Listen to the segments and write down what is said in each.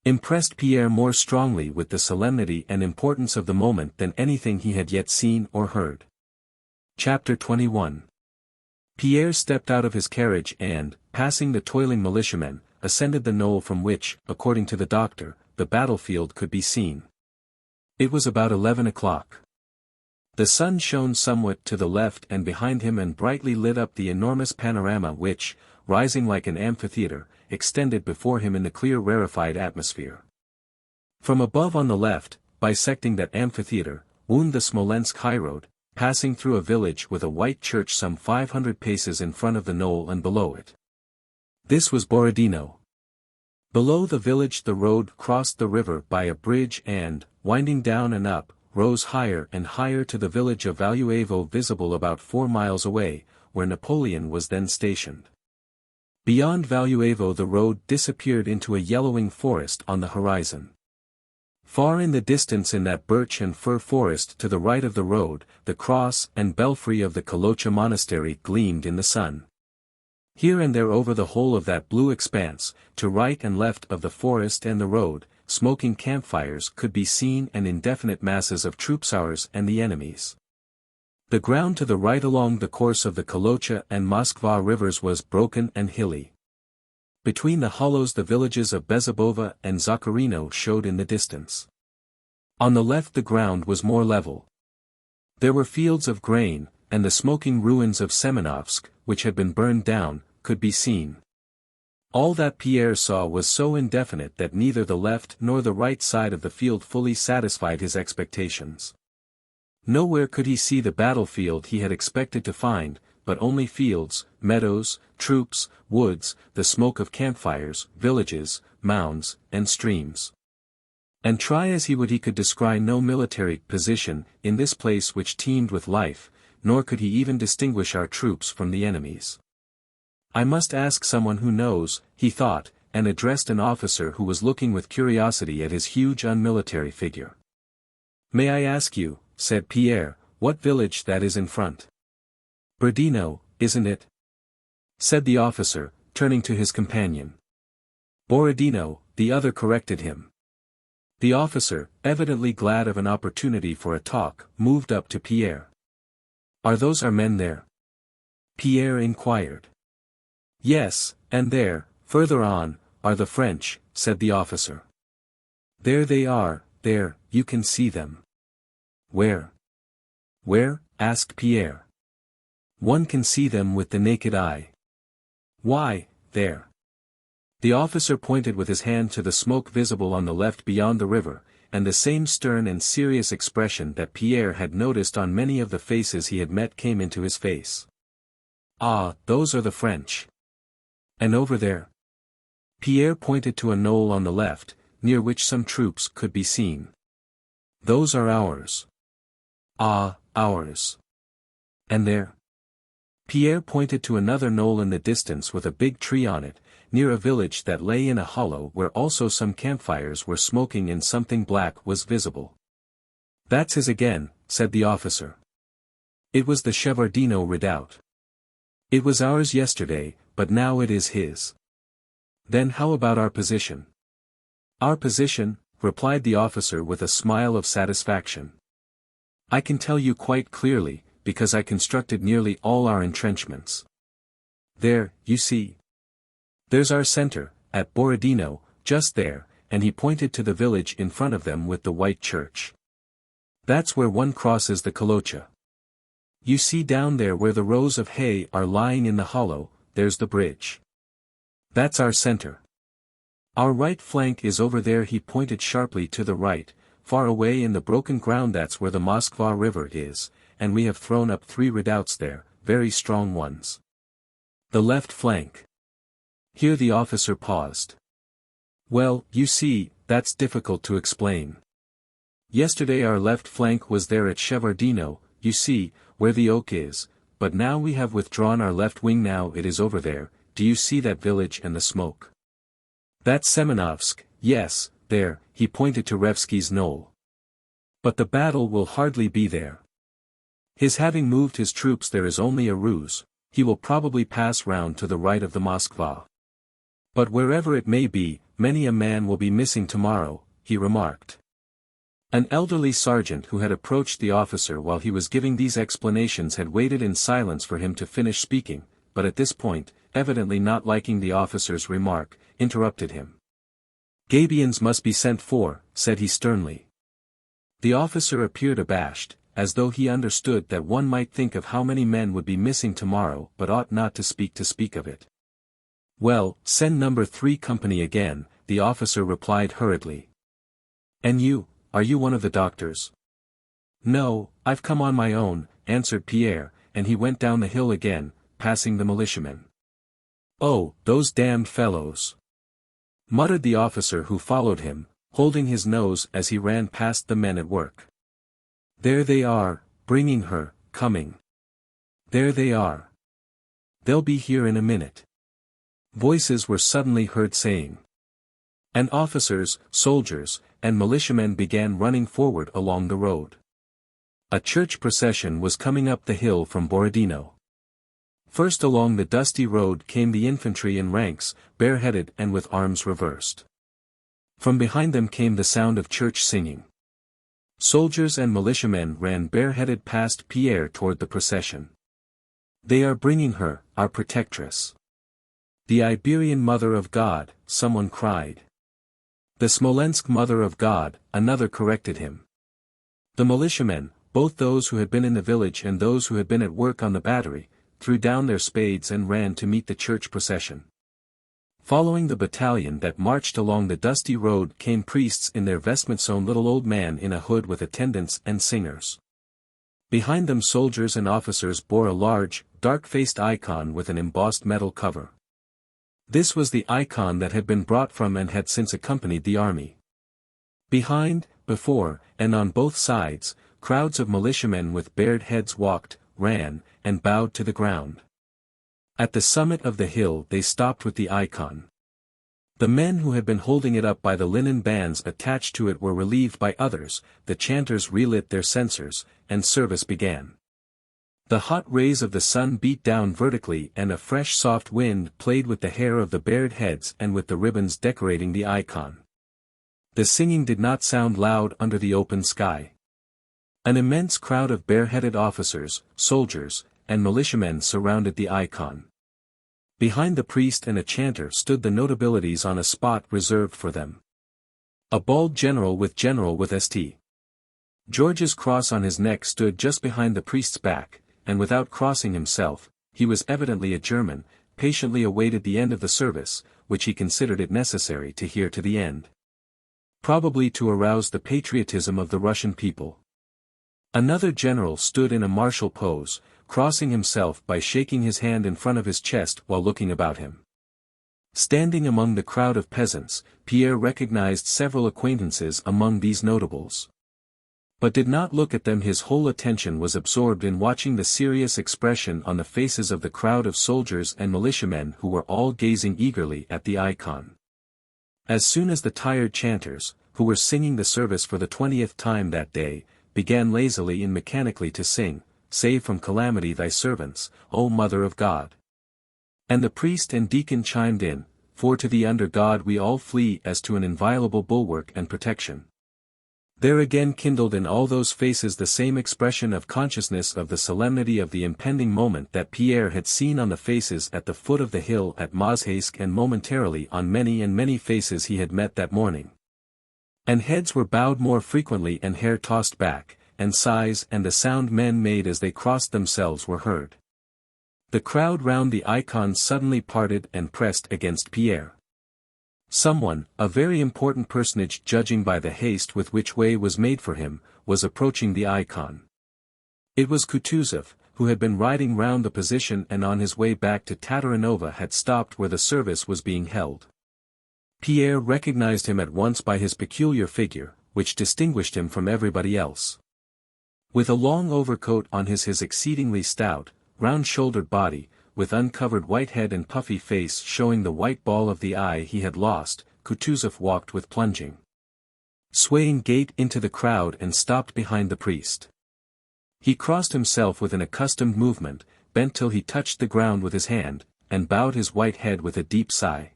impressed Pierre more strongly with the solemnity and importance of the moment than anything he had yet seen or heard. Chapter 21. Pierre stepped out of his carriage and, passing the toiling militiamen, ascended the knoll from which, according to the doctor, the battlefield could be seen. It was about 11 o'clock. The sun shone somewhat to the left and behind him and brightly lit up the enormous panorama which, rising like an amphitheater, extended before him in the clear rarefied atmosphere. From above on the left, bisecting that amphitheater, wound the Smolensk highroad, passing through a village with a white church some 500 paces in front of the knoll and below it. This was Borodino. Below the village the road crossed the river by a bridge and, winding down and up, rose higher and higher to the village of Valluevo visible about 4 miles away, where Napoleon was then stationed. Beyond Valluevo the road disappeared into a yellowing forest on the horizon. Far in the distance in that birch and fir forest to the right of the road, the cross and belfry of the Kolocha monastery gleamed in the sun. Here and there over the whole of that blue expanse, to right and left of the forest and the road, smoking campfires could be seen and indefinite masses of troops ours and the enemy's. The ground to the right along the course of the Kolocha and Moskva rivers was broken and hilly. Between the hollows the villages of Bezubova and Zakharino showed in the distance. On the left the ground was more level. There were fields of grain, and the smoking ruins of Semenovsk, which had been burned down, could be seen. All that Pierre saw was so indefinite that neither the left nor the right side of the field fully satisfied his expectations. Nowhere could he see the battlefield he had expected to find, but only fields, meadows, troops, woods, the smoke of campfires, villages, mounds, and streams. And try as he would he could descry no military position in this place which teemed with life, nor could he even distinguish our troops from the enemy's. I must ask someone who knows, he thought, and addressed an officer who was looking with curiosity at his huge unmilitary figure. "May I ask you," said Pierre, "what village that is in front?" "Borodino, isn't it?" said the officer, turning to his companion. "Borodino," the other corrected him. The officer, evidently glad of an opportunity for a talk, moved up to Pierre. "Are those our men there?" Pierre inquired. "Yes, and there, further on, are the French," said the officer. "There they are, there, you can see them." "Where?" "Where?" asked Pierre. "One can see them with the naked eye." "Why, there." The officer pointed with his hand to the smoke visible on the left beyond the river, and the same stern and serious expression that Pierre had noticed on many of the faces he had met came into his face. "Ah, those are the French." "And over there?" Pierre pointed to a knoll on the left, near which some troops could be seen. "Those are ours." "Ah, ours." "And there?" Pierre pointed to another knoll in the distance with a big tree on it, near a village that lay in a hollow where also some campfires were smoking and something black was visible. "That's his again," said the officer. "It was the Shevardino redoubt. It was ours yesterday, but now it is his." "Then how about our position?" "Our position," replied the officer with a smile of satisfaction. "I can tell you quite clearly, because I constructed nearly all our entrenchments. There, you see. There's our center, at Borodino, just there," and he pointed to the village in front of them with the white church. "That's where one crosses the Kolocha. You see down there where the rows of hay are lying in the hollow, there's the bridge. That's our center. Our right flank is over there." He pointed sharply to the right, far away in the broken ground. "That's where the Moskva river is, and we have thrown up 3 redoubts there, very strong ones." "The left flank." Here the officer paused. "Well, you see, that's difficult to explain. Yesterday our left flank was there at Shevardino, you see, where the oak is, but now we have withdrawn our left wing. Now it is over there. Do you see that village and the smoke? That's Semenovsk, yes, there," he pointed to Revsky's knoll. "But the battle will hardly be there. His having moved his troops there is only a ruse, he will probably pass round to the right of the Moskva. But wherever it may be, many a man will be missing tomorrow," he remarked. An elderly sergeant who had approached the officer while he was giving these explanations had waited in silence for him to finish speaking, but at this point, evidently not liking the officer's remark, interrupted him. "Gabions must be sent for," said he sternly. The officer appeared abashed, as though he understood that one might think of how many men would be missing tomorrow but ought not to speak of it. "Well, send number 3 company again," the officer replied hurriedly. "And you, are you one of the doctors?" "No, I've come on my own," answered Pierre, and he went down the hill again, passing the militiamen. "Oh, those damned fellows!" muttered the officer who followed him, holding his nose as he ran past the men at work. "There they are, bringing her, coming. There they are. They'll be here in a minute." Voices were suddenly heard saying. And officers, soldiers, and militiamen began running forward along the road. A church procession was coming up the hill from Borodino. First along the dusty road came the infantry in ranks, bareheaded and with arms reversed. From behind them came the sound of church singing. Soldiers and militiamen ran bareheaded past Pierre toward the procession. "They are bringing her, our protectress. The Iberian Mother of God," someone cried. "The Smolensk Mother of God," another corrected him. The militiamen, both those who had been in the village and those who had been at work on the battery, threw down their spades and ran to meet the church procession. Following the battalion that marched along the dusty road came priests in their vestments, a little old man in a hood with attendants and singers. Behind them soldiers and officers bore a large, dark-faced icon with an embossed metal cover. This was the icon that had been brought from and had since accompanied the army. Behind, before, and on both sides, crowds of militiamen with bared heads walked, ran, and bowed to the ground. At the summit of the hill they stopped with the icon. The men who had been holding it up by the linen bands attached to it were relieved by others, the chanters relit their censers, and service began. The hot rays of the sun beat down vertically and a fresh soft wind played with the hair of the bared heads and with the ribbons decorating the icon. The singing did not sound loud under the open sky. An immense crowd of bareheaded officers, soldiers, and militiamen surrounded the icon. Behind the priest and a chanter stood the notabilities on a spot reserved for them. A bald general with St. George's cross on his neck stood just behind the priest's back, and without crossing himself, he was evidently a German, patiently awaited the end of the service, which he considered it necessary to hear to the end. Probably to arouse the patriotism of the Russian people. Another general stood in a martial pose, crossing himself by shaking his hand in front of his chest while looking about him. Standing among the crowd of peasants, Pierre recognized several acquaintances among these notables. But did not look at them. His whole attention was absorbed in watching the serious expression on the faces of the crowd of soldiers and militiamen who were all gazing eagerly at the icon. As soon as the tired chanters, who were singing the service for the 20th time that day, began lazily and mechanically to sing, "Save from calamity thy servants, O Mother of God." And the priest and deacon chimed in, "For to thee under God we all flee as to an inviolable bulwark and protection." There again kindled in all those faces the same expression of consciousness of the solemnity of the impending moment that Pierre had seen on the faces at the foot of the hill at Mozhaysk and momentarily on many and many faces he had met that morning. And heads were bowed more frequently and hair tossed back, and sighs and the sound men made as they crossed themselves were heard. The crowd round the icon suddenly parted and pressed against Pierre. Someone, a very important personage judging by the haste with which way was made for him, was approaching the icon. It was Kutuzov, who had been riding round the position and on his way back to Tatarinova had stopped where the service was being held. Pierre recognized him at once by his peculiar figure, which distinguished him from everybody else. With a long overcoat on his exceedingly stout, round-shouldered body, with uncovered white head and puffy face showing the white ball of the eye he had lost, Kutuzov walked with plunging, swaying gait into the crowd and stopped behind the priest. He crossed himself with an accustomed movement, bent till he touched the ground with his hand, and bowed his white head with a deep sigh.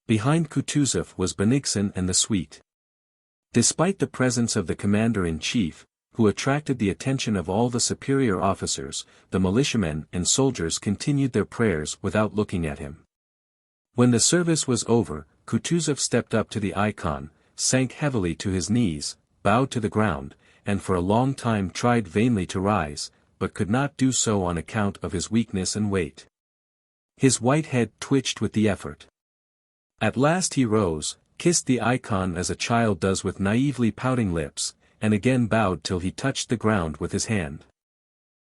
Behind Kutuzov was Bennigsen and the suite. Despite the presence of the commander-in-chief, who attracted the attention of all the superior officers, the militiamen and soldiers continued their prayers without looking at him. When the service was over, Kutuzov stepped up to the icon, sank heavily to his knees, bowed to the ground, and for a long time tried vainly to rise, but could not do so on account of his weakness and weight. His white head twitched with the effort. At last he rose, kissed the icon as a child does with naively pouting lips, and again bowed till he touched the ground with his hand.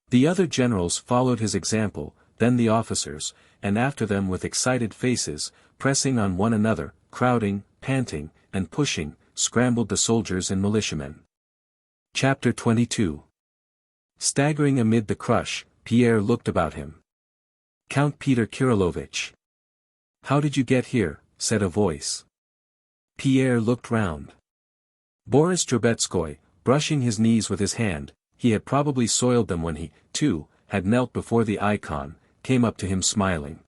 The other generals followed his example, then the officers, and after them with excited faces, pressing on one another, crowding, panting, and pushing, scrambled the soldiers and militiamen. Chapter 22. Staggering amid the crush, Pierre looked about him. "Count Peter Kirillovich. How did you get here?" said a voice. Pierre looked round. Boris Drobetskoy, brushing his knees with his hand, he had probably soiled them when he, too, had knelt before the icon, came up to him smiling.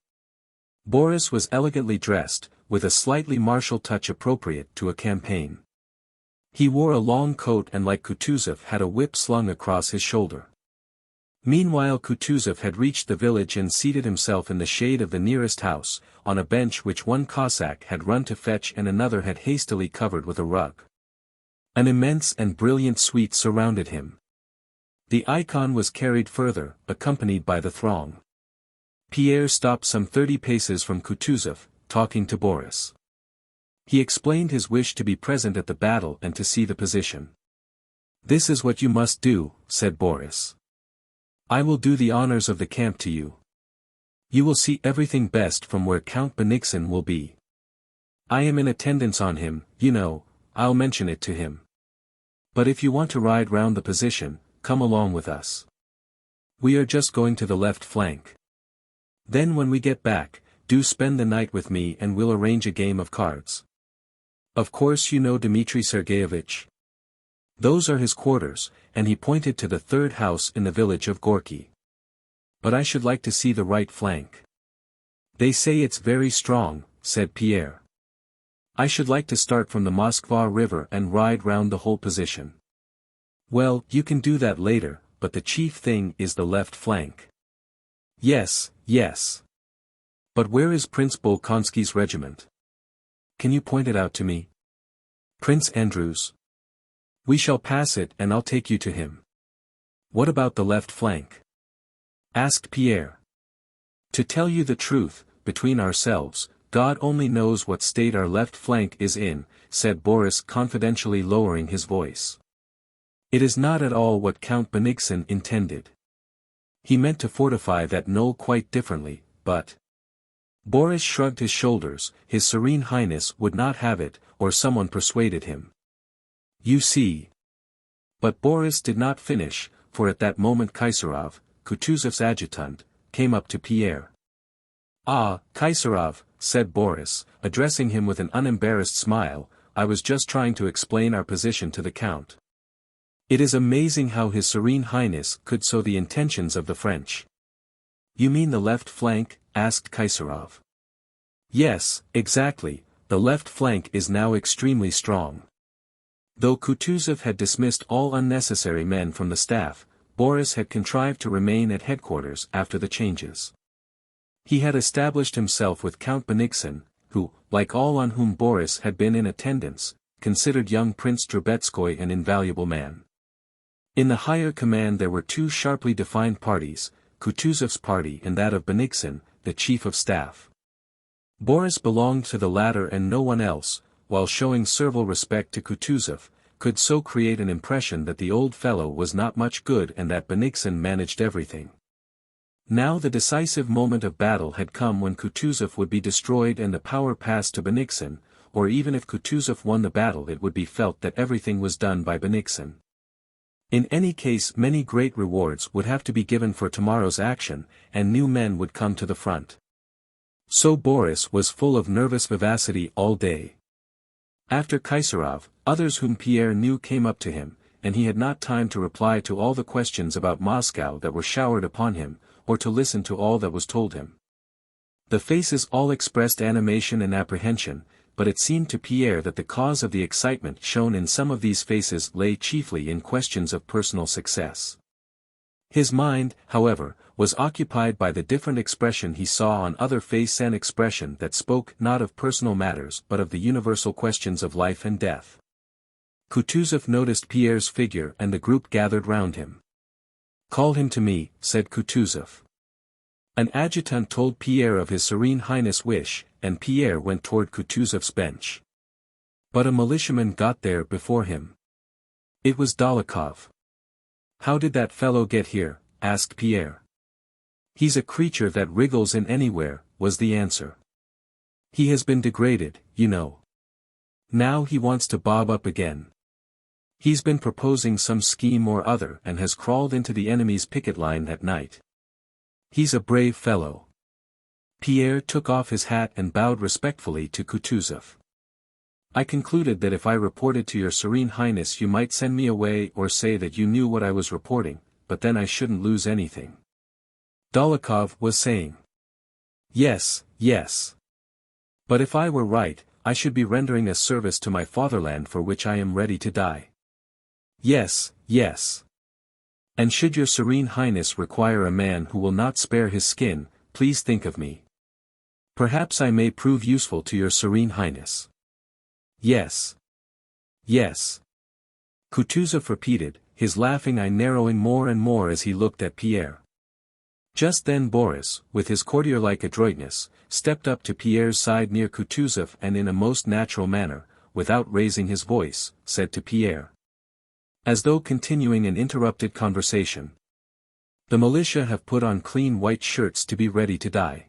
Boris was elegantly dressed, with a slightly martial touch appropriate to a campaign. He wore a long coat and like Kutuzov had a whip slung across his shoulder. Meanwhile Kutuzov had reached the village and seated himself in the shade of the nearest house, on a bench which one Cossack had run to fetch and another had hastily covered with a rug. An immense and brilliant suite surrounded him. The icon was carried further, accompanied by the throng. Pierre stopped some 30 paces from Kutuzov, talking to Boris. He explained his wish to be present at the battle and to see the position. "This is what you must do," said Boris. "I will do the honors of the camp to you. You will see everything best from where Count Bennigsen will be. I am in attendance on him, you know, I'll mention it to him. But if you want to ride round the position, come along with us. We are just going to the left flank. Then when we get back, do spend the night with me and we'll arrange a game of cards. Of course you know Dmitri Sergeyevich. Those are his quarters," and he pointed to the third house in the village of Gorky. "But I should like to see the right flank." "They say it's very strong," said Pierre. "I should like to start from the Moskva River and ride round the whole position." "Well, you can do that later, but the chief thing is the left flank." "Yes, yes. But where is Prince Bolkonsky's regiment? Can you point it out to me?" "Prince Andrew's. We shall pass it and I'll take you to him." "What about the left flank?" asked Pierre. "To tell you the truth, between ourselves, God only knows what state our left flank is in," said Boris confidentially lowering his voice. "It is not at all what Count Bennigsen intended. He meant to fortify that knoll quite differently, but—" Boris shrugged his shoulders. His Serene Highness would not have it, or someone persuaded him. "You see." But Boris did not finish, for at that moment Kaisarov, Kutuzov's adjutant, came up to Pierre. "Ah, Kaisarov," said Boris, addressing him with an unembarrassed smile, "I was just trying to explain our position to the Count. It is amazing how His Serene Highness could sow the intentions of the French." "You mean the left flank?" asked Kaisarov. "Yes, exactly, the left flank is now extremely strong." Though Kutuzov had dismissed all unnecessary men from the staff, Boris had contrived to remain at headquarters after the changes. He had established himself with Count Bennigsen, who, like all on whom Boris had been in attendance, considered young Prince Drobetskoy an invaluable man. In the higher command there were two sharply defined parties, Kutuzov's party and that of Bennigsen, the chief of staff. Boris belonged to the latter and no one else, while showing servile respect to Kutuzov, could so create an impression that the old fellow was not much good and that Bennigsen managed everything. Now the decisive moment of battle had come when Kutuzov would be destroyed and the power passed to Bennigsen, or even if Kutuzov won the battle it would be felt that everything was done by Bennigsen. In any case many great rewards would have to be given for tomorrow's action, and new men would come to the front. So Boris was full of nervous vivacity all day. After Kaisarov, others whom Pierre knew came up to him, and he had not time to reply to all the questions about Moscow that were showered upon him, or to listen to all that was told him. The faces all expressed animation and apprehension, but it seemed to Pierre that the cause of the excitement shown in some of these faces lay chiefly in questions of personal success. His mind, however, was occupied by the different expression he saw on other faces, an expression that spoke not of personal matters but of the universal questions of life and death. Kutuzov noticed Pierre's figure and the group gathered round him. "Call him to me," said Kutuzov. An adjutant told Pierre of His Serene Highness' wish, and Pierre went toward Kutuzov's bench. But a militiaman got there before him. It was Dolokhov. "How did that fellow get here?" asked Pierre. "He's a creature that wriggles in anywhere," was the answer. "He has been degraded, you know. Now he wants to bob up again. He's been proposing some scheme or other and has crawled into the enemy's picket line at night. He's a brave fellow." Pierre took off his hat and bowed respectfully to Kutuzov. "I concluded that if I reported to your Serene Highness you might send me away or say that you knew what I was reporting, but then I shouldn't lose anything," Dolokhov was saying. "Yes, yes. But if I were right, I should be rendering a service to my fatherland for which I am ready to die." "Yes, yes. And should your Serene Highness require a man who will not spare his skin, please think of me. Perhaps I may prove useful to your Serene Highness." "Yes. Yes," Kutuzov repeated, his laughing eye narrowing more and more as he looked at Pierre. Just then Boris, with his courtier-like adroitness, stepped up to Pierre's side near Kutuzov and in a most natural manner, without raising his voice, said to Pierre, as though continuing an interrupted conversation, "The militia have put on clean white shirts to be ready to die.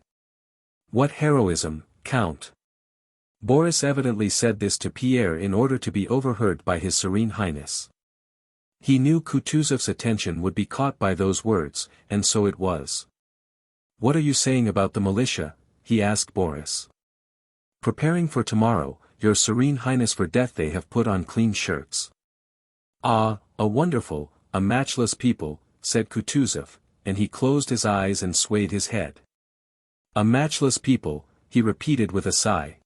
What heroism, Count!" Boris evidently said this to Pierre in order to be overheard by His Serene Highness. He knew Kutuzov's attention would be caught by those words, and so it was. "What are you saying about the militia?" he asked Boris. "Preparing for tomorrow, your Serene Highness, for death they have put on clean shirts." "Ah, a wonderful, a matchless people," said Kutuzov, and he closed his eyes and swayed his head. "A matchless people," he repeated with a sigh.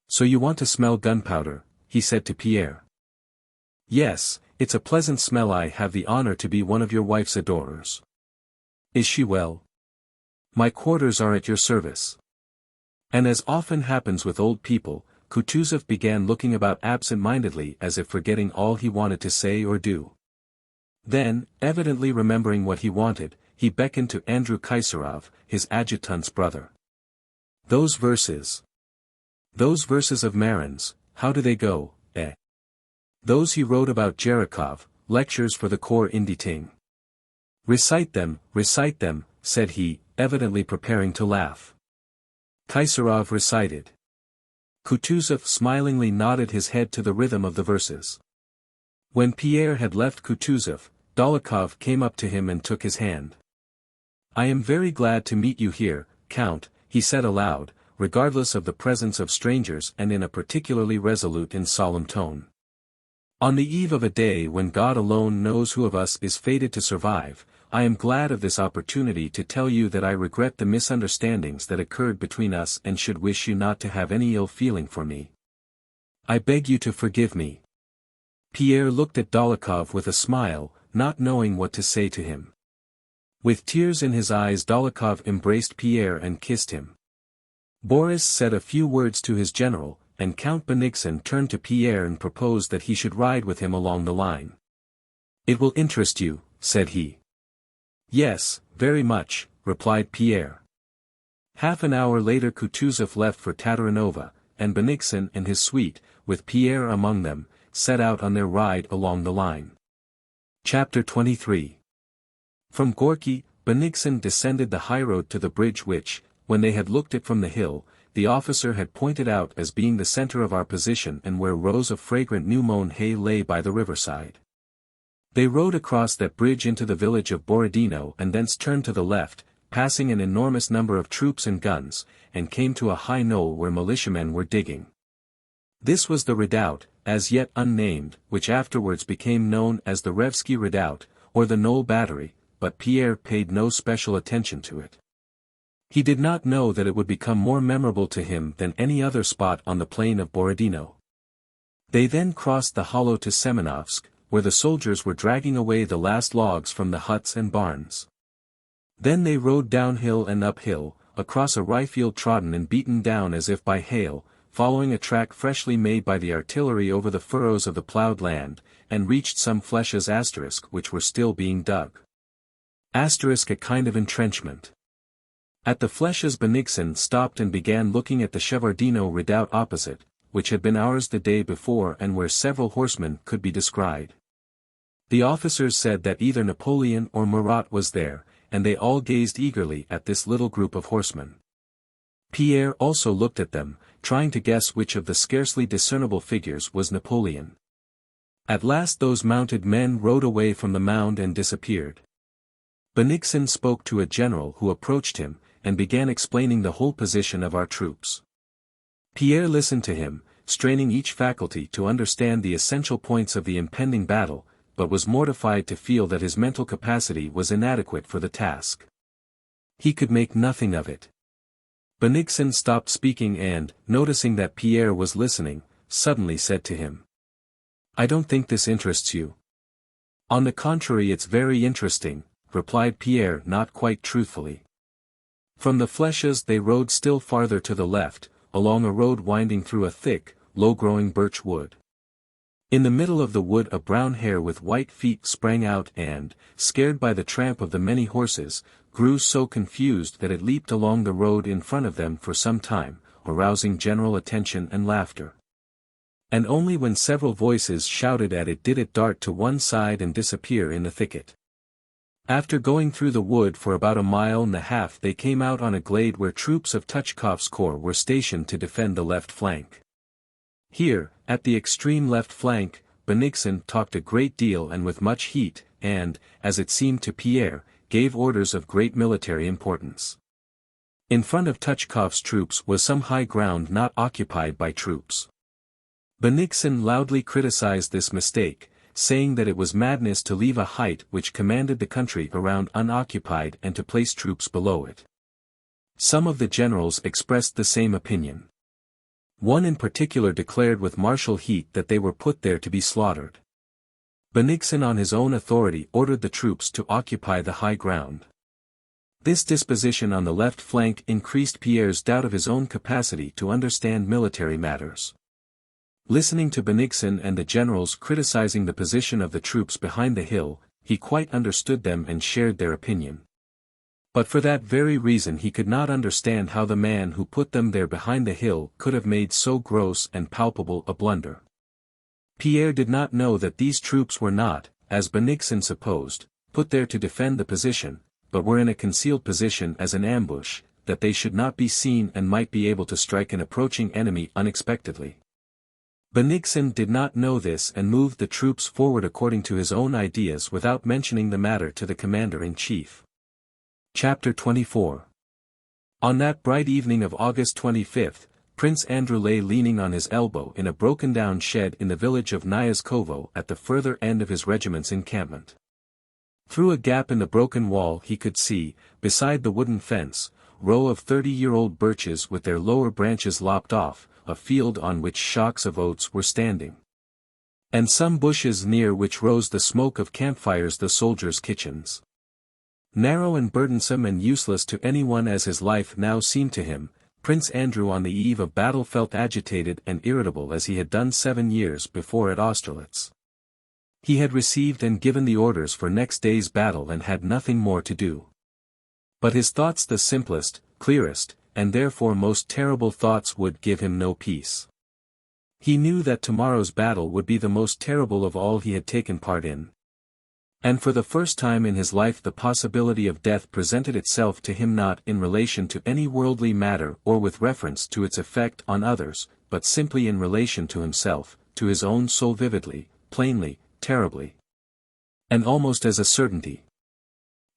"So you want to smell gunpowder," he said to Pierre. "Yes, it's a pleasant smell. I have the honor to be one of your wife's adorers." "Is she well?" "My quarters are at your service." And as often happens with old people, Kutuzov began looking about absent-mindedly as if forgetting all he wanted to say or do. Then, evidently remembering what he wanted, he beckoned to Andrew Kaisarov, his adjutant's brother. Those verses of Marin's, how do they go, eh?" "Those he wrote about Jerikov, lectures for the corps inditing." Recite them," said he, evidently preparing to laugh. Kaisarov recited. Kutuzov smilingly nodded his head to the rhythm of the verses. When Pierre had left Kutuzov, Dolokhov came up to him and took his hand. "I am very glad to meet you here, Count," he said aloud, regardless of the presence of strangers and in a particularly resolute and solemn tone. "On the eve of a day when God alone knows who of us is fated to survive, I am glad of this opportunity to tell you that I regret the misunderstandings that occurred between us and should wish you not to have any ill feeling for me. I beg you to forgive me." Pierre looked at Dolokhov with a smile, not knowing what to say to him. With tears in his eyes Dolokhov embraced Pierre and kissed him. Boris said a few words to his general, and Count Benigsen turned to Pierre and proposed that he should ride with him along the line. "It will interest you," said he. "Yes, very much," replied Pierre. Half an hour later Kutuzov left for Tatarinova, and Benigsen and his suite, with Pierre among them, set out on their ride along the line. Chapter 23. From Gorky, Benigsen descended the highroad to the bridge which, when they had looked at from the hill, the officer had pointed out as being the center of our position and where rows of fragrant new-mown hay lay by the riverside. They rode across that bridge into the village of Borodino and thence turned to the left, passing an enormous number of troops and guns, and came to a high knoll where militiamen were digging. This was the redoubt, as yet unnamed, which afterwards became known as the Revsky Redoubt, or the Knoll Battery, but Pierre paid no special attention to it. He did not know that it would become more memorable to him than any other spot on the plain of Borodino. They then crossed the hollow to Semenovsk, where the soldiers were dragging away the last logs from the huts and barns. Then they rode downhill and uphill, across a rye field trodden and beaten down as if by hail, following a track freshly made by the artillery over the furrows of the ploughed land, and reached some flèches asterisk which were still being dug. Asterisk, a kind of entrenchment. At the flèches Bennigsen stopped and began looking at the Shevardino redoubt opposite, which had been ours the day before and where several horsemen could be descried. The officers said that either Napoleon or Murat was there, and they all gazed eagerly at this little group of horsemen. Pierre also looked at them, trying to guess which of the scarcely discernible figures was Napoleon. At last those mounted men rode away from the mound and disappeared. Bennigsen spoke to a general who approached him, and began explaining the whole position of our troops. Pierre listened to him, straining each faculty to understand the essential points of the impending battle, but was mortified to feel that his mental capacity was inadequate for the task. He could make nothing of it. Bennigsen stopped speaking and, noticing that Pierre was listening, suddenly said to him, "I don't think this interests you." "On the contrary, it's very interesting," replied Pierre not quite truthfully. From the flèches they rode still farther to the left, along a road winding through a thick, low-growing birch wood. In the middle of the wood a brown hare with white feet sprang out and, scared by the tramp of the many horses, grew so confused that it leaped along the road in front of them for some time, arousing general attention and laughter. And only when several voices shouted at it did it dart to one side and disappear in the thicket. After going through the wood for about a mile and a half they came out on a glade where troops of Tuchkov's corps were stationed to defend the left flank. Here, at the extreme left flank, Bennigsen talked a great deal and with much heat, and, as it seemed to Pierre, gave orders of great military importance. In front of Tuchkov's troops was some high ground not occupied by troops. Bennigsen loudly criticized this mistake, saying that it was madness to leave a height which commanded the country around unoccupied and to place troops below it. Some of the generals expressed the same opinion. One in particular declared with martial heat that they were put there to be slaughtered. Bennigsen on his own authority ordered the troops to occupy the high ground. This disposition on the left flank increased Pierre's doubt of his own capacity to understand military matters. Listening to Bennigsen and the generals criticizing the position of the troops behind the hill, he quite understood them and shared their opinion. But for that very reason he could not understand how the man who put them there behind the hill could have made so gross and palpable a blunder. Pierre did not know that these troops were not, as Bennigsen supposed, put there to defend the position, but were in a concealed position as an ambush, that they should not be seen and might be able to strike an approaching enemy unexpectedly. Bennigsen did not know this and moved the troops forward according to his own ideas without mentioning the matter to the commander-in-chief. Chapter 24. On that bright evening of August 25, Prince Andrew lay leaning on his elbow in a broken-down shed in the village of Nyazkovo at the further end of his regiment's encampment. Through a gap in the broken wall he could see, beside the wooden fence, row of 30-year-old birches with their lower branches lopped off, a field on which shocks of oats were standing. And some bushes near which rose the smoke of campfires, the soldiers' kitchens. Narrow and burdensome and useless to anyone as his life now seemed to him, Prince Andrew on the eve of battle felt agitated and irritable as he had done 7 years before at Austerlitz. He had received and given the orders for next day's battle and had nothing more to do. But his thoughts, the simplest, clearest, and therefore most terrible thoughts, would give him no peace. He knew that tomorrow's battle would be the most terrible of all he had taken part in. And for the first time in his life the possibility of death presented itself to him not in relation to any worldly matter or with reference to its effect on others, but simply in relation to himself, to his own soul, vividly, plainly, terribly. And almost as a certainty.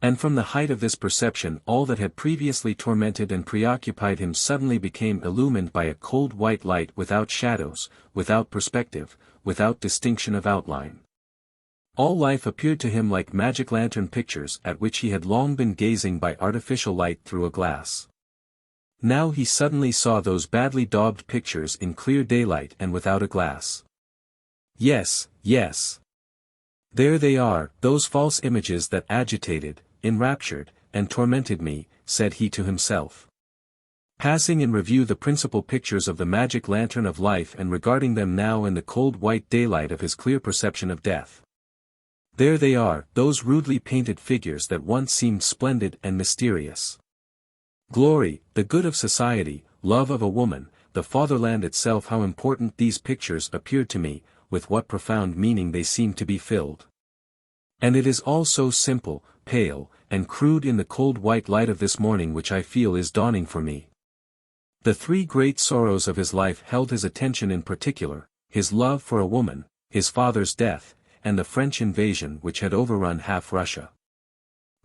And from the height of this perception all that had previously tormented and preoccupied him suddenly became illumined by a cold white light without shadows, without perspective, without distinction of outline. All life appeared to him like magic lantern pictures at which he had long been gazing by artificial light through a glass. Now he suddenly saw those badly daubed pictures in clear daylight and without a glass. Yes, yes. There they are, those false images that agitated, enraptured, and tormented me, said he to himself. Passing in review the principal pictures of the magic lantern of life and regarding them now in the cold white daylight of his clear perception of death. There they are, those rudely painted figures that once seemed splendid and mysterious. Glory, the good of society, love of a woman, the fatherland itself, how important these pictures appeared to me, with what profound meaning they seemed to be filled. And it is all so simple, pale, and crude in the cold white light of this morning which I feel is dawning for me. The three great sorrows of his life held his attention in particular, his love for a woman, his father's death, and the French invasion which had overrun half Russia.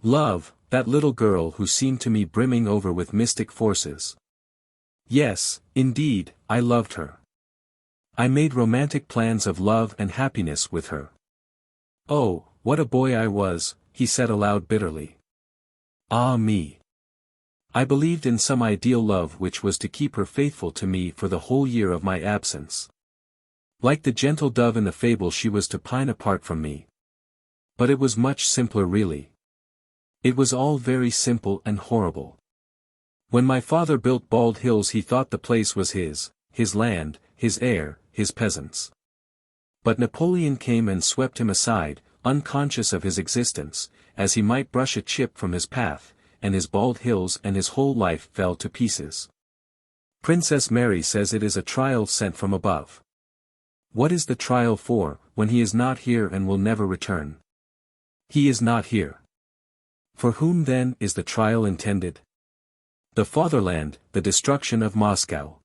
Love, that little girl who seemed to me brimming over with mystic forces. Yes, indeed, I loved her. I made romantic plans of love and happiness with her. Oh, what a boy I was, he said aloud bitterly. Ah me! I believed in some ideal love which was to keep her faithful to me for the whole year of my absence. Like the gentle dove in the fable, she was to pine apart from me. But it was much simpler really. It was all very simple and horrible. When my father built Bald Hills he thought the place was his land, his air, his peasants. But Napoleon came and swept him aside, unconscious of his existence, as he might brush a chip from his path, and his Bald Hills and his whole life fell to pieces. Princess Mary says it is a trial sent from above. What is the trial for, when he is not here and will never return? He is not here. For whom then is the trial intended? The fatherland, the destruction of Moscow.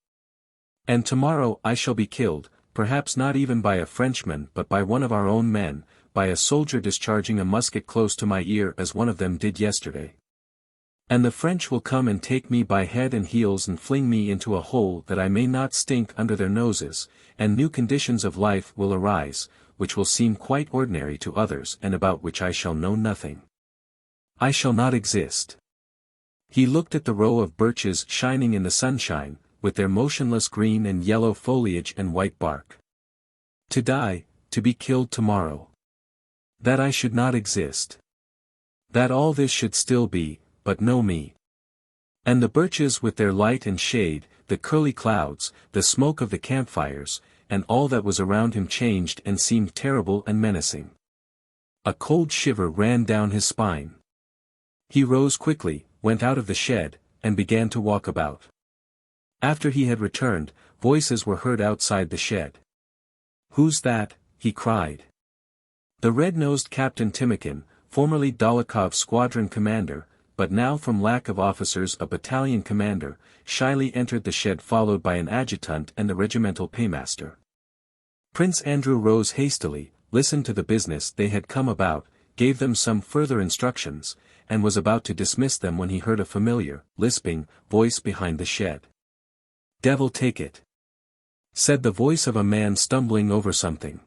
And tomorrow I shall be killed, perhaps not even by a Frenchman but by one of our own men, by a soldier discharging a musket close to my ear as one of them did yesterday. And the French will come and take me by head and heels and fling me into a hole that I may not stink under their noses, and new conditions of life will arise, which will seem quite ordinary to others and about which I shall know nothing. I shall not exist. He looked at the row of birches shining in the sunshine, with their motionless green and yellow foliage and white bark. To die, to be killed tomorrow. That I should not exist. That all this should still be, but no me. And the birches with their light and shade, the curly clouds, the smoke of the campfires, and all that was around him changed and seemed terrible and menacing. A cold shiver ran down his spine. He rose quickly, went out of the shed, and began to walk about. After he had returned, voices were heard outside the shed. "Who's that?" he cried. The red-nosed Captain Timokhin, formerly Dólokhov's squadron commander, but now from lack of officers a battalion commander, shyly entered the shed followed by an adjutant and the regimental paymaster. Prince Andrew rose hastily, listened to the business they had come about, gave them some further instructions, and was about to dismiss them when he heard a familiar, lisping, voice behind the shed. "Devil take it!" said the voice of a man stumbling over something.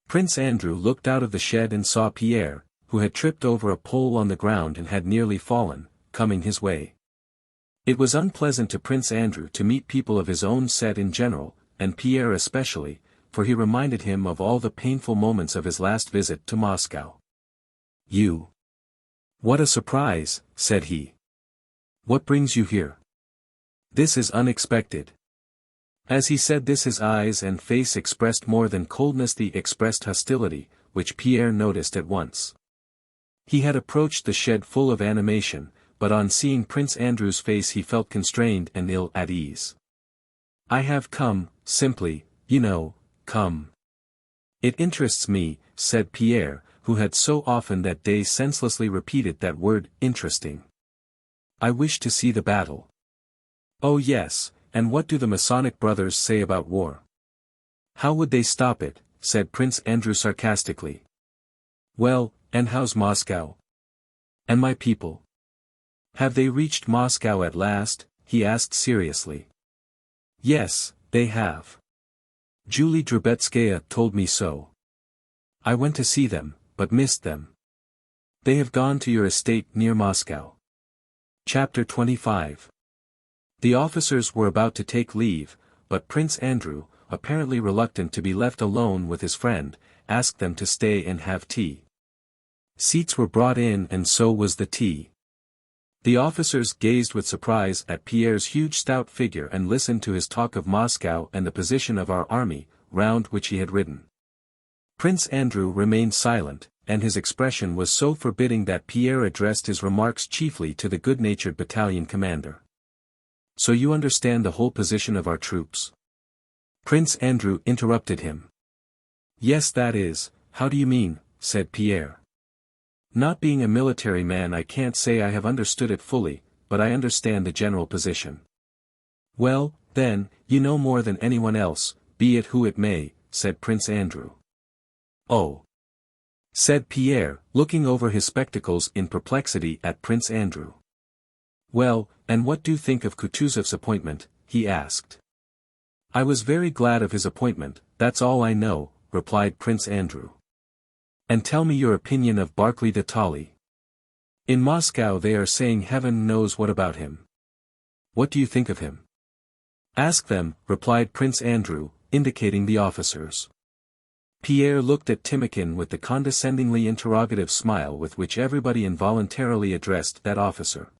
Prince Andrew looked out of the shed and saw Pierre, who had tripped over a pole on the ground and had nearly fallen, coming his way. It was unpleasant to Prince Andrew to meet people of his own set in general, and Pierre especially, for he reminded him of all the painful moments of his last visit to Moscow. "You? What a surprise," said he. "What brings you here? This is unexpected." As he said this his eyes and face expressed more than coldness, they expressed hostility, which Pierre noticed at once. He had approached the shed full of animation, but on seeing Prince Andrew's face he felt constrained and ill at ease. "I have come, simply, come. It interests me," said Pierre, who had so often that day senselessly repeated that word, interesting. "I wish to see the battle." "Oh yes, and what do the Masonic brothers say about war?" "How would they stop it?" said Prince Andrew sarcastically. "Well, and how's Moscow? And my people? Have they reached Moscow at last?" he asked seriously. "Yes, they have. Julie Drobetskaya told me so. I went to see them, but missed them. They have gone to your estate near Moscow." Chapter 25. The officers were about to take leave, but Prince Andrew, apparently reluctant to be left alone with his friend, asked them to stay and have tea. Seats were brought in and so was the tea. The officers gazed with surprise at Pierre's huge stout figure and listened to his talk of Moscow and the position of our army, round which he had ridden. Prince Andrew remained silent, and his expression was so forbidding that Pierre addressed his remarks chiefly to the good-natured battalion commander. "So you understand the whole position of our troops?" Prince Andrew interrupted him. "Yes, that is, how do you mean?" said Pierre. "Not being a military man, I can't say I have understood it fully, but I understand the general position." "Well, then, you know more than anyone else, be it who it may," said Prince Andrew. "Oh," said Pierre, looking over his spectacles in perplexity at Prince Andrew. "Well, and what do you think of Kutuzov's appointment?" he asked. "I was very glad of his appointment, that's all I know," replied Prince Andrew. "And tell me your opinion of Barclay de Tolly. In Moscow they are saying heaven knows what about him. What do you think of him?" "Ask them," replied Prince Andrew, indicating the officers. Pierre looked at Timokhin with the condescendingly interrogative smile with which everybody involuntarily addressed that officer.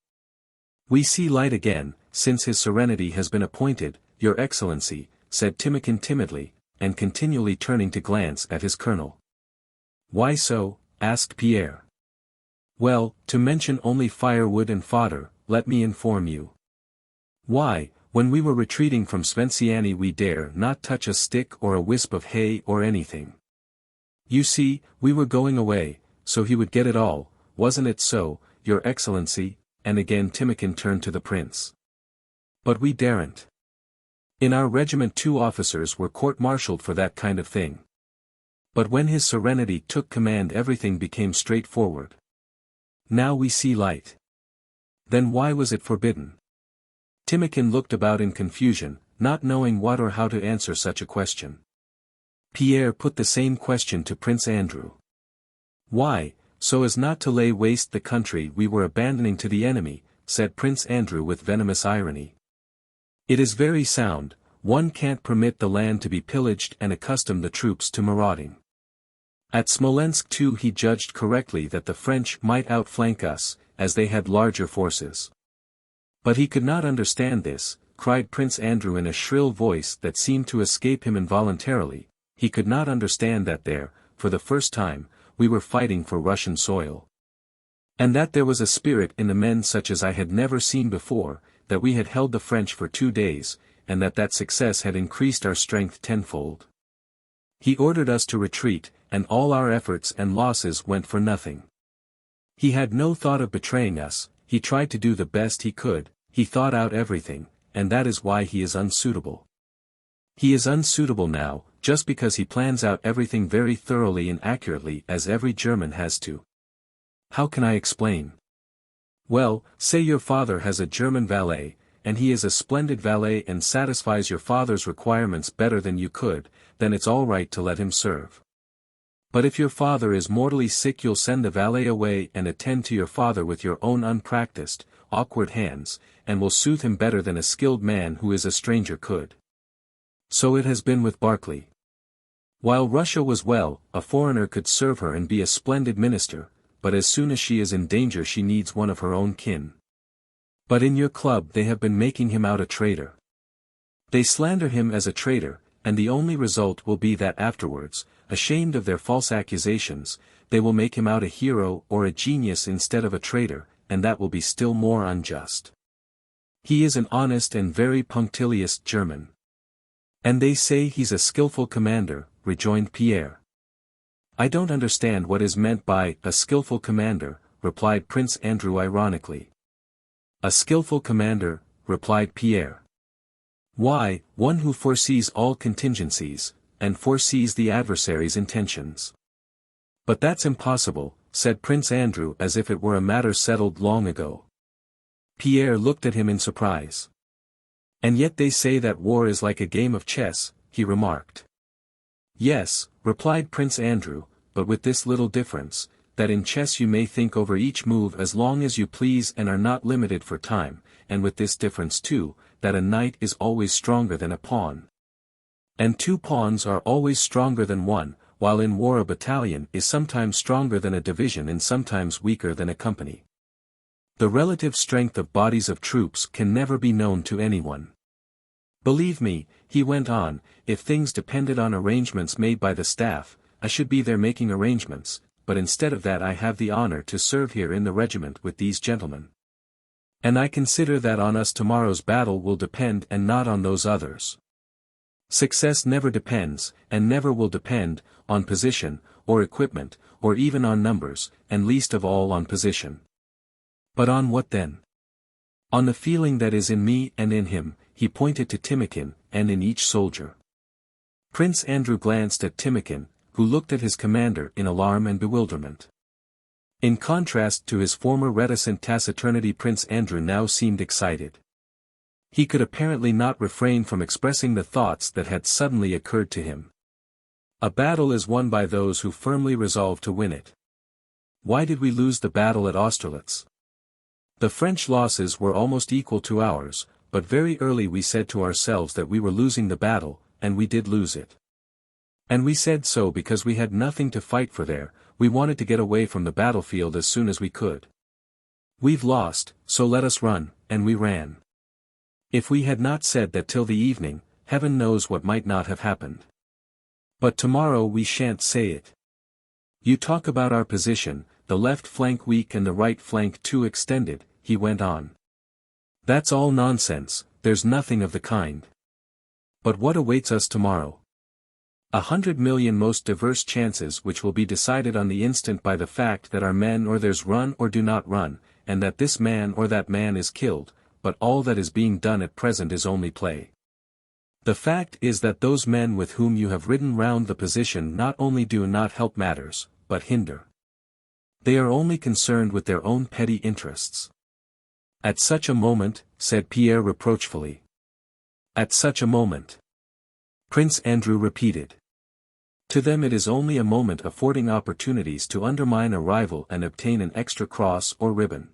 "We see light again, since his serenity has been appointed, your excellency," said Timokhin timidly, and continually turning to glance at his colonel. "Why so?" asked Pierre. "Well, to mention only firewood and fodder, let me inform you. Why, when we were retreating from Sventsyany we dare not touch a stick or a wisp of hay or anything. You see, we were going away, so he would get it all, wasn't it so, your excellency?" And again Timokhin turned to the prince. "But we daren't. In our regiment 2 officers were court-martialed for that kind of thing. But when his serenity took command everything became straightforward. Now we see light. Then why was it forbidden?" Timokhin looked about in confusion, not knowing what or how to answer such a question. Pierre put the same question to Prince Andrew. "Why, so as not to lay waste the country we were abandoning to the enemy," said Prince Andrew with venomous irony. "It is very sound, one can't permit the land to be pillaged and accustom the troops to marauding. At Smolensk too he judged correctly that the French might outflank us, as they had larger forces. But he could not understand this," cried Prince Andrew in a shrill voice that seemed to escape him involuntarily, "he could not understand that there, for the first time, we were fighting for Russian soil. And that there was a spirit in the men such as I had never seen before, that we had held the French for 2 days, and that success had increased our strength tenfold. He ordered us to retreat, and all our efforts and losses went for nothing. He had no thought of betraying us, he tried to do the best he could, he thought out everything, and that is why he is unsuitable. He is unsuitable now, just because he plans out everything very thoroughly and accurately as every German has to. How can I explain? Well, say your father has a German valet, and he is a splendid valet and satisfies your father's requirements better than you could, then it's all right to let him serve. But if your father is mortally sick you'll send the valet away and attend to your father with your own unpracticed, awkward hands, and will soothe him better than a skilled man who is a stranger could. So it has been with Barclay. While Russia was well, a foreigner could serve her and be a splendid minister, but as soon as she is in danger she needs one of her own kin. But in your club they have been making him out a traitor. They slander him as a traitor, and the only result will be that afterwards, ashamed of their false accusations, they will make him out a hero or a genius instead of a traitor, and that will be still more unjust. He is an honest and very punctilious German. And they say he's a skillful commander," rejoined Pierre. "I don't understand what is meant by a skillful commander," replied Prince Andrew ironically. "A skillful commander," replied Pierre. "Why, one who foresees all contingencies, and foresees the adversary's intentions." "But that's impossible," said Prince Andrew as if it were a matter settled long ago. Pierre looked at him in surprise. "And yet they say that war is like a game of chess," he remarked. "Yes," replied Prince Andrew, "but with this little difference, that in chess you may think over each move as long as you please and are not limited for time, and with this difference too, that a knight is always stronger than a pawn. And two pawns are always stronger than one, while in war a battalion is sometimes stronger than a division and sometimes weaker than a company. The relative strength of bodies of troops can never be known to anyone. Believe me, he went on, if things depended on arrangements made by the staff, I should be there making arrangements, but instead of that I have the honor to serve here in the regiment with these gentlemen. And I consider that on us tomorrow's battle will depend and not on those others. Success never depends, and never will depend, on position, or equipment, or even on numbers, and least of all on position. But on what then? On the feeling that is in me and in him, he pointed to Timokhin, and in each soldier. Prince Andrew glanced at Timokhin, who looked at his commander in alarm and bewilderment. In contrast to his former reticent taciturnity, Prince Andrew now seemed excited. He could apparently not refrain from expressing the thoughts that had suddenly occurred to him. A battle is won by those who firmly resolve to win it. Why did we lose the battle at Austerlitz? The French losses were almost equal to ours, but very early we said to ourselves that we were losing the battle, and we did lose it. And we said so because we had nothing to fight for there, we wanted to get away from the battlefield as soon as we could. We've lost, so let us run, and we ran. If we had not said that till the evening, heaven knows what might not have happened. But tomorrow we shan't say it. You talk about our position, the left flank weak and the right flank too extended, he went on. That's all nonsense, there's nothing of the kind. But what awaits us tomorrow? 100 million most diverse chances which will be decided on the instant by the fact that our men or theirs run or do not run, and that this man or that man is killed, but all that is being done at present is only play. The fact is that those men with whom you have ridden round the position not only do not help matters, but hinder. They are only concerned with their own petty interests. At such a moment, said Pierre reproachfully. At such a moment. Prince Andrew repeated. To them it is only a moment affording opportunities to undermine a rival and obtain an extra cross or ribbon.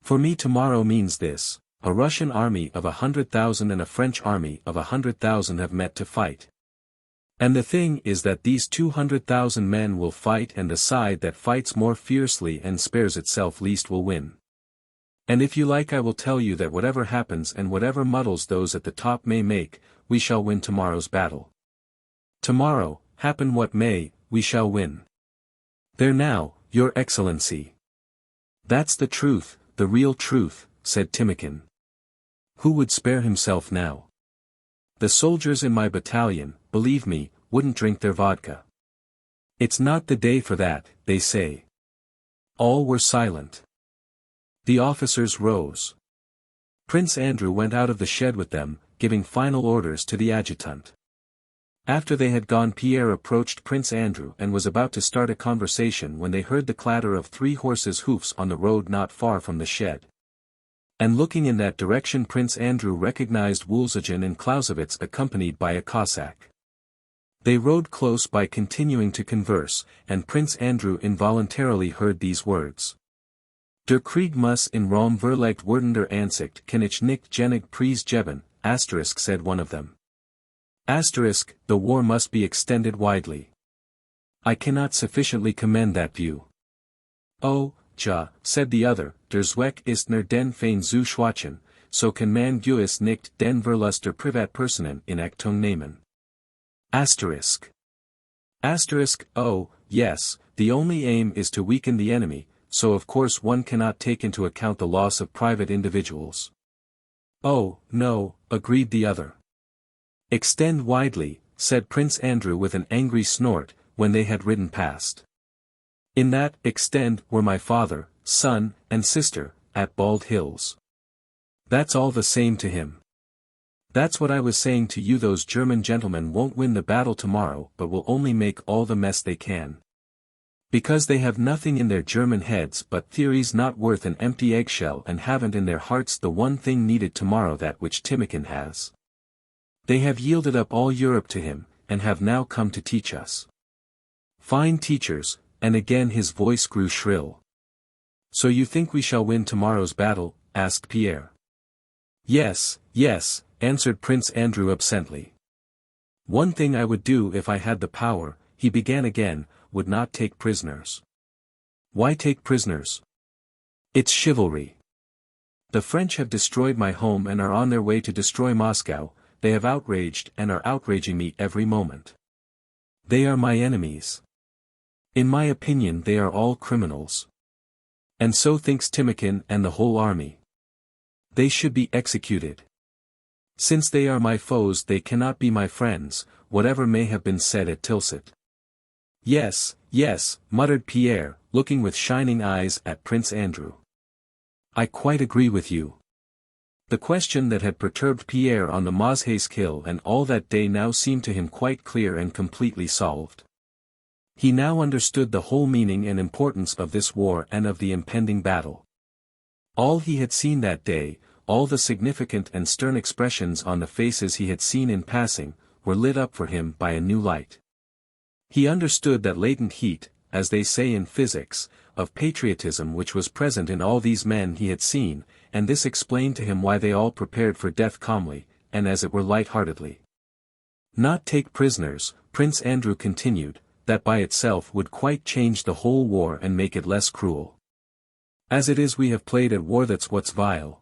For me tomorrow means this, a Russian army of 100,000 and a French army of 100,000 have met to fight. And the thing is that these 200,000 men will fight, and the side that fights more fiercely and spares itself least will win. And if you like I will tell you that whatever happens and whatever muddles those at the top may make, we shall win tomorrow's battle. Tomorrow, happen what may, we shall win. There now, Your Excellency. That's the truth, the real truth, said Timokhin. Who would spare himself now? The soldiers in my battalion, believe me, wouldn't drink their vodka. It's not the day for that, they say. All were silent. The officers rose. Prince Andrew went out of the shed with them, giving final orders to the adjutant. After they had gone, Pierre approached Prince Andrew and was about to start a conversation when they heard the clatter of 3 horses' hoofs on the road not far from the shed. And looking in that direction, Prince Andrew recognized Wolzogen and Clausewitz accompanied by a Cossack. They rode close by, continuing to converse, and Prince Andrew involuntarily heard these words. Der Krieg muss in Rom verlegt worden, der Ansicht kann ich nicht genig Preis geben, *, said one of them. *, the war must be extended widely. I cannot sufficiently commend that view. Oh, ja, said the other, der Zweck ist nur den fein zu schwachen, so kann man gewiss nicht den Verlust der Privatpersonen in Achtung nehmen. *, oh, yes, the only aim is to weaken the enemy, so of course one cannot take into account the loss of private individuals. Oh, no, agreed the other. Extend widely, said Prince Andrew with an angry snort, when they had ridden past. In that extend were my father, son, and sister, at Bald Hills. That's all the same to him. That's what I was saying to you, those German gentlemen won't win the battle tomorrow but will only make all the mess they can. Because they have nothing in their German heads but theories not worth an empty eggshell, and haven't in their hearts the one thing needed tomorrow, that which Timokhin has. They have yielded up all Europe to him, and have now come to teach us. Fine teachers, and again his voice grew shrill. So you think we shall win tomorrow's battle? Asked Pierre. Yes, yes, answered Prince Andrew absently. One thing I would do if I had the power, he began again, would not take prisoners. Why take prisoners? It's chivalry. The French have destroyed my home and are on their way to destroy Moscow. They have outraged and are outraging me every moment. They are my enemies. In my opinion they are all criminals. And so thinks Timokhin and the whole army. They should be executed. Since they are my foes they cannot be my friends, whatever may have been said at Tilsit. Yes, yes, muttered Pierre, looking with shining eyes at Prince Andrew. I quite agree with you. The question that had perturbed Pierre on the Mozhaïsk hill and all that day now seemed to him quite clear and completely solved. He now understood the whole meaning and importance of this war and of the impending battle. All he had seen that day, all the significant and stern expressions on the faces he had seen in passing, were lit up for him by a new light. He understood that latent heat, as they say in physics, of patriotism which was present in all these men he had seen, and this explained to him why they all prepared for death calmly, and as it were light-heartedly. Not take prisoners, Prince Andrew continued, that by itself would quite change the whole war and make it less cruel. As it is we have played at war, that's what's vile.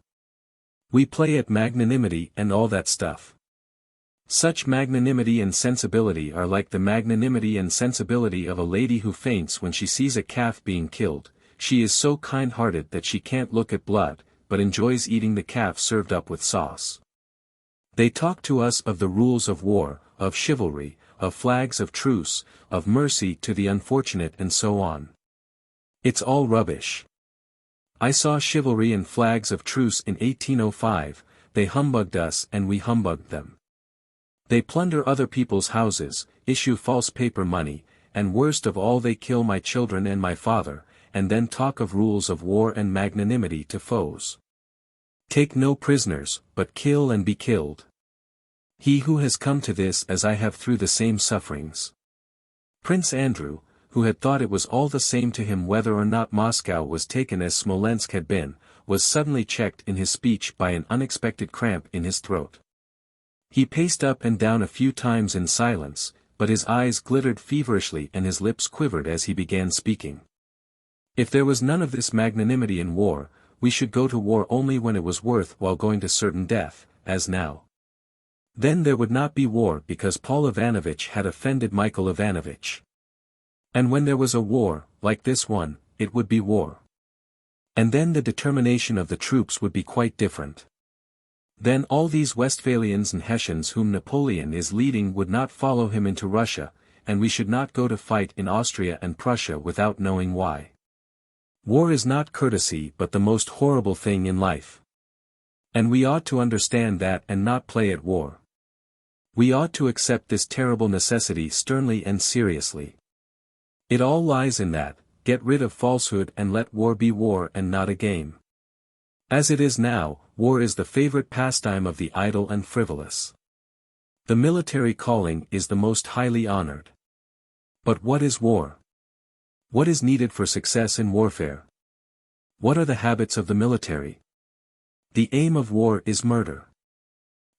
We play at magnanimity and all that stuff. Such magnanimity and sensibility are like the magnanimity and sensibility of a lady who faints when she sees a calf being killed. She is so kind-hearted that she can't look at blood, but enjoys eating the calf served up with sauce. They talk to us of the rules of war, of chivalry, of flags of truce, of mercy to the unfortunate and so on. It's all rubbish. I saw chivalry and flags of truce in 1805, they humbugged us and we humbugged them. They plunder other people's houses, issue false paper money, and worst of all they kill my children and my father, and then talk of rules of war and magnanimity to foes. Take no prisoners, but kill and be killed. He who has come to this as I have through the same sufferings. Prince Andrew, who had thought it was all the same to him whether or not Moscow was taken as Smolensk had been, was suddenly checked in his speech by an unexpected cramp in his throat. He paced up and down a few times in silence, but his eyes glittered feverishly and his lips quivered as he began speaking. If there was none of this magnanimity in war, we should go to war only when it was worth while going to certain death, as now. Then there would not be war because Paul Ivanovitch had offended Michael Ivanovitch. And when there was a war, like this one, it would be war. And then the determination of the troops would be quite different. Then all these Westphalians and Hessians whom Napoleon is leading would not follow him into Russia, and we should not go to fight in Austria and Prussia without knowing why. War is not courtesy but the most horrible thing in life. And we ought to understand that and not play at war. We ought to accept this terrible necessity sternly and seriously. It all lies in that, get rid of falsehood and let war be war and not a game. As it is now, war is the favorite pastime of the idle and frivolous. The military calling is the most highly honored. But what is war? What is needed for success in warfare? What are the habits of the military? The aim of war is murder.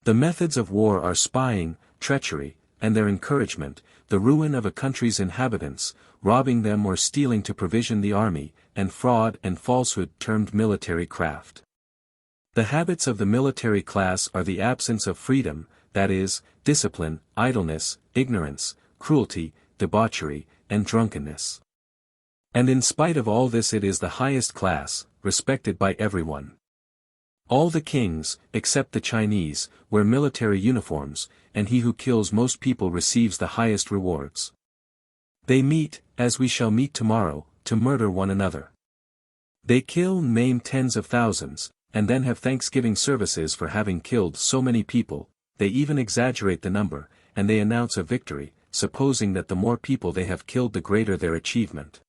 The methods of war are spying, treachery, and their encouragement, the ruin of a country's inhabitants, robbing them or stealing to provision the army, and fraud and falsehood termed military craft. The habits of the military class are the absence of freedom, that is, discipline, idleness, ignorance, cruelty, debauchery, and drunkenness. And in spite of all this it is the highest class, respected by everyone. All the kings, except the Chinese, wear military uniforms, and he who kills most people receives the highest rewards. They meet, as we shall meet tomorrow, to murder one another. They kill and maim tens of thousands, and then have Thanksgiving services for having killed so many people. They even exaggerate the number, and they announce a victory, supposing that the more people they have killed the greater their achievement.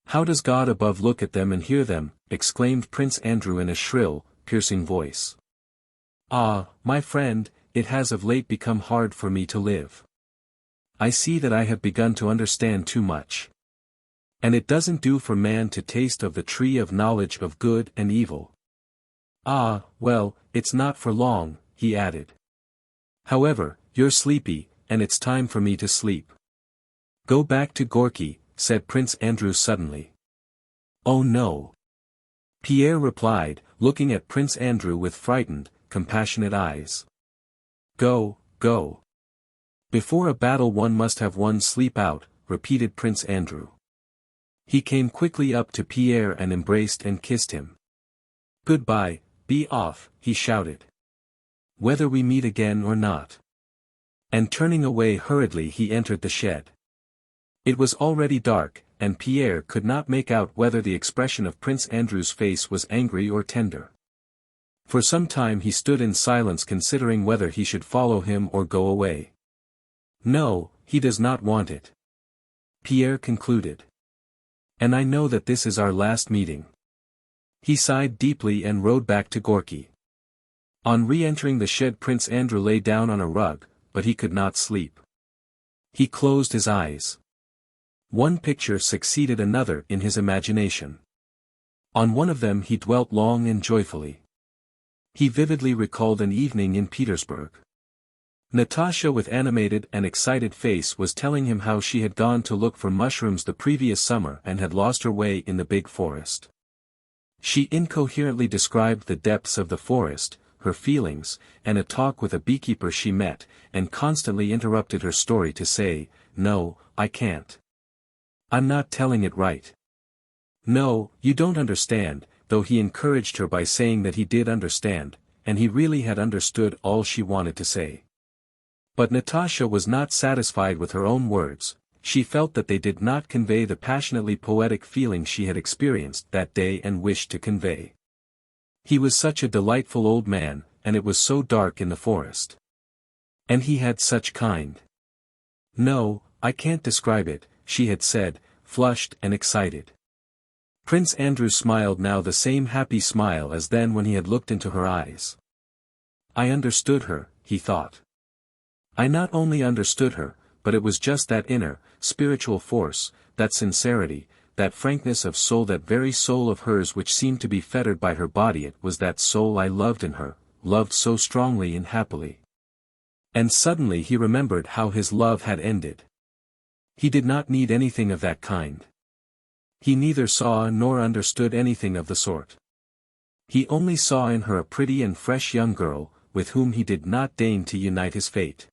How does God above look at them and hear them? Exclaimed Prince Andrew in a shrill, piercing voice. Ah, my friend, it has of late become hard for me to live. I see that I have begun to understand too much. And it doesn't do for man to taste of the tree of knowledge of good and evil. "Ah, well, it's not for long," he added. "However, you're sleepy, and it's time for me to sleep." "Go back to Gorky," said Prince Andrew suddenly. "Oh no," Pierre replied, looking at Prince Andrew with frightened, compassionate eyes. "Go, go. Before a battle one must have one's sleep out," repeated Prince Andrew. He came quickly up to Pierre and embraced and kissed him. "Goodbye, be off," he shouted. "Whether we meet again or not." And turning away hurriedly he entered the shed. It was already dark, and Pierre could not make out whether the expression of Prince Andrew's face was angry or tender. For some time he stood in silence considering whether he should follow him or go away. "No, he does not want it," Pierre concluded. "And I know that this is our last meeting." He sighed deeply and rode back to Gorky. On re-entering the shed Prince Andrew lay down on a rug, but he could not sleep. He closed his eyes. One picture succeeded another in his imagination. On one of them he dwelt long and joyfully. He vividly recalled an evening in Petersburg. Natasha with animated and excited face was telling him how she had gone to look for mushrooms the previous summer and had lost her way in the big forest. She incoherently described the depths of the forest, her feelings, and a talk with a beekeeper she met, and constantly interrupted her story to say, "No, I can't. I'm not telling it right. No, you don't understand," though he encouraged her by saying that he did understand, and he really had understood all she wanted to say. But Natasha was not satisfied with her own words. She felt that they did not convey the passionately poetic feeling she had experienced that day and wished to convey. He was such a delightful old man, and it was so dark in the forest. And he had such kind. "No, I can't describe it," she had said, flushed and excited. Prince Andrew smiled now the same happy smile as then when he had looked into her eyes. "I understood her," he thought. "I not only understood her, but it was just that inner, spiritual force, that sincerity, that frankness of soul, that very soul of hers which seemed to be fettered by her body. It was that soul I loved in her, loved so strongly and happily." And suddenly he remembered how his love had ended. He did not need anything of that kind. He neither saw nor understood anything of the sort. He only saw in her a pretty and fresh young girl, with whom he did not deign to unite his fate.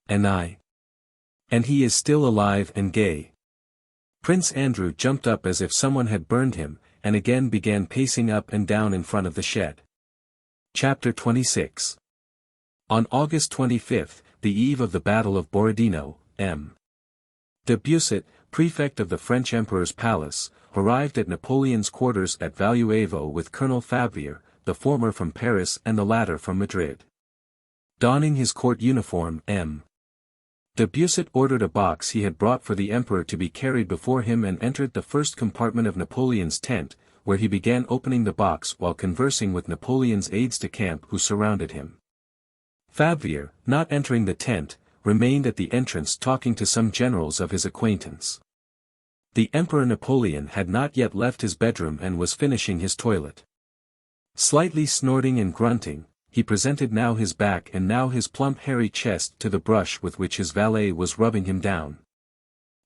And he is still alive and gay. Prince Andrew jumped up as if someone had burned him, and again began pacing up and down in front of the shed. Chapter 26. On August 25, the eve of the Battle of Borodino, M. de Beausset, prefect of the French Emperor's palace, arrived at Napoleon's quarters at Valluevo with Colonel Fabvier, the former from Paris and the latter from Madrid. Donning his court uniform, M. de Beausset ordered a box he had brought for the Emperor to be carried before him and entered the first compartment of Napoleon's tent, where he began opening the box while conversing with Napoleon's aides-de-camp who surrounded him. Fabvier, not entering the tent, remained at the entrance talking to some generals of his acquaintance. The Emperor Napoleon had not yet left his bedroom and was finishing his toilet. Slightly snorting and grunting, he presented now his back and now his plump hairy chest to the brush with which his valet was rubbing him down.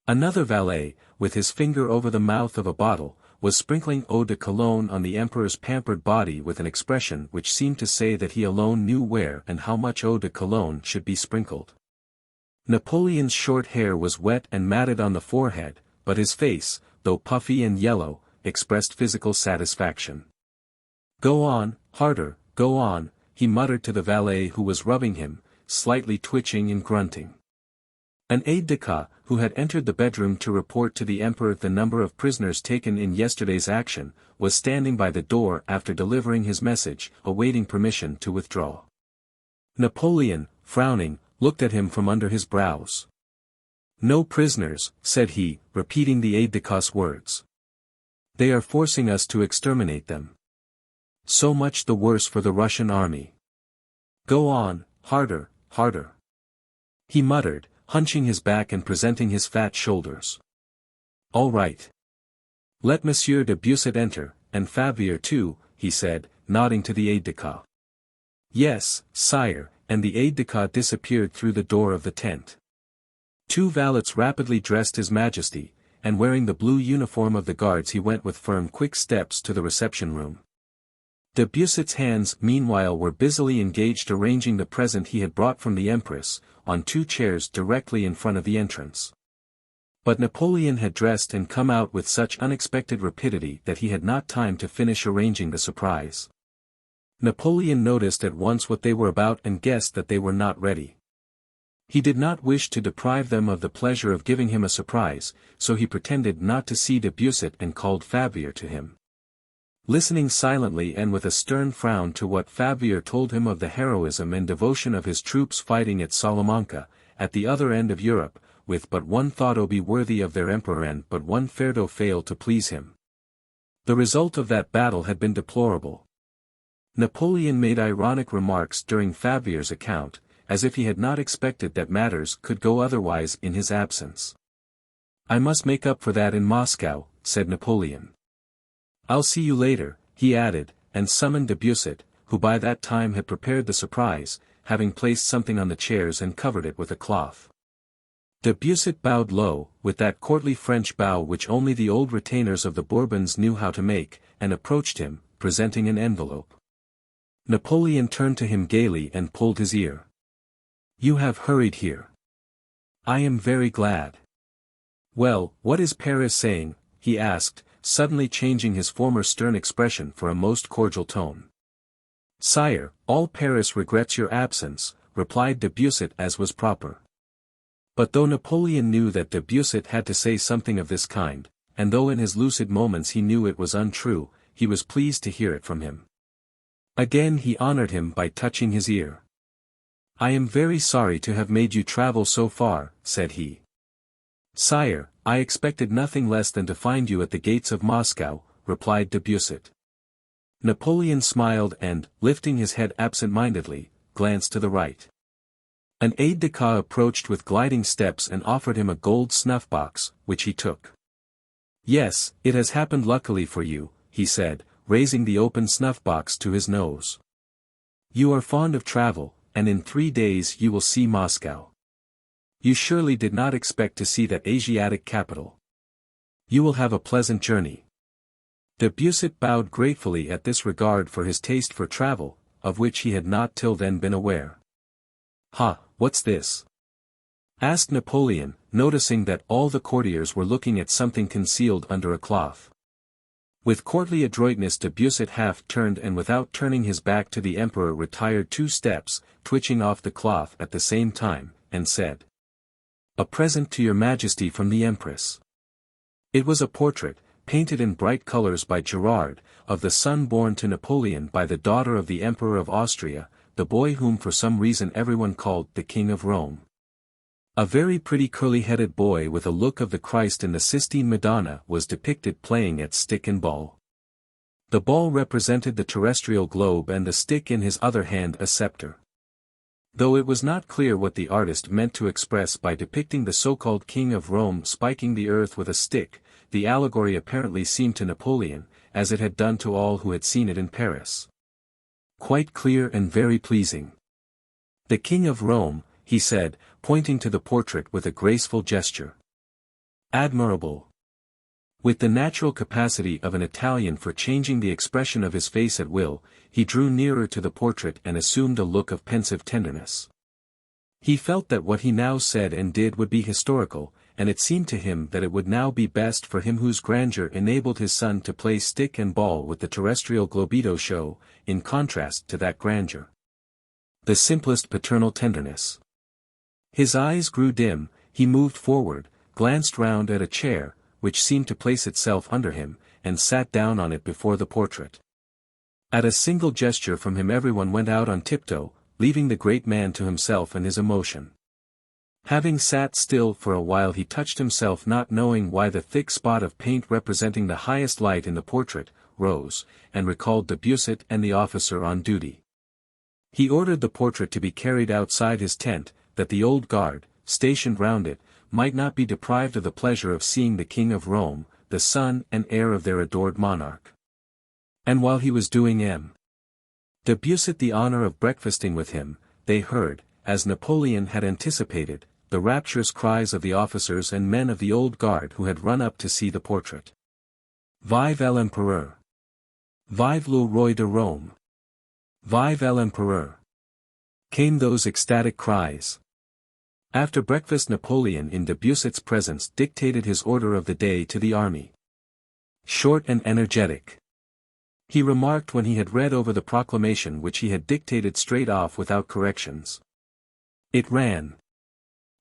Another valet, with his finger over the mouth of a bottle, was sprinkling eau de cologne on the Emperor's pampered body with an expression which seemed to say that he alone knew where and how much eau de cologne should be sprinkled. Napoleon's short hair was wet and matted on the forehead, but his face, though puffy and yellow, expressed physical satisfaction. "Go on, harder, go on," he muttered to the valet who was rubbing him, slightly twitching and grunting. An aide-de-camp, who had entered the bedroom to report to the Emperor the number of prisoners taken in yesterday's action, was standing by the door after delivering his message, awaiting permission to withdraw. Napoleon, frowning, looked at him from under his brows. "No prisoners," said he, repeating the aide-de-camp's words. "They are forcing us to exterminate them. So much the worse for the Russian army. Go on, harder, harder," he muttered, hunching his back and presenting his fat shoulders. "All right. Let Monsieur de Beausset enter, and Fabvier too," he said, nodding to the aide-de-camp. Yes, sire, and the aide-de-camp disappeared through the door of the tent. Two valets rapidly dressed His Majesty, and wearing the blue uniform of the guards he went with firm quick steps to the reception room. De Busset's hands meanwhile were busily engaged arranging the present he had brought from the Empress, on two chairs directly in front of the entrance. But Napoleon had dressed and come out with such unexpected rapidity that he had not time to finish arranging the surprise. Napoleon noticed at once what they were about and guessed that they were not ready. He did not wish to deprive them of the pleasure of giving him a surprise, so he pretended not to see de Busset and called Fabvier to him. Listening silently and with a stern frown to what Fabvier told him of the heroism and devotion of his troops fighting at Salamanca, at the other end of Europe, with but one thought be worthy of their emperor and but one fardeau fail to please him. The result of that battle had been deplorable. Napoleon made ironic remarks during Fabvier's account, as if he had not expected that matters could go otherwise in his absence. "I must make up for that in Moscow," said Napoleon. "I'll see you later," he added, and summoned de Busset, who by that time had prepared the surprise, having placed something on the chairs and covered it with a cloth. De Busset bowed low, with that courtly French bow which only the old retainers of the Bourbons knew how to make, and approached him, presenting an envelope. Napoleon turned to him gaily and pulled his ear. "You have hurried here. I am very glad." "Well, what is Paris saying?" he asked, suddenly changing his former stern expression for a most cordial tone. "Sire, all Paris regrets your absence," replied de Busset as was proper. But though Napoleon knew that de Busset had to say something of this kind, and though in his lucid moments he knew it was untrue, he was pleased to hear it from him. Again he honored him by touching his ear. "I am very sorry to have made you travel so far," said he. "Sire, I expected nothing less than to find you at the gates of Moscow," replied de Busset. Napoleon smiled and, lifting his head absent-mindedly, glanced to the right. An aide-de-camp approached with gliding steps and offered him a gold snuff-box, which he took. "Yes, it has happened luckily for you," he said, raising the open snuff-box to his nose. "You are fond of travel, and in 3 days you will see Moscow. You surely did not expect to see that Asiatic capital. You will have a pleasant journey." De Busset bowed gratefully at this regard for his taste for travel, of which he had not till then been aware. "Ha, what's this?" asked Napoleon, noticing that all the courtiers were looking at something concealed under a cloth. With courtly adroitness de Busset half turned and without turning his back to the emperor retired 2 steps, twitching off the cloth at the same time, and said, "A present to your Majesty from the Empress." It was a portrait, painted in bright colors by Gerard, of the son born to Napoleon by the daughter of the Emperor of Austria, the boy whom for some reason everyone called the King of Rome. A very pretty curly-headed boy with a look of the Christ in the Sistine Madonna was depicted playing at stick and ball. The ball represented the terrestrial globe and the stick in his other hand a scepter. Though it was not clear what the artist meant to express by depicting the so-called King of Rome spiking the earth with a stick, the allegory apparently seemed to Napoleon, as it had done to all who had seen it in Paris, quite clear and very pleasing. "The King of Rome," he said, pointing to the portrait with a graceful gesture. "Admirable." With the natural capacity of an Italian for changing the expression of his face at will, he drew nearer to the portrait and assumed a look of pensive tenderness. He felt that what he now said and did would be historical, and it seemed to him that it would now be best for him whose grandeur enabled his son to play stick and ball with the terrestrial globito show, in contrast to that grandeur. The simplest paternal tenderness. His eyes grew dim, he moved forward, glanced round at a chair, which seemed to place itself under him, and sat down on it before the portrait. At a single gesture from him everyone went out on tiptoe, leaving the great man to himself and his emotion. Having sat still for a while he touched himself not knowing why the thick spot of paint representing the highest light in the portrait, rose, and recalled de Busset and the officer on duty. He ordered the portrait to be carried outside his tent, that the old guard, stationed round it, might not be deprived of the pleasure of seeing the King of Rome, the son and heir of their adored monarch. And while he was doing M. Debussy the honor of breakfasting with him, they heard, as Napoleon had anticipated, the rapturous cries of the officers and men of the old guard who had run up to see the portrait. Vive l'Empereur! Vive le Roi de Rome! Vive l'Empereur! Came those ecstatic cries. After breakfast Napoleon in Debussy's presence dictated his order of the day to the army. Short and energetic. He remarked when he had read over the proclamation which he had dictated straight off without corrections. It ran.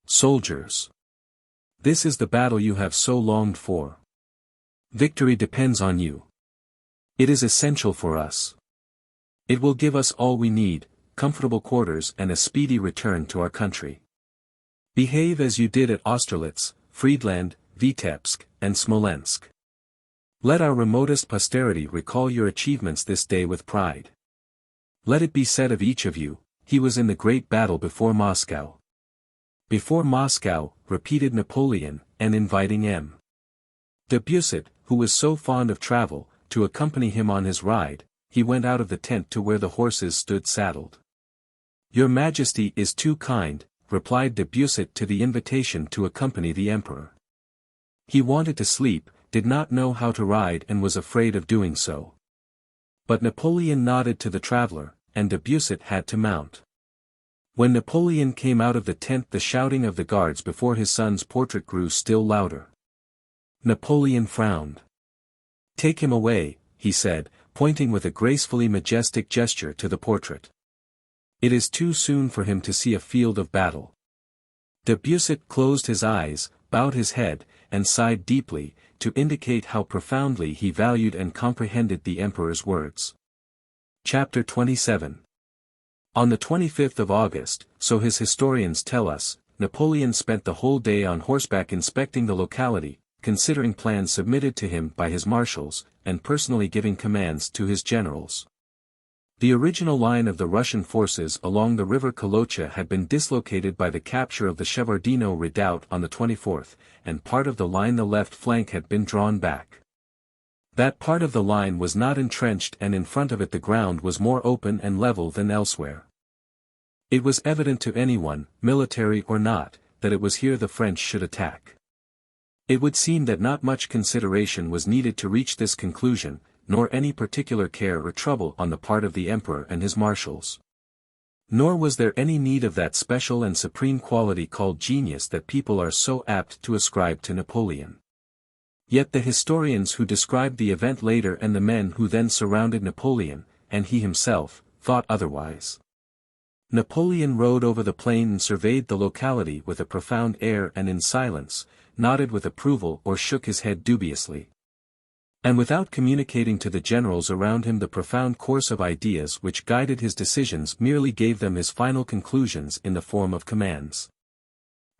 Soldiers! This is the battle you have so longed for. Victory depends on you. It is essential for us. It will give us all we need, comfortable quarters and a speedy return to our country. Behave as you did at Austerlitz, Friedland, Vitebsk, and Smolensk. Let our remotest posterity recall your achievements this day with pride. Let it be said of each of you, he was in the great battle before Moscow. Before Moscow, repeated Napoleon, and inviting M. Debussy, who was so fond of travel, to accompany him on his ride, he went out of the tent to where the horses stood saddled. Your Majesty is too kind, replied Debussy to the invitation to accompany the Emperor. He wanted to sleep, did not know how to ride and was afraid of doing so. But Napoleon nodded to the traveler, and Debussy had to mount. When Napoleon came out of the tent the shouting of the guards before his son's portrait grew still louder. Napoleon frowned. Take him away, he said, pointing with a gracefully majestic gesture to the portrait. It is too soon for him to see a field of battle. Debussy closed his eyes, bowed his head, and sighed deeply, to indicate how profoundly he valued and comprehended the Emperor's words. Chapter 27. On the 25th of August, so his historians tell us, Napoleon spent the whole day on horseback inspecting the locality, considering plans submitted to him by his marshals, and personally giving commands to his generals. The original line of the Russian forces along the river Kolocha had been dislocated by the capture of the Shevardino redoubt on the 24th, and part of the line the left flank had been drawn back. That part of the line was not entrenched and in front of it the ground was more open and level than elsewhere. It was evident to anyone, military or not, that it was here the French should attack. It would seem that not much consideration was needed to reach this conclusion, nor any particular care or trouble on the part of the Emperor and his marshals. Nor was there any need of that special and supreme quality called genius that people are so apt to ascribe to Napoleon. Yet the historians who described the event later and the men who then surrounded Napoleon, and he himself, thought otherwise. Napoleon rode over the plain and surveyed the locality with a profound air and in silence, nodded with approval or shook his head dubiously. And without communicating to the generals around him the profound course of ideas which guided his decisions merely gave them his final conclusions in the form of commands.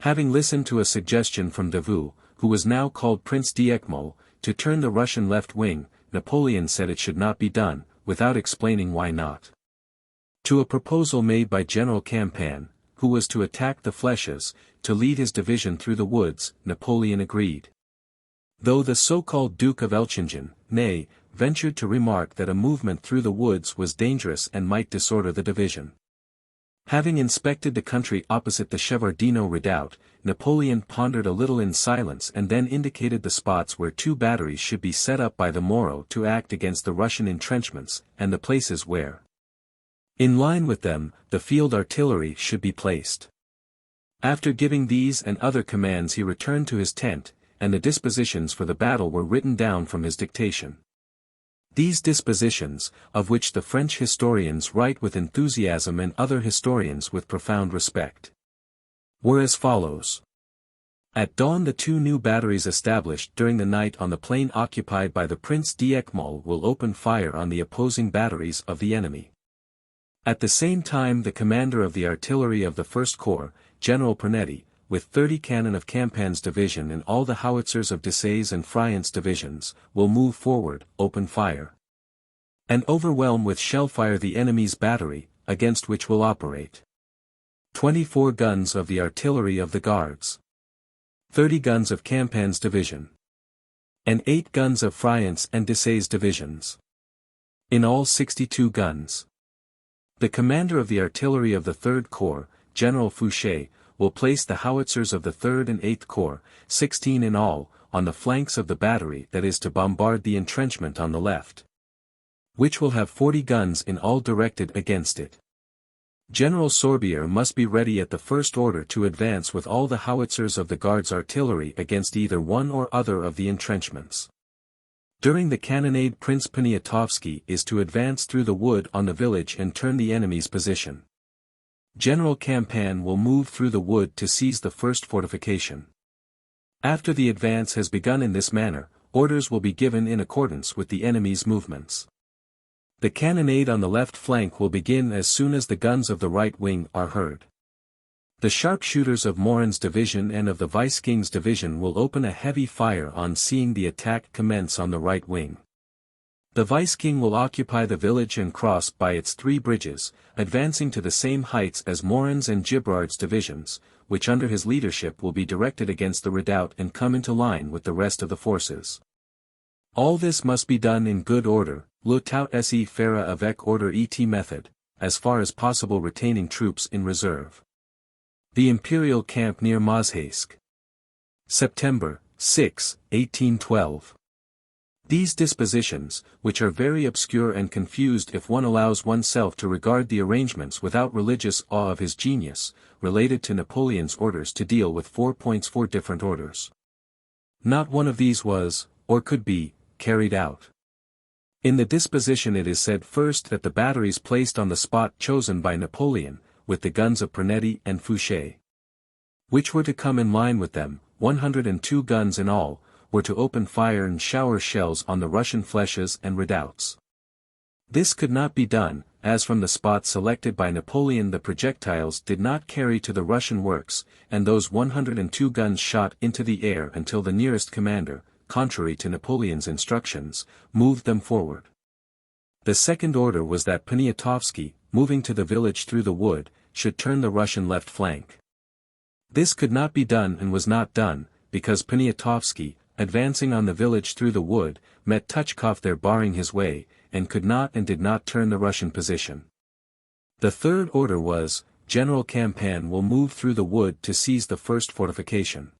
Having listened to a suggestion from Davout, who was now called Prince d'Eckmühl, to turn the Russian left wing, Napoleon said it should not be done, without explaining why not. To a proposal made by General Campan, who was to attack the Flèches, to lead his division through the woods, Napoleon agreed. Though the so-called Duke of Elchingen, Ney, ventured to remark that a movement through the woods was dangerous and might disorder the division. Having inspected the country opposite the Shevardino redoubt, Napoleon pondered a little in silence and then indicated the spots where 2 batteries should be set up by the Moro to act against the Russian entrenchments, and the places where, in line with them, the field artillery should be placed. After giving these and other commands he returned to his tent, and the dispositions for the battle were written down from his dictation. These dispositions, of which the French historians write with enthusiasm and other historians with profound respect, were as follows. At dawn the 2 new batteries established during the night on the plain occupied by the Prince d'Eckmühl will open fire on the opposing batteries of the enemy. At the same time the commander of the artillery of the 1st Corps, General Pernetti, with 30 cannon of Campan's division and all the howitzers of Desaix's and Friant's divisions, will move forward, open fire, and overwhelm with shellfire the enemy's battery, against which will operate 24 guns of the artillery of the Guards, 30 guns of Campan's division, and 8 guns of Friant's and Desaix's divisions. In all 62 guns. The commander of the artillery of the Third Corps, General Fouché, will place the howitzers of the Third and Eighth Corps, 16 in all, on the flanks of the battery that is to bombard the entrenchment on the left, which will have 40 guns in all directed against it. General Sorbier must be ready at the first order to advance with all the howitzers of the Guards' artillery against either one or other of the entrenchments. During the cannonade Prince Poniatowski is to advance through the wood on the village and turn the enemy's position. General Campan will move through the wood to seize the first fortification. After the advance has begun in this manner, orders will be given in accordance with the enemy's movements. The cannonade on the left flank will begin as soon as the guns of the right wing are heard. The sharpshooters of Morin's division and of the Vice-King's division will open a heavy fire on seeing the attack commence on the right wing. The Vice-King will occupy the village and cross by its 3 bridges, advancing to the same heights as Morin's and Gibrard's divisions, which under his leadership will be directed against the redoubt and come into line with the rest of the forces. All this must be done in good order, le tout se fera avec ordre et method, as far as possible retaining troops in reserve. The Imperial Camp near Mazhaisk. September 6, 1812. These dispositions, which are very obscure and confused if one allows oneself to regard the arrangements without religious awe of his genius, related to Napoleon's orders to deal with 4 points 4 different orders. Not one of these was, or could be, carried out. In the disposition it is said first that the batteries placed on the spot chosen by Napoleon, with the guns of Pernetti and Fouché, which were to come in line with them, 102 guns in all, were to open fire and shower shells on the Russian flèches and redoubts. This could not be done, as from the spot selected by Napoleon the projectiles did not carry to the Russian works, and those 102 guns shot into the air until the nearest commander, contrary to Napoleon's instructions, moved them forward. The second order was that Poniatowski, moving to the village through the wood, should turn the Russian left flank. This could not be done and was not done, because Poniatowski, advancing on the village through the wood, met Tuchkov there barring his way, and could not and did not turn the Russian position. The third order was, General Campan will move through the wood to seize the first fortification.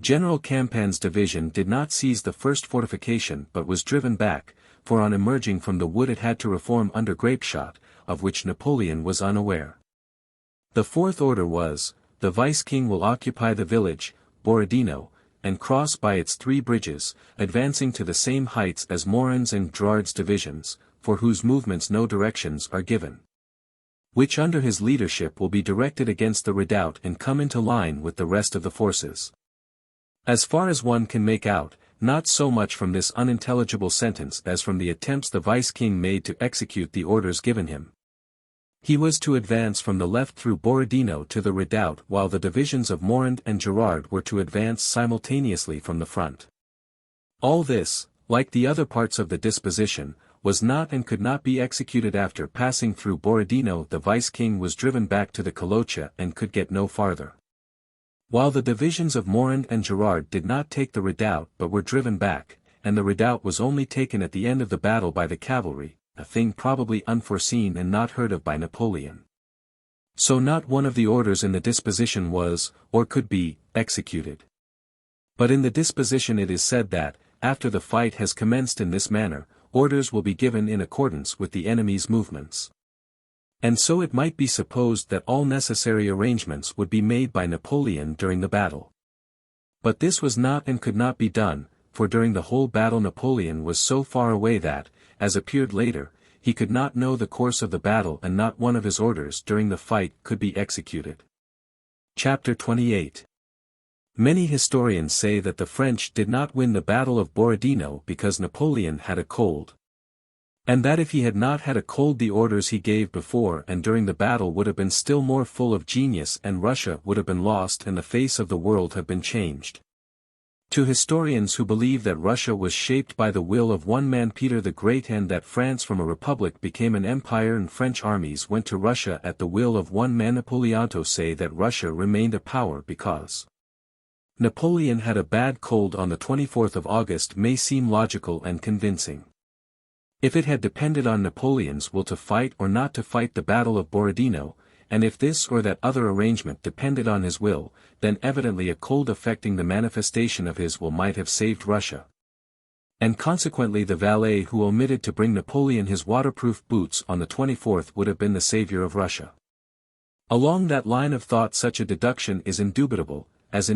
General Campan's division did not seize the first fortification but was driven back, for on emerging from the wood it had to reform under grapeshot, of which Napoleon was unaware. The fourth order was, the Vice-King will occupy the village, Borodino, and cross by its 3 bridges, advancing to the same heights as Morin's and Girard's divisions, for whose movements no directions are given, which under his leadership will be directed against the redoubt and come into line with the rest of the forces. As far as one can make out, not so much from this unintelligible sentence as from the attempts the Vice-King made to execute the orders given him. He was to advance from the left through Borodino to the redoubt while the divisions of Morin and Girard were to advance simultaneously from the front. All this, like the other parts of the disposition, was not and could not be executed after passing through Borodino. The Vice-King was driven back to the Kolocha and could get no farther. While the divisions of Morin and Girard did not take the redoubt but were driven back, and the redoubt was only taken at the end of the battle by the cavalry, a thing probably unforeseen and not heard of by Napoleon. So not one of the orders in the disposition was, or could be, executed. But in the disposition it is said that, after the fight has commenced in this manner, orders will be given in accordance with the enemy's movements. And so it might be supposed that all necessary arrangements would be made by Napoleon during the battle. But this was not and could not be done, for during the whole battle Napoleon was so far away that, as appeared later, he could not know the course of the battle and not one of his orders during the fight could be executed. Chapter 28. Many historians say that the French did not win the Battle of Borodino because Napoleon had a cold. And that if he had not had a cold the orders he gave before and during the battle would have been still more full of genius and Russia would have been lost and the face of the world have been changed. To historians who believe that Russia was shaped by the will of one man Peter the Great and that France from a republic became an empire and French armies went to Russia at the will of one man Napoleon say that Russia remained a power because Napoleon had a bad cold on the 24th of August may seem logical and convincing. If it had depended on Napoleon's will to fight or not to fight the Battle of Borodino, and if this or that other arrangement depended on his will, then evidently a cold affecting the manifestation of his will might have saved Russia. And consequently the valet who omitted to bring Napoleon his waterproof boots on the 24th would have been the savior of Russia. Along that line of thought such a deduction is indubitable as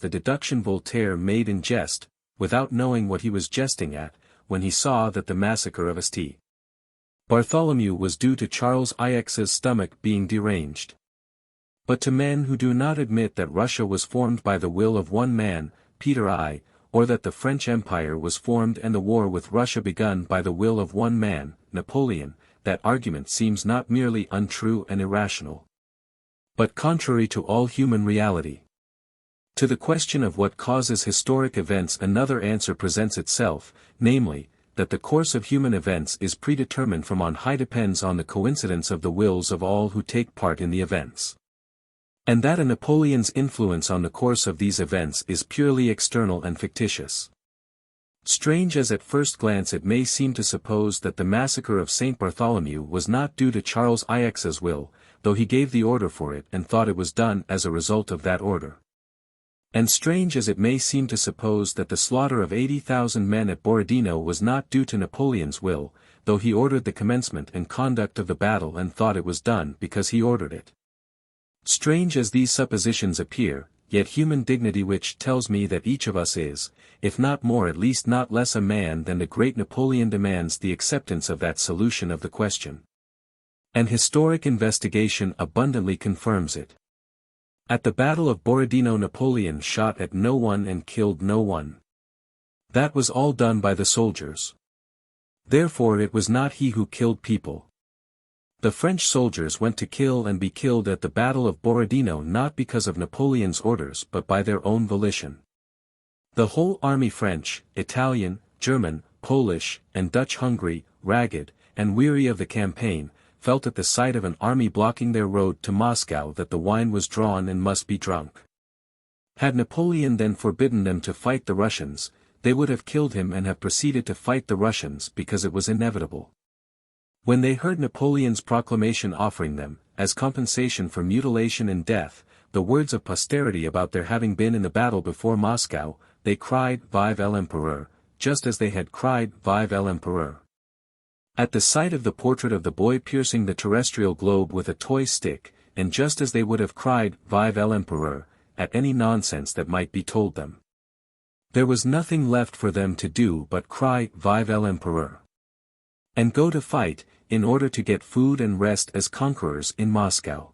the deduction Voltaire made in jest, without knowing what he was jesting at, when he saw that the massacre of St. Bartholomew was due to Charles IX's stomach being deranged. But to men who do not admit that Russia was formed by the will of one man, Peter I, or that the French Empire was formed and the war with Russia begun by the will of one man, Napoleon, that argument seems not merely untrue and irrational, but contrary to all human reality. To the question of what causes historic events another answer presents itself, namely, that the course of human events is predetermined from on high depends on the coincidence of the wills of all who take part in the events. And that a Napoleon's influence on the course of these events is purely external and fictitious. Strange as at first glance it may seem to suppose that the massacre of St. Bartholomew was not due to Charles IX's will, though he gave the order for it and thought it was done as a result of that order. And strange as it may seem to suppose that the slaughter of 80,000 men at Borodino was not due to Napoleon's will, though he ordered the commencement and conduct of the battle and thought it was done because he ordered it. Strange as these suppositions appear, yet human dignity which tells me that each of us is, if not more at least not less a man than the great Napoleon demands the acceptance of that solution of the question. And historic investigation abundantly confirms it. At the Battle of Borodino Napoleon shot at no one and killed no one. That was all done by the soldiers. Therefore it was not he who killed people. The French soldiers went to kill and be killed at the Battle of Borodino not because of Napoleon's orders but by their own volition. The whole army French, Italian, German, Polish, and Dutch hungry, ragged, and weary of the campaign, felt at the sight of an army blocking their road to Moscow that the wine was drawn and must be drunk. Had Napoleon then forbidden them to fight the Russians, they would have killed him and have proceeded to fight the Russians because it was inevitable. When they heard Napoleon's proclamation offering them, as compensation for mutilation and death, the words of posterity about their having been in the battle before Moscow, they cried Vive l'Empereur, just as they had cried Vive l'Empereur. At the sight of the portrait of the boy piercing the terrestrial globe with a toy stick, and just as they would have cried Vive l'Empereur, at any nonsense that might be told them. There was nothing left for them to do but cry Vive l'Empereur. And go to fight, in order to get food and rest as conquerors in Moscow.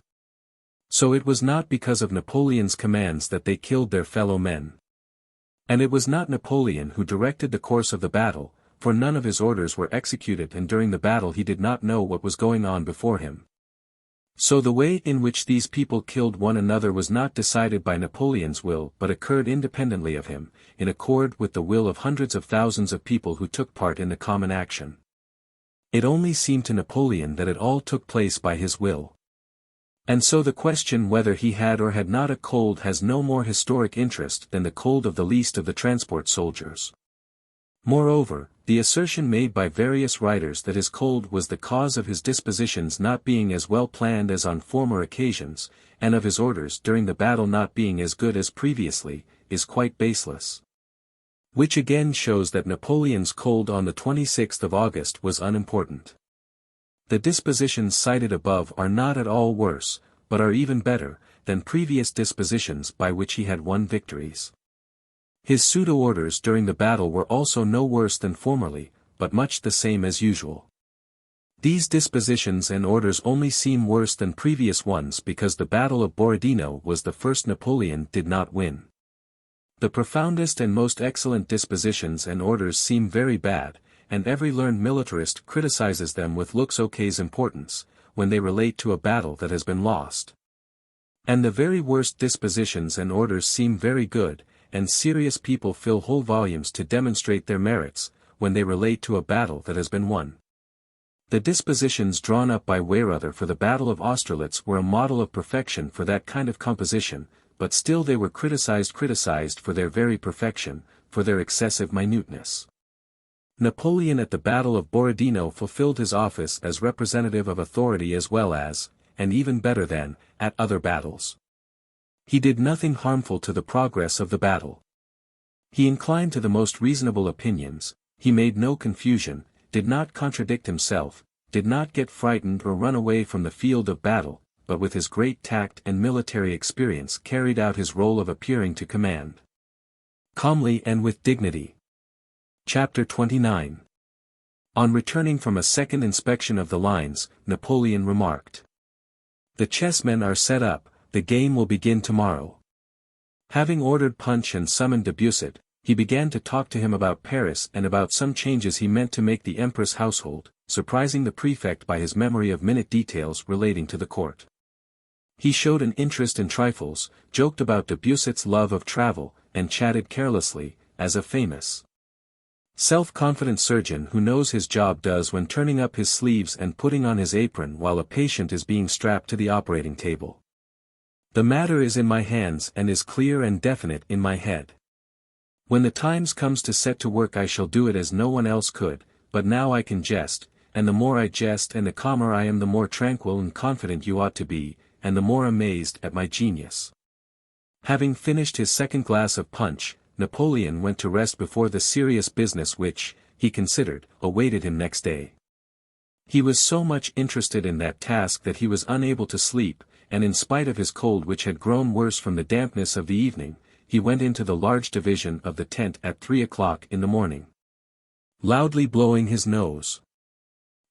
So it was not because of Napoleon's commands that they killed their fellow men. And it was not Napoleon who directed the course of the battle, for none of his orders were executed and during the battle he did not know what was going on before him. So the way in which these people killed one another was not decided by Napoleon's will but occurred independently of him, in accord with the will of hundreds of thousands of people who took part in the common action. It only seemed to Napoleon that it all took place by his will. And so the question whether he had or had not a cold has no more historic interest than the cold of the least of the transport soldiers. Moreover, the assertion made by various writers that his cold was the cause of his dispositions not being as well planned as on former occasions, and of his orders during the battle not being as good as previously, is quite baseless. Which again shows that Napoleon's cold on the 26th of August was unimportant. The dispositions cited above are not at all worse, but are even better, than previous dispositions by which he had won victories. His pseudo-orders during the battle were also no worse than formerly, but much the same as usual. These dispositions and orders only seem worse than previous ones because the Battle of Borodino was the first Napoleon did not win. The profoundest and most excellent dispositions and orders seem very bad, and every learned militarist criticizes them with looks ok's importance, when they relate to a battle that has been lost. And the very worst dispositions and orders seem very good, and serious people fill whole volumes to demonstrate their merits, when they relate to a battle that has been won. The dispositions drawn up by Weyrother for the Battle of Austerlitz were a model of perfection for that kind of composition, but still they were criticized for their very perfection, for their excessive minuteness. Napoleon at the Battle of Borodino fulfilled his office as representative of authority as well as, and even better than, at other battles. He did nothing harmful to the progress of the battle. He inclined to the most reasonable opinions, he made no confusion, did not contradict himself, did not get frightened or run away from the field of battle, but with his great tact and military experience carried out his role of appearing to command calmly and with dignity. Chapter 29. On returning from a second inspection of the lines, Napoleon remarked, "The chessmen are set up, the game will begin tomorrow." Having ordered punch and summoned Debusset, he began to talk to him about Paris and about some changes he meant to make the Empress' household, surprising the prefect by his memory of minute details relating to the court. He showed an interest in trifles, joked about Debusset's love of travel, and chatted carelessly, as a famous self-confident surgeon who knows his job does when turning up his sleeves and putting on his apron while a patient is being strapped to the operating table. "The matter is in my hands and is clear and definite in my head. When the times comes to set to work I shall do it as no one else could, but now I can jest, and the more I jest and the calmer I am the more tranquil and confident you ought to be, and the more amazed at my genius." Having finished his second glass of punch, Napoleon went to rest before the serious business which, he considered, awaited him next day. He was so much interested in that task that he was unable to sleep, and in spite of his cold which had grown worse from the dampness of the evening, he went into the large division of the tent at 3 o'clock in the morning, loudly blowing his nose.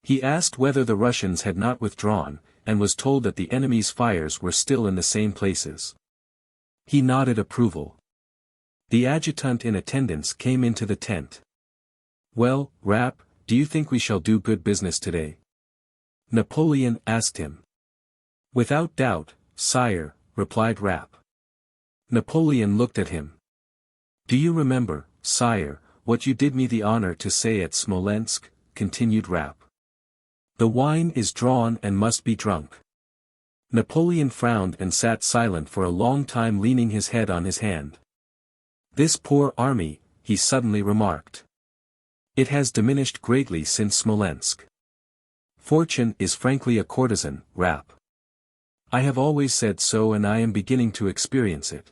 He asked whether the Russians had not withdrawn, and was told that the enemy's fires were still in the same places. He nodded approval. The adjutant in attendance came into the tent. "Well, Rapp, do you think we shall do good business today?" Napoleon asked him. "Without doubt, sire," replied Rapp. Napoleon looked at him. "Do you remember, sire, what you did me the honor to say at Smolensk?" continued Rapp. "The wine is drawn and must be drunk." Napoleon frowned and sat silent for a long time leaning his head on his hand. "This poor army," he suddenly remarked. "It has diminished greatly since Smolensk. Fortune is frankly a courtesan, Rapp. I have always said so and I am beginning to experience it."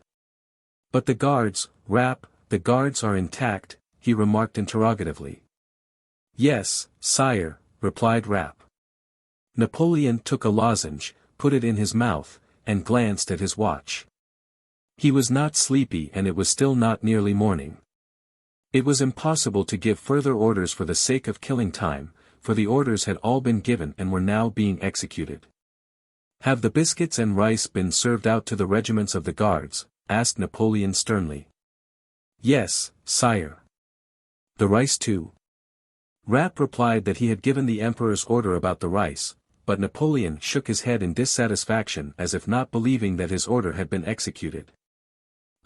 "But the guards, Rapp, the guards are intact?" he remarked interrogatively. "Yes, sire," replied Rapp. Napoleon took a lozenge, put it in his mouth, and glanced at his watch. He was not sleepy and it was still not nearly morning. It was impossible to give further orders for the sake of killing time, for the orders had all been given and were now being executed. "Have the biscuits and rice been served out to the regiments of the guards?" asked Napoleon sternly. "Yes, sire." "The rice too?" Rapp replied that he had given the emperor's order about the rice, but Napoleon shook his head in dissatisfaction as if not believing that his order had been executed.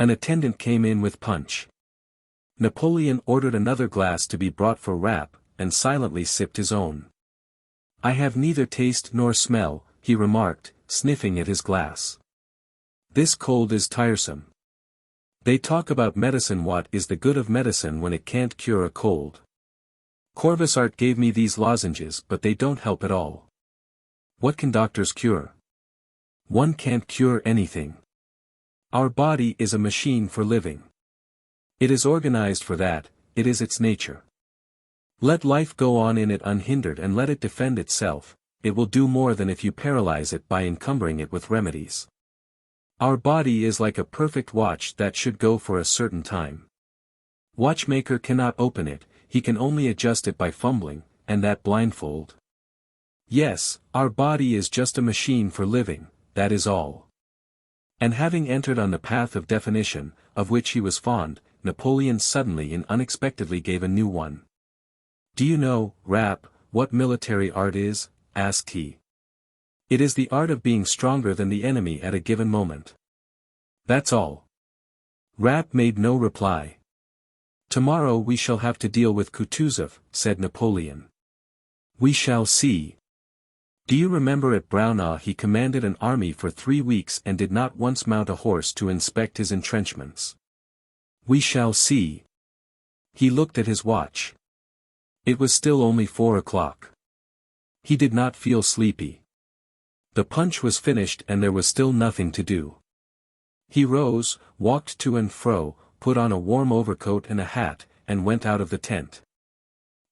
An attendant came in with punch. Napoleon ordered another glass to be brought for Rapp, and silently sipped his own. "I have neither taste nor smell," he remarked, sniffing at his glass. "This cold is tiresome. They talk about medicine. What is the good of medicine when it can't cure a cold? Corvisart gave me these lozenges but they don't help at all. What can doctors cure? One can't cure anything. Our body is a machine for living. It is organized for that, it is its nature. Let life go on in it unhindered and let it defend itself, it will do more than if you paralyze it by encumbering it with remedies. Our body is like a perfect watch that should go for a certain time. Watchmaker cannot open it, he can only adjust it by fumbling, and that blindfold. Yes, our body is just a machine for living, that is all." And having entered on the path of definition, of which he was fond, Napoleon suddenly and unexpectedly gave a new one. "Do you know, Rapp, what military art is?" asked he. "It is the art of being stronger than the enemy at a given moment. That's all." Rapp made no reply. "Tomorrow we shall have to deal with Kutuzov," said Napoleon. "We shall see. Do you remember at Braunau he commanded an army for 3 weeks and did not once mount a horse to inspect his entrenchments? We shall see." He looked at his watch. It was still only 4 o'clock. He did not feel sleepy. The punch was finished and there was still nothing to do. He rose, walked to and fro, put on a warm overcoat and a hat, and went out of the tent.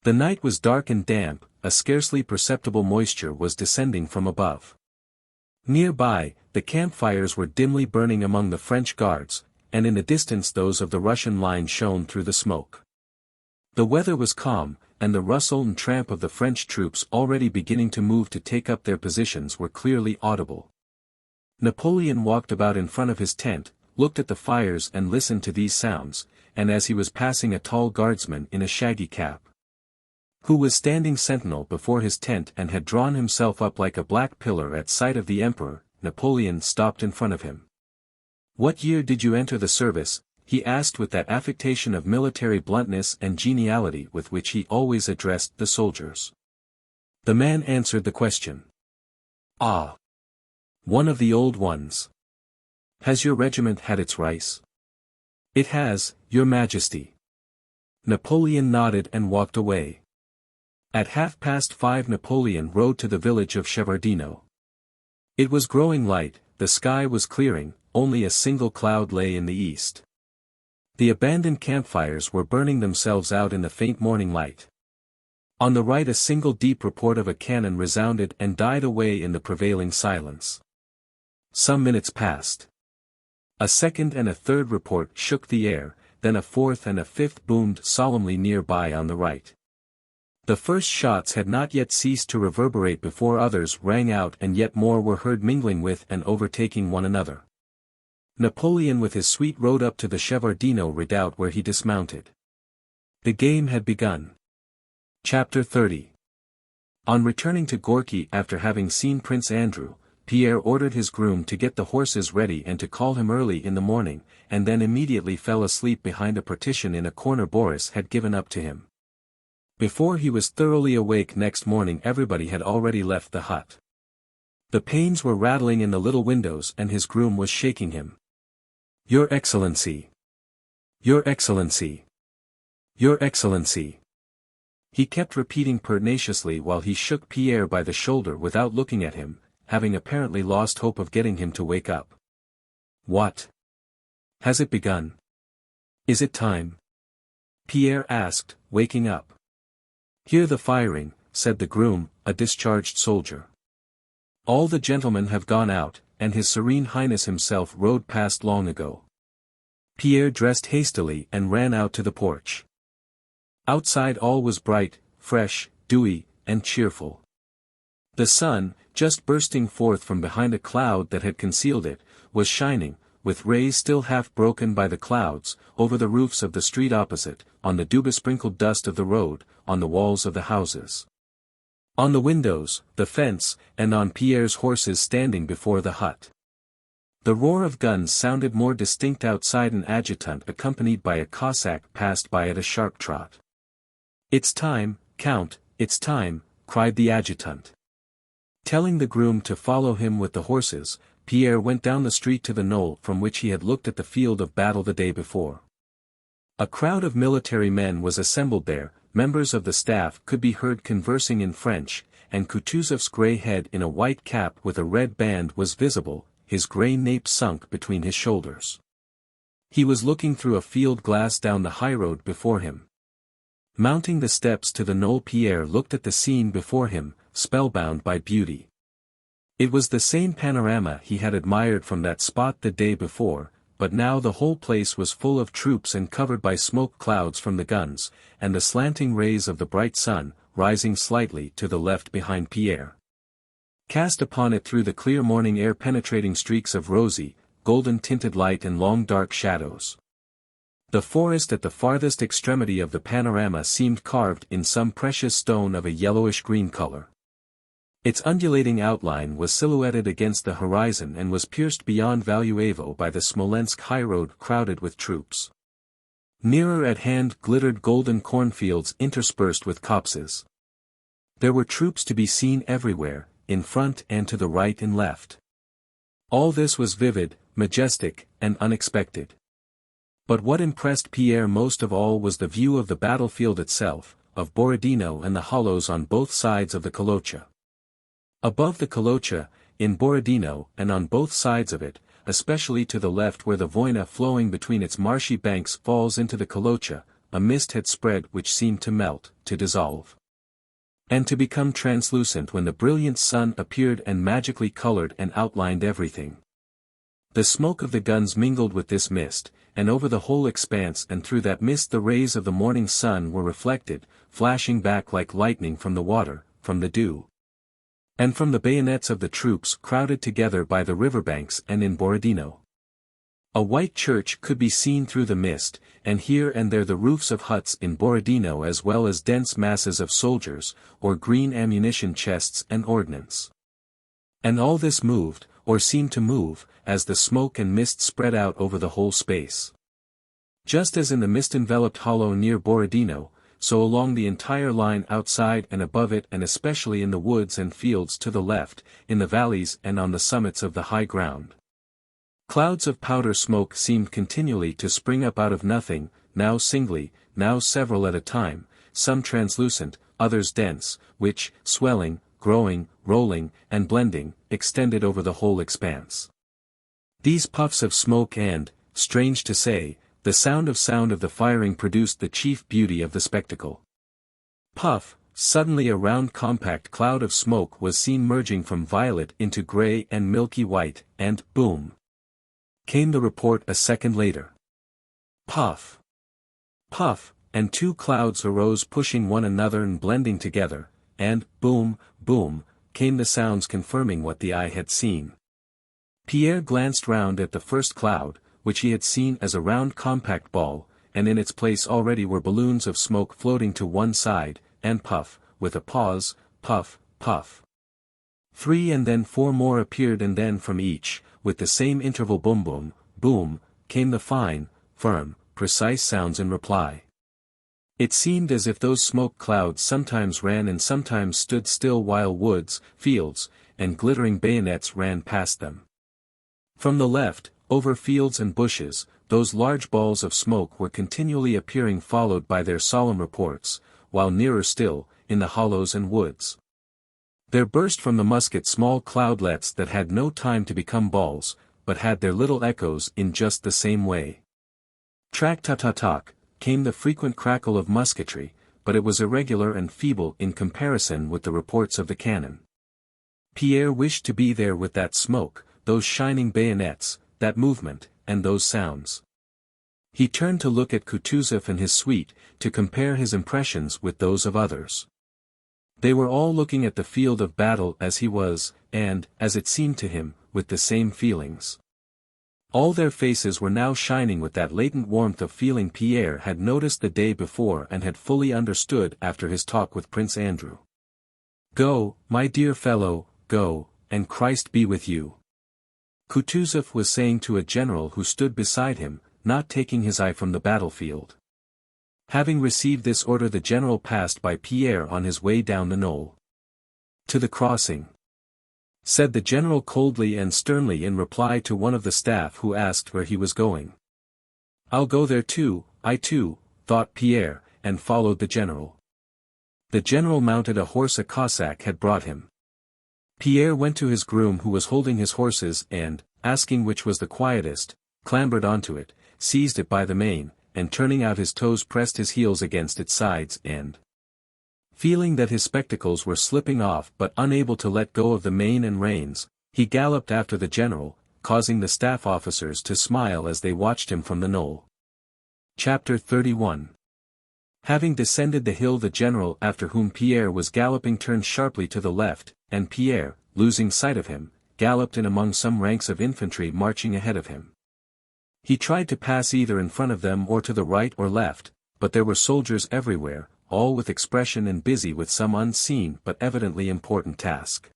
The night was dark and damp, a scarcely perceptible moisture was descending from above. Nearby, the campfires were dimly burning among the French guards, and in the distance those of the Russian line shone through the smoke. The weather was calm, and the rustle and tramp of the French troops already beginning to move to take up their positions were clearly audible. Napoleon walked about in front of his tent, looked at the fires and listened to these sounds, and as he was passing a tall guardsman in a shaggy cap, who was standing sentinel before his tent and had drawn himself up like a black pillar at sight of the emperor, Napoleon stopped in front of him. "What year did you enter the service?" he asked with that affectation of military bluntness and geniality with which he always addressed the soldiers. The man answered the question. "Ah! One of the old ones. Has your regiment had its rice?" "It has, your Majesty." Napoleon nodded and walked away. At 5:30 Napoleon rode to the village of Shevardino. It was growing light, the sky was clearing, only a single cloud lay in the east. The abandoned campfires were burning themselves out in the faint morning light. On the right a single deep report of a cannon resounded and died away in the prevailing silence. Some minutes passed. A second and a third report shook the air, then a fourth and a fifth boomed solemnly nearby on the right. The first shots had not yet ceased to reverberate before others rang out and yet more were heard mingling with and overtaking one another. Napoleon with his suite rode up to the Shevardino redoubt where he dismounted. The game had begun. Chapter 30. On returning to Gorky after having seen Prince Andrew, Pierre ordered his groom to get the horses ready and to call him early in the morning, and then immediately fell asleep behind a partition in a corner Boris had given up to him. Before he was thoroughly awake next morning everybody had already left the hut. The panes were rattling in the little windows and his groom was shaking him. "Your Excellency! Your Excellency! Your Excellency!" He kept repeating pertinaciously while he shook Pierre by the shoulder without looking at him, having apparently lost hope of getting him to wake up. "What? Has it begun? Is it time?" Pierre asked, waking up. "Hear the firing," said the groom, a discharged soldier. "All the gentlemen have gone out, and His Serene Highness himself rode past long ago." Pierre dressed hastily and ran out to the porch. Outside all was bright, fresh, dewy, and cheerful. The sun, just bursting forth from behind a cloud that had concealed it, was shining, with rays still half broken by the clouds, over the roofs of the street opposite, on the dew-besprinkled dust of the road, on the walls of the houses, on the windows, the fence, and on Pierre's horses standing before the hut. The roar of guns sounded more distinct outside. An adjutant accompanied by a Cossack passed by at a sharp trot. "It's time, Count, it's time," cried the adjutant. Telling the groom to follow him with the horses, Pierre went down the street to the knoll from which he had looked at the field of battle the day before. A crowd of military men was assembled there, members of the staff could be heard conversing in French, and Kutuzov's grey head in a white cap with a red band was visible, his grey nape sunk between his shoulders. He was looking through a field glass down the highroad before him. Mounting the steps to the knoll, Pierre looked at the scene before him, spellbound by beauty. It was the same panorama he had admired from that spot the day before, but now the whole place was full of troops and covered by smoke clouds from the guns, and the slanting rays of the bright sun, rising slightly to the left behind Pierre, cast upon it through the clear morning air penetrating streaks of rosy, golden-tinted light and long dark shadows. The forest at the farthest extremity of the panorama seemed carved in some precious stone of a yellowish-green color. Its undulating outline was silhouetted against the horizon and was pierced beyond Valuevo by the Smolensk highroad crowded with troops. Nearer at hand glittered golden cornfields interspersed with copses. There were troops to be seen everywhere, in front and to the right and left. All this was vivid, majestic, and unexpected. But what impressed Pierre most of all was the view of the battlefield itself, of Borodino and the hollows on both sides of the Kolocha. Above the Kolocha, in Borodino and on both sides of it, especially to the left where the Voina flowing between its marshy banks falls into the Kolocha, a mist had spread which seemed to melt, to dissolve, and to become translucent when the brilliant sun appeared and magically colored and outlined everything. The smoke of the guns mingled with this mist, and over the whole expanse and through that mist the rays of the morning sun were reflected, flashing back like lightning from the water, from the dew, and from the bayonets of the troops crowded together by the riverbanks and in Borodino. A white church could be seen through the mist, and here and there the roofs of huts in Borodino as well as dense masses of soldiers, or green ammunition chests and ordnance. And all this moved, or seemed to move, as the smoke and mist spread out over the whole space. Just as in the mist-enveloped hollow near Borodino, so along the entire line outside and above it and especially in the woods and fields to the left, in the valleys and on the summits of the high ground. Clouds of powder smoke seemed continually to spring up out of nothing, now singly, now several at a time, some translucent, others dense, which, swelling, growing, rolling, and blending, extended over the whole expanse. These puffs of smoke and, strange to say, the sound of the firing produced the chief beauty of the spectacle. Puff, suddenly a round compact cloud of smoke was seen merging from violet into grey and milky white, and, boom! Came the report a second later. Puff! Puff, and two clouds arose pushing one another and blending together, and, boom, boom, came the sounds confirming what the eye had seen. Pierre glanced round at the first cloud, which he had seen as a round compact ball, and in its place already were balloons of smoke floating to one side, and puff, with a pause, puff, puff. 3 and then 4 more appeared and then from each, with the same interval boom boom, boom, came the fine, firm, precise sounds in reply. It seemed as if those smoke clouds sometimes ran and sometimes stood still while woods, fields, and glittering bayonets ran past them. From the left, over fields and bushes, those large balls of smoke were continually appearing followed by their solemn reports, while nearer still, in the hollows and woods, there burst from the musket small cloudlets that had no time to become balls, but had their little echoes in just the same way. Track-ta-ta-talk, came the frequent crackle of musketry, but it was irregular and feeble in comparison with the reports of the cannon. Pierre wished to be there with that smoke, those shining bayonets, that movement, and those sounds. He turned to look at Kutuzov and his suite, to compare his impressions with those of others. They were all looking at the field of battle as he was, and, as it seemed to him, with the same feelings. All their faces were now shining with that latent warmth of feeling Pierre had noticed the day before and had fully understood after his talk with Prince Andrew. "Go, my dear fellow, go, and Christ be with you," Kutuzov was saying to a general who stood beside him, not taking his eye from the battlefield. Having received this order the general passed by Pierre on his way down the knoll. "To the crossing," said the general coldly and sternly in reply to one of the staff who asked where he was going. "I'll go there too, I too," thought Pierre, and followed the general. The general mounted a horse a Cossack had brought him. Pierre went to his groom who was holding his horses and, asking which was the quietest, clambered onto it, seized it by the mane, and turning out his toes pressed his heels against its sides and, feeling that his spectacles were slipping off but unable to let go of the mane and reins, he galloped after the general, causing the staff officers to smile as they watched him from the knoll. Chapter 31. Having descended the hill the general after whom Pierre was galloping turned sharply to the left, and Pierre, losing sight of him, galloped in among some ranks of infantry marching ahead of him. He tried to pass either in front of them or to the right or left, but there were soldiers everywhere, all with expression and busy with some unseen but evidently important task.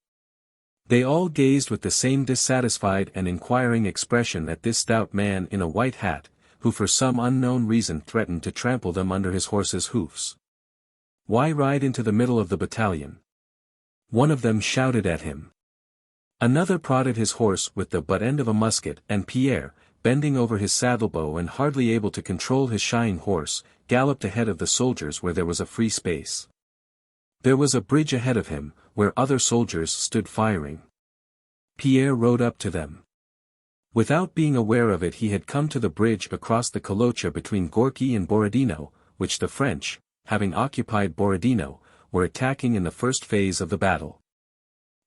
They all gazed with the same dissatisfied and inquiring expression at this stout man in a white hat, who for some unknown reason threatened to trample them under his horse's hoofs. "Why ride into the middle of the battalion?" one of them shouted at him. Another prodded his horse with the butt end of a musket, and Pierre, bending over his saddlebow and hardly able to control his shying horse, galloped ahead of the soldiers where there was a free space. There was a bridge ahead of him, where other soldiers stood firing. Pierre rode up to them. Without being aware of it, he had come to the bridge across the Kolocha between Gorky and Borodino, which the French, having occupied Borodino, were attacking in the first phase of the battle.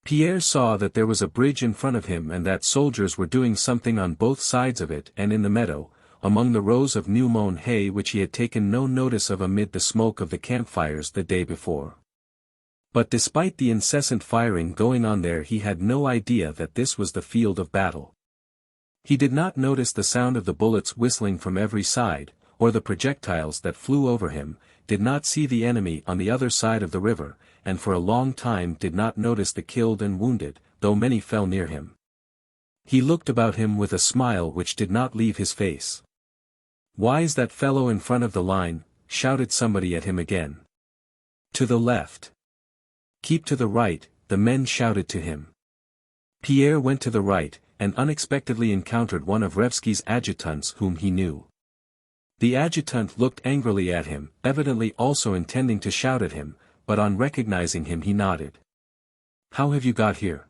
Pierre saw that there was a bridge in front of him and that soldiers were doing something on both sides of it and in the meadow, among the rows of new-mown hay which he had taken no notice of amid the smoke of the campfires the day before. But despite the incessant firing going on there, he had no idea that this was the field of battle. He did not notice the sound of the bullets whistling from every side, or the projectiles that flew over him, did not see the enemy on the other side of the river, and for a long time did not notice the killed and wounded, though many fell near him. He looked about him with a smile which did not leave his face. "Why's that fellow in front of the line?" shouted somebody at him again. "To the left." "Keep to the right," the men shouted to him. Pierre went to the right, and unexpectedly encountered one of Revsky's adjutants whom he knew. The adjutant looked angrily at him, evidently also intending to shout at him, but on recognizing him he nodded. "How have you got here?"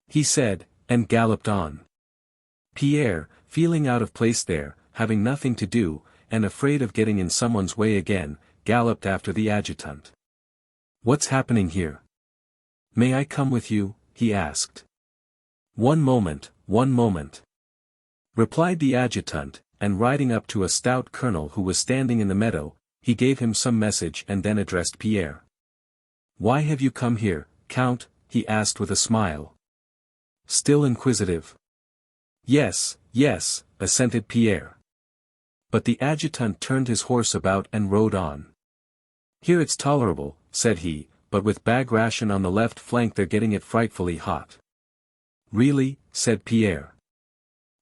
he said, and galloped on. Pierre, feeling out of place there, having nothing to do, and afraid of getting in someone's way again, galloped after the adjutant. "What's happening here?" "May I come with you?" he asked. One moment," replied the adjutant, and riding up to a stout colonel who was standing in the meadow, he gave him some message and then addressed Pierre. "Why have you come here, Count?" he asked with a smile. Still inquisitive. Yes, assented Pierre. But the adjutant turned his horse about and rode on. "Here it's tolerable," said he, "but with Bagration on the left flank they're getting it frightfully hot." "Really?" said Pierre.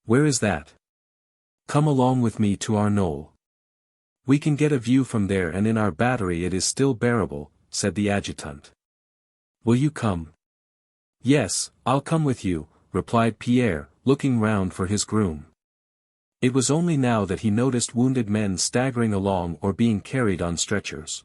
"Where is that?" "Come along with me to our knoll. We can get a view from there, and in our battery it is still bearable," said the adjutant. "Will you come?" "Yes, I'll come with you," replied Pierre, looking round for his groom. It was only now that he noticed wounded men staggering along or being carried on stretchers.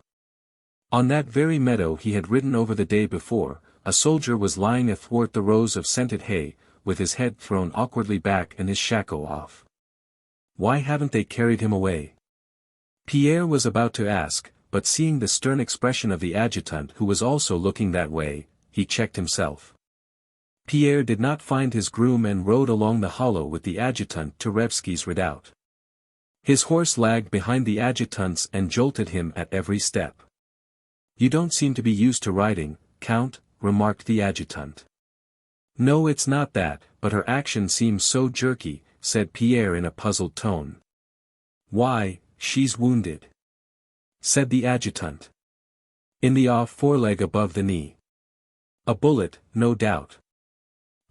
On that very meadow he had ridden over the day before, a soldier was lying athwart the rows of scented hay, with his head thrown awkwardly back and his shako off. Why haven't they carried him away? Pierre was about to ask, but seeing the stern expression of the adjutant who was also looking that way, he checked himself. Pierre did not find his groom and rode along the hollow with the adjutant to Revsky's redoubt. His horse lagged behind the adjutant's and jolted him at every step. "You don't seem to be used to riding, Count," remarked the adjutant. "No, it's not that, but her action seems so jerky," said Pierre in a puzzled tone. "Why, she's wounded," said the adjutant. "In the off foreleg above the knee. A bullet, no doubt.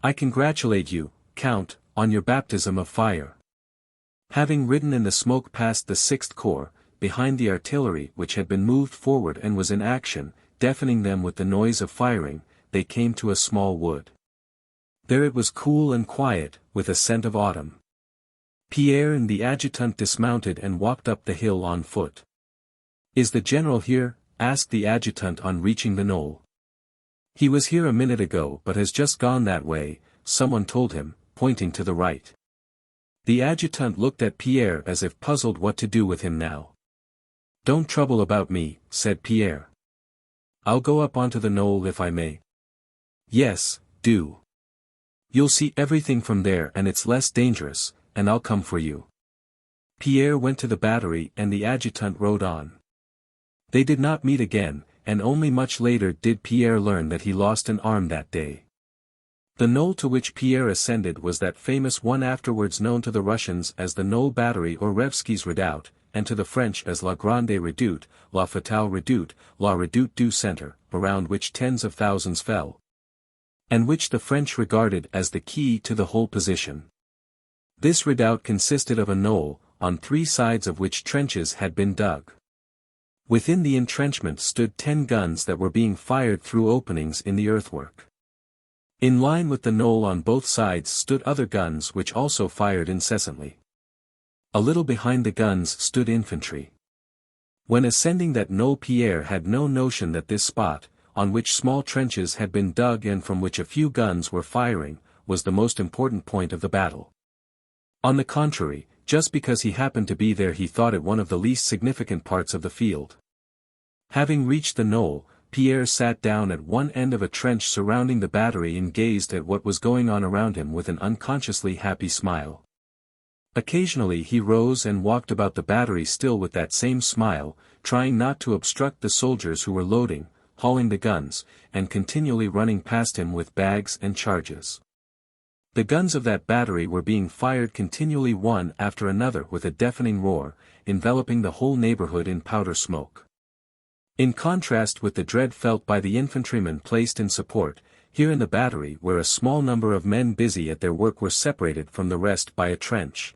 I congratulate you, Count, on your baptism of fire." Having ridden in the smoke past the 6th Corps, behind the artillery which had been moved forward and was in action, deafening them with the noise of firing, they came to a small wood. There it was cool and quiet, with a scent of autumn. Pierre and the adjutant dismounted and walked up the hill on foot. "Is the general here?" asked the adjutant on reaching the knoll. "He was here a minute ago but has just gone that way," someone told him, pointing to the right. The adjutant looked at Pierre as if puzzled what to do with him now. "Don't trouble about me," said Pierre. "I'll go up onto the knoll if I may." "Yes, do. You'll see everything from there and it's less dangerous, and I'll come for you." Pierre went to the battery and the adjutant rode on. They did not meet again, and only much later did Pierre learn that he lost an arm that day. The knoll to which Pierre ascended was that famous one afterwards known to the Russians as the Knoll Battery or Revsky's Redoubt, and to the French as La Grande Redoute, La Fatale Redoute, La Redoute du Centre, around which tens of thousands fell, and which the French regarded as the key to the whole position. This redoubt consisted of a knoll, on 3 sides of which trenches had been dug. Within the entrenchment stood 10 guns that were being fired through openings in the earthwork. In line with the knoll on both sides stood other guns which also fired incessantly. A little behind the guns stood infantry. When ascending that knoll, Pierre had no notion that this spot, on which small trenches had been dug and from which a few guns were firing, was the most important point of the battle. On the contrary, just because he happened to be there, he thought it one of the least significant parts of the field. Having reached the knoll, Pierre sat down at one end of a trench surrounding the battery and gazed at what was going on around him with an unconsciously happy smile. Occasionally he rose and walked about the battery still with that same smile, trying not to obstruct the soldiers who were loading, hauling the guns, and continually running past him with bags and charges. The guns of that battery were being fired continually one after another with a deafening roar, enveloping the whole neighborhood in powder smoke. In contrast with the dread felt by the infantrymen placed in support, here in the battery where a small number of men busy at their work were separated from the rest by a trench.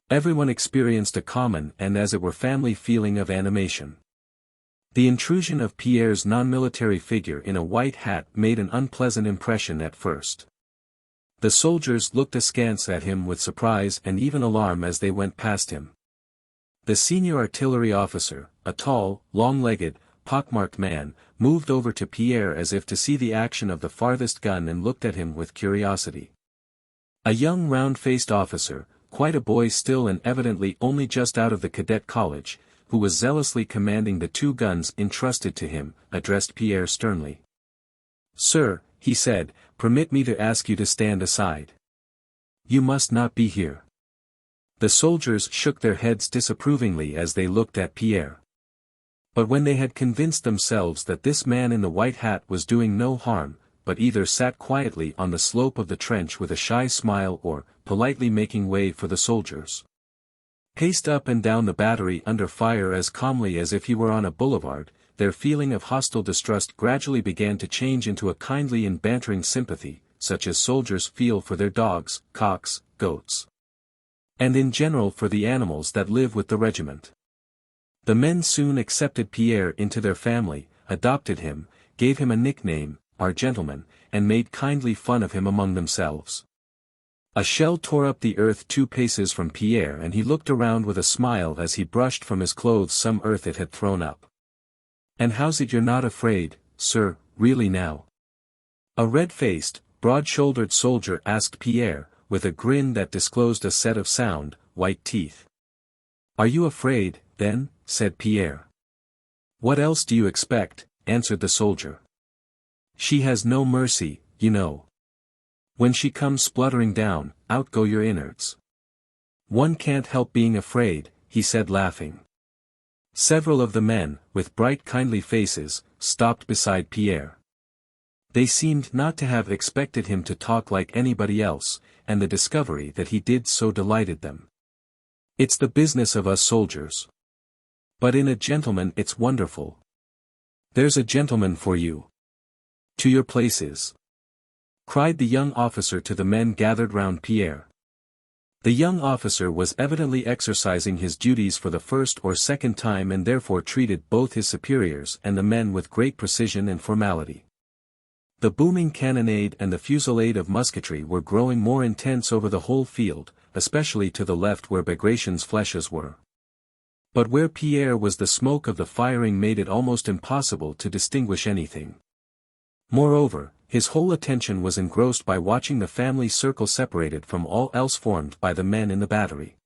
Everyone experienced a common and as it were family feeling of animation. The intrusion of Pierre's non-military figure in a white hat made an unpleasant impression at first. The soldiers looked askance at him with surprise and even alarm as they went past him. The senior artillery officer, a tall, long-legged, pockmarked man, moved over to Pierre as if to see the action of the farthest gun and looked at him with curiosity. A young round-faced officer, quite a boy still and evidently only just out of the cadet college, who was zealously commanding the two guns entrusted to him, addressed Pierre sternly. "Sir," he said, "permit me to ask you to stand aside. You must not be here." The soldiers shook their heads disapprovingly as they looked at Pierre. But when they had convinced themselves that this man in the white hat was doing no harm, but either sat quietly on the slope of the trench with a shy smile or, politely making way for the soldiers, paced up and down the battery under fire as calmly as if he were on a boulevard, their feeling of hostile distrust gradually began to change into a kindly and bantering sympathy, such as soldiers feel for their dogs, cocks, goats, and in general for the animals that live with the regiment. The men soon accepted Pierre into their family, adopted him, gave him a nickname, "our gentleman," and made kindly fun of him among themselves. A shell tore up the earth 2 paces from Pierre and he looked around with a smile as he brushed from his clothes some earth it had thrown up. "And how's it you're not afraid, sir, really now?" A red-faced, broad-shouldered soldier asked Pierre, with a grin that disclosed a set of sound, white teeth. "Are you afraid, then?" said Pierre. "What else do you expect?" answered the soldier. "She has no mercy, you know. When she comes spluttering down, out go your innards." "One can't help being afraid," he said laughing. Several of the men, with bright kindly faces, stopped beside Pierre. They seemed not to have expected him to talk like anybody else, and the discovery that he did so delighted them. "It's the business of us soldiers. But in a gentleman it's wonderful. There's a gentleman for you. To your places," cried the young officer to the men gathered round Pierre. The young officer was evidently exercising his duties for the first or second time and therefore treated both his superiors and the men with great precision and formality. The booming cannonade and the fusillade of musketry were growing more intense over the whole field, especially to the left where Bagration's flèches were. But where Pierre was the smoke of the firing made it almost impossible to distinguish anything. Moreover, his whole attention was engrossed by watching the family circle separated from all else formed by the men in the battery.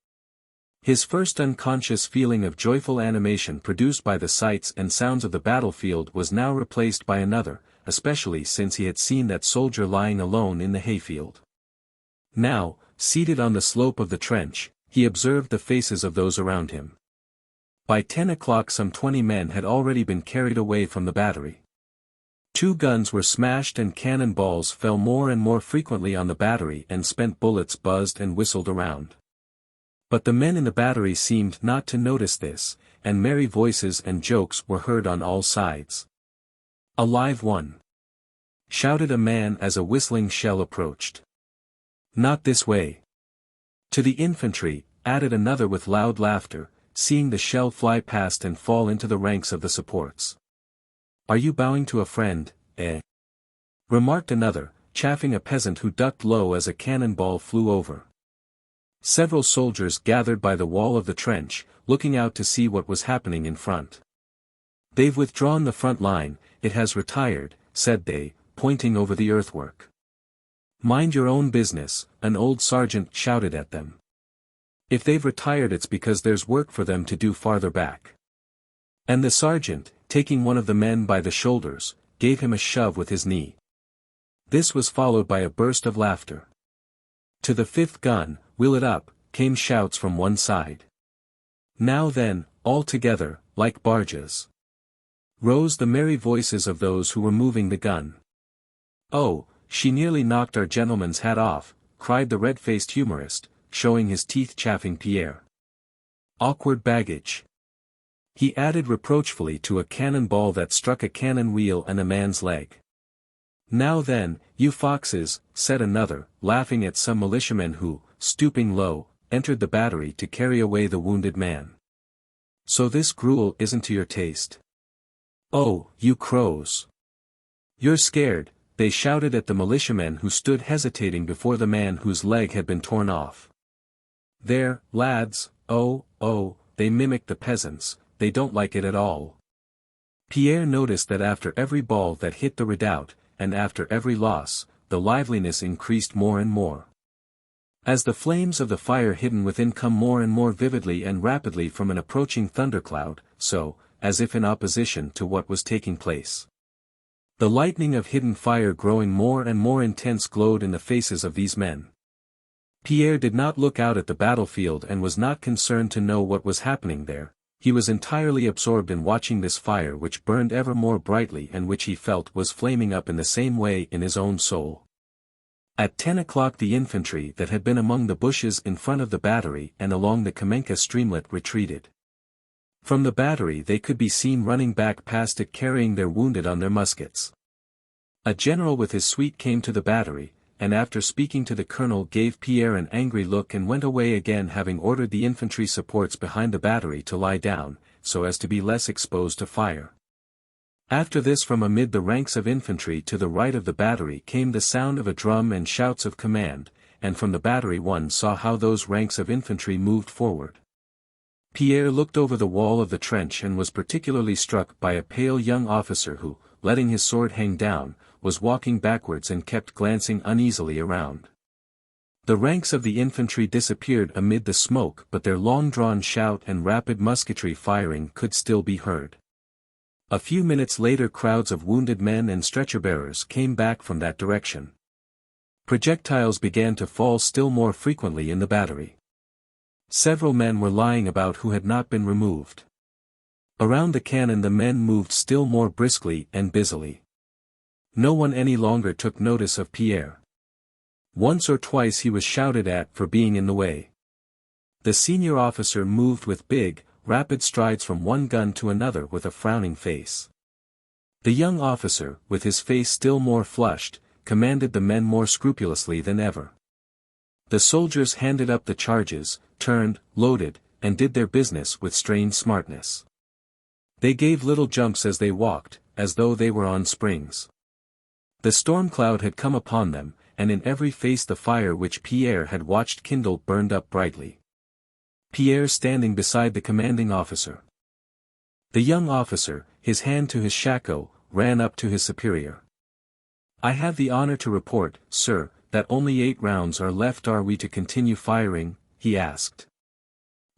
His first unconscious feeling of joyful animation produced by the sights and sounds of the battlefield was now replaced by another, especially since he had seen that soldier lying alone in the hayfield. Now, seated on the slope of the trench, he observed the faces of those around him. By 10 o'clock some 20 men had already been carried away from the battery. 2 guns were smashed and cannon balls fell more and more frequently on the battery and spent bullets buzzed and whistled around. But the men in the battery seemed not to notice this, and merry voices and jokes were heard on all sides. "A live one!" shouted a man as a whistling shell approached. "Not this way!" To the infantry, added another with loud laughter, seeing the shell fly past and fall into the ranks of the supports. "Are you bowing to a friend, eh?" remarked another, chaffing a peasant who ducked low as a cannonball flew over. Several soldiers gathered by the wall of the trench, looking out to see what was happening in front. "They've withdrawn the front line, it has retired," said they, pointing over the earthwork. "Mind your own business," an old sergeant shouted at them. "If they've retired it's because there's work for them to do farther back." And the sergeant, taking one of the men by the shoulders, gave him a shove with his knee. This was followed by a burst of laughter. "To the fifth gun, wheel it up," came shouts from one side. "Now then, all together, like barges," rose the merry voices of those who were moving the gun. "Oh, she nearly knocked our gentleman's hat off," cried the red-faced humorist, showing his teeth chaffing Pierre. "Awkward baggage," he added reproachfully to a cannonball that struck a cannon wheel and a man's leg. "Now then, you foxes," said another, laughing at some militiamen who, stooping low, entered the battery to carry away the wounded man. "So this gruel isn't to your taste? Oh, you crows! You're scared," they shouted at the militiamen who stood hesitating before the man whose leg had been torn off. "There, lads, oh, they mimicked the peasants, they don't like it at all." Pierre noticed that after every ball that hit the redoubt, and after every loss, the liveliness increased more and more. As the flames of the fire hidden within come more and more vividly and rapidly from an approaching thundercloud, so, as if in opposition to what was taking place, the lightning of hidden fire growing more and more intense glowed in the faces of these men. Pierre did not look out at the battlefield and was not concerned to know what was happening there. He was entirely absorbed in watching this fire which burned ever more brightly and which he felt was flaming up in the same way in his own soul. At 10 o'clock the infantry that had been among the bushes in front of the battery and along the Kamenka streamlet retreated. From the battery they could be seen running back past it carrying their wounded on their muskets. A general with his suite came to the battery, and after speaking to the colonel gave Pierre an angry look and went away again, having ordered the infantry supports behind the battery to lie down, so as to be less exposed to fire. After this from amid the ranks of infantry to the right of the battery came the sound of a drum and shouts of command, and from the battery one saw how those ranks of infantry moved forward. Pierre looked over the wall of the trench and was particularly struck by a pale young officer who, letting his sword hang down, was walking backwards and kept glancing uneasily around. The ranks of the infantry disappeared amid the smoke, but their long-drawn shout and rapid musketry firing could still be heard. A few minutes later crowds of wounded men and stretcher-bearers came back from that direction. Projectiles began to fall still more frequently in the battery. Several men were lying about who had not been removed. Around the cannon the men moved still more briskly and busily. No one any longer took notice of Pierre. Once or twice he was shouted at for being in the way. The senior officer moved with big, rapid strides from one gun to another with a frowning face. The young officer, with his face still more flushed, commanded the men more scrupulously than ever. The soldiers handed up the charges, turned, loaded, and did their business with strange smartness. They gave little jumps as they walked, as though they were on springs. The storm cloud had come upon them, and in every face the fire which Pierre had watched kindle burned up brightly. Pierre standing beside the commanding officer. The young officer, his hand to his shako, ran up to his superior. "I have the honor to report, sir, that only 8 rounds are left. Are we to continue firing?" he asked.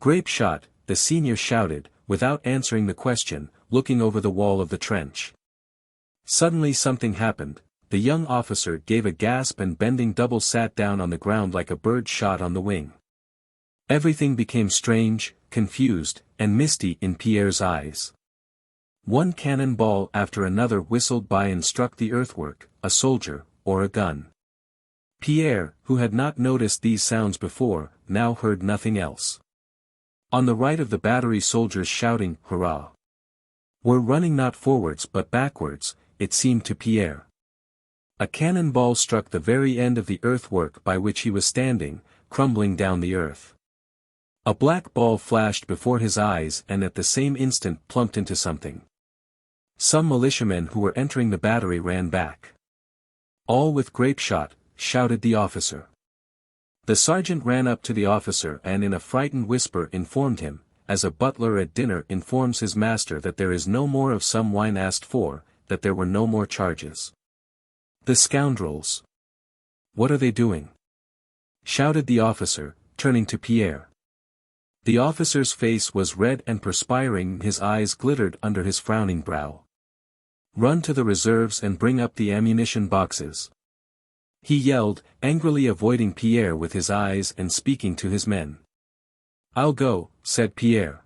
"Grape shot," the senior shouted, without answering the question, looking over the wall of the trench. Suddenly something happened. The young officer gave a gasp and bending double sat down on the ground like a bird shot on the wing. Everything became strange, confused, and misty in Pierre's eyes. One cannon ball after another whistled by and struck the earthwork, a soldier, or a gun. Pierre, who had not noticed these sounds before, now heard nothing else. On the right of the battery soldiers shouting, "Hurrah!" were running not forwards but backwards, it seemed to Pierre. A cannon ball struck the very end of the earthwork by which he was standing, crumbling down the earth. A black ball flashed before his eyes and at the same instant plumped into something. Some militiamen who were entering the battery ran back. All with grape shot, shouted the officer. The sergeant ran up to the officer and in a frightened whisper informed him, as a butler at dinner informs his master that there is no more of some wine asked for, that there were no more charges. The scoundrels! What are they doing? Shouted the officer, turning to Pierre. The officer's face was red and perspiring, his eyes glittered under his frowning brow. Run to the reserves and bring up the ammunition boxes. He yelled, angrily avoiding Pierre with his eyes and speaking to his men. I'll go, said Pierre.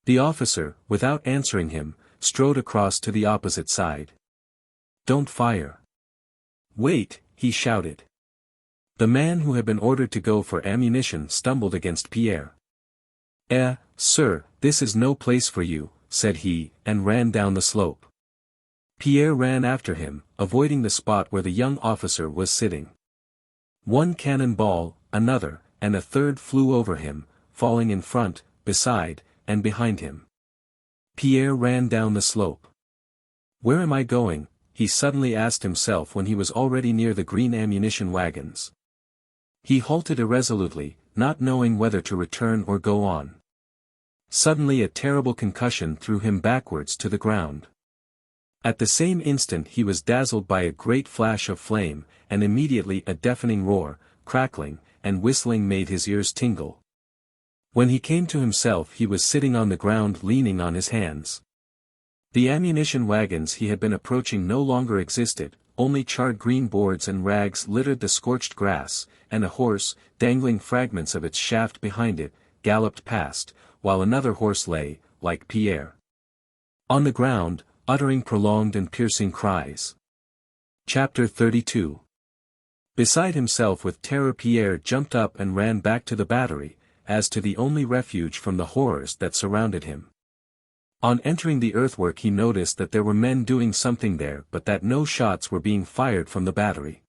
The officer, without answering him, strode across to the opposite side. Don't fire. Wait, he shouted. The man who had been ordered to go for ammunition stumbled against Pierre. Sir, this is no place for you, said he, and ran down the slope. Pierre ran after him, avoiding the spot where the young officer was sitting. One cannon ball, another, and a third flew over him, falling in front, beside, and behind him. Pierre ran down the slope. Where am I going? He suddenly asked himself when he was already near the green ammunition wagons. He halted irresolutely, not knowing whether to return or go on. Suddenly a terrible concussion threw him backwards to the ground. At the same instant he was dazzled by a great flash of flame, and immediately a deafening roar, crackling, and whistling made his ears tingle. When he came to himself he was sitting on the ground leaning on his hands. The ammunition wagons he had been approaching no longer existed, only charred green boards and rags littered the scorched grass, and a horse, dangling fragments of its shaft behind it, galloped past, while another horse lay, like Pierre, on the ground, uttering prolonged and piercing cries. Chapter 32. Beside himself with terror, Pierre jumped up and ran back to the battery, as to the only refuge from the horrors that surrounded him. On entering the earthwork he noticed that there were men doing something there but that no shots were being fired from the battery.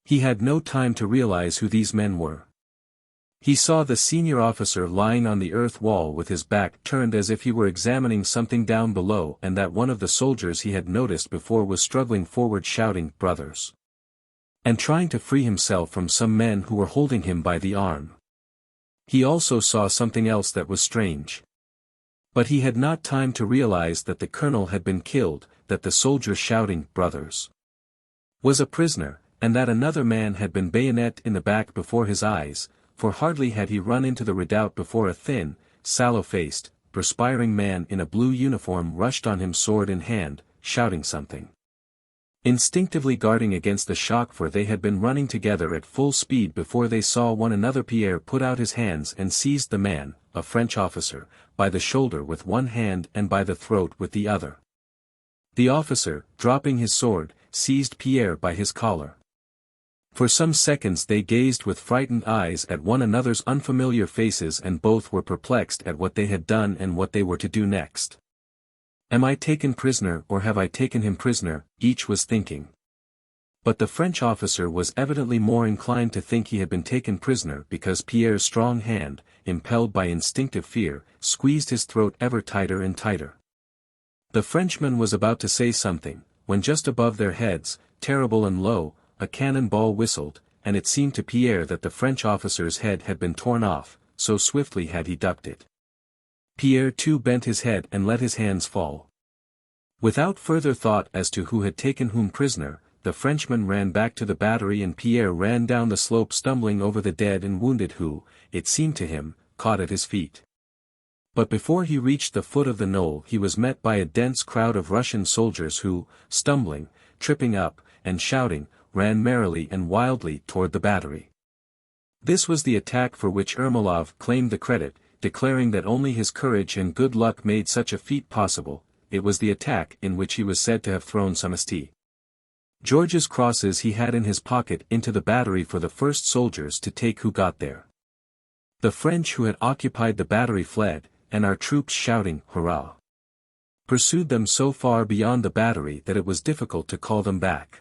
He had no time to realize who these men were. He saw the senior officer lying on the earth wall with his back turned as if he were examining something down below, and that one of the soldiers he had noticed before was struggling forward shouting, "Brothers!" and trying to free himself from some men who were holding him by the arm. He also saw something else that was strange. But he had not time to realize that the colonel had been killed, that the soldier shouting, "Brothers!" was a prisoner, and that another man had been bayoneted in the back before his eyes, for hardly had he run into the redoubt before a thin, sallow-faced, perspiring man in a blue uniform rushed on him sword in hand, shouting something. Instinctively guarding against the shock, for they had been running together at full speed before they saw one another, Pierre put out his hands and seized the man, a French officer, by the shoulder with one hand and by the throat with the other. The officer, dropping his sword, seized Pierre by his collar. For some seconds they gazed with frightened eyes at one another's unfamiliar faces, and both were perplexed at what they had done and what they were to do next. Am I taken prisoner or have I taken him prisoner? Each was thinking. But the French officer was evidently more inclined to think he had been taken prisoner, because Pierre's strong hand, impelled by instinctive fear, squeezed his throat ever tighter and tighter. The Frenchman was about to say something, when just above their heads, terrible and low, a cannon ball whistled, and it seemed to Pierre that the French officer's head had been torn off, so swiftly had he ducked it. Pierre too bent his head and let his hands fall. Without further thought as to who had taken whom prisoner, the Frenchman ran back to the battery, and Pierre ran down the slope stumbling over the dead and wounded who, it seemed to him, caught at his feet. But before he reached the foot of the knoll he was met by a dense crowd of Russian soldiers who, stumbling, tripping up, and shouting, ran merrily and wildly toward the battery. This was the attack for which Ermolov claimed the credit, declaring that only his courage and good luck made such a feat possible. It was the attack in which he was said to have thrown some St. George's crosses he had in his pocket into the battery for the first soldiers to take who got there. The French who had occupied the battery fled, and our troops, shouting, "Hurrah!" pursued them so far beyond the battery that it was difficult to call them back.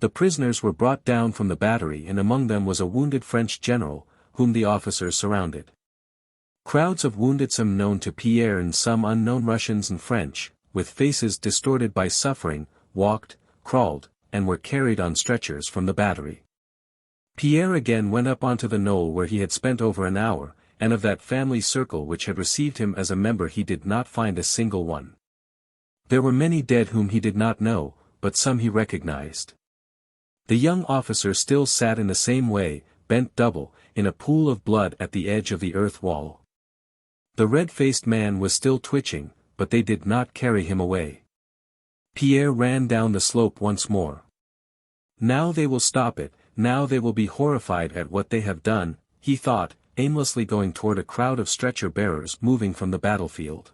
The prisoners were brought down from the battery, and among them was a wounded French general, whom the officers surrounded. Crowds of wounded, some known to Pierre and some unknown, Russians and French, with faces distorted by suffering, walked, crawled, and were carried on stretchers from the battery. Pierre again went up onto the knoll where he had spent over an hour, and of that family circle which had received him as a member he did not find a single one. There were many dead whom he did not know, but some he recognized. The young officer still sat in the same way, bent double, in a pool of blood at the edge of the earth wall. The red-faced man was still twitching, but they did not carry him away. Pierre ran down the slope once more. Now they will stop it, now they will be horrified at what they have done, he thought, aimlessly going toward a crowd of stretcher-bearers moving from the battlefield.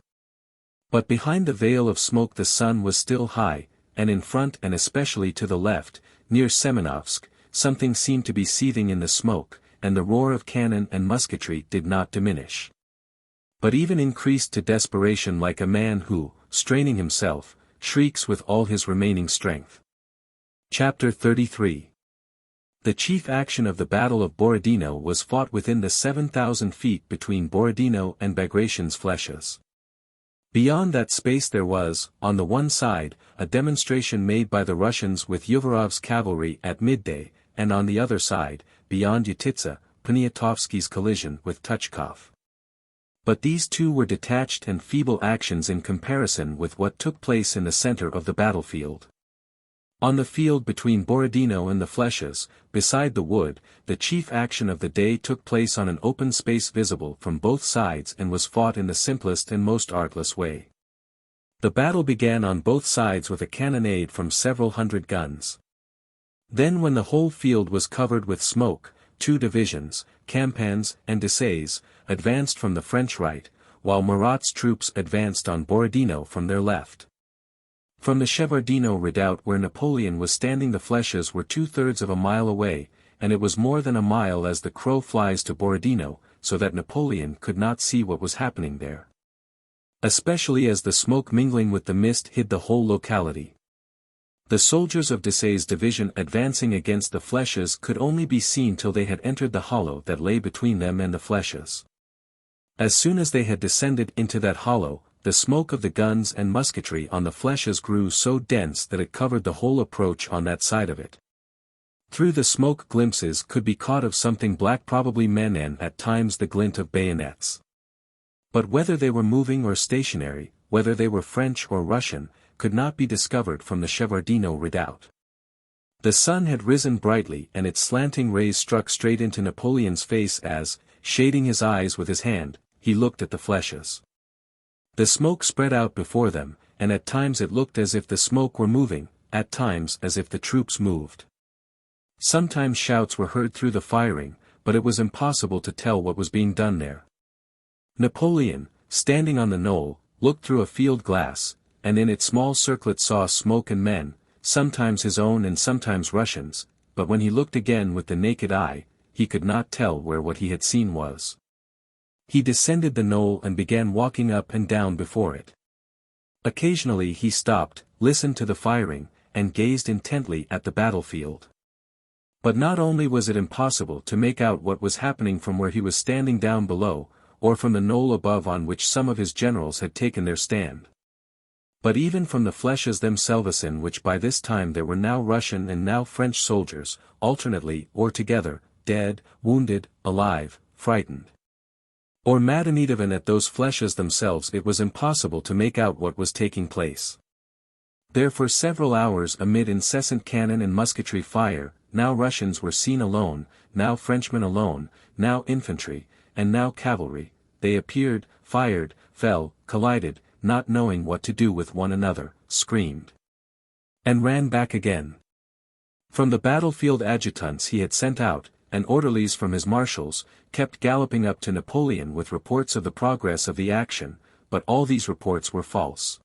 But behind the veil of smoke the sun was still high, and in front and especially to the left, near Semenovsk, something seemed to be seething in the smoke, and the roar of cannon and musketry did not diminish, but even increased to desperation, like a man who, straining himself, shrieks with all his remaining strength. Chapter 33. The chief action of the Battle of Borodino was fought within the 7,000 feet between Borodino and Bagration's flèches. Beyond that space there was, on the one side, a demonstration made by the Russians with Uvarov's cavalry at midday, and on the other side, beyond Utitsa, Poniatovsky's collision with Tuchkov. But these two were detached and feeble actions in comparison with what took place in the center of the battlefield. On the field between Borodino and the flèches, beside the wood, the chief action of the day took place on an open space visible from both sides and was fought in the simplest and most artless way. The battle began on both sides with a cannonade from several hundred guns. Then when the whole field was covered with smoke, two divisions, Campans and Desaises, advanced from the French right, while Murat's troops advanced on Borodino from their left. From the Shevardino redoubt where Napoleon was standing the flèches were 2/3 of a mile away, and it was more than a mile as the crow flies to Borodino, so that Napoleon could not see what was happening there. Especially as the smoke mingling with the mist hid the whole locality. The soldiers of Desaises' division advancing against the flèches could only be seen till they had entered the hollow that lay between them and the flèches. As soon as they had descended into that hollow, the smoke of the guns and musketry on the flèches grew so dense that it covered the whole approach on that side of it. Through the smoke glimpses could be caught of something black, probably men, and at times the glint of bayonets. But whether they were moving or stationary, whether they were French or Russian, could not be discovered from the Shevardino redoubt. The sun had risen brightly and its slanting rays struck straight into Napoleon's face as, shading his eyes with his hand, he looked at the flèches. The smoke spread out before them, and at times it looked as if the smoke were moving, at times as if the troops moved. Sometimes shouts were heard through the firing, but it was impossible to tell what was being done there. Napoleon, standing on the knoll, looked through a field glass, and in its small circlet saw smoke and men, sometimes his own and sometimes Russians, but when he looked again with the naked eye, he could not tell where what he had seen was. He descended the knoll and began walking up and down before it. Occasionally he stopped, listened to the firing, and gazed intently at the battlefield. But not only was it impossible to make out what was happening from where he was standing down below, or from the knoll above on which some of his generals had taken their stand. But even from the flèches themselves, in which by this time there were now Russian and now French soldiers, alternately or together, dead, wounded, alive, frightened, or mad, and even at those flèches themselves it was impossible to make out what was taking place. There for several hours, amid incessant cannon and musketry fire, now Russians were seen alone, now Frenchmen alone, now infantry, and now cavalry, they appeared, fired, fell, collided, not knowing what to do with one another, screamed, and ran back again. From the battlefield adjutants he had sent out, and orderlies from his marshals, kept galloping up to Napoleon with reports of the progress of the action, but all these reports were false.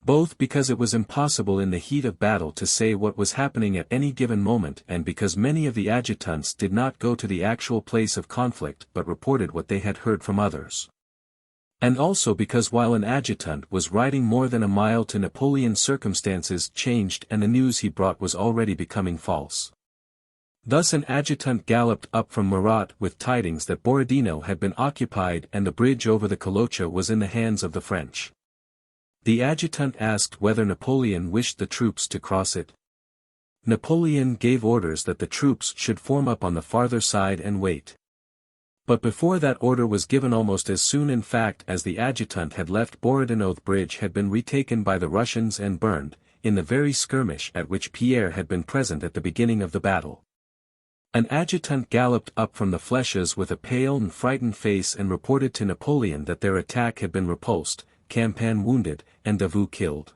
Both because it was impossible in the heat of battle to say what was happening at any given moment, and because many of the adjutants did not go to the actual place of conflict but reported what they had heard from others. And also because while an adjutant was riding more than a mile to Napoleon, circumstances changed and the news he brought was already becoming false. Thus an adjutant galloped up from Murat with tidings that Borodino had been occupied and the bridge over the Kolocha was in the hands of the French. The adjutant asked whether Napoleon wished the troops to cross it. Napoleon gave orders that the troops should form up on the farther side and wait. But before that order was given, almost as soon in fact as the adjutant had left, Borodino bridge had been retaken by the Russians and burned, in the very skirmish at which Pierre had been present at the beginning of the battle. An adjutant galloped up from the flèches with a pale and frightened face and reported to Napoleon that their attack had been repulsed, Campan wounded, and Davout killed.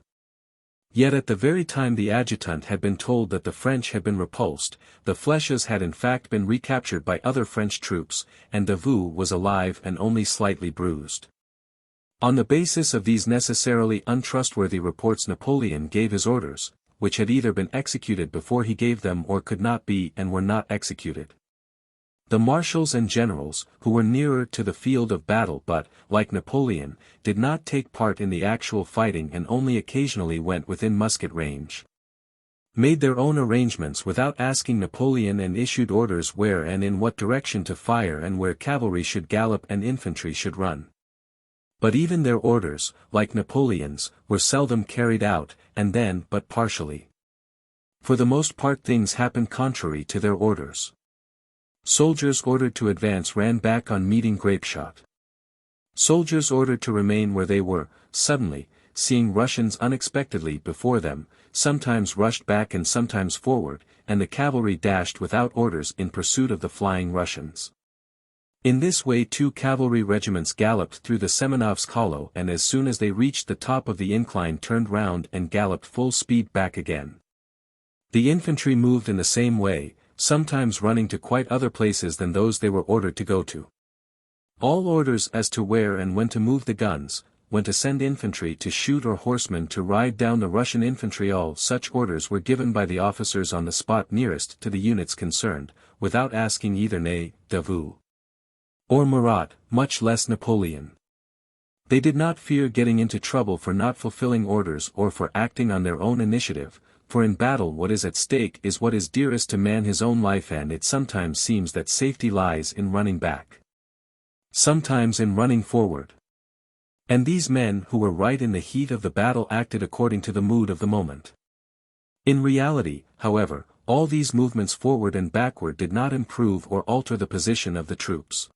Yet at the very time the adjutant had been told that the French had been repulsed, the flèches had in fact been recaptured by other French troops, and Davout was alive and only slightly bruised. On the basis of these necessarily untrustworthy reports, Napoleon gave his orders, which had either been executed before he gave them or could not be and were not executed. The marshals and generals, who were nearer to the field of battle but, like Napoleon, did not take part in the actual fighting and only occasionally went within musket range, made their own arrangements without asking Napoleon and issued orders where and in what direction to fire and where cavalry should gallop and infantry should run. But even their orders, like Napoleon's, were seldom carried out, and then but partially. For the most part things happened contrary to their orders. Soldiers ordered to advance ran back on meeting grapeshot. Soldiers ordered to remain where they were, suddenly, seeing Russians unexpectedly before them, sometimes rushed back and sometimes forward, and the cavalry dashed without orders in pursuit of the flying Russians. In this way 2 cavalry regiments galloped through the Semenovsk hollow, and as soon as they reached the top of the incline turned round and galloped full speed back again. The infantry moved in the same way, sometimes running to quite other places than those they were ordered to go to. All orders as to where and when to move the guns, when to send infantry to shoot or horsemen to ride down the Russian infantry, all such orders were given by the officers on the spot nearest to the units concerned, without asking either Ney, Davout, or Murat, much less Napoleon. They did not fear getting into trouble for not fulfilling orders or for acting on their own initiative, for in battle what is at stake is what is dearest to man, his own life, and it sometimes seems that safety lies in running back, sometimes in running forward. And these men who were right in the heat of the battle acted according to the mood of the moment. In reality, however, all these movements forward and backward did not improve or alter the position of the troops.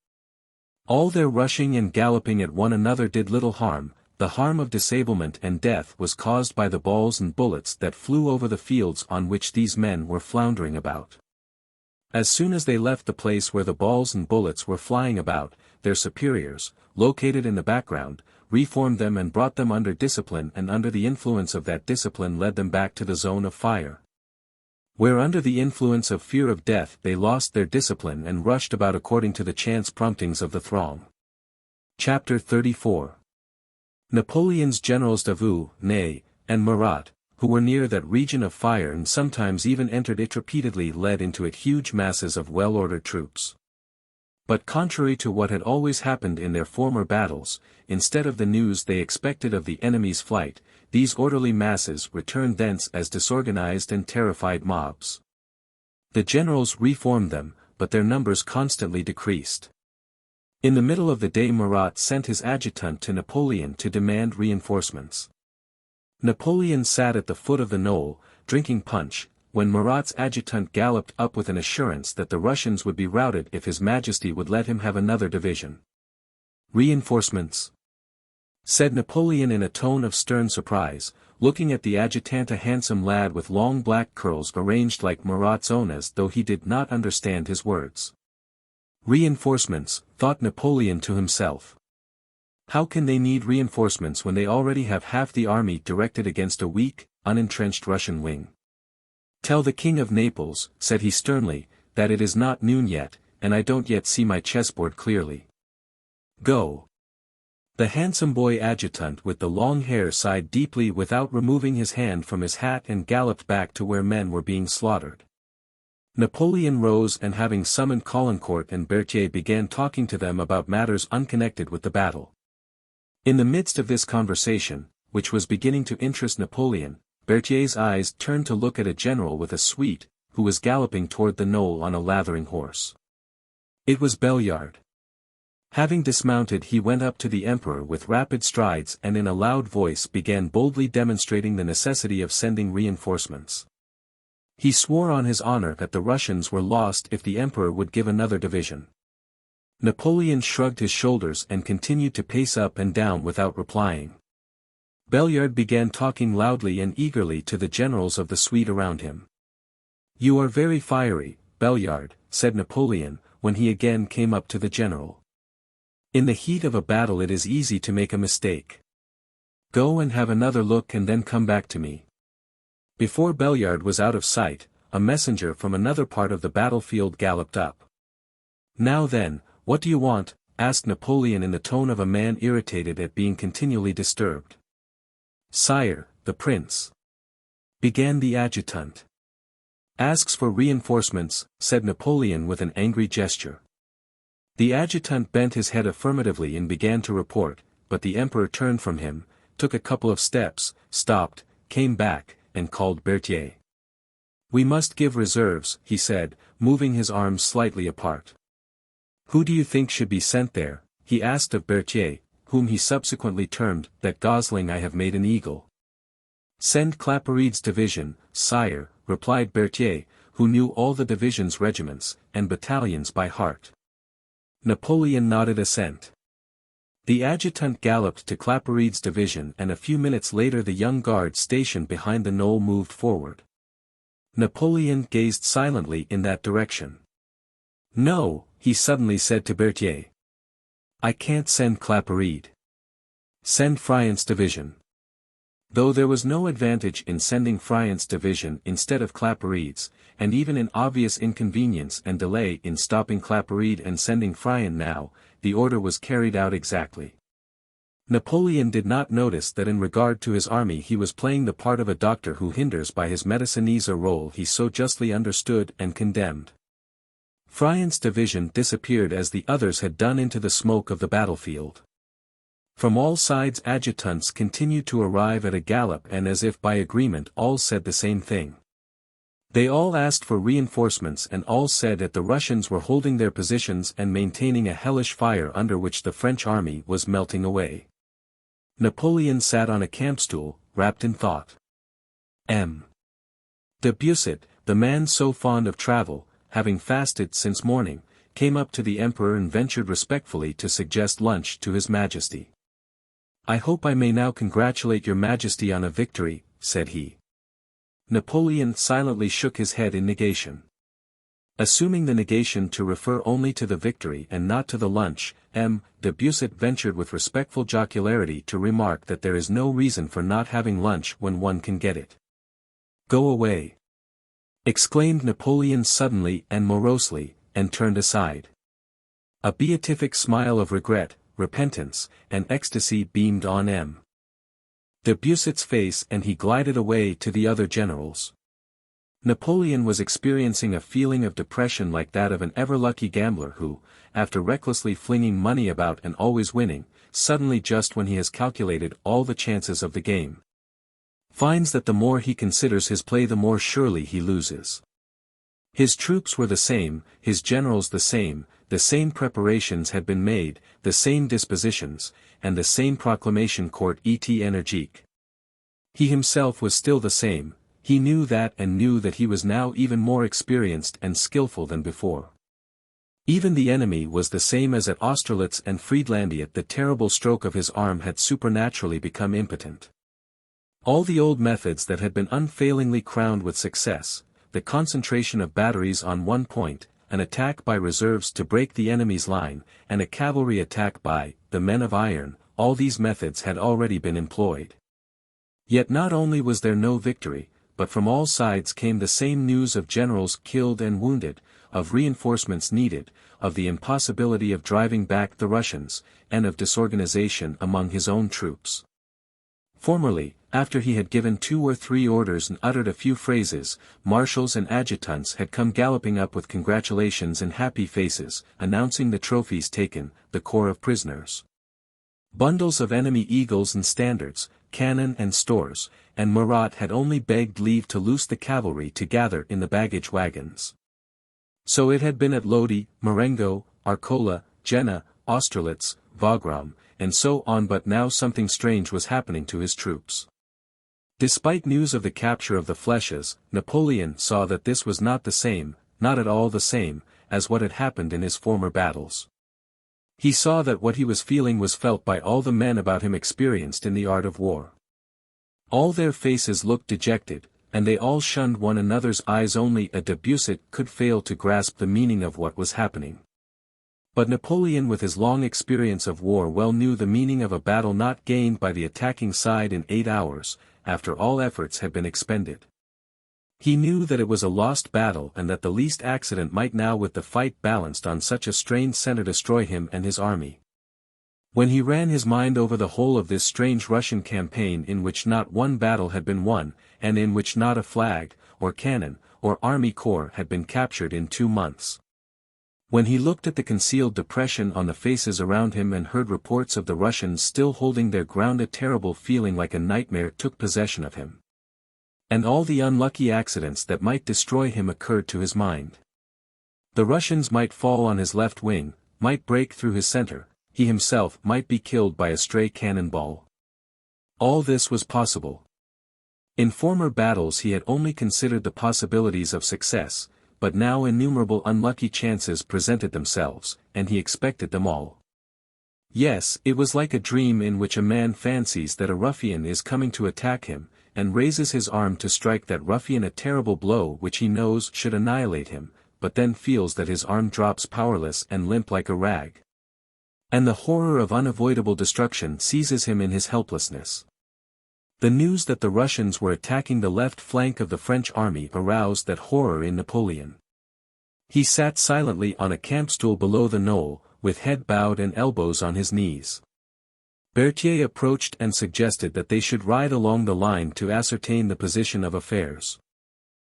All their rushing and galloping at one another did little harm. The harm of disablement and death was caused by the balls and bullets that flew over the fields on which these men were floundering about. As soon as they left the place where the balls and bullets were flying about, their superiors, located in the background, reformed them and brought them under discipline, and under the influence of that discipline led them back to the zone of fire, where under the influence of fear of death they lost their discipline and rushed about according to the chance promptings of the throng. Chapter 34. Napoleon's generals Davout, Ney, and Murat, who were near that region of fire and sometimes even entered it repeatedly, led into it huge masses of well-ordered troops. But contrary to what had always happened in their former battles, instead of the news they expected of the enemy's flight, these orderly masses returned thence as disorganized and terrified mobs. The generals reformed them, but their numbers constantly decreased. In the middle of the day Murat sent his adjutant to Napoleon to demand reinforcements. Napoleon sat at the foot of the knoll, drinking punch, when Murat's adjutant galloped up with an assurance that the Russians would be routed if His Majesty would let him have another division. "Reinforcements?" said Napoleon in a tone of stern surprise, looking at the adjutant, a handsome lad with long black curls arranged like Murat's own, as though he did not understand his words. Reinforcements, thought Napoleon to himself. How can they need reinforcements when they already have half the army directed against a weak, unentrenched Russian wing? "Tell the King of Naples," said he sternly, "that it is not noon yet, and I don't yet see my chessboard clearly. Go." The handsome boy adjutant with the long hair sighed deeply without removing his hand from his hat and galloped back to where men were being slaughtered. Napoleon rose and, having summoned Caulaincourt and Berthier, began talking to them about matters unconnected with the battle. In the midst of this conversation, which was beginning to interest Napoleon, Berthier's eyes turned to look at a general with a suite, who was galloping toward the knoll on a lathering horse. It was Belliard. Having dismounted, he went up to the emperor with rapid strides and in a loud voice began boldly demonstrating the necessity of sending reinforcements. He swore on his honor that the Russians were lost if the emperor would give another division. Napoleon shrugged his shoulders and continued to pace up and down without replying. Belliard began talking loudly and eagerly to the generals of the suite around him. "You are very fiery, Belliard," said Napoleon, when he again came up to the general. "In the heat of a battle it is easy to make a mistake. Go and have another look and then come back to me." Before Belliard was out of sight, a messenger from another part of the battlefield galloped up. "Now then, what do you want?" asked Napoleon in the tone of a man irritated at being continually disturbed. "Sire, the prince," began the adjutant. "Asks for reinforcements," said Napoleon with an angry gesture. The adjutant bent his head affirmatively and began to report, but the emperor turned from him, took a couple of steps, stopped, came back, and called Berthier. "We must give reserves," he said, moving his arms slightly apart. "Who do you think should be sent there?" he asked of Berthier, whom he subsequently termed "that gosling I have made an eagle." "Send Claparid's division, sire," replied Berthier, who knew all the division's regiments and battalions by heart. Napoleon nodded assent. The adjutant galloped to Claparid's division and a few minutes later the young guard stationed behind the knoll moved forward. Napoleon gazed silently in that direction. "No," he suddenly said to Berthier. "I can't send Claparid. Send Friant's division." Though there was no advantage in sending Friant's division instead of Claparid's, and even an obvious inconvenience and delay in stopping Claparid and sending Friant now, the order was carried out exactly. Napoleon did not notice that in regard to his army he was playing the part of a doctor who hinders by his medicines a role he so justly understood and condemned. Friant's division disappeared as the others had done into the smoke of the battlefield. From all sides adjutants continued to arrive at a gallop and as if by agreement all said the same thing. They all asked for reinforcements and all said that the Russians were holding their positions and maintaining a hellish fire under which the French army was melting away. Napoleon sat on a campstool, wrapped in thought. M. de Busset, the man so fond of travel, having fasted since morning, came up to the emperor and ventured respectfully to suggest lunch to his majesty. "I hope I may now congratulate your majesty on a victory," said he. Napoleon silently shook his head in negation. Assuming the negation to refer only to the victory and not to the lunch, M. de Busset ventured with respectful jocularity to remark that there is no reason for not having lunch when one can get it. "Go away!" exclaimed Napoleon suddenly and morosely, and turned aside. A beatific smile of regret, repentance, and ecstasy beamed on M. de Busset's face and he glided away to the other generals. Napoleon was experiencing a feeling of depression like that of an ever-lucky gambler who, after recklessly flinging money about and always winning, suddenly just when he has calculated all the chances of the game, finds that the more he considers his play the more surely he loses. His troops were the same, his generals the same preparations had been made, the same dispositions, and the same proclamation court et énergique. He himself was still the same, he knew that and knew that he was now even more experienced and skillful than before. Even the enemy was the same as at Austerlitz and Friedlandia. The terrible stroke of his arm had supernaturally become impotent. All the old methods that had been unfailingly crowned with success, the concentration of batteries on one point, an attack by reserves to break the enemy's line, and a cavalry attack by the men of iron, all these methods had already been employed. Yet not only was there no victory, but from all sides came the same news of generals killed and wounded, of reinforcements needed, of the impossibility of driving back the Russians, and of disorganization among his own troops. Formerly, after he had given 2 or 3 orders and uttered a few phrases, marshals and adjutants had come galloping up with congratulations and happy faces, announcing the trophies taken, the corps of prisoners. Bundles of enemy eagles and standards, cannon and stores, and Murat had only begged leave to loose the cavalry to gather in the baggage wagons. So it had been at Lodi, Marengo, Arcola, Jena, Austerlitz, Wagram, and so on, but now something strange was happening to his troops. Despite news of the capture of the flèches, Napoleon saw that this was not the same, not at all the same, as what had happened in his former battles. He saw that what he was feeling was felt by all the men about him experienced in the art of war. All their faces looked dejected, and they all shunned one another's eyes. Only a Debussy could fail to grasp the meaning of what was happening. But Napoleon, with his long experience of war, well knew the meaning of a battle not gained by the attacking side in 8 hours, after all efforts had been expended. He knew that it was a lost battle and that the least accident might now, with the fight balanced on such a strained center, destroy him and his army. When he ran his mind over the whole of this strange Russian campaign, in which not one battle had been won, and in which not a flag, or cannon, or army corps had been captured in 2 months. When he looked at the concealed depression on the faces around him and heard reports of the Russians still holding their ground, a terrible feeling like a nightmare took possession of him. And all the unlucky accidents that might destroy him occurred to his mind. The Russians might fall on his left wing, might break through his center, he himself might be killed by a stray cannonball. All this was possible. In former battles he had only considered the possibilities of success, but now innumerable unlucky chances presented themselves, and he expected them all. Yes, it was like a dream in which a man fancies that a ruffian is coming to attack him, and raises his arm to strike that ruffian a terrible blow which he knows should annihilate him, but then feels that his arm drops powerless and limp like a rag. And the horror of unavoidable destruction seizes him in his helplessness. The news that the Russians were attacking the left flank of the French army aroused that horror in Napoleon. He sat silently on a campstool below the knoll, with head bowed and elbows on his knees. Berthier approached and suggested that they should ride along the line to ascertain the position of affairs.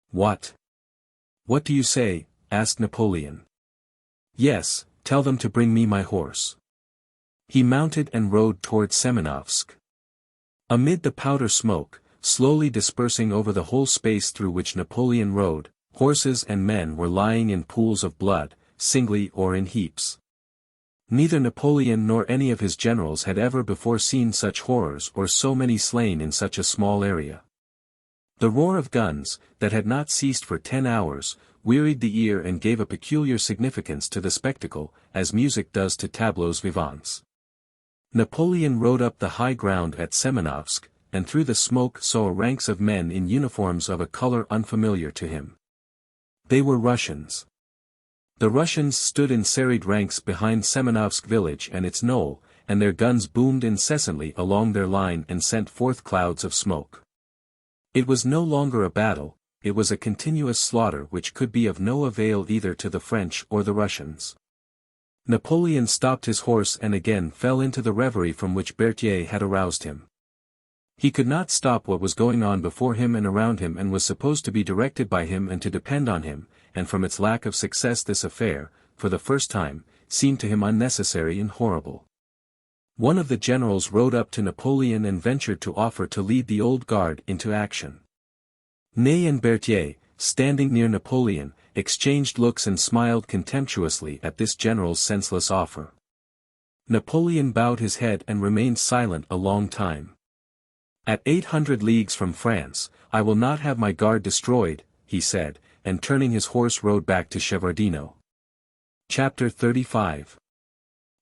"What? What do you say?" asked Napoleon. "Yes, tell them to bring me my horse." He mounted and rode toward Semenovsk. Amid the powder smoke, slowly dispersing over the whole space through which Napoleon rode, horses and men were lying in pools of blood, singly or in heaps. Neither Napoleon nor any of his generals had ever before seen such horrors or so many slain in such a small area. The roar of guns, that had not ceased for 10 hours, wearied the ear and gave a peculiar significance to the spectacle, as music does to tableaux vivants. Napoleon rode up the high ground at Semenovsk, and through the smoke saw ranks of men in uniforms of a color unfamiliar to him. They were Russians. The Russians stood in serried ranks behind Semenovsk village and its knoll, and their guns boomed incessantly along their line and sent forth clouds of smoke. It was no longer a battle, it was a continuous slaughter which could be of no avail either to the French or the Russians. Napoleon stopped his horse and again fell into the reverie from which Berthier had aroused him. He could not stop what was going on before him and around him, and was supposed to be directed by him and to depend on him, and from its lack of success this affair, for the first time, seemed to him unnecessary and horrible. One of the generals rode up to Napoleon and ventured to offer to lead the old guard into action. Ney and Berthier, standing near Napoleon, exchanged looks and smiled contemptuously at this general's senseless offer. Napoleon bowed his head and remained silent a long time. "At 800 leagues from France, I will not have my guard destroyed," he said, and turning his horse rode back to Shevardino. Chapter 35.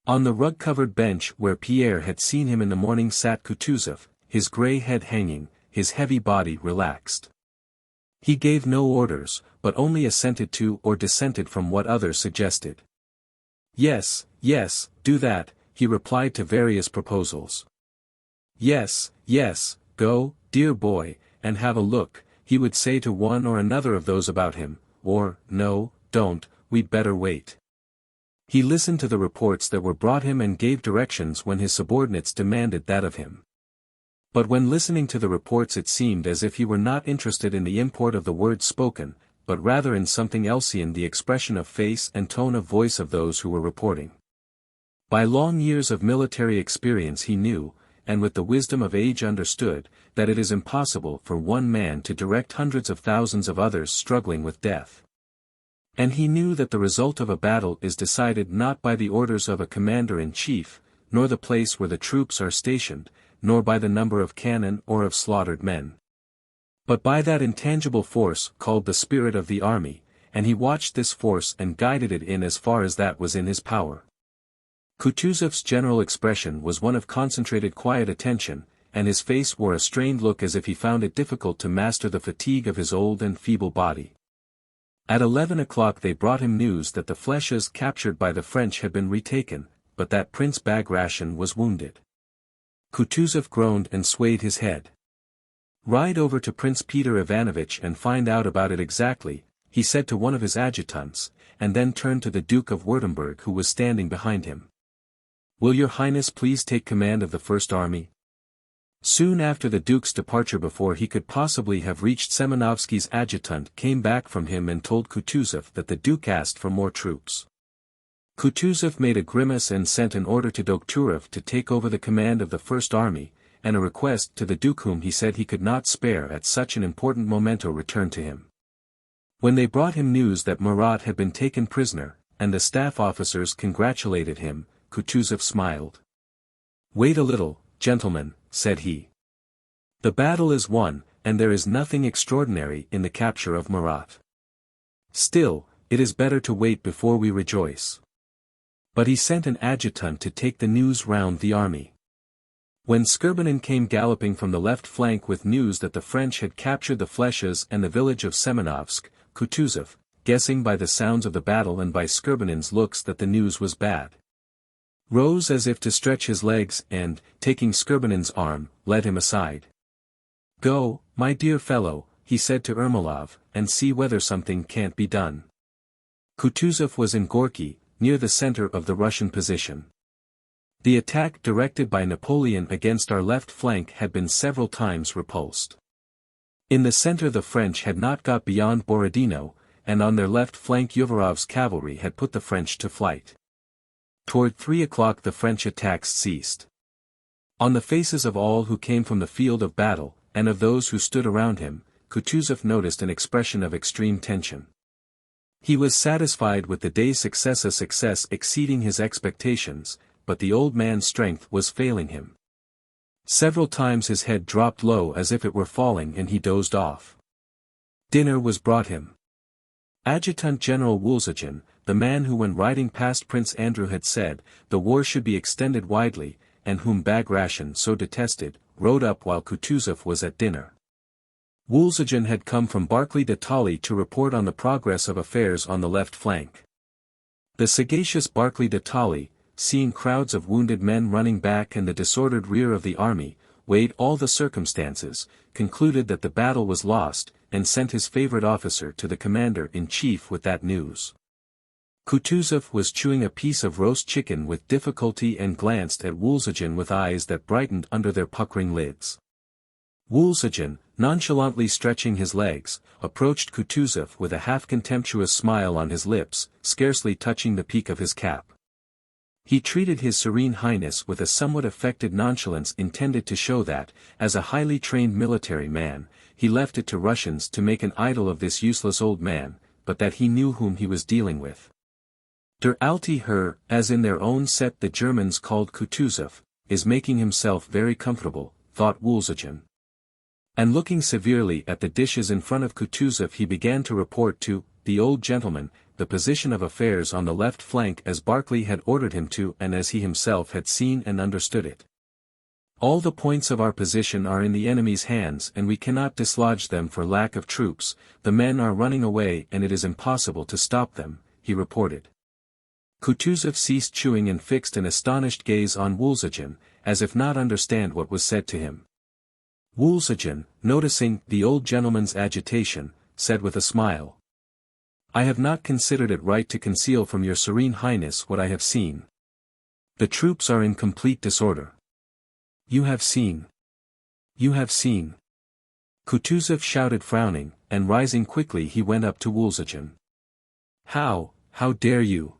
On the rug-covered bench where Pierre had seen him in the morning sat Kutuzov, his grey head hanging, his heavy body relaxed. He gave no orders, but only assented to or dissented from what others suggested. "Yes, yes, do that," he replied to various proposals. "Yes, yes, go, dear boy, and have a look," he would say to one or another of those about him, or, "No, don't, we'd better wait." He listened to the reports that were brought him and gave directions when his subordinates demanded that of him. But when listening to the reports it seemed as if he were not interested in the import of the words spoken, but rather in something else, in the expression of face and tone of voice of those who were reporting. By long years of military experience he knew, and with the wisdom of age understood, that it is impossible for one man to direct hundreds of thousands of others struggling with death. And he knew that the result of a battle is decided not by the orders of a commander-in-chief, nor the place where the troops are stationed, nor by the number of cannon or of slaughtered men. but by that intangible force called the spirit of the army, and he watched this force and guided it in as far as that was in his power. Kutuzov's general expression was one of concentrated quiet attention, and his face wore a strained look as if he found it difficult to master the fatigue of his old and feeble body. At 11 o'clock they brought him news that the flèches captured by the French had been retaken, but that Prince Bagration was wounded. Kutuzov groaned and swayed his head. "Ride over to Prince Peter Ivanovitch and find out about it exactly," he said to one of his adjutants, and then turned to the Duke of Württemberg who was standing behind him. "Will your Highness please take command of the First Army?" Soon after the Duke's departure, before he could possibly have reached Semenovsky's adjutant came back from him and told Kutuzov that the Duke asked for more troops. Kutuzov made a grimace and sent an order to Dokhturov to take over the command of the First Army, and a request to the Duke whom he said he could not spare at such an important memento returned to him. When they brought him news that Murat had been taken prisoner, and the staff officers congratulated him, Kutuzov smiled. "Wait a little, gentlemen," said he. "The battle is won, and there is nothing extraordinary in the capture of Murat. Still, it is better to wait before we rejoice." But he sent an adjutant to take the news round the army. When Skurbenin came galloping from the left flank with news that the French had captured the flèches and the village of Semenovsk, Kutuzov, guessing by the sounds of the battle and by Skurbenin's looks that the news was bad, rose as if to stretch his legs and, taking Skurbenin's arm, led him aside. "Go, my dear fellow," he said to Ermolov, "and see whether something can't be done." Kutuzov was in Gorky, near the center of the Russian position. The attack directed by Napoleon against our left flank had been several times repulsed. In the center the French had not got beyond Borodino, and on their left flank Uvarov's cavalry had put the French to flight. Toward 3 o'clock the French attacks ceased. On the faces of all who came from the field of battle, and of those who stood around him, Kutuzov noticed an expression of extreme tension. He was satisfied with the day's success exceeding his expectations, but the old man's strength was failing him. Several times his head dropped low as if it were falling and he dozed off. Dinner was brought him. Adjutant General Woolsogin, the man who when riding past Prince Andrew had said, "The war should be extended widely," and whom Bagration so detested, rode up while Kutuzov was at dinner. Woolsogin had come from Barclay de Tolly to report on the progress of affairs on the left flank. The sagacious Barclay de Tolly, seeing crowds of wounded men running back and the disordered rear of the army, weighed all the circumstances, concluded that the battle was lost, and sent his favorite officer to the commander-in-chief with that news. Kutuzov was chewing a piece of roast chicken with difficulty and glanced at Woolsogin with eyes that brightened under their puckering lids. Woolsogin, nonchalantly stretching his legs, approached Kutuzov with a half-contemptuous smile on his lips, scarcely touching the peak of his cap. He treated His Serene Highness with a somewhat affected nonchalance intended to show that, as a highly trained military man, he left it to Russians to make an idol of this useless old man, but that he knew whom he was dealing with. Der alte Herr, as in their own set the Germans called Kutuzov, is making himself very comfortable, thought Woolsogin. And looking severely at the dishes in front of Kutuzov he began to report to the old gentleman the position of affairs on the left flank as Barclay had ordered him to and as he himself had seen and understood it. "All the points of our position are in the enemy's hands and we cannot dislodge them for lack of troops, the men are running away and it is impossible to stop them," he reported. Kutuzov ceased chewing and fixed an astonished gaze on Woolsogin, as if not understand what was said to him. Woolsogin, noticing the old gentleman's agitation, said with a smile, "I have not considered it right to conceal from your Serene Highness what I have seen. The troops are in complete disorder." "You have seen. You have seen." Kutuzov shouted frowning, and rising quickly he went up to Woolsogin. How dare you?"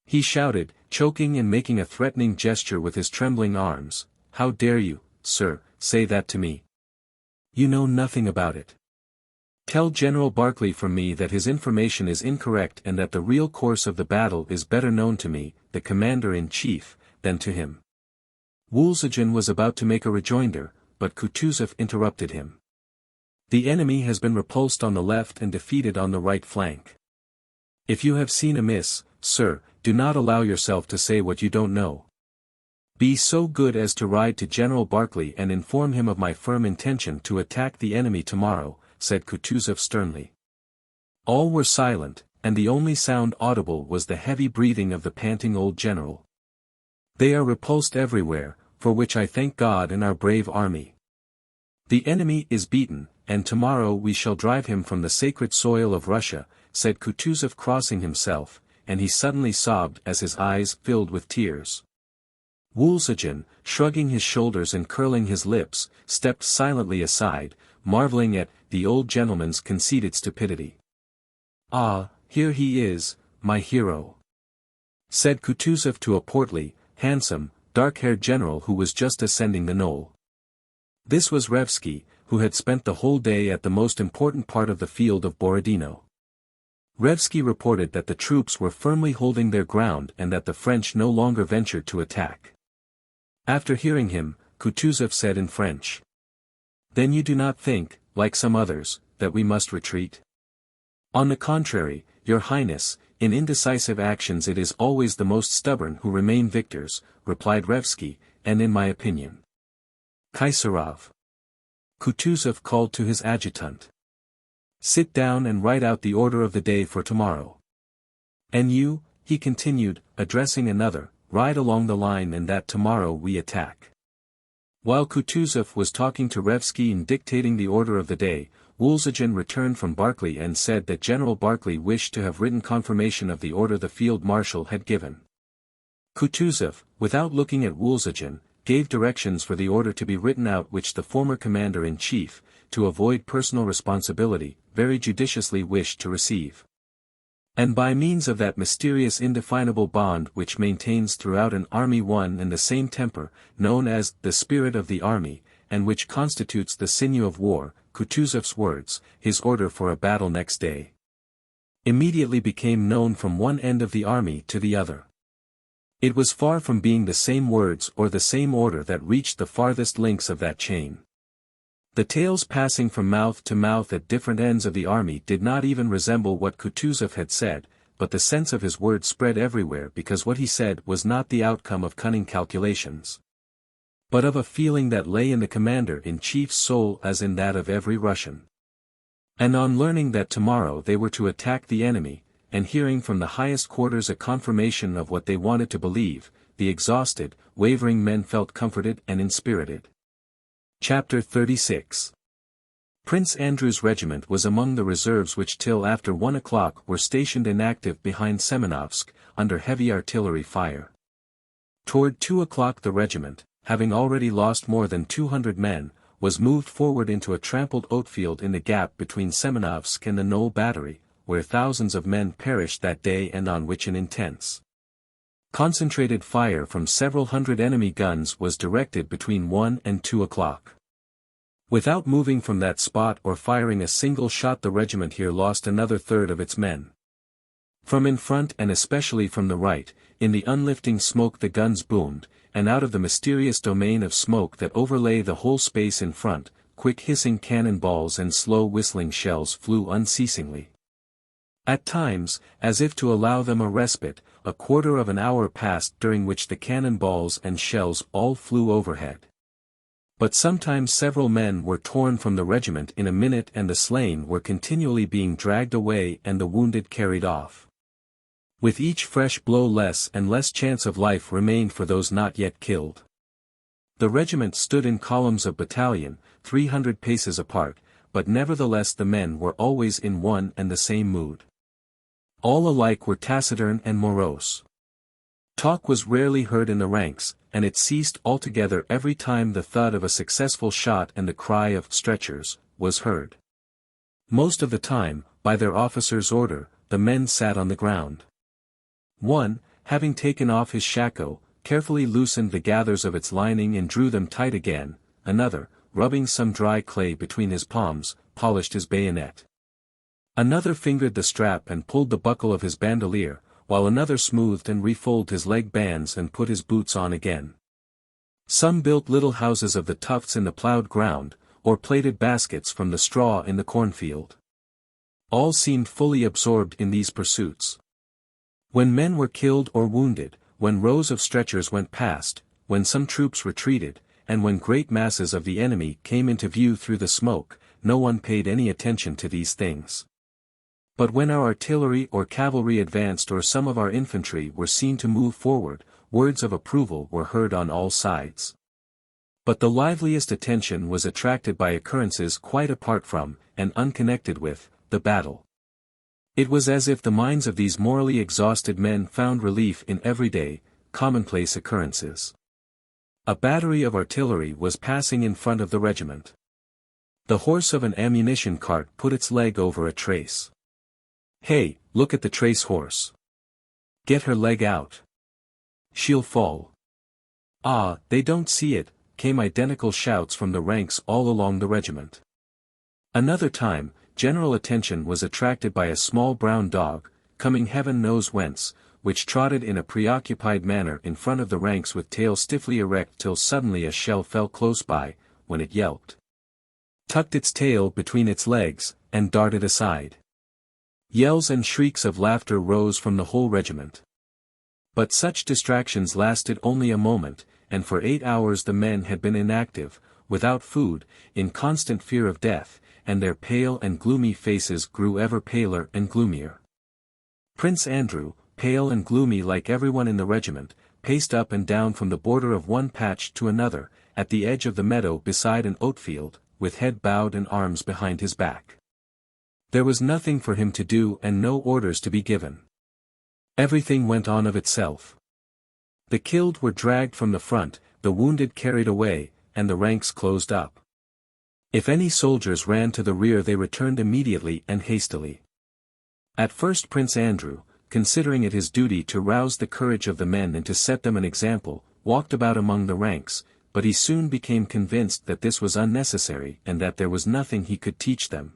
he shouted, choking and making a threatening gesture with his trembling arms. "How dare you, sir, say that to me? You know nothing about it. Tell General Barclay from me that his information is incorrect and that the real course of the battle is better known to me, the commander-in-chief, than to him." Woolsogin was about to make a rejoinder, but Kutuzov interrupted him. The enemy has been repulsed on the left and defeated on the right flank. If you have seen amiss, sir, do not allow yourself to say what you don't know. Be so good as to ride to General Barclay and inform him of my firm intention to attack the enemy tomorrow," said Kutuzov sternly. All were silent, and the only sound audible was the heavy breathing of the panting old general. "They are repulsed everywhere, for which I thank God and our brave army. The enemy is beaten, and tomorrow we shall drive him from the sacred soil of Russia," said Kutuzov, crossing himself, and he suddenly sobbed as his eyes filled with tears. Wolzogen, shrugging his shoulders and curling his lips, stepped silently aside, marveling at the old gentleman's conceited stupidity. "Ah, here he is, my hero," said Kutuzov to a portly, handsome, dark-haired general who was just ascending the knoll. This was Revsky, who had spent the whole day at the most important part of the field of Borodino. Revsky reported that the troops were firmly holding their ground and that the French no longer ventured to attack. After hearing him, Kutuzov said in French, "Then you do not think, like some others, that we must retreat?" "On the contrary, your Highness, in indecisive actions it is always the most stubborn who remain victors," replied Revsky, "and in my opinion." "Kaisarov," Kutuzov called to his adjutant. "Sit down and write out the order of the day for tomorrow. And you," he continued, addressing another, "ride along the line and that tomorrow we attack." While Kutuzov was talking to Revsky and dictating the order of the day, Wolzogen returned from Barclay and said that General Barclay wished to have written confirmation of the order the field marshal had given. Kutuzov, without looking at Wolzogen, gave directions for the order to be written out which the former commander-in-chief, to avoid personal responsibility, very judiciously wished to receive. And by means of that mysterious indefinable bond which maintains throughout an army one and the same temper, known as the spirit of the army, and which constitutes the sinew of war, Kutuzov's words, his order for a battle next day, immediately became known from one end of the army to the other. It was far from being the same words or the same order that reached the farthest links of that chain. The tales passing from mouth to mouth at different ends of the army did not even resemble what Kutuzov had said, but the sense of his words spread everywhere because what he said was not the outcome of cunning calculations, but of a feeling that lay in the commander-in-chief's soul as in that of every Russian. And on learning that tomorrow they were to attack the enemy, and hearing from the highest quarters a confirmation of what they wanted to believe, the exhausted, wavering men felt comforted and inspirited. Chapter 36. Prince Andrew's regiment was among the reserves which till after 1 o'clock were stationed inactive behind Semenovsk, under heavy artillery fire. Toward 2 o'clock the regiment, having already lost more than 200 men, was moved forward into a trampled oatfield in the gap between Semenovsk and the Knoll battery, where thousands of men perished that day and on which an intense, concentrated fire from several hundred enemy guns was directed between 1 and 2 o'clock. Without moving from that spot or firing a single shot, the regiment here lost another third of its men. From in front and especially from the right, in the unlifting smoke the guns boomed, and out of the mysterious domain of smoke that overlay the whole space in front, quick hissing cannon balls and slow whistling shells flew unceasingly. At times, as if to allow them a respite, a quarter of an hour passed during which the cannon balls and shells all flew overhead. But sometimes several men were torn from the regiment in a minute and the slain were continually being dragged away and the wounded carried off. With each fresh blow less and less chance of life remained for those not yet killed. The regiment stood in columns of battalion, 300 paces apart, but nevertheless the men were always in one and the same mood. All alike were taciturn and morose. Talk was rarely heard in the ranks, and it ceased altogether every time the thud of a successful shot and the cry of "stretchers" was heard. Most of the time, by their officer's order, the men sat on the ground. One, having taken off his shako, carefully loosened the gathers of its lining and drew them tight again. Another, rubbing some dry clay between his palms, polished his bayonet. Another fingered the strap and pulled the buckle of his bandolier, while another smoothed and refolded his leg bands and put his boots on again. Some built little houses of the tufts in the ploughed ground, or plaited baskets from the straw in the cornfield. All seemed fully absorbed in these pursuits. When men were killed or wounded, when rows of stretchers went past, when some troops retreated, and when great masses of the enemy came into view through the smoke, no one paid any attention to these things. But when our artillery or cavalry advanced or some of our infantry were seen to move forward, words of approval were heard on all sides. But the liveliest attention was attracted by occurrences quite apart from, and unconnected with, the battle. It was as if the minds of these morally exhausted men found relief in everyday, commonplace occurrences. A battery of artillery was passing in front of the regiment. The horse of an ammunition cart put its leg over a trace. "Hey, look at the trace horse. Get her leg out. She'll fall." "Ah, they don't see it," came identical shouts from the ranks all along the regiment. Another time, general attention was attracted by a small brown dog, coming heaven knows whence, which trotted in a preoccupied manner in front of the ranks with tail stiffly erect till suddenly a shell fell close by, when it yelped, tucked its tail between its legs, and darted aside. Yells and shrieks of laughter rose from the whole regiment. But such distractions lasted only a moment, and for 8 hours the men had been inactive, without food, in constant fear of death, and their pale and gloomy faces grew ever paler and gloomier. Prince Andrew, pale and gloomy like everyone in the regiment, paced up and down from the border of one patch to another, at the edge of the meadow beside an oatfield, with head bowed and arms behind his back. There was nothing for him to do and no orders to be given. Everything went on of itself. The killed were dragged from the front, the wounded carried away, and the ranks closed up. If any soldiers ran to the rear they returned immediately and hastily. At first Prince Andrew, considering it his duty to rouse the courage of the men and to set them an example, walked about among the ranks, but he soon became convinced that this was unnecessary and that there was nothing he could teach them.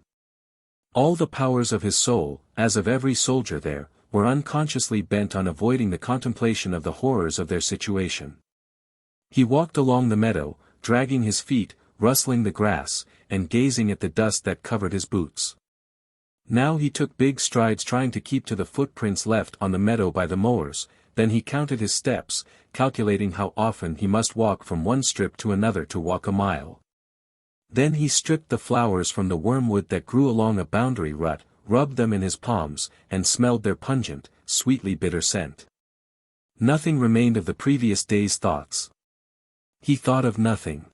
All the powers of his soul, as of every soldier there, were unconsciously bent on avoiding the contemplation of the horrors of their situation. He walked along the meadow, dragging his feet, rustling the grass, and gazing at the dust that covered his boots. Now he took big strides trying to keep to the footprints left on the meadow by the mowers, then he counted his steps, calculating how often he must walk from one strip to another to walk a mile. Then he stripped the flowers from the wormwood that grew along a boundary rut, rubbed them in his palms, and smelled their pungent, sweetly bitter scent. Nothing remained of the previous day's thoughts. He thought of nothing.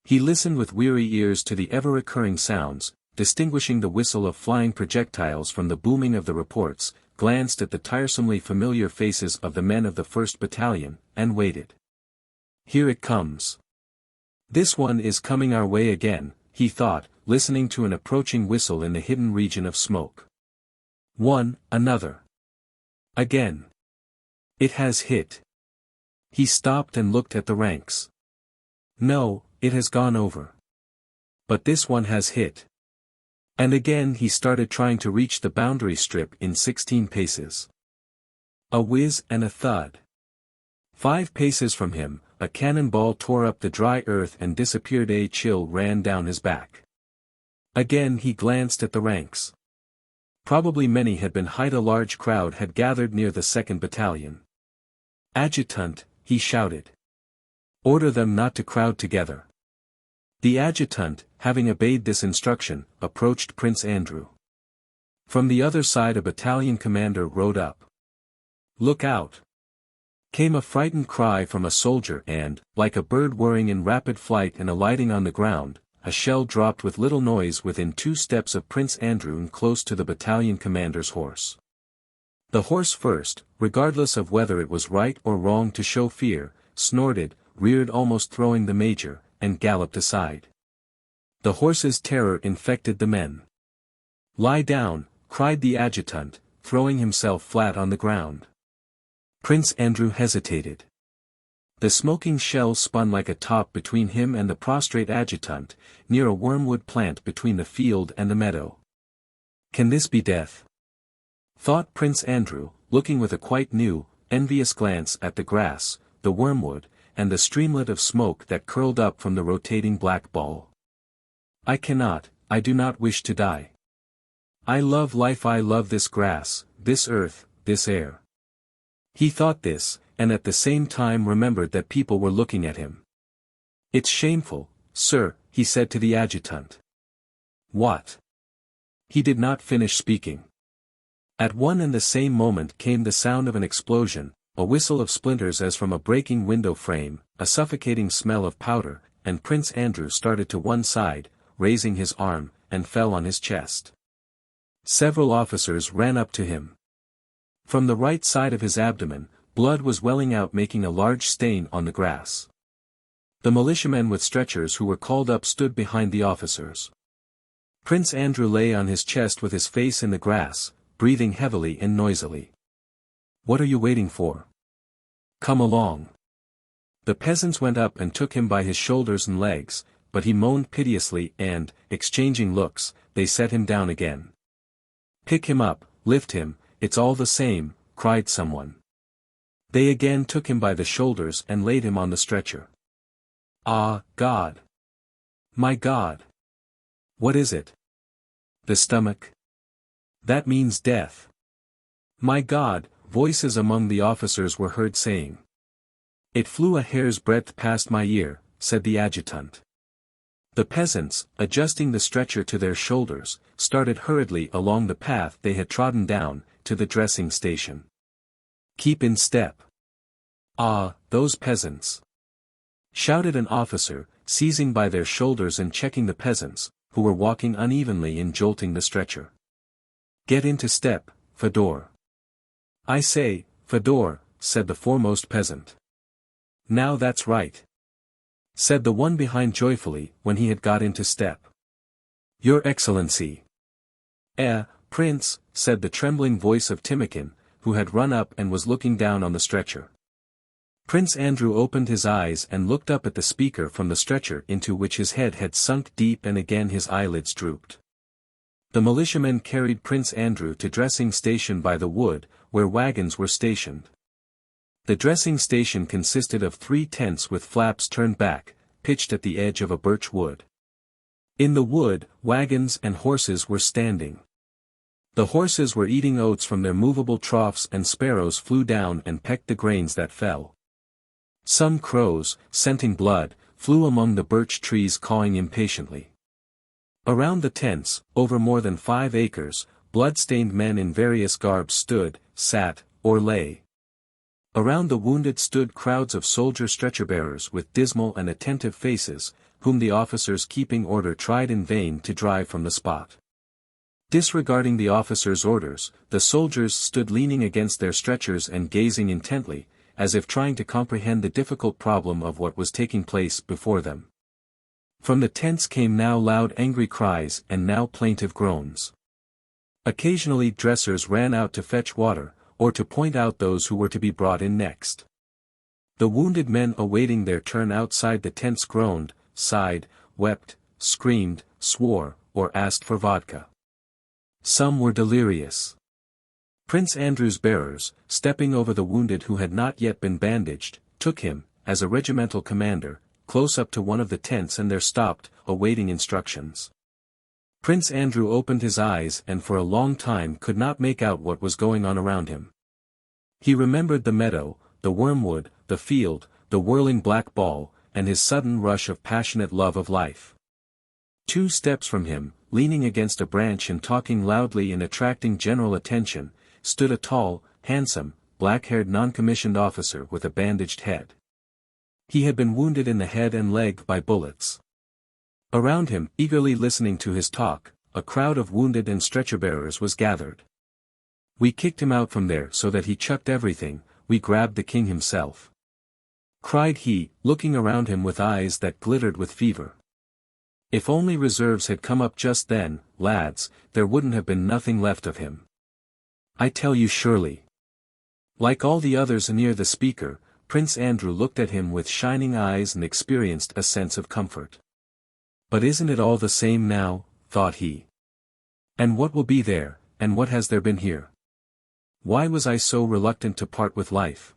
He listened with weary ears to the ever-recurring sounds, distinguishing the whistle of flying projectiles from the booming of the reports, glanced at the tiresomely familiar faces of the men of the 1st Battalion, and waited. "Here it comes. This one is coming our way again," he thought, listening to an approaching whistle in the hidden region of smoke. One, another. Again. It has hit. He stopped and looked at the ranks. No, it has gone over. But this one has hit. And again he started trying to reach the boundary strip in 16 paces. A whiz and a thud. 5 paces from him, a cannonball tore up the dry earth and disappeared. A chill ran down his back. Again he glanced at the ranks. Probably many had been hid. A large crowd had gathered near the 2nd Battalion. "Adjutant," he shouted. "Order them not to crowd together." The adjutant, having obeyed this instruction, approached Prince Andrew. From the other side a battalion commander rode up. "Look out!" came a frightened cry from a soldier, and, like a bird whirring in rapid flight and alighting on the ground, a shell dropped with little noise within 2 steps of Prince Andrew and close to the battalion commander's horse. The horse first, regardless of whether it was right or wrong to show fear, snorted, reared almost throwing the major, and galloped aside. The horse's terror infected the men. "Lie down," cried the adjutant, throwing himself flat on the ground. Prince Andrew hesitated. The smoking shell spun like a top between him and the prostrate adjutant, near a wormwood plant between the field and the meadow. "Can this be death?" thought Prince Andrew, looking with a quite new, envious glance at the grass, the wormwood, and the streamlet of smoke that curled up from the rotating black ball. I do not wish to die. I love life, I love this grass, this earth, this air. He thought this, and at the same time remembered that people were looking at him. It's shameful, sir, he said to the adjutant. What? He did not finish speaking. At one and the same moment came the sound of an explosion, a whistle of splinters as from a breaking window frame, a suffocating smell of powder, and Prince Andrew started to one side, raising his arm, and fell on his chest. Several officers ran up to him. From the right side of his abdomen, blood was welling out, making a large stain on the grass. The militiamen with stretchers who were called up stood behind the officers. Prince Andrew lay on his chest with his face in the grass, breathing heavily and noisily. What are you waiting for? Come along. The peasants went up and took him by his shoulders and legs, but he moaned piteously and, exchanging looks, they set him down again. Pick him up, lift him, it's all the same, cried someone. They again took him by the shoulders and laid him on the stretcher. Ah, God! My God! What is it? The stomach? That means death. My God, voices among the officers were heard saying. It flew a hair's breadth past my ear, said the adjutant. The peasants, adjusting the stretcher to their shoulders, started hurriedly along the path they had trodden down, to the dressing station. Keep in step. Ah, those peasants! Shouted an officer, seizing by their shoulders and checking the peasants, who were walking unevenly in jolting the stretcher. Get into step, Fedor. I say, Fedor, said the foremost peasant. Now that's right, said the one behind joyfully, when he had got into step. Your Excellency. Prince, said the trembling voice of Timokhin, who had run up and was looking down on the stretcher. Prince Andrew opened his eyes and looked up at the speaker from the stretcher into which his head had sunk deep, and again his eyelids drooped. The militiamen carried Prince Andrew to dressing station by the wood, where wagons were stationed. The dressing station consisted of 3 tents with flaps turned back, pitched at the edge of a birch wood. In the wood, wagons and horses were standing. The horses were eating oats from their movable troughs, and sparrows flew down and pecked the grains that fell. Some crows, scenting blood, flew among the birch trees, cawing impatiently. Around the tents, over more than 5 acres, blood-stained men in various garbs stood, sat, or lay. Around the wounded stood crowds of soldier stretcher-bearers with dismal and attentive faces, whom the officers keeping order tried in vain to drive from the spot. Disregarding the officers' orders, the soldiers stood leaning against their stretchers and gazing intently, as if trying to comprehend the difficult problem of what was taking place before them. From the tents came now loud angry cries and now plaintive groans. Occasionally dressers ran out to fetch water, or to point out those who were to be brought in next. The wounded men awaiting their turn outside the tents groaned, sighed, wept, screamed, swore, or asked for vodka. Some were delirious. Prince Andrew's bearers, stepping over the wounded who had not yet been bandaged, took him, as a regimental commander, close up to one of the tents and there stopped, awaiting instructions. Prince Andrew opened his eyes and for a long time could not make out what was going on around him. He remembered the meadow, the wormwood, the field, the whirling black ball, and his sudden rush of passionate love of life. 2 steps from him, leaning against a branch and talking loudly and attracting general attention, stood a tall, handsome, black-haired non-commissioned officer with a bandaged head. He had been wounded in the head and leg by bullets. Around him, eagerly listening to his talk, a crowd of wounded and stretcher-bearers was gathered. We kicked him out from there so that he chucked everything, we grabbed the king himself, cried he, looking around him with eyes that glittered with fever. If only reserves had come up just then, lads, there wouldn't have been nothing left of him. I tell you surely. Like all the others near the speaker, Prince Andrew looked at him with shining eyes and experienced a sense of comfort. But isn't it all the same now, thought he. And what will be there, and what has there been here? Why was I so reluctant to part with life?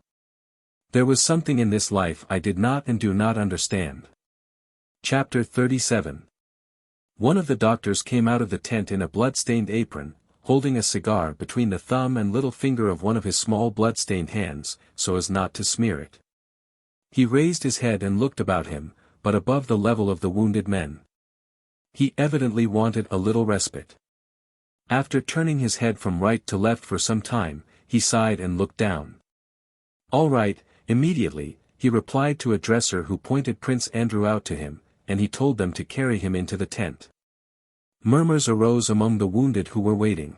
There was something in this life I did not and do not understand. Chapter 37. One of the doctors came out of the tent in a blood-stained apron, holding a cigar between the thumb and little finger of one of his small blood-stained hands, so as not to smear it. He raised his head and looked about him, but above the level of the wounded men. He evidently wanted a little respite. After turning his head from right to left for some time, he sighed and looked down. "All right," immediately, he replied to a dresser who pointed Prince Andrew out to him, and he told them to carry him into the tent. Murmurs arose among the wounded who were waiting.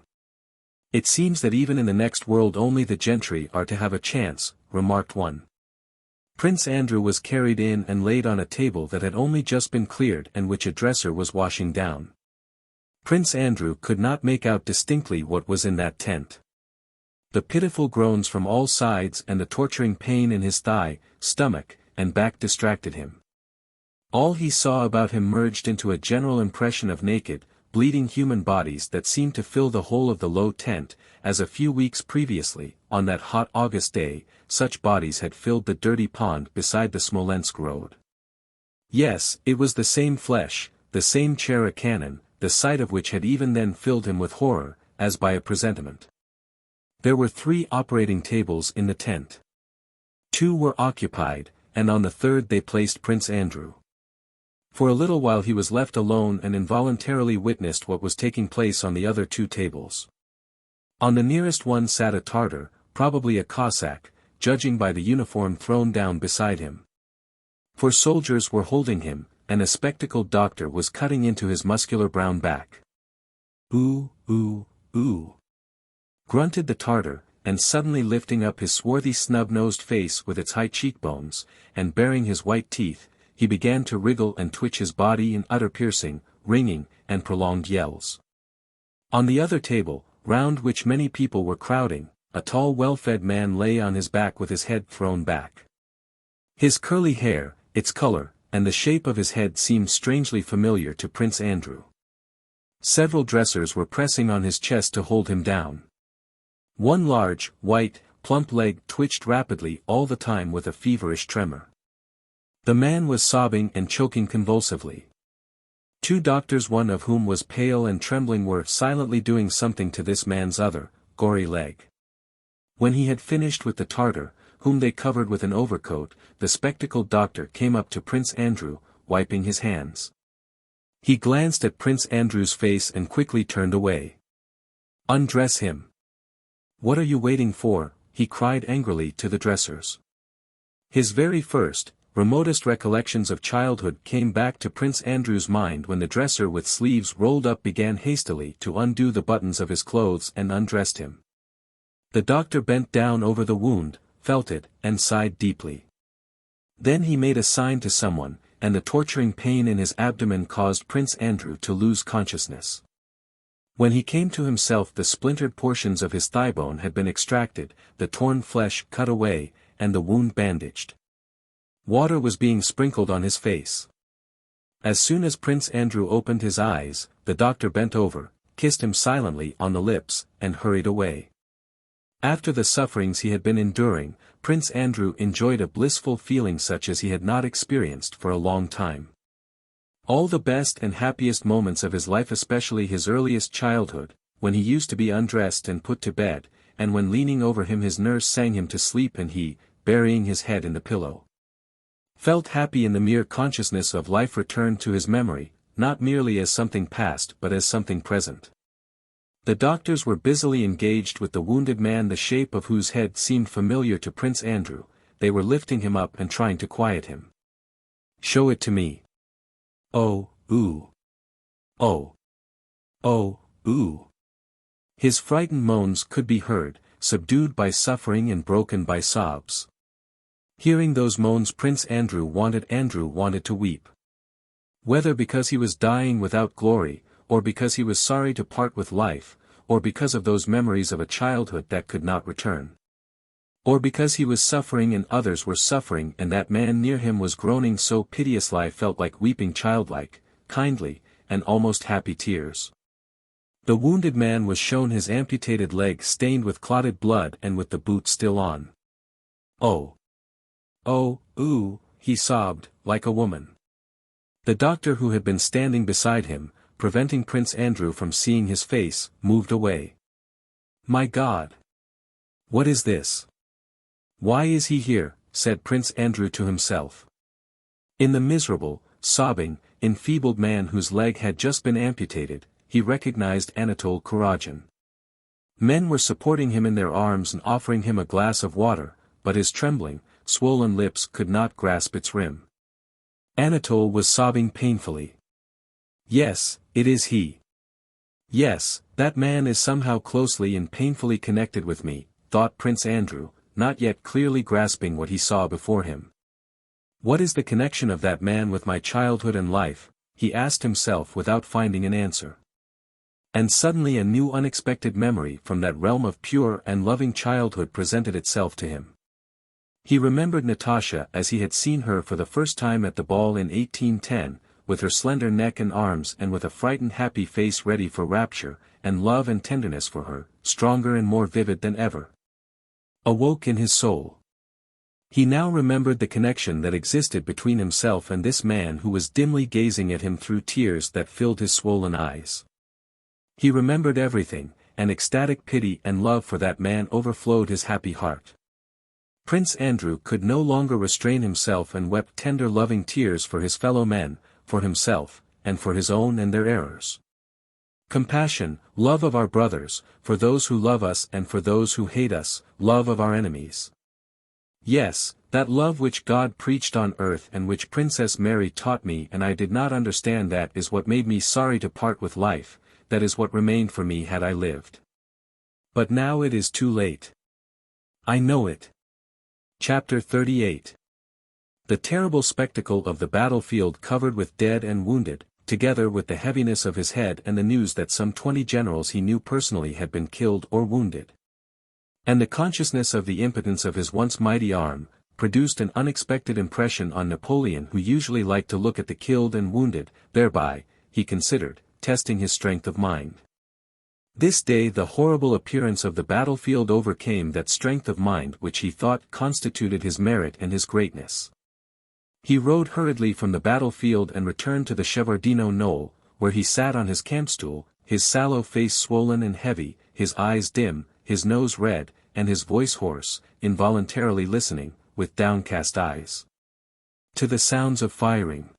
"It seems that even in the next world only the gentry are to have a chance," remarked one. Prince Andrew was carried in and laid on a table that had only just been cleared and which a dresser was washing down. Prince Andrew could not make out distinctly what was in that tent. The pitiful groans from all sides and the torturing pain in his thigh, stomach, and back distracted him. All he saw about him merged into a general impression of naked, bleeding human bodies that seemed to fill the whole of the low tent, as a few weeks previously, on that hot August day, such bodies had filled the dirty pond beside the Smolensk road. Yes, it was the same flesh, the same chair cannon, the sight of which had even then filled him with horror, as by a presentiment. There were 3 operating tables in the tent. 2 were occupied, and on the third they placed Prince Andrew. For a little while he was left alone and involuntarily witnessed what was taking place on the other 2 tables. On the nearest one sat a Tartar, probably a Cossack, judging by the uniform thrown down beside him. 4 soldiers were holding him, and a spectacled doctor was cutting into his muscular brown back. "Ooh, ooh, ooh," grunted the Tartar, and suddenly lifting up his swarthy snub-nosed face with its high cheekbones, and baring his white teeth, he began to wriggle and twitch his body in utter piercing, ringing, and prolonged yells. On the other table, round which many people were crowding, a tall well-fed man lay on his back with his head thrown back. His curly hair, its color, and the shape of his head seemed strangely familiar to Prince Andrew. Several dressers were pressing on his chest to hold him down. One large, white, plump leg twitched rapidly all the time with a feverish tremor. The man was sobbing and choking convulsively. 2 doctors, one of whom was pale and trembling, were silently doing something to this man's other, gory leg. When he had finished with the Tartar, whom they covered with an overcoat, the spectacled doctor came up to Prince Andrew, wiping his hands. He glanced at Prince Andrew's face and quickly turned away. "Undress him." "What are you waiting for?" he cried angrily to the dressers. His very first, remotest recollections of childhood came back to Prince Andrew's mind when the dresser with sleeves rolled up began hastily to undo the buttons of his clothes and undressed him. The doctor bent down over the wound, felt it, and sighed deeply. Then he made a sign to someone, and the torturing pain in his abdomen caused Prince Andrew to lose consciousness. When he came to himself, the splintered portions of his thigh bone had been extracted, the torn flesh cut away, and the wound bandaged. Water was being sprinkled on his face. As soon as Prince Andrew opened his eyes, the doctor bent over, kissed him silently on the lips, and hurried away. After the sufferings he had been enduring, Prince Andrew enjoyed a blissful feeling such as he had not experienced for a long time. All the best and happiest moments of his life, especially his earliest childhood, when he used to be undressed and put to bed, and when leaning over him his nurse sang him to sleep and he, burying his head in the pillow, felt happy in the mere consciousness of life returned to his memory, not merely as something past but as something present. The doctors were busily engaged with the wounded man, the shape of whose head seemed familiar to Prince Andrew. They were lifting him up and trying to quiet him. "Show it to me." "Oh, ooh. Oh. Oh, ooh." His frightened moans could be heard, subdued by suffering and broken by sobs. Hearing those moans, Prince Andrew wanted to weep. Whether because he was dying without glory, or because he was sorry to part with life, or because of those memories of a childhood that could not return, or because he was suffering and others were suffering and that man near him was groaning so piteously, I felt like weeping childlike, kindly, and almost happy tears. The wounded man was shown his amputated leg stained with clotted blood and with the boot still on. "Oh. Oh, ooh," he sobbed, like a woman. The doctor, who had been standing beside him, preventing Prince Andrew from seeing his face, moved away. "My God! What is this? Why is he here?" said Prince Andrew to himself. In the miserable, sobbing, enfeebled man whose leg had just been amputated, he recognized Anatole Kuragin. Men were supporting him in their arms and offering him a glass of water, but his trembling, swollen lips could not grasp its rim. Anatole was sobbing painfully. "Yes, it is he. Yes, that man is somehow closely and painfully connected with me," thought Prince Andrew, not yet clearly grasping what he saw before him. "What is the connection of that man with my childhood and life?" he asked himself without finding an answer. And suddenly a new unexpected memory from that realm of pure and loving childhood presented itself to him. He remembered Natasha as he had seen her for the first time at the ball in 1810, with her slender neck and arms and with a frightened happy face ready for rapture, and love and tenderness for her, stronger and more vivid than ever, awoke in his soul. He now remembered the connection that existed between himself and this man who was dimly gazing at him through tears that filled his swollen eyes. He remembered everything, and ecstatic pity and love for that man overflowed his happy heart. Prince Andrew could no longer restrain himself and wept tender loving tears for his fellow men, for himself, and for his own and their errors. Compassion, love of our brothers, for those who love us and for those who hate us, love of our enemies. Yes, that love which God preached on earth and which Princess Mary taught me, and I did not understand, that is what made me sorry to part with life, that is what remained for me had I lived. But now it is too late. I know it. Chapter 38. The terrible spectacle of the battlefield covered with dead and wounded, together with the heaviness of his head and the news that some 20 generals he knew personally had been killed or wounded, and the consciousness of the impotence of his once mighty arm, produced an unexpected impression on Napoleon, who usually liked to look at the killed and wounded, thereby, he considered, testing his strength of mind. This day the horrible appearance of the battlefield overcame that strength of mind which he thought constituted his merit and his greatness. He rode hurriedly from the battlefield and returned to the Shevardino knoll, where he sat on his campstool, his sallow face swollen and heavy, his eyes dim, his nose red, and his voice hoarse, involuntarily listening, with downcast eyes, to the sounds of firing.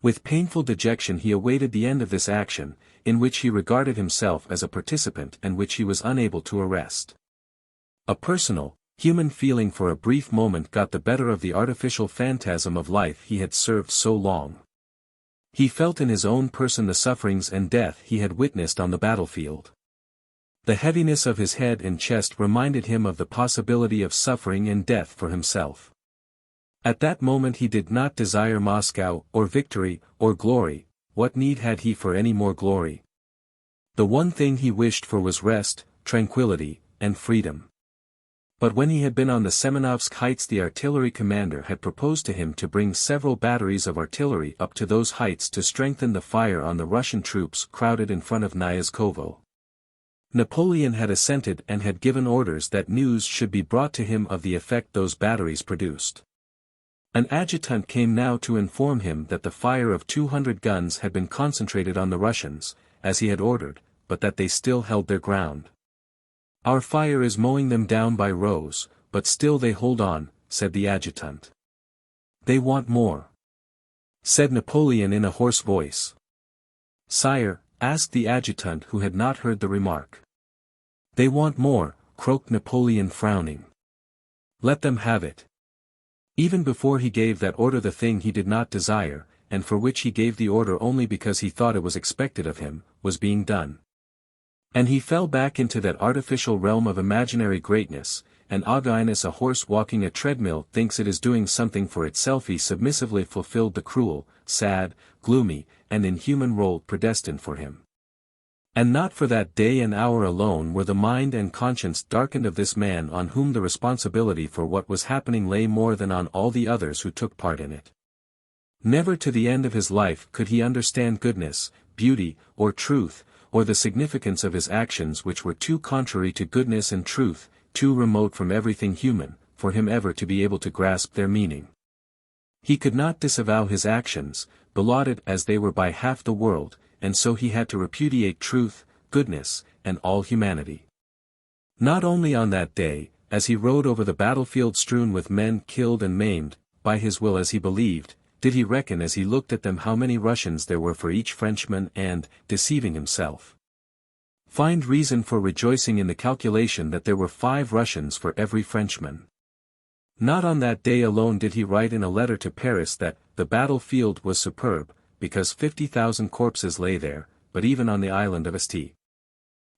With painful dejection he awaited the end of this action, in which he regarded himself as a participant and which he was unable to arrest. A personal, human feeling for a brief moment got the better of the artificial phantasm of life he had served so long. He felt in his own person the sufferings and death he had witnessed on the battlefield. The heaviness of his head and chest reminded him of the possibility of suffering and death for himself. At that moment he did not desire Moscow, or victory, or glory. What need had he for any more glory? The one thing he wished for was rest, tranquility, and freedom. But when he had been on the Semenovsk heights, the artillery commander had proposed to him to bring several batteries of artillery up to those heights to strengthen the fire on the Russian troops crowded in front of Nyazkovo. Napoleon had assented and had given orders that news should be brought to him of the effect those batteries produced. An adjutant came now to inform him that the fire of 200 guns had been concentrated on the Russians, as he had ordered, but that they still held their ground. "Our fire is mowing them down by rows, but still they hold on," said the adjutant. "They want more," said Napoleon in a hoarse voice. "Sire," asked the adjutant who had not heard the remark. "They want more," croaked Napoleon frowning. "Let them have it." Even before he gave that order the thing he did not desire, and for which he gave the order only because he thought it was expected of him, was being done. And he fell back into that artificial realm of imaginary greatness, and Augustus, a horse walking a treadmill, thinks it is doing something for itself. He submissively fulfilled the cruel, sad, gloomy, and inhuman role predestined for him. And not for that day and hour alone were the mind and conscience darkened of this man, on whom the responsibility for what was happening lay more than on all the others who took part in it. Never to the end of his life could he understand goodness, beauty, or truth, or the significance of his actions, which were too contrary to goodness and truth, too remote from everything human, for him ever to be able to grasp their meaning. He could not disavow his actions, belauded as they were by half the world, and so he had to repudiate truth, goodness, and all humanity. Not only on that day, as he rode over the battlefield strewn with men killed and maimed, by his will as he believed, did he reckon as he looked at them how many Russians there were for each Frenchman and, deceiving himself, find reason for rejoicing in the calculation that there were 5 Russians for every Frenchman. Not on that day alone did he write in a letter to Paris that the battlefield was superb, because 50,000 corpses lay there, but even on the island of St.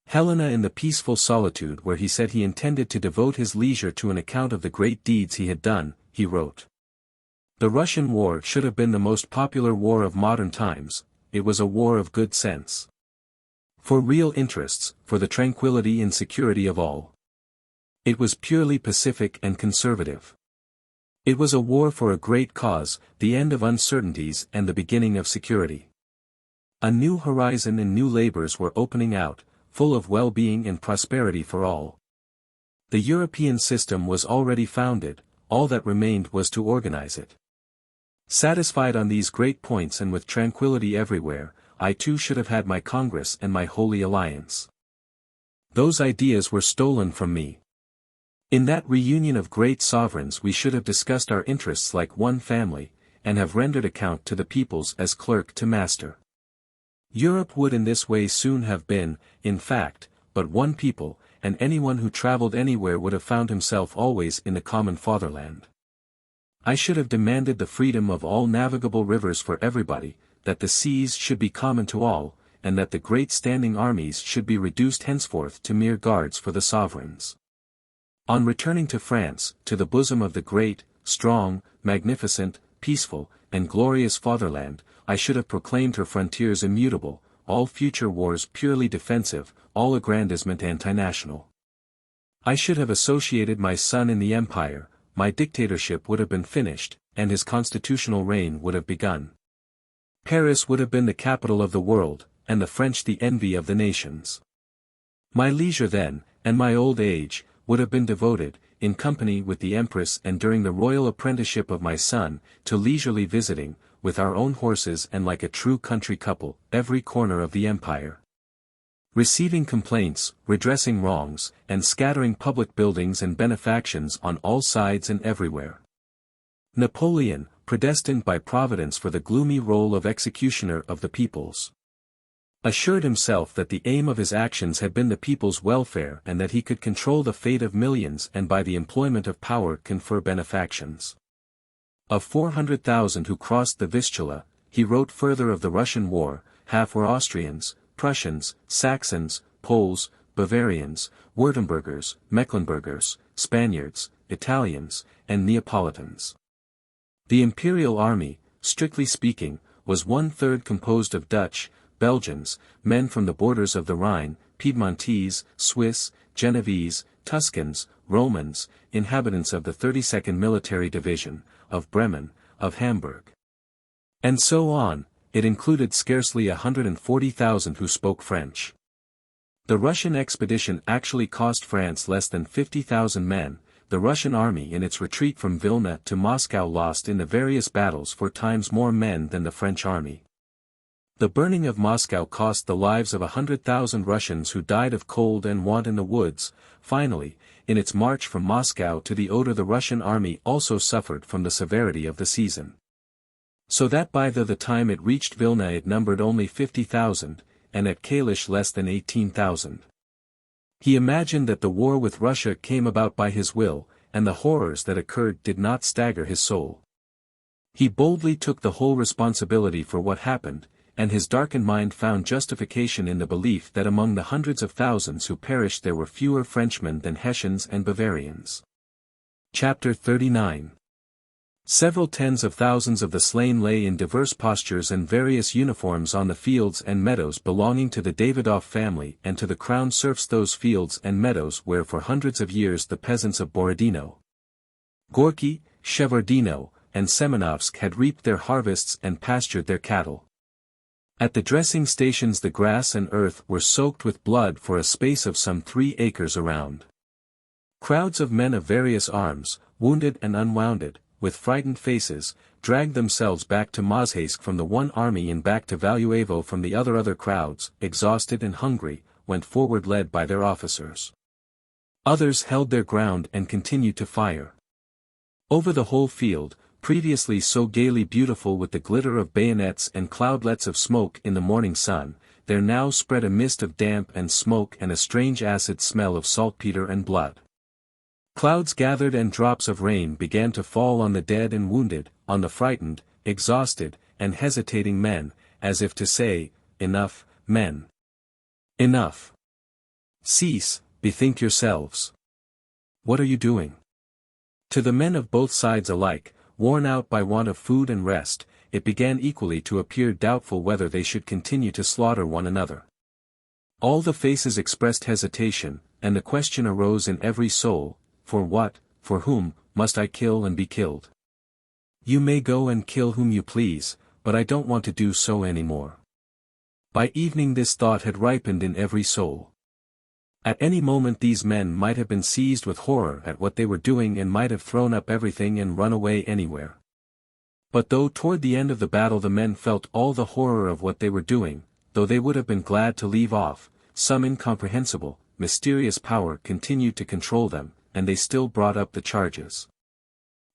Helena in the peaceful solitude where he said he intended to devote his leisure to an account of the great deeds he had done, he wrote, "The Russian war should have been the most popular war of modern times, it was a war of good sense. For real interests, for the tranquility and security of all. It was purely pacific and conservative. It was a war for a great cause, the end of uncertainties and the beginning of security. A new horizon and new labors were opening out, full of well-being and prosperity for all. The European system was already founded, all that remained was to organize it. Satisfied on these great points and with tranquility everywhere, I too should have had my Congress and my Holy Alliance. Those ideas were stolen from me. In that reunion of great sovereigns we should have discussed our interests like one family, and have rendered account to the peoples as clerk to master. Europe would in this way soon have been, in fact, but one people, and anyone who traveled anywhere would have found himself always in the common fatherland. I should have demanded the freedom of all navigable rivers for everybody, that the seas should be common to all, and that the great standing armies should be reduced henceforth to mere guards for the sovereigns. On returning to France, to the bosom of the great, strong, magnificent, peaceful, and glorious fatherland, I should have proclaimed her frontiers immutable, all future wars purely defensive, all aggrandizement anti-national. I should have associated my son in the empire, my dictatorship would have been finished, and his constitutional reign would have begun. Paris would have been the capital of the world, and the French the envy of the nations. My leisure then, and my old age, would have been devoted, in company with the Empress and during the royal apprenticeship of my son, to leisurely visiting, with our own horses and like a true country couple, every corner of the empire. Receiving complaints, redressing wrongs, and scattering public buildings and benefactions on all sides and everywhere. Napoleon, predestined by Providence for the gloomy role of executioner of the peoples, assured himself that the aim of his actions had been the people's welfare and that he could control the fate of millions and by the employment of power confer benefactions. Of 400,000 who crossed the Vistula, he wrote further of the Russian war, half were Austrians, Prussians, Saxons, Poles, Bavarians, Württembergers, Mecklenburgers, Spaniards, Italians, and Neapolitans. The imperial army, strictly speaking, was 1/3 composed of Dutch, Belgians, men from the borders of the Rhine, Piedmontese, Swiss, Genoese, Tuscans, Romans, inhabitants of the 32nd Military Division, of Bremen, of Hamburg. And so on, it included scarcely 140,000 who spoke French. The Russian expedition actually cost France less than 50,000 men. The Russian army in its retreat from Vilna to Moscow lost in the various battles 4 times more men than the French army. The burning of Moscow cost the lives of 100,000 Russians who died of cold and want in the woods. Finally, in its march from Moscow to the Oder the Russian army also suffered from the severity of the season. So that by the time it reached Vilna it numbered only 50,000, and at Kalish less than 18,000. He imagined that the war with Russia came about by his will, and the horrors that occurred did not stagger his soul. He boldly took the whole responsibility for what happened, and his darkened mind found justification in the belief that among the hundreds of thousands who perished there were fewer Frenchmen than Hessians and Bavarians. Chapter 39. Several tens of thousands of the slain lay in diverse postures and various uniforms on the fields and meadows belonging to the Davidoff family and to the crown serfs, those fields and meadows where for hundreds of years the peasants of Borodino, Gorky, Shevardino, and Semenovsk had reaped their harvests and pastured their cattle. At the dressing stations the grass and earth were soaked with blood for a space of some 3 acres around. Crowds of men of various arms, wounded and unwounded, with frightened faces, dragged themselves back to Mozhask from the one army and back to Valuevo from the other crowds, exhausted and hungry, went forward led by their officers. Others held their ground and continued to fire. Over the whole field, previously so gaily beautiful with the glitter of bayonets and cloudlets of smoke in the morning sun, there now spread a mist of damp and smoke and a strange acid smell of saltpeter and blood. Clouds gathered and drops of rain began to fall on the dead and wounded, on the frightened, exhausted, and hesitating men, as if to say, "Enough, men. Enough. Cease, bethink yourselves. What are you doing?" To the men of both sides alike, worn out by want of food and rest, it began equally to appear doubtful whether they should continue to slaughter one another. All the faces expressed hesitation, and the question arose in every soul, for what, for whom, must I kill and be killed? You may go and kill whom you please, but I don't want to do so any more. By evening this thought had ripened in every soul. At any moment these men might have been seized with horror at what they were doing and might have thrown up everything and run away anywhere. But though toward the end of the battle the men felt all the horror of what they were doing, though they would have been glad to leave off, some incomprehensible, mysterious power continued to control them, and they still brought up the charges.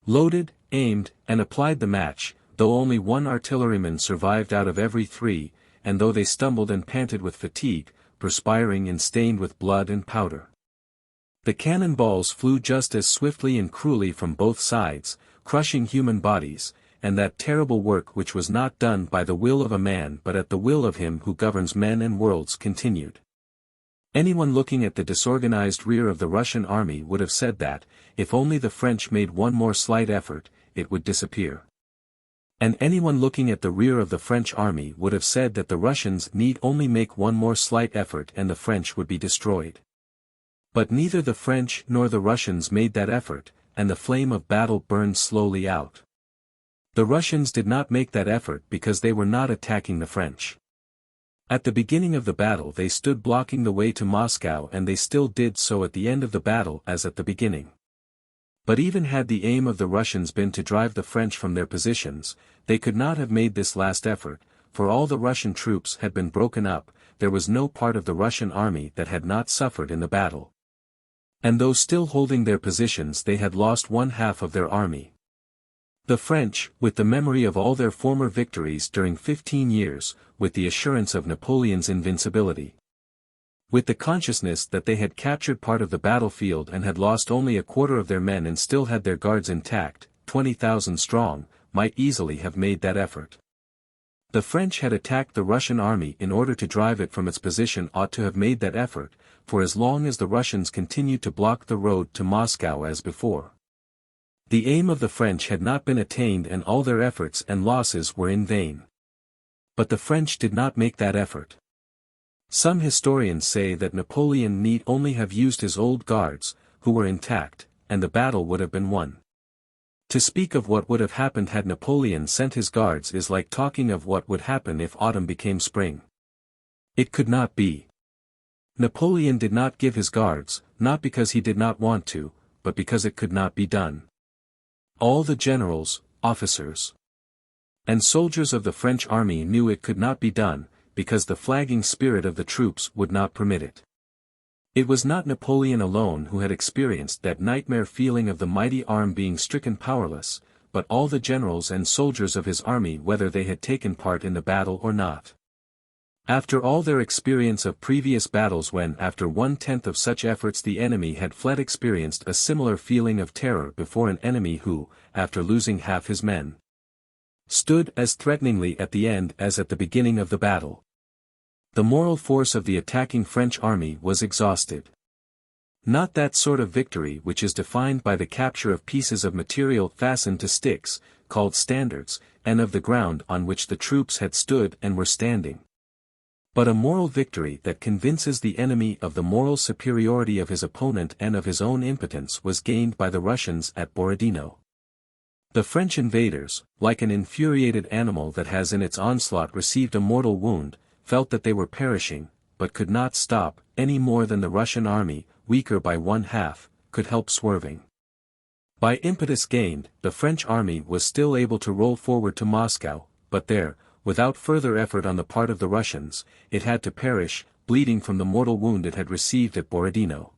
Loaded, aimed, and applied the match, though only one artilleryman survived out of every 3, and though they stumbled and panted with fatigue, perspiring and stained with blood and powder. The cannon balls flew just as swiftly and cruelly from both sides, crushing human bodies, and that terrible work which was not done by the will of a man but at the will of him who governs men and worlds continued. Anyone looking at the disorganized rear of the Russian army would have said that, if only the French made one more slight effort, it would disappear. And anyone looking at the rear of the French army would have said that the Russians need only make one more slight effort and the French would be destroyed. But neither the French nor the Russians made that effort, and the flame of battle burned slowly out. The Russians did not make that effort because they were not attacking the French. At the beginning of the battle they stood blocking the way to Moscow, and they still did so at the end of the battle as at the beginning. But even had the aim of the Russians been to drive the French from their positions, they could not have made this last effort, for all the Russian troops had been broken up, there was no part of the Russian army that had not suffered in the battle. And though still holding their positions they had lost one half of their army. The French, with the memory of all their former victories during 15 years, with the assurance of Napoleon's invincibility, with the consciousness that they had captured part of the battlefield and had lost only a quarter of their men and still had their guards intact, 20,000 strong, might easily have made that effort. The French had attacked the Russian army in order to drive it from its position, ought to have made that effort, for as long as the Russians continued to block the road to Moscow as before, the aim of the French had not been attained and all their efforts and losses were in vain. But the French did not make that effort. Some historians say that Napoleon need only have used his old guards, who were intact, and the battle would have been won. To speak of what would have happened had Napoleon sent his guards is like talking of what would happen if autumn became spring. It could not be. Napoleon did not give his guards, not because he did not want to, but because it could not be done. All the generals, officers, and soldiers of the French army knew it could not be done, because the flagging spirit of the troops would not permit it. It was not Napoleon alone who had experienced that nightmare feeling of the mighty arm being stricken powerless, but all the generals and soldiers of his army, whether they had taken part in the battle or not. After all their experience of previous battles, when after 1/10 of such efforts the enemy had fled, experienced a similar feeling of terror before an enemy who, after losing half his men, stood as threateningly at the end as at the beginning of the battle. The moral force of the attacking French army was exhausted. Not that sort of victory which is defined by the capture of pieces of material fastened to sticks, called standards, and of the ground on which the troops had stood and were standing. But a moral victory that convinces the enemy of the moral superiority of his opponent and of his own impotence was gained by the Russians at Borodino. The French invaders, like an infuriated animal that has in its onslaught received a mortal wound, felt that they were perishing, but could not stop, any more than the Russian army, weaker by 1/2, could help swerving. By impetus gained, the French army was still able to roll forward to Moscow, but there, without further effort on the part of the Russians, it had to perish, bleeding from the mortal wound it had received at Borodino.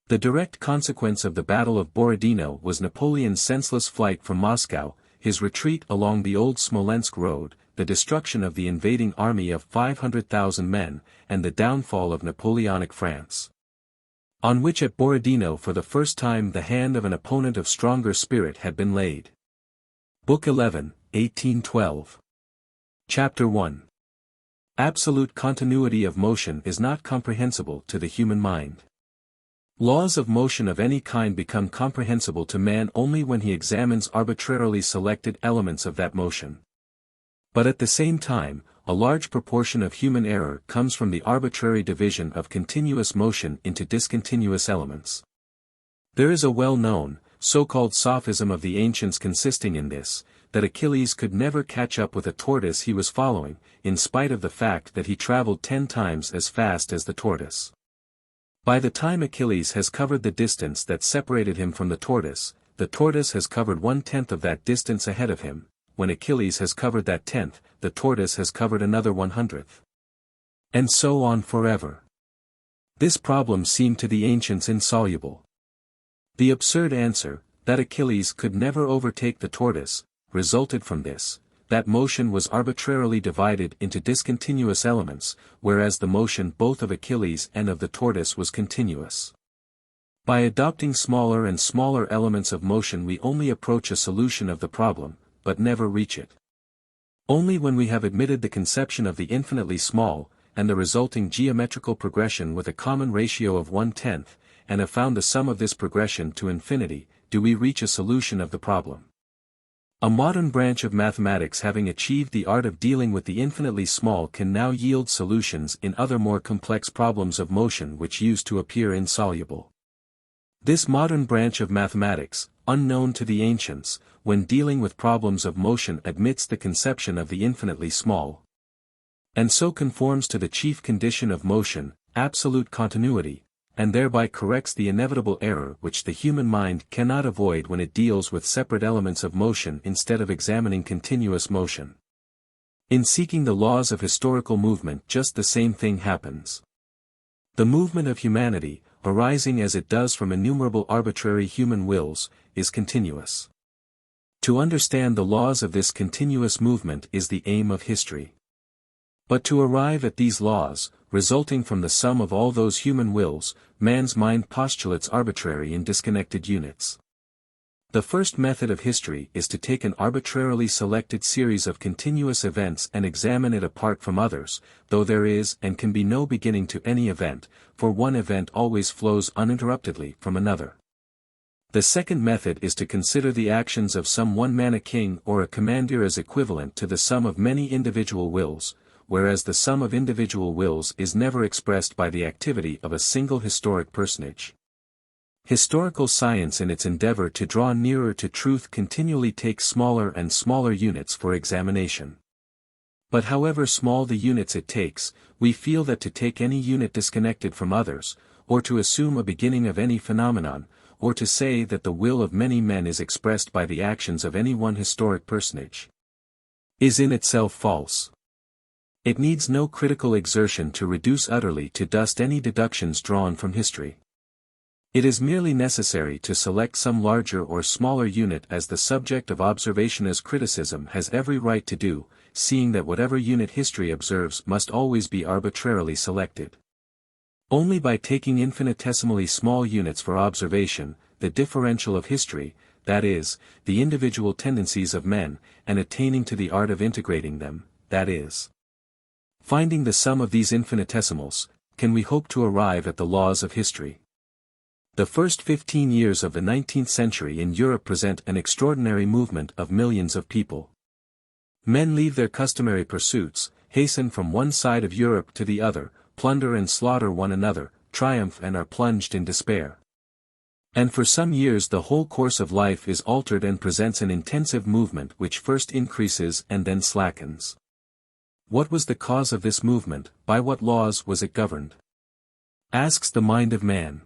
The direct consequence of the Battle of Borodino was Napoleon's senseless flight from Moscow, his retreat along the old Smolensk road, the destruction of the invading army of 500,000 men, and the downfall of Napoleonic France. On which at Borodino for the first time the hand of an opponent of stronger spirit had been laid. Book 11, 1812. Chapter 1. Absolute continuity of motion is not comprehensible to the human mind. Laws of motion of any kind become comprehensible to man only when he examines arbitrarily selected elements of that motion. But at the same time, a large proportion of human error comes from the arbitrary division of continuous motion into discontinuous elements. There is a well-known, so-called sophism of the ancients consisting in this, that Achilles could never catch up with a tortoise he was following, in spite of the fact that he traveled 10 times as fast as the tortoise. By the time Achilles has covered the distance that separated him from the tortoise has covered 1/10 of that distance ahead of him. When Achilles has covered that 10th, the tortoise has covered another 100th. And so on forever. This problem seemed to the ancients insoluble. The absurd answer, that Achilles could never overtake the tortoise, resulted from this, that motion was arbitrarily divided into discontinuous elements, whereas the motion both of Achilles and of the tortoise was continuous. By adopting smaller and smaller elements of motion we only approach a solution of the problem, but never reach it. Only when we have admitted the conception of the infinitely small, and the resulting geometrical progression with a common ratio of 1/10, and have found the sum of this progression to infinity, do we reach a solution of the problem. A modern branch of mathematics having achieved the art of dealing with the infinitely small can now yield solutions in other more complex problems of motion which used to appear insoluble. This modern branch of mathematics, unknown to the ancients, when dealing with problems of motion admits the conception of the infinitely small, and so conforms to the chief condition of motion, absolute continuity, and thereby corrects the inevitable error which the human mind cannot avoid when it deals with separate elements of motion instead of examining continuous motion. In seeking the laws of historical movement just the same thing happens. The movement of humanity, arising as it does from innumerable arbitrary human wills, is continuous. To understand the laws of this continuous movement is the aim of history. But to arrive at these laws, resulting from the sum of all those human wills, man's mind postulates arbitrary and disconnected units. The first method of history is to take an arbitrarily selected series of continuous events and examine it apart from others, though there is and can be no beginning to any event, for one event always flows uninterruptedly from another. The second method is to consider the actions of some one man, a king or a commander, as equivalent to the sum of many individual wills, whereas the sum of individual wills is never expressed by the activity of a single historic personage. Historical science in its endeavor to draw nearer to truth continually takes smaller and smaller units for examination. But however small the units it takes, we feel that to take any unit disconnected from others, or to assume a beginning of any phenomenon, or to say that the will of many men is expressed by the actions of any one historic personage, is in itself false. It needs no critical exertion to reduce utterly to dust any deductions drawn from history. It is merely necessary to select some larger or smaller unit as the subject of observation, as criticism has every right to do, seeing that whatever unit history observes must always be arbitrarily selected. Only by taking infinitesimally small units for observation, the differential of history, that is, the individual tendencies of men, and attaining to the art of integrating them, that is, finding the sum of these infinitesimals, can we hope to arrive at the laws of history. The first 15 years of the 19th century in Europe present an extraordinary movement of millions of people. Men leave their customary pursuits, hasten from one side of Europe to the other, plunder and slaughter one another, triumph and are plunged in despair. And for some years the whole course of life is altered and presents an intensive movement which first increases and then slackens. What was the cause of this movement, by what laws was it governed? Asks the mind of man.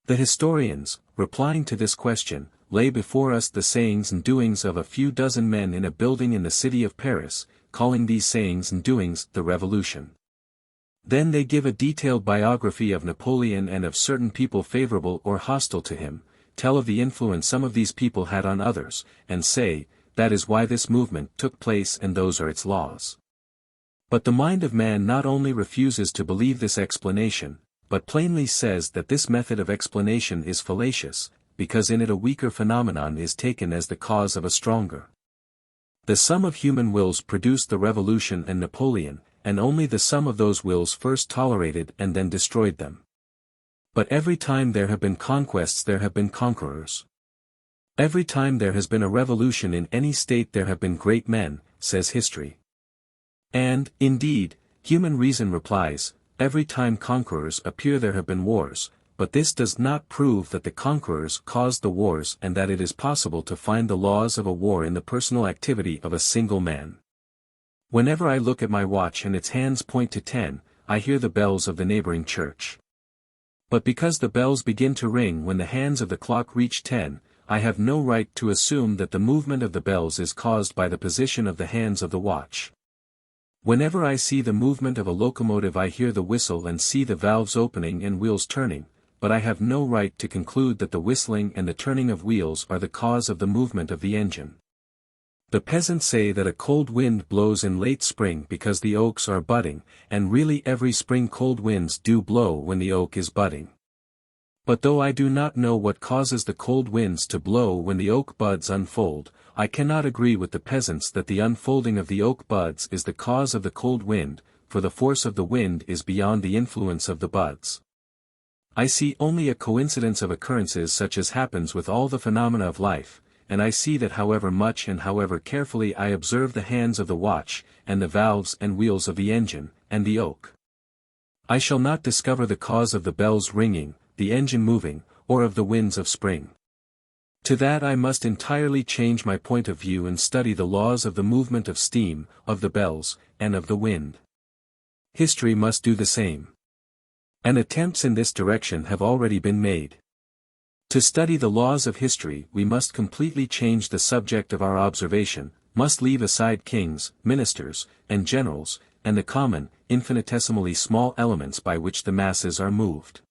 The historians, replying to this question, lay before us the sayings and doings of a few dozen men in a building in the city of Paris, calling these sayings and doings the Revolution. Then they give a detailed biography of Napoleon and of certain people favorable or hostile to him, tell of the influence some of these people had on others, and say, that is why this movement took place and those are its laws. But the mind of man not only refuses to believe this explanation, but plainly says that this method of explanation is fallacious, because in it a weaker phenomenon is taken as the cause of a stronger. The sum of human wills produced the Revolution and Napoleon, and only the sum of those wills first tolerated and then destroyed them. But every time there have been conquests there have been conquerors. Every time there has been a revolution in any state there have been great men, says history. And, indeed, human reason replies, every time conquerors appear there have been wars, but this does not prove that the conquerors caused the wars and that it is possible to find the laws of a war in the personal activity of a single man. Whenever I look at my watch and its hands point to 10, I hear the bells of the neighboring church. But because the bells begin to ring when the hands of the clock reach 10, I have no right to assume that the movement of the bells is caused by the position of the hands of the watch. Whenever I see the movement of a locomotive I hear the whistle and see the valves opening and wheels turning, but I have no right to conclude that the whistling and the turning of wheels are the cause of the movement of the engine. The peasants say that a cold wind blows in late spring because the oaks are budding, and really every spring cold winds do blow when the oak is budding. But though I do not know what causes the cold winds to blow when the oak buds unfold, I cannot agree with the peasants that the unfolding of the oak buds is the cause of the cold wind, for the force of the wind is beyond the influence of the buds. I see only a coincidence of occurrences such as happens with all the phenomena of life, and I see that however much and however carefully I observe the hands of the watch, and the valves and wheels of the engine, and the oak, I shall not discover the cause of the bells ringing, the engine moving, or of the winds of spring. To that I must entirely change my point of view and study the laws of the movement of steam, of the bells, and of the wind. History must do the same. And attempts in this direction have already been made. To study the laws of history we must completely change the subject of our observation, must leave aside kings, ministers, and generals, and the common, infinitesimally small elements by which the masses are moved.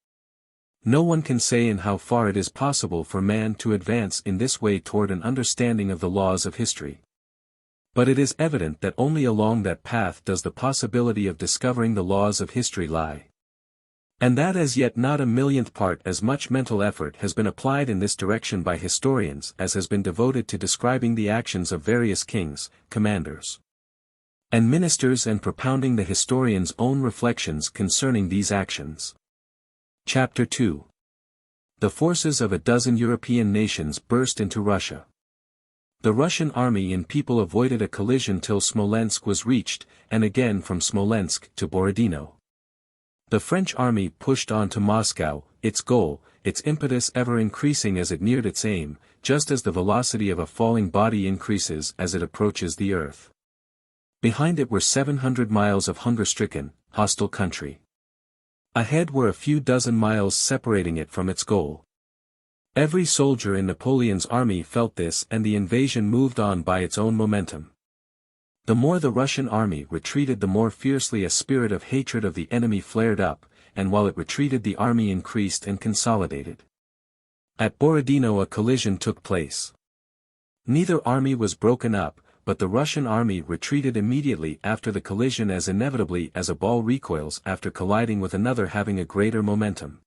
No one can say in how far it is possible for man to advance in this way toward an understanding of the laws of history. But it is evident that only along that path does the possibility of discovering the laws of history lie. And that as yet not a millionth part as much mental effort has been applied in this direction by historians as has been devoted to describing the actions of various kings, commanders, and ministers and propounding the historian's own reflections concerning these actions. Chapter 2. The forces of a dozen European nations burst into Russia. The Russian army and people avoided a collision till Smolensk was reached, and again from Smolensk to Borodino. The French army pushed on to Moscow, its goal, its impetus ever increasing as it neared its aim, just as the velocity of a falling body increases as it approaches the earth. Behind it were 700 miles of hunger-stricken, hostile country. Ahead were a few dozen miles separating it from its goal. Every soldier in Napoleon's army felt this, and the invasion moved on by its own momentum. The more the Russian army retreated the more fiercely a spirit of hatred of the enemy flared up, and while it retreated the army increased and consolidated. At Borodino a collision took place. Neither army was broken up, but the Russian army retreated immediately after the collision as inevitably as a ball recoils after colliding with another having a greater momentum.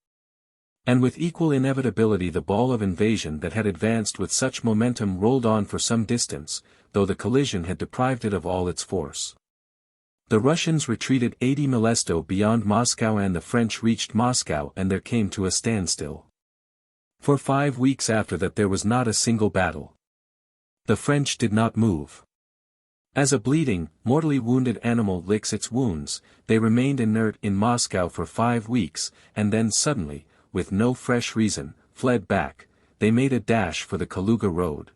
And with equal inevitability the ball of invasion that had advanced with such momentum rolled on for some distance, though the collision had deprived it of all its force. The Russians retreated 80 milesto beyond Moscow and the French reached Moscow and there came to a standstill. For 5 weeks after that there was not a single battle. The French did not move. As a bleeding, mortally wounded animal licks its wounds, they remained inert in Moscow for 5 weeks, and then suddenly, with no fresh reason, fled back. They made a dash for the Kaluga road.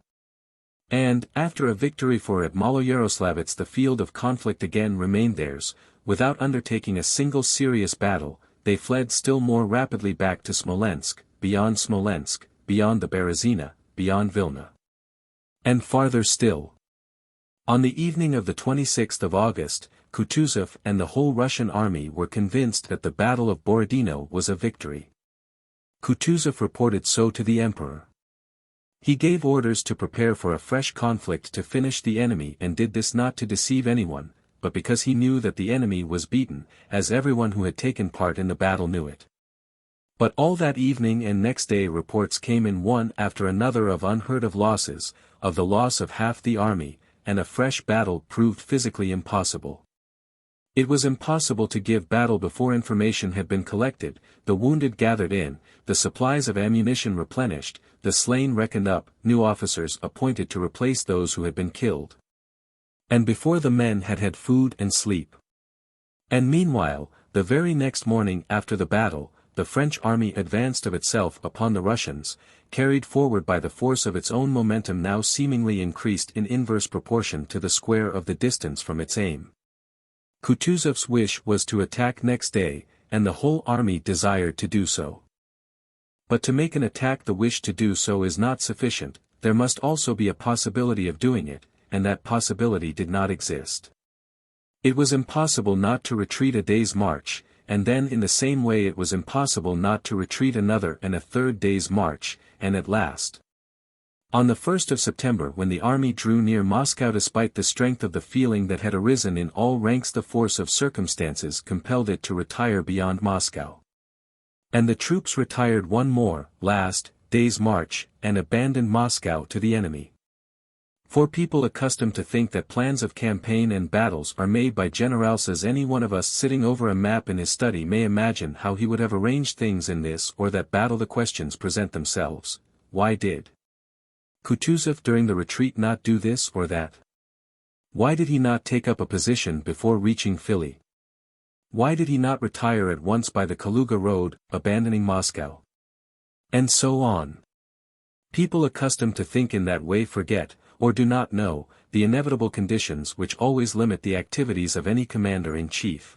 And, after a victory at Maloyaroslavets the field of conflict again remained theirs, without undertaking a single serious battle, they fled still more rapidly back to Smolensk, beyond the Berezina, beyond Vilna. And farther still. On the evening of the 26th of August, Kutuzov and the whole Russian army were convinced that the Battle of Borodino was a victory. Kutuzov reported so to the emperor. He gave orders to prepare for a fresh conflict to finish the enemy, and did this not to deceive anyone, but because he knew that the enemy was beaten, as everyone who had taken part in the battle knew it. But all that evening and next day reports came in one after another of unheard-of losses, of the loss of half the army, and a fresh battle proved physically impossible. It was impossible to give battle before information had been collected, the wounded gathered in, the supplies of ammunition replenished, the slain reckoned up, new officers appointed to replace those who had been killed. And before the men had had food and sleep. And meanwhile, the very next morning after the battle, the French army advanced of itself upon the Russians, carried forward by the force of its own momentum now seemingly increased in inverse proportion to the square of the distance from its aim. Kutuzov's wish was to attack next day, and the whole army desired to do so. But to make an attack the wish to do so is not sufficient, there must also be a possibility of doing it, and that possibility did not exist. It was impossible not to retreat a day's march, and then in the same way it was impossible not to retreat another and a third day's march, and at last. On the 1st of September, when the army drew near Moscow despite the strength of the feeling that had arisen in all ranks, the force of circumstances compelled it to retire beyond Moscow. And the troops retired one more, last, day's march, and abandoned Moscow to the enemy. For people accustomed to think that plans of campaign and battles are made by generals, as any one of us sitting over a map in his study may imagine how he would have arranged things in this or that battle, the questions present themselves: why did Kutuzov during the retreat not do this or that? Why did he not take up a position before reaching Philly? Why did he not retire at once by the Kaluga road, abandoning Moscow? And so on. People accustomed to think in that way forget, or do not know, the inevitable conditions which always limit the activities of any commander-in-chief.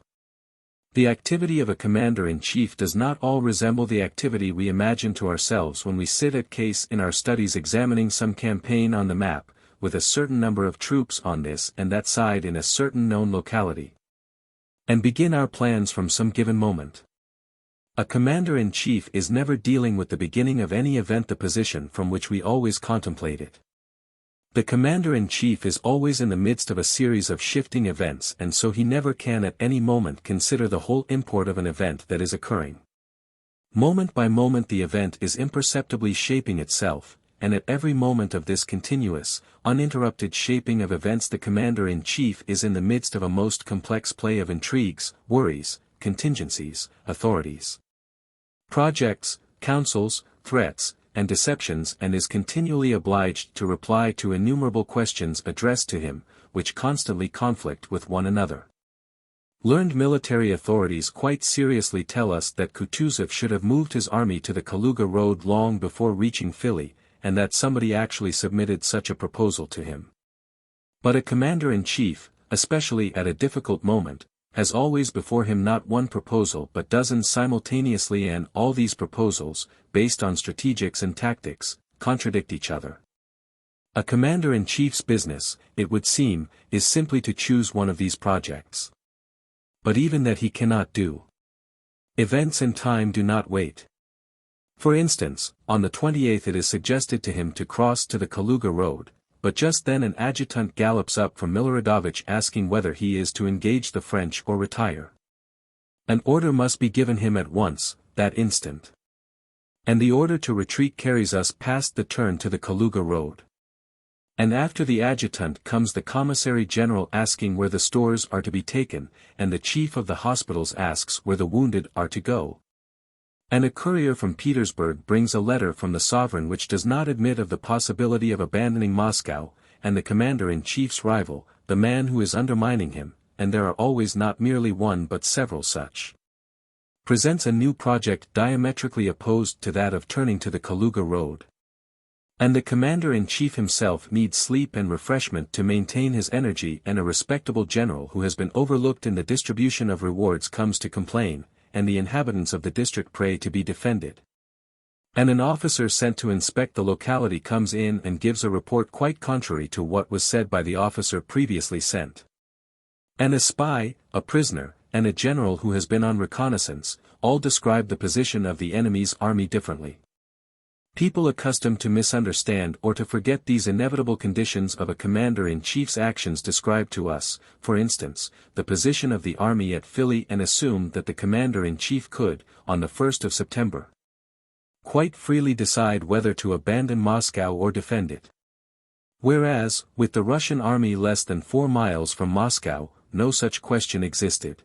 The activity of a commander-in-chief does not all resemble the activity we imagine to ourselves when we sit at case in our studies examining some campaign on the map, with a certain number of troops on this and that side in a certain known locality, and begin our plans from some given moment. A commander-in-chief is never dealing with the beginning of any event, the position from which we always contemplate it. The commander-in-chief is always in the midst of a series of shifting events, and so he never can at any moment consider the whole import of an event that is occurring. Moment by moment the event is imperceptibly shaping itself, and at every moment of this continuous, uninterrupted shaping of events the commander-in-chief is in the midst of a most complex play of intrigues, worries, contingencies, authorities, projects, counsels, threats, and deceptions, and is continually obliged to reply to innumerable questions addressed to him, which constantly conflict with one another. Learned military authorities quite seriously tell us that Kutuzov should have moved his army to the Kaluga road long before reaching Philly, and that somebody actually submitted such a proposal to him. But a commander-in-chief, especially at a difficult moment, has always before him not one proposal but dozens simultaneously, and all these proposals, based on strategics and tactics, contradict each other. A commander-in-chief's business, it would seem, is simply to choose one of these projects. But even that he cannot do. Events and time do not wait. For instance, on the 28th it is suggested to him to cross to the Kaluga road, but just then an adjutant gallops up from Miloradovich asking whether he is to engage the French or retire. An order must be given him at once, that instant. And the order to retreat carries us past the turn to the Kaluga road. And after the adjutant comes the commissary general asking where the stores are to be taken, and the chief of the hospitals asks where the wounded are to go. And a courier from Petersburg brings a letter from the sovereign which does not admit of the possibility of abandoning Moscow, and the commander-in-chief's rival, the man who is undermining him, and there are always not merely one but several such, presents a new project diametrically opposed to that of turning to the Kaluga road. And the commander-in-chief himself needs sleep and refreshment to maintain his energy, and a respectable general who has been overlooked in the distribution of rewards comes to complain, and the inhabitants of the district pray to be defended. And an officer sent to inspect the locality comes in and gives a report quite contrary to what was said by the officer previously sent. And a spy, a prisoner, and a general who has been on reconnaissance, all describe the position of the enemy's army differently. People accustomed to misunderstand or to forget these inevitable conditions of a commander-in-chief's actions describe to us, for instance, the position of the army at Philly and assume that the commander-in-chief could, on the 1st of September, quite freely decide whether to abandon Moscow or defend it. Whereas, with the Russian army less than 4 miles from Moscow, no such question existed.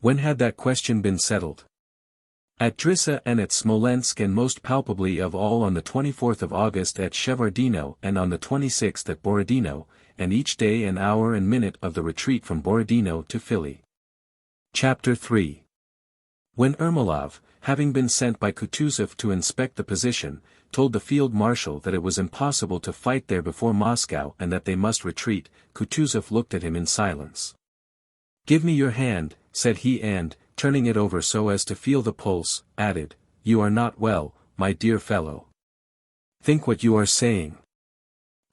When had that question been settled? At Drissa and at Smolensk, and most palpably of all on the 24th of August at Shevardino and on the 26th at Borodino, and each day and hour and minute of the retreat from Borodino to Philly. Chapter 3. When Ermolov, having been sent by Kutuzov to inspect the position, told the field marshal that it was impossible to fight there before Moscow and that they must retreat, Kutuzov looked at him in silence. "Give me your hand," said he, and, turning it over so as to feel the pulse, added, "You are not well, my dear fellow. Think what you are saying."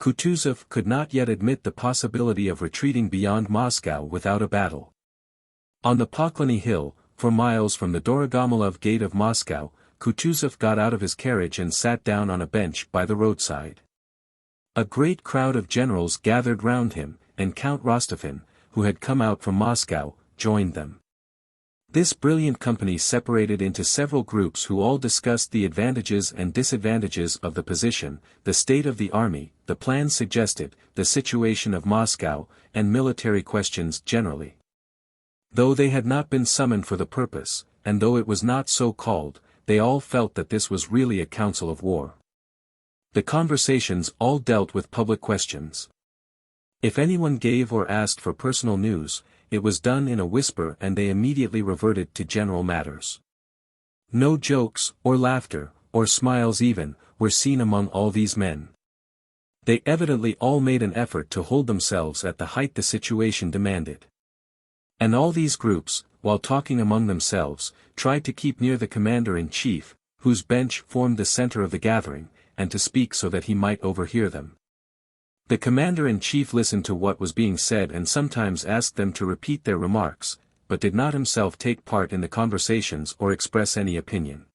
Kutuzov could not yet admit the possibility of retreating beyond Moscow without a battle. On the Poklony Hill, 4 miles from the Dorogomilov gate of Moscow, Kutuzov got out of his carriage and sat down on a bench by the roadside. A great crowd of generals gathered round him, and Count Rostophin, who had come out from Moscow, joined them. This brilliant company separated into several groups who all discussed the advantages and disadvantages of the position, the state of the army, the plans suggested, the situation of Moscow, and military questions generally. Though they had not been summoned for the purpose, and though it was not so called, they all felt that this was really a council of war. The conversations all dealt with public questions. If anyone gave or asked for personal news, it was done in a whisper and they immediately reverted to general matters. No jokes, or laughter, or smiles even, were seen among all these men. They evidently all made an effort to hold themselves at the height the situation demanded. And all these groups, while talking among themselves, tried to keep near the commander-in-chief, whose bench formed the center of the gathering, and to speak so that he might overhear them. The commander-in-chief listened to what was being said and sometimes asked them to repeat their remarks, but did not himself take part in the conversations or express any opinion.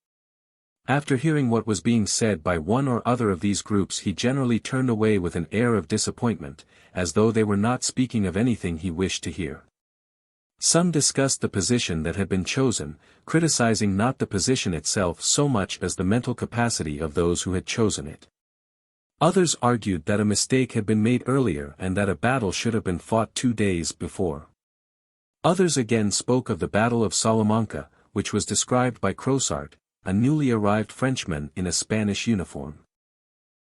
After hearing what was being said by one or other of these groups, he generally turned away with an air of disappointment, as though they were not speaking of anything he wished to hear. Some discussed the position that had been chosen, criticizing not the position itself so much as the mental capacity of those who had chosen it. Others argued that a mistake had been made earlier and that a battle should have been fought 2 days before. Others again spoke of the Battle of Salamanca, which was described by Crossart, a newly arrived Frenchman in a Spanish uniform.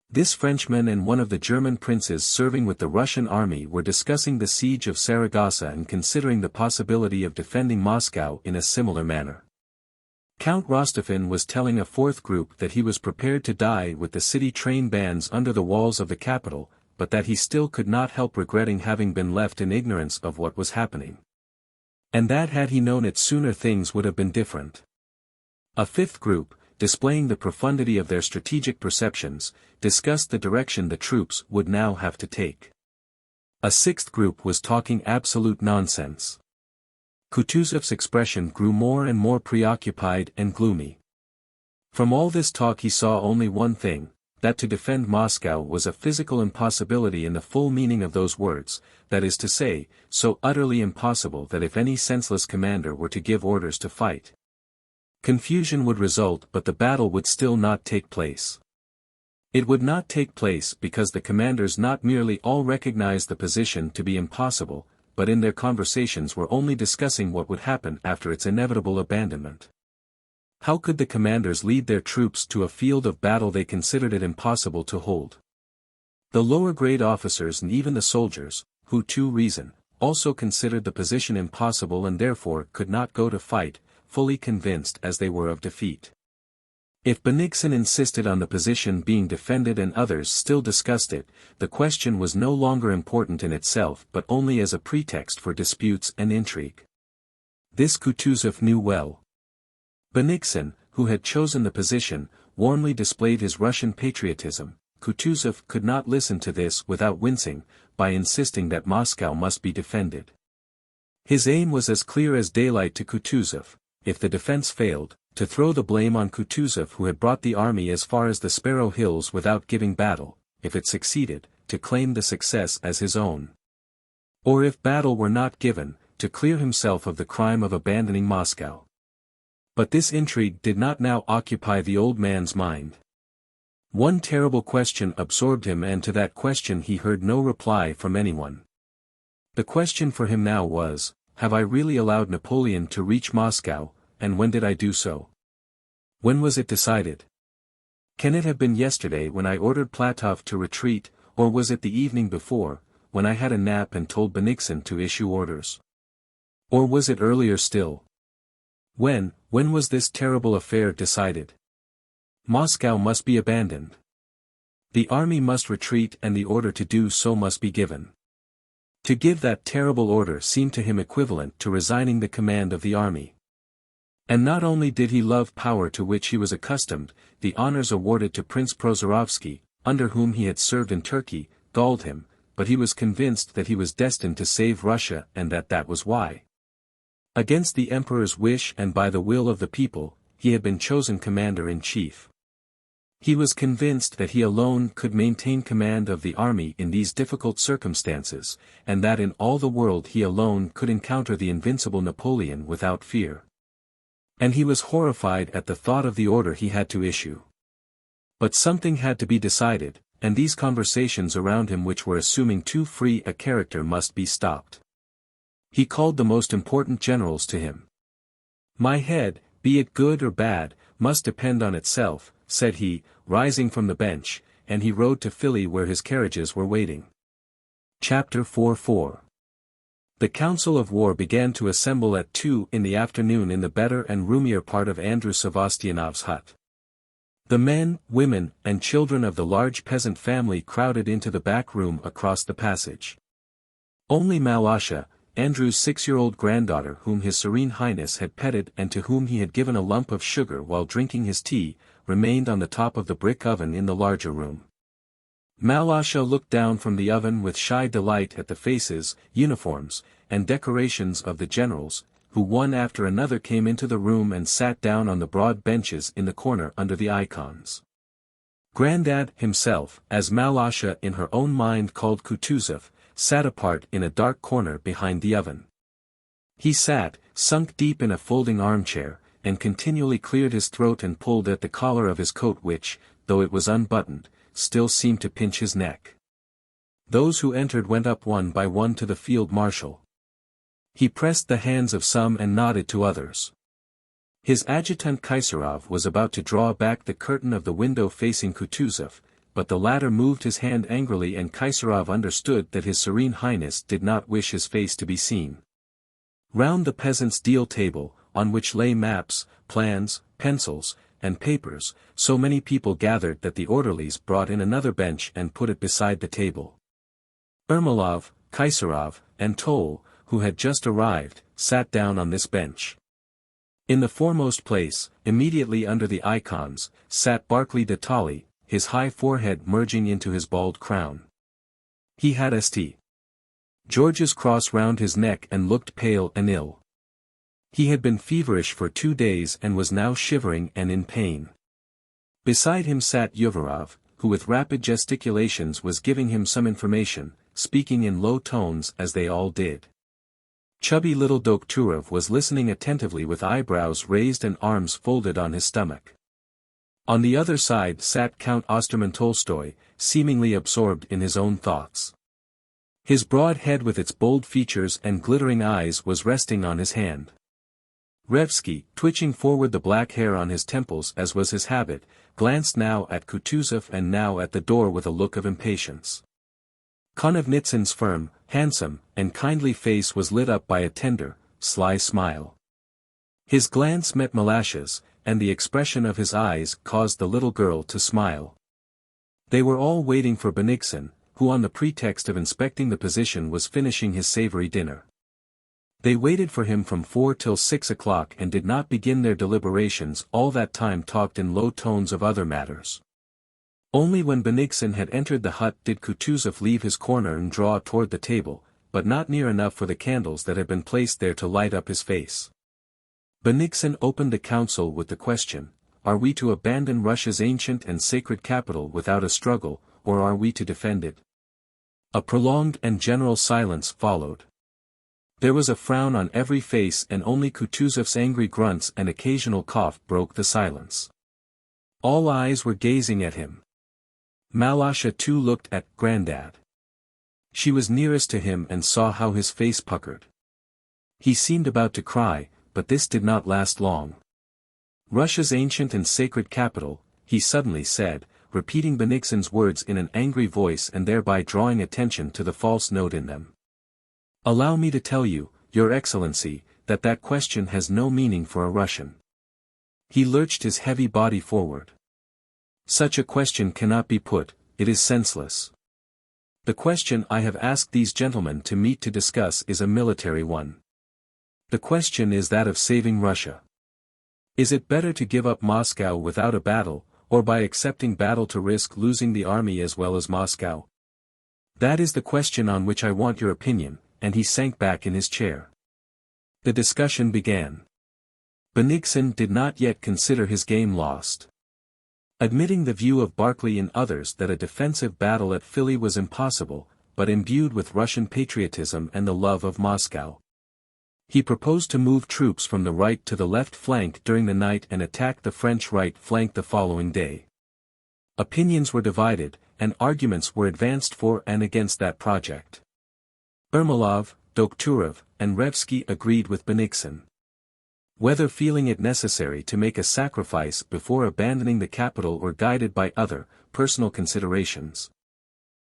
This Frenchman and one of the German princes serving with the Russian army were discussing the siege of Saragossa and considering the possibility of defending Moscow in a similar manner. Count Rostophin was telling a fourth group that he was prepared to die with the city train bands under the walls of the capital, but that he still could not help regretting having been left in ignorance of what was happening. And that had he known it sooner things would have been different. A fifth group, displaying the profundity of their strategic perceptions, discussed the direction the troops would now have to take. A sixth group was talking absolute nonsense. Kutuzov's expression grew more and more preoccupied and gloomy. From all this talk he saw only one thing, that to defend Moscow was a physical impossibility in the full meaning of those words, that is to say, so utterly impossible that if any senseless commander were to give orders to fight, confusion would result, but the battle would still not take place. It would not take place because the commanders not merely all recognized the position to be impossible, but in their conversations were only discussing what would happen after its inevitable abandonment. How could the commanders lead their troops to a field of battle they considered it impossible to hold? The lower grade officers and even the soldiers, who to reason, also considered the position impossible and therefore could not go to fight, fully convinced as they were of defeat. If Bennigsen insisted on the position being defended and others still discussed it, the question was no longer important in itself but only as a pretext for disputes and intrigue. This Kutuzov knew well. Bennigsen, who had chosen the position, warmly displayed his Russian patriotism, Kutuzov could not listen to this without wincing, by insisting that Moscow must be defended. His aim was as clear as daylight to Kutuzov: if the defense failed, to throw the blame on Kutuzov, who had brought the army as far as the Sparrow Hills without giving battle; if it succeeded, to claim the success as his own. Or if battle were not given, to clear himself of the crime of abandoning Moscow. But this intrigue did not now occupy the old man's mind. One terrible question absorbed him, and to that question he heard no reply from anyone. The question for him now was, have I really allowed Napoleon to reach Moscow, and when did I do so? When was it decided? Can it have been yesterday when I ordered Platov to retreat, or was it the evening before, when I had a nap and told Bennigsen to issue orders? Or was it earlier still? When was this terrible affair decided? Moscow must be abandoned. The army must retreat, and the order to do so must be given. To give that terrible order seemed to him equivalent to resigning the command of the army. And not only did he love power to which he was accustomed, the honors awarded to Prince Prozorovsky, under whom he had served in Turkey, galled him, but he was convinced that he was destined to save Russia, and that was why. Against the emperor's wish and by the will of the people, he had been chosen commander-in-chief. He was convinced that he alone could maintain command of the army in these difficult circumstances, and that in all the world he alone could encounter the invincible Napoleon without fear. And he was horrified at the thought of the order he had to issue. But something had to be decided, and these conversations around him which were assuming too free a character must be stopped. He called the most important generals to him. My head, be it good or bad, must depend on itself, said he, rising from the bench, and he rode to Philly where his carriages were waiting. Chapter 4. The council of war began to assemble at 2 in the afternoon in the better and roomier part of Andrew Sevastyanov's hut. The men, women, and children of the large peasant family crowded into the back room across the passage. Only Malasha, Andrew's 6-year-old granddaughter, whom His Serene Highness had petted and to whom he had given a lump of sugar while drinking his tea, remained on the top of the brick oven in the larger room. Malasha looked down from the oven with shy delight at the faces, uniforms, and decorations of the generals, who one after another came into the room and sat down on the broad benches in the corner under the icons. Grandad himself, as Malasha in her own mind called Kutuzov, sat apart in a dark corner behind the oven. He sat, sunk deep in a folding armchair, and continually cleared his throat and pulled at the collar of his coat which, though it was unbuttoned, still seemed to pinch his neck. Those who entered went up one by one to the field marshal. He pressed the hands of some and nodded to others. His adjutant Kaysarov was about to draw back the curtain of the window facing Kutuzov, but the latter moved his hand angrily, and Kaysarov understood that His Serene Highness did not wish his face to be seen. Round the peasant's deal table, on which lay maps, plans, pencils, and papers, so many people gathered that the orderlies brought in another bench and put it beside the table. Ermolov, Kaysarov, and Toll, who had just arrived, sat down on this bench. In the foremost place, immediately under the icons, sat Barclay de Tolly, his high forehead merging into his bald crown. He had St. George's cross round his neck and looked pale and ill. He had been feverish for 2 days and was now shivering and in pain. Beside him sat Yuvarov, who with rapid gesticulations was giving him some information, speaking in low tones as they all did. Chubby little Dokhturov was listening attentively with eyebrows raised and arms folded on his stomach. On the other side sat Count Osterman Tolstoy, seemingly absorbed in his own thoughts. His broad head with its bold features and glittering eyes was resting on his hand. Revsky, twitching forward the black hair on his temples as was his habit, glanced now at Kutuzov and now at the door with a look of impatience. Konovnitsyn's firm, handsome, and kindly face was lit up by a tender, sly smile. His glance met Malasha's, and the expression of his eyes caused the little girl to smile. They were all waiting for Bennigsen, who on the pretext of inspecting the position was finishing his savory dinner. They waited for him from 4 till 6 o'clock and did not begin their deliberations. All that time talked in low tones of other matters. Only when Bennigsen had entered the hut did Kutuzov leave his corner and draw toward the table, but not near enough for the candles that had been placed there to light up his face. Bennigsen opened the council with the question, "Are we to abandon Russia's ancient and sacred capital without a struggle, or are we to defend it?" A prolonged and general silence followed. There was a frown on every face and only Kutuzov's angry grunts and occasional cough broke the silence. All eyes were gazing at him. Malasha too looked at Grandad. She was nearest to him and saw how his face puckered. He seemed about to cry, but this did not last long. "Russia's ancient and sacred capital," he suddenly said, repeating Bennigsen's words in an angry voice and thereby drawing attention to the false note in them. "Allow me to tell you, Your Excellency, that question has no meaning for a Russian." He lurched his heavy body forward. "Such a question cannot be put, it is senseless. The question I have asked these gentlemen to meet to discuss is a military one. The question is that of saving Russia. Is it better to give up Moscow without a battle, or by accepting battle to risk losing the army as well as Moscow? That is the question on which I want your opinion," and he sank back in his chair. The discussion began. Bennigsen did not yet consider his game lost. Admitting the view of Barclay and others that a defensive battle at Philly was impossible, but imbued with Russian patriotism and the love of Moscow, he proposed to move troops from the right to the left flank during the night and attack the French right flank the following day. Opinions were divided, and arguments were advanced for and against that project. Ermolov, Dokhturov, and Revsky agreed with Bennigsen. Whether feeling it necessary to make a sacrifice before abandoning the capital or guided by other, personal considerations.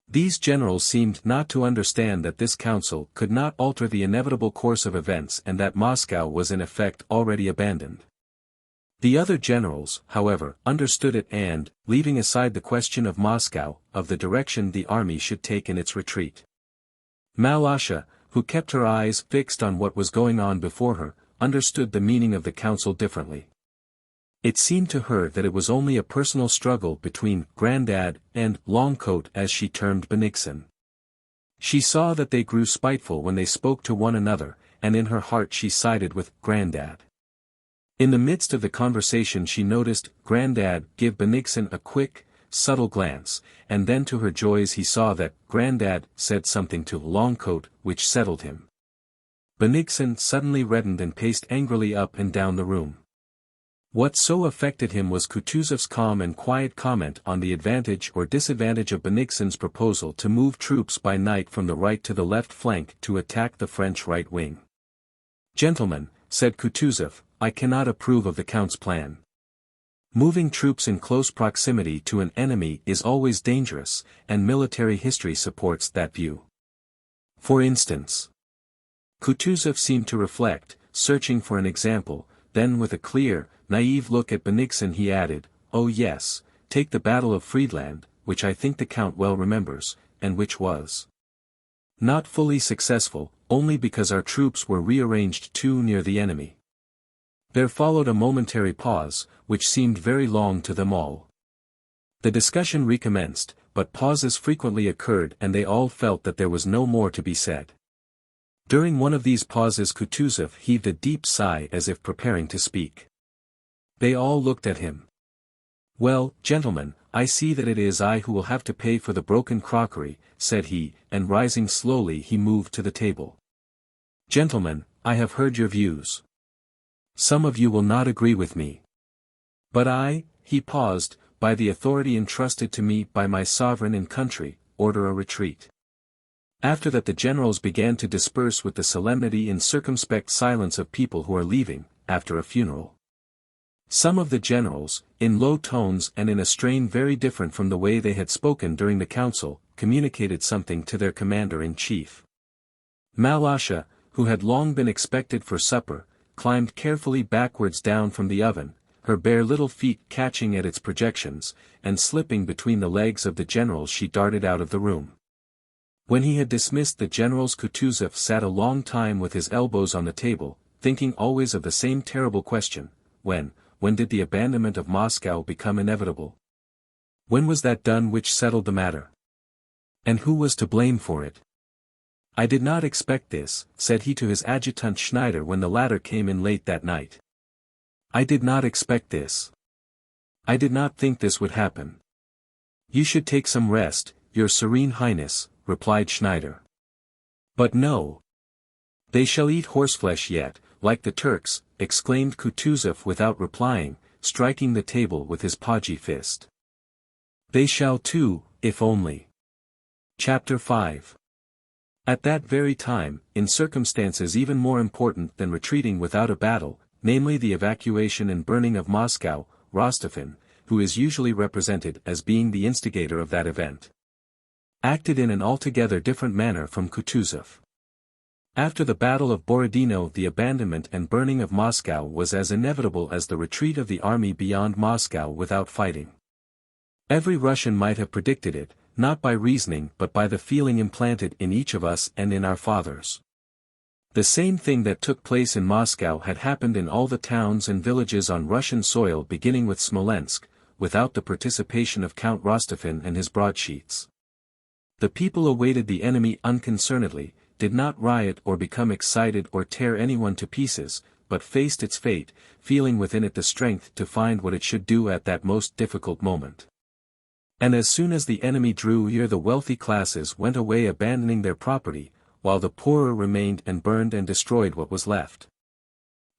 These generals seemed not to understand that this council could not alter the inevitable course of events and that Moscow was in effect already abandoned. The other generals, however, understood it and, leaving aside the question of Moscow, of the direction the army should take in its retreat. Malasha, who kept her eyes fixed on what was going on before her, understood the meaning of the council differently. It seemed to her that it was only a personal struggle between Grandad and Longcoat as she termed Bennigsen. She saw that they grew spiteful when they spoke to one another, and in her heart she sided with Grandad. In the midst of the conversation she noticed Grandad give Bennigsen a quick, subtle glance, and then to her joys he saw that Grandad said something to Longcoat which settled him. Bennigsen suddenly reddened and paced angrily up and down the room. What so affected him was Kutuzov's calm and quiet comment on the advantage or disadvantage of Bennigsen's proposal to move troops by night from the right to the left flank to attack the French right wing. "Gentlemen," said Kutuzov, "I cannot approve of the Count's plan. Moving troops in close proximity to an enemy is always dangerous, and military history supports that view. For instance." Kutuzov seemed to reflect, searching for an example, then with a clear, naive look at Bennigsen he added, "Oh yes, take the Battle of Friedland, which I think the Count well remembers, and which was not fully successful, only because our troops were rearranged too near the enemy." There followed a momentary pause, which seemed very long to them all. The discussion recommenced, but pauses frequently occurred and they all felt that there was no more to be said. During one of these pauses Kutuzov heaved a deep sigh as if preparing to speak. They all looked at him. "Well, gentlemen, I see that it is I who will have to pay for the broken crockery," said he, and rising slowly he moved to the table. "Gentlemen, I have heard your views. Some of you will not agree with me. But he paused, "by the authority entrusted to me by my sovereign and country, order a retreat." After that the generals began to disperse with the solemnity and circumspect silence of people who are leaving, after a funeral. Some of the generals, in low tones and in a strain very different from the way they had spoken during the council, communicated something to their commander-in-chief. Malasha, who had long been expected for supper, climbed carefully backwards down from the oven, her bare little feet catching at its projections, and slipping between the legs of the generals she darted out of the room. When he had dismissed the generals, Kutuzov sat a long time with his elbows on the table, thinking always of the same terrible question: when did the abandonment of Moscow become inevitable? When was that done which settled the matter? And who was to blame for it? "I did not expect this," said he to his adjutant Schneider when the latter came in late that night. "I did not expect this. I did not think this would happen." "You should take some rest, your Serene Highness," replied Schneider. "But no. They shall eat horseflesh yet, like the Turks," exclaimed Kutuzov without replying, striking the table with his podgy fist. "They shall too, if only." Chapter 5. At that very time, in circumstances even more important than retreating without a battle, namely the evacuation and burning of Moscow, Rostophin, who is usually represented as being the instigator of that event, acted in an altogether different manner from Kutuzov. After the Battle of Borodino, the abandonment and burning of Moscow was as inevitable as the retreat of the army beyond Moscow without fighting. Every Russian might have predicted it, not by reasoning but by the feeling implanted in each of us and in our fathers. The same thing that took place in Moscow had happened in all the towns and villages on Russian soil, beginning with Smolensk, without the participation of Count Rostophin and his broadsheets. The people awaited the enemy unconcernedly, did not riot or become excited or tear anyone to pieces, but faced its fate, feeling within it the strength to find what it should do at that most difficult moment. And as soon as the enemy drew near, the wealthy classes went away abandoning their property, while the poorer remained and burned and destroyed what was left.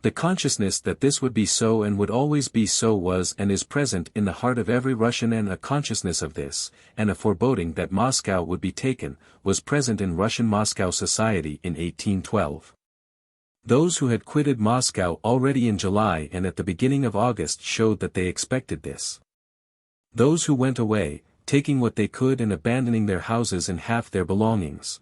The consciousness that this would be so and would always be so was and is present in the heart of every Russian, and a consciousness of this, and a foreboding that Moscow would be taken, was present in Russian Moscow society in 1812. Those who had quitted Moscow already in July and at the beginning of August showed that they expected this. Those who went away, taking what they could and abandoning their houses and half their belongings,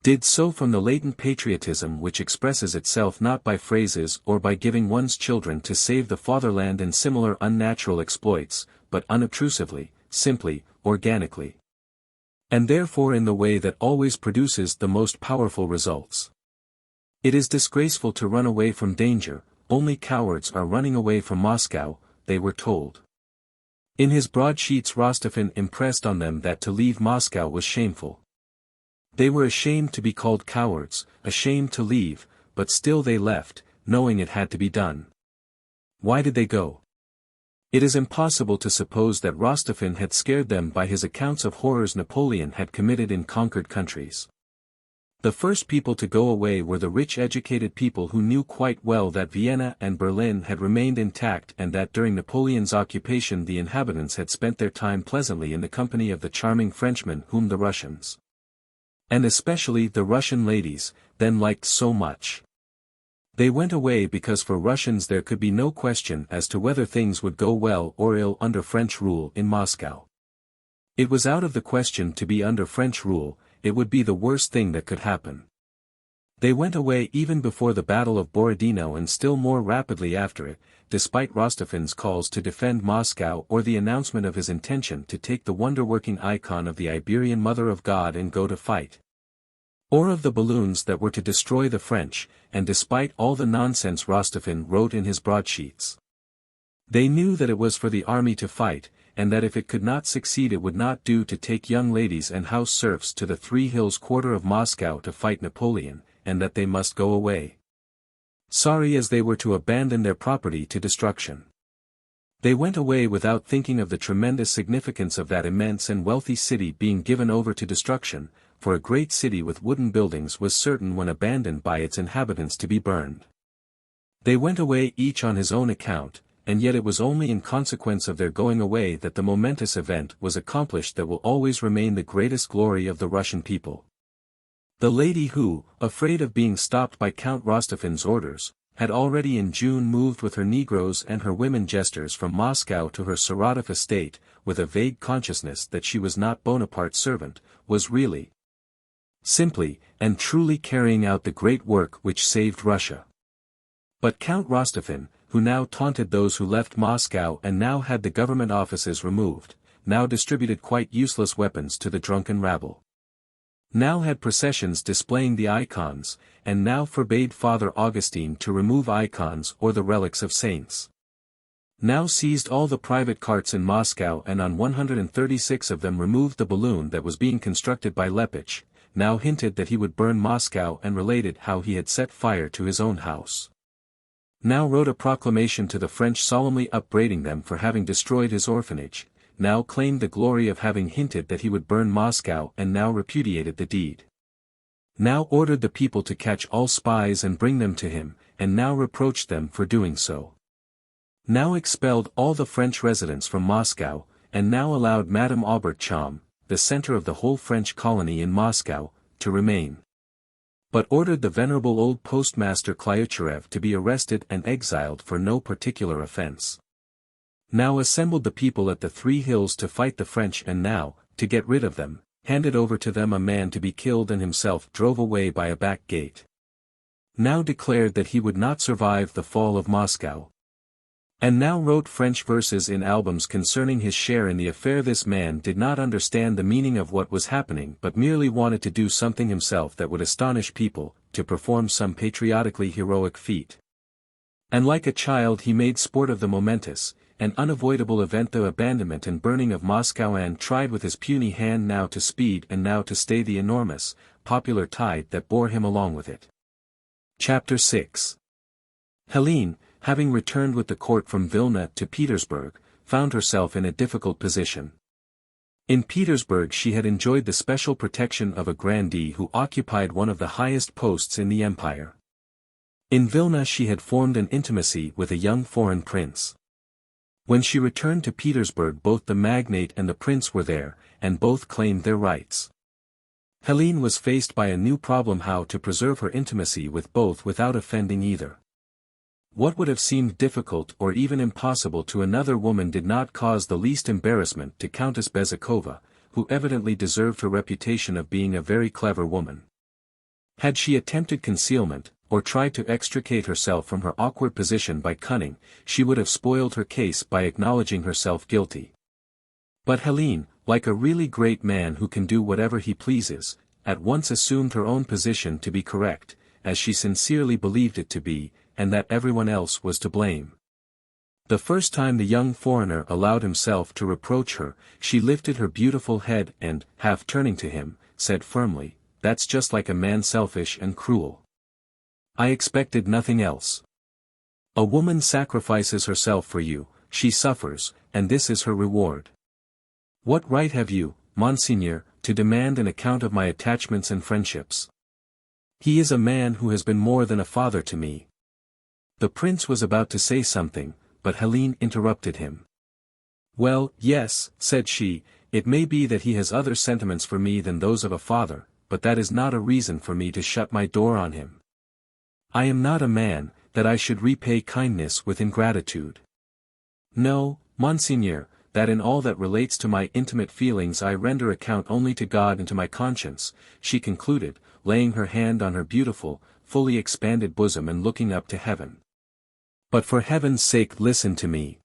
did so from the latent patriotism which expresses itself not by phrases or by giving one's children to save the fatherland and similar unnatural exploits, but unobtrusively, simply, organically. And therefore in the way that always produces the most powerful results. It is disgraceful to run away from danger, only cowards are running away from Moscow, they were told. In his broadsheets Rostophin impressed on them that to leave Moscow was shameful. They were ashamed to be called cowards, ashamed to leave, but still they left, knowing it had to be done. Why did they go? It is impossible to suppose that Rostophin had scared them by his accounts of horrors Napoleon had committed in conquered countries. The first people to go away were the rich educated people who knew quite well that Vienna and Berlin had remained intact and that during Napoleon's occupation the inhabitants had spent their time pleasantly in the company of the charming Frenchmen whom the Russians, and especially the Russian ladies, then liked so much. They went away because for Russians there could be no question as to whether things would go well or ill under French rule in Moscow. It was out of the question to be under French rule, it would be the worst thing that could happen. They went away even before the Battle of Borodino and still more rapidly after it, despite Rostophin's calls to defend Moscow or the announcement of his intention to take the wonder-working icon of the Iberian Mother of God and go to fight. Or of the balloons that were to destroy the French, and despite all the nonsense Rostophin wrote in his broadsheets. They knew that it was for the army to fight, and that if it could not succeed it would not do to take young ladies and house serfs to the Three Hills quarter of Moscow to fight Napoleon, and that they must go away, sorry as they were to abandon their property to destruction. They went away without thinking of the tremendous significance of that immense and wealthy city being given over to destruction, for a great city with wooden buildings was certain when abandoned by its inhabitants to be burned. They went away each on his own account, and yet it was only in consequence of their going away that the momentous event was accomplished that will always remain the greatest glory of the Russian people. The lady who, afraid of being stopped by Count Rostophin's orders, had already in June moved with her Negroes and her women jesters from Moscow to her Saratov estate, with a vague consciousness that she was not Bonaparte's servant, was really, simply, and truly carrying out the great work which saved Russia. But Count Rostophin, who now taunted those who left Moscow and now had the government offices removed, now distributed quite useless weapons to the drunken rabble. now had processions displaying the icons, and now forbade Father Augustine to remove icons or the relics of saints. Now seized all the private carts in Moscow and on 136 of them removed the balloon that was being constructed by Lepich, now hinted that he would burn Moscow and related how he had set fire to his own house. Now wrote a proclamation to the French solemnly upbraiding them for having destroyed his orphanage, now claimed the glory of having hinted that he would burn Moscow and now repudiated the deed. Now ordered the people to catch all spies and bring them to him, and now reproached them for doing so. Now expelled all the French residents from Moscow, and now allowed Madame Aubert-Cham, the center of the whole French colony in Moscow, to remain. But ordered the venerable old postmaster Klyucharev to be arrested and exiled for no particular offense. Now assembled the people at the Three Hills to fight the French and now, to get rid of them, handed over to them a man to be killed and himself drove away by a back gate. Now declared that he would not survive the fall of Moscow. And now wrote French verses in albums concerning his share in the affair. This man did not understand the meaning of what was happening but merely wanted to do something himself that would astonish people, to perform some patriotically heroic feat. And like a child he made sport of the momentous, an unavoidable event, the abandonment and burning of Moscow, and tried with his puny hand now to speed and now to stay the enormous, popular tide that bore him along with it. Chapter 6. Hélène, having returned with the court from Vilna to Petersburg, found herself in a difficult position. In Petersburg she had enjoyed the special protection of a grandee who occupied one of the highest posts in the empire. In Vilna she had formed an intimacy with a young foreign prince. When she returned to Petersburg both the magnate and the prince were there, and both claimed their rights. Hélène was faced by a new problem: how to preserve her intimacy with both without offending either. What would have seemed difficult or even impossible to another woman did not cause the least embarrassment to Countess Bezukhova, who evidently deserved her reputation of being a very clever woman. Had she attempted concealment, or tried to extricate herself from her awkward position by cunning, she would have spoiled her case by acknowledging herself guilty. But Hélène, like a really great man who can do whatever he pleases, at once assumed her own position to be correct, as she sincerely believed it to be, and that everyone else was to blame. The first time the young foreigner allowed himself to reproach her, she lifted her beautiful head and, half turning to him, said firmly, "That's just like a man, selfish and cruel. I expected nothing else. A woman sacrifices herself for you, she suffers, and this is her reward. What right have you, Monseigneur, to demand an account of my attachments and friendships? He is a man who has been more than a father to me." The prince was about to say something, but Hélène interrupted him. "Well, yes," said she, "it may be that he has other sentiments for me than those of a father, but that is not a reason for me to shut my door on him. I am not a man, that I should repay kindness with ingratitude. No, Monseigneur, that in all that relates to my intimate feelings I render account only to God and to my conscience," she concluded, laying her hand on her beautiful, fully expanded bosom and looking up to heaven. "But for heaven's sake listen to me.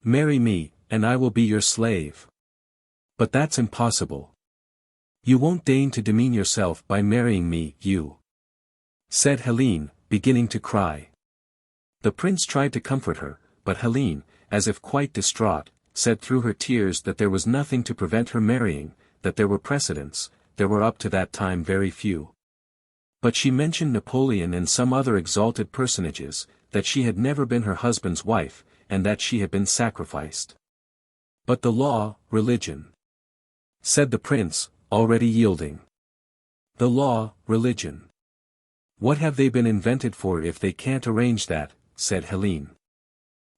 Marry me, and I will be your slave." "But that's impossible. You won't deign to demean yourself by marrying me, you," said Hélène, beginning to cry. The prince tried to comfort her, but Hélène, as if quite distraught, said through her tears that there was nothing to prevent her marrying, that there were precedents, there were up to that time very few. But she mentioned Napoleon and some other exalted personages, that she had never been her husband's wife, and that she had been sacrificed. "But the law, religion," said the prince, already yielding. "The law, religion. What have they been invented for if they can't arrange that?" said Hélène.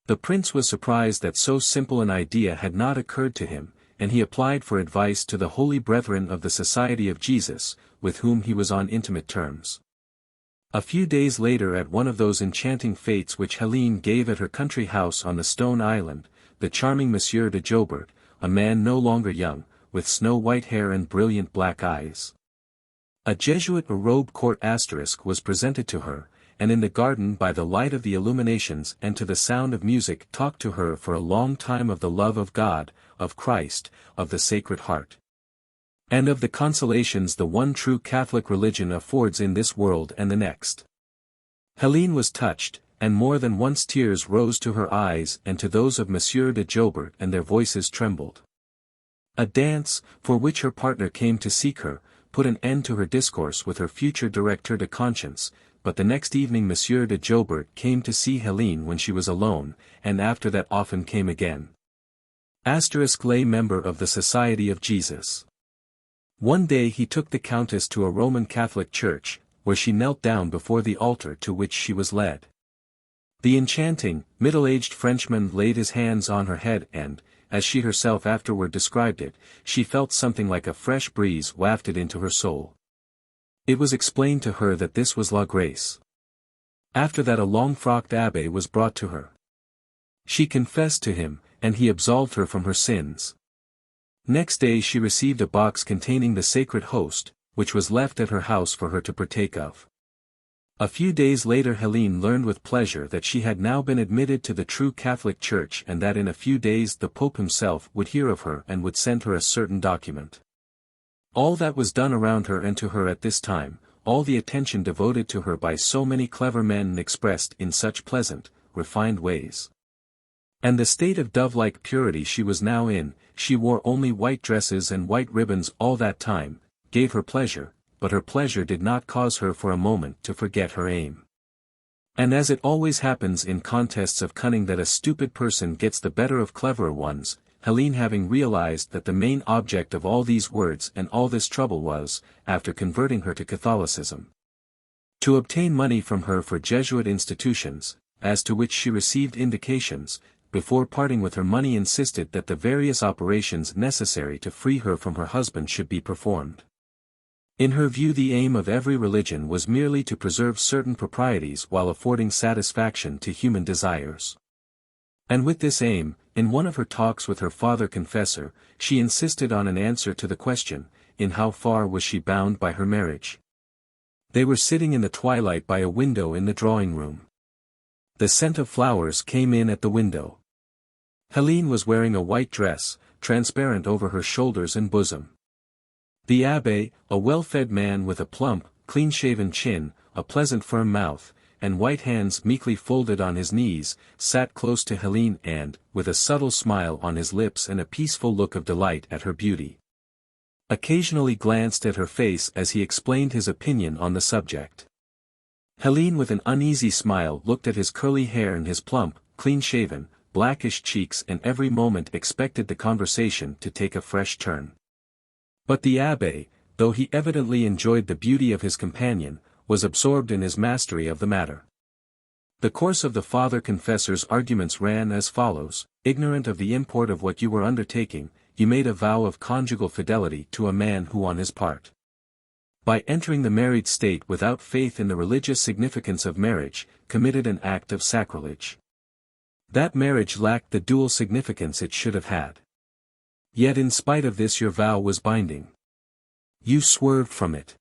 The prince was surprised that so simple an idea had not occurred to him, and he applied for advice to the holy brethren of the Society of Jesus, with whom he was on intimate terms. A few days later, at one of those enchanting fêtes which Hélène gave at her country house on the Stone Island, the charming Monsieur de Joubert, a man no longer young, with snow-white hair and brilliant black eyes, a Jesuit or robe court * was presented to her, and in the garden by the light of the illuminations and to the sound of music talked to her for a long time of the love of God, of Christ, of the Sacred Heart. and of the consolations the one true Catholic religion affords in this world and the next. Hélène was touched, and more than once tears rose to her eyes and to those of Monsieur de Joubert, and their voices trembled. A dance, for which her partner came to seek her, put an end to her discourse with her future directeur de conscience, but the next evening Monsieur de Joubert came to see Hélène when she was alone, and after that often came again. Lay member of the Society of Jesus. One day he took the Countess to a Roman Catholic church, where she knelt down before the altar to which she was led. The enchanting, middle-aged Frenchman laid his hands on her head and, as she herself afterward described it, she felt something like a fresh breeze wafted into her soul. It was explained to her that this was la grace. After that a long-frocked abbé was brought to her. She confessed to him, and he absolved her from her sins. Next day she received a box containing the sacred host, which was left at her house for her to partake of. A few days later Hélène learned with pleasure that she had now been admitted to the true Catholic Church, and that in a few days the Pope himself would hear of her and would send her a certain document. All that was done around her and to her at this time, all the attention devoted to her by so many clever men and expressed in such pleasant, refined ways. And the state of dove-like purity she was now in, she wore only white dresses and white ribbons all that time, gave her pleasure, but her pleasure did not cause her for a moment to forget her aim. And as it always happens in contests of cunning that a stupid person gets the better of cleverer ones, Hélène having realized that the main object of all these words and all this trouble was, after converting her to Catholicism, to obtain money from her for Jesuit institutions, as to which she received indications, before parting with her money insisted that the various operations necessary to free her from her husband should be performed. In her view the aim of every religion was merely to preserve certain proprieties while affording satisfaction to human desires. And with this aim, in one of her talks with her father confessor, she insisted on an answer to the question, in how far was she bound by her marriage? They were sitting in the twilight by a window in the drawing-room. The scent of flowers came in at the window. Hélène was wearing a white dress, transparent over her shoulders and bosom. The abbé, a well-fed man with a plump, clean-shaven chin, a pleasant firm mouth, and white hands meekly folded on his knees, sat close to Hélène and, with a subtle smile on his lips and a peaceful look of delight at her beauty, occasionally glanced at her face as he explained his opinion on the subject. Hélène with an uneasy smile looked at his curly hair and his plump, clean-shaven, blackish cheeks and every moment expected the conversation to take a fresh turn. But the abbé, though he evidently enjoyed the beauty of his companion, was absorbed in his mastery of the matter. The course of the father confessor's arguments ran as follows: ignorant of the import of what you were undertaking, you made a vow of conjugal fidelity to a man who on his part, by entering the married state without faith in the religious significance of marriage, committed an act of sacrilege. That marriage lacked the dual significance it should have had. Yet in spite of this your vow was binding. You swerved from it.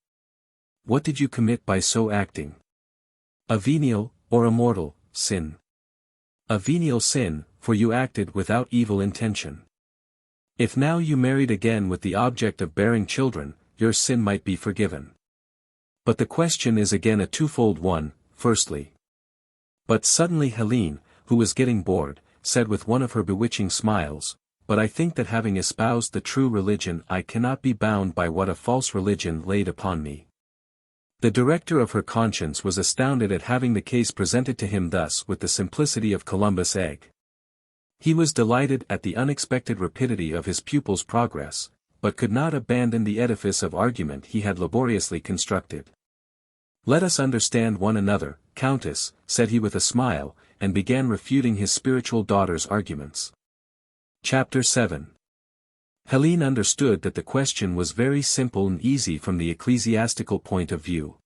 What did you commit by so acting? A venial, or a mortal, sin. A venial sin, for you acted without evil intention. If now you married again with the object of bearing children, your sin might be forgiven. But the question is again a twofold one. Firstly, but suddenly Hélène, who was getting bored, said with one of her bewitching smiles, but I think that having espoused the true religion I cannot be bound by what a false religion laid upon me. The director of her conscience was astounded at having the case presented to him thus with the simplicity of Columbus' egg. He was delighted at the unexpected rapidity of his pupil's progress, but could not abandon the edifice of argument he had laboriously constructed. Let us understand one another, Countess, said he with a smile, and began refuting his spiritual daughter's arguments. Chapter 7. Hélène understood that the question was very simple and easy from the ecclesiastical point of view,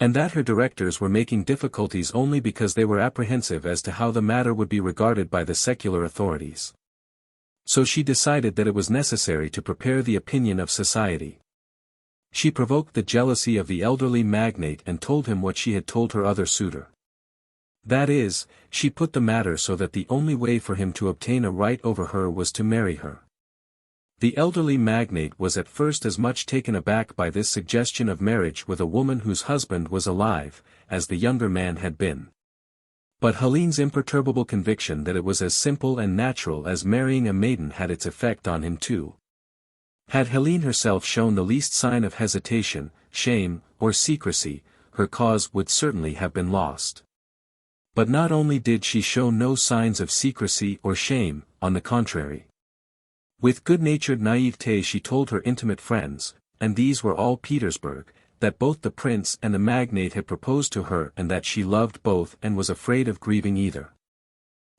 and that her directors were making difficulties only because they were apprehensive as to how the matter would be regarded by the secular authorities. So she decided that it was necessary to prepare the opinion of society. She provoked the jealousy of the elderly magnate and told him what she had told her other suitor. That is, she put the matter so that the only way for him to obtain a right over her was to marry her. The elderly magnate was at first as much taken aback by this suggestion of marriage with a woman whose husband was alive, as the younger man had been. But Helene's imperturbable conviction that it was as simple and natural as marrying a maiden had its effect on him too. Had Hélène herself shown the least sign of hesitation, shame, or secrecy, her cause would certainly have been lost. But not only did she show no signs of secrecy or shame, on the contrary. With good-natured naivete she told her intimate friends, and these were all Petersburg, that both the prince and the magnate had proposed to her and that she loved both and was afraid of grieving either.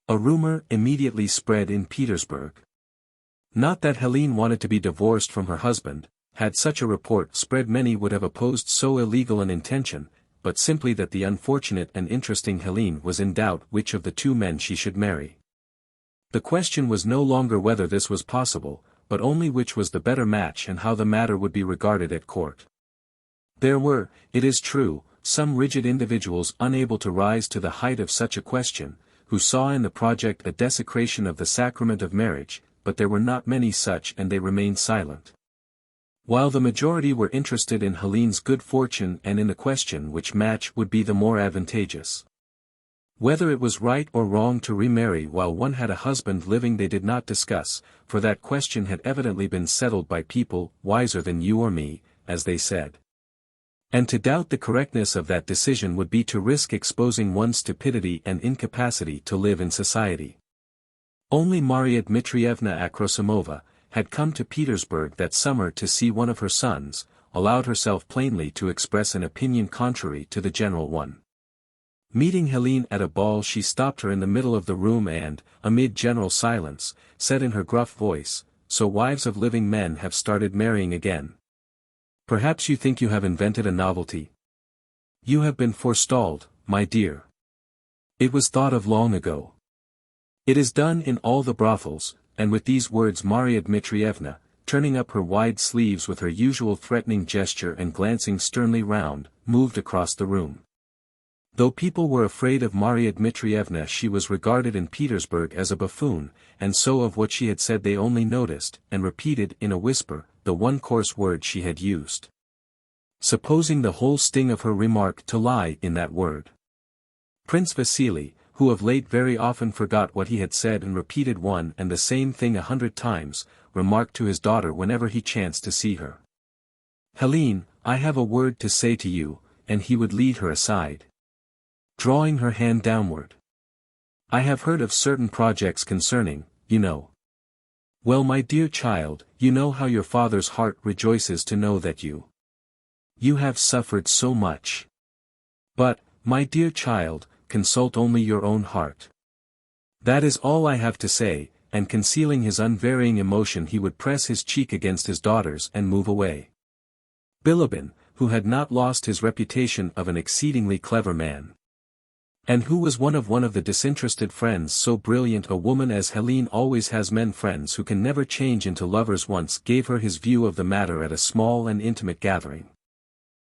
A rumor immediately spread in Petersburg. Not that Hélène wanted to be divorced from her husband, had such a report spread many would have opposed so illegal an intention, but simply that the unfortunate and interesting Hélène was in doubt which of the two men she should marry. The question was no longer whether this was possible, but only which was the better match and how the matter would be regarded at court. There were, it is true, some rigid individuals unable to rise to the height of such a question, who saw in the project a desecration of the sacrament of marriage, but there were not many such and they remained silent. While the majority were interested in Helene's good fortune and in the question which match would be the more advantageous. Whether it was right or wrong to remarry while one had a husband living they did not discuss, for that question had evidently been settled by people wiser than you or me, as they said. And to doubt the correctness of that decision would be to risk exposing one's stupidity and incapacity to live in society. Only Maria Dmitrievna Akrosimova had come to Petersburg that summer to see one of her sons, allowed herself plainly to express an opinion contrary to the general one. Meeting Hélène at a ball she stopped her in the middle of the room and, amid general silence, said in her gruff voice, "So wives of living men have started marrying again. Perhaps you think you have invented a novelty? You have been forestalled, my dear. It was thought of long ago. It is done in all the brothels," and with these words Maria Dmitrievna, turning up her wide sleeves with her usual threatening gesture and glancing sternly round, moved across the room. Though people were afraid of Maria Dmitrievna she was regarded in Petersburg as a buffoon, and so of what she had said they only noticed, and repeated in a whisper, the one coarse word she had used. Supposing the whole sting of her remark to lie in that word. Prince Vasily, who of late very often forgot what he had said and repeated one and the same thing 100 times, remarked to his daughter whenever he chanced to see her. "Hélène, I have a word to say to you," and he would lead her aside, drawing her hand downward. "I have heard of certain projects concerning, you know. Well, my dear child, you know how your father's heart rejoices to know that you have suffered so much. But, my dear child, consult only your own heart. That is all I have to say," and concealing his unvarying emotion he would press his cheek against his daughter's and move away. Bilibin, who had not lost his reputation of an exceedingly clever man, and who was one of the disinterested friends so brilliant a woman as Hélène always has men friends who can never change into lovers once gave her his view of the matter at a small and intimate gathering.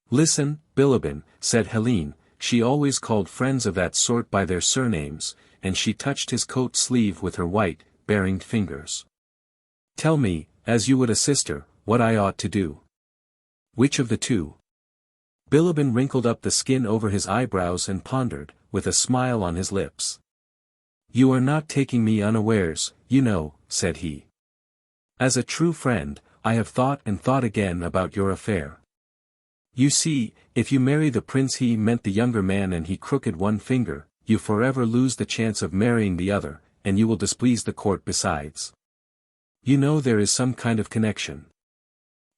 "Listen, Bilibin," said Hélène, she always called friends of that sort by their surnames, and she touched his coat sleeve with her white, beringed fingers. "Tell me, as you would a sister, what I ought to do." "Which of the two?" Bilibin wrinkled up the skin over his eyebrows and pondered, with a smile on his lips. "You are not taking me unawares, you know," said he. "As a true friend, I have thought and thought again about your affair. You see, if you marry the prince he meant the younger man and he crooked one finger, you forever lose the chance of marrying the other, and you will displease the court besides. You know there is some kind of connection.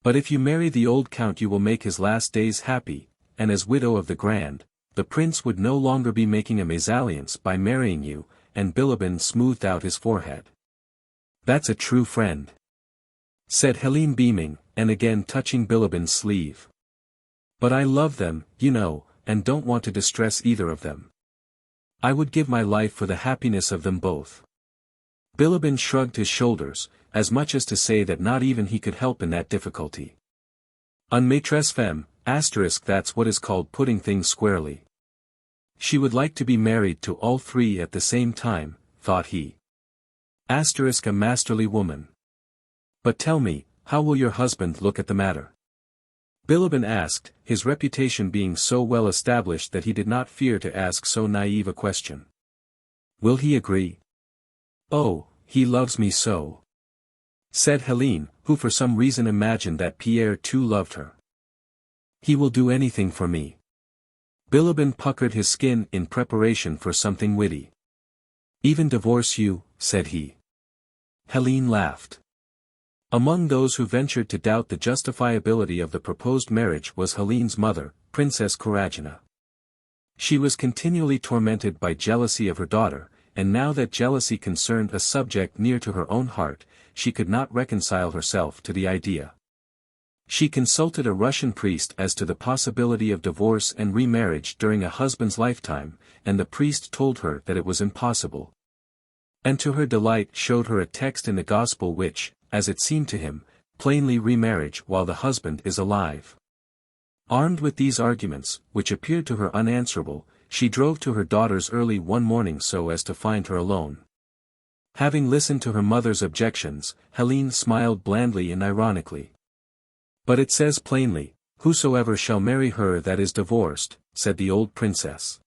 But if you marry the old count you will make his last days happy, and as widow of the grand, the prince would no longer be making a mésalliance by marrying you," and Bilibin smoothed out his forehead. "That's a true friend," said Hélène beaming, and again touching Bilibin's sleeve. "But I love them, you know, and don't want to distress either of them. I would give my life for the happiness of them both." Bilibin shrugged his shoulders, as much as to say that not even he could help in that difficulty. "Un maîtresse femme, asterisk that's what is called putting things squarely. She would like to be married to all three at the same time," thought he. Asterisk a masterly woman. But tell me, how will your husband look at the matter? Bilibin asked, his reputation being so well established that he did not fear to ask so naive a question. Will he agree? Oh, he loves me so, said Hélène, who for some reason imagined that Pierre too loved her. He will do anything for me. Bilibin puckered his skin in preparation for something witty. Even divorce you, said he. Hélène laughed. Among those who ventured to doubt the justifiability of the proposed marriage was Hélène's mother, Princess Kuragin. She was continually tormented by jealousy of her daughter, and now that jealousy concerned a subject near to her own heart, she could not reconcile herself to the idea. She consulted a Russian priest as to the possibility of divorce and remarriage during a husband's lifetime, and the priest told her that it was impossible. And to her delight showed her a text in the Gospel which, as it seemed to him, plainly remarriage while the husband is alive. Armed with these arguments, which appeared to her unanswerable, she drove to her daughter's early one morning so as to find her alone. Having listened to her mother's objections, Hélène smiled blandly and ironically. But it says plainly, whosoever shall marry her that is divorced, said the old princess.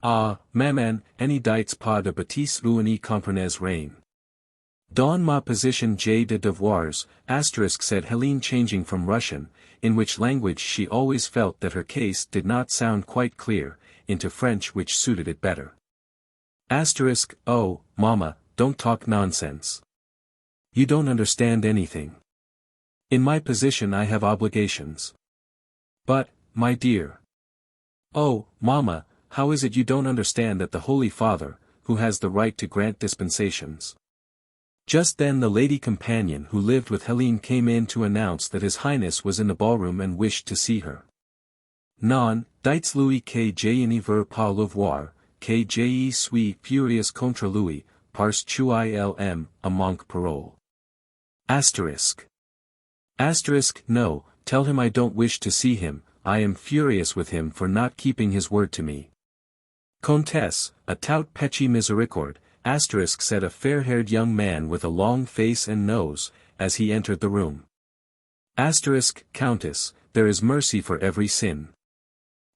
Ah, maman, any dites pas de bêtises ou n'y comprenez rien. Dans ma position j'ai de devoirs, said Hélène changing from Russian, in which language she always felt that her case did not sound quite clear, into French which suited it better. Oh, mamma, don't talk nonsense. You don't understand anything. In my position I have obligations. But, my dear. Oh, mamma, how is it you don't understand that the Holy Father, who has the right to grant dispensations? Just then the lady companion who lived with Hélène came in to announce that His Highness was in the ballroom and wished to see her. Non, dites lui que je ne veux pas le voir, que je suis furious contre lui, parce qu'il aime a manque parole. No, tell him I don't wish to see him, I am furious with him for not keeping his word to me. Comtesse, a tout petit miséricorde, said a fair-haired young man with a long face and nose, as he entered the room. Countess, there is mercy for every sin.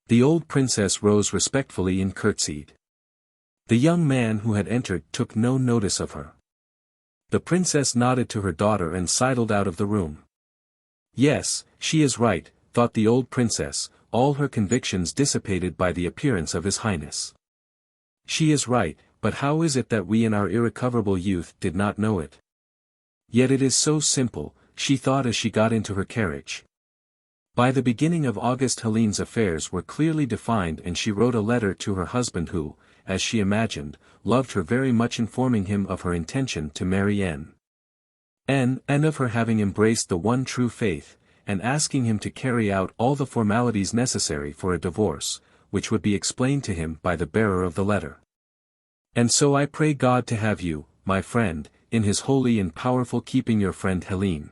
The old princess rose respectfully and curtsied. The young man who had entered took no notice of her. The princess nodded to her daughter and sidled out of the room. Yes, she is right, thought the old princess, all her convictions dissipated by the appearance of His Highness. She is right, but how is it that we in our irrecoverable youth did not know it? Yet it is so simple, she thought as she got into her carriage. By the beginning of August Helene's affairs were clearly defined and she wrote a letter to her husband who, as she imagined, loved her very much, informing him of her intention to marry N. and of her having embraced the one true faith, and asking him to carry out all the formalities necessary for a divorce, which would be explained to him by the bearer of the letter. And so I pray God to have you, my friend, in His holy and powerful keeping, your friend Hélène.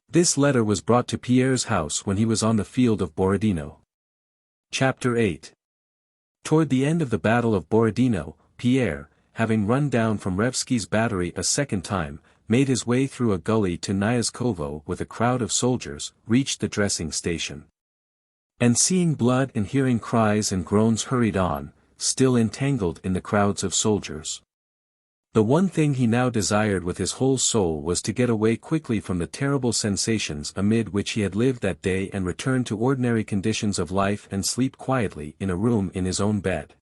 This letter was brought to Pierre's house when he was on the field of Borodino. Chapter 8. Toward the end of the Battle of Borodino, Pierre, having run down from Revsky's battery a second time, made his way through a gully to Nyazkovo with a crowd of soldiers, reached the dressing station. And seeing blood and hearing cries and groans hurried on, still entangled in the crowds of soldiers. The one thing he now desired with his whole soul was to get away quickly from the terrible sensations amid which he had lived that day and return to ordinary conditions of life and sleep quietly in a room in his own bed.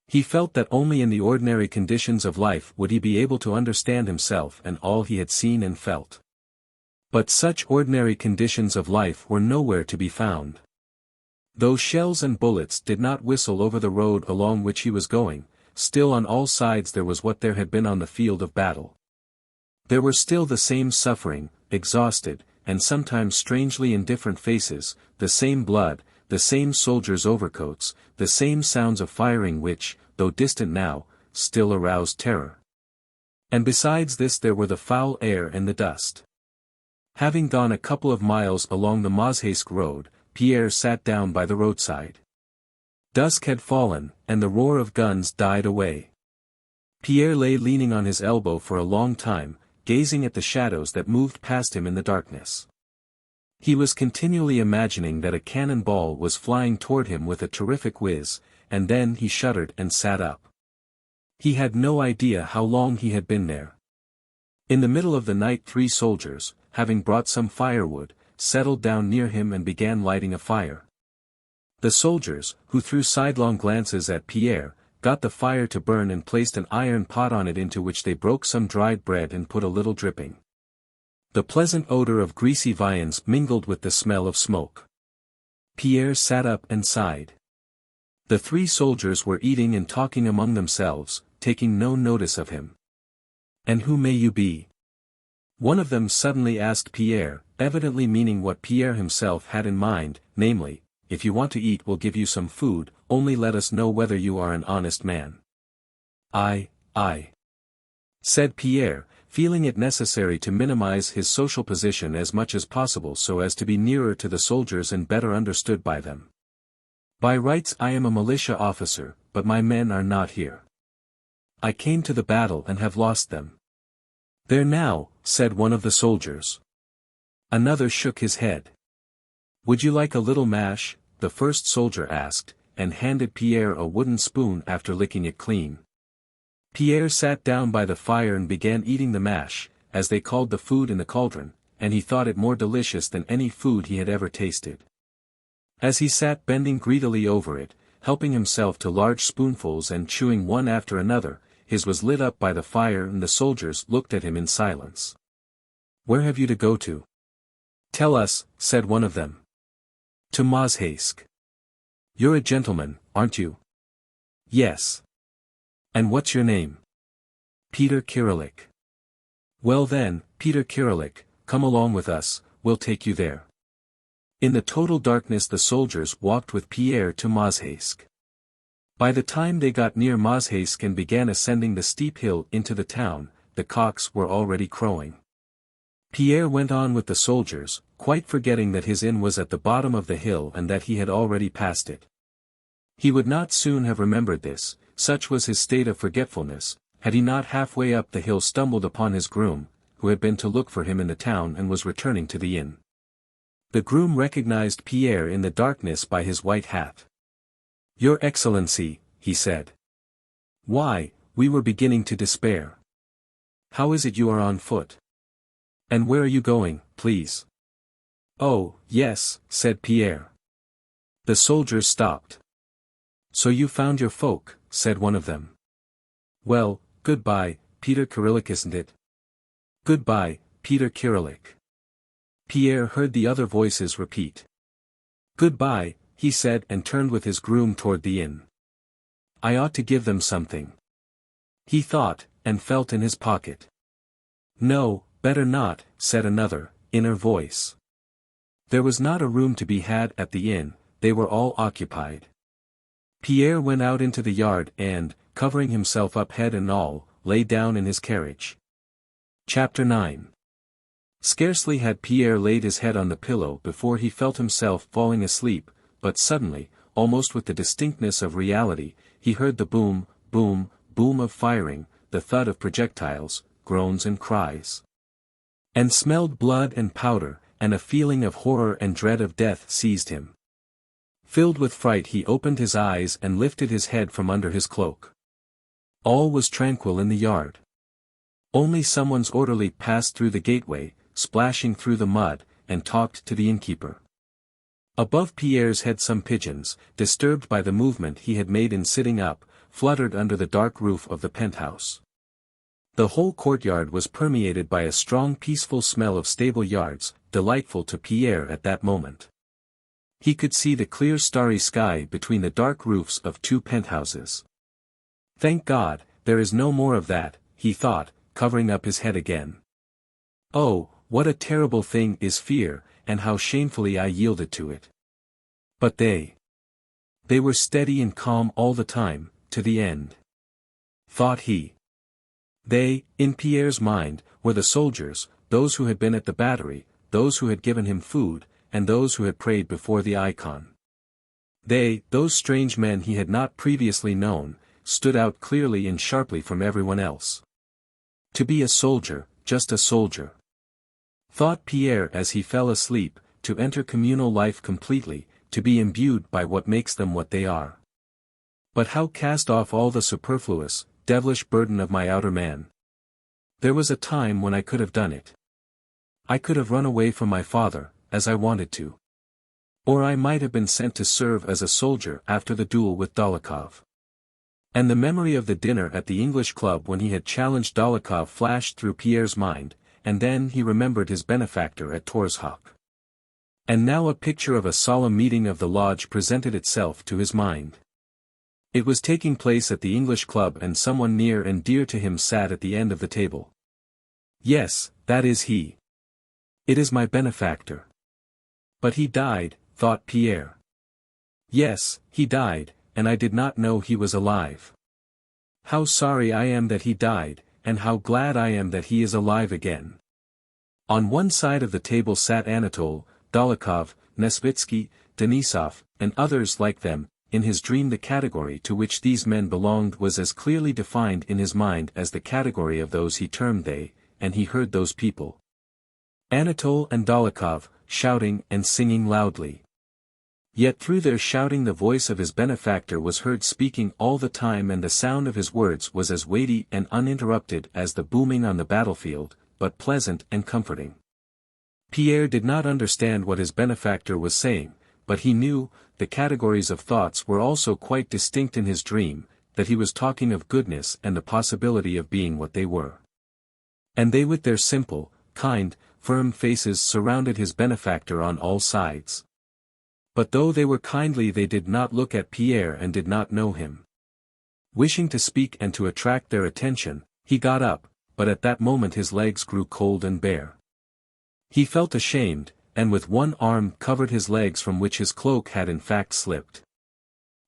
He felt that only in the ordinary conditions of life would he be able to understand himself and all he had seen and felt. But such ordinary conditions of life were nowhere to be found. Though shells and bullets did not whistle over the road along which he was going, still on all sides there was what there had been on the field of battle. There were still the same suffering, exhausted, and sometimes strangely indifferent faces, the same blood, the same soldiers' overcoats, the same sounds of firing which, though distant now, still aroused terror. And besides this there were the foul air and the dust. Having gone a couple of miles along the Mozhaysk road, Pierre sat down by the roadside. Dusk had fallen, and the roar of guns died away. Pierre lay leaning on his elbow for a long time, gazing at the shadows that moved past him in the darkness. He was continually imagining that a cannon ball was flying toward him with a terrific whiz, and then he shuddered and sat up. He had no idea how long he had been there. In the middle of the night 3 soldiers, having brought some firewood, settled down near him and began lighting a fire. The soldiers, who threw sidelong glances at Pierre, got the fire to burn and placed an iron pot on it into which they broke some dried bread and put a little dripping. The pleasant odor of greasy viands mingled with the smell of smoke. Pierre sat up and sighed. The 3 soldiers were eating and talking among themselves, taking no notice of him. "And who may you be?" one of them suddenly asked Pierre, evidently meaning what Pierre himself had in mind, namely, "If you want to eat we'll give you some food, only let us know whether you are an honest man." I, said Pierre, feeling it necessary to minimize his social position as much as possible so as to be nearer to the soldiers and better understood by them. "By rights I am a militia officer, but my men are not here. I came to the battle and have lost them." "There now," said one of the soldiers. Another shook his head. "Would you like a little mash?" the first soldier asked, and handed Pierre a wooden spoon after licking it clean. Pierre sat down by the fire and began eating the mash, as they called the food in the cauldron, and he thought it more delicious than any food he had ever tasted. As he sat bending greedily over it, helping himself to large spoonfuls and chewing one after another, his was lit up by the fire and the soldiers looked at him in silence. "Where have you to go to?" "Tell us," said one of them. "To Mozhaysk." "You're a gentleman, aren't you?" "Yes." "And what's your name?" "Peter Kirillik." "Well then, Peter Kirillik, come along with us, we'll take you there." In the total darkness the soldiers walked with Pierre to Mozhaysk. By the time they got near Mozhaysk and began ascending the steep hill into the town, the cocks were already crowing. Pierre went on with the soldiers, quite forgetting that his inn was at the bottom of the hill and that he had already passed it. He would not soon have remembered this, such was his state of forgetfulness, had he not halfway up the hill stumbled upon his groom, who had been to look for him in the town and was returning to the inn. The groom recognized Pierre in the darkness by his white hat. "Your Excellency," he said. "Why, we were beginning to despair. How is it you are on foot? And where are you going, please?" "Oh, yes," said Pierre. The soldiers stopped. "So you found your folk," said one of them. "Well, goodbye, Peter Kirillik, isn't it?" "Goodbye, Peter Kirillik." Pierre heard the other voices repeat. "Goodbye," he said and turned with his groom toward the inn. "I ought to give them something," he thought, and felt in his pocket. "No, better not," said another, inner voice. There was not a room to be had at the inn, they were all occupied. Pierre went out into the yard and, covering himself up head and all, lay down in his carriage. Chapter 9. Scarcely had Pierre laid his head on the pillow before he felt himself falling asleep, but suddenly, almost with the distinctness of reality, he heard the boom, boom, boom of firing, the thud of projectiles, groans and cries. And smelled blood and powder, and a feeling of horror and dread of death seized him. Filled with fright he opened his eyes and lifted his head from under his cloak. All was tranquil in the yard. Only someone's orderly passed through the gateway, splashing through the mud, and talked to the innkeeper. Above Pierre's head some pigeons, disturbed by the movement he had made in sitting up, fluttered under the dark roof of the penthouse. The whole courtyard was permeated by a strong peaceful smell of stable yards, delightful to Pierre at that moment. He could see the clear starry sky between the dark roofs of 2 penthouses. "Thank God, there is no more of that," he thought, covering up his head again. "Oh, what a terrible thing is fear, and how shamefully I yielded to it. But they were steady and calm all the time, to the end," thought he. They, in Pierre's mind, were the soldiers, those who had been at the battery, those who had given him food, and those who had prayed before the icon. They, those strange men he had not previously known, stood out clearly and sharply from everyone else. To be a soldier, just a soldier. Thought Pierre as he fell asleep, to enter communal life completely, to be imbued by what makes them what they are. But how cast off all the superfluous, devilish burden of my outer man? There was a time when I could have done it. I could have run away from my father, as I wanted to. Or I might have been sent to serve as a soldier after the duel with Dólokhov. And the memory of the dinner at the English club when he had challenged Dólokhov flashed through Pierre's mind, and then he remembered his benefactor at Torshavn. And now a picture of a solemn meeting of the lodge presented itself to his mind. It was taking place at the English club and someone near and dear to him sat at the end of the table. Yes, that is he. It is my benefactor. But he died, thought Pierre. Yes, he died, and I did not know he was alive. How sorry I am that he died, and how glad I am that he is alive again. On one side of the table sat Anatole, Dólokhov, Nesvitsky, Denisov, and others like them. In his dream the category to which these men belonged was as clearly defined in his mind as the category of those he termed they, and he heard those people. Anatole and Dólokhov, shouting and singing loudly. Yet through their shouting the voice of his benefactor was heard speaking all the time, and the sound of his words was as weighty and uninterrupted as the booming on the battlefield, but pleasant and comforting. Pierre did not understand what his benefactor was saying, but he knew, the categories of thoughts were also quite distinct in his dream, that he was talking of goodness and the possibility of being what they were. And they with their simple, kind, firm faces surrounded his benefactor on all sides. But though they were kindly they did not look at Pierre and did not know him. Wishing to speak and to attract their attention, he got up, but at that moment his legs grew cold and bare. He felt ashamed, and with one arm covered his legs from which his cloak had in fact slipped.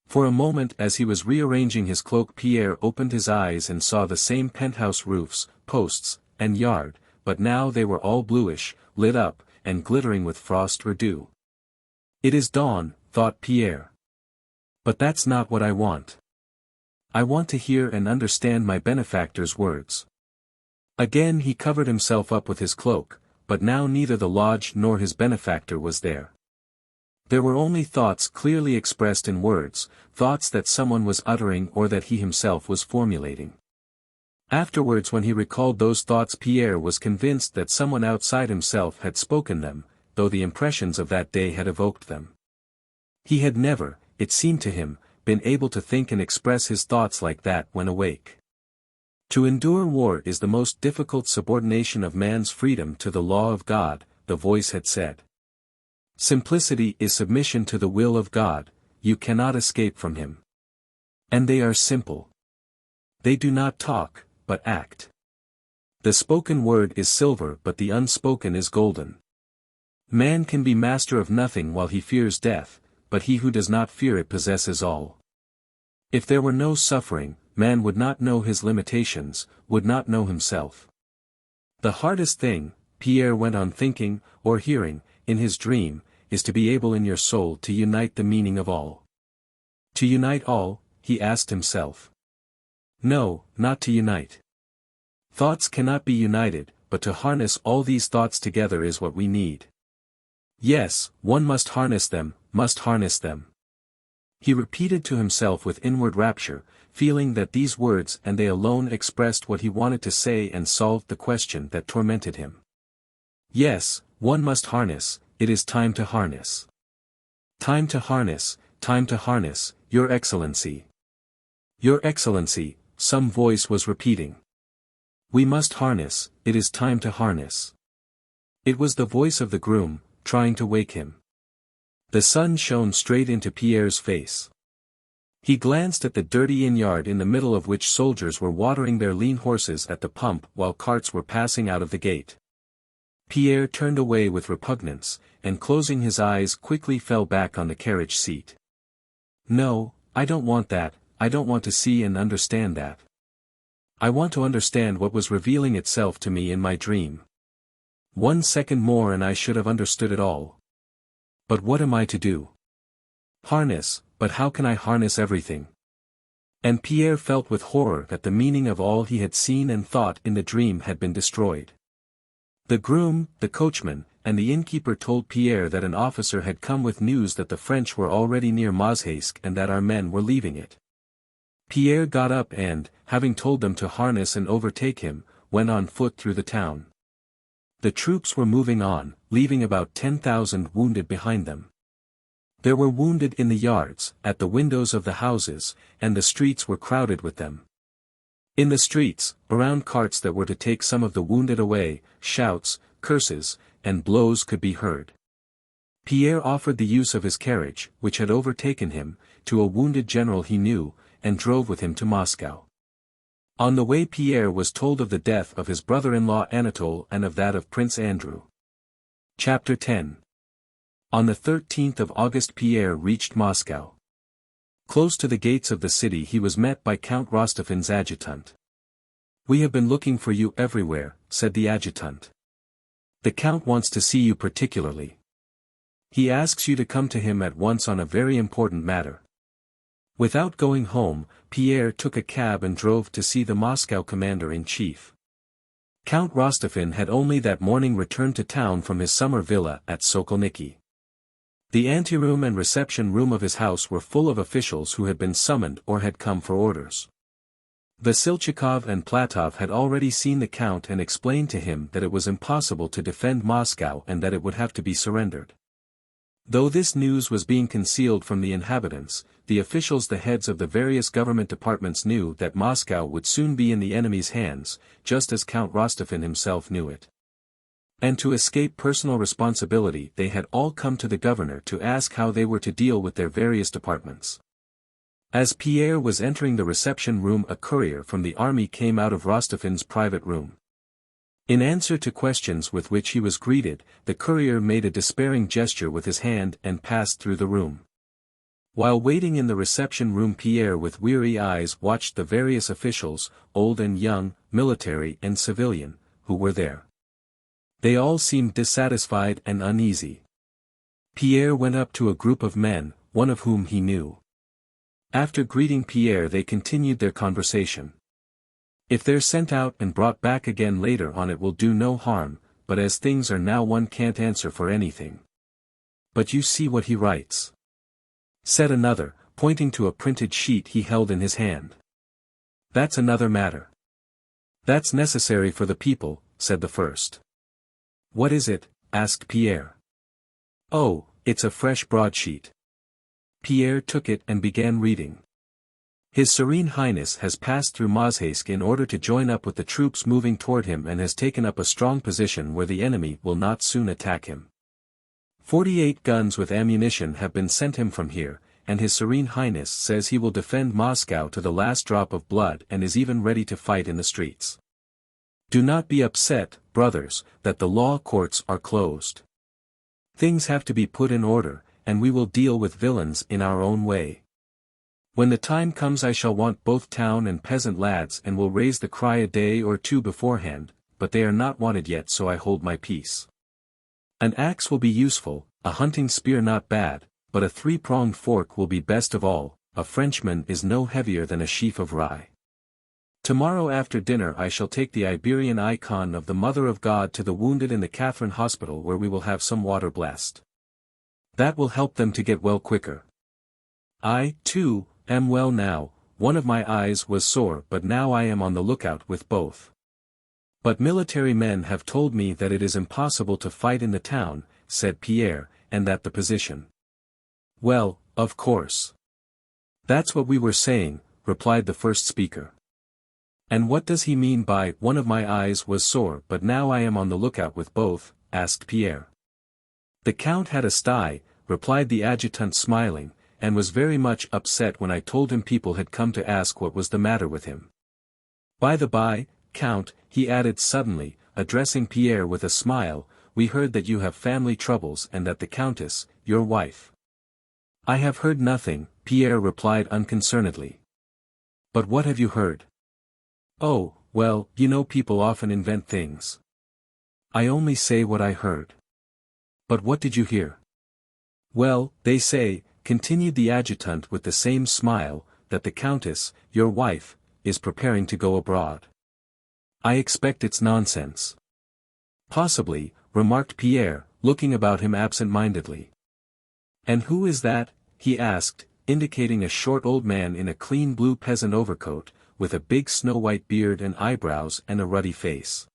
For a moment as he was rearranging his cloak Pierre opened his eyes and saw the same penthouse roofs, posts, and yard, but now they were all bluish, lit up, and glittering with frost or dew. It is dawn, thought Pierre. But that's not what I want. I want to hear and understand my benefactor's words. Again he covered himself up with his cloak, but now neither the lodge nor his benefactor was there. There were only thoughts clearly expressed in words, thoughts that someone was uttering or that he himself was formulating. Afterwards when he recalled those thoughts Pierre was convinced that someone outside himself had spoken them, though the impressions of that day had evoked them. He had never, it seemed to him, been able to think and express his thoughts like that when awake. To endure war is the most difficult subordination of man's freedom to the law of God, the voice had said. Simplicity is submission to the will of God, you cannot escape from him. And they are simple. They do not talk, but act. The spoken word is silver but the unspoken is golden. Man can be master of nothing while he fears death, but he who does not fear it possesses all. If there were no suffering, man would not know his limitations, would not know himself. The hardest thing, Pierre went on thinking, or hearing, in his dream, is to be able in your soul to unite the meaning of all. To unite all, he asked himself. No, not to unite. Thoughts cannot be united, but to harness all these thoughts together is what we need. Yes, one must harness them, must harness them. He repeated to himself with inward rapture, feeling that these words and they alone expressed what he wanted to say and solved the question that tormented him. Yes, one must harness, it is time to harness. Time to harness, Your Excellency. Your Excellency, some voice was repeating. We must harness, it is time to harness. It was the voice of the groom, trying to wake him. The sun shone straight into Pierre's face. He glanced at the dirty inn-yard in the middle of which soldiers were watering their lean horses at the pump while carts were passing out of the gate. Pierre turned away with repugnance, and closing his eyes quickly fell back on the carriage seat. No, I don't want that, I don't want to see and understand that. I want to understand what was revealing itself to me in my dream. 1 second more and I should have understood it all. But what am I to do? Harness, but how can I harness everything? And Pierre felt with horror that the meaning of all he had seen and thought in the dream had been destroyed. The groom, the coachman, and the innkeeper told Pierre that an officer had come with news that the French were already near Mozhaisk and that our men were leaving it. Pierre got up and, having told them to harness and overtake him, went on foot through the town. The troops were moving on, leaving about 10,000 wounded behind them. There were wounded in the yards, at the windows of the houses, and the streets were crowded with them. In the streets, around carts that were to take some of the wounded away, shouts, curses, and blows could be heard. Pierre offered the use of his carriage, which had overtaken him, to a wounded general he knew, and drove with him to Moscow. On the way Pierre was told of the death of his brother-in-law Anatole and of that of Prince Andrew. Chapter 10. On the 13th of August Pierre reached Moscow. Close to the gates of the city he was met by Count Rostofin's adjutant. "We have been looking for you everywhere," said the adjutant. "The count wants to see you particularly. He asks you to come to him at once on a very important matter." Without going home, Pierre took a cab and drove to see the Moscow commander-in-chief. Count Rostofin had only that morning returned to town from his summer villa at Sokolniki. The anteroom and reception room of his house were full of officials who had been summoned or had come for orders. Vasilchikov and Platov had already seen the count and explained to him that it was impossible to defend Moscow and that it would have to be surrendered. Though this news was being concealed from the inhabitants, the officials, the heads of the various government departments, knew that Moscow would soon be in the enemy's hands, just as Count Rostofin himself knew it. And to escape personal responsibility they had all come to the governor to ask how they were to deal with their various departments. As Pierre was entering the reception room, a courier from the army came out of Rostofin's private room. In answer to questions with which he was greeted, the courier made a despairing gesture with his hand and passed through the room. While waiting in the reception room, Pierre with weary eyes watched the various officials, old and young, military and civilian, who were there. They all seemed dissatisfied and uneasy. Pierre went up to a group of men, one of whom he knew. After greeting Pierre, they continued their conversation. "If they're sent out and brought back again later on, it will do no harm, but as things are now one can't answer for anything." "But you see what he writes," said another, pointing to a printed sheet he held in his hand. "That's another matter." "That's necessary for the people," said the first. "What is it?" asked Pierre. "Oh, it's a fresh broadsheet." Pierre took it and began reading. "His Serene Highness has passed through Mozhaisk in order to join up with the troops moving toward him and has taken up a strong position where the enemy will not soon attack him. 48 guns with ammunition have been sent him from here, and His Serene Highness says he will defend Moscow to the last drop of blood and is even ready to fight in the streets. Do not be upset, brothers, that the law courts are closed. Things have to be put in order, and we will deal with villains in our own way. When the time comes I shall want both town and peasant lads and will raise the cry a day or two beforehand, but they are not wanted yet, so I hold my peace. An axe will be useful, a hunting spear not bad, but a three-pronged fork will be best of all. A Frenchman is no heavier than a sheaf of rye. Tomorrow after dinner I shall take the Iberian icon of the Mother of God to the wounded in the Catherine Hospital, where we will have some water blessed. That will help them to get well quicker. I, too, am well now. One of my eyes was sore, but now I am on the lookout with both. But military men have told me that it is impossible to fight in the town," said Pierre, "and that the position—" "Well, of course. That's what we were saying," replied the first speaker. "And what does he mean by 'one of my eyes was sore but now I am on the lookout with both'?" asked Pierre. "The count had a sty," replied the adjutant smiling, "and was very much upset when I told him people had come to ask what was the matter with him. By the by, Count," he added suddenly, addressing Pierre with a smile, "we heard that you have family troubles and that the countess, your wife—" "I have heard nothing," Pierre replied unconcernedly. "But what have you heard?" "Oh, well, you know people often invent things. I only say what I heard." "But what did you hear?" "Well, they say," continued the adjutant with the same smile, "that the countess, your wife, is preparing to go abroad. I expect it's nonsense." Possibly, remarked Pierre, looking about him absent-mindedly. And who is that? He asked, indicating a short old man in a clean blue peasant overcoat, with a big snow-white beard and eyebrows and a ruddy face.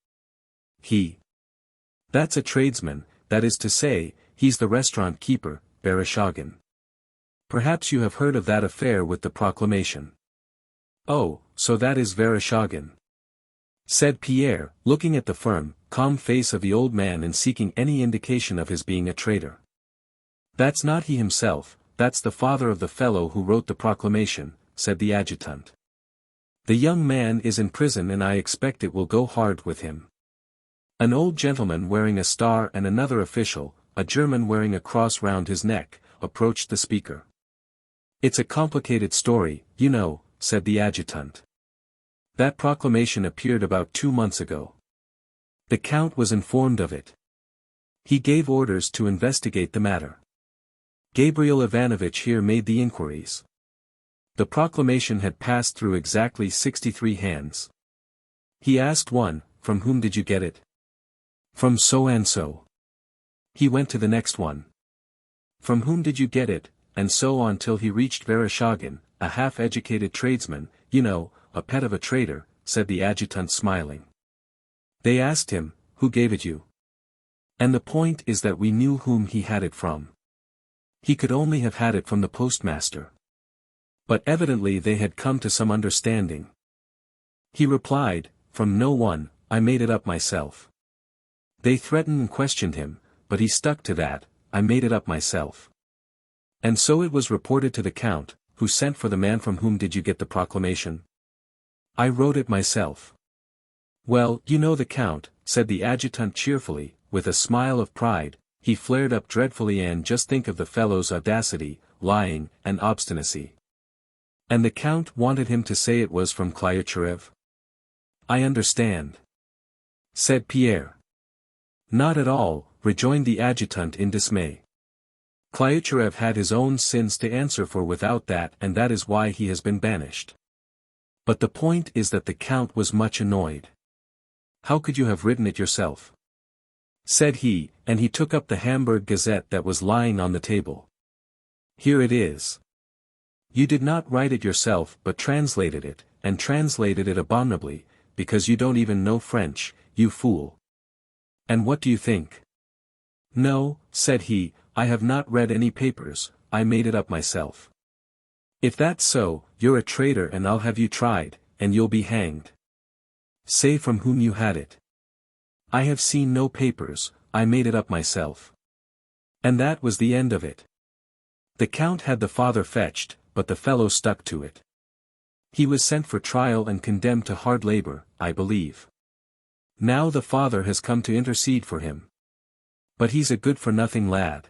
That's a tradesman, that is to say, he's the restaurant keeper, Bezukhov. Perhaps you have heard of that affair with the proclamation. Oh, so that is Bezukhov, said Pierre, looking at the firm, calm face of the old man and seeking any indication of his being a traitor. That's not he himself, that's the father of the fellow who wrote the proclamation, said the adjutant. The young man is in prison and I expect it will go hard with him. An old gentleman wearing a star and another official, a German wearing a cross round his neck, approached the speaker. It's a complicated story, you know, said the adjutant. That proclamation appeared about 2 months ago. The Count was informed of it. He gave orders to investigate the matter. Gabriel Ivanovich here made the inquiries. The proclamation had passed through exactly 63 hands. He asked one, from whom did you get it? From so-and-so. He went to the next one. From whom did you get it, and so on till he reached Bezukhov, a half-educated tradesman, you know, a pet of a trader, said the adjutant smiling. They asked him, who gave it you? And the point is that we knew whom he had it from. He could only have had it from the postmaster. But evidently they had come to some understanding. He replied, from no one, I made it up myself. They threatened and questioned him, but he stuck to that, I made it up myself. And so it was reported to the Count, who sent for the man. From whom did you get the proclamation? I wrote it myself. Well, you know the Count, said the adjutant cheerfully, with a smile of pride. He flared up dreadfully, and just think of the fellow's audacity, lying, and obstinacy. And the Count wanted him to say it was from XXIII? I understand, said Pierre. Not at all, rejoined the adjutant in dismay. XXIII had his own sins to answer for without that, and that is why he has been banished. But the point is that the Count was much annoyed. How could you have written it yourself? Said he, and he took up the Hamburg Gazette that was lying on the table. Here it is. You did not write it yourself but translated it, and translated it abominably, because you don't even know French, you fool. And what do you think? No, said he, I have not read any papers, I made it up myself. If that's so, you're a traitor and I'll have you tried, and you'll be hanged. Say from whom you had it. I have seen no papers, I made it up myself. And that was the end of it. The Count had the father fetched, but the fellow stuck to it. He was sent for trial and condemned to hard labor, I believe. Now the father has come to intercede for him. But he's a good-for-nothing lad.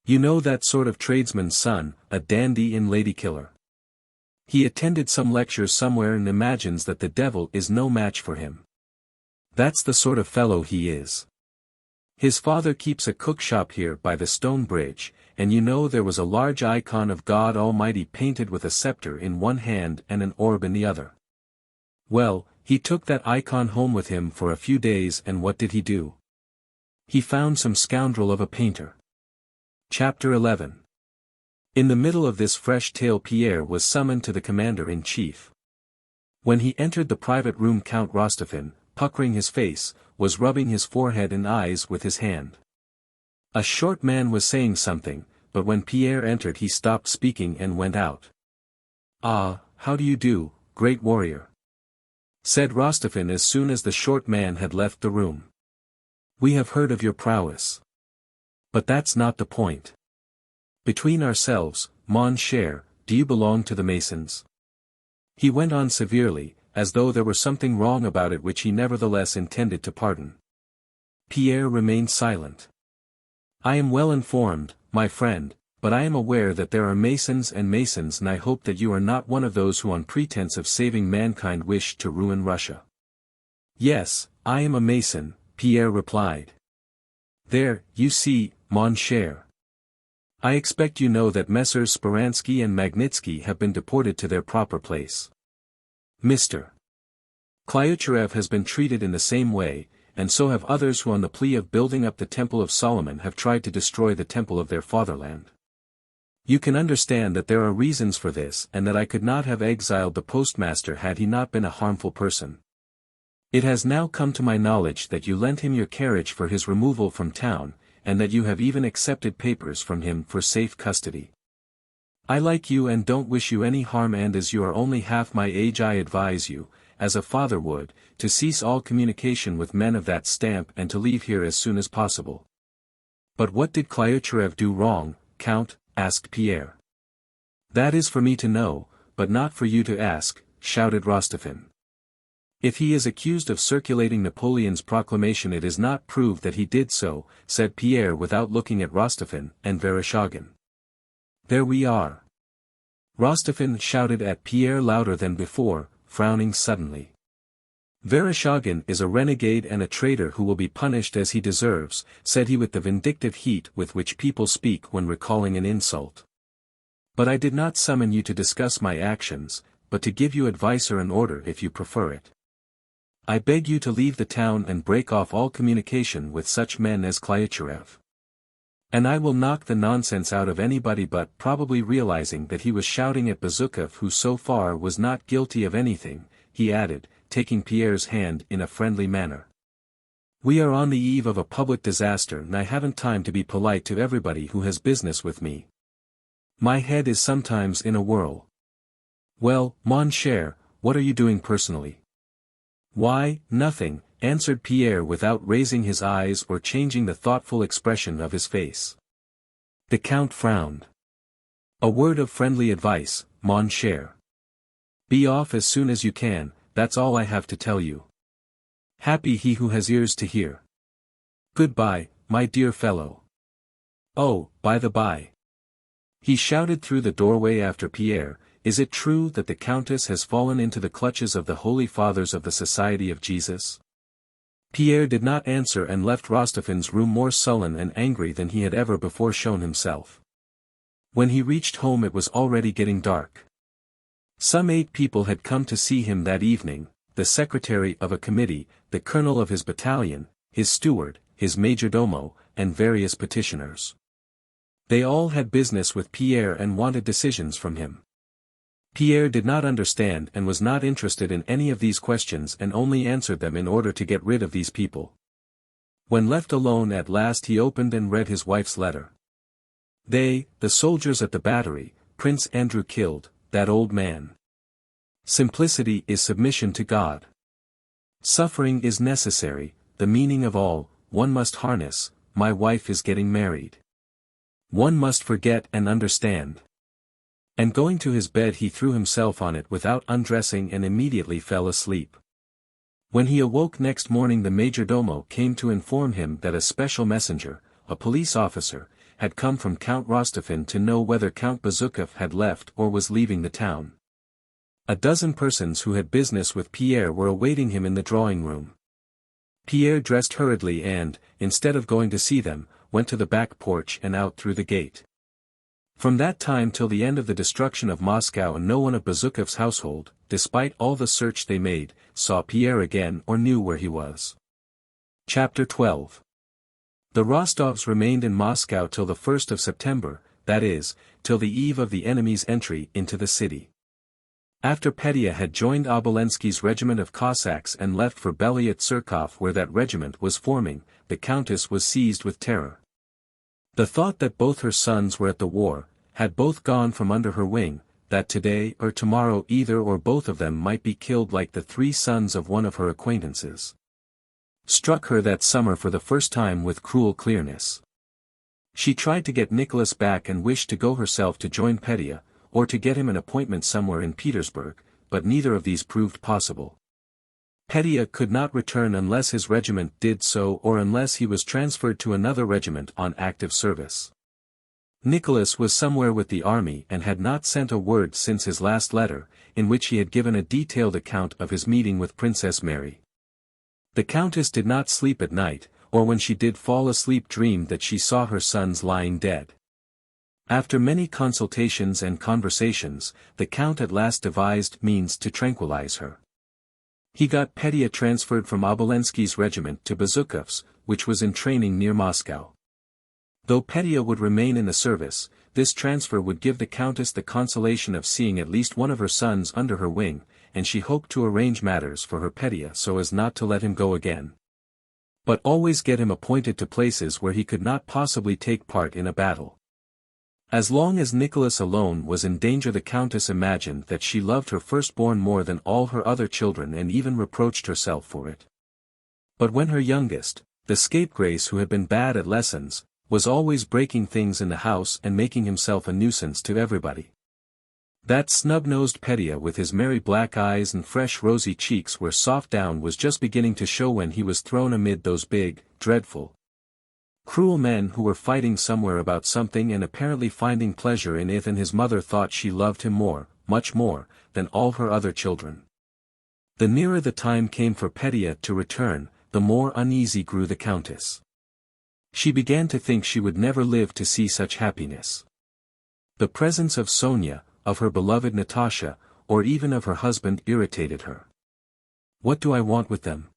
You know that sort of tradesman's son, a dandy and lady-killer. He attended some lectures somewhere and imagines that the devil is no match for him. That's the sort of fellow he is. His father keeps a cook shop here by the stone bridge, and you know there was a large icon of God Almighty painted with a scepter in one hand and an orb in the other. Well, he took that icon home with him for a few days, and what did he do? He found some scoundrel of a painter. Chapter 11. In the middle of this fresh tale Pierre was summoned to the commander-in-chief. When he entered the private room Count Rostophin, puckering his face, was rubbing his forehead and eyes with his hand. A short man was saying something, but when Pierre entered he stopped speaking and went out. Ah, how do you do, great warrior? Said Rostophin as soon as the short man had left the room. We have heard of your prowess. But that's not the point. Between ourselves, mon cher, do you belong to the Masons? He went on severely, as though there were something wrong about it which he nevertheless intended to pardon. Pierre remained silent. I am well informed, my friend, but I am aware that there are Masons and Masons, and I hope that you are not one of those who on pretense of saving mankind wish to ruin Russia. Yes, I am a Mason, Pierre replied. There, you see, mon cher. I expect you know that Messrs. Speransky and Magnitsky have been deported to their proper place. Mr. XXIII has been treated in the same way, and so have others who on the plea of building up the Temple of Solomon have tried to destroy the temple of their fatherland. You can understand that there are reasons for this and that I could not have exiled the postmaster had he not been a harmful person. It has now come to my knowledge that you lent him your carriage for his removal from town, and that you have even accepted papers from him for safe custody. I like you and don't wish you any harm, and as you are only half my age I advise you, as a father would, to cease all communication with men of that stamp and to leave here as soon as possible. But what did XXIII do wrong, Count? Asked Pierre. That is for me to know, but not for you to ask, shouted Rostophin. If he is accused of circulating Napoleon's proclamation it is not proved that he did so, said Pierre without looking at Rostophin and Vereshchagin. There we are. Rostophin shouted at Pierre louder than before, frowning suddenly. Vereshchagin is a renegade and a traitor who will be punished as he deserves, said he with the vindictive heat with which people speak when recalling an insult. But I did not summon you to discuss my actions, but to give you advice or an order if you prefer it. I beg you to leave the town and break off all communication with such men as XXIII. And I will knock the nonsense out of anybody, but probably realizing that he was shouting at Bezukhov, who so far was not guilty of anything, he added, taking Pierre's hand in a friendly manner. We are on the eve of a public disaster and I haven't time to be polite to everybody who has business with me. My head is sometimes in a whirl. Well, mon cher, what are you doing personally? Why, nothing, answered Pierre without raising his eyes or changing the thoughtful expression of his face. The Count frowned. A word of friendly advice, mon cher. Be off as soon as you can, that's all I have to tell you. Happy he who has ears to hear. Goodbye, my dear fellow. Oh, by the by. He shouted through the doorway after Pierre, is it true that the Countess has fallen into the clutches of the Holy Fathers of the Society of Jesus? Pierre did not answer and left Rostofin's room more sullen and angry than he had ever before shown himself. When he reached home it was already getting dark. Some 8 people had come to see him that evening, the secretary of a committee, the colonel of his battalion, his steward, his majordomo, and various petitioners. They all had business with Pierre and wanted decisions from him. Pierre did not understand and was not interested in any of these questions and only answered them in order to get rid of these people. When left alone at last he opened and read his wife's letter. They, the soldiers at the battery, Prince Andrew killed, that old man. Simplicity is submission to God. Suffering is necessary, the meaning of all, one must harness, my wife is getting married. One must forget and understand. And going to his bed he threw himself on it without undressing and immediately fell asleep. When he awoke next morning the majordomo came to inform him that a special messenger, a police officer, had come from Count Rostophin to know whether Count Bezukhov had left or was leaving the town. A dozen persons who had business with Pierre were awaiting him in the drawing room. Pierre dressed hurriedly and, instead of going to see them, went to the back porch and out through the gate. From that time till the end of the destruction of Moscow no one of Bezukhov's household, despite all the search they made, saw Pierre again or knew where he was. Chapter 12. The Rostovs remained in Moscow till the 1st of September, that is, till the eve of the enemy's entry into the city. After Petya had joined Obolensky's regiment of Cossacks and left for Belyat-Surkov where that regiment was forming, the Countess was seized with terror. The thought that both her sons were at the war, had both gone from under her wing, that today or tomorrow either or both of them might be killed like the 3 sons of one of her acquaintances, struck her that summer for the first time with cruel clearness. She tried to get Nicholas back and wished to go herself to join Petya, or to get him an appointment somewhere in Petersburg, but neither of these proved possible. Petya could not return unless his regiment did so or unless he was transferred to another regiment on active service. Nicholas was somewhere with the army and had not sent a word since his last letter, in which he had given a detailed account of his meeting with Princess Mary. The Countess did not sleep at night, or when she did fall asleep dreamed that she saw her sons lying dead. After many consultations and conversations, the Count at last devised means to tranquilize her. He got Petya transferred from Obolensky's regiment to Bezukhov's, which was in training near Moscow. Though Petya would remain in the service, this transfer would give the countess the consolation of seeing at least one of her sons under her wing, and she hoped to arrange matters for her Petya so as not to let him go again. But always get him appointed to places where he could not possibly take part in a battle. As long as Nicholas alone was in danger, the countess imagined that she loved her firstborn more than all her other children and even reproached herself for it. But when her youngest, the scapegrace who had been bad at lessons, was always breaking things in the house and making himself a nuisance to everybody. That snub-nosed Petya with his merry black eyes and fresh rosy cheeks where soft down was just beginning to show when he was thrown amid those big, dreadful, cruel men who were fighting somewhere about something and apparently finding pleasure in it, and his mother thought she loved him more, much more, than all her other children. The nearer the time came for Petya to return, the more uneasy grew the countess. She began to think she would never live to see such happiness. The presence of Sonia, of her beloved Natasha, or even of her husband irritated her. What do I want with them?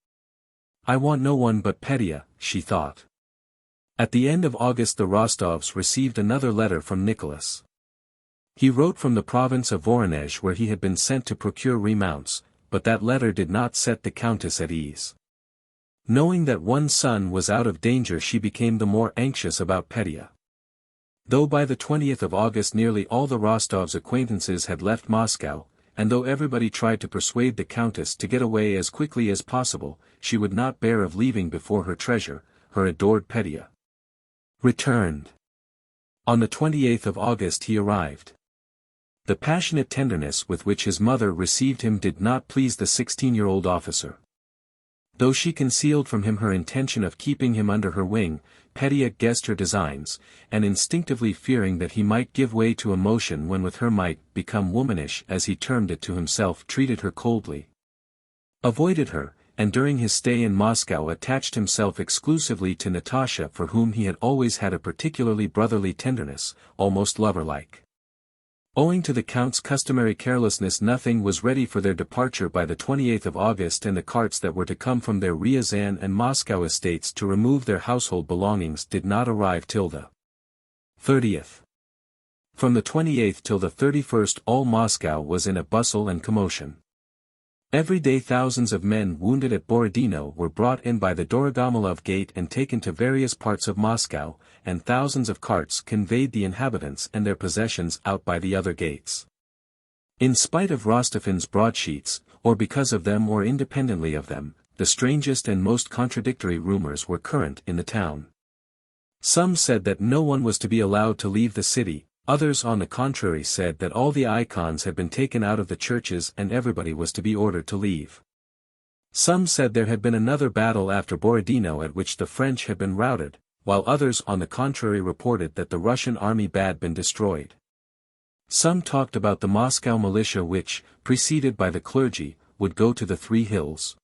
I want no one but Petya, she thought. At the end of August the Rostovs received another letter from Nicholas. He wrote from the province of Voronezh where he had been sent to procure remounts, but that letter did not set the countess at ease. Knowing that one son was out of danger, she became the more anxious about Petya. Though by the 20th of August nearly all the Rostovs' acquaintances had left Moscow, and though everybody tried to persuade the countess to get away as quickly as possible, she would not bear of leaving before her treasure, her adored Petya, returned. On the 28th of August he arrived. The passionate tenderness with which his mother received him did not please the 16-year-old officer. Though she concealed from him her intention of keeping him under her wing, Petya guessed her designs, and instinctively fearing that he might give way to emotion when with her might become womanish as he termed it to himself, treated her coldly, avoided her, and during his stay in Moscow attached himself exclusively to Natasha, for whom he had always had a particularly brotherly tenderness, almost lover-like. Owing to the count's customary carelessness, nothing was ready for their departure by the 28th of August, and the carts that were to come from their Ryazan and Moscow estates to remove their household belongings did not arrive till the 30th. From the 28th till the 31st all Moscow was in a bustle and commotion. Every day thousands of men wounded at Borodino were brought in by the Dorogomilov gate and taken to various parts of Moscow, and thousands of carts conveyed the inhabitants and their possessions out by the other gates. In spite of Rostofin's broadsheets, or because of them or independently of them, the strangest and most contradictory rumors were current in the town. Some said that no one was to be allowed to leave the city. Others on the contrary said that all the icons had been taken out of the churches and everybody was to be ordered to leave. Some said there had been another battle after Borodino at which the French had been routed, while others on the contrary reported that the Russian army had been destroyed. Some talked about the Moscow militia which, preceded by the clergy, would go to the Three Hills.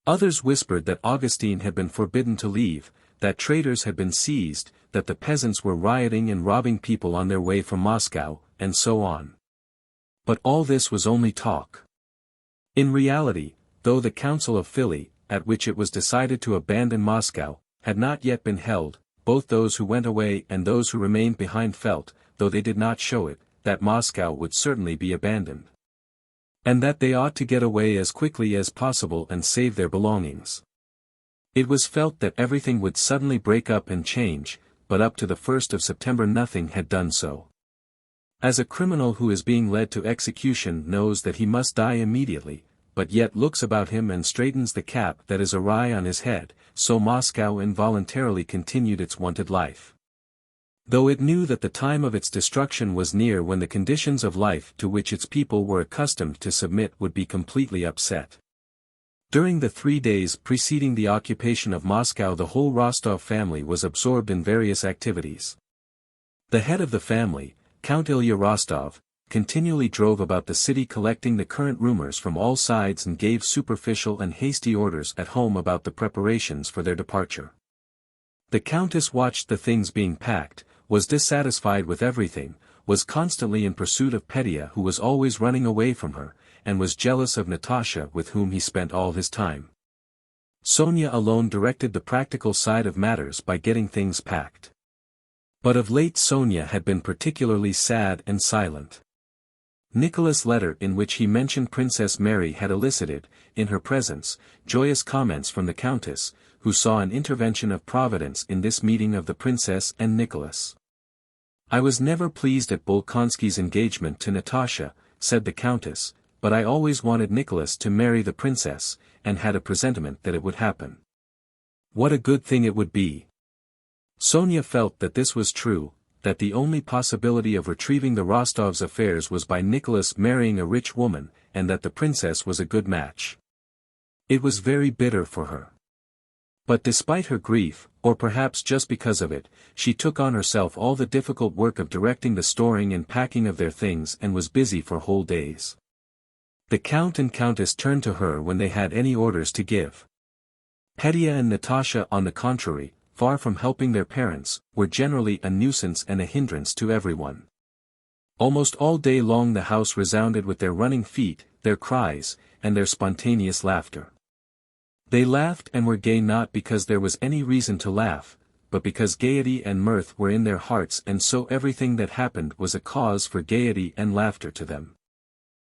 Others whispered that Augustine had been forbidden to leave, that traitors had been seized, that the peasants were rioting and robbing people on their way from Moscow, and so on. But all this was only talk. In reality, though the Council of Philly, at which it was decided to abandon Moscow, had not yet been held, both those who went away and those who remained behind felt, though they did not show it, that Moscow would certainly be abandoned, and that they ought to get away as quickly as possible and save their belongings. It was felt that everything would suddenly break up and change, but up to the 1st of September nothing had done so. As a criminal who is being led to execution knows that he must die immediately, but yet looks about him and straightens the cap that is awry on his head, so Moscow involuntarily continued its wonted life. Though it knew that the time of its destruction was near when the conditions of life to which its people were accustomed to submit would be completely upset. During the 3 days preceding the occupation of Moscow the whole Rostov family was absorbed in various activities. The head of the family, Count Ilya Rostov, continually drove about the city collecting the current rumors from all sides and gave superficial and hasty orders at home about the preparations for their departure. The countess watched the things being packed, was dissatisfied with everything, was constantly in pursuit of Petya who was always running away from her, and was jealous of Natasha with whom he spent all his time. Sonia alone directed the practical side of matters by getting things packed. But of late Sonia had been particularly sad and silent. Nicholas' letter in which he mentioned Princess Mary had elicited, in her presence, joyous comments from the Countess, who saw an intervention of Providence in this meeting of the Princess and Nicholas. "I was never pleased at Bolkonsky's engagement to Natasha," said the Countess, "but I always wanted Nicholas to marry the Princess, and had a presentiment that it would happen. What a good thing it would be!" Sonia felt that this was true, that the only possibility of retrieving the Rostovs' affairs was by Nicholas marrying a rich woman, and that the Princess was a good match. It was very bitter for her. But despite her grief, or perhaps just because of it, she took on herself all the difficult work of directing the storing and packing of their things and was busy for whole days. The Count and Countess turned to her when they had any orders to give. Petya and Natasha, on the contrary, far from helping their parents, were generally a nuisance and a hindrance to everyone. Almost all day long the house resounded with their running feet, their cries, and their spontaneous laughter. They laughed and were gay not because there was any reason to laugh, but because gaiety and mirth were in their hearts, and so everything that happened was a cause for gaiety and laughter to them.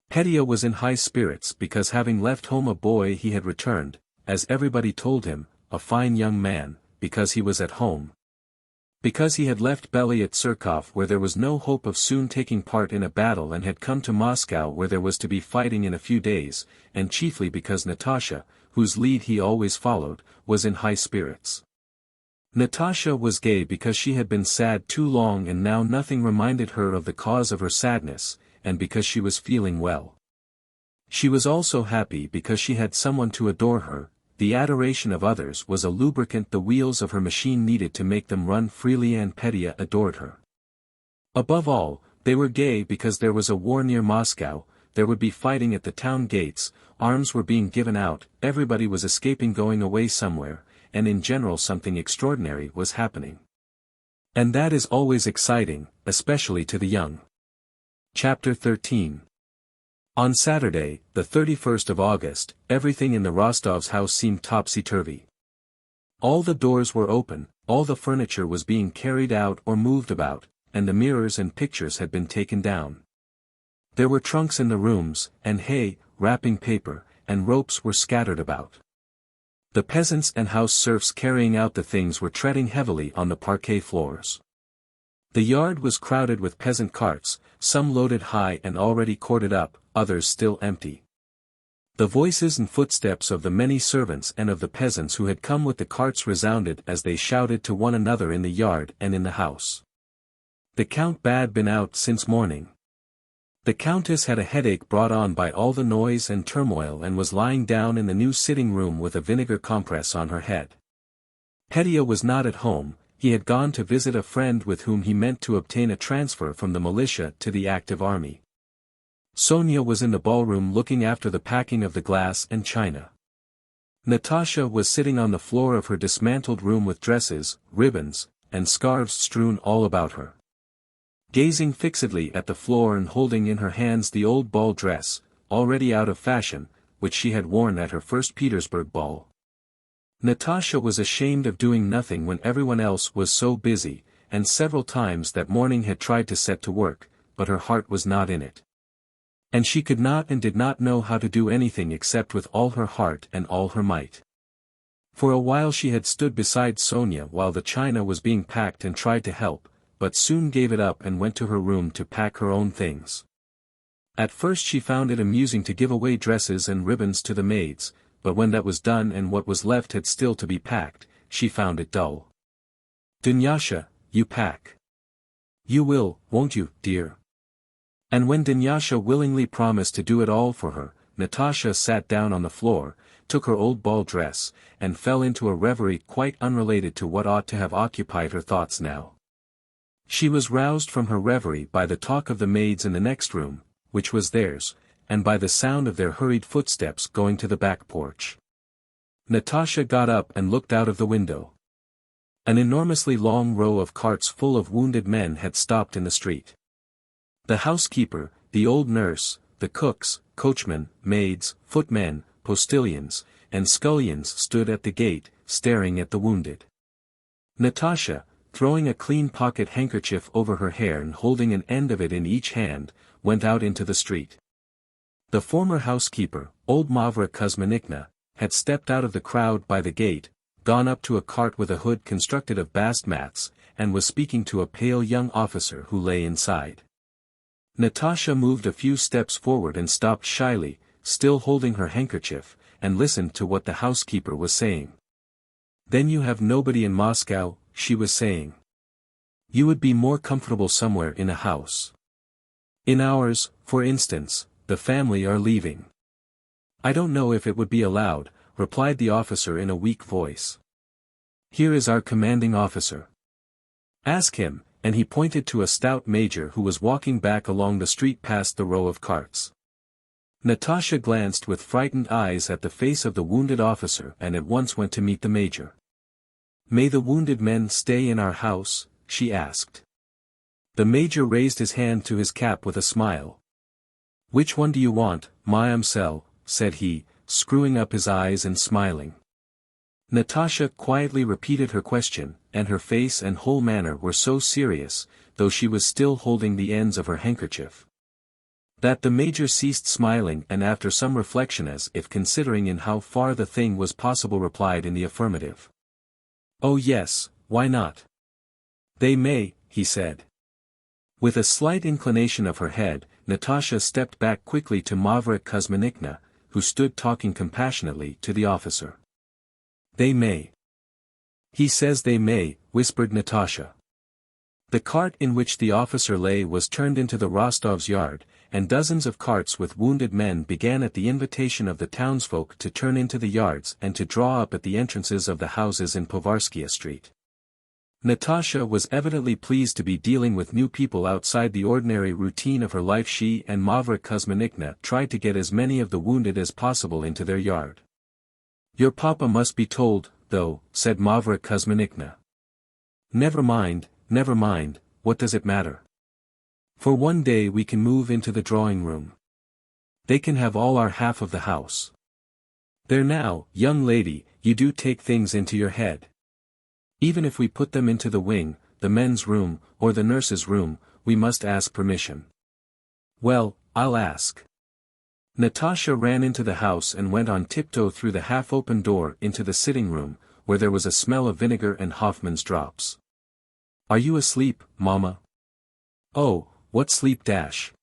Petya was in high spirits because having left home a boy he had returned, as everybody told him, a fine young man, because he was at home. Because he had left Bely Tsarkov where there was no hope of soon taking part in a battle and had come to Moscow where there was to be fighting in a few days, and chiefly because Natasha, whose lead he always followed, was in high spirits. Natasha was gay because she had been sad too long and now nothing reminded her of the cause of her sadness, and because she was feeling well. She was also happy because she had someone to adore her. The adoration of others was a lubricant the wheels of her machine needed to make them run freely, and Petya adored her. Above all, they were gay because there was a war near Moscow, there would be fighting at the town gates, arms were being given out, everybody was escaping going away somewhere, and in general something extraordinary was happening. And that is always exciting, especially to the young. Chapter 13. On Saturday, the 31st of August, everything in the Rostovs' house seemed topsy-turvy. All the doors were open, all the furniture was being carried out or moved about, and the mirrors and pictures had been taken down. There were trunks in the rooms, and hay, wrapping paper, and ropes were scattered about. The peasants and house serfs carrying out the things were treading heavily on the parquet floors. The yard was crowded with peasant carts, some loaded high and already corded up, others still empty. The voices and footsteps of the many servants and of the peasants who had come with the carts resounded as they shouted to one another in the yard and in the house. The Count had been out since morning. The Countess had a headache brought on by all the noise and turmoil and was lying down in the new sitting room with a vinegar compress on her head. Petya was not at home. He had gone to visit a friend with whom he meant to obtain a transfer from the militia to the active army. Sonia was in the ballroom looking after the packing of the glass and china. Natasha was sitting on the floor of her dismantled room with dresses, ribbons, and scarves strewn all about her. Gazing fixedly at the floor and holding in her hands the old ball dress, already out of fashion, which she had worn at her first Petersburg ball. Natasha was ashamed of doing nothing when everyone else was so busy, and several times that morning had tried to set to work, but her heart was not in it. And she could not and did not know how to do anything except with all her heart and all her might. For a while she had stood beside Sonia while the china was being packed and tried to help, but soon gave it up and went to her room to pack her own things. At first she found it amusing to give away dresses and ribbons to the maids, but when that was done and what was left had still to be packed, she found it dull. "Dunyasha, you pack. You will, won't you, dear?" And when Dunyasha willingly promised to do it all for her, Natasha sat down on the floor, took her old ball dress, and fell into a reverie quite unrelated to what ought to have occupied her thoughts now. She was roused from her reverie by the talk of the maids in the next room, which was theirs, and by the sound of their hurried footsteps going to the back porch. Natasha got up and looked out of the window. An enormously long row of carts full of wounded men had stopped in the street. The housekeeper, the old nurse, the cooks, coachmen, maids, footmen, postilions, and scullions stood at the gate, staring at the wounded. Natasha, throwing a clean pocket handkerchief over her hair and holding an end of it in each hand, went out into the street. The former housekeeper, old Mavra Kuzminikna, had stepped out of the crowd by the gate, gone up to a cart with a hood constructed of bast mats, and was speaking to a pale young officer who lay inside. Natasha moved a few steps forward and stopped shyly, still holding her handkerchief, and listened to what the housekeeper was saying. "Then you have nobody in Moscow," she was saying. "You would be more comfortable somewhere in a house. In ours, for instance, the family are leaving." "I don't know if it would be allowed," replied the officer in a weak voice. "Here is our commanding officer. Ask him," and he pointed to a stout major who was walking back along the street past the row of carts. Natasha glanced with frightened eyes at the face of the wounded officer and at once went to meet the major. "May the wounded men stay in our house?" she asked. The major raised his hand to his cap with a smile. "Which one do you want, Mademoiselle?" said he, screwing up his eyes and smiling. Natasha quietly repeated her question, and her face and whole manner were so serious, though she was still holding the ends of her handkerchief, that the major ceased smiling and after some reflection as if considering in how far the thing was possible replied in the affirmative. "Oh yes, why not? They may," he said. With a slight inclination of her head, Natasha stepped back quickly to Mavra Kuzminikna, who stood talking compassionately to the officer. "They may. He says they may," whispered Natasha. The cart in which the officer lay was turned into the Rostovs' yard, and dozens of carts with wounded men began at the invitation of the townsfolk to turn into the yards and to draw up at the entrances of the houses in Povarskia Street. Natasha was evidently pleased to be dealing with new people outside the ordinary routine of her life. She and Mavra Kuzminikna tried to get as many of the wounded as possible into their yard. "Your papa must be told, though," said Mavra Kuzminikna. Never mind, what does it matter? For one day we can move into the drawing room. They can have all our half of the house. There now, young lady, you do take things into your head. Even if we put them into the wing, the men's room, or the nurse's room, we must ask permission." "Well, I'll ask." Natasha ran into the house and went on tiptoe through the half-open door into the sitting room, where there was a smell of vinegar and Hoffman's drops. "Are you asleep, Mamma?" "Oh, what sleep dash?"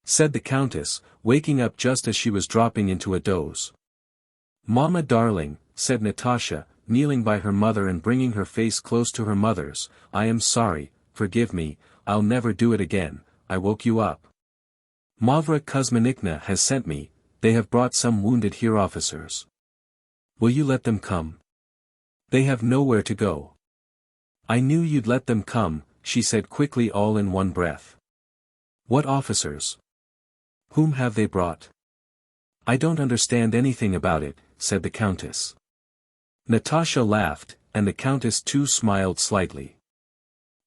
said the Countess, waking up just as she was dropping into a doze. "Mamma darling," said Natasha, kneeling by her mother and bringing her face close to her mother's, "I am sorry, forgive me, I'll never do it again, I woke you up. Mavra Kuzminikna has sent me, they have brought some wounded here officers. Will you let them come? They have nowhere to go." "I knew you'd let them come," she said quickly all in one breath. "What officers? Whom have they brought?" "I don't understand anything about it," said the Countess. Natasha laughed, and the Countess too smiled slightly.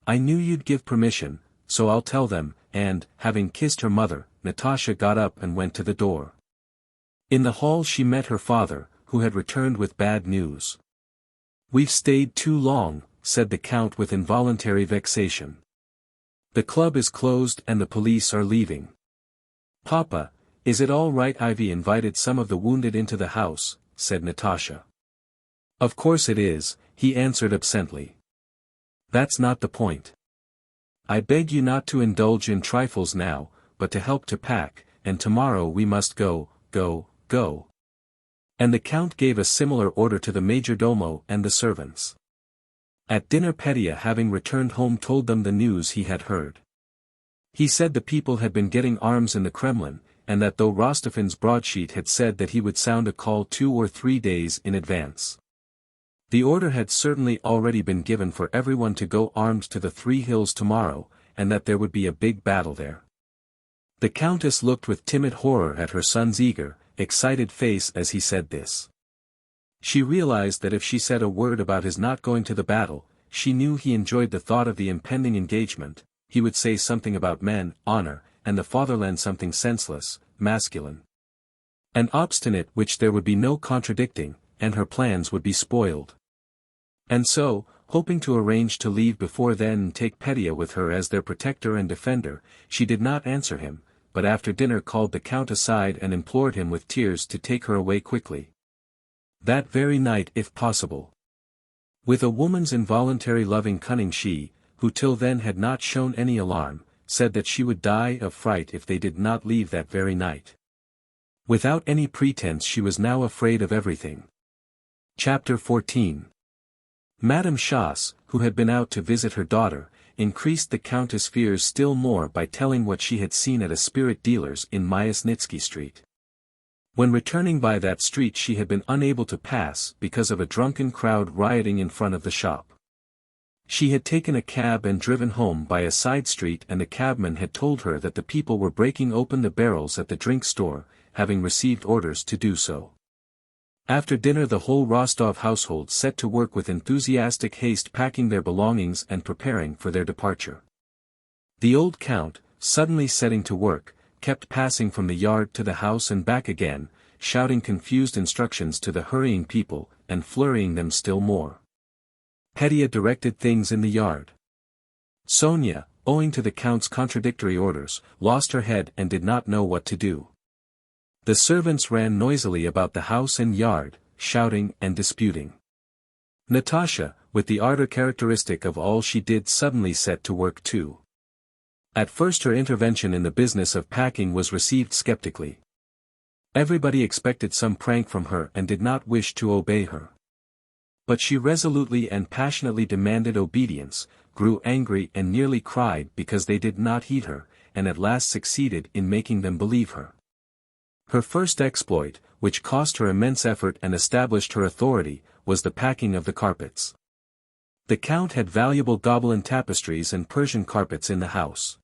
"I knew you'd give permission, so I'll tell them," and, having kissed her mother, Natasha got up and went to the door. In the hall she met her father, who had returned with bad news. "We've stayed too long," said the Count with involuntary vexation. "The club is closed and the police are leaving." "Papa, is it all right? I've invited some of the wounded into the house," said Natasha. "Of course it is," he answered absently. "That's not the point. I beg you not to indulge in trifles now, but to help to pack, and tomorrow we must go. And the Count gave a similar order to the majordomo and the servants. At dinner Petya, having returned home, told them the news he had heard. He said the people had been getting arms in the Kremlin, and that though Rostofin's broadsheet had said that he would sound a call 2 or 3 days in advance, the order had certainly already been given for everyone to go armed to the Three Hills tomorrow, and that there would be a big battle there. The Countess looked with timid horror at her son's eager, excited face as he said this. She realized that if she said a word about his not going to the battle, she knew he enjoyed the thought of the impending engagement, he would say something about men, honor, and the fatherland something senseless, masculine, and obstinate which there would be no contradicting, and her plans would be spoiled. And so, hoping to arrange to leave before then and take Petya with her as their protector and defender, she did not answer him, but after dinner called the Count aside and implored him with tears to take her away quickly. That very night if possible. With a woman's involuntary loving cunning she, who till then had not shown any alarm, said that she would die of fright if they did not leave that very night. Without any pretense she was now afraid of everything. Chapter 14. Madame Chasse, who had been out to visit her daughter, increased the Countess' fears still more by telling what she had seen at a spirit dealer's in Myasnitsky Street. When returning by that street she had been unable to pass because of a drunken crowd rioting in front of the shop. She had taken a cab and driven home by a side street, and the cabman had told her that the people were breaking open the barrels at the drink store, having received orders to do so. After dinner the whole Rostov household set to work with enthusiastic haste packing their belongings and preparing for their departure. The old Count, suddenly setting to work, kept passing from the yard to the house and back again, shouting confused instructions to the hurrying people, and flurrying them still more. Petya directed things in the yard. Sonia, owing to the Count's contradictory orders, lost her head and did not know what to do. The servants ran noisily about the house and yard, shouting and disputing. Natasha, with the ardor characteristic of all she did, suddenly set to work too. At first her intervention in the business of packing was received skeptically. Everybody expected some prank from her and did not wish to obey her. But she resolutely and passionately demanded obedience, grew angry and nearly cried because they did not heed her, and at last succeeded in making them believe her. Her first exploit, which cost her immense effort and established her authority, was the packing of the carpets. The Count had valuable Gobelin tapestries and Persian carpets in the house.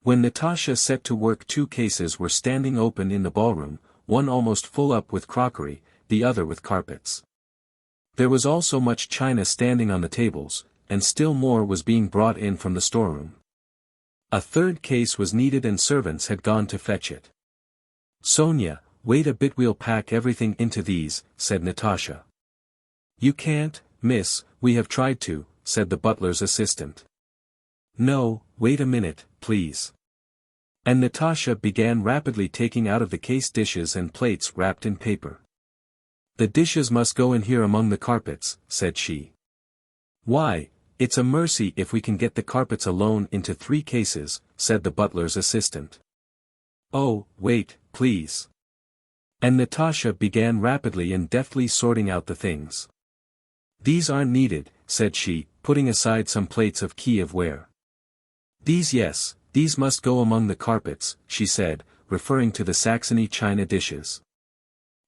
When Natasha set to work 2 cases were standing open in the ballroom, one almost full up with crockery, the other with carpets. There was also much china standing on the tables, and still more was being brought in from the storeroom. A 3rd case was needed and servants had gone to fetch it. "Sonia, wait a bit, we'll pack everything into these," said Natasha. "You can't, miss, we have tried to," said the butler's assistant. "No, wait a minute, please." And Natasha began rapidly taking out of the case dishes and plates wrapped in paper. "The dishes must go in here among the carpets," said she. "Why, it's a mercy if we can get the carpets alone into 3 cases, said the butler's assistant. "Oh, wait, please." And Natasha began rapidly and deftly sorting out the things. "These aren't needed," said she, putting aside some plates of Kiev ware. "These yes, these must go among the carpets," she said, referring to the Saxony china dishes.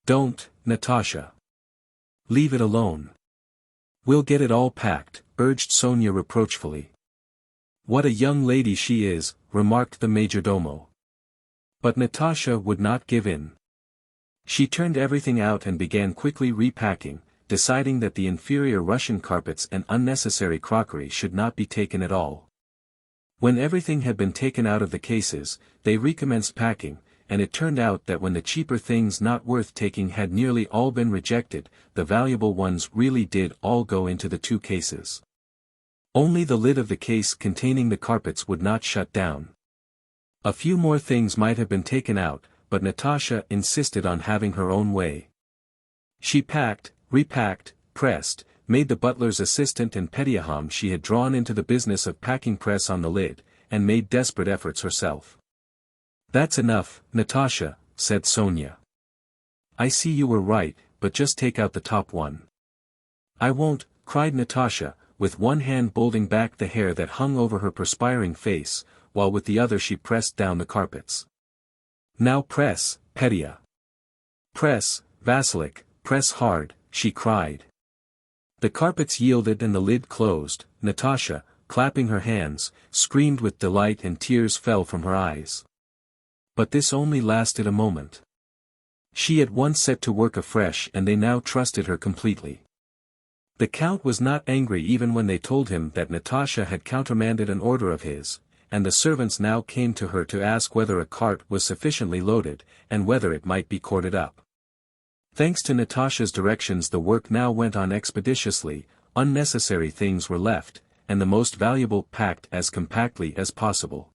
"Don't, Natasha. Leave it alone. We'll get it all packed," urged Sonia reproachfully. "What a young lady she is," remarked the majordomo. But Natasha would not give in. She turned everything out and began quickly repacking, deciding that the inferior Russian carpets and unnecessary crockery should not be taken at all. When everything had been taken out of the cases, they recommenced packing, and it turned out that when the cheaper things not worth taking had nearly all been rejected, the valuable ones really did all go into the 2 cases. Only the lid of the case containing the carpets would not shut down. A few more things might have been taken out, but Natasha insisted on having her own way. She packed, repacked, pressed, made the butler's assistant and Petya whom she had drawn into the business of packing press on the lid, and made desperate efforts herself. "That's enough, Natasha," said Sonia. "I see you were right, but just take out the top one." "I won't," cried Natasha, with one hand holding back the hair that hung over her perspiring face, while with the other she pressed down the carpets. "Now press, Petya. Press, Vasilik, press hard," she cried. The carpets yielded and the lid closed. Natasha, clapping her hands, screamed with delight and tears fell from her eyes. But this only lasted a moment. She at once set to work afresh and they now trusted her completely. The Count was not angry even when they told him that Natasha had countermanded an order of his, and the servants now came to her to ask whether a cart was sufficiently loaded, and whether it might be corded up. Thanks to Natasha's directions, the work now went on expeditiously, unnecessary things were left, and the most valuable packed as compactly as possible.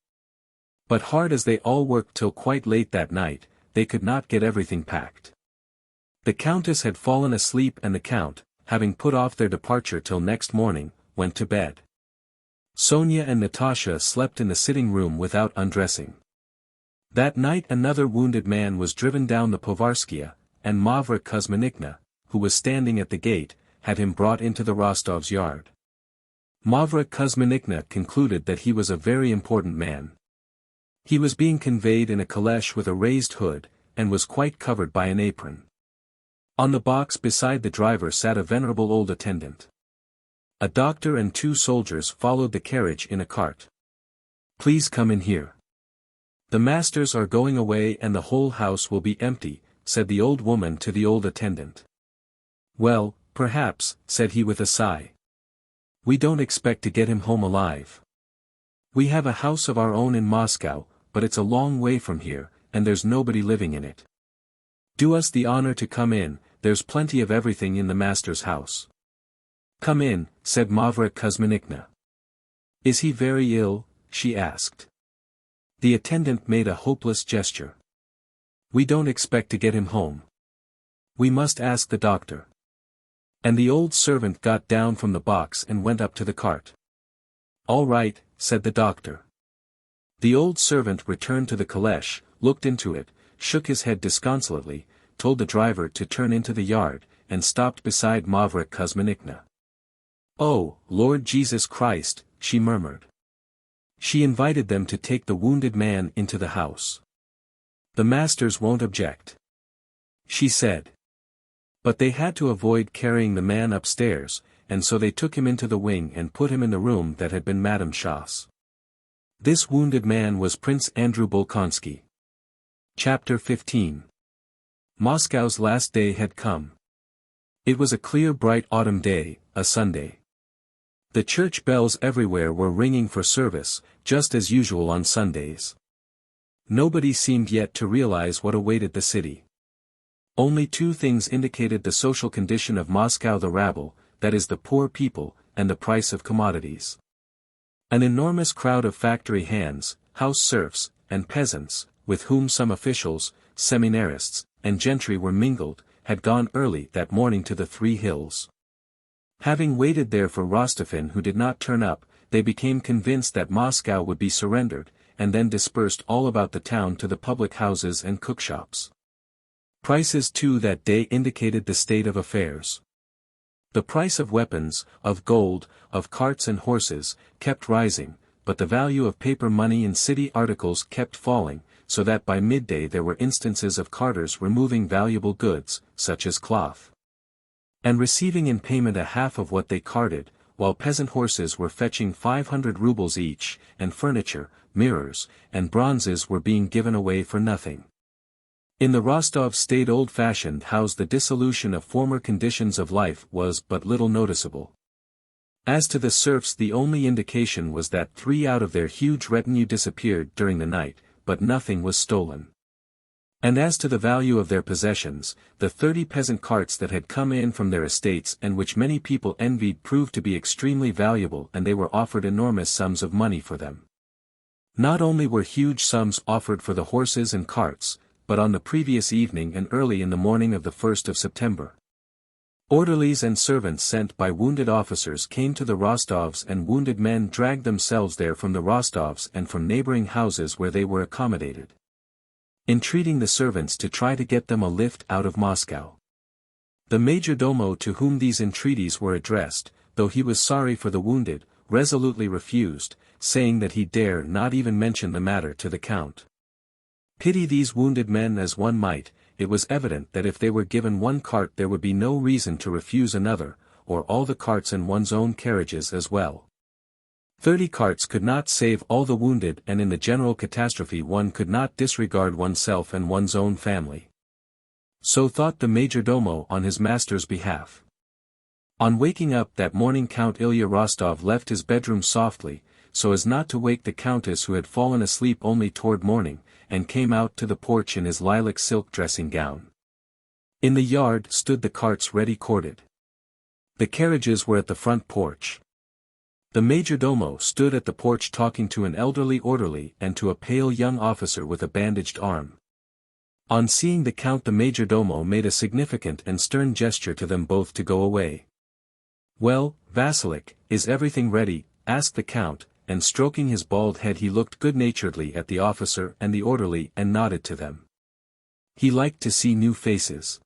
But hard as they all worked till quite late that night, they could not get everything packed. The countess had fallen asleep, and the count, having put off their departure till next morning, went to bed. Sonia and Natasha slept in the sitting room without undressing. That night another wounded man was driven down the Povarskia, and Mavra Kuzminikna, who was standing at the gate, had him brought into the Rostovs' yard. Mavra Kuzminikna concluded that he was a very important man. He was being conveyed in a caleche with a raised hood, and was quite covered by an apron. On the box beside the driver sat a venerable old attendant. A doctor and 2 soldiers followed the carriage in a cart. "Please come in here. The masters are going away and the whole house will be empty," said the old woman to the old attendant. "Well, perhaps," said he with a sigh. "We don't expect to get him home alive. We have a house of our own in Moscow, but it's a long way from here, and there's nobody living in it. Do us the honor to come in, there's plenty of everything in the master's house." "Come in," said Mavra Kuzminikna. "Is he very ill?" she asked. The attendant made a hopeless gesture. "We don't expect to get him home. We must ask the doctor." And the old servant got down from the box and went up to the cart. "All right," said the doctor. The old servant returned to the caleche, looked into it, shook his head disconsolately, told the driver to turn into the yard, and stopped beside Mavra Kuzminikna. "Oh, Lord Jesus Christ," she murmured. She invited them to take the wounded man into the house. "The masters won't object," she said. But they had to avoid carrying the man upstairs, and so they took him into the wing and put him in the room that had been Madame Chasse. This wounded man was Prince Andrew Bolkonsky. Chapter 15. Moscow's last day had come. It was a clear bright autumn day, a Sunday. The church bells everywhere were ringing for service, just as usual on Sundays. Nobody seemed yet to realize what awaited the city. Only 2 things indicated the social condition of Moscow: the rabble, that is the poor people, and the price of commodities. An enormous crowd of factory hands, house serfs, and peasants, with whom some officials, seminarists, and gentry were mingled, had gone early that morning to the 3 Hills. Having waited there for Rostophin, who did not turn up, they became convinced that Moscow would be surrendered, and then dispersed all about the town to the public houses and cookshops. Prices too that day indicated the state of affairs. The price of weapons, of gold, of carts and horses, kept rising, but the value of paper money and city articles kept falling, so that by midday there were instances of carters removing valuable goods, such as cloth, and receiving in payment a half of what they carted, while peasant horses were fetching 500 rubles each, and furniture, mirrors, and bronzes were being given away for nothing. In the Rostov state old-fashioned house the dissolution of former conditions of life was but little noticeable. As to the serfs, the only indication was that 3 out of their huge retinue disappeared during the night, but nothing was stolen. And as to the value of their possessions, the 30 peasant carts that had come in from their estates and which many people envied proved to be extremely valuable, and they were offered enormous sums of money for them. Not only were huge sums offered for the horses and carts, but on the previous evening and early in the morning of the 1st of September. Orderlies and servants sent by wounded officers came to the Rostovs, and wounded men dragged themselves there from the Rostovs and from neighboring houses where they were accommodated, entreating the servants to try to get them a lift out of Moscow. The majordomo, to whom these entreaties were addressed, though he was sorry for the wounded, resolutely refused, saying that he dare not even mention the matter to the count. Pity these wounded men as one might, it was evident that if they were given 1 cart there would be no reason to refuse another, or all the carts and one's own carriages as well. 30 carts could not save all the wounded, and in the general catastrophe one could not disregard oneself and one's own family. So thought the majordomo on his master's behalf. On waking up that morning, Count Ilya Rostov left his bedroom softly, so as not to wake the countess who had fallen asleep only toward morning, and came out to the porch in his lilac silk dressing gown. In the yard stood the carts ready corded. The carriages were at the front porch. The majordomo stood at the porch talking to an elderly orderly and to a pale young officer with a bandaged arm. On seeing the count, the majordomo made a significant and stern gesture to them both to go away. "Well, Vasilik, is everything ready?" asked the count, and stroking his bald head he looked good-naturedly at the officer and the orderly and nodded to them. He liked to see new faces.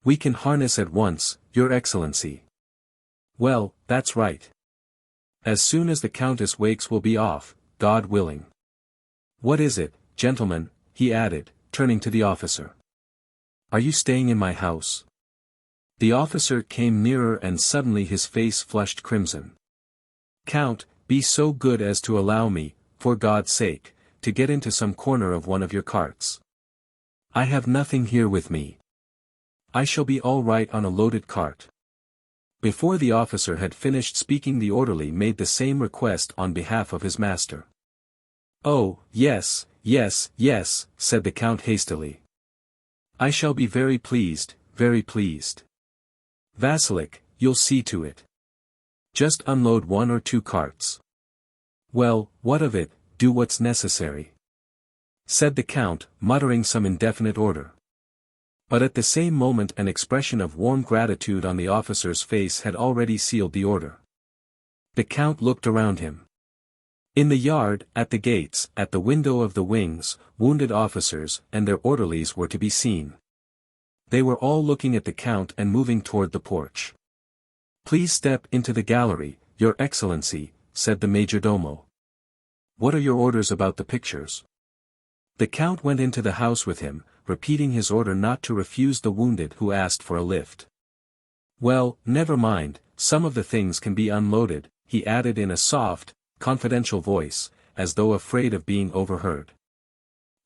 "We can harness at once, Your Excellency." "Well, that's right. As soon as the countess wakes we'll be off, God willing. What is it, gentlemen?" he added, turning to the officer. "Are you staying in my house?" The officer came nearer and suddenly his face flushed crimson. "Count, be so good as to allow me, for God's sake, to get into some corner of one of your carts. I have nothing here with me. I shall be all right on a loaded cart." Before the officer had finished speaking the orderly made the same request on behalf of his master. "Oh, yes, yes, yes," said the count hastily. "I shall be very pleased, very pleased. Vasilik, you'll see to it. Just unload 1 or 2 carts." "Well, what of it, do what's necessary," said the count, muttering some indefinite order. But at the same moment an expression of warm gratitude on the officer's face had already sealed the order. The count looked around him. In the yard, at the gates, at the window of the wings, wounded officers and their orderlies were to be seen. They were all looking at the count and moving toward the porch. "Please step into the gallery, Your Excellency," said the majordomo. "What are your orders about the pictures?" The count went into the house with him, repeating his order not to refuse the wounded who asked for a lift. "Well, never mind, some of the things can be unloaded," he added in a soft, confidential voice, as though afraid of being overheard.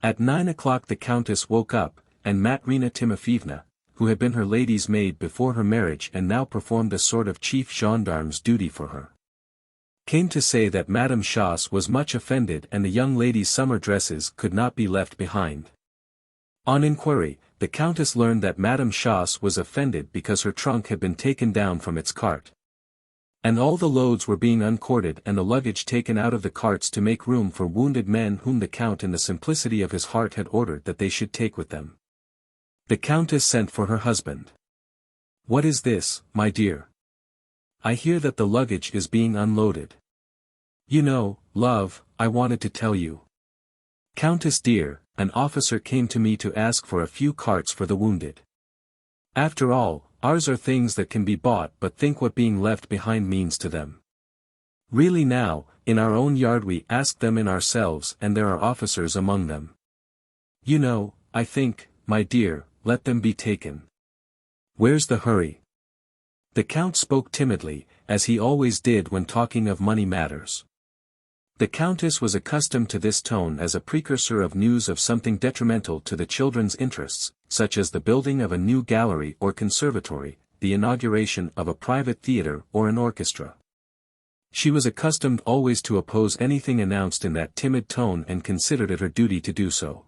At 9 o'clock the countess woke up, and Matrina Timofeevna, who had been her lady's maid before her marriage and now performed a sort of chief gendarme's duty for her, came to say that Madame Schoss was much offended and the young lady's summer dresses could not be left behind. On inquiry, the countess learned that Madame Schoss was offended because her trunk had been taken down from its cart. And all the loads were being uncorded and the luggage taken out of the carts to make room for wounded men whom the count in the simplicity of his heart had ordered that they should take with them. The countess sent for her husband. "What is this, my dear? I hear that the luggage is being unloaded. You know, love, I wanted to tell you. Countess dear, an officer came to me to ask for a few carts for the wounded. After all, ours are things that can be bought, but think what being left behind means to them. Really now, in our own yard we asked them in ourselves and there are officers among them. You know, I think, my dear, let them be taken. Where's the hurry?" The count spoke timidly, as he always did when talking of money matters. The countess was accustomed to this tone as a precursor of news of something detrimental to the children's interests, such as the building of a new gallery or conservatory, the inauguration of a private theater or an orchestra. She was accustomed always to oppose anything announced in that timid tone and considered it her duty to do so.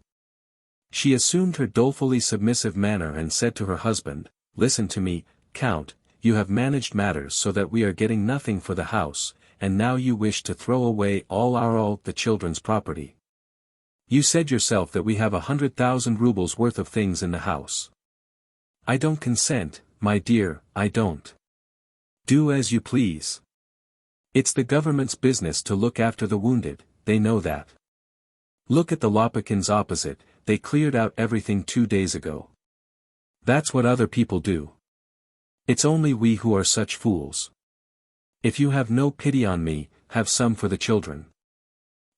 She assumed her dolefully submissive manner and said to her husband, "Listen to me, Count, you have managed matters so that we are getting nothing for the house, and now you wish to throw away all the children's property. You said yourself that we have 100,000 rubles worth of things in the house. I don't consent, my dear, I don't. Do as you please. It's the government's business to look after the wounded, they know that. Look at the Lopukins opposite, they cleared out everything 2 days ago. That's what other people do. It's only we who are such fools. If you have no pity on me, have some for the children."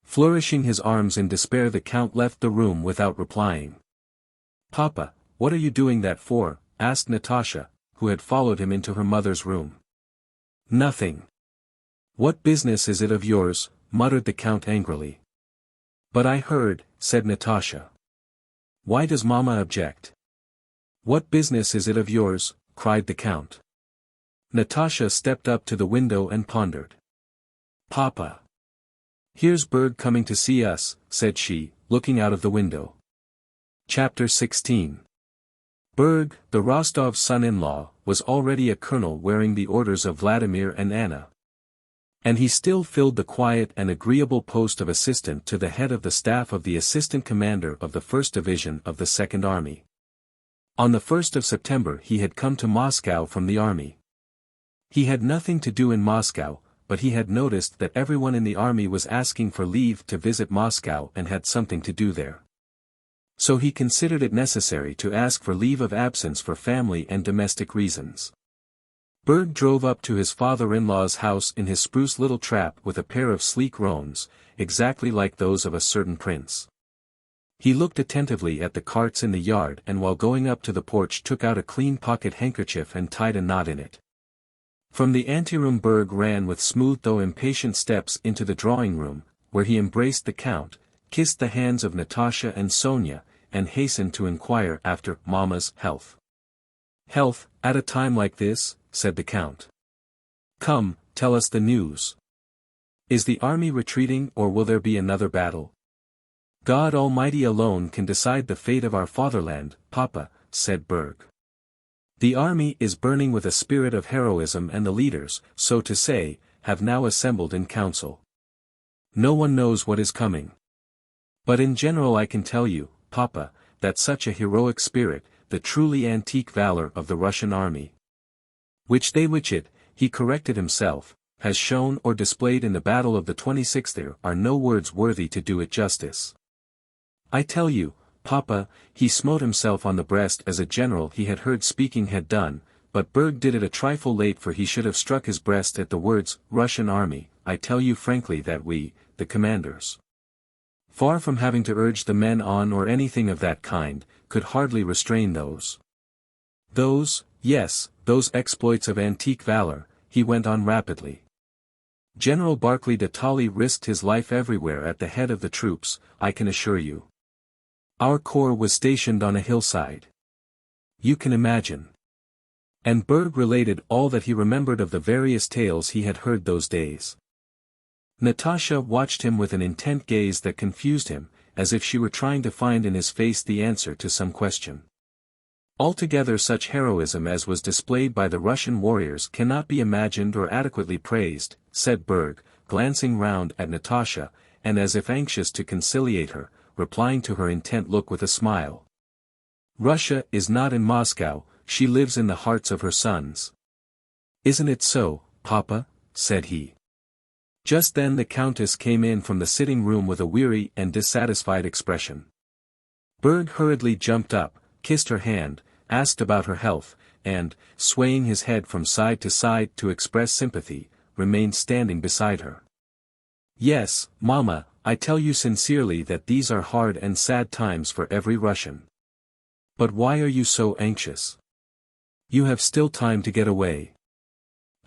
Flourishing his arms in despair the count left the room without replying. "Papa, what are you doing that for?" asked Natasha, who had followed him into her mother's room. "Nothing." "What business is it of yours?" muttered the count angrily. "But I heard," said Natasha. "Why does Mama object?" "What business is it of yours?" cried the count. Natasha stepped up to the window and pondered. "Papa. "Here's Berg coming to see us," said she, looking out of the window. Chapter 16. Berg, the Rostov's son-in-law, was already a colonel wearing the orders of Vladimir and Anna. And he still filled the quiet and agreeable post of assistant to the head of the staff of the assistant commander of the 1st Division of the 2nd Army. On the 1st of September he had come to Moscow from the army. He had nothing to do in Moscow, but he had noticed that everyone in the army was asking for leave to visit Moscow and had something to do there. So he considered it necessary to ask for leave of absence for family and domestic reasons. Berg drove up to his father-in-law's house in his spruce little trap with a pair of sleek roans, exactly like those of a certain prince. He looked attentively at the carts in the yard and while going up to the porch took out a clean pocket handkerchief and tied a knot in it. From the anteroom Berg ran with smooth though impatient steps into the drawing-room, where he embraced the count, kissed the hands of Natasha and Sonia, and hastened to inquire after Mama's health. "Health, at a time like this?" said the count. "Come, tell us the news. Is the army retreating or will there be another battle?" "God Almighty alone can decide the fate of our fatherland, Papa," said Berg. "The army is burning with a spirit of heroism and the leaders, so to say, have now assembled in council. No one knows what is coming. But in general I can tell you, Papa, that such a heroic spirit, the truly antique valor of the Russian army, which he corrected himself, has shown or displayed in the battle of the 26th are no words worthy to do it justice. I tell you, Papa, he smote himself on the breast as a general he had heard speaking had done, but Berg did it a trifle late for he should have struck his breast at the words, Russian army. I tell you frankly that we, the commanders, far from having to urge the men on or anything of that kind, could hardly restrain those exploits of antique valor," he went on rapidly. "General Barclay de Tolly risked his life everywhere at the head of the troops, I can assure you. Our corps was stationed on a hillside. You can imagine." And Berg related all that he remembered of the various tales he had heard those days. Natasha watched him with an intent gaze that confused him, as if she were trying to find in his face the answer to some question. "Altogether such heroism as was displayed by the Russian warriors cannot be imagined or adequately praised," said Berg, glancing round at Natasha, and as if anxious to conciliate her, replying to her intent look with a smile. "Russia is not in Moscow, she lives in the hearts of her sons." "Isn't it so, Papa?" said he. Just then the Countess came in from the sitting-room with a weary and dissatisfied expression. Berg hurriedly jumped up, kissed her hand, asked about her health, and, swaying his head from side to side to express sympathy, remained standing beside her. "Yes, Mama, I tell you sincerely that these are hard and sad times for every Russian. But why are you so anxious? You have still time to get away."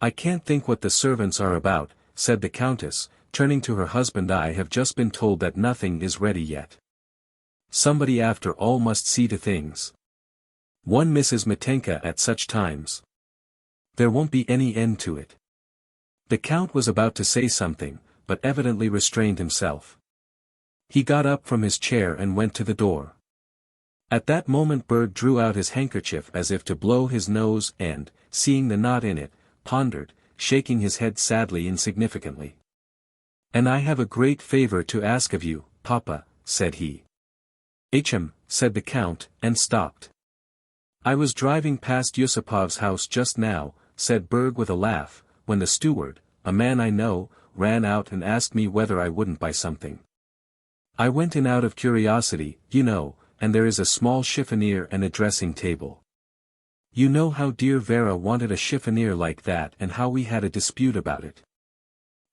"I can't think what the servants are about," said the Countess, turning to her husband. "I have just been told that nothing is ready yet. Somebody after all must see to things. One misses Mitenka at such times. There won't be any end to it." The Count was about to say something, but evidently restrained himself. He got up from his chair and went to the door. At that moment Berg drew out his handkerchief as if to blow his nose and, seeing the knot in it, pondered, shaking his head sadly insignificantly. "And I have a great favor to ask of you, Papa," said he. Said the Count, and stopped. "I was driving past Yusupov's house just now," said Berg with a laugh, "when the steward, a man I know, ran out and asked me whether I wouldn't buy something. I went in out of curiosity, you know, and there is a small chiffonier and a dressing table. You know how dear Vera wanted a chiffonier like that and how we had a dispute about it."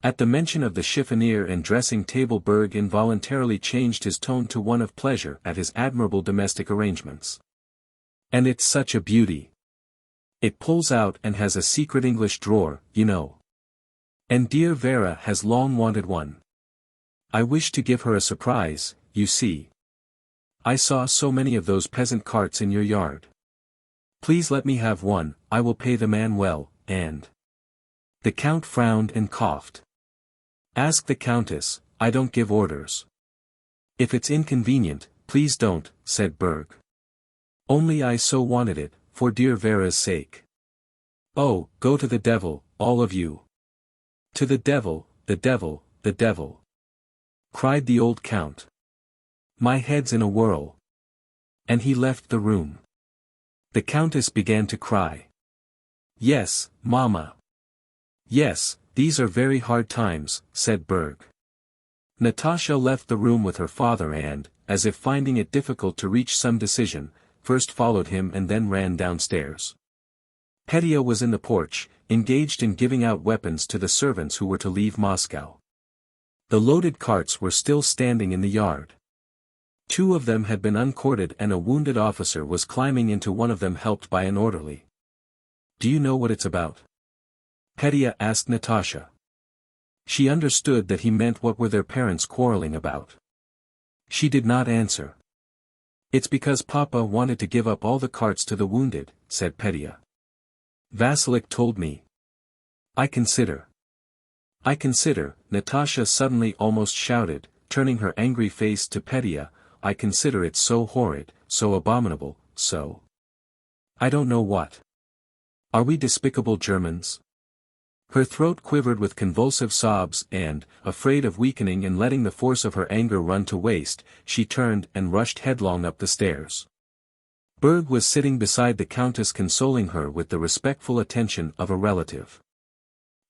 At the mention of the chiffonier and dressing table Berg involuntarily changed his tone to one of pleasure at his admirable domestic arrangements. "And it's such a beauty. It pulls out and has a secret English drawer, you know. And dear Vera has long wanted one. I wish to give her a surprise, you see. I saw so many of those peasant carts in your yard. Please let me have one, I will pay the man well, and—" The Count frowned and coughed. "Ask the Countess, I don't give orders. If it's inconvenient, please don't, said Berg. Only I so wanted it, for dear Vera's sake. Oh, go to the devil, all of you. To the devil, the devil, the devil, cried the old count. My head's in a whirl. And he left the room. The countess began to cry. Yes, Mama. Yes, these are very hard times, said Berg. Natasha left the room with her father and, as if finding it difficult to reach some decision, first followed him and then ran downstairs. Petya was in the porch, engaged in giving out weapons to the servants who were to leave Moscow. The loaded carts were still standing in the yard. 2 of them had been uncorded and a wounded officer was climbing into one of them helped by an orderly. Do you know what it's about? Petya asked Natasha. She understood that he meant what were their parents quarreling about. She did not answer. It's because Papa wanted to give up all the carts to the wounded, said Petya. Vasilik told me. I consider, Natasha suddenly almost shouted, turning her angry face to Petya, I consider it so horrid, so abominable, so. I don't know what. Are we despicable Germans? Her throat quivered with convulsive sobs and, afraid of weakening and letting the force of her anger run to waste, she turned and rushed headlong up the stairs. Berg was sitting beside the countess consoling her with the respectful attention of a relative.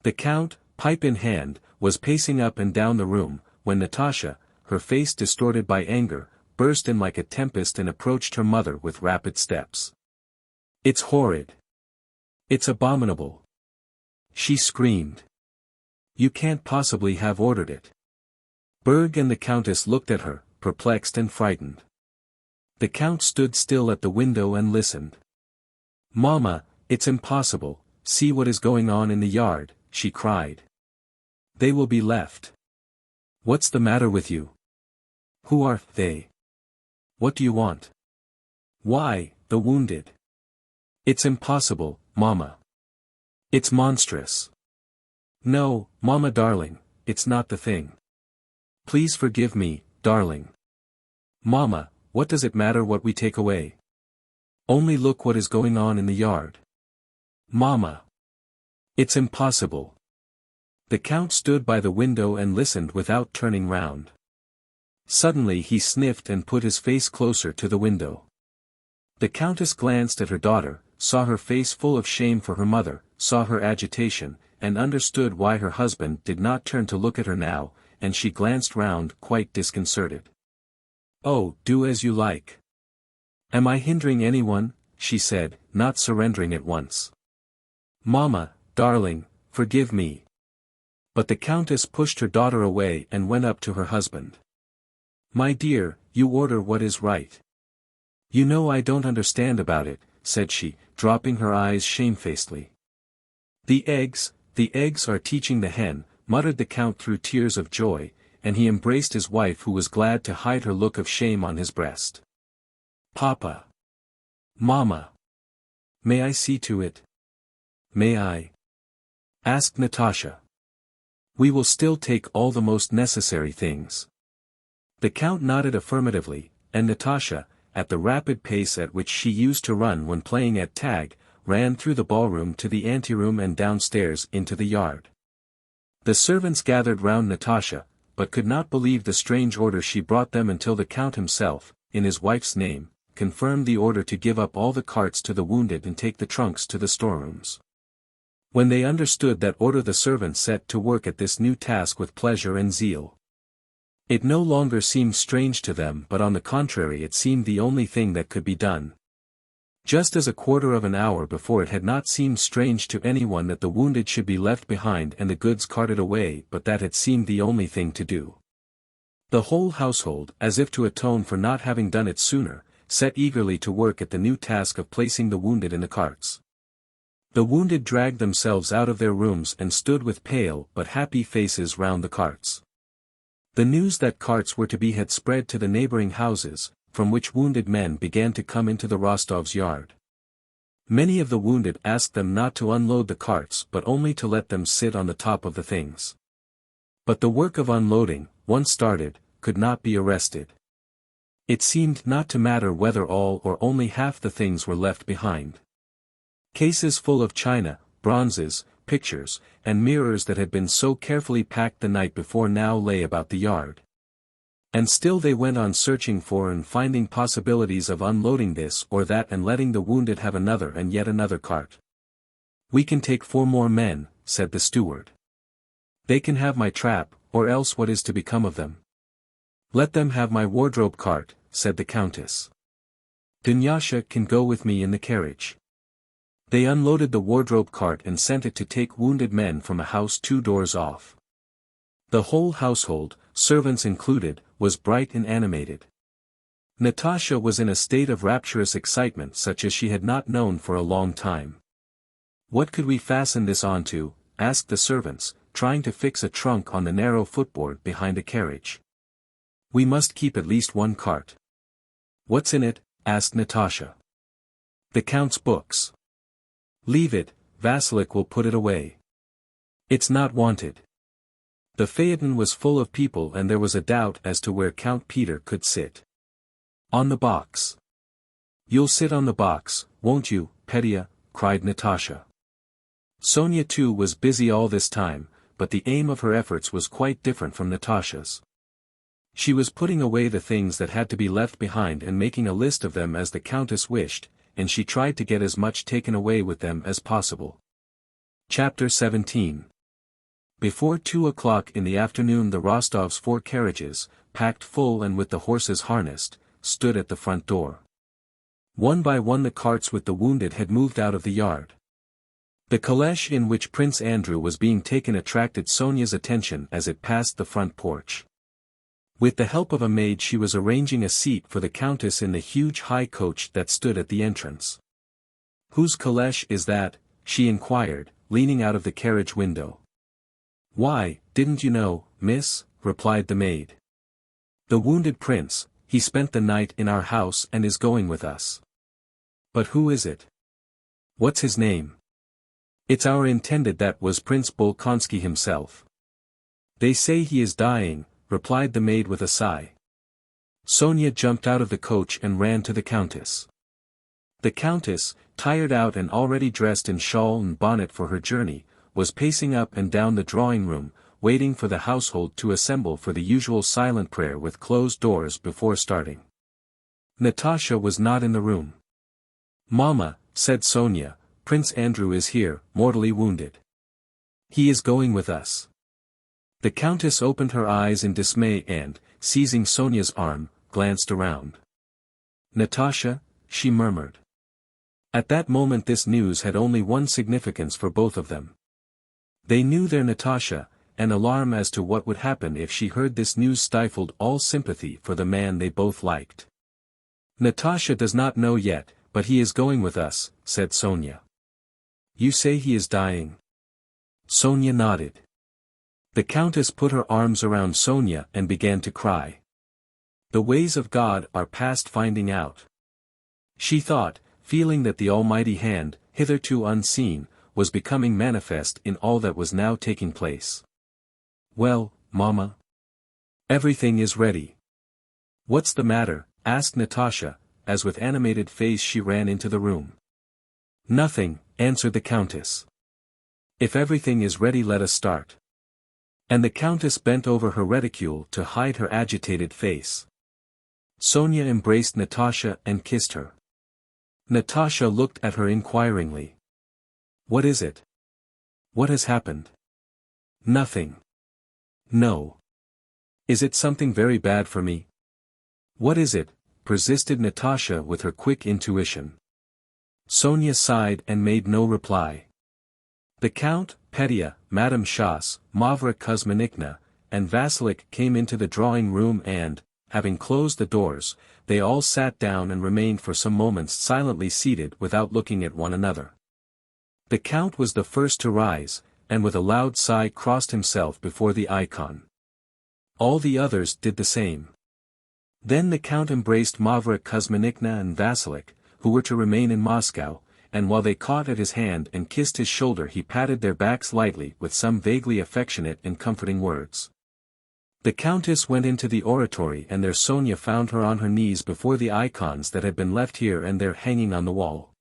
The count, pipe in hand, was pacing up and down the room, when Natasha, her face distorted by anger, burst in like a tempest and approached her mother with rapid steps. It's horrid. It's abominable. She screamed. You can't possibly have ordered it. Berg and the countess looked at her, perplexed and frightened. The count stood still at the window and listened. Mama, it's impossible, see what is going on in the yard, she cried. They will be left. What's the matter with you? Who are they? What do you want? Why, the wounded. It's impossible, Mama. It's monstrous. No, Mama darling, it's not the thing. Please forgive me, darling. Mama, what does it matter what we take away? Only look what is going on in the yard. Mama. It's impossible. The count stood by the window and listened without turning round. Suddenly he sniffed and put his face closer to the window. The countess glanced at her daughter, saw her face full of shame for her mother, saw her agitation, and understood why her husband did not turn to look at her now, and she glanced round quite disconcerted. Oh, do as you like. Am I hindering anyone? She said, not surrendering at once. Mama, darling, forgive me. But the countess pushed her daughter away and went up to her husband. My dear, you order what is right. You know I don't understand about it, said she, dropping her eyes shamefacedly. The eggs are teaching the hen, muttered the count through tears of joy, and he embraced his wife who was glad to hide her look of shame on his breast. Papa. Mama. May I see to it? May I? Asked Natasha. We will still take all the most necessary things. The count nodded affirmatively, and Natasha, at the rapid pace at which she used to run when playing at tag, ran through the ballroom to the anteroom and downstairs into the yard. The servants gathered round Natasha, but could not believe the strange order she brought them until the count himself, in his wife's name, confirmed the order to give up all the carts to the wounded and take the trunks to the storerooms. When they understood that order the servants set to work at this new task with pleasure and zeal. It no longer seemed strange to them but on the contrary it seemed the only thing that could be done. Just as a quarter of an hour before it had not seemed strange to anyone that the wounded should be left behind and the goods carted away but that had seemed the only thing to do. The whole household, as if to atone for not having done it sooner, set eagerly to work at the new task of placing the wounded in the carts. The wounded dragged themselves out of their rooms and stood with pale but happy faces round the carts. The news that carts were to be had spread to the neighboring houses, from which wounded men began to come into the Rostovs' yard. Many of the wounded asked them not to unload the carts but only to let them sit on the top of the things. But the work of unloading, once started, could not be arrested. It seemed not to matter whether all or only half the things were left behind. Cases full of china, bronzes, pictures, and mirrors that had been so carefully packed the night before now lay about the yard. And still they went on searching for and finding possibilities of unloading this or that and letting the wounded have another and yet another cart. "We can take 4 more men," said the steward. "They can have my trap, or else what is to become of them?" "Let them have my wardrobe cart," said the countess. "Dunyasha can go with me in the carriage." They unloaded the wardrobe cart and sent it to take wounded men from a house 2 doors off. The whole household, servants included, was bright and animated. Natasha was in a state of rapturous excitement such as she had not known for a long time. "What could we fasten this onto?" asked the servants, trying to fix a trunk on the narrow footboard behind a carriage. "We must keep at least 1 cart." "What's in it?" asked Natasha. "The count's books." "Leave it, Vasilik will put it away. It's not wanted." The phaeton was full of people and there was a doubt as to where Count Peter could sit. "On the box." "You'll sit on the box, won't you, Petya?" cried Natasha. Sonia too was busy all this time, but the aim of her efforts was quite different from Natasha's. She was putting away the things that had to be left behind and making a list of them as the countess wished, and she tried to get as much taken away with them as possible. Chapter 17. Before 2 o'clock in the afternoon the Rostovs' 4 carriages, packed full and with the horses harnessed, stood at the front door. One by one the carts with the wounded had moved out of the yard. The caleche in which Prince Andrew was being taken attracted Sonia's attention as it passed the front porch. With the help of a maid she was arranging a seat for the countess in the huge high coach that stood at the entrance. "Whose caleche is that?" she inquired, leaning out of the carriage window. "Why, didn't you know, miss?" replied the maid. "The wounded prince, he spent the night in our house and is going with us." "But who is it? What's his name?" "It's our intended, that was Prince Bolkonsky himself." "They say he is dying," replied the maid with a sigh. Sonia jumped out of the coach and ran to the countess. The countess, tired out and already dressed in shawl and bonnet for her journey, was pacing up and down the drawing-room, waiting for the household to assemble for the usual silent prayer with closed doors before starting. Natasha was not in the room. "Mama," said Sonia, "Prince Andrew is here, mortally wounded. He is going with us." The countess opened her eyes in dismay and, seizing Sonia's arm, glanced around. "Natasha," she murmured. At that moment this news had only one significance for both of them. They knew their Natasha, and alarm as to what would happen if she heard this news stifled all sympathy for the man they both liked. "Natasha does not know yet, but he is going with us," said Sonia. "You say he is dying?" Sonia nodded. The countess put her arms around Sonia and began to cry. The ways of God are past finding out. She thought, feeling that the almighty hand, hitherto unseen, was becoming manifest in all that was now taking place. "Well, Mama? Everything is ready." "What's the matter?" asked Natasha, as with animated face she ran into the room. "Nothing," answered the countess. "If everything is ready let us start." And the countess bent over her reticule to hide her agitated face. Sonia embraced Natasha and kissed her. Natasha looked at her inquiringly. "What is it? What has happened?" "Nothing." "No. Is it something very bad for me?" "What is it?" persisted Natasha with her quick intuition. Sonia sighed and made no reply. The Count, Petya, Madame Schoss, Mavra Kuzminikna, and Vasilik came into the drawing-room and, having closed the doors, they all sat down and remained for some moments silently seated without looking at one another. The Count was the first to rise, and with a loud sigh crossed himself before the icon. All the others did the same. Then the Count embraced Mavra Kuzminikna and Vasilik, who were to remain in Moscow, and while they caught at his hand and kissed his shoulder he patted their backs lightly with some vaguely affectionate and comforting words. The countess went into the oratory and there Sonia found her on her knees before the icons that had been left here and there hanging on the wall.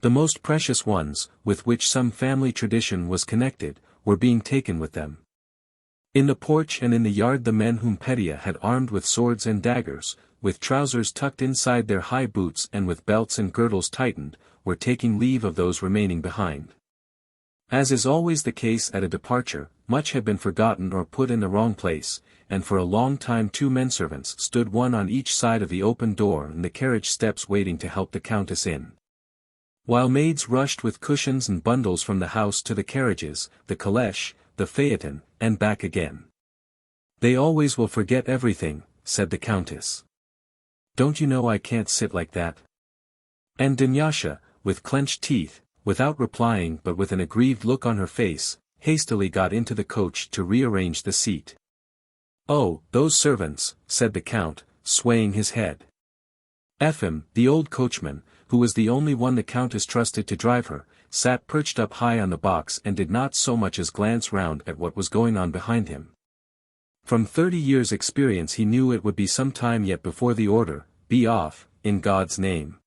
The most precious ones, with which some family tradition was connected, were being taken with them. In the porch and in the yard the men whom Petya had armed with swords and daggers, with trousers tucked inside their high boots and with belts and girdles tightened, were taking leave of those remaining behind. As is always the case at a departure, much had been forgotten or put in the wrong place, and for a long time 2 menservants stood one on each side of the open door and the carriage steps waiting to help the countess in. While maids rushed with cushions and bundles from the house to the carriages, the calèche, the phaeton, and back again. "They always will forget everything," said the countess. "Don't you know I can't sit like that?" And Dunyasha, with clenched teeth, without replying but with an aggrieved look on her face, hastily got into the coach to rearrange the seat. "Oh, those servants," said the count, swaying his head. Efim, the old coachman, who was the only one the countess trusted to drive her, sat perched up high on the box and did not so much as glance round at what was going on behind him. From 30 years' experience he knew it would be some time yet before the order, "Be off, in God's name,"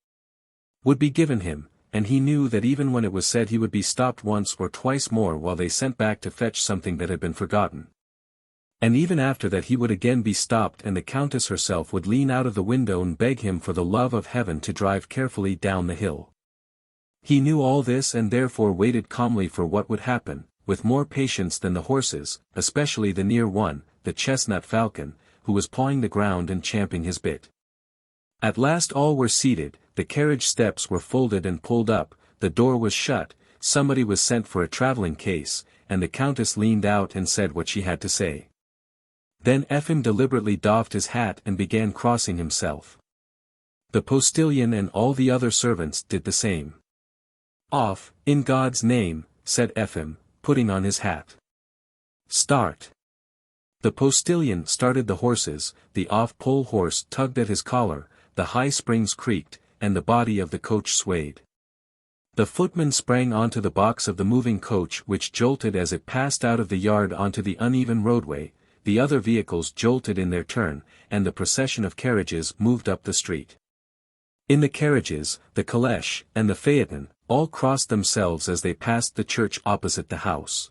would be given him, and he knew that even when it was said he would be stopped once or twice more while they sent back to fetch something that had been forgotten. And even after that he would again be stopped and the countess herself would lean out of the window and beg him for the love of heaven to drive carefully down the hill. He knew all this and therefore waited calmly for what would happen, with more patience than the horses, especially the near one, the chestnut falcon, who was pawing the ground and champing his bit. At last all were seated, the carriage steps were folded and pulled up, the door was shut, somebody was sent for a traveling case, and the countess leaned out and said what she had to say. Then Efim deliberately doffed his hat and began crossing himself. The postilion and all the other servants did the same. "Off, in God's name," said Efim, putting on his hat. "Start." The postilion started the horses, the off-pole horse tugged at his collar, the high springs creaked, and the body of the coach swayed. The footman sprang onto the box of the moving coach which jolted as it passed out of the yard onto the uneven roadway, the other vehicles jolted in their turn, and the procession of carriages moved up the street. In the carriages, the calèche, and the phaeton, all crossed themselves as they passed the church opposite the house.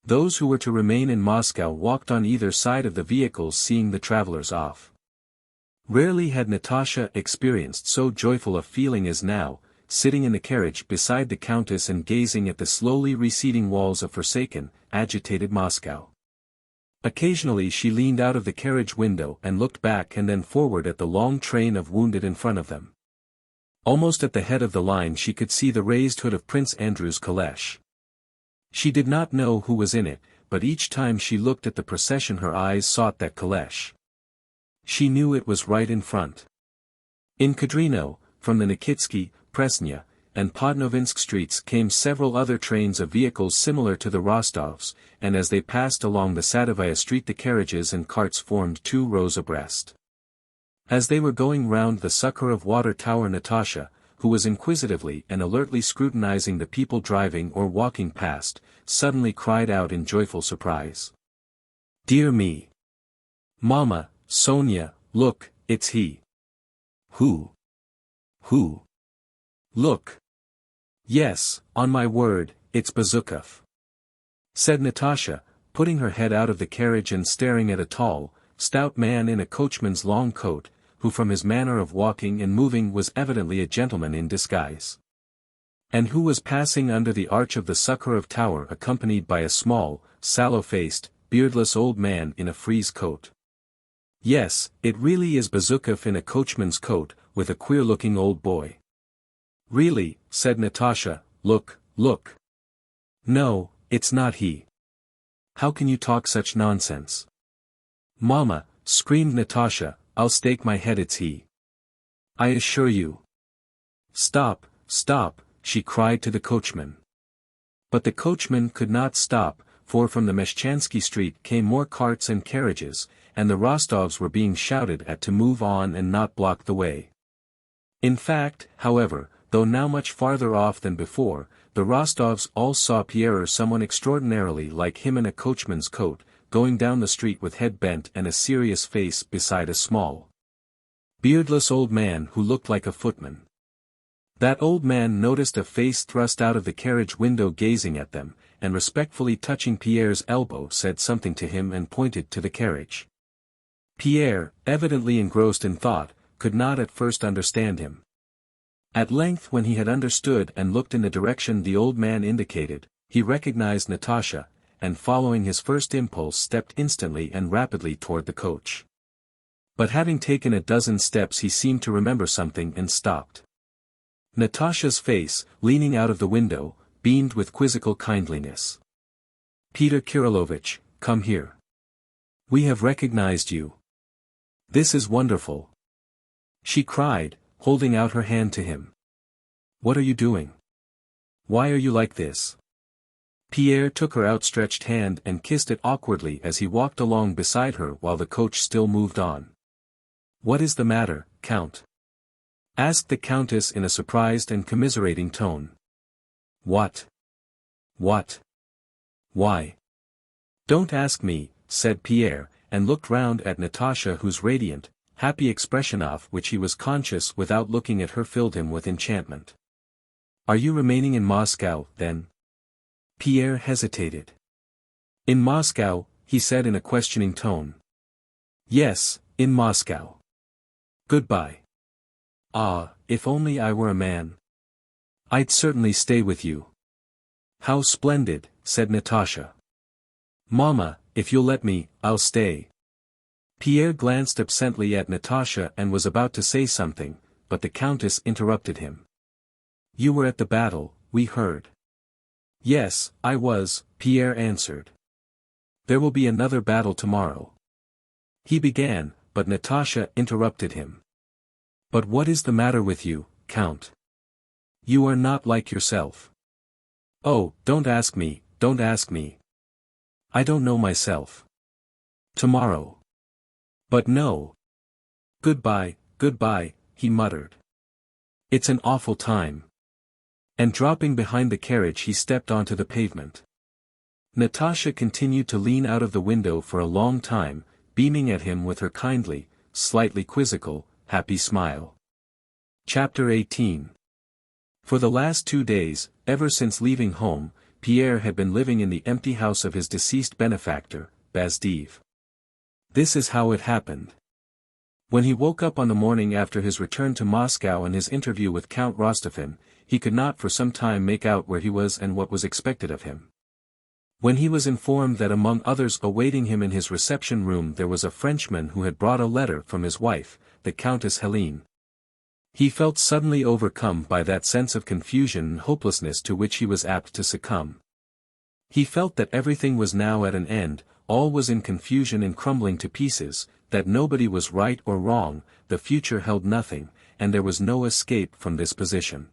Those who were to remain in Moscow walked on either side of the vehicles seeing the travelers off. Rarely had Natasha experienced so joyful a feeling as now, sitting in the carriage beside the countess and gazing at the slowly receding walls of forsaken, agitated Moscow. Occasionally she leaned out of the carriage window and looked back and then forward at the long train of wounded in front of them. Almost at the head of the line she could see the raised hood of Prince Andrew's calèche. She did not know who was in it, but each time she looked at the procession her eyes sought that calèche. She knew it was right in front. In Kadrino, from the Nikitsky, Presnya, and Podnovinsk streets came several other trains of vehicles similar to the Rostovs, and as they passed along the Sadovaya street the carriages and carts formed 2 rows abreast. As they were going round the Sukharov water tower Natasha, who was inquisitively and alertly scrutinizing the people driving or walking past, suddenly cried out in joyful surprise. "Dear me! Mama, Sonia, look, it's he." "Who? Who?" "Look." "Yes, on my word, it's Bezukhov," said Natasha, putting her head out of the carriage and staring at a tall, stout man in a coachman's long coat, who from his manner of walking and moving was evidently a gentleman in disguise. And who was passing under the arch of the Sukharov tower accompanied by a small, sallow-faced, beardless old man in a frieze coat. "Yes, it really is Bezukhov in a coachman's coat, with a queer-looking old boy." "Really," said Natasha, "look, look." "No, it's not he." "How can you talk such nonsense?" "Mama," screamed Natasha, "I'll stake my head it's he. I assure you." "Stop, stop," she cried to the coachman. But the coachman could not stop, for from the Meshchansky street came more carts and carriages, and the Rostovs were being shouted at to move on and not block the way. In fact, however, though now much farther off than before, the Rostovs all saw Pierre or someone extraordinarily like him in a coachman's coat, going down the street with head bent and a serious face beside a small, beardless old man who looked like a footman. That old man noticed a face thrust out of the carriage window gazing at them, and respectfully touching Pierre's elbow said something to him and pointed to the carriage. Pierre, evidently engrossed in thought, could not at first understand him. At length, when he had understood and looked in the direction the old man indicated, he recognized Natasha, and following his first impulse stepped instantly and rapidly toward the coach. But having taken a dozen steps he seemed to remember something and stopped. Natasha's face, leaning out of the window, beamed with quizzical kindliness. "Peter Kirillovich, come here. We have recognized you. This is wonderful," she cried, holding out her hand to him. "What are you doing? Why are you like this?" Pierre took her outstretched hand and kissed it awkwardly as he walked along beside her while the coach still moved on. "What is the matter, Count?" asked the Countess in a surprised and commiserating tone. What? Why? Don't ask me," said Pierre, and looked round at Natasha, whose radiant, happy expression of which he was conscious without looking at her filled him with enchantment. "Are you remaining in Moscow, then?" Pierre hesitated. "In Moscow," he said in a questioning tone. "Yes, in Moscow. Goodbye." "Ah, if only I were a man. I'd certainly stay with you." "How splendid," said Natasha. "Mama, if you'll let me, I'll stay." Pierre glanced absently at Natasha and was about to say something, but the Countess interrupted him. "You were at the battle, we heard." "Yes, I was," Pierre answered. "There will be another battle tomorrow," he began, but Natasha interrupted him. "But what is the matter with you, Count? You are not like yourself." "Oh, don't ask me, don't ask me. I don't know myself. Tomorrow. But no. Goodbye, goodbye," he muttered. "It's an awful time." And dropping behind the carriage he stepped onto the pavement. Natasha continued to lean out of the window for a long time, beaming at him with her kindly, slightly quizzical, happy smile. Chapter 18. For the last 2 days, ever since leaving home, Pierre had been living in the empty house of his deceased benefactor, Bezukhov. This is how it happened. When he woke up on the morning after his return to Moscow and his interview with Count Rostophin, he could not for some time make out where he was and what was expected of him. When he was informed that among others awaiting him in his reception room there was a Frenchman who had brought a letter from his wife, the Countess Hélène, he felt suddenly overcome by that sense of confusion and hopelessness to which he was apt to succumb. He felt that everything was now at an end, all was in confusion and crumbling to pieces, that nobody was right or wrong, the future held nothing, and there was no escape from this position.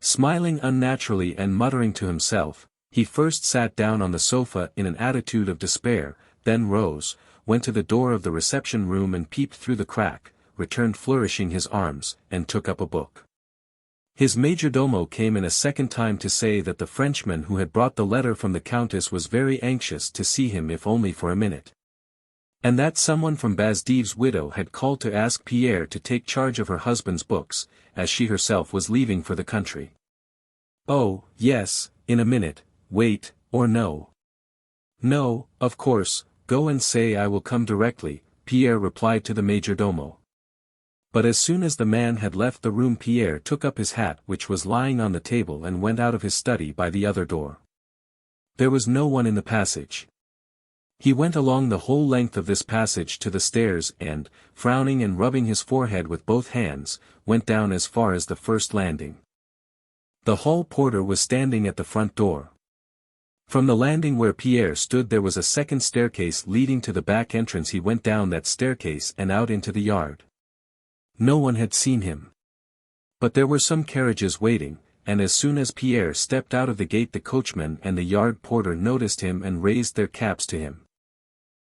Smiling unnaturally and muttering to himself, he first sat down on the sofa in an attitude of despair, then rose, went to the door of the reception room and peeped through the crack, returned flourishing his arms, and took up a book. His majordomo came in a second time to say that the Frenchman who had brought the letter from the Countess was very anxious to see him if only for a minute. And that someone from Bezukhov's widow had called to ask Pierre to take charge of her husband's books, as she herself was leaving for the country. "Oh, yes, in a minute, wait, or no." "No, of course, go and say I will come directly," Pierre replied to the majordomo. But as soon as the man had left the room Pierre took up his hat which was lying on the table and went out of his study by the other door. There was no one in the passage. He went along the whole length of this passage to the stairs and, frowning and rubbing his forehead with both hands, went down as far as the first landing. The hall porter was standing at the front door. From the landing where Pierre stood there was a second staircase leading to the back entrance. He went down that staircase and out into the yard. No one had seen him. But there were some carriages waiting, and as soon as Pierre stepped out of the gate the coachman and the yard porter noticed him and raised their caps to him.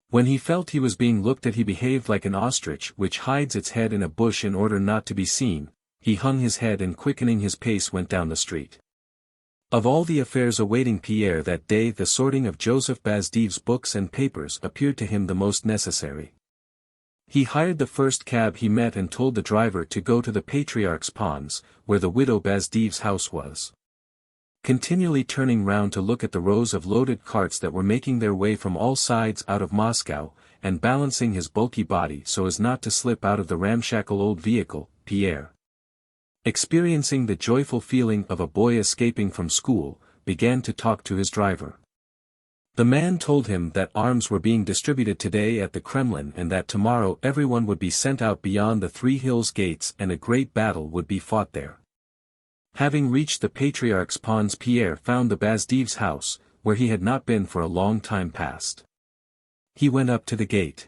When he felt he was being looked at he behaved like an ostrich which hides its head in a bush in order not to be seen. He hung his head and quickening his pace went down the street. Of all the affairs awaiting Pierre that day, the sorting of Joseph Bazdev's books and papers appeared to him the most necessary. He hired the first cab he met and told the driver to go to the Patriarch's Ponds, where the widow Bazdev's house was. Continually turning round to look at the rows of loaded carts that were making their way from all sides out of Moscow, and balancing his bulky body so as not to slip out of the ramshackle old vehicle, Pierre, experiencing the joyful feeling of a boy escaping from school, began to talk to his driver. The man told him that arms were being distributed today at the Kremlin and that tomorrow everyone would be sent out beyond the Three Hills gates and a great battle would be fought there. Having reached the Patriarch's Ponds, Pierre found the Bazdev's house, where he had not been for a long time past. He went up to the gate.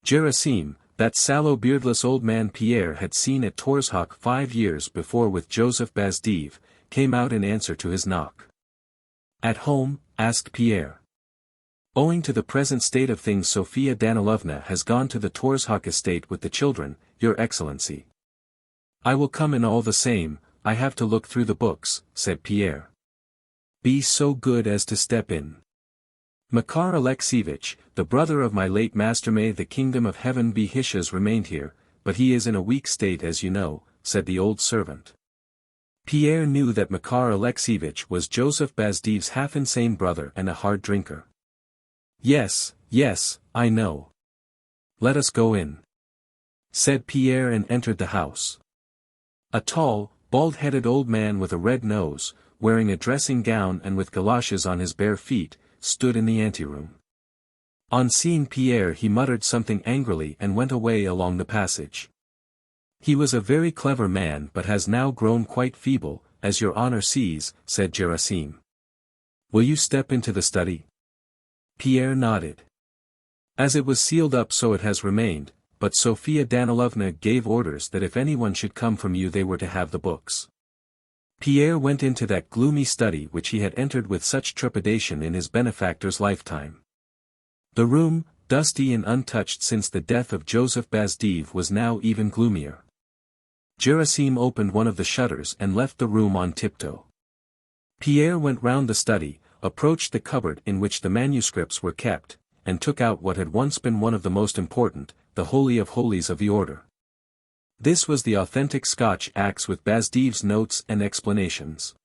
Gerasim, that sallow beardless old man Pierre had seen at Torzhok 5 years before with Joseph Bazdev, came out in answer to his knock. "At home?" asked Pierre. "Owing to the present state of things, Sofia Danilovna has gone to the Torzhok estate with the children, Your Excellency." "I will come in all the same, I have to look through the books," said Pierre. "Be so good as to step in. Makar Alexievich, the brother of my late master, may the kingdom of heaven be his, has remained here, but he is in a weak state, as you know," said the old servant. Pierre knew that Makar Alexievich was Joseph Bazdev's half-insane brother and a hard drinker. Yes, I know. "Let us go in," said Pierre and entered the house. A tall, bald-headed old man with a red nose, wearing a dressing gown and with galoshes on his bare feet, stood in the anteroom. On seeing Pierre he muttered something angrily and went away along the passage. "He was a very clever man but has now grown quite feeble, as your honor sees," said Gerasim. "Will you step into the study?" Pierre nodded. "As it was sealed up so it has remained, but Sofia Danilovna gave orders that if anyone should come from you they were to have the books." Pierre went into that gloomy study which he had entered with such trepidation in his benefactor's lifetime. The room, dusty and untouched since the death of Joseph Bazdev, was now even gloomier. Gerasim opened one of the shutters and left the room on tiptoe. Pierre went round the study, approached the cupboard in which the manuscripts were kept, and took out what had once been one of the most important, the Holy of Holies of the order. This was the authentic Scotch axe with Bazdev's notes and explanations.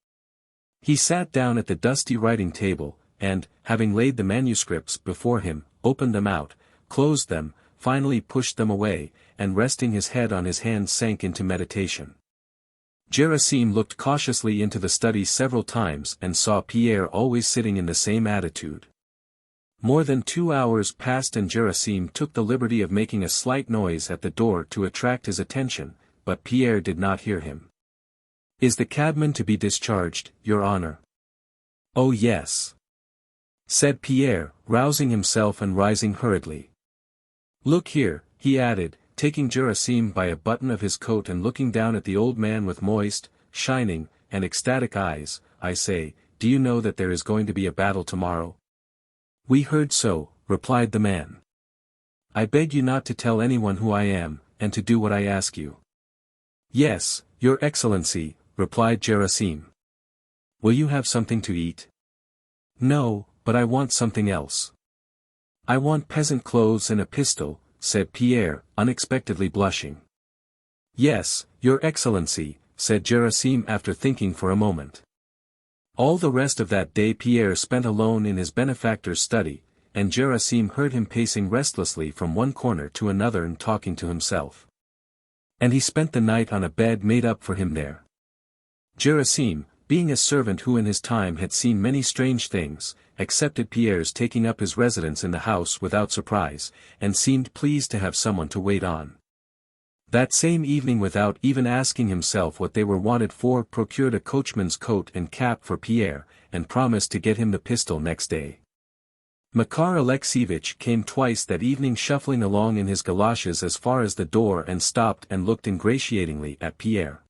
He sat down at the dusty writing table, and, having laid the manuscripts before him, opened them out, closed them, finally pushed them away, and resting his head on his hands sank into meditation. Gerasim looked cautiously into the study several times and saw Pierre always sitting in the same attitude. More than 2 hours passed and Gerasim took the liberty of making a slight noise at the door to attract his attention, but Pierre did not hear him. "Is the cabman to be discharged, your honor?" "Oh yes," said Pierre, rousing himself and rising hurriedly. "Look here," he added, taking Gerasim by a button of his coat and looking down at the old man with moist, shining, and ecstatic eyes, "I say, do you know that there is going to be a battle tomorrow?" "We heard so," replied the man. "I beg you not to tell anyone who I am, and to do what I ask you." "Yes, Your Excellency," replied Gerasim. "Will you have something to eat?" "No, but I want something else." "I want peasant clothes and a pistol," said Pierre, unexpectedly blushing. "Yes, Your Excellency," said Gerasim after thinking for a moment. All the rest of that day Pierre spent alone in his benefactor's study, and Gerasim heard him pacing restlessly from one corner to another and talking to himself. And he spent the night on a bed made up for him there. Gerasim, being a servant who in his time had seen many strange things, accepted Pierre's taking up his residence in the house without surprise, and seemed pleased to have someone to wait on. That same evening, without even asking himself what they were wanted for, procured a coachman's coat and cap for Pierre, and promised to get him the pistol next day. Makar Alexievich came twice that evening, shuffling along in his galoshes as far as the door, and stopped and looked ingratiatingly at Pierre.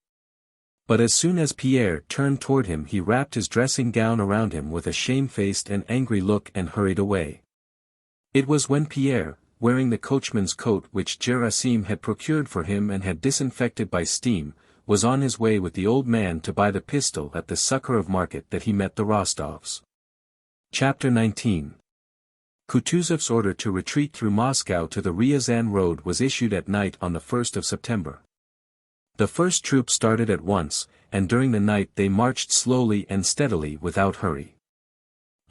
But as soon as Pierre turned toward him he wrapped his dressing gown around him with a shamefaced and angry look and hurried away. It was when Pierre, wearing the coachman's coat which Gerasim had procured for him and had disinfected by steam, was on his way with the old man to buy the pistol at the Sukharov market that he met the Rostovs. Chapter 19. Kutuzov's order to retreat through Moscow to the Ryazan road was issued at night on the 1st of September. The first troops started at once, and during the night they marched slowly and steadily without hurry.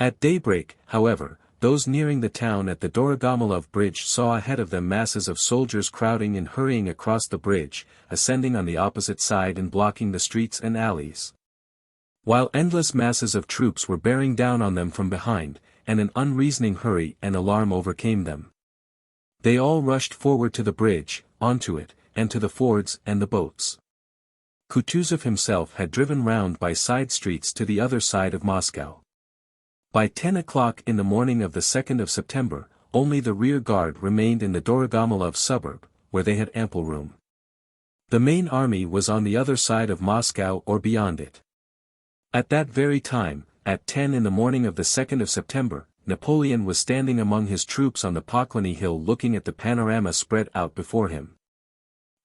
At daybreak, however, those nearing the town at the Dorogomilov bridge saw ahead of them masses of soldiers crowding and hurrying across the bridge, ascending on the opposite side and blocking the streets and alleys. While endless masses of troops were bearing down on them from behind, and an unreasoning hurry and alarm overcame them. They all rushed forward to the bridge, onto it, and to the fords and the boats. Kutuzov himself had driven round by side streets to the other side of Moscow. By 10 o'clock in the morning of the 2nd of September, only the rear guard remained in the Dorogomilov suburb, where they had ample room. The main army was on the other side of Moscow or beyond it. At that very time, at 10 in the morning of the 2nd of September, Napoleon was standing among his troops on the Poklony Hill looking at the panorama spread out before him.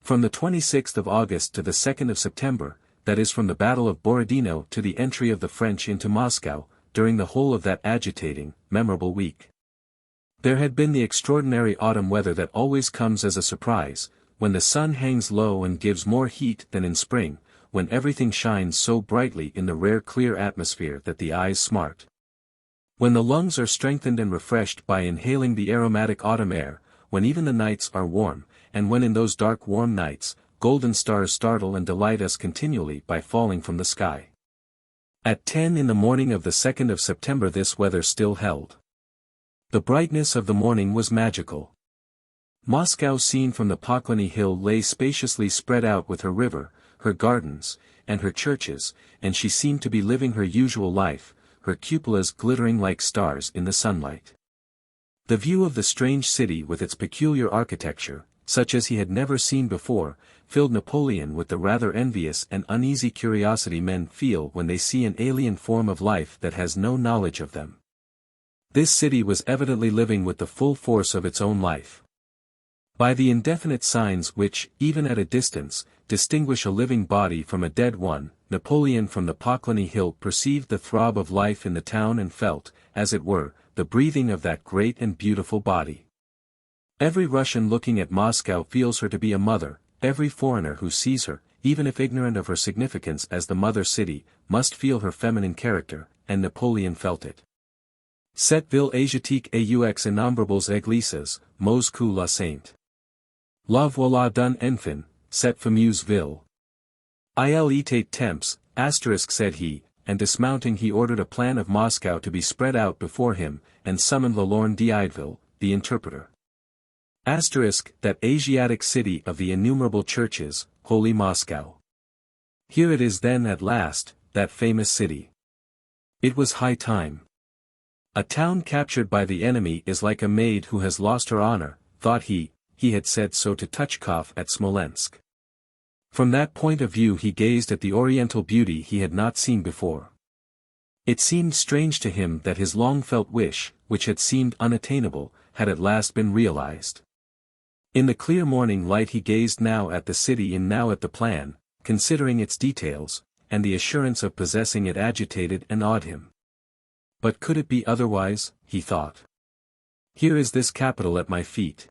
From the 26th of August to the 2nd of September, that is from the Battle of Borodino to the entry of the French into Moscow, during the whole of that agitating, memorable week. There had been the extraordinary autumn weather that always comes as a surprise, when the sun hangs low and gives more heat than in spring, when everything shines so brightly in the rare clear atmosphere that the eyes smart. When the lungs are strengthened and refreshed by inhaling the aromatic autumn air, when even the nights are warm, and when in those dark warm nights, golden stars startle and delight us continually by falling from the sky. At 10 in the morning of the 2nd of September this weather still held. The brightness of the morning was magical. Moscow seen from the Poklony Hill lay spaciously spread out with her river, her gardens, and her churches, and she seemed to be living her usual life, her cupolas glittering like stars in the sunlight. The view of the strange city with its peculiar architecture, such as he had never seen before, filled Napoleon with the rather envious and uneasy curiosity men feel when they see an alien form of life that has no knowledge of them. This city was evidently living with the full force of its own life. By the indefinite signs which, even at a distance, distinguish a living body from a dead one, Napoleon from the Poklony Hill perceived the throb of life in the town and felt, as it were, the breathing of that great and beautiful body. Every Russian looking at Moscow feels her to be a mother, every foreigner who sees her, even if ignorant of her significance as the mother city, must feel her feminine character, and Napoleon felt it. Cette ville asiatique et aux innombrables églises, Moscou la Sainte. La voilà d'un enfant, cette fameuse ville. Il était temps, said he, and dismounting he ordered a plan of Moscow to be spread out before him, and summoned Lalorne d'Ideville, the interpreter. That Asiatic city of the innumerable churches, holy Moscow. Here it is then at last, that famous city. It was high time. A town captured by the enemy is like a maid who has lost her honor, thought he had said so to Tuchkov at Smolensk. From that point of view he gazed at the oriental beauty he had not seen before. It seemed strange to him that his long-felt wish, which had seemed unattainable, had at last been realized. In the clear morning light he gazed now at the city and now at the plan, considering its details, and the assurance of possessing it agitated and awed him. But could it be otherwise, he thought. Here is this capital at my feet.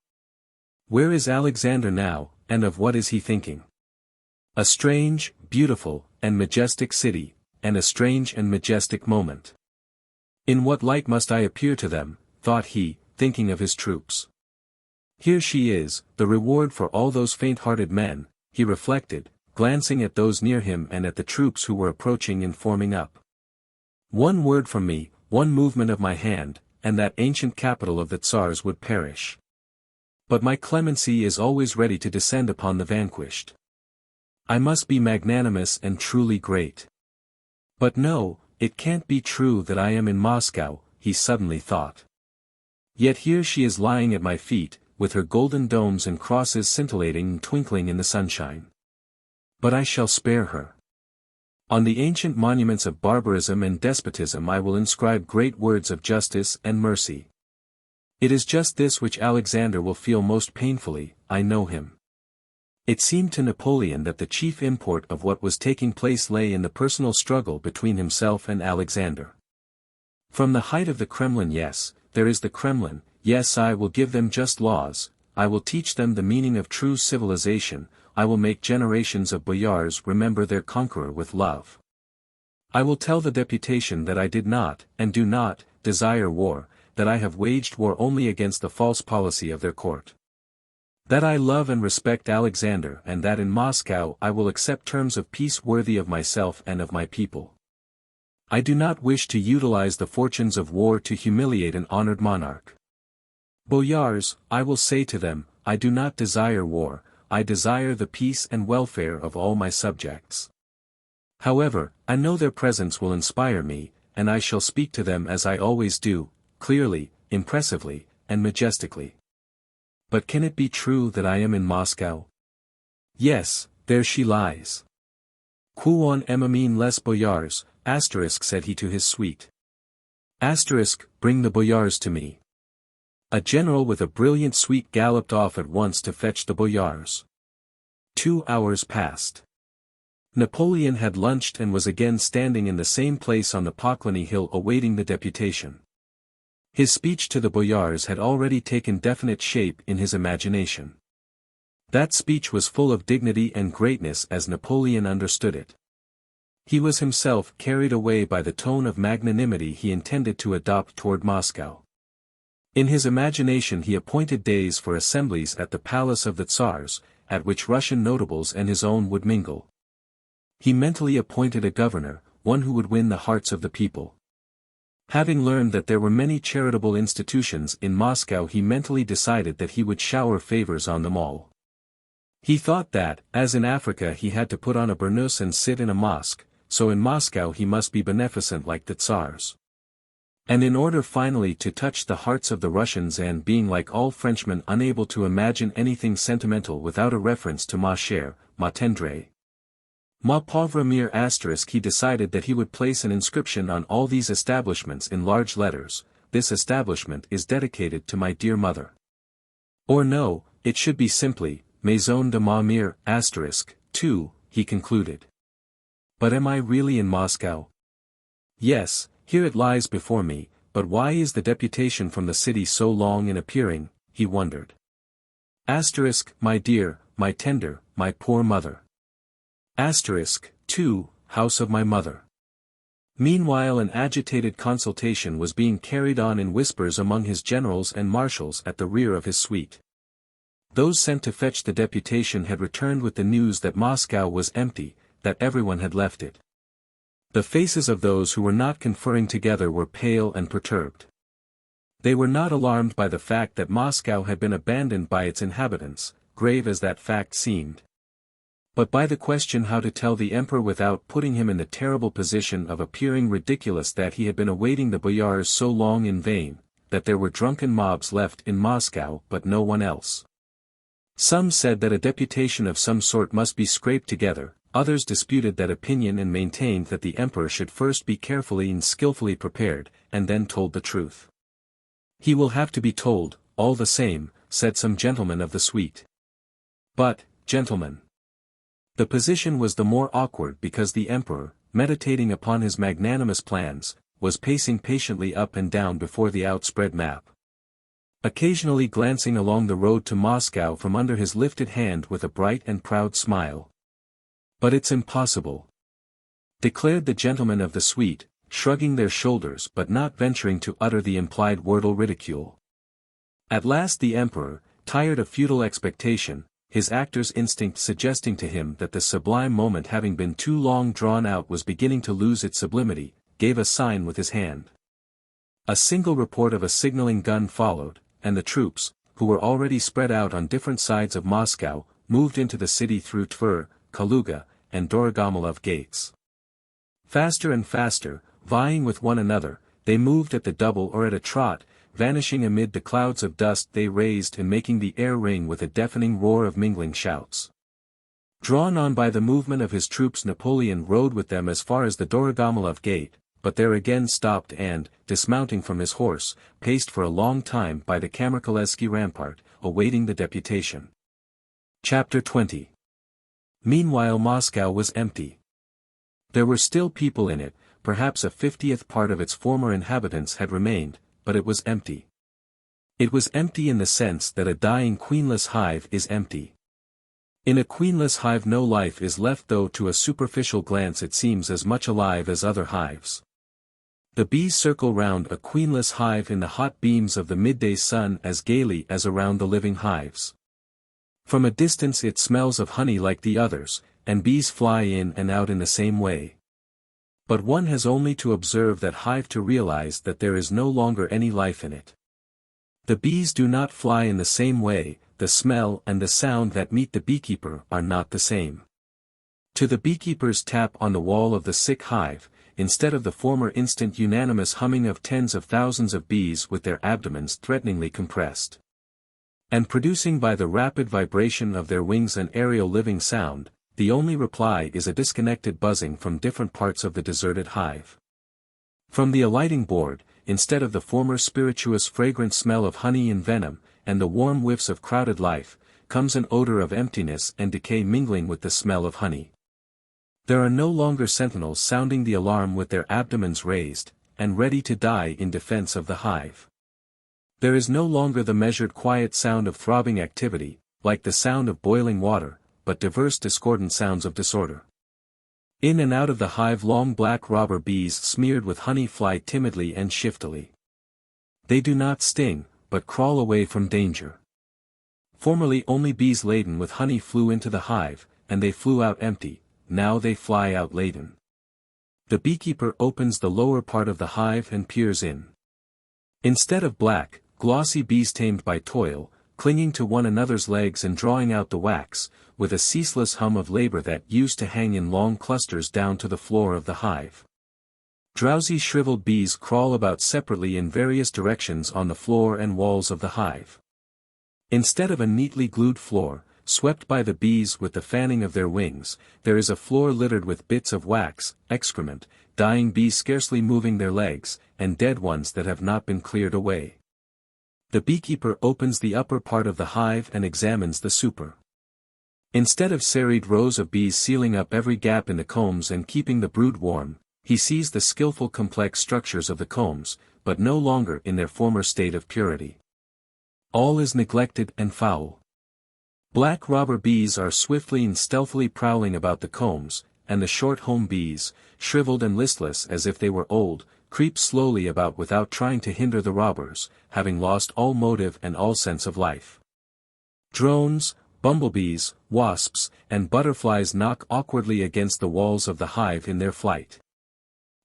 Where is Alexander now, and of what is he thinking? A strange, beautiful, and majestic city, and a strange and majestic moment. In what light must I appear to them, thought he, thinking of his troops. Here she is, the reward for all those faint-hearted men, he reflected, glancing at those near him and at the troops who were approaching and forming up. One word from me, one movement of my hand, and that ancient capital of the Tsars would perish. But my clemency is always ready to descend upon the vanquished. I must be magnanimous and truly great. But no, it can't be true that I am in Moscow, he suddenly thought. Yet here she is lying at my feet, with her golden domes and crosses scintillating and twinkling in the sunshine. But I shall spare her. On the ancient monuments of barbarism and despotism I will inscribe great words of justice and mercy. It is just this which Alexander will feel most painfully, I know him. It seemed to Napoleon that the chief import of what was taking place lay in the personal struggle between himself and Alexander. From the height of the Kremlin, yes, there is the Kremlin, yes, I will give them just laws, I will teach them the meaning of true civilization, I will make generations of boyars remember their conqueror with love. I will tell the deputation that I did not, and do not, desire war, that I have waged war only against the false policy of their court. That I love and respect Alexander and that in Moscow I will accept terms of peace worthy of myself and of my people. I do not wish to utilize the fortunes of war to humiliate an honored monarch. Boyars, I will say to them, I do not desire war, I desire the peace and welfare of all my subjects. However, I know their presence will inspire me, and I shall speak to them as I always do, clearly, impressively, and majestically. But can it be true that I am in Moscow? Yes, there she lies. Quon emamin les boyars, said he to his suite. Bring the boyars to me. A general with a brilliant suite galloped off at once to fetch the boyars. 2 hours passed. Napoleon had lunched and was again standing in the same place on the Poklony Hill awaiting the deputation. His speech to the boyars had already taken definite shape in his imagination. That speech was full of dignity and greatness as Napoleon understood it. He was himself carried away by the tone of magnanimity he intended to adopt toward Moscow. In his imagination he appointed days for assemblies at the palace of the Tsars, at which Russian notables and his own would mingle. He mentally appointed a governor, one who would win the hearts of the people. Having learned that there were many charitable institutions in Moscow, he mentally decided that he would shower favors on them all. He thought that, as in Africa he had to put on a burnous and sit in a mosque, so in Moscow he must be beneficent like the Tsars. And in order finally to touch the hearts of the Russians and being like all Frenchmen unable to imagine anything sentimental without a reference to ma chère, ma tendre. Ma pauvre mère *, he decided that he would place an inscription on all these establishments in large letters, this establishment is dedicated to my dear mother. Or no, it should be simply, Maison de ma mère *, too, he concluded. But am I really in Moscow? Yes, here it lies before me, but why is the deputation from the city so long in appearing, he wondered. My dear, my tender, my poor mother. Too, house of my mother. Meanwhile an agitated consultation was being carried on in whispers among his generals and marshals at the rear of his suite. Those sent to fetch the deputation had returned with the news that Moscow was empty, that everyone had left it. The faces of those who were not conferring together were pale and perturbed. They were not alarmed by the fact that Moscow had been abandoned by its inhabitants, grave as that fact seemed. But by the question how to tell the emperor without putting him in the terrible position of appearing ridiculous that he had been awaiting the boyars so long in vain, that there were drunken mobs left in Moscow but no one else. Some said that a deputation of some sort must be scraped together, others disputed that opinion and maintained that the emperor should first be carefully and skillfully prepared, and then told the truth. He will have to be told, all the same, said some gentlemen of the suite. But, gentlemen, the position was the more awkward because the emperor, meditating upon his magnanimous plans, was pacing patiently up and down before the outspread map. Occasionally glancing along the road to Moscow from under his lifted hand with a bright and proud smile. But it's impossible, declared the gentlemen of the suite, shrugging their shoulders but not venturing to utter the implied wordle ridicule. At last the emperor, tired of futile expectation, his actor's instinct suggesting to him that the sublime moment having been too long drawn out was beginning to lose its sublimity, gave a sign with his hand. A single report of a signaling gun followed, and the troops, who were already spread out on different sides of Moscow, moved into the city through Tver, Kaluga, and Dorogomilov gates. Faster and faster, vying with one another, they moved at the double or at a trot, vanishing amid the clouds of dust they raised and making the air ring with a deafening roar of mingling shouts. Drawn on by the movement of his troops, Napoleon rode with them as far as the Dorogomilov gate, but there again stopped and, dismounting from his horse, paced for a long time by the Kamarkolevsky rampart, awaiting the deputation. Chapter 20. Meanwhile Moscow was empty. There were still people in it, perhaps a 50th part of its former inhabitants had remained, but it was empty. It was empty in the sense that a dying queenless hive is empty. In a queenless hive no life is left, though to a superficial glance it seems as much alive as other hives. The bees circle round a queenless hive in the hot beams of the midday sun as gaily as around the living hives. From a distance it smells of honey like the others, and bees fly in and out in the same way. But one has only to observe that hive to realize that there is no longer any life in it. The bees do not fly in the same way, the smell and the sound that meet the beekeeper are not the same. To the beekeeper's tap on the wall of the sick hive, instead of the former instant unanimous humming of tens of thousands of bees with their abdomens threateningly compressed, and producing by the rapid vibration of their wings an aerial living sound, the only reply is a disconnected buzzing from different parts of the deserted hive. From the alighting board, instead of the former spirituous fragrant smell of honey and venom, and the warm whiffs of crowded life, comes an odor of emptiness and decay mingling with the smell of honey. There are no longer sentinels sounding the alarm with their abdomens raised, and ready to die in defense of the hive. There is no longer the measured quiet sound of throbbing activity, like the sound of boiling water, but diverse discordant sounds of disorder. In and out of the hive long black robber bees smeared with honey fly timidly and shiftily. They do not sting, but crawl away from danger. Formerly only bees laden with honey flew into the hive, and they flew out empty, now they fly out laden. The beekeeper opens the lower part of the hive and peers in. Instead of black, glossy bees tamed by toil, clinging to one another's legs and drawing out the wax, with a ceaseless hum of labor that used to hang in long clusters down to the floor of the hive. Drowsy shriveled bees crawl about separately in various directions on the floor and walls of the hive. Instead of a neatly glued floor, swept by the bees with the fanning of their wings, there is a floor littered with bits of wax, excrement, dying bees scarcely moving their legs, and dead ones that have not been cleared away. The beekeeper opens the upper part of the hive and examines the super. Instead of serried rows of bees sealing up every gap in the combs and keeping the brood warm, he sees the skillful complex structures of the combs, but no longer in their former state of purity. All is neglected and foul. Black robber bees are swiftly and stealthily prowling about the combs, and the short home bees, shriveled and listless as if they were old, creep slowly about without trying to hinder the robbers, having lost all motive and all sense of life. Drones, bumblebees, wasps, and butterflies knock awkwardly against the walls of the hive in their flight.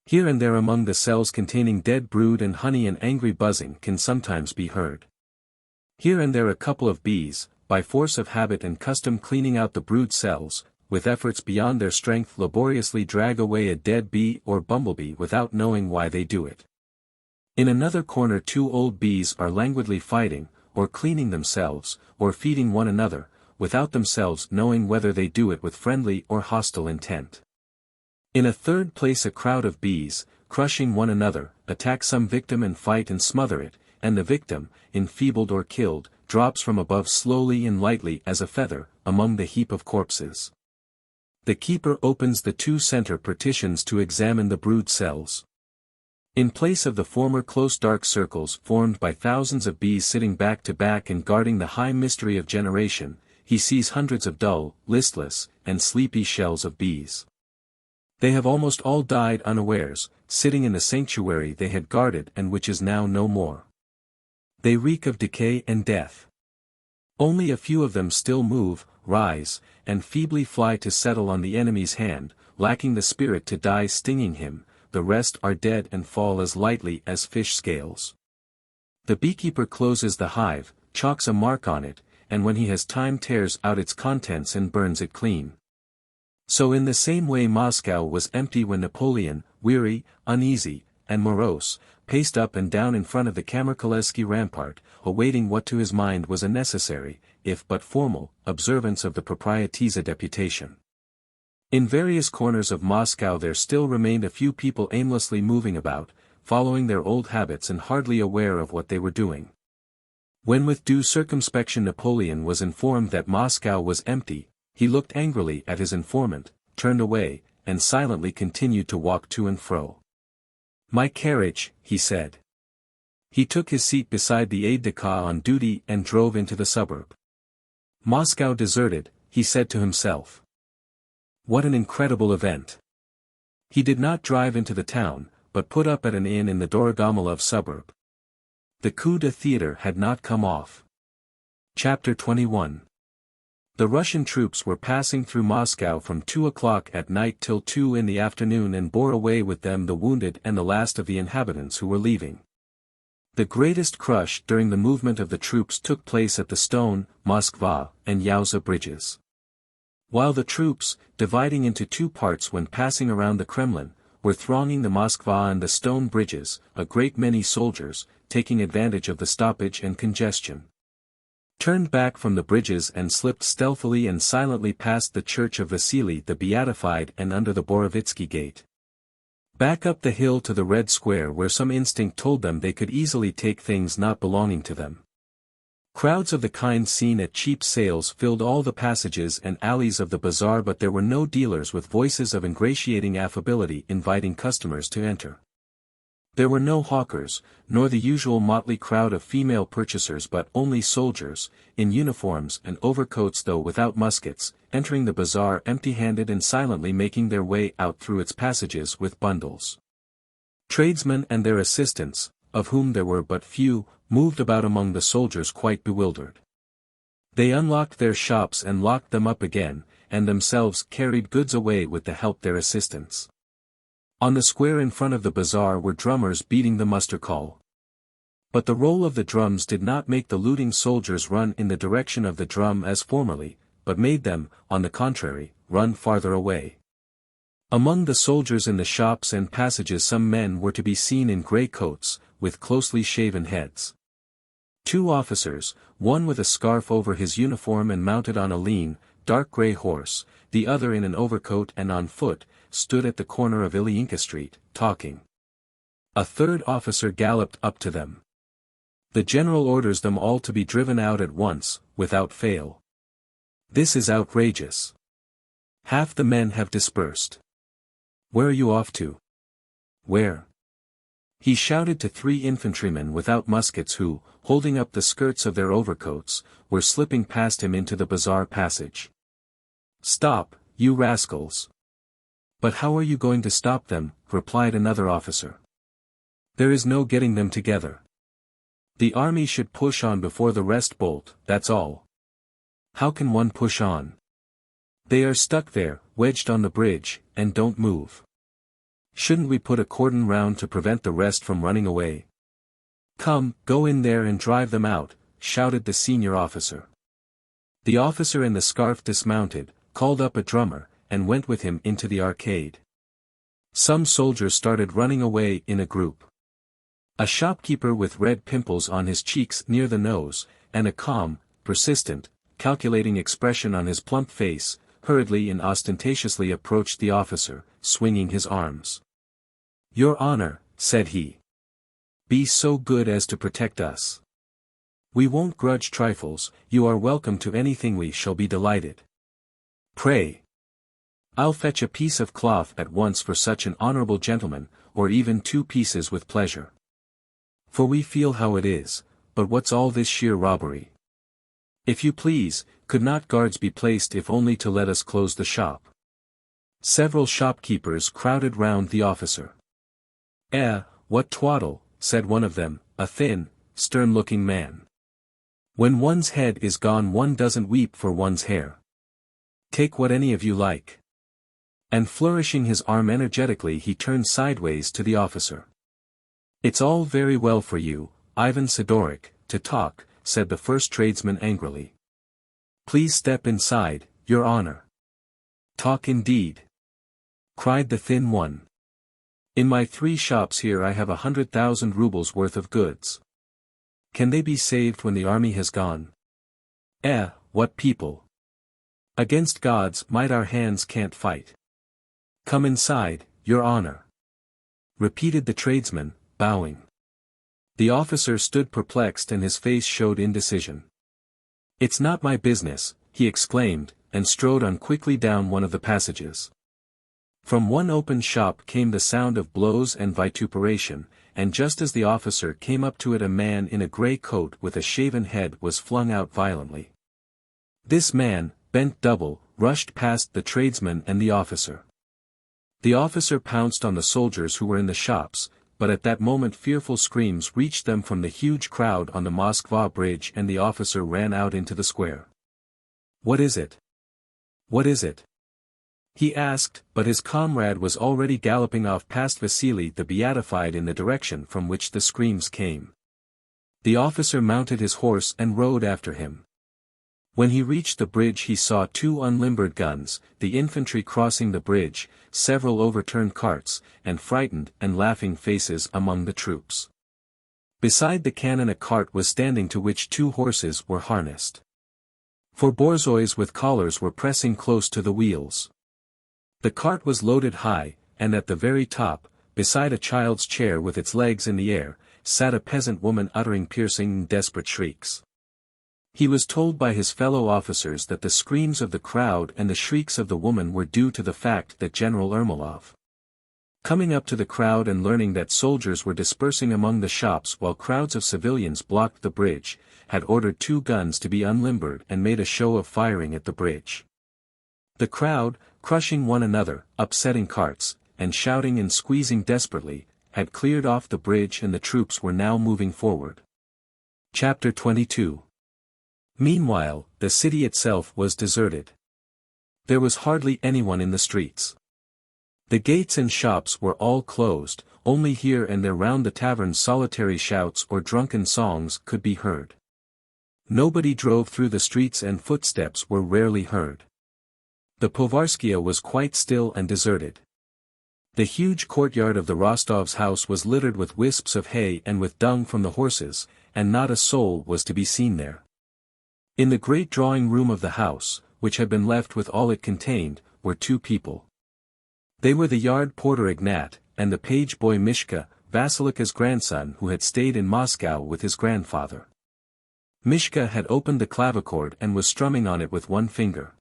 Here and there among the cells containing dead brood and honey an angry buzzing can sometimes be heard. Here and there a couple of bees, by force of habit and custom cleaning out the brood cells, with efforts beyond their strength laboriously drag away a dead bee or bumblebee without knowing why they do it. In another corner two old bees are languidly fighting, or cleaning themselves, or feeding one another, without themselves knowing whether they do it with friendly or hostile intent. In a third place a crowd of bees, crushing one another, attack some victim and fight and smother it, and the victim, enfeebled or killed, drops from above slowly and lightly as a feather, among the heap of corpses. The keeper opens the two center partitions to examine the brood cells. In place of the former close dark circles formed by thousands of bees sitting back to back and guarding the high mystery of generation, he sees hundreds of dull, listless, and sleepy shells of bees. They have almost all died unawares, sitting in the sanctuary they had guarded and which is now no more. They reek of decay and death. Only a few of them still move, rise, and feebly fly to settle on the enemy's hand, lacking the spirit to die stinging him, the rest are dead and fall as lightly as fish scales. The beekeeper closes the hive, chalks a mark on it, and when he has time tears out its contents and burns it clean. So in the same way Moscow was empty when Napoleon, weary, uneasy, and morose, paced up and down in front of the Kamerkalevsky rampart, awaiting what to his mind was a necessary, if but formal, observance of the proprietisa deputation. In various corners of Moscow there still remained a few people aimlessly moving about, following their old habits and hardly aware of what they were doing. When with due circumspection Napoleon was informed that Moscow was empty, He looked angrily at his informant, turned away, and silently continued to walk to and fro. "My carriage," he said. He took his seat beside the aide-de-camp on duty and drove into the suburb. Moscow deserted, he said to himself. What an incredible event. He did not drive into the town, but put up at an inn in the Dorogomilov suburb. The coup d'etat had not come off. Chapter 21. The Russian troops were passing through Moscow from 2 o'clock at night till 2 in the afternoon and bore away with them the wounded and the last of the inhabitants who were leaving. The greatest crush during the movement of the troops took place at the Stone, Moskva, and Yauza bridges. While the troops, dividing into two parts when passing around the Kremlin, were thronging the Moskva and the Stone bridges, a great many soldiers, taking advantage of the stoppage and congestion, turned back from the bridges and slipped stealthily and silently past the church of Vasily the Beatified and under the Borovitsky gate. Back up the hill to the Red Square where some instinct told them they could easily take things not belonging to them. Crowds of the kind seen at cheap sales filled all the passages and alleys of the bazaar, but there were no dealers with voices of ingratiating affability inviting customers to enter. There were no hawkers, nor the usual motley crowd of female purchasers, but only soldiers, in uniforms and overcoats though without muskets, entering the bazaar empty-handed and silently making their way out through its passages with bundles. Tradesmen and their assistants, of whom there were but few, moved about among the soldiers quite bewildered. They unlocked their shops and locked them up again, and themselves carried goods away with the help their assistants. On the square in front of the bazaar were drummers beating the muster call. But the roll of the drums did not make the looting soldiers run in the direction of the drum as formerly, but made them, on the contrary, run farther away. Among the soldiers in the shops and passages some men were to be seen in grey coats, with closely shaven heads. Two officers, one with a scarf over his uniform and mounted on a lean, dark grey horse, the other in an overcoat and on foot, stood at the corner of Ilyinka Street, talking. A third officer galloped up to them. The general orders them all to be driven out at once, without fail. This is outrageous. Half the men have dispersed. Where are you off to? Where? He shouted to 3 infantrymen without muskets who, holding up the skirts of their overcoats, were slipping past him into the bazaar passage. Stop, you rascals. But how are you going to stop them? Replied another officer. There is no getting them together. The army should push on before the rest bolt, that's all. How can one push on? They are stuck there, wedged on the bridge, and don't move. Shouldn't we put a cordon round to prevent the rest from running away? Come, go in there and drive them out, shouted the senior officer. The officer in the scarf dismounted, called up a drummer, and went with him into the arcade. Some soldiers started running away in a group. A shopkeeper with red pimples on his cheeks near the nose, and a calm, persistent, calculating expression on his plump face, hurriedly and ostentatiously approached the officer, swinging his arms. Your Honor, said he. Be so good as to protect us. We won't grudge trifles, you are welcome to anything, we shall be delighted. Pray. I'll fetch a piece of cloth at once for such an honorable gentleman, or even 2 pieces with pleasure. For we feel how it is, but what's all this sheer robbery? If you please, could not guards be placed if only to let us close the shop? Several shopkeepers crowded round the officer. What twaddle, said one of them, a thin, stern-looking man. When one's head is gone one doesn't weep for one's hair. Take what any of you like. And flourishing his arm energetically he turned sideways to the officer. It's all very well for you, Ivan Sidorik, to talk, said the first tradesman angrily. Please step inside, Your Honor. Talk indeed, cried the thin one. In my 3 shops here I have 100,000 rubles worth of goods. Can they be saved when the army has gone? What people! Against God's might our hands can't fight. Come inside, Your Honor, repeated the tradesman, bowing. The officer stood perplexed and his face showed indecision. It's not my business, he exclaimed, and strode on quickly down one of the passages. From one open shop came the sound of blows and vituperation, and just as the officer came up to it a man in a grey coat with a shaven head was flung out violently. This man, bent double, rushed past the tradesman and the officer. The officer pounced on the soldiers who were in the shops, but at that moment fearful screams reached them from the huge crowd on the Moskva bridge and the officer ran out into the square. "What is it? What is it?" he asked, but his comrade was already galloping off past Vasily the Beatified in the direction from which the screams came. The officer mounted his horse and rode after him. When he reached the bridge he saw 2 unlimbered guns, the infantry crossing the bridge, several overturned carts, and frightened and laughing faces among the troops. Beside the cannon a cart was standing to which 2 horses were harnessed. 4 borzois with collars were pressing close to the wheels. The cart was loaded high, and at the very top, beside a child's chair with its legs in the air, sat a peasant woman uttering piercing and desperate shrieks. He was told by his fellow officers that the screams of the crowd and the shrieks of the woman were due to the fact that General Ermolov, coming up to the crowd and learning that soldiers were dispersing among the shops while crowds of civilians blocked the bridge, had ordered 2 guns to be unlimbered and made a show of firing at the bridge. The crowd, crushing one another, upsetting carts, and shouting and squeezing desperately, had cleared off the bridge and the troops were now moving forward. Chapter 22. Meanwhile, the city itself was deserted. There was hardly anyone in the streets. The gates and shops were all closed, only here and there round the taverns solitary shouts or drunken songs could be heard. Nobody drove through the streets and footsteps were rarely heard. The Povarskia was quite still and deserted. The huge courtyard of the Rostovs' house was littered with wisps of hay and with dung from the horses, and not a soul was to be seen there. In the great drawing room of the house, which had been left with all it contained, were 2 people. They were the yard porter Ignat, and the page boy Mishka, Vasilika's grandson who had stayed in Moscow with his grandfather. Mishka had opened the clavichord and was strumming on it with one finger.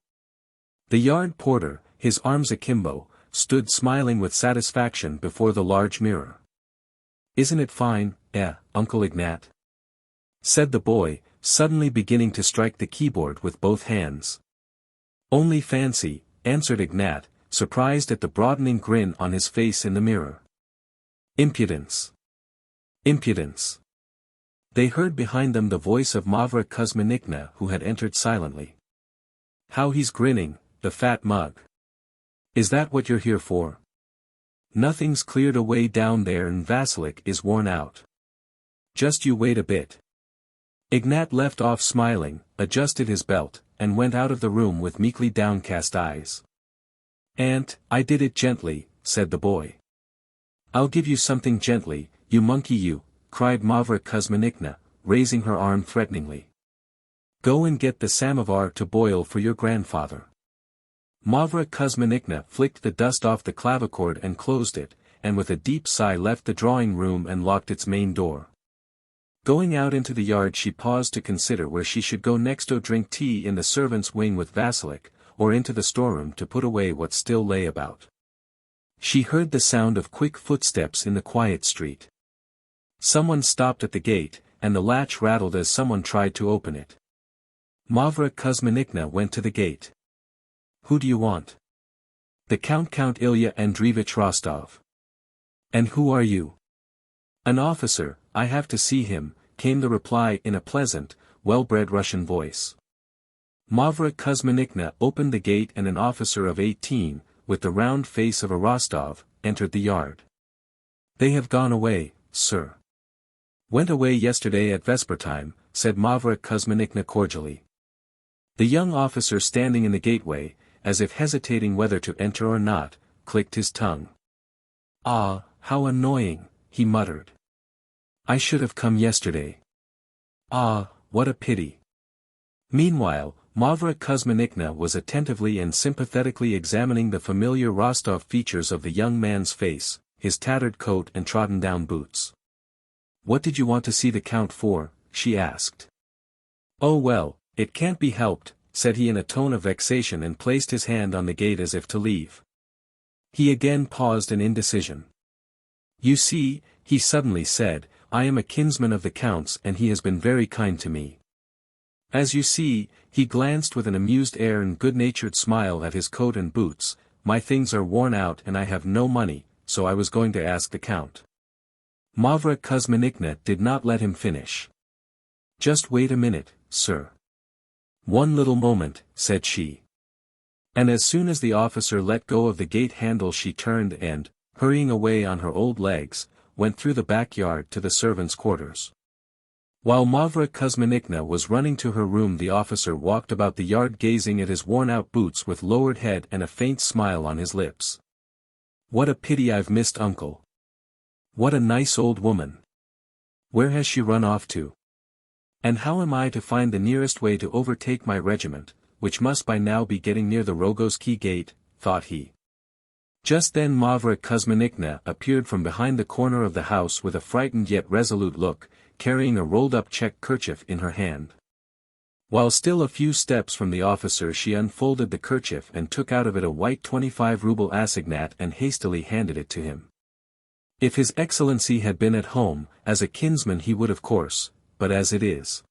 The yard porter, his arms akimbo, stood smiling with satisfaction before the large mirror. "Isn't it fine, Uncle Ignat?" said the boy, suddenly beginning to strike the keyboard with both hands. "Only fancy," answered Ignat, surprised at the broadening grin on his face in the mirror. "Impudence! Impudence!" They heard behind them the voice of Mavra Kuzminikna who had entered silently. "How he's grinning, the fat mug. Is that what you're here for? Nothing's cleared away down there and Vasilik is worn out. Just you wait a bit." Ignat left off smiling, adjusted his belt, and went out of the room with meekly downcast eyes. "Aunt, I did it gently," said the boy. "I'll give you something gently, you monkey you," cried Mavra Kuzminikna, raising her arm threateningly. "Go and get the samovar to boil for your grandfather." Mavra Kuzminikna flicked the dust off the clavichord and closed it, and with a deep sigh left the drawing room and locked its main door. Going out into the yard she paused to consider where she should go next to drink tea in the servants' wing with Vasilik, or into the storeroom to put away what still lay about. She heard the sound of quick footsteps in the quiet street. Someone stopped at the gate, and the latch rattled as someone tried to open it. Mavra Kuzminikna went to the gate. "Who do you want?" "The Count Ilya Andreevich Rostov." "And who are you?" "An officer, I have to see him," came the reply in a pleasant, well-bred Russian voice. Mavra Kuzminikna opened the gate and an officer of 18, with the round face of a Rostov, entered the yard. "They have gone away, sir." "Went away yesterday at vespertime," said Mavra Kuzminikna cordially. The young officer standing in the gateway, as if hesitating whether to enter or not, clicked his tongue. "Ah, how annoying," he muttered. "I should have come yesterday. Ah, what a pity." Meanwhile, Mavra Kuzminikna was attentively and sympathetically examining the familiar Rostov features of the young man's face, his tattered coat and trodden-down boots. "What did you want to see the Count for?" she asked. "Oh well, it can't be helped," said he in a tone of vexation, and placed his hand on the gate as if to leave. He again paused in indecision. "You see," he suddenly said, "I am a kinsman of the Count's and he has been very kind to me. As you see," he glanced with an amused air and good-natured smile at his coat and boots, "my things are worn out and I have no money, so I was going to ask the Count." Mavra Kuzminikna did not let him finish. "Just wait a minute, sir. One little moment," said she. And as soon as the officer let go of the gate handle she turned and, hurrying away on her old legs, went through the backyard to the servants' quarters. While Mavra Kuzminikna was running to her room, the officer walked about the yard gazing at his worn-out boots with lowered head and a faint smile on his lips. "What a pity I've missed Uncle. What a nice old woman. Where has she run off to? And how am I to find the nearest way to overtake my regiment, which must by now be getting near the Rogozhsky gate," thought he. Just then Mavra Kuzminikna appeared from behind the corner of the house with a frightened yet resolute look, carrying a rolled-up check kerchief in her hand. While still a few steps from the officer she unfolded the kerchief and took out of it a white 25-ruble assignat and hastily handed it to him. If His Excellency had been at home, as a kinsman he would of course, but as it is.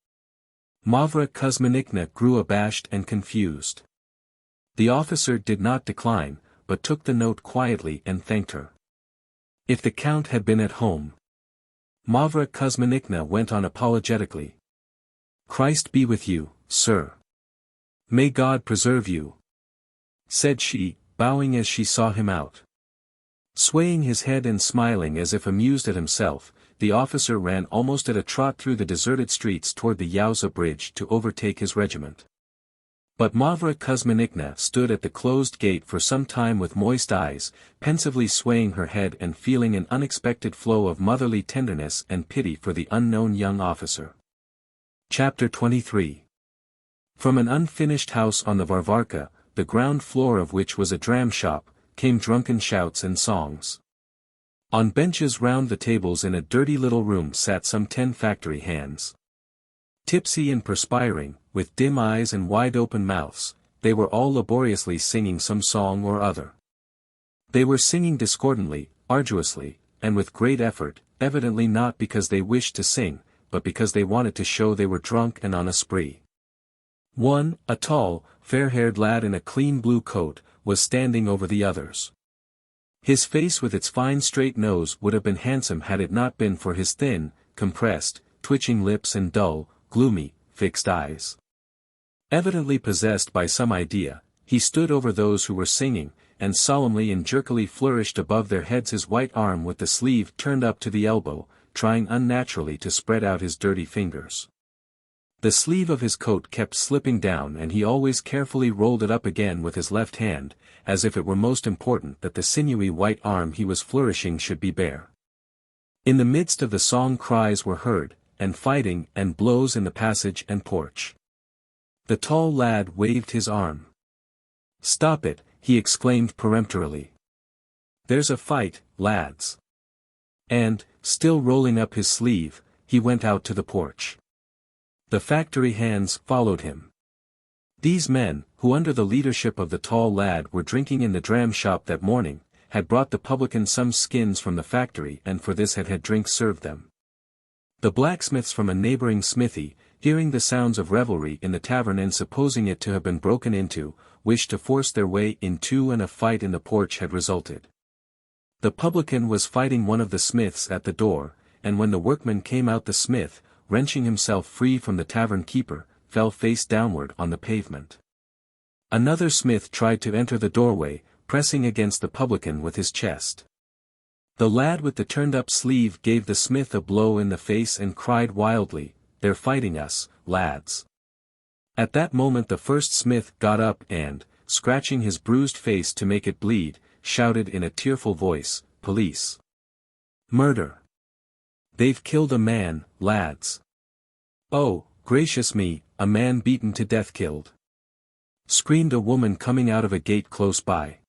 Mavra Kuzminikna grew abashed and confused. The officer did not decline, but took the note quietly and thanked her. If the Count had been at home. Mavra Kuzminikna went on apologetically. "Christ be with you, sir. May God preserve you," said she, bowing as she saw him out. Swaying his head and smiling as if amused at himself, the officer ran almost at a trot through the deserted streets toward the Yauza bridge to overtake his regiment. But Mavra Kuzminikna stood at the closed gate for some time with moist eyes, pensively swaying her head and feeling an unexpected flow of motherly tenderness and pity for the unknown young officer. Chapter 23. From an unfinished house on the Varvarka, the ground floor of which was a dram shop, came drunken shouts and songs. On benches round the tables in a dirty little room sat some 10 factory hands. Tipsy and perspiring, with dim eyes and wide-open mouths, they were all laboriously singing some song or other. They were singing discordantly, arduously, and with great effort, evidently not because they wished to sing, but because they wanted to show they were drunk and on a spree. One, a tall, fair-haired lad in a clean blue coat, was standing over the others. His face with its fine straight nose would have been handsome had it not been for his thin, compressed, twitching lips and dull, gloomy, fixed eyes. Evidently possessed by some idea, he stood over those who were singing, and solemnly and jerkily flourished above their heads his white arm with the sleeve turned up to the elbow, trying unnaturally to spread out his dirty fingers. The sleeve of his coat kept slipping down and he always carefully rolled it up again with his left hand, as if it were most important that the sinewy white arm he was flourishing should be bare. In the midst of the song cries were heard, and fighting and blows in the passage and porch. The tall lad waved his arm. "Stop it," he exclaimed peremptorily. "There's a fight, lads." And, still rolling up his sleeve, he went out to the porch. The factory hands followed him. These men, who under the leadership of the tall lad were drinking in the dram shop that morning, had brought the publican some skins from the factory and for this had drink served them. The blacksmiths from a neighboring smithy, hearing the sounds of revelry in the tavern and supposing it to have been broken into, wished to force their way into and a fight in the porch had resulted. The publican was fighting one of the smiths at the door, and when the workman came out the smith, wrenching himself free from the tavern keeper, fell face downward on the pavement. Another smith tried to enter the doorway, pressing against the publican with his chest. The lad with the turned-up sleeve gave the smith a blow in the face and cried wildly, "They're fighting us, lads." At that moment the first smith got up and, scratching his bruised face to make it bleed, shouted in a tearful voice, "Police! Murder! They've killed a man, lads! Oh, gracious me, a man beaten to death killed!" screamed a woman coming out of a gate close by.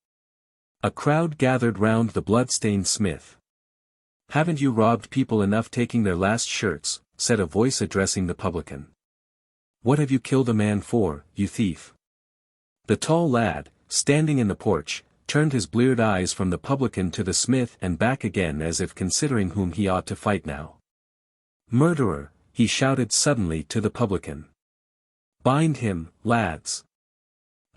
A crowd gathered round the blood-stained smith. "Haven't you robbed people enough taking their last shirts?" said a voice addressing the publican. What have you killed a man for, you thief? The tall lad, standing in the porch, turned his bleared eyes from the publican to the smith and back again as if considering whom he ought to fight now. Murderer, he shouted suddenly to the publican. Bind him, lads.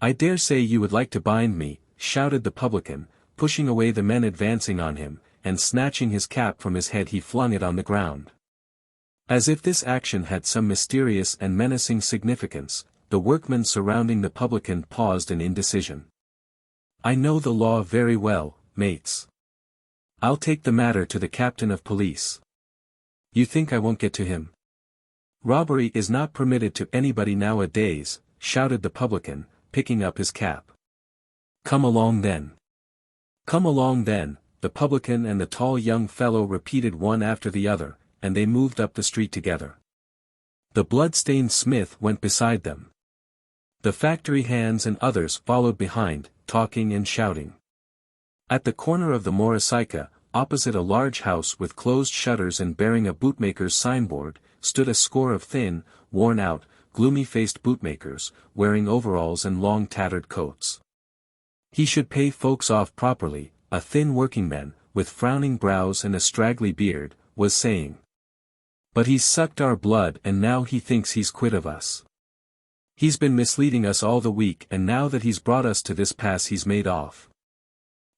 I dare say you would like to bind me, shouted the publican, pushing away the men advancing on him, and snatching his cap from his head he flung it on the ground. As if this action had some mysterious and menacing significance, the workmen surrounding the publican paused in indecision. I know the law very well, mates. I'll take the matter to the captain of police. You think I won't get to him? Robbery is not permitted to anybody nowadays, shouted the publican, picking up his cap. Come along then. Come along then, the publican and the tall young fellow repeated one after the other, and they moved up the street together. The blood-stained smith went beside them. The factory hands and others followed behind, talking and shouting. At the corner of the Morisaika, opposite a large house with closed shutters and bearing a bootmaker's signboard, stood a score of thin, worn-out, gloomy-faced bootmakers, wearing overalls and long tattered coats. He should pay folks off properly, a thin workingman, with frowning brows and a straggly beard, was saying. But he's sucked our blood and now he thinks he's quit of us. He's been misleading us all the week and now that he's brought us to this pass he's made off.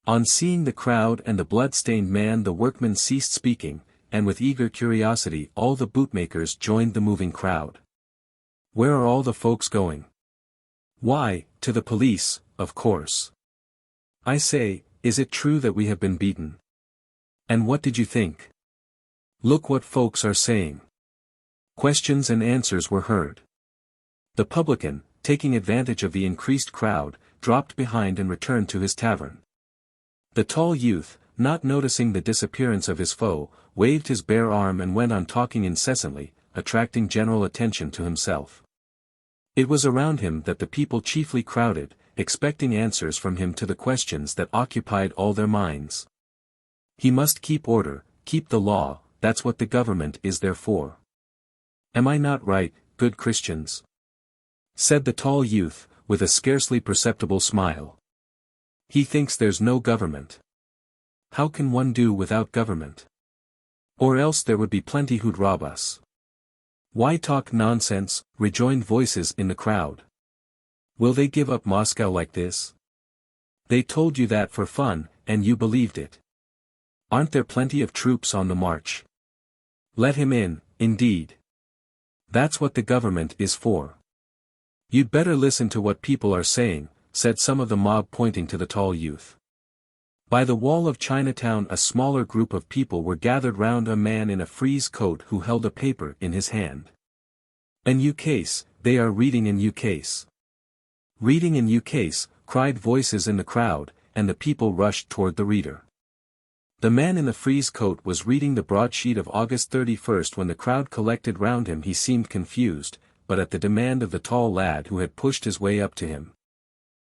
On seeing the crowd and the blood-stained man the workmen ceased speaking, and with eager curiosity all the bootmakers joined the moving crowd. Where are all the folks going? Why, to the police, of course. I say, is it true that we have been beaten? And what did you think? Look what folks are saying. Questions and answers were heard. The publican, taking advantage of the increased crowd, dropped behind and returned to his tavern. The tall youth, not noticing the disappearance of his foe, waved his bare arm and went on talking incessantly, attracting general attention to himself. It was around him that the people chiefly crowded, expecting answers from him to the questions that occupied all their minds. He must keep order, keep the law, that's what the government is there for. Am I not right, good Christians? Said the tall youth, with a scarcely perceptible smile. He thinks there's no government. How can one do without government? Or else there would be plenty who'd rob us. Why talk nonsense, rejoined voices in the crowd. Will they give up Moscow like this? They told you that for fun, and you believed it. Aren't there plenty of troops on the march? Let him in, indeed. That's what the government is for. You'd better listen to what people are saying, said some of the mob pointing to the tall youth. By the wall of Chinatown a smaller group of people were gathered round a man in a frieze coat who held a paper in his hand. An ukase, they are reading an ukase. Reading an ukase, cried voices in the crowd, and the people rushed toward the reader. The man in the frieze coat was reading the broadsheet of August 31st. When the crowd collected round him he seemed confused, but at the demand of the tall lad who had pushed his way up to him.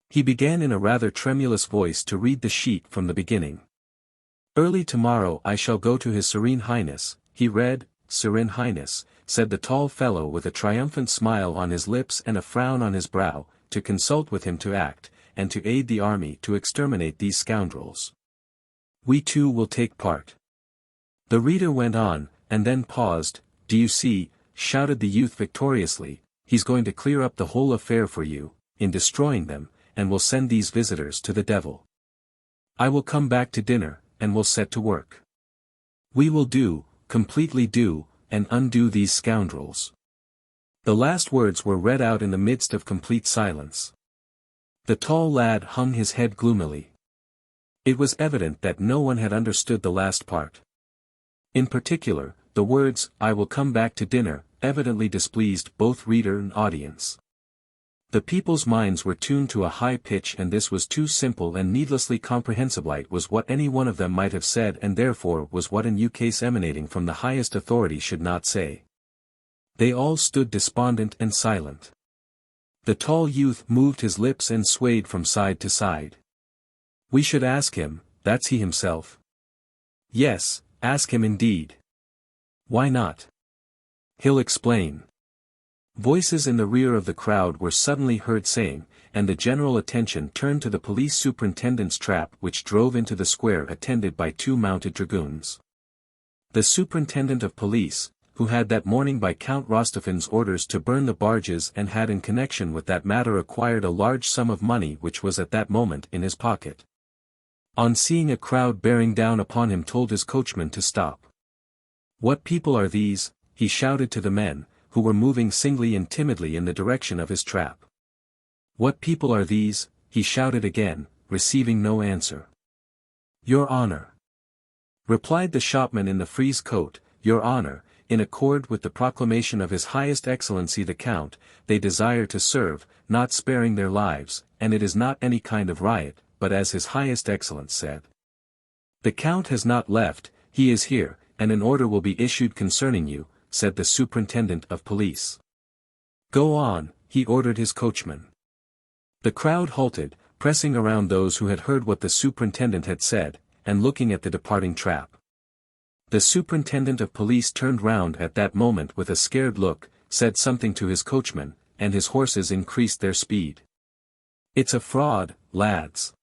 He began in a rather tremulous voice to read the sheet from the beginning. Early tomorrow I shall go to His Serene Highness, he read. Serene Highness, said the tall fellow with a triumphant smile on his lips and a frown on his brow, to consult with him to act, and to aid the army to exterminate these scoundrels. We too will take part. The reader went on, and then paused. Do you see, shouted the youth victoriously, he's going to clear up the whole affair for you, in destroying them, and will send these visitors to the devil. I will come back to dinner, and will set to work. We will do, completely do, and undo these scoundrels. The last words were read out in the midst of complete silence. The tall lad hung his head gloomily. It was evident that no one had understood the last part. In particular, the words, I will come back to dinner, evidently displeased both reader and audience. The people's minds were tuned to a high pitch and this was too simple and needlessly comprehensible. It was what any one of them might have said and therefore was what an ukase emanating from the highest authority should not say. They all stood despondent and silent. The tall youth moved his lips and swayed from side to side. We should ask him, that's he himself. Yes, ask him indeed. Why not? He'll explain. Voices in the rear of the crowd were suddenly heard saying, and the general attention turned to the police superintendent's trap which drove into the square attended by 2 mounted dragoons. The superintendent of police, who had that morning by Count Rostofin's orders to burn the barges and had in connection with that matter acquired a large sum of money which was at that moment in his pocket, on seeing a crowd bearing down upon him told his coachman to stop. "What people are these?" he shouted to the men, who were moving singly and timidly in the direction of his trap. "What people are these?" he shouted again, receiving no answer. "Your honor," replied the shopman in the frieze coat, "your honor, in accord with the proclamation of His Highest Excellency the Count, they desire to serve, not sparing their lives, and it is not any kind of riot, but as His Highest Excellence said. The Count has not left, he is here, and an order will be issued concerning you," said the superintendent of police. "Go on," he ordered his coachman. The crowd halted, pressing around those who had heard what the superintendent had said, and looking at the departing trap. The superintendent of police turned round at that moment with a scared look, said something to his coachman, and his horses increased their speed. "It's a fraud, lads.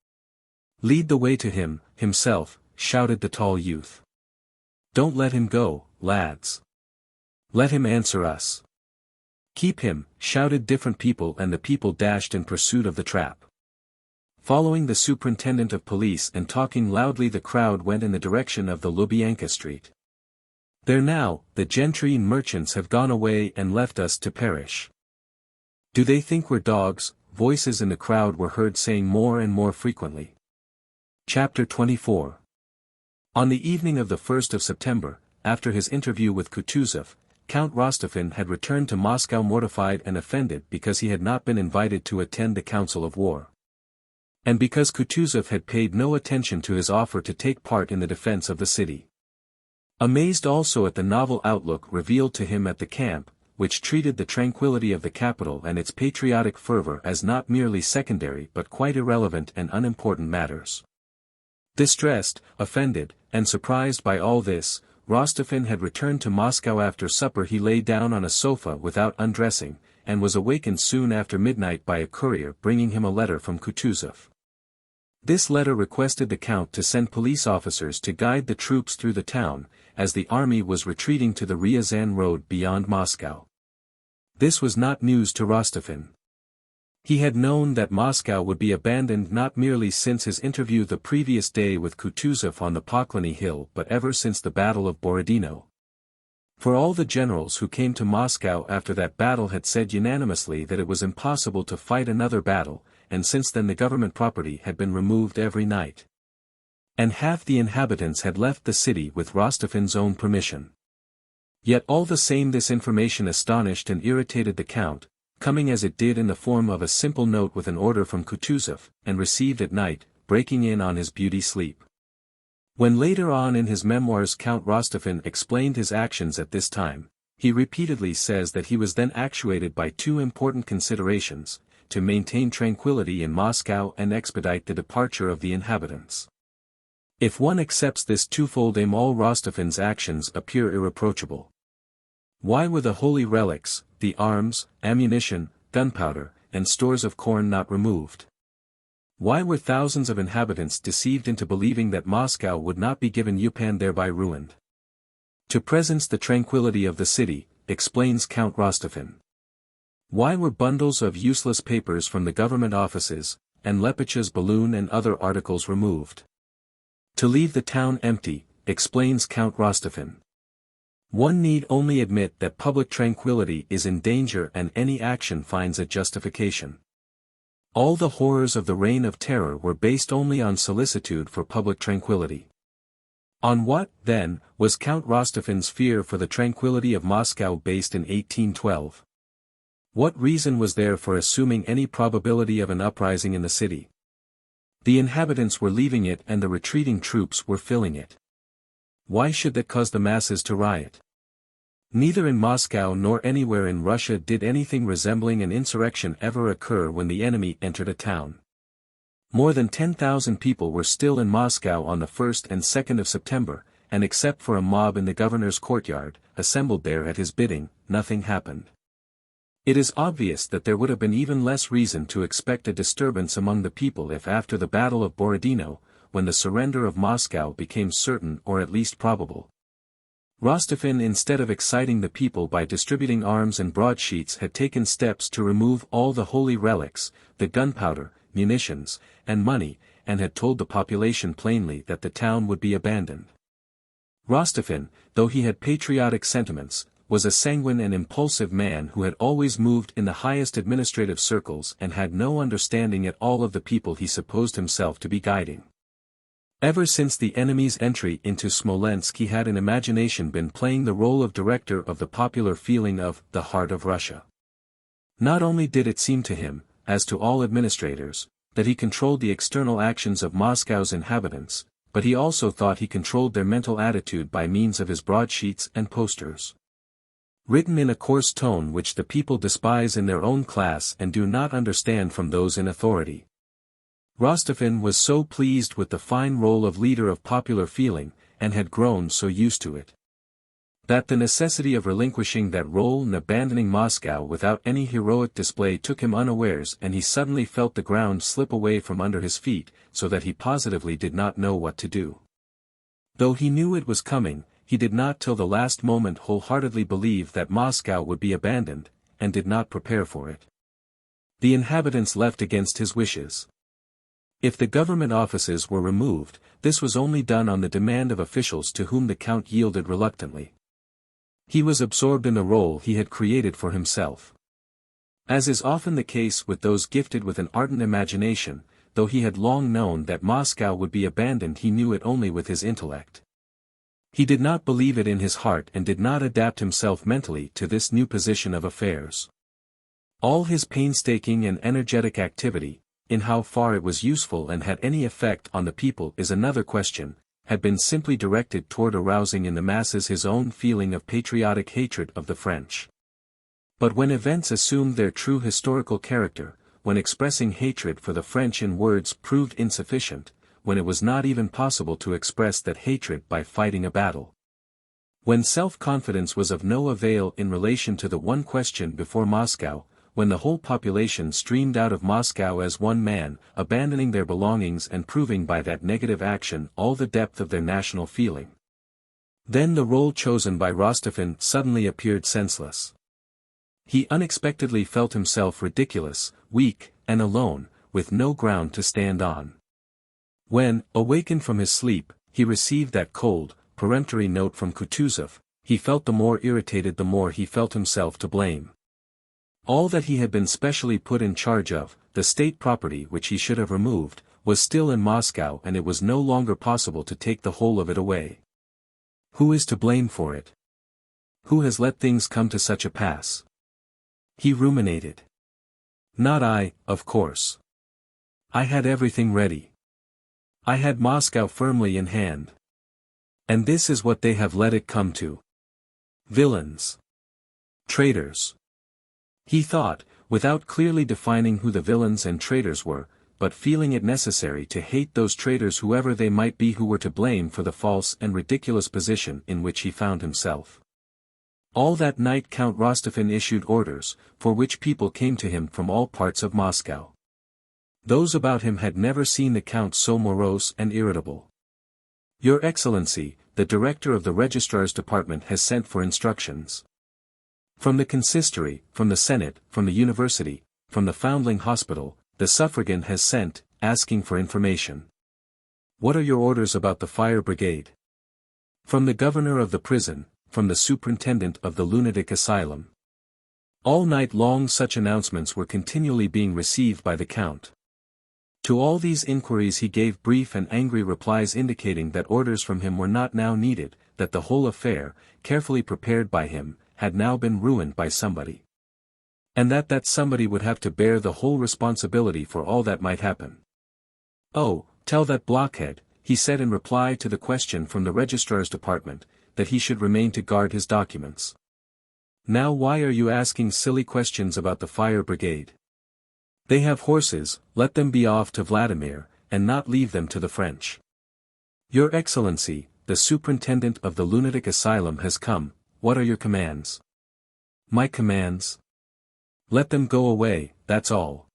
Lead the way to him, himself," shouted the tall youth. "Don't let him go, lads. Let him answer us." "Keep him," shouted different people, and the people dashed in pursuit of the trap. Following the superintendent of police and talking loudly, the crowd went in the direction of the Lubyanka Street. "There now, the gentry and merchants have gone away and left us to perish. Do they think we're dogs?" voices in the crowd were heard saying more and more frequently. Chapter 24. On the evening of the 1st of September, after his interview with Kutuzov, Count Rostofin had returned to Moscow mortified and offended because he had not been invited to attend the council of war, and because Kutuzov had paid no attention to his offer to take part in the defense of the city. Amazed also at the novel outlook revealed to him at the camp, which treated the tranquility of the capital and its patriotic fervor as not merely secondary but quite irrelevant and unimportant matters. Distressed, offended, and surprised by all this, Rostofin had returned to Moscow. After supper he lay down on a sofa without undressing, and was awakened soon after midnight by a courier bringing him a letter from Kutuzov. This letter requested the count to send police officers to guide the troops through the town, as the army was retreating to the Ryazan road beyond Moscow. This was not news to Rostofin. He had known that Moscow would be abandoned not merely since his interview the previous day with Kutuzov on the Poklony Hill but ever since the Battle of Borodino. For all the generals who came to Moscow after that battle had said unanimously that it was impossible to fight another battle, and since then the government property had been removed every night, and half the inhabitants had left the city with Rostofin's own permission. Yet all the same this information astonished and irritated the count, coming as it did in the form of a simple note with an order from Kutuzov, and received at night, breaking in on his beauty sleep. When later on in his memoirs Count Rostofin explained his actions at this time, he repeatedly says that he was then actuated by 2 important considerations: to maintain tranquility in Moscow and expedite the departure of the inhabitants. If one accepts this twofold aim, all Rostofin's actions appear irreproachable. Why were the holy relics, the arms, ammunition, gunpowder, and stores of corn not removed? Why were thousands of inhabitants deceived into believing that Moscow would not be given up and thereby ruined? To presence the tranquility of the city, explains Count Rostofin. Why were bundles of useless papers from the government offices, and Lepitch's balloon and other articles removed? To leave the town empty, explains Count Rostofin. One need only admit that public tranquility is in danger and any action finds a justification. All the horrors of the Reign of Terror were based only on solicitude for public tranquility. On what, then, was Count Rostofin's fear for the tranquility of Moscow based in 1812? What reason was there for assuming any probability of an uprising in the city? The inhabitants were leaving it and the retreating troops were filling it. Why should that cause the masses to riot? Neither in Moscow nor anywhere in Russia did anything resembling an insurrection ever occur when the enemy entered a town. More than 10,000 people were still in Moscow on the 1st and 2nd of September, and except for a mob in the governor's courtyard, assembled there at his bidding, nothing happened. It is obvious that there would have been even less reason to expect a disturbance among the people if after the Battle of Borodino, when the surrender of Moscow became certain or at least probable, Rostophin, instead of exciting the people by distributing arms and broadsheets, had taken steps to remove all the holy relics, the gunpowder, munitions, and money, and had told the population plainly that the town would be abandoned. Rostophin, though he had patriotic sentiments, was a sanguine and impulsive man who had always moved in the highest administrative circles and had no understanding at all of the people he supposed himself to be guiding. Ever since the enemy's entry into Smolensk, he had in imagination been playing the role of director of the popular feeling of the heart of Russia. Not only did it seem to him, as to all administrators, that he controlled the external actions of Moscow's inhabitants, but he also thought he controlled their mental attitude by means of his broadsheets and posters, written in a coarse tone which the people despise in their own class and do not understand from those in authority. Rostophin was so pleased with the fine role of leader of popular feeling, and had grown so used to it, that the necessity of relinquishing that role and abandoning Moscow without any heroic display took him unawares, and he suddenly felt the ground slip away from under his feet, so that he positively did not know what to do. Though he knew it was coming, he did not till the last moment wholeheartedly believe that Moscow would be abandoned, and did not prepare for it. The inhabitants left against his wishes. If the government offices were removed, this was only done on the demand of officials to whom the Count yielded reluctantly. He was absorbed in the role he had created for himself. As is often the case with those gifted with an ardent imagination, though he had long known that Moscow would be abandoned, he knew it only with his intellect. He did not believe it in his heart and did not adapt himself mentally to this new position of affairs. All his painstaking and energetic activity, in how far it was useful and had any effect on the people is another question, had been simply directed toward arousing in the masses his own feeling of patriotic hatred of the French. But when events assumed their true historical character, when expressing hatred for the French in words proved insufficient, when it was not even possible to express that hatred by fighting a battle, when self-confidence was of no avail in relation to the one question before Moscow, when the whole population streamed out of Moscow as one man, abandoning their belongings and proving by that negative action all the depth of their national feeling, then the role chosen by Rostophin suddenly appeared senseless. He unexpectedly felt himself ridiculous, weak, and alone, with no ground to stand on. When, awakened from his sleep, he received that cold, peremptory note from Kutuzov, he felt the more irritated the more he felt himself to blame. All that he had been specially put in charge of, the state property which he should have removed, was still in Moscow, and it was no longer possible to take the whole of it away. Who is to blame for it? Who has let things come to such a pass? He ruminated. Not I, of course. I had everything ready. I had Moscow firmly in hand. And this is what they have let it come to. Villains. Traitors. He thought, without clearly defining who the villains and traitors were, but feeling it necessary to hate those traitors whoever they might be who were to blame for the false and ridiculous position in which he found himself. All that night Count Rostophin issued orders, for which people came to him from all parts of Moscow. Those about him had never seen the Count so morose and irritable. Your Excellency, the director of the Registrar's Department has sent for instructions. From the consistory, from the Senate, from the University, from the Foundling Hospital, the suffragan has sent, asking for information. What are your orders about the fire brigade? From the governor of the prison, from the superintendent of the lunatic asylum. All night long such announcements were continually being received by the Count. To all these inquiries he gave brief and angry replies indicating that orders from him were not now needed, that the whole affair, carefully prepared by him, had now been ruined by somebody. And that somebody would have to bear the whole responsibility for all that might happen. Oh, tell that blockhead, he said in reply to the question from the Registrar's Department, that he should remain to guard his documents. Now why are you asking silly questions about the fire brigade? They have horses, let them be off to Vladimir, and not leave them to the French. Your Excellency, the superintendent of the lunatic asylum has come. What are your commands? My commands? Let them go away, that's all.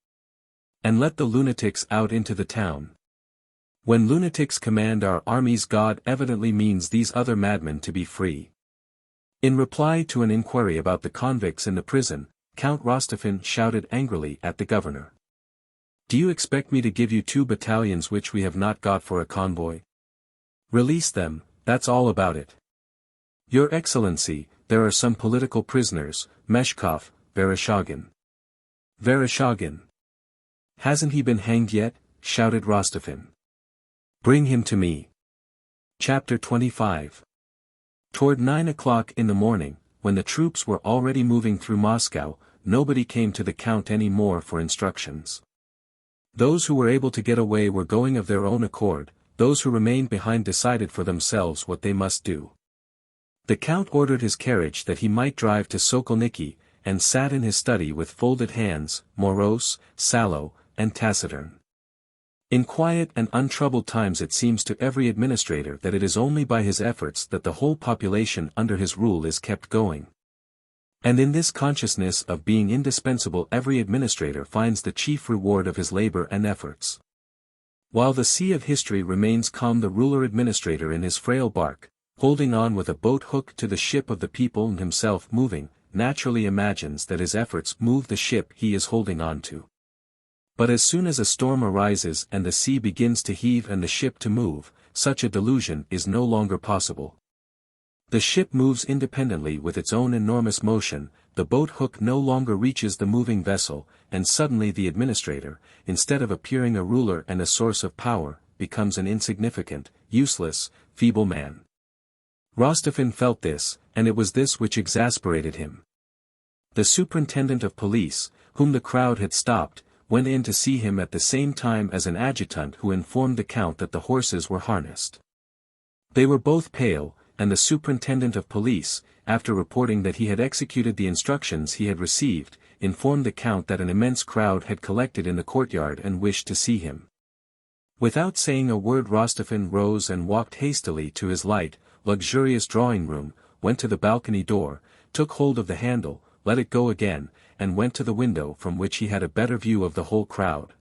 And let the lunatics out into the town. When lunatics command our armies, God evidently means these other madmen to be free. In reply to an inquiry about the convicts in the prison, Count Rostophin shouted angrily at the governor. Do you expect me to give you 2 battalions which we have not got for a convoy? Release them, that's all about it. Your Excellency, there are some political prisoners, Meshkov, Vereshchagin. Vereshchagin. Hasn't he been hanged yet? Shouted Rostophin. Bring him to me. Chapter 25. Toward 9 o'clock in the morning, when the troops were already moving through Moscow, nobody came to the count any more for instructions. Those who were able to get away were going of their own accord, those who remained behind decided for themselves what they must do. The count ordered his carriage that he might drive to Sokolniki, and sat in his study with folded hands, morose, sallow, and taciturn. In quiet and untroubled times it seems to every administrator that it is only by his efforts that the whole population under his rule is kept going. And in this consciousness of being indispensable every administrator finds the chief reward of his labor and efforts. While the sea of history remains calm, the ruler-administrator in his frail bark, holding on with a boat hooked to the ship of the people and himself moving, naturally imagines that his efforts move the ship he is holding on to. But as soon as a storm arises and the sea begins to heave and the ship to move, such a delusion is no longer possible. The ship moves independently with its own enormous motion, the boat hook no longer reaches the moving vessel, and suddenly the administrator, instead of appearing a ruler and a source of power, becomes an insignificant, useless, feeble man. Rostophin felt this, and it was this which exasperated him. The superintendent of police, whom the crowd had stopped, went in to see him at the same time as an adjutant who informed the count that the horses were harnessed. They were both pale, and the superintendent of police, after reporting that he had executed the instructions he had received, informed the count that an immense crowd had collected in the courtyard and wished to see him. Without saying a word, Rostophin rose and walked hastily to his light, luxurious drawing-room, went to the balcony door, took hold of the handle, let it go again, and went to the window from which he had a better view of the whole crowd.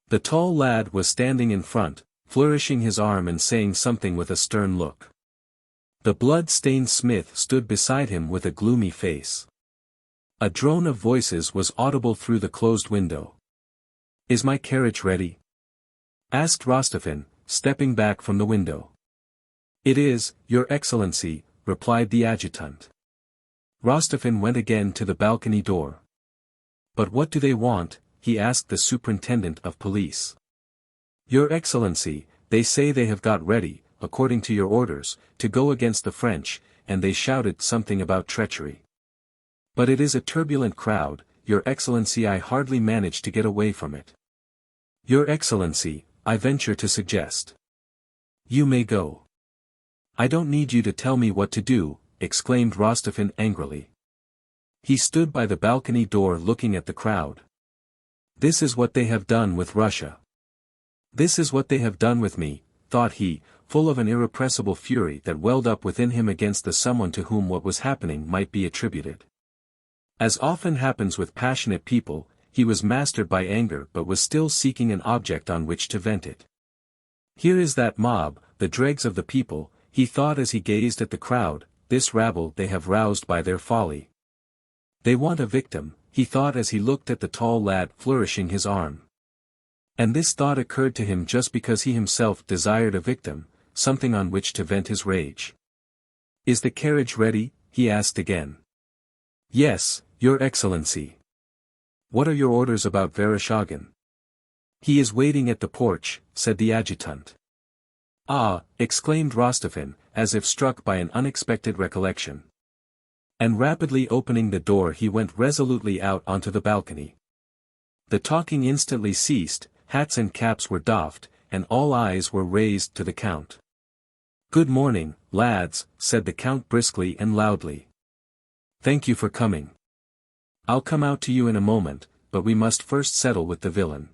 The tall lad was standing in front, flourishing his arm and saying something with a stern look. The blood-stained smith stood beside him with a gloomy face. A drone of voices was audible through the closed window. "Is my carriage ready?" asked Rostophin, stepping back from the window. "It is, Your Excellency," replied the adjutant. Rostophin went again to the balcony door. "But what do they want?" he asked the superintendent of police. "Your Excellency, they say they have got ready, according to your orders, to go against the French, and they shouted something about treachery. But it is a turbulent crowd, Your Excellency, I hardly manage to get away from it. Your Excellency, I venture to suggest. You may go." "I don't need you to tell me what to do," exclaimed Rostophin angrily. He stood by the balcony door looking at the crowd. "This is what they have done with Russia. This is what they have done with me," thought he, full of an irrepressible fury that welled up within him against the someone to whom what was happening might be attributed. As often happens with passionate people, he was mastered by anger but was still seeking an object on which to vent it. "Here is that mob, the dregs of the people," he thought as he gazed at the crowd, "this rabble they have roused by their folly. They want a victim," he thought as he looked at the tall lad flourishing his arm. And this thought occurred to him just because he himself desired a victim, something on which to vent his rage. "Is the carriage ready?" he asked again. "Yes, Your Excellency." "What are your orders about Vereshchagin?" "He is waiting at the porch," said the adjutant. "Ah!" exclaimed Rostophin, as if struck by an unexpected recollection. And rapidly opening the door he went resolutely out onto the balcony. The talking instantly ceased, hats and caps were doffed, and all eyes were raised to the count. "Good morning, lads," said the count briskly and loudly. "Thank you for coming. I'll come out to you in a moment, but we must first settle with the villain.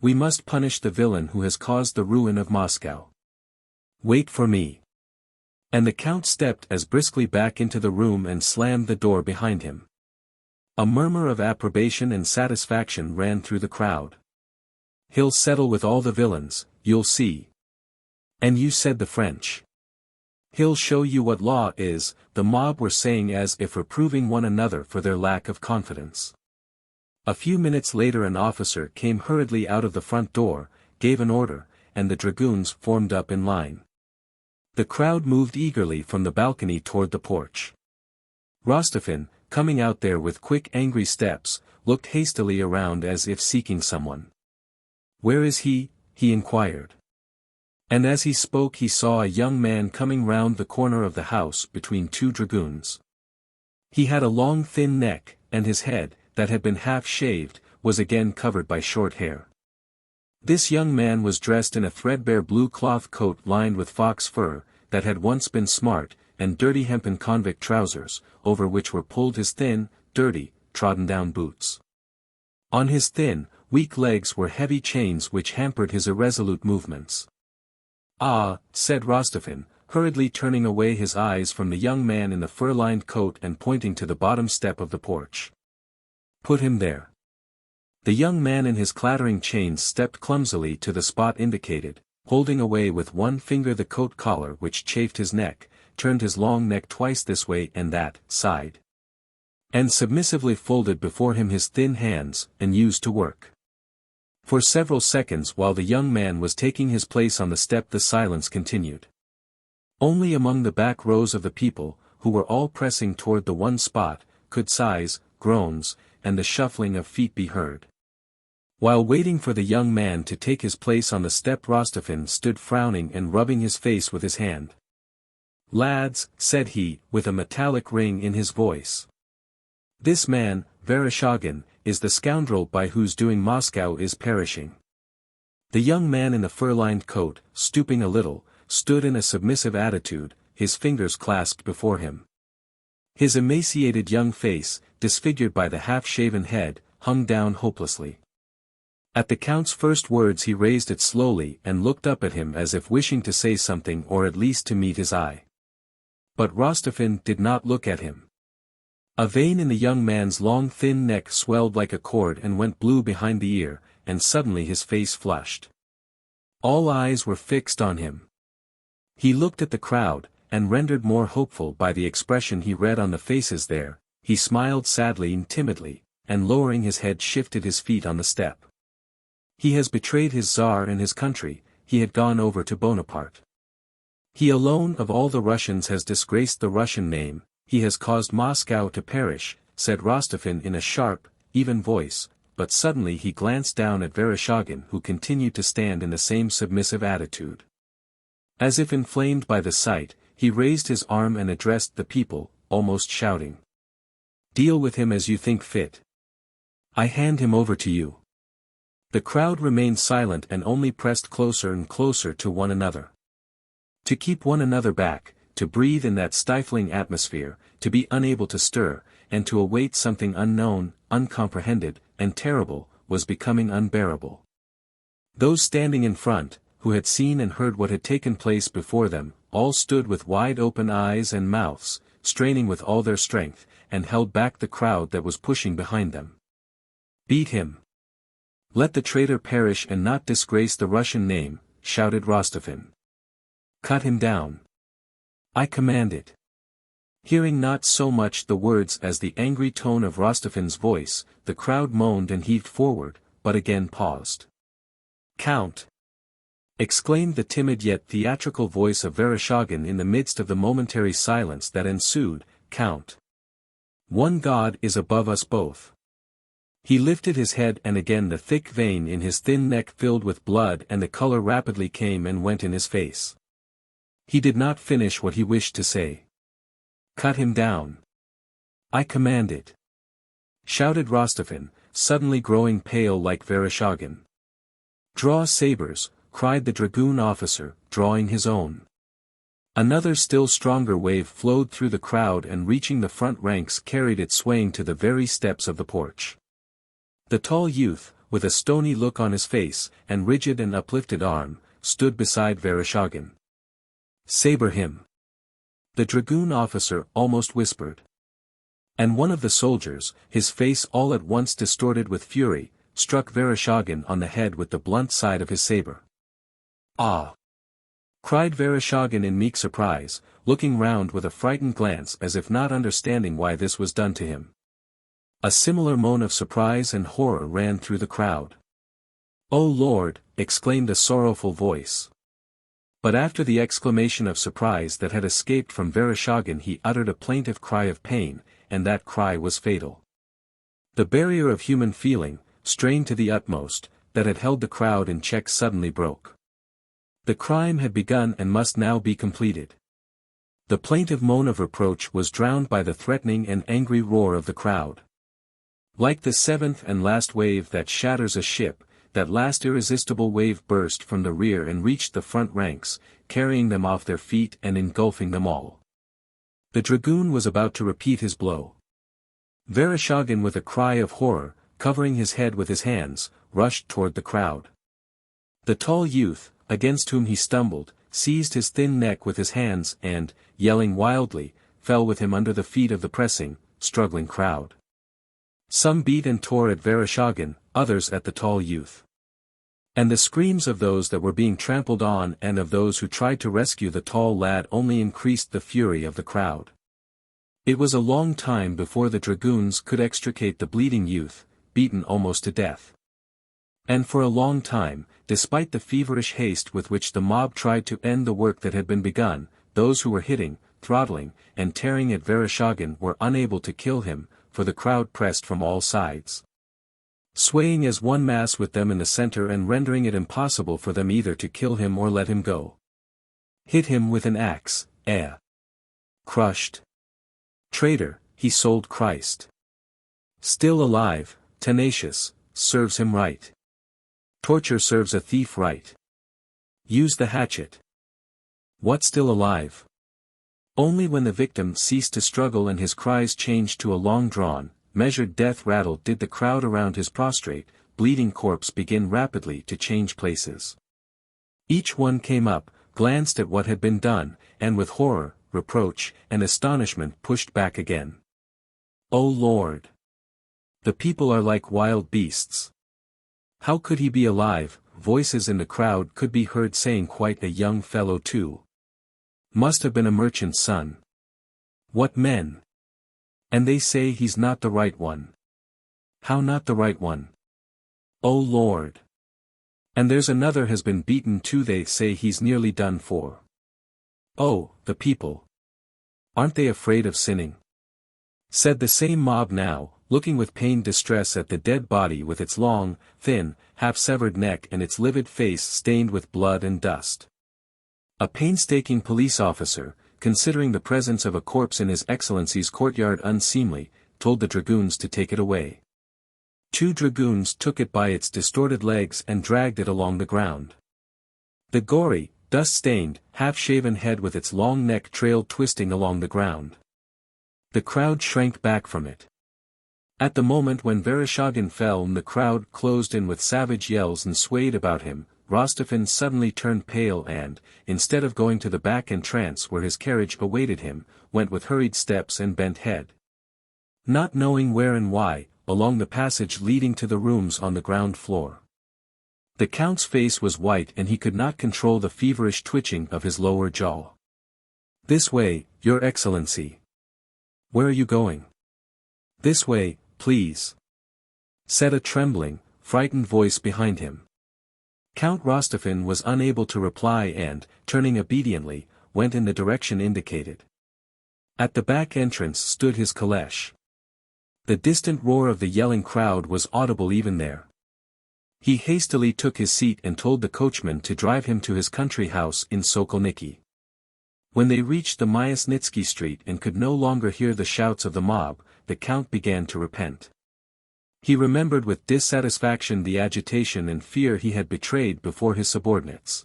We must punish the villain who has caused the ruin of Moscow. Wait for me." And the count stepped as briskly back into the room and slammed the door behind him. A murmur of approbation and satisfaction ran through the crowd. "He'll settle with all the villains, you'll see." "And you said the French." "He'll show you what law is," the mob were saying as if reproving one another for their lack of confidence. A few minutes later an officer came hurriedly out of the front door, gave an order, and the dragoons formed up in line. The crowd moved eagerly from the balcony toward the porch. Rostophin, coming out there with quick angry steps, looked hastily around as if seeking someone. "Where is he?" he inquired. And as he spoke he saw a young man coming round the corner of the house between two dragoons. He had a long thin neck, and his head, that had been half shaved, was again covered by short hair. This young man was dressed in a threadbare blue cloth coat lined with fox fur, that had once been smart, and dirty hempen convict trousers, over which were pulled his thin, dirty, trodden-down boots. On his thin, weak legs were heavy chains which hampered his irresolute movements. "Ah," said Rostophin, hurriedly turning away his eyes from the young man in the fur-lined coat and pointing to the bottom step of the porch. "Put him there." The young man in his clattering chains stepped clumsily to the spot indicated, holding away with one finger the coat collar which chafed his neck, turned his long neck twice this way and that, sighed, and submissively folded before him his thin hands, and used to work. For several seconds while the young man was taking his place on the step the silence continued. Only among the back rows of the people, who were all pressing toward the one spot, could sighs, groans, and the shuffling of feet be heard. While waiting for the young man to take his place on the step Rostophin stood frowning and rubbing his face with his hand. "Lads," said he, with a metallic ring in his voice. "This man, Vereshchagin, is the scoundrel by whose doing Moscow is perishing." The young man in the fur-lined coat, stooping a little, stood in a submissive attitude, his fingers clasped before him. His emaciated young face, disfigured by the half-shaven head, hung down hopelessly. At the count's first words he raised it slowly and looked up at him as if wishing to say something or at least to meet his eye. But Rostophin did not look at him. A vein in the young man's long thin neck swelled like a cord and went blue behind the ear, and suddenly his face flushed. All eyes were fixed on him. He looked at the crowd, and rendered more hopeful by the expression he read on the faces there, he smiled sadly and timidly, and lowering his head shifted his feet on the step. He has betrayed his Tsar and his country, he had gone over to Bonaparte. He alone of all the Russians has disgraced the Russian name, he has caused Moscow to perish, said Rostophin in a sharp, even voice, but suddenly he glanced down at Vereshchagin who continued to stand in the same submissive attitude. As if inflamed by the sight, he raised his arm and addressed the people, almost shouting. "Deal with him as you think fit. I hand him over to you." The crowd remained silent and only pressed closer and closer to one another. To keep one another back, to breathe in that stifling atmosphere, to be unable to stir, and to await something unknown, uncomprehended, and terrible, was becoming unbearable. Those standing in front, who had seen and heard what had taken place before them, all stood with wide open eyes and mouths, straining with all their strength, and held back the crowd that was pushing behind them. "Beat him! Let the traitor perish and not disgrace the Russian name," shouted Rostophin. "Cut him down! I command it." Hearing not so much the words as the angry tone of Rostophin's voice, the crowd moaned and heaved forward, but again paused. "Count!" exclaimed the timid yet theatrical voice of Vereshchagin in the midst of the momentary silence that ensued, "Count! One God is above us both." He lifted his head and again the thick vein in his thin neck filled with blood and the color rapidly came and went in his face. He did not finish what he wished to say. "Cut him down! I command it!" shouted Rostophin, suddenly growing pale like Vereshchagin. "Draw sabers!" cried the dragoon officer, drawing his own. Another still stronger wave flowed through the crowd and reaching the front ranks carried it swaying to the very steps of the porch. The tall youth, with a stony look on his face, and rigid and uplifted arm, stood beside Vereshchagin. "Saber him!" the dragoon officer almost whispered. And one of the soldiers, his face all at once distorted with fury, struck Vereshchagin on the head with the blunt side of his saber. "Ah!" cried Vereshchagin in meek surprise, looking round with a frightened glance as if not understanding why this was done to him. A similar moan of surprise and horror ran through the crowd. "O Lord!" exclaimed a sorrowful voice. But after the exclamation of surprise that had escaped from Vereshchagin he uttered a plaintive cry of pain, and that cry was fatal. The barrier of human feeling, strained to the utmost, that had held the crowd in check suddenly broke. The crime had begun and must now be completed. The plaintive moan of reproach was drowned by the threatening and angry roar of the crowd. Like the seventh and last wave that shatters a ship, that last irresistible wave burst from the rear and reached the front ranks, carrying them off their feet and engulfing them all. The dragoon was about to repeat his blow. Vereshchagin, with a cry of horror, covering his head with his hands, rushed toward the crowd. The tall youth, against whom he stumbled, seized his thin neck with his hands and, yelling wildly, fell with him under the feet of the pressing, struggling crowd. Some beat and tore at Vereshchagin, others at the tall youth. And the screams of those that were being trampled on and of those who tried to rescue the tall lad only increased the fury of the crowd. It was a long time before the dragoons could extricate the bleeding youth, beaten almost to death. And for a long time, despite the feverish haste with which the mob tried to end the work that had been begun, those who were hitting, throttling, and tearing at Vereshchagin were unable to kill him, for the crowd pressed from all sides, swaying as one mass with them in the center and rendering it impossible for them either to kill him or let him go. Hit him with an axe, crushed. Traitor, he sold Christ. Still alive, tenacious, serves him right. Torture serves a thief right. Use the hatchet. What still alive? Only when the victim ceased to struggle and his cries changed to a long-drawn, measured death rattle did the crowd around his prostrate, bleeding corpse begin rapidly to change places. Each one came up, glanced at what had been done, and with horror, reproach, and astonishment pushed back again. "O Lord! The people are like wild beasts. How could he be alive?" Voices in the crowd could be heard saying. "Quite a young fellow too. Must have been a merchant's son. What men! And they say he's not the right one. How not the right one? O Lord! And there's another has been beaten too. They say he's nearly done for. Oh, the people! Aren't they afraid of sinning?" Said the same mob now, looking with pained distress at the dead body with its long, thin, half-severed neck and its livid face stained with blood and dust. A painstaking police officer, considering the presence of a corpse in His Excellency's courtyard unseemly, told the dragoons to take it away. 2 dragoons took it by its distorted legs and dragged it along the ground. The gory, dust-stained, half-shaven head with its long neck trailed twisting along the ground. The crowd shrank back from it. At the moment when Vereshchagin fell and the crowd closed in with savage yells and swayed about him, Rostophin suddenly turned pale and, instead of going to the back entrance where his carriage awaited him, went with hurried steps and bent head, not knowing where and why, along the passage leading to the rooms on the ground floor. The Count's face was white and he could not control the feverish twitching of his lower jaw. "This way, Your Excellency." "Where are you going?" "This way, please," said a trembling, frightened voice behind him. Count Rostophin was unable to reply and, turning obediently, went in the direction indicated. At the back entrance stood his caleche. The distant roar of the yelling crowd was audible even there. He hastily took his seat and told the coachman to drive him to his country house in Sokolniki. When they reached the Myasnitsky Street and could no longer hear the shouts of the mob, the Count began to repent. He remembered with dissatisfaction the agitation and fear he had betrayed before his subordinates.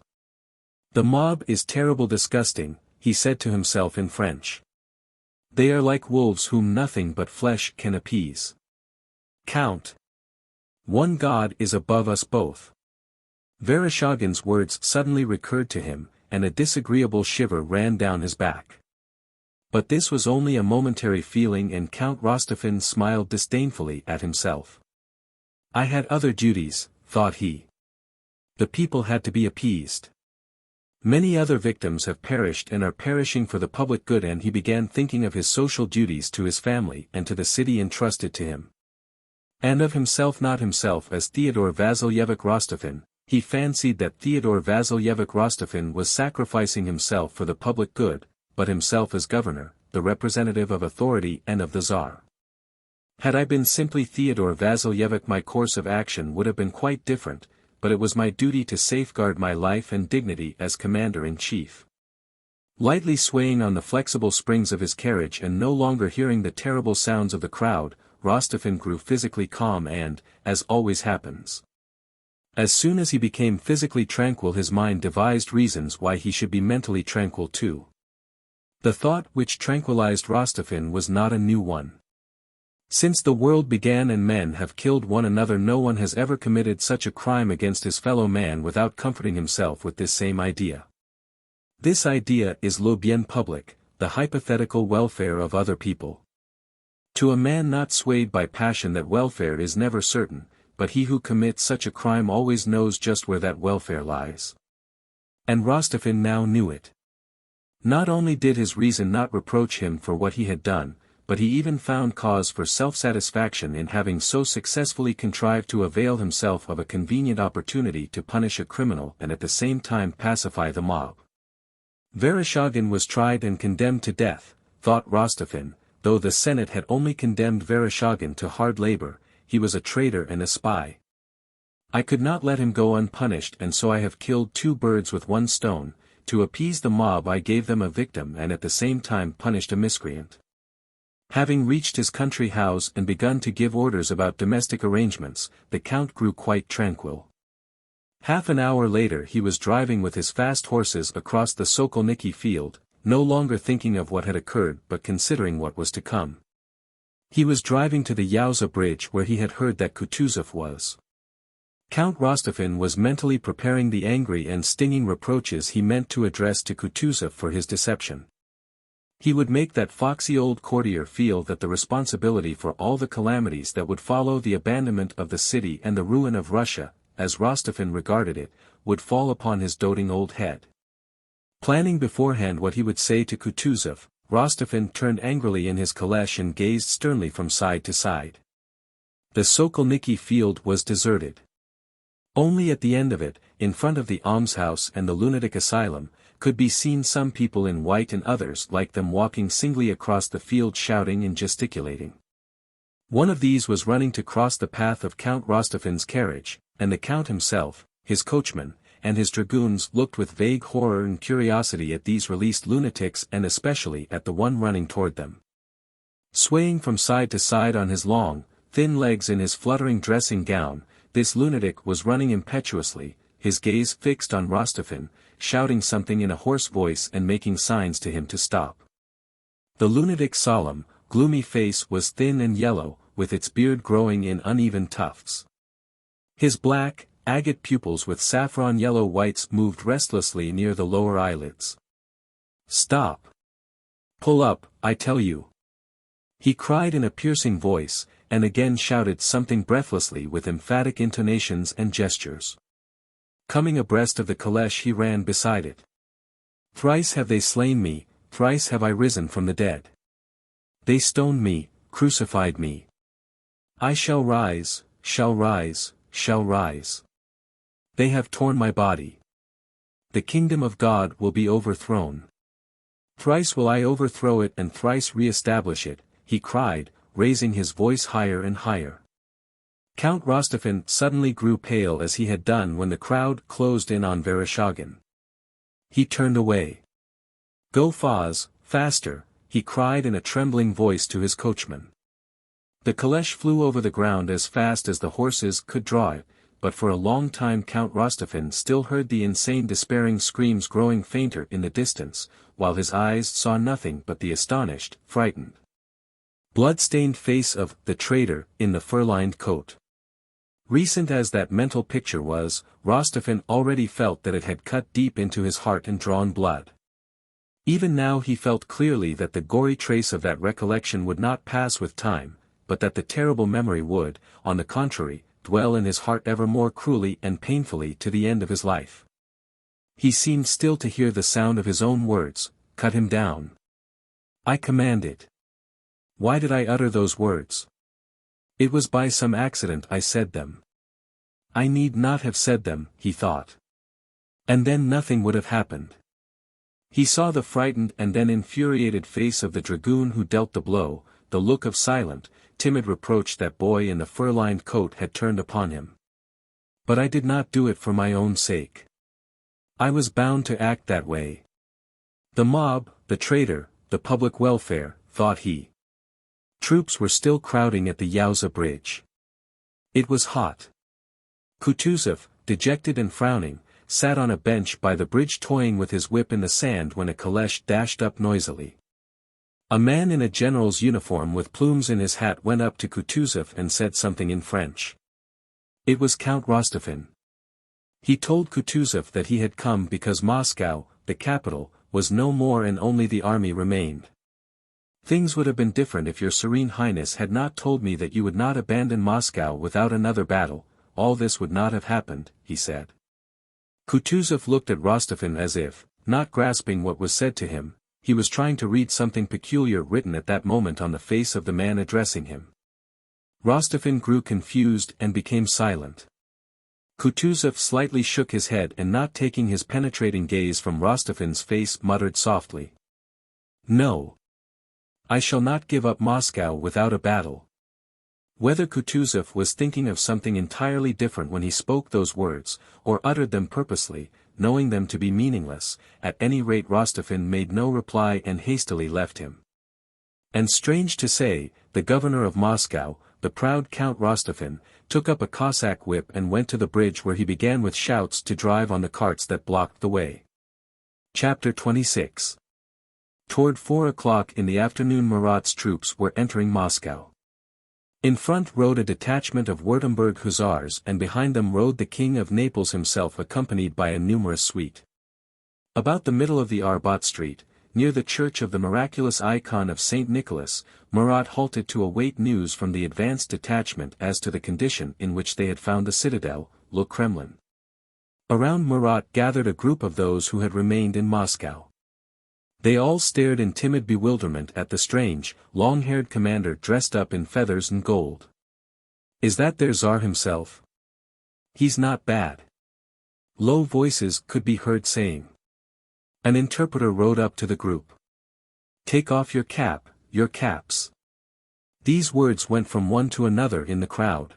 "The mob is terrible disgusting," he said to himself in French. "They are like wolves whom nothing but flesh can appease. Count! One God is above us both." Vereshchagin's words suddenly recurred to him, and a disagreeable shiver ran down his back. But this was only a momentary feeling, and Count Rostophin smiled disdainfully at himself. I had other duties, thought he. The people had to be appeased. Many other victims have perished and are perishing for the public good, and he began thinking of his social duties to his family and to the city entrusted to him. And of himself, not himself as Theodore Vasilyevich Rostophin. He fancied that Theodore Vasilyevich Rostophin was sacrificing himself for the public good, but himself as governor, the representative of authority and of the Tsar. Had I been simply Theodore Vasilyevich, my course of action would have been quite different, but it was my duty to safeguard my life and dignity as commander-in-chief. Lightly swaying on the flexible springs of his carriage and no longer hearing the terrible sounds of the crowd, Rostophin grew physically calm and, as always happens, as soon as he became physically tranquil, his mind devised reasons why he should be mentally tranquil too. The thought which tranquilized Rostophin was not a new one. Since the world began and men have killed one another, no one has ever committed such a crime against his fellow man without comforting himself with this same idea. This idea is le bien public, the hypothetical welfare of other people. To a man not swayed by passion, that welfare is never certain, but he who commits such a crime always knows just where that welfare lies. And Rostophin now knew it. Not only did his reason not reproach him for what he had done, but he even found cause for self-satisfaction in having so successfully contrived to avail himself of a convenient opportunity to punish a criminal and at the same time pacify the mob. Vereshchagin was tried and condemned to death, thought Rostophin. Though the Senate had only condemned Vereshchagin to hard labor, he was a traitor and a spy. I could not let him go unpunished, and so I have killed two birds with one stone. To appease the mob I gave them a victim and at the same time punished a miscreant. Having reached his country house and begun to give orders about domestic arrangements, the count grew quite tranquil. Half an hour later he was driving with his fast horses across the Sokolniki field, no longer thinking of what had occurred but considering what was to come. He was driving to the Yaouza bridge where he had heard that Kutuzov was. Count Rostophin was mentally preparing the angry and stinging reproaches he meant to address to Kutuzov for his deception. He would make that foxy old courtier feel that the responsibility for all the calamities that would follow the abandonment of the city and the ruin of Russia, as Rostophin regarded it, would fall upon his doting old head. Planning beforehand what he would say to Kutuzov, Rostophin turned angrily in his caleche and gazed sternly from side to side. The Sokolniki field was deserted. Only at the end of it, in front of the almshouse and the lunatic asylum, could be seen some people in white and others like them walking singly across the field shouting and gesticulating. One of these was running to cross the path of Count Rostophin's carriage, and the count himself, his coachman, and his dragoons looked with vague horror and curiosity at these released lunatics and especially at the one running toward them. Swaying from side to side on his long, thin legs in his fluttering dressing gown, this lunatic was running impetuously, his gaze fixed on Rostophin, shouting something in a hoarse voice and making signs to him to stop. The lunatic's solemn, gloomy face was thin and yellow, with its beard growing in uneven tufts. His black, agate pupils with saffron yellow whites moved restlessly near the lower eyelids. "Stop! Pull up, I tell you!" he cried in a piercing voice, and again shouted something breathlessly with emphatic intonations and gestures. Coming abreast of the caleche he ran beside it. "Thrice have they slain me, thrice have I risen from the dead. They stoned me, crucified me. I shall rise, shall rise, shall rise. They have torn my body. The kingdom of God will be overthrown. Thrice will I overthrow it and thrice re-establish it," he cried, raising his voice higher and higher. Count Rostophin suddenly grew pale as he had done when the crowd closed in on Vereshchagin. He turned away. "Go faster," he cried in a trembling voice to his coachman. The caleche flew over the ground as fast as the horses could draw it, but for a long time Count Rostophin still heard the insane despairing screams growing fainter in the distance, while his eyes saw nothing but the astonished, frightened, blood-stained face of the traitor in the fur-lined coat. Recent as that mental picture was, Rostophin already felt that it had cut deep into his heart and drawn blood. Even now he felt clearly that the gory trace of that recollection would not pass with time, but that the terrible memory would, on the contrary, dwell in his heart ever more cruelly and painfully to the end of his life. He seemed still to hear the sound of his own words, "Cut him down. I commanded. Why did I utter those words? It was by some accident I said them. I need not have said them," he thought. And then nothing would have happened. He saw the frightened and then infuriated face of the dragoon who dealt the blow, the look of silent, timid reproach that boy in the fur-lined coat had turned upon him. But I did not do it for my own sake. I was bound to act that way. The mob, the traitor, the public welfare, thought he. Troops were still crowding at the Yauza bridge. It was hot. Kutuzov, dejected and frowning, sat on a bench by the bridge toying with his whip in the sand when a caleche dashed up noisily. A man in a general's uniform with plumes in his hat went up to Kutuzov and said something in French. It was Count Rostophin. He told Kutuzov that he had come because Moscow, the capital, was no more and only the army remained. "Things would have been different if your Serene Highness had not told me that you would not abandon Moscow without another battle, all this would not have happened," he said. Kutuzov looked at Rostophin as if, not grasping what was said to him, he was trying to read something peculiar written at that moment on the face of the man addressing him. Rostophin grew confused and became silent. Kutuzov slightly shook his head and not taking his penetrating gaze from Rostophin's face muttered softly. "No. I shall not give up Moscow without a battle." Whether Kutuzov was thinking of something entirely different when he spoke those words, or uttered them purposely, knowing them to be meaningless, at any rate Rostophin made no reply and hastily left him. And strange to say, the governor of Moscow, the proud Count Rostophin, took up a Cossack whip and went to the bridge where he began with shouts to drive on the carts that blocked the way. Chapter 26. Toward 4 o'clock in the afternoon Murat's troops were entering Moscow. In front rode a detachment of Württemberg hussars and behind them rode the King of Naples himself accompanied by a numerous suite. About the middle of the Arbat Street, near the church of the miraculous icon of St. Nicholas, Murat halted to await news from the advanced detachment as to the condition in which they had found the citadel, Le Kremlin. Around Murat gathered a group of those who had remained in Moscow. They all stared in timid bewilderment at the strange, long-haired commander dressed up in feathers and gold. "Is that their Tsar himself? He's not bad." Low voices could be heard saying. An interpreter rode up to the group. "Take off your cap, your caps." These words went from one to another in the crowd.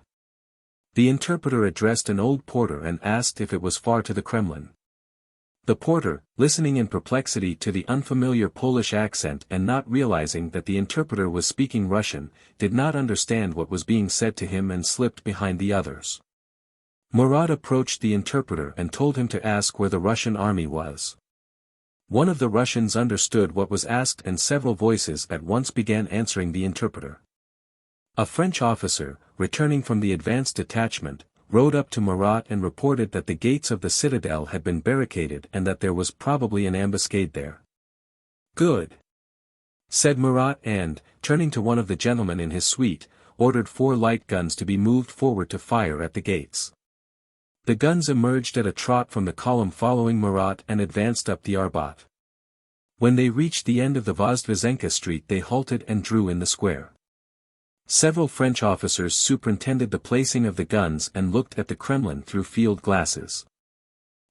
The interpreter addressed an old porter and asked if it was far to the Kremlin. The porter, listening in perplexity to the unfamiliar Polish accent and not realizing that the interpreter was speaking Russian, did not understand what was being said to him and slipped behind the others. Murat approached the interpreter and told him to ask where the Russian army was. One of the Russians understood what was asked and several voices at once began answering the interpreter. A French officer, returning from the advanced detachment, rode up to Murat and reported that the gates of the citadel had been barricaded and that there was probably an ambuscade there. "Good," said Murat and, turning to one of the gentlemen in his suite, ordered 4 light guns to be moved forward to fire at the gates. The guns emerged at a trot from the column following Murat and advanced up the Arbat. When they reached the end of the Vozdvizenka street they halted and drew in the square. Several French officers superintended the placing of the guns and looked at the Kremlin through field glasses.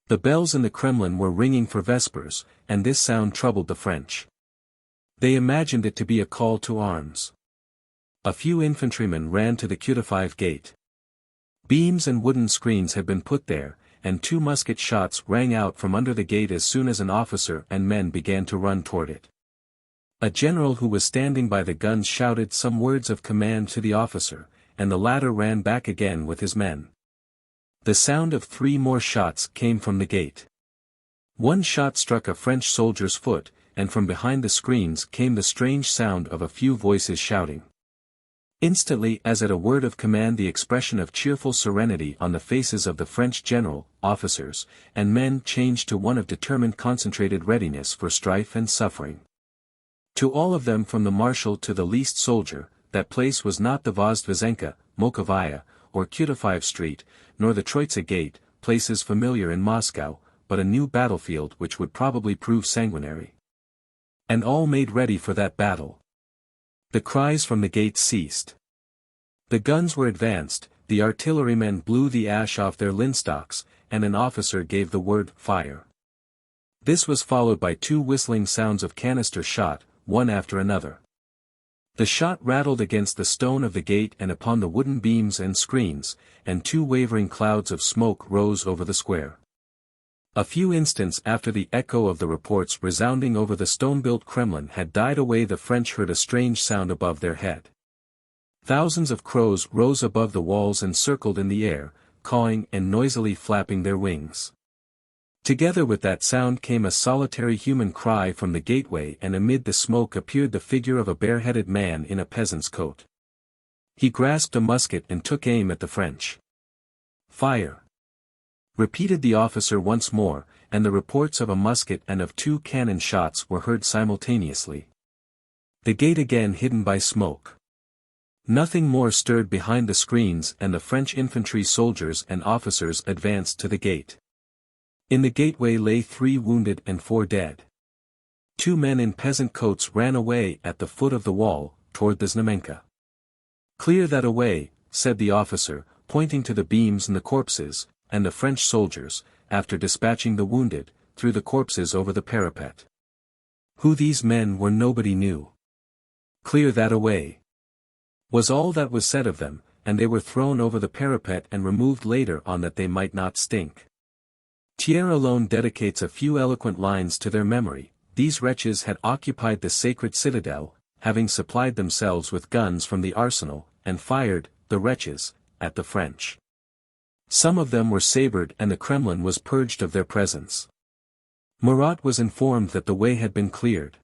The bells in the Kremlin were ringing for vespers, and this sound troubled the French. They imagined it to be a call to arms. A few infantrymen ran to the XXV gate. Beams and wooden screens had been put there, and 2 musket shots rang out from under the gate as soon as an officer and men began to run toward it. A general who was standing by the guns shouted some words of command to the officer, and the latter ran back again with his men. The sound of 3 more shots came from the gate. One shot struck a French soldier's foot, and from behind the screens came the strange sound of a few voices shouting. Instantly, as at a word of command, the expression of cheerful serenity on the faces of the French general, officers, and men changed to one of determined concentrated readiness for strife and suffering. To all of them, from the marshal to the least soldier, that place was not the Vozdvizhenka, Mokovaya, or Kutafiv Street, nor the Troitsa Gate, places familiar in Moscow, but a new battlefield which would probably prove sanguinary. And all made ready for that battle. The cries from the gates ceased. The guns were advanced, the artillerymen blew the ash off their linstocks, and an officer gave the word, "Fire." This was followed by 2 whistling sounds of canister shot, one after another. The shot rattled against the stone of the gate and upon the wooden beams and screens, and 2 wavering clouds of smoke rose over the square. A few instants after the echo of the reports resounding over the stone-built Kremlin had died away, the French heard a strange sound above their head. Thousands of crows rose above the walls and circled in the air, cawing and noisily flapping their wings. Together with that sound came a solitary human cry from the gateway, and amid the smoke appeared the figure of a bareheaded man in a peasant's coat. He grasped a musket and took aim at the French. "Fire!" repeated the officer once more, and the reports of a musket and of 2 cannon shots were heard simultaneously. The gate again hidden by smoke. Nothing more stirred behind the screens, and the French infantry soldiers and officers advanced to the gate. In the gateway lay 3 wounded and 4 dead. 2 men in peasant coats ran away at the foot of the wall, toward the Znamenka. "Clear that away," said the officer, pointing to the beams and the corpses, and the French soldiers, after dispatching the wounded, threw the corpses over the parapet. Who these men were nobody knew. "Clear that away," was all that was said of them, and they were thrown over the parapet and removed later on that they might not stink. Thiers alone dedicates a few eloquent lines to their memory. These wretches had occupied the sacred citadel, having supplied themselves with guns from the arsenal, and fired, the wretches, at the French. Some of them were sabred and the Kremlin was purged of their presence. Murat was informed that the way had been cleared.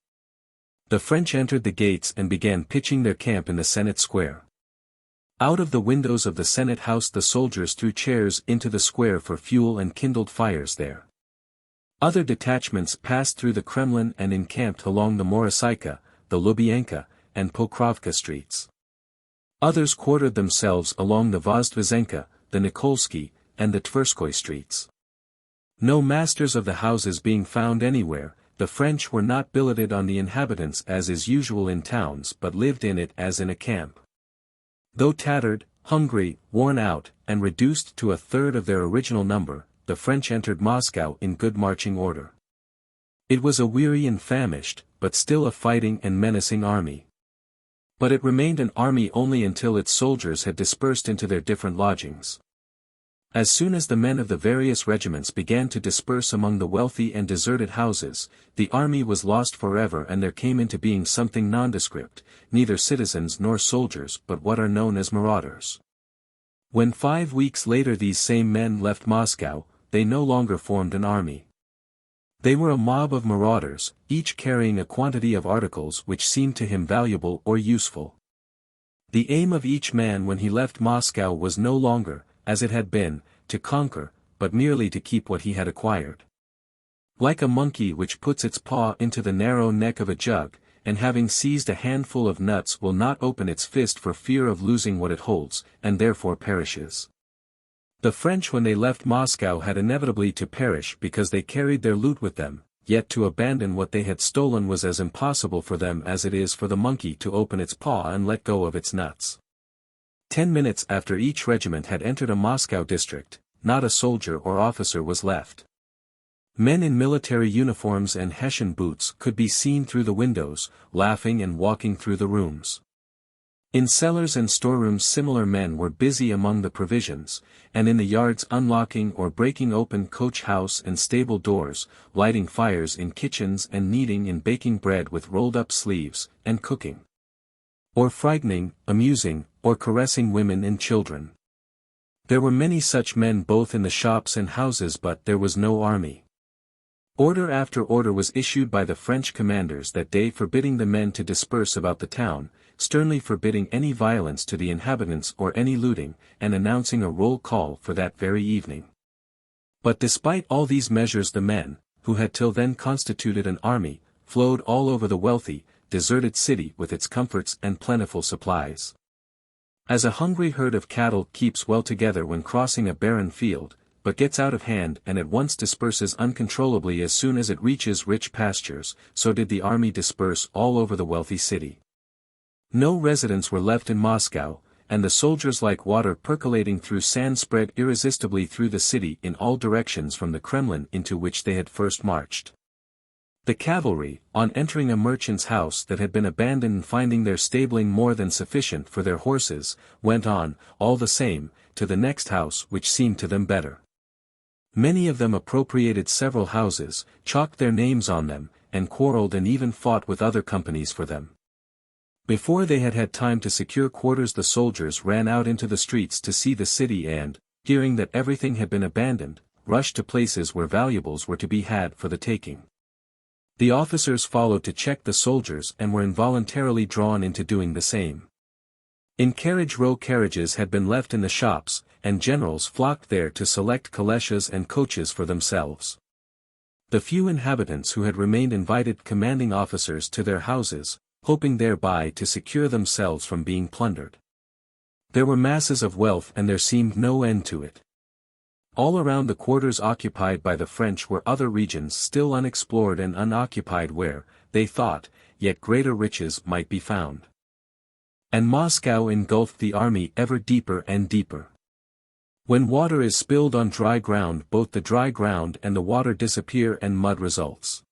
The French entered the gates and began pitching their camp in the Senate Square. Out of the windows of the Senate House the soldiers threw chairs into the square for fuel and kindled fires there. Other detachments passed through the Kremlin and encamped along the Morosaika, the Lubyanka, and Pokrovka streets. Others quartered themselves along the Vozdvizhenka, the Nikolsky, and the Tverskoy streets. No masters of the houses being found anywhere, the French were not billeted on the inhabitants as is usual in towns but lived in it as in a camp. Though tattered, hungry, worn out, and reduced to 1/3 of their original number, the French entered Moscow in good marching order. It was a weary and famished, but still a fighting and menacing army. But it remained an army only until its soldiers had dispersed into their different lodgings. As soon as the men of the various regiments began to disperse among the wealthy and deserted houses, the army was lost forever and there came into being something nondescript, neither citizens nor soldiers but what are known as marauders. When 5 weeks later these same men left Moscow, they no longer formed an army. They were a mob of marauders, each carrying a quantity of articles which seemed to him valuable or useful. The aim of each man when he left Moscow was no longer, as it had been, to conquer, but merely to keep what he had acquired. Like a monkey which puts its paw into the narrow neck of a jug, and having seized a handful of nuts will not open its fist for fear of losing what it holds, and therefore perishes. The French when they left Moscow had inevitably to perish because they carried their loot with them, yet to abandon what they had stolen was as impossible for them as it is for the monkey to open its paw and let go of its nuts. 10 minutes after each regiment had entered a Moscow district, not a soldier or officer was left. Men in military uniforms and Hessian boots could be seen through the windows, laughing and walking through the rooms. In cellars and storerooms similar men were busy among the provisions, and in the yards unlocking or breaking open coach house and stable doors, lighting fires in kitchens and kneading and baking bread with rolled-up sleeves, and cooking. Or frightening, amusing, or caressing women and children. There were many such men both in the shops and houses but there was no army. Order after order was issued by the French commanders that day forbidding the men to disperse about the town, sternly forbidding any violence to the inhabitants or any looting, and announcing a roll call for that very evening. But despite all these measures the men, who had till then constituted an army, flowed all over the wealthy, deserted city with its comforts and plentiful supplies. As a hungry herd of cattle keeps well together when crossing a barren field, but gets out of hand and at once disperses uncontrollably as soon as it reaches rich pastures, so did the army disperse all over the wealthy city. No residents were left in Moscow, and the soldiers like water percolating through sand spread irresistibly through the city in all directions from the Kremlin into which they had first marched. The cavalry, on entering a merchant's house that had been abandoned and finding their stabling more than sufficient for their horses, went on, all the same, to the next house which seemed to them better. Many of them appropriated several houses, chalked their names on them, and quarrelled and even fought with other companies for them. Before they had had time to secure quarters the soldiers ran out into the streets to see the city and, hearing that everything had been abandoned, rushed to places where valuables were to be had for the taking. The officers followed to check the soldiers and were involuntarily drawn into doing the same. In carriage row carriages had been left in the shops, and generals flocked there to select calèches and coaches for themselves. The few inhabitants who had remained invited commanding officers to their houses, hoping thereby to secure themselves from being plundered. There were masses of wealth and there seemed no end to it. All around the quarters occupied by the French were other regions still unexplored and unoccupied where, they thought, yet greater riches might be found. And Moscow engulfed the army ever deeper and deeper. When water is spilled on dry ground both the dry ground and the water disappear and mud results.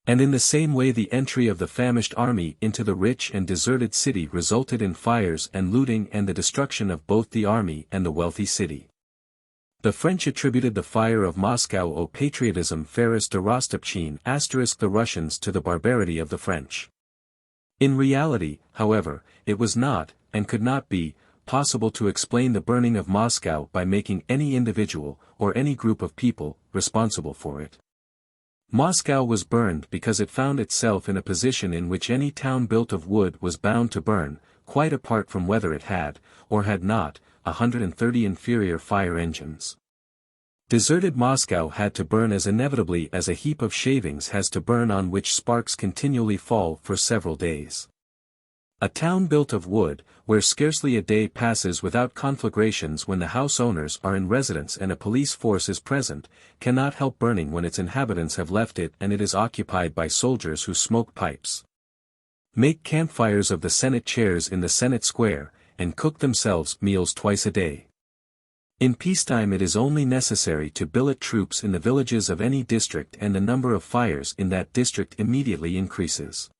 And in the same way the entry of the famished army into the rich and deserted city resulted in fires and looting and the destruction of both the army and the wealthy city. The French attributed the fire of Moscow au patriotisme féroce de Rostopchine * the Russians to the barbarity of the French. In reality, however, it was not, and could not be, possible to explain the burning of Moscow by making any individual, or any group of people, responsible for it. Moscow was burned because it found itself in a position in which any town built of wood was bound to burn, quite apart from whether it had, or had not, 130 inferior fire engines. Deserted Moscow had to burn as inevitably as a heap of shavings has to burn on which sparks continually fall for several days. A town built of wood, where scarcely a day passes without conflagrations when the house owners are in residence and a police force is present, cannot help burning when its inhabitants have left it and it is occupied by soldiers who smoke pipes, make campfires of the Senate chairs in the Senate Square, and cook themselves meals twice a day. In peacetime it is only necessary to billet troops in the villages of any district and the number of fires in that district immediately increases.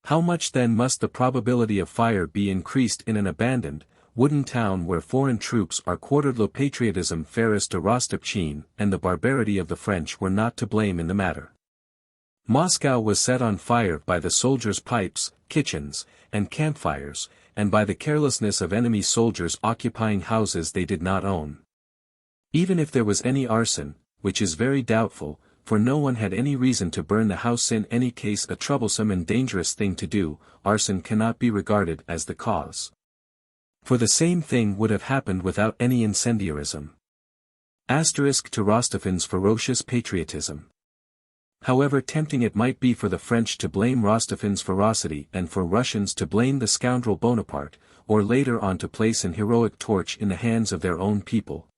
How much then must the probability of fire be increased in an abandoned, wooden town where foreign troops are quartered? Le patriotisme féroce de Rostopchine and the barbarity of the French were not to blame in the matter. Moscow was set on fire by the soldiers' pipes, kitchens, and campfires, and by the carelessness of enemy soldiers occupying houses they did not own. Even if there was any arson, which is very doubtful, for no one had any reason to burn the house in any case a troublesome and dangerous thing to do, arson cannot be regarded as the cause. For the same thing would have happened without any incendiarism. To Rostophin's ferocious patriotism. However tempting it might be for the French to blame Rostophin's ferocity and for Russians to blame the scoundrel Bonaparte, or later on to place an heroic torch in the hands of their own people,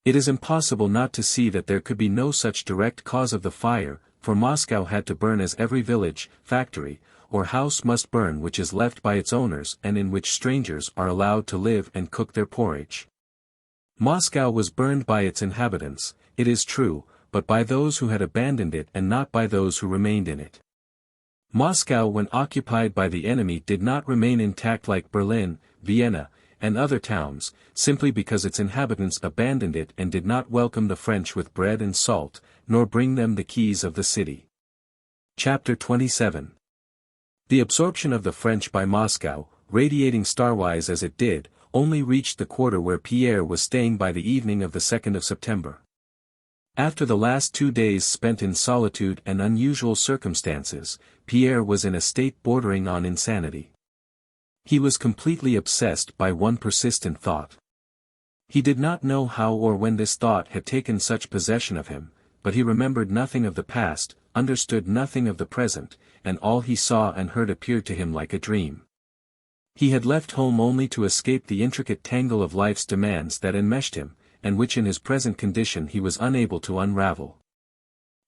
it is impossible not to see that there could be no such direct cause of the fire, for Moscow had to burn as every village, factory, or house must burn which is left by its owners and in which strangers are allowed to live and cook their porridge. Moscow was burned by its inhabitants, it is true, but by those who had abandoned it and not by those who remained in it. Moscow when occupied by the enemy did not remain intact like Berlin, Vienna, and other towns, simply because its inhabitants abandoned it and did not welcome the French with bread and salt, nor bring them the keys of the city. Chapter 27. The absorption of the French by Moscow, radiating starwise as it did, only reached the quarter where Pierre was staying by the evening of the 2nd of September. After the last 2 days spent in solitude and unusual circumstances, Pierre was in a state bordering on insanity. He was completely obsessed by one persistent thought. He did not know how or when this thought had taken such possession of him, but he remembered nothing of the past, understood nothing of the present, and all he saw and heard appeared to him like a dream. He had left home only to escape the intricate tangle of life's demands that enmeshed him, and which in his present condition he was unable to unravel.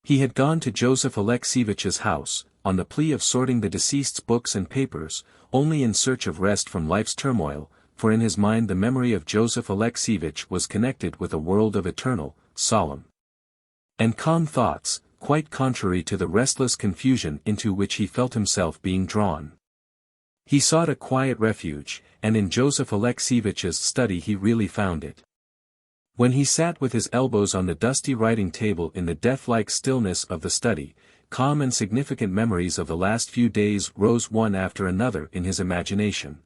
He had gone to Joseph Alexeyevitch's house, on the plea of sorting the deceased's books and papers, only in search of rest from life's turmoil, for in his mind the memory of Joseph Alexeyevitch was connected with a world of eternal, solemn, and calm thoughts, quite contrary to the restless confusion into which he felt himself being drawn. He sought a quiet refuge, and in Joseph Alexeyevitch's study he really found it. When he sat with his elbows on the dusty writing table in the death-like stillness of the study, calm and significant memories of the last few days rose one after another in his imagination.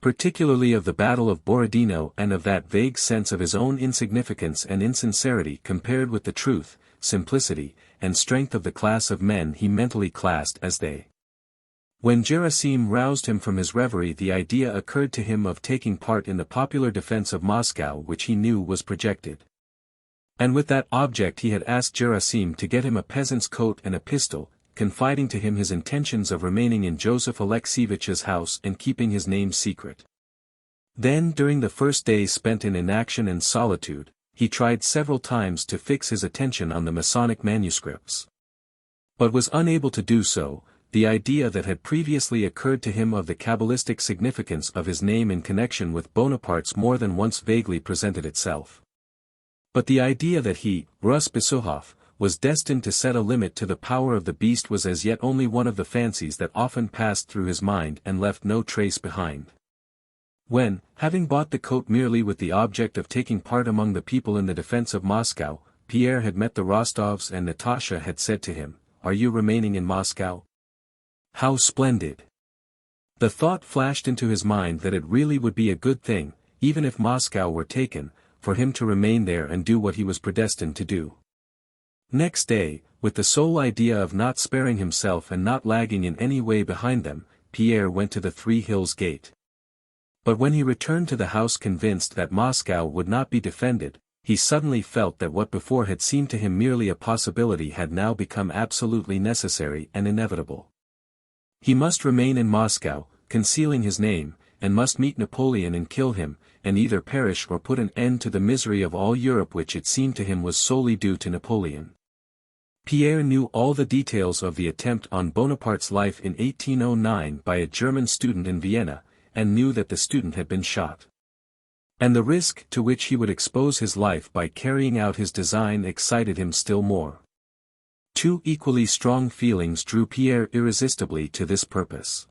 Particularly of the Battle of Borodino and of that vague sense of his own insignificance and insincerity compared with the truth, simplicity, and strength of the class of men he mentally classed as they. When Gerasim roused him from his reverie, the idea occurred to him of taking part in the popular defense of Moscow which he knew was projected. And with that object he had asked Gerasim to get him a peasant's coat and a pistol, confiding to him his intentions of remaining in Joseph Alexeyevitch's house and keeping his name secret. Then during the first days spent in inaction and solitude, he tried several times to fix his attention on the Masonic manuscripts, but was unable to do so. The idea that had previously occurred to him of the Kabbalistic significance of his name in connection with Bonaparte's more than once vaguely presented itself. But the idea that he, Pierre Bezukhov, was destined to set a limit to the power of the beast was as yet only one of the fancies that often passed through his mind and left no trace behind. When, having bought the coat merely with the object of taking part among the people in the defense of Moscow, Pierre had met the Rostovs and Natasha had said to him, "Are you remaining in Moscow? How splendid!" The thought flashed into his mind that it really would be a good thing, even if Moscow were taken, for him to remain there and do what he was predestined to do. Next day, with the sole idea of not sparing himself and not lagging in any way behind them, Pierre went to the Three Hills Gate. But when he returned to the house convinced that Moscow would not be defended, he suddenly felt that what before had seemed to him merely a possibility had now become absolutely necessary and inevitable. He must remain in Moscow, concealing his name, and must meet Napoleon and kill him, and either perish or put an end to the misery of all Europe which it seemed to him was solely due to Napoleon. Pierre knew all the details of the attempt on Bonaparte's life in 1809 by a German student in Vienna, and knew that the student had been shot. And the risk to which he would expose his life by carrying out his design excited him still more. Two equally strong feelings drew Pierre irresistibly to this purpose.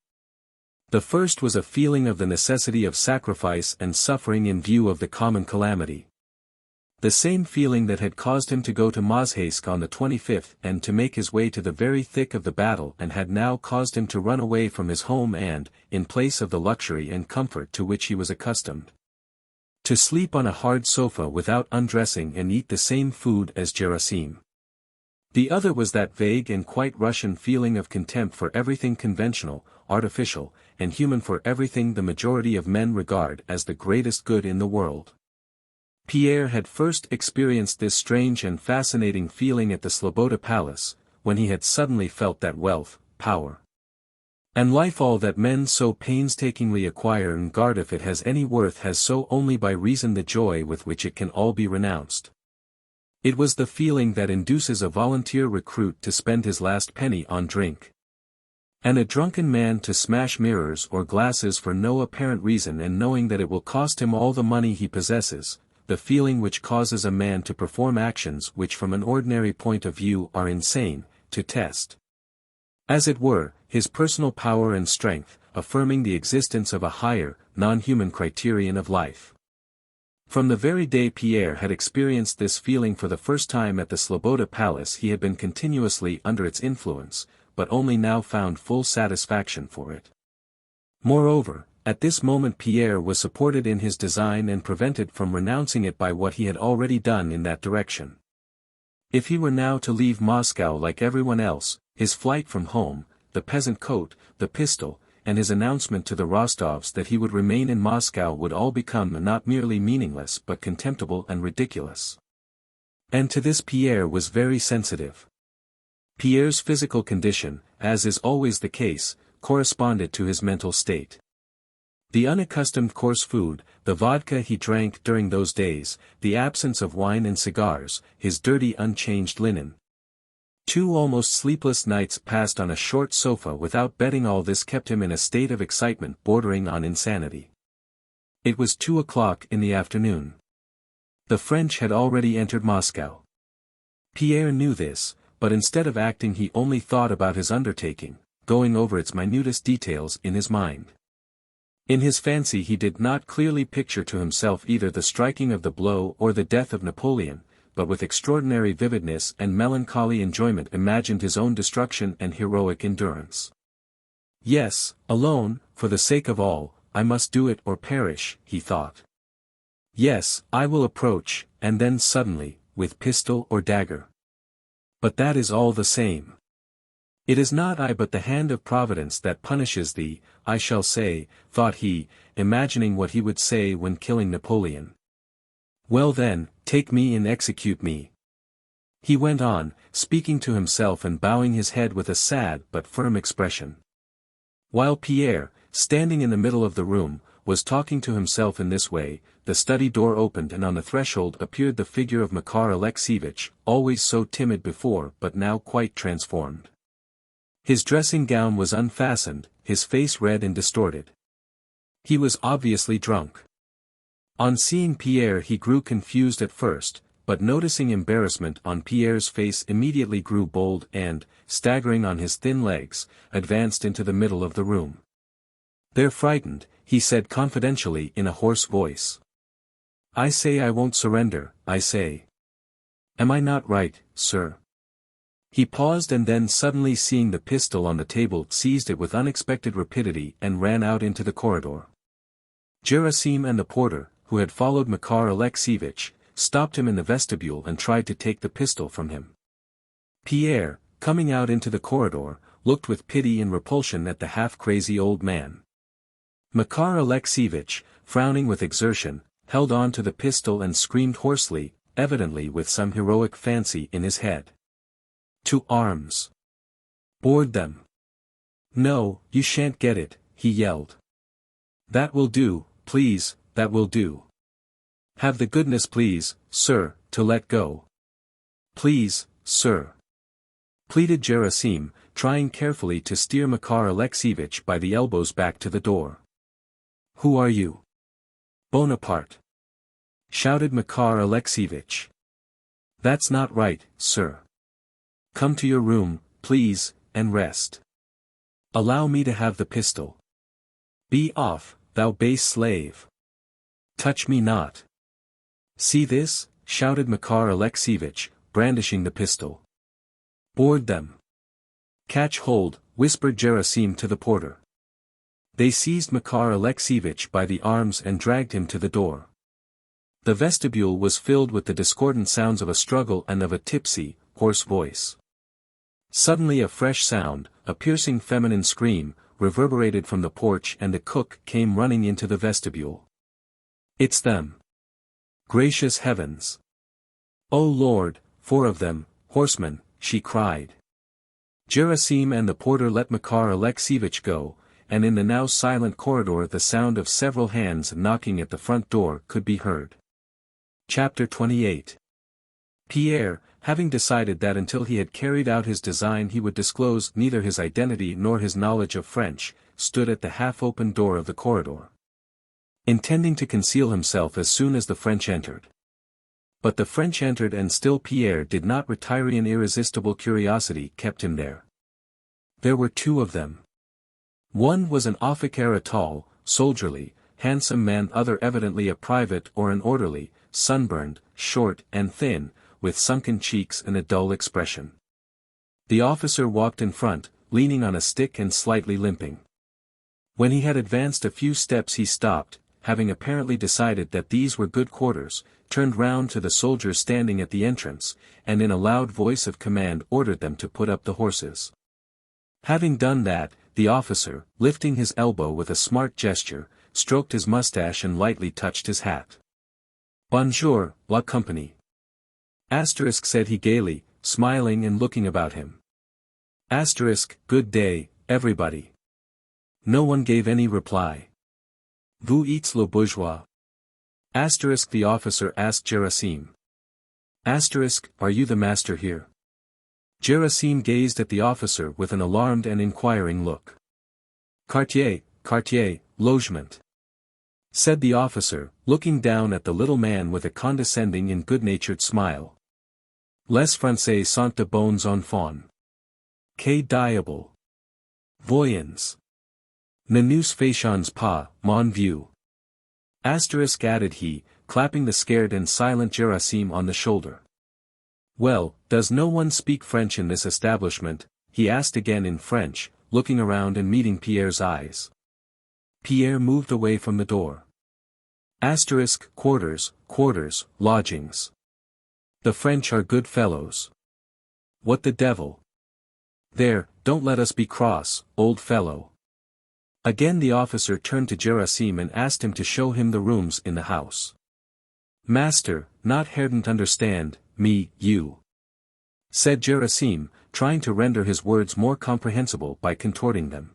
The first was a feeling of the necessity of sacrifice and suffering in view of the common calamity. The same feeling that had caused him to go to Mozhaysk on the 25th and to make his way to the very thick of the battle and had now caused him to run away from his home and, in place of the luxury and comfort to which he was accustomed, to sleep on a hard sofa without undressing and eat the same food as Gerasim. The other was that vague and quite Russian feeling of contempt for everything conventional, artificial, and human, for everything the majority of men regard as the greatest good in the world. Pierre had first experienced this strange and fascinating feeling at the Sloboda Palace, when he had suddenly felt that wealth, power, and life, all that men so painstakingly acquire and guard if it has any worth, has so only by reason the joy with which it can all be renounced. It was the feeling that induces a volunteer recruit to spend his last penny on drink, and a drunken man to smash mirrors or glasses for no apparent reason and knowing that it will cost him all the money he possesses, the feeling which causes a man to perform actions which from an ordinary point of view are insane, to test, as it were, his personal power and strength, affirming the existence of a higher, non-human criterion of life. From the very day Pierre had experienced this feeling for the first time at the Sloboda Palace, he had been continuously under its influence, but only now found full satisfaction for it. Moreover, at this moment Pierre was supported in his design and prevented from renouncing it by what he had already done in that direction. If he were now to leave Moscow like everyone else, his flight from home, the peasant coat, the pistol, and his announcement to the Rostovs that he would remain in Moscow would all become not merely meaningless but contemptible and ridiculous. And to this Pierre was very sensitive. Pierre's physical condition, as is always the case, corresponded to his mental state. The unaccustomed coarse food, the vodka he drank during those days, the absence of wine and cigars, his dirty unchanged linen. 2 almost sleepless nights passed on a short sofa without betting, all this kept him in a state of excitement bordering on insanity. It was 2 o'clock in the afternoon. The French had already entered Moscow. Pierre knew this, but instead of acting he only thought about his undertaking, going over its minutest details in his mind. In his fancy he did not clearly picture to himself either the striking of the blow or the death of Napoleon, but with extraordinary vividness and melancholy enjoyment imagined his own destruction and heroic endurance. Yes, alone, for the sake of all, I must do it or perish, he thought. Yes, I will approach, and then suddenly, with pistol or dagger. But that is all the same. It is not I but the hand of Providence that punishes thee, I shall say, thought he, imagining what he would say when killing Napoleon. Well then, take me and execute me. He went on, speaking to himself and bowing his head with a sad but firm expression. While Pierre, standing in the middle of the room, was talking to himself in this way, the study door opened and on the threshold appeared the figure of Makar Alexeyevich, always so timid before but now quite transformed. His dressing gown was unfastened, his face red and distorted. He was obviously drunk. On seeing Pierre he grew confused at first, but noticing embarrassment on Pierre's face immediately grew bold and, staggering on his thin legs, advanced into the middle of the room. "They're frightened," he said confidentially in a hoarse voice. "I say I won't surrender, I say. Am I not right, sir?" He paused and then suddenly seeing the pistol on the table seized it with unexpected rapidity and ran out into the corridor. Gerasim and the porter, who had followed Makar Alexeyevich, stopped him in the vestibule and tried to take the pistol from him. Pierre, coming out into the corridor, looked with pity and repulsion at the half-crazy old man. Makar Alexeyevich, frowning with exertion, held on to the pistol and screamed hoarsely, evidently with some heroic fancy in his head. "To arms! Board them! No, you shan't get it," he yelled. "That will do, please, that will do. Have the goodness please, sir, to let go. Please, sir," pleaded Gerasim, trying carefully to steer Makar Alexeyevich by the elbows back to the door. "Who are you?" "Bonaparte," shouted Makar Alexeyevich. "That's not right, sir. Come to your room, please, and rest. Allow me to have the pistol. Be off, thou base slave. Touch me not." "See this?" shouted Makar Alexeyevich, brandishing the pistol. "Board them." "Catch hold," whispered Gerasim to the porter. They seized Makar Alexeyevich by the arms and dragged him to the door. The vestibule was filled with the discordant sounds of a struggle and of a tipsy, hoarse voice. Suddenly a fresh sound, a piercing feminine scream, reverberated from the porch and the cook came running into the vestibule. "It's them! Gracious heavens! Oh Lord, 4 of them, horsemen," she cried. Gerasim and the porter let Makar Alexeyevich go, and in the now silent corridor the sound of several hands knocking at the front door could be heard. Chapter 28. Pierre, having decided that until he had carried out his design he would disclose neither his identity nor his knowledge of French, stood at the half-open door of the corridor, intending to conceal himself as soon as the French entered. But the French entered and still Pierre did not retire. An irresistible curiosity kept him there. There were 2 of them. One was an officer, a tall, soldierly, handsome man, other evidently a private or an orderly, sunburned, short and thin, with sunken cheeks and a dull expression. The officer walked in front, leaning on a stick and slightly limping. When he had advanced a few steps he stopped, having apparently decided that these were good quarters, turned round to the soldiers standing at the entrance, and in a loud voice of command ordered them to put up the horses. Having done that, The officer, lifting his elbow with a smart gesture, stroked his mustache and lightly touched his hat. Bonjour, la compagnie. Asterisk, said he gaily, smiling and looking about him. Asterisk, good day, everybody. No one gave any reply. Vous êtes le bourgeois? Asterisk, the officer asked Gerasim. Asterisk, are you the master here? Gerasim gazed at the officer with an alarmed and inquiring look. Quartier, logement. Said the officer, looking down at the little man with a condescending and good-natured smile. Les Français sont de bons enfants. Que diable. Voyons. Ne nous fâchons pas, mon vieux. Asterisk, added he, clapping the scared and silent Gerasim on the shoulder. Well, does no one speak French in this establishment? He asked again in French, looking around and meeting Pierre's eyes. Pierre moved away from the door. Asterisk, quarters, lodgings. The French are good fellows. What the devil? There, don't let us be cross, old fellow. Again the officer turned to Gerasim and asked him to show him the rooms in the house. Master, not herden't understand, me, you. Said Gerasim, trying to render his words more comprehensible by contorting them.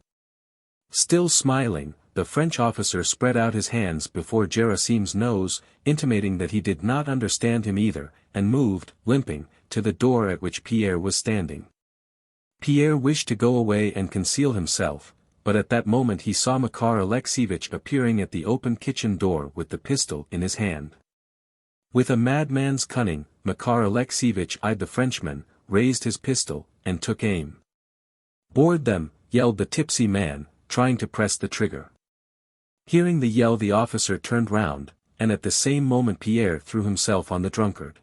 Still smiling, the French officer spread out his hands before Gerasim's nose, intimating that he did not understand him either, and moved, limping, to the door at which Pierre was standing. Pierre wished to go away and conceal himself, but at that moment he saw Makar Alexievich appearing at the open kitchen door with the pistol in his hand. With a madman's cunning, Makar Alexievich eyed the Frenchman, raised his pistol, and took aim. Board them, yelled the tipsy man, trying to press the trigger. Hearing the yell, the officer turned round, and at the same moment Pierre threw himself on the drunkard.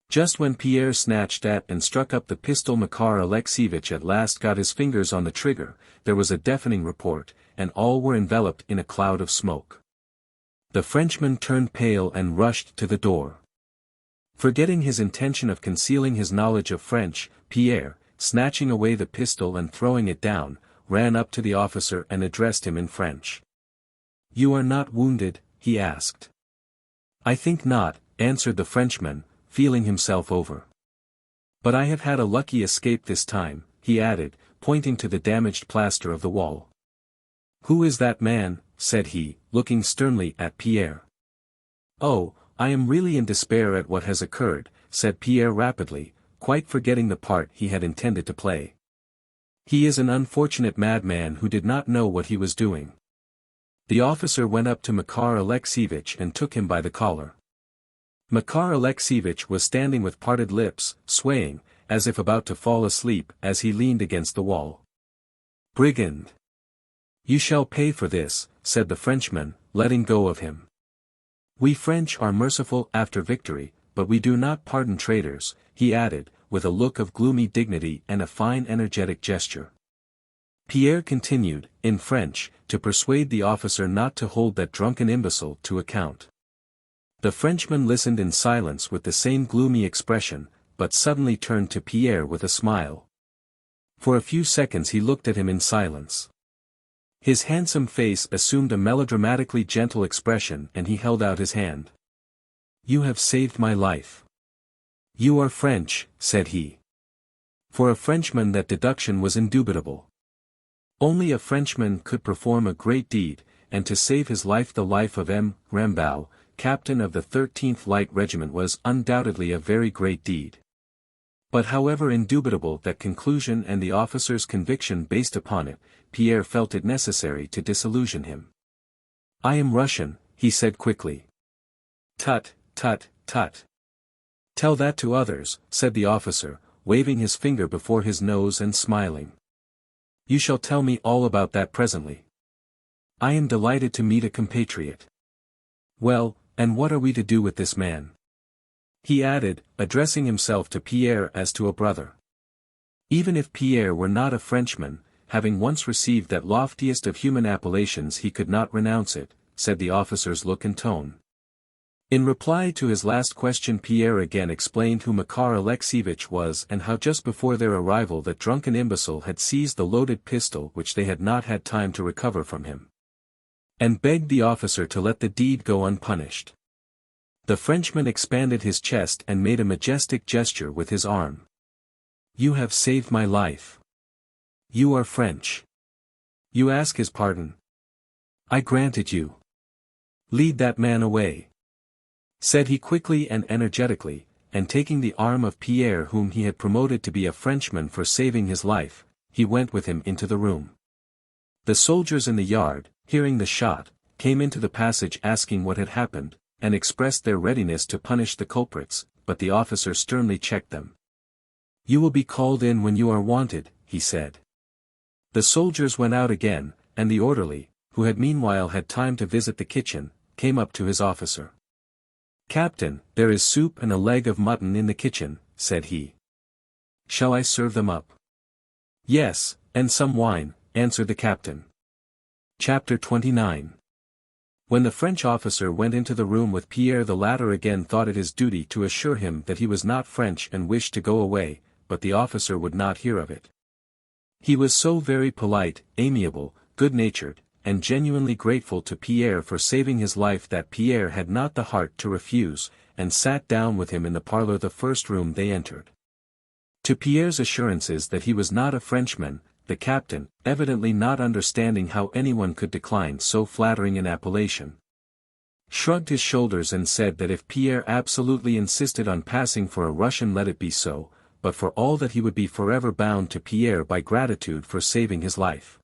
Just when Pierre snatched at and struck up the pistol, Makar Alexievich at last got his fingers on the trigger. There was a deafening report, and all were enveloped in a cloud of smoke. The Frenchman turned pale and rushed to the door. Forgetting his intention of concealing his knowledge of French, Pierre, snatching away the pistol and throwing it down, ran up to the officer and addressed him in French. You are not wounded? He asked. I think not, answered the Frenchman, feeling himself over. But I have had a lucky escape this time, he added, pointing to the damaged plaster of the wall. Who is that man? Said he, looking sternly at Pierre. Oh, I am really in despair at what has occurred, said Pierre rapidly, quite forgetting the part he had intended to play. He is an unfortunate madman who did not know what he was doing. The officer went up to Makar Alexievich and took him by the collar. Makar Alexievich was standing with parted lips, swaying, as if about to fall asleep as he leaned against the wall. Brigand! You shall pay for this, said the Frenchman, letting go of him. We French are merciful after victory, but we do not pardon traitors, he added, with a look of gloomy dignity and a fine energetic gesture. Pierre continued, in French, to persuade the officer not to hold that drunken imbecile to account. The Frenchman listened in silence with the same gloomy expression, but suddenly turned to Pierre with a smile. For a few seconds he looked at him in silence. His handsome face assumed a melodramatically gentle expression and he held out his hand. You have saved my life. You are French, said he. For a Frenchman that deduction was indubitable. Only a Frenchman could perform a great deed, and to save his life, the life of M. Rambaud, captain of the 13th Light Regiment, was undoubtedly a very great deed. But however indubitable that conclusion and the officer's conviction based upon it, Pierre felt it necessary to disillusion him. I am Russian, he said quickly. Tut, tut, tut. Tell that to others, said the officer, waving his finger before his nose and smiling. You shall tell me all about that presently. I am delighted to meet a compatriot. Well, and what are we to do with this man? He added, addressing himself to Pierre as to a brother. Even if Pierre were not a Frenchman, having once received that loftiest of human appellations, he could not renounce it, said the officer's look and tone. In reply to his last question, Pierre again explained who Makar Alexievich was and how just before their arrival that drunken imbecile had seized the loaded pistol which they had not had time to recover from him, and begged the officer to let the deed go unpunished. The Frenchman expanded his chest and made a majestic gesture with his arm. "You have saved my life. You are French. You ask his pardon? I grant it you. Lead that man away," said he quickly and energetically, and taking the arm of Pierre, whom he had promoted to be a Frenchman for saving his life, he went with him into the room. The soldiers in the yard, hearing the shot, came into the passage asking what had happened, and expressed their readiness to punish the culprits, but the officer sternly checked them. "You will be called in when you are wanted," he said. The soldiers went out again, and the orderly, who had meanwhile had time to visit the kitchen, came up to his officer. "Captain, there is soup and a leg of mutton in the kitchen," said he. "Shall I serve them up?" "Yes, and some wine," answered the captain. Chapter 29. When the French officer went into the room with Pierre, the latter again thought it his duty to assure him that he was not French and wished to go away, but the officer would not hear of it. He was so very polite, amiable, good-natured, and genuinely grateful to Pierre for saving his life that Pierre had not the heart to refuse, and sat down with him in the parlor, the first room they entered. To Pierre's assurances that he was not a Frenchman, the captain, evidently not understanding how anyone could decline so flattering an appellation, shrugged his shoulders and said that if Pierre absolutely insisted on passing for a Russian, let it be so, but for all that he would be forever bound to Pierre by gratitude for saving his life.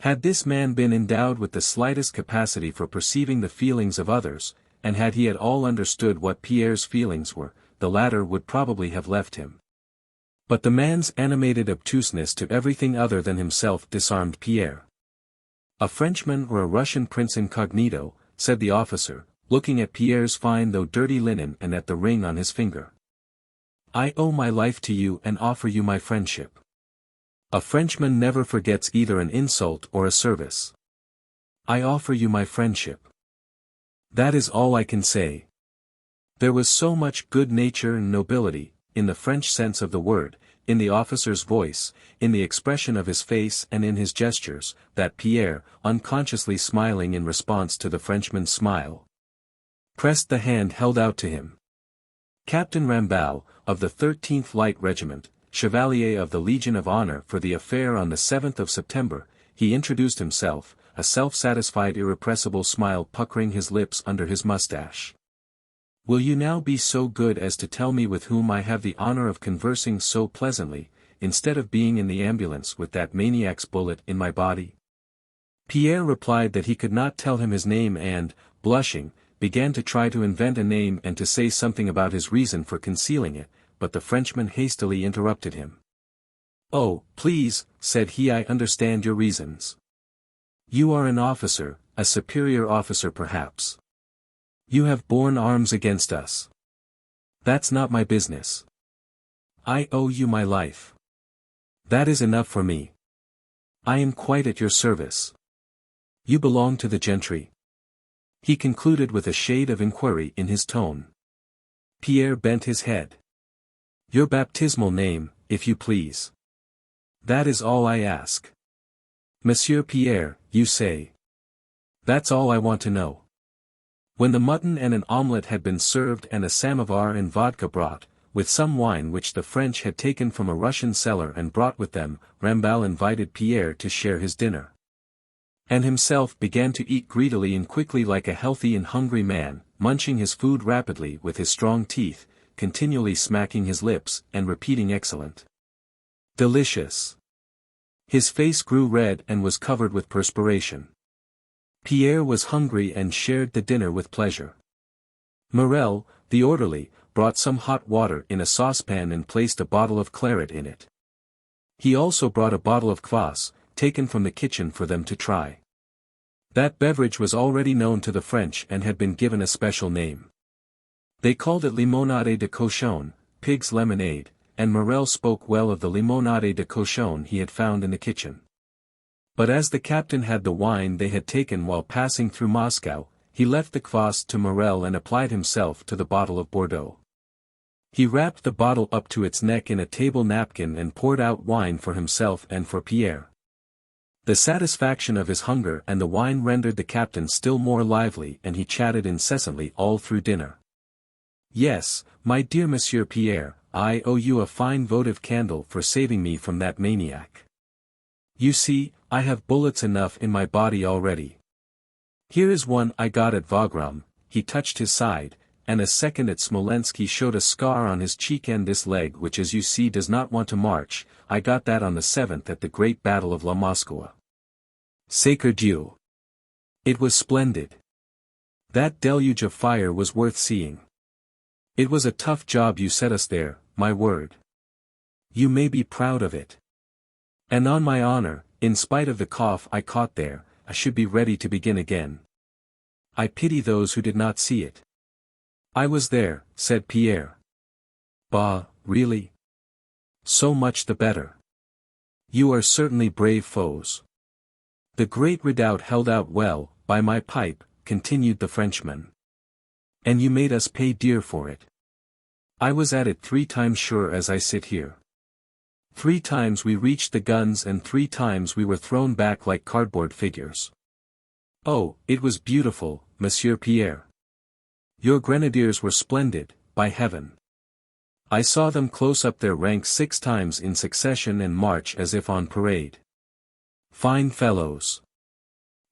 Had this man been endowed with the slightest capacity for perceiving the feelings of others, and had he at all understood what Pierre's feelings were, the latter would probably have left him. But the man's animated obtuseness to everything other than himself disarmed Pierre. "A Frenchman or a Russian prince incognito," said the officer, looking at Pierre's fine though dirty linen and at the ring on his finger. "I owe my life to you and offer you my friendship. A Frenchman never forgets either an insult or a service. I offer you my friendship. That is all I can say." There was so much good nature and nobility, in the French sense of the word, in the officer's voice, in the expression of his face and in his gestures, that Pierre, unconsciously smiling in response to the Frenchman's smile, pressed the hand held out to him. Captain Rambal, of the 13th Light Regiment, Chevalier of the Legion of Honor for the affair on the 7th of September, he introduced himself, a self-satisfied irrepressible smile puckering his lips under his mustache. "Will you now be so good as to tell me with whom I have the honor of conversing so pleasantly, instead of being in the ambulance with that maniac's bullet in my body?" Pierre replied that he could not tell him his name and, blushing, began to try to invent a name and to say something about his reason for concealing it, but the Frenchman hastily interrupted him. "Oh, please," said he, "I understand your reasons. You are an officer, a superior officer perhaps. You have borne arms against us. That's not my business. I owe you my life. That is enough for me. I am quite at your service. You belong to the gentry?" he concluded with a shade of inquiry in his tone. Pierre bent his head. "Your baptismal name, if you please. That is all I ask." "Monsieur Pierre, you say. That's all I want to know." When the mutton and an omelette had been served and a samovar and vodka brought, with some wine which the French had taken from a Russian cellar and brought with them, Rambal invited Pierre to share his dinner, and himself began to eat greedily and quickly like a healthy and hungry man, munching his food rapidly with his strong teeth, continually smacking his lips and repeating "excellent," "delicious." His face grew red and was covered with perspiration. Pierre was hungry and shared the dinner with pleasure. Morel, the orderly, brought some hot water in a saucepan and placed a bottle of claret in it. He also brought a bottle of kvass, taken from the kitchen for them to try. That beverage was already known to the French and had been given a special name. They called it limonade de cochon, pig's lemonade, and Morel spoke well of the limonade de cochon he had found in the kitchen. But as the captain had the wine they had taken while passing through Moscow, he left the kvass to Morel and applied himself to the bottle of Bordeaux. He wrapped the bottle up to its neck in a table napkin and poured out wine for himself and for Pierre. The satisfaction of his hunger and the wine rendered the captain still more lively, and he chatted incessantly all through dinner. "Yes, my dear Monsieur Pierre, I owe you a fine votive candle for saving me from that maniac. You see, I have bullets enough in my body already. Here is one I got at Wagram," he touched his side, "and a second at Smolensk. He showed a scar on his cheek, and this leg, which as you see does not want to march, I got that on the 7th at the great battle of La Moskowa. Sacre Dieu! It was splendid. That deluge of fire was worth seeing. It was a tough job you set us there, my word. You may be proud of it. And on my honor, in spite of the cough I caught there, I should be ready to begin again. I pity those who did not see it." "I was there," said Pierre. "Bah, really? So much the better. You are certainly brave foes. The great redoubt held out well, by my pipe," continued the Frenchman. "And you made us pay dear for it. I was at it 3 times sure as I sit here. 3 times we reached the guns, and 3 times we were thrown back like cardboard figures. Oh, it was beautiful, Monsieur Pierre. Your grenadiers were splendid, by heaven. I saw them close up their ranks 6 times in succession and march as if on parade. Fine fellows.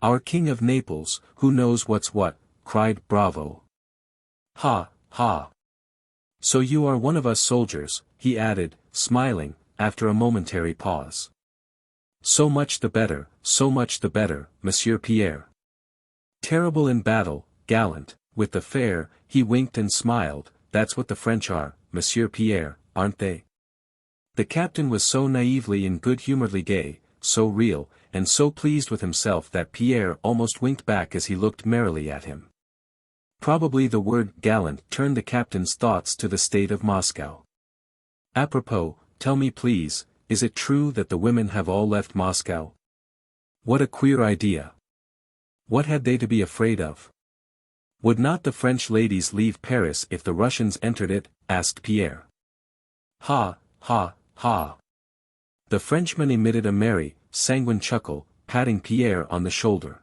Our King of Naples, who knows what's what, cried bravo. Ha, ha. So you are one of us soldiers," he added, smiling, after a momentary pause. "So much the better, Monsieur Pierre. Terrible in battle, gallant, with the fair," he winked and smiled, "that's what the French are, Monsieur Pierre, aren't they?" The captain was so naively and good-humoredly gay, so real, and so pleased with himself that Pierre almost winked back as he looked merrily at him. Probably the word gallant turned the captain's thoughts to the state of Moscow. "Apropos, tell me please, is it true that the women have all left Moscow? What a queer idea. What had they to be afraid of? Would not the French ladies leave Paris if the Russians entered it?" asked Pierre. "Ha, ha, ha." The Frenchman emitted a merry, sanguine chuckle, patting Pierre on the shoulder.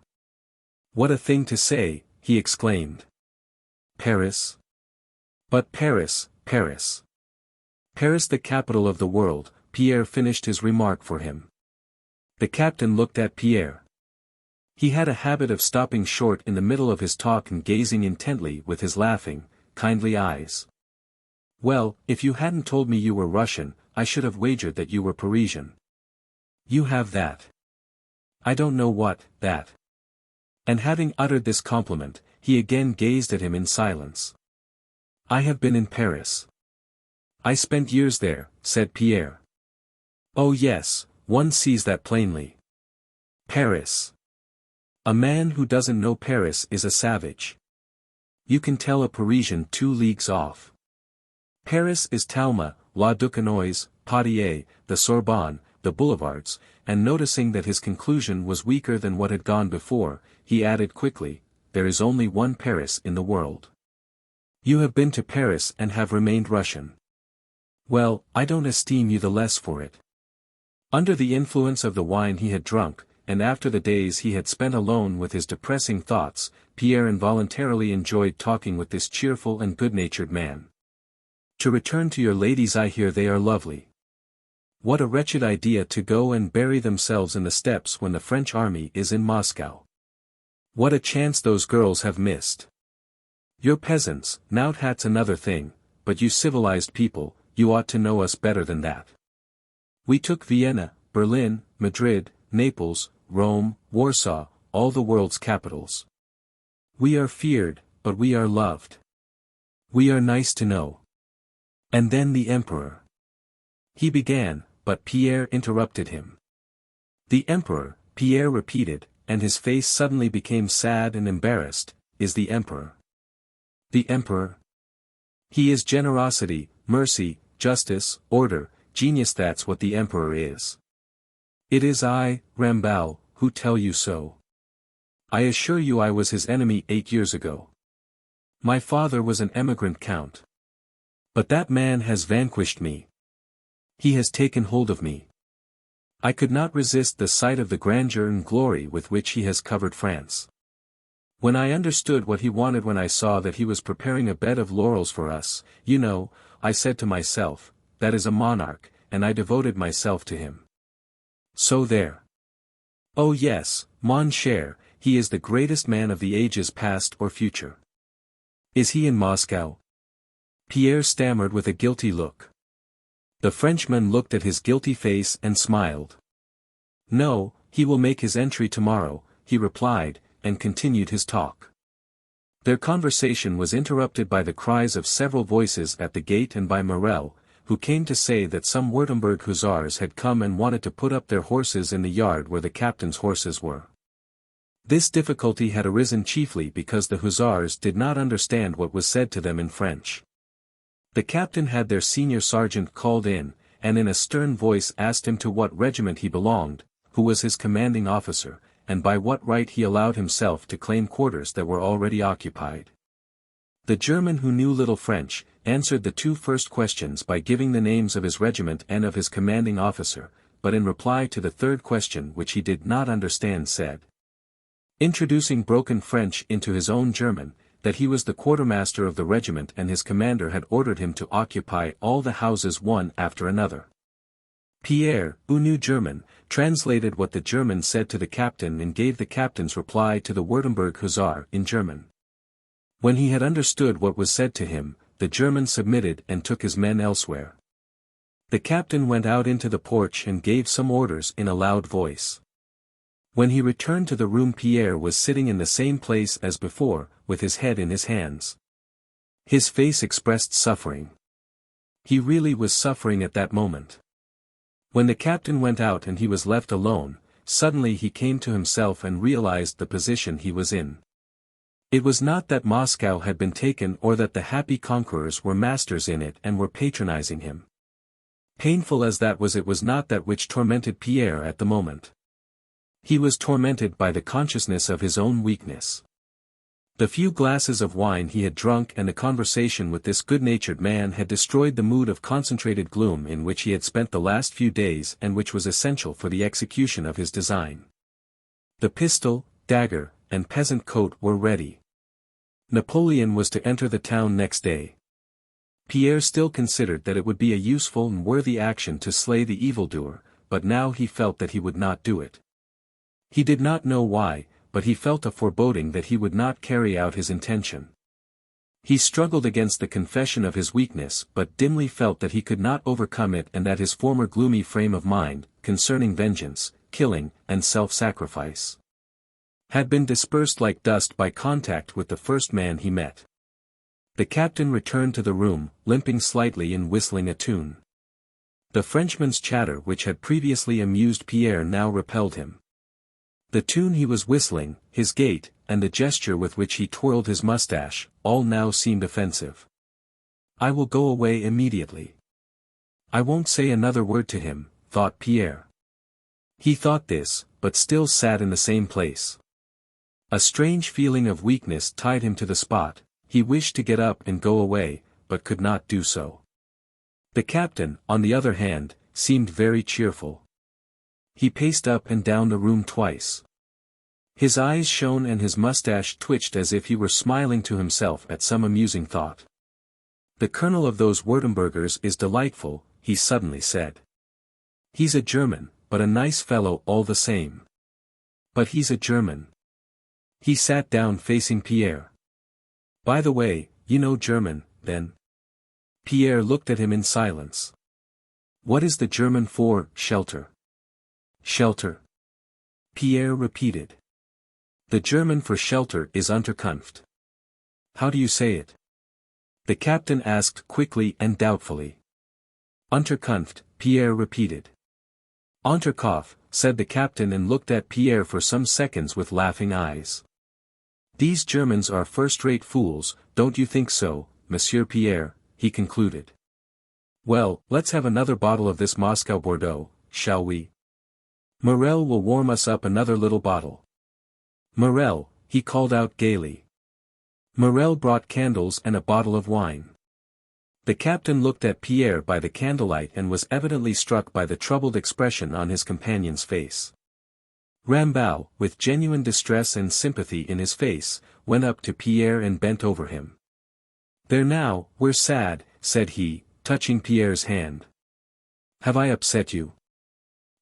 "What a thing to say," he exclaimed. "Paris? But Paris, Paris. Paris, the capital of the world," Pierre finished his remark for him. The captain looked at Pierre. He had a habit of stopping short in the middle of his talk and gazing intently with his laughing, kindly eyes. "Well, if you hadn't told me you were Russian, I should have wagered that you were Parisian. You have that. I don't know what, that." And having uttered this compliment, he again gazed at him in silence. "I have been in Paris. I spent years there," said Pierre. "Oh yes, one sees that plainly. Paris. A man who doesn't know Paris is a savage. You can tell a Parisian 2 leagues off. Paris is Talma, La Duquesnoy, Poitiers, the Sorbonne, the boulevards," and noticing that his conclusion was weaker than what had gone before, he added quickly, "There is only one Paris in the world. You have been to Paris and have remained Russian. Well, I don't esteem you the less for it." Under the influence of the wine he had drunk, and after the days he had spent alone with his depressing thoughts, Pierre involuntarily enjoyed talking with this cheerful and good-natured man. "To return to your ladies, I hear they are lovely. What a wretched idea to go and bury themselves in the steppes when the French army is in Moscow. What a chance those girls have missed. You're peasants, Nowhat's another thing, but you civilized people, you ought to know us better than that. We took Vienna, Berlin, Madrid, Naples, Rome, Warsaw, all the world's capitals. We are feared, but we are loved. We are nice to know. And then the Emperor." He began, but Pierre interrupted him. "The Emperor," Pierre repeated, and his face suddenly became sad and embarrassed, "is the Emperor. The Emperor. He is generosity, mercy, justice, order, genius. That's what the Emperor is. It is I, Rambal, who tell you so. I assure you I was his enemy 8 years ago. My father was an emigrant count. But that man has vanquished me. He has taken hold of me. I could not resist the sight of the grandeur and glory with which he has covered France. When I understood what he wanted, when I saw that he was preparing a bed of laurels for us, you know, I said to myself, that is a monarch, and I devoted myself to him. So there. Oh yes, mon cher, he is the greatest man of the ages past or future. Is he in Moscow? Pierre stammered with a guilty look. The Frenchman looked at his guilty face and smiled. No, he will make his entry tomorrow, he replied, and continued his talk. Their conversation was interrupted by the cries of several voices at the gate and by Morel, who came to say that some Württemberg hussars had come and wanted to put up their horses in the yard where the captain's horses were. This difficulty had arisen chiefly because the hussars did not understand what was said to them in French. The captain had their senior sergeant called in, and in a stern voice asked him to what regiment he belonged, who was his commanding officer, and by what right he allowed himself to claim quarters that were already occupied. The German, who knew little French, answered the two first questions by giving the names of his regiment and of his commanding officer, but in reply to the third question, which he did not understand, said, introducing broken French into his own German, that he was the quartermaster of the regiment and his commander had ordered him to occupy all the houses one after another. Pierre, who knew German, translated what the German said to the captain and gave the captain's reply to the Württemberg hussar in German. When he had understood what was said to him, the German submitted and took his men elsewhere. The captain went out into the porch and gave some orders in a loud voice. When he returned to the room, Pierre was sitting in the same place as before, with his head in his hands. His face expressed suffering. He really was suffering at that moment. When the captain went out and he was left alone, suddenly he came to himself and realized the position he was in. It was not that Moscow had been taken or that the happy conquerors were masters in it and were patronizing him. Painful as that was, it was not that which tormented Pierre at the moment. He was tormented by the consciousness of his own weakness. The few glasses of wine he had drunk and the conversation with this good-natured man had destroyed the mood of concentrated gloom in which he had spent the last few days and which was essential for the execution of his design. The pistol, dagger, and peasant coat were ready. Napoleon was to enter the town next day. Pierre still considered that it would be a useful and worthy action to slay the evildoer, but now he felt that he would not do it. He did not know why, but he felt a foreboding that he would not carry out his intention. He struggled against the confession of his weakness but dimly felt that he could not overcome it and that his former gloomy frame of mind, concerning vengeance, killing, and self-sacrifice, had been dispersed like dust by contact with the first man he met. The captain returned to the room, limping slightly and whistling a tune. The Frenchman's chatter, which had previously amused Pierre, now repelled him. The tune he was whistling, his gait, and the gesture with which he twirled his mustache, all now seemed offensive. I will go away immediately. I won't say another word to him, thought Pierre. He thought this, but still sat in the same place. A strange feeling of weakness tied him to the spot. He wished to get up and go away, but could not do so. The captain, on the other hand, seemed very cheerful. He paced up and down the room twice. His eyes shone and his mustache twitched as if he were smiling to himself at some amusing thought. The colonel of those Württembergers is delightful, he suddenly said. He's a German, but a nice fellow all the same. But he's a German. He sat down facing Pierre. By the way, you know German, then? Pierre looked at him in silence. What is the German for shelter? Shelter. Pierre repeated. The German for shelter is Unterkunft. How do you say it? The captain asked quickly and doubtfully. Unterkunft, Pierre repeated. Unterkunft, said the captain and looked at Pierre for some seconds with laughing eyes. These Germans are first-rate fools, don't you think so, Monsieur Pierre, he concluded. Well, let's have another bottle of this Moscow Bordeaux, shall we? Morel will warm us up another little bottle. Morel, he called out gaily. Morel brought candles and a bottle of wine. The captain looked at Pierre by the candlelight and was evidently struck by the troubled expression on his companion's face. Ramballe, with genuine distress and sympathy in his face, went up to Pierre and bent over him. "There now, we're sad," said he, touching Pierre's hand. "Have I upset you?"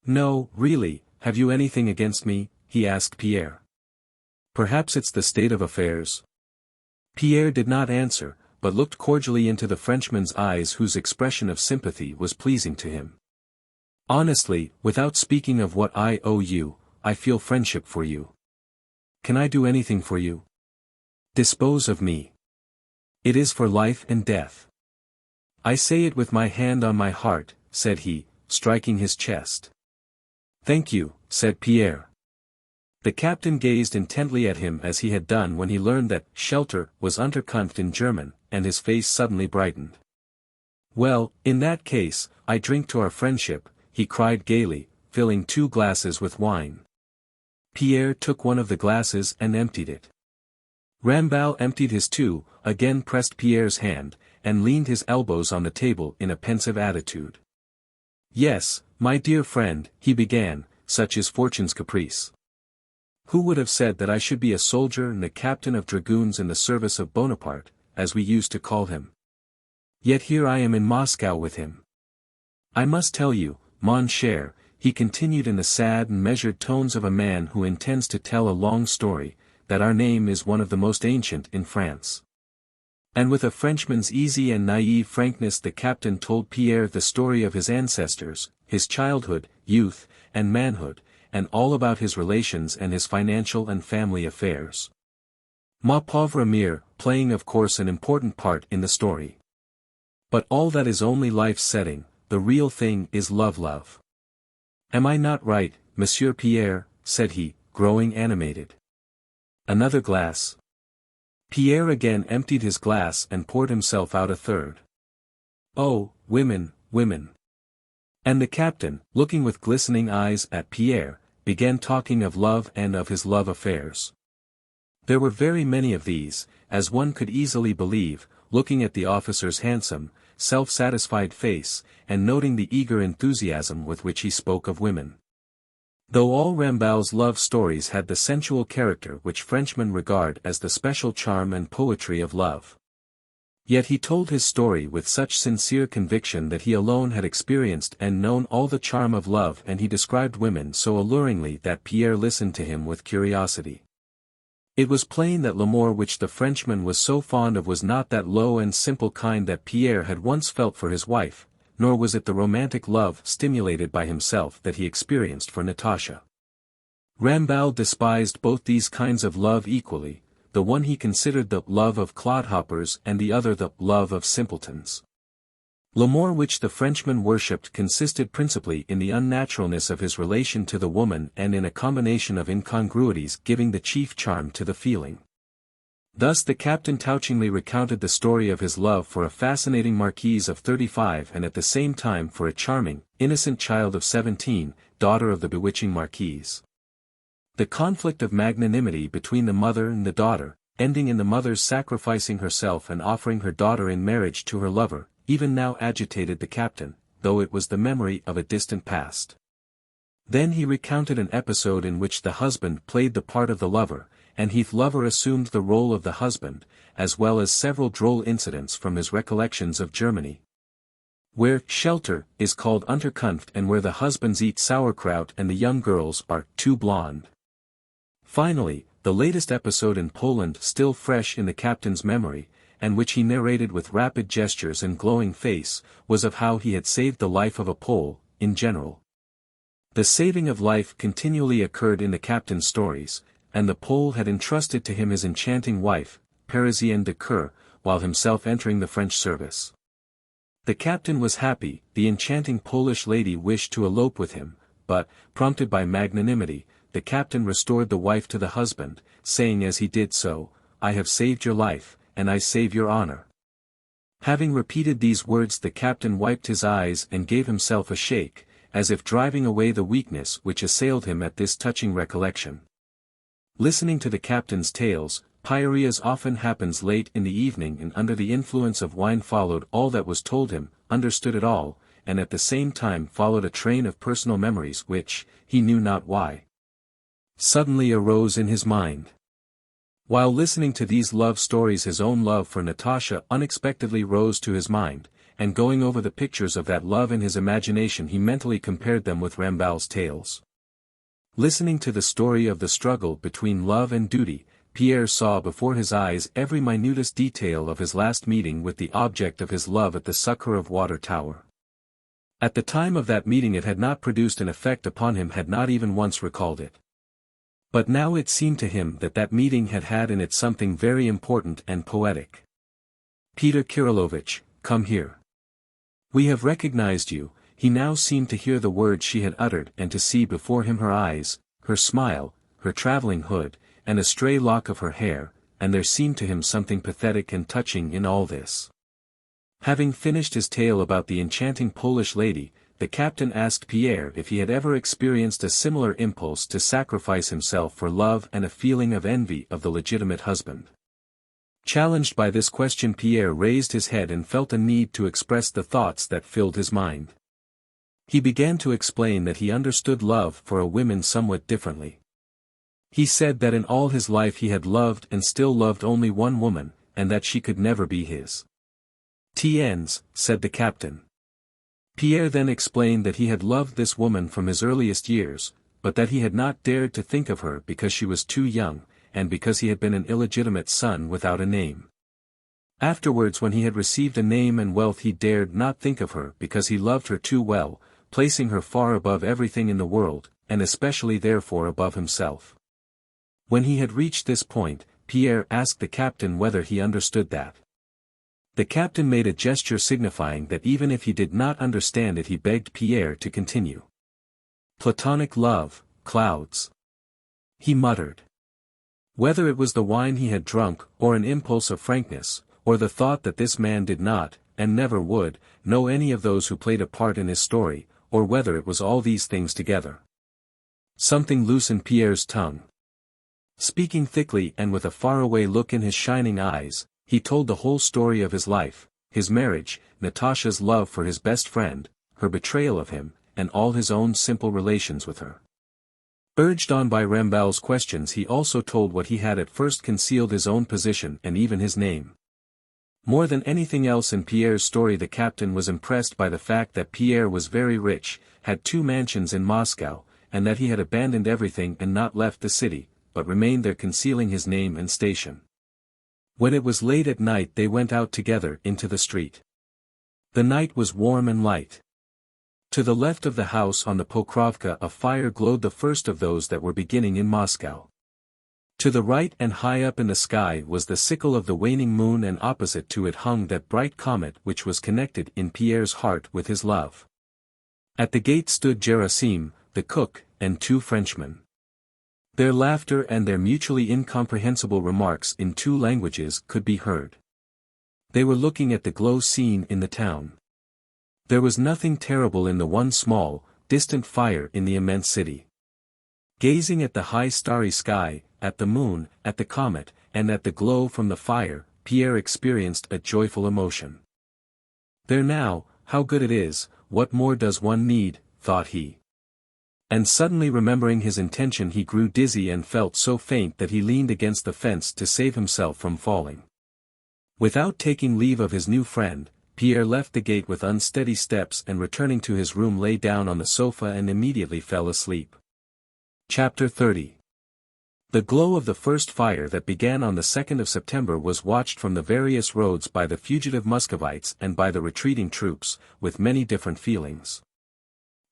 "No, really, have you anything against me?" he asked Pierre. "Perhaps it's the state of affairs." Pierre did not answer, but looked cordially into the Frenchman's eyes whose expression of sympathy was pleasing to him. "Honestly, without speaking of what I owe you, I feel friendship for you. Can I do anything for you? Dispose of me. It is for life and death. I say it with my hand on my heart," said he, striking his chest. "Thank you," said Pierre. The captain gazed intently at him as he had done when he learned that shelter was Unterkunft in German, and his face suddenly brightened. "Well, in that case, I drink to our friendship," he cried gaily, filling 2 glasses with wine. Pierre took one of the glasses and emptied it. Ramballe emptied his too, again pressed Pierre's hand, and leaned his elbows on the table in a pensive attitude. "Yes, my dear friend," he began, "such is fortune's caprice. Who would have said that I should be a soldier and the captain of dragoons in the service of Bonaparte, as we used to call him? Yet here I am in Moscow with him. I must tell you, mon cher," he continued in the sad and measured tones of a man who intends to tell a long story, "that our name is one of the most ancient in France." And with a Frenchman's easy and naive frankness the captain told Pierre the story of his ancestors, his childhood, youth, and manhood, and all about his relations and his financial and family affairs. Ma pauvre mère, playing of course an important part in the story. But all that is only life's setting, the real thing is love. "Am I not right, Monsieur Pierre?" said he, growing animated. "Another glass." Pierre again emptied his glass and poured himself out a third. "Oh, women, women." And the captain, looking with glistening eyes at Pierre, began talking of love and of his love affairs. There were very many of these, as one could easily believe, looking at the officer's handsome, self-satisfied face, and noting the eager enthusiasm with which he spoke of women. Though all Ramballe's love stories had the sensual character which Frenchmen regard as the special charm and poetry of love. Yet he told his story with such sincere conviction that he alone had experienced and known all the charm of love, and he described women so alluringly that Pierre listened to him with curiosity. It was plain that l'amour which the Frenchman was so fond of was not that low and simple kind that Pierre had once felt for his wife, nor was it the romantic love stimulated by himself that he experienced for Natasha. Ramballe despised both these kinds of love equally, the one he considered the love of clodhoppers and the other the love of simpletons. L'amour which the Frenchman worshipped consisted principally in the unnaturalness of his relation to the woman and in a combination of incongruities giving the chief charm to the feeling. Thus the captain touchingly recounted the story of his love for a fascinating marquise of 35 and at the same time for a charming, innocent child of 17, daughter of the bewitching marquise. The conflict of magnanimity between the mother and the daughter, ending in the mother's sacrificing herself and offering her daughter in marriage to her lover, even now agitated the captain, though it was the memory of a distant past. Then he recounted an episode in which the husband played the part of the lover, and Heath lover assumed the role of the husband, as well as several droll incidents from his recollections of Germany, where shelter is called Unterkunft and where the husbands eat sauerkraut and the young girls are too blonde. Finally, the latest episode in Poland still fresh in the captain's memory, and which he narrated with rapid gestures and glowing face, was of how he had saved the life of a Pole, in general. The saving of life continually occurred in the captain's stories, and the Pole had entrusted to him his enchanting wife, Parisienne de Coeur, while himself entering the French service. The captain was happy, the enchanting Polish lady wished to elope with him, but, prompted by magnanimity, the captain restored the wife to the husband, saying as he did so, "I have saved your life, and I save your honor." Having repeated these words the captain wiped his eyes and gave himself a shake, as if driving away the weakness which assailed him at this touching recollection. Listening to the captain's tales, Pierre as often happens late in the evening and under the influence of wine followed all that was told him, understood it all, and at the same time followed a train of personal memories which, he knew not why, suddenly arose in his mind. While listening to these love stories his own love for Natasha unexpectedly rose to his mind, and going over the pictures of that love in his imagination he mentally compared them with Rambal's tales. Listening to the story of the struggle between love and duty, Pierre saw before his eyes every minutest detail of his last meeting with the object of his love at the Succor of Water Tower. At the time of that meeting it had not produced an effect upon him, had not even once recalled it. But now it seemed to him that that meeting had had in it something very important and poetic. "Peter Kirillovitch, come here. We have recognized you." He now seemed to hear the words she had uttered and to see before him her eyes, her smile, her traveling hood, and a stray lock of her hair, and there seemed to him something pathetic and touching in all this. Having finished his tale about the enchanting Polish lady, the captain asked Pierre if he had ever experienced a similar impulse to sacrifice himself for love and a feeling of envy of the legitimate husband. Challenged by this question, Pierre raised his head and felt a need to express the thoughts that filled his mind. He began to explain that he understood love for a woman somewhat differently. He said that in all his life he had loved and still loved only one woman, and that she could never be his. "Tiens," said the captain. Pierre then explained that he had loved this woman from his earliest years, but that he had not dared to think of her because she was too young, and because he had been an illegitimate son without a name. Afterwards, when he had received a name and wealth, he dared not think of her because he loved her too well, placing her far above everything in the world, and especially therefore above himself. When he had reached this point, Pierre asked the captain whether he understood that. The captain made a gesture signifying that even if he did not understand it he begged Pierre to continue. "Platonic love, clouds," he muttered. Whether it was the wine he had drunk, or an impulse of frankness, or the thought that this man did not, and never would, know any of those who played a part in his story, or whether it was all these things together, something loosened Pierre's tongue. Speaking thickly and with a faraway look in his shining eyes, he told the whole story of his life, his marriage, Natasha's love for his best friend, her betrayal of him, and all his own simple relations with her. Urged on by Rambal's questions, he also told what he had at first concealed, his own position and even his name. More than anything else in Pierre's story the captain was impressed by the fact that Pierre was very rich, had 2 mansions in Moscow, and that he had abandoned everything and not left the city, but remained there concealing his name and station. When it was late at night they went out together into the street. The night was warm and light. To the left of the house on the Pokrovka a fire glowed, the first of those that were beginning in Moscow. To the right and high up in the sky was the sickle of the waning moon, and opposite to it hung that bright comet which was connected in Pierre's heart with his love. At the gate stood Gerasim, the cook, and 2 Frenchmen. Their laughter and their mutually incomprehensible remarks in 2 languages could be heard. They were looking at the glow scene in the town. There was nothing terrible in the one small, distant fire in the immense city. Gazing at the high starry sky, at the moon, at the comet, and at the glow from the fire, Pierre experienced a joyful emotion. "There now, how good it is, what more does one need?" thought he. And suddenly remembering his intention he grew dizzy and felt so faint that he leaned against the fence to save himself from falling. Without taking leave of his new friend, Pierre left the gate with unsteady steps and returning to his room lay down on the sofa and immediately fell asleep. Chapter 30. The glow of the first fire that began on the 2nd of September was watched from the various roads by the fugitive Muscovites and by the retreating troops, with many different feelings.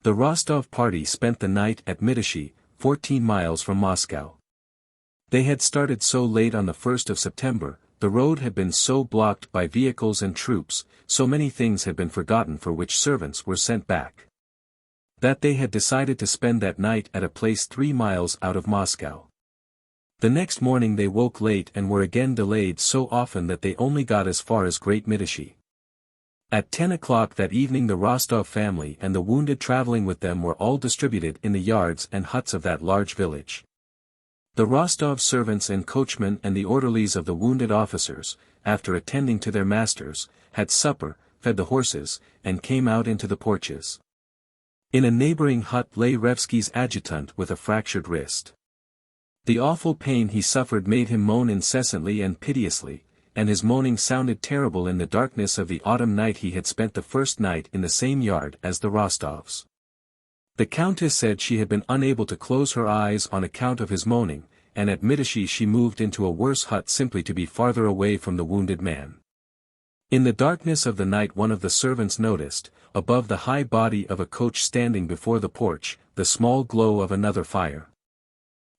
The Rostov party spent the night at Mytishi, 14 miles from Moscow. They had started so late on the 1st of September, the road had been so blocked by vehicles and troops, so many things had been forgotten for which servants were sent back, that they had decided to spend that night at a place 3 miles out of Moscow. The next morning they woke late and were again delayed so often that they only got as far as Great Mytishi. At 10 o'clock that evening the Rostov family and the wounded traveling with them were all distributed in the yards and huts of that large village. The Rostov servants and coachmen and the orderlies of the wounded officers, after attending to their masters, had supper, fed the horses, and came out into the porches. In a neighboring hut lay Revsky's adjutant with a fractured wrist. The awful pain he suffered made him moan incessantly and piteously, and his moaning sounded terrible in the darkness of the autumn night. He had spent the first night in the same yard as the Rostovs. The countess said she had been unable to close her eyes on account of his moaning, and at Mityshi she moved into a worse hut simply to be farther away from the wounded man. In the darkness of the night one of the servants noticed, above the high body of a coach standing before the porch, the small glow of another fire.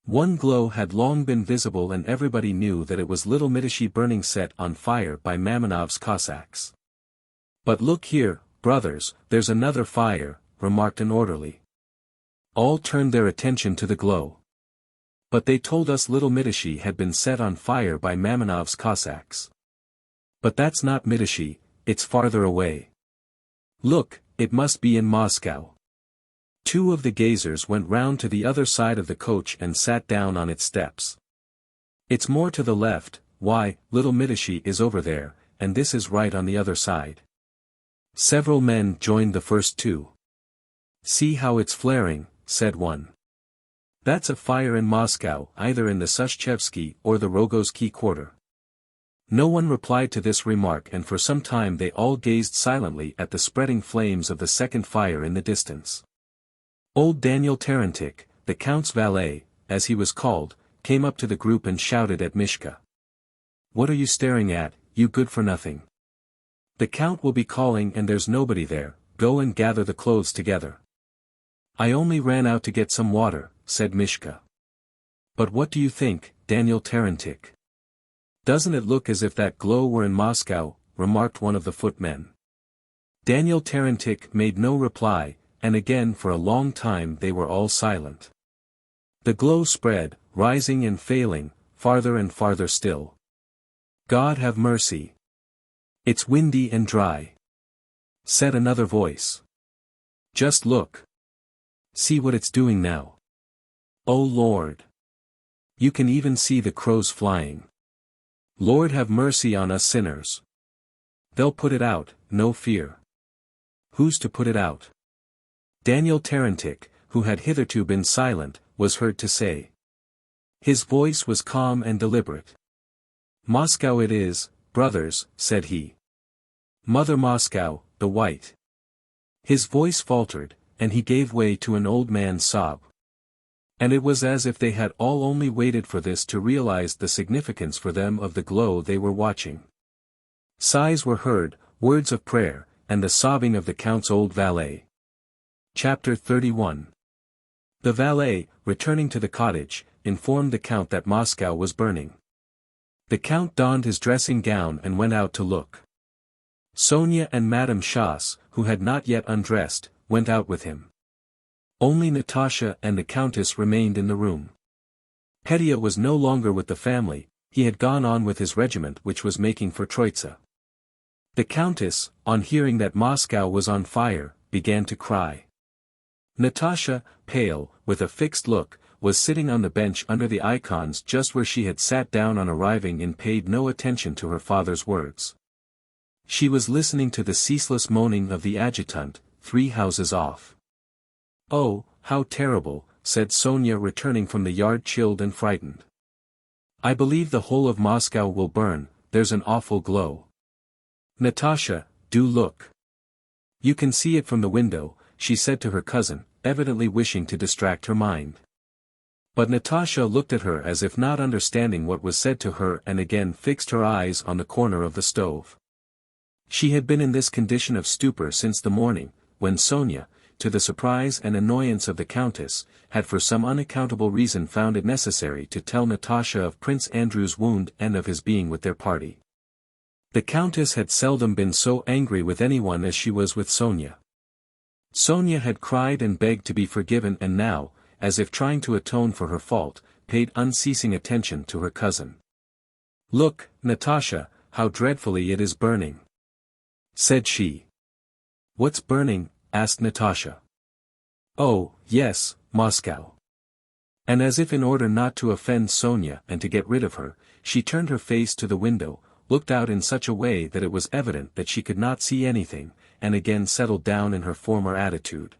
One glow had long been visible and everybody knew that it was little Mityshi burning, set on fire by Mamonov's Cossacks. "But look here, brothers, there's another fire," remarked an orderly. All turned their attention to the glow. "But they told us little Mityshi had been set on fire by Mamonov's Cossacks." "But that's not Mityshi, it's farther away. Look, it must be in Moscow." Two of the gazers went round to the other side of the coach and sat down on its steps. "It's more to the left, why, little Mityshi is over there, and this is right on the other side." Several men joined the first two. "See how it's flaring," said one. "That's a fire in Moscow, either in the Sushchevsky or the Rogozhsky quarter." No one replied to this remark, and for some time they all gazed silently at the spreading flames of the second fire in the distance. Old Daniel Tarantik, the count's valet, as he was called, came up to the group and shouted at Mishka. "What are you staring at, you good-for-nothing? The count will be calling and there's nobody there, go and gather the clothes together." "I only ran out to get some water," said Mishka. "But what do you think, Daniel Tarantik? Doesn't it look as if that glow were in Moscow?" remarked one of the footmen. Daniel Tarantik made no reply, and again for a long time they were all silent. The glow spread, rising and failing, farther and farther still. "God have mercy! It's windy and dry," said another voice. "Just look. See what it's doing now. Oh Lord! You can even see the crows flying. Lord have mercy on us sinners. They'll put it out, no fear." "Who's to put it out?" Daniel Tarantik, who had hitherto been silent, was heard to say. His voice was calm and deliberate. "Moscow it is, brothers," said he. "Mother Moscow, the White." His voice faltered, and he gave way to an old man's sob. And it was as if they had all only waited for this to realize the significance for them of the glow they were watching. Sighs were heard, words of prayer, and the sobbing of the count's old valet. Chapter 31. The valet, returning to the cottage, informed the count that Moscow was burning. The count donned his dressing gown and went out to look. Sonia and Madame Chasse, who had not yet undressed, went out with him. Only Natasha and the countess remained in the room. Petya was no longer with the family, he had gone on with his regiment which was making for Troitsa. The countess, on hearing that Moscow was on fire, began to cry. Natasha, pale, with a fixed look, was sitting on the bench under the icons just where she had sat down on arriving and paid no attention to her father's words. She was listening to the ceaseless moaning of the adjutant, 3 houses off. "Oh, how terrible," said Sonia returning from the yard chilled and frightened. "I believe the whole of Moscow will burn, there's an awful glow." "Natasha, do look. You can see it from the window," she said to her cousin, evidently wishing to distract her mind. But Natasha looked at her as if not understanding what was said to her and again fixed her eyes on the corner of the stove. She had been in this condition of stupor since the morning, when Sonia, to the surprise and annoyance of the countess, had for some unaccountable reason found it necessary to tell Natasha of Prince Andrew's wound and of his being with their party. The countess had seldom been so angry with anyone as she was with Sonia. Sonia had cried and begged to be forgiven and now, as if trying to atone for her fault, paid unceasing attention to her cousin. "Look, Natasha, how dreadfully it is burning," said she. "What's burning?" asked Natasha. "Oh, yes, Moscow. And as if in order not to offend Sonia and to get rid of her, she turned her face to the window, looked out in such a way that it was evident that she could not see anything, and again settled down in her former attitude.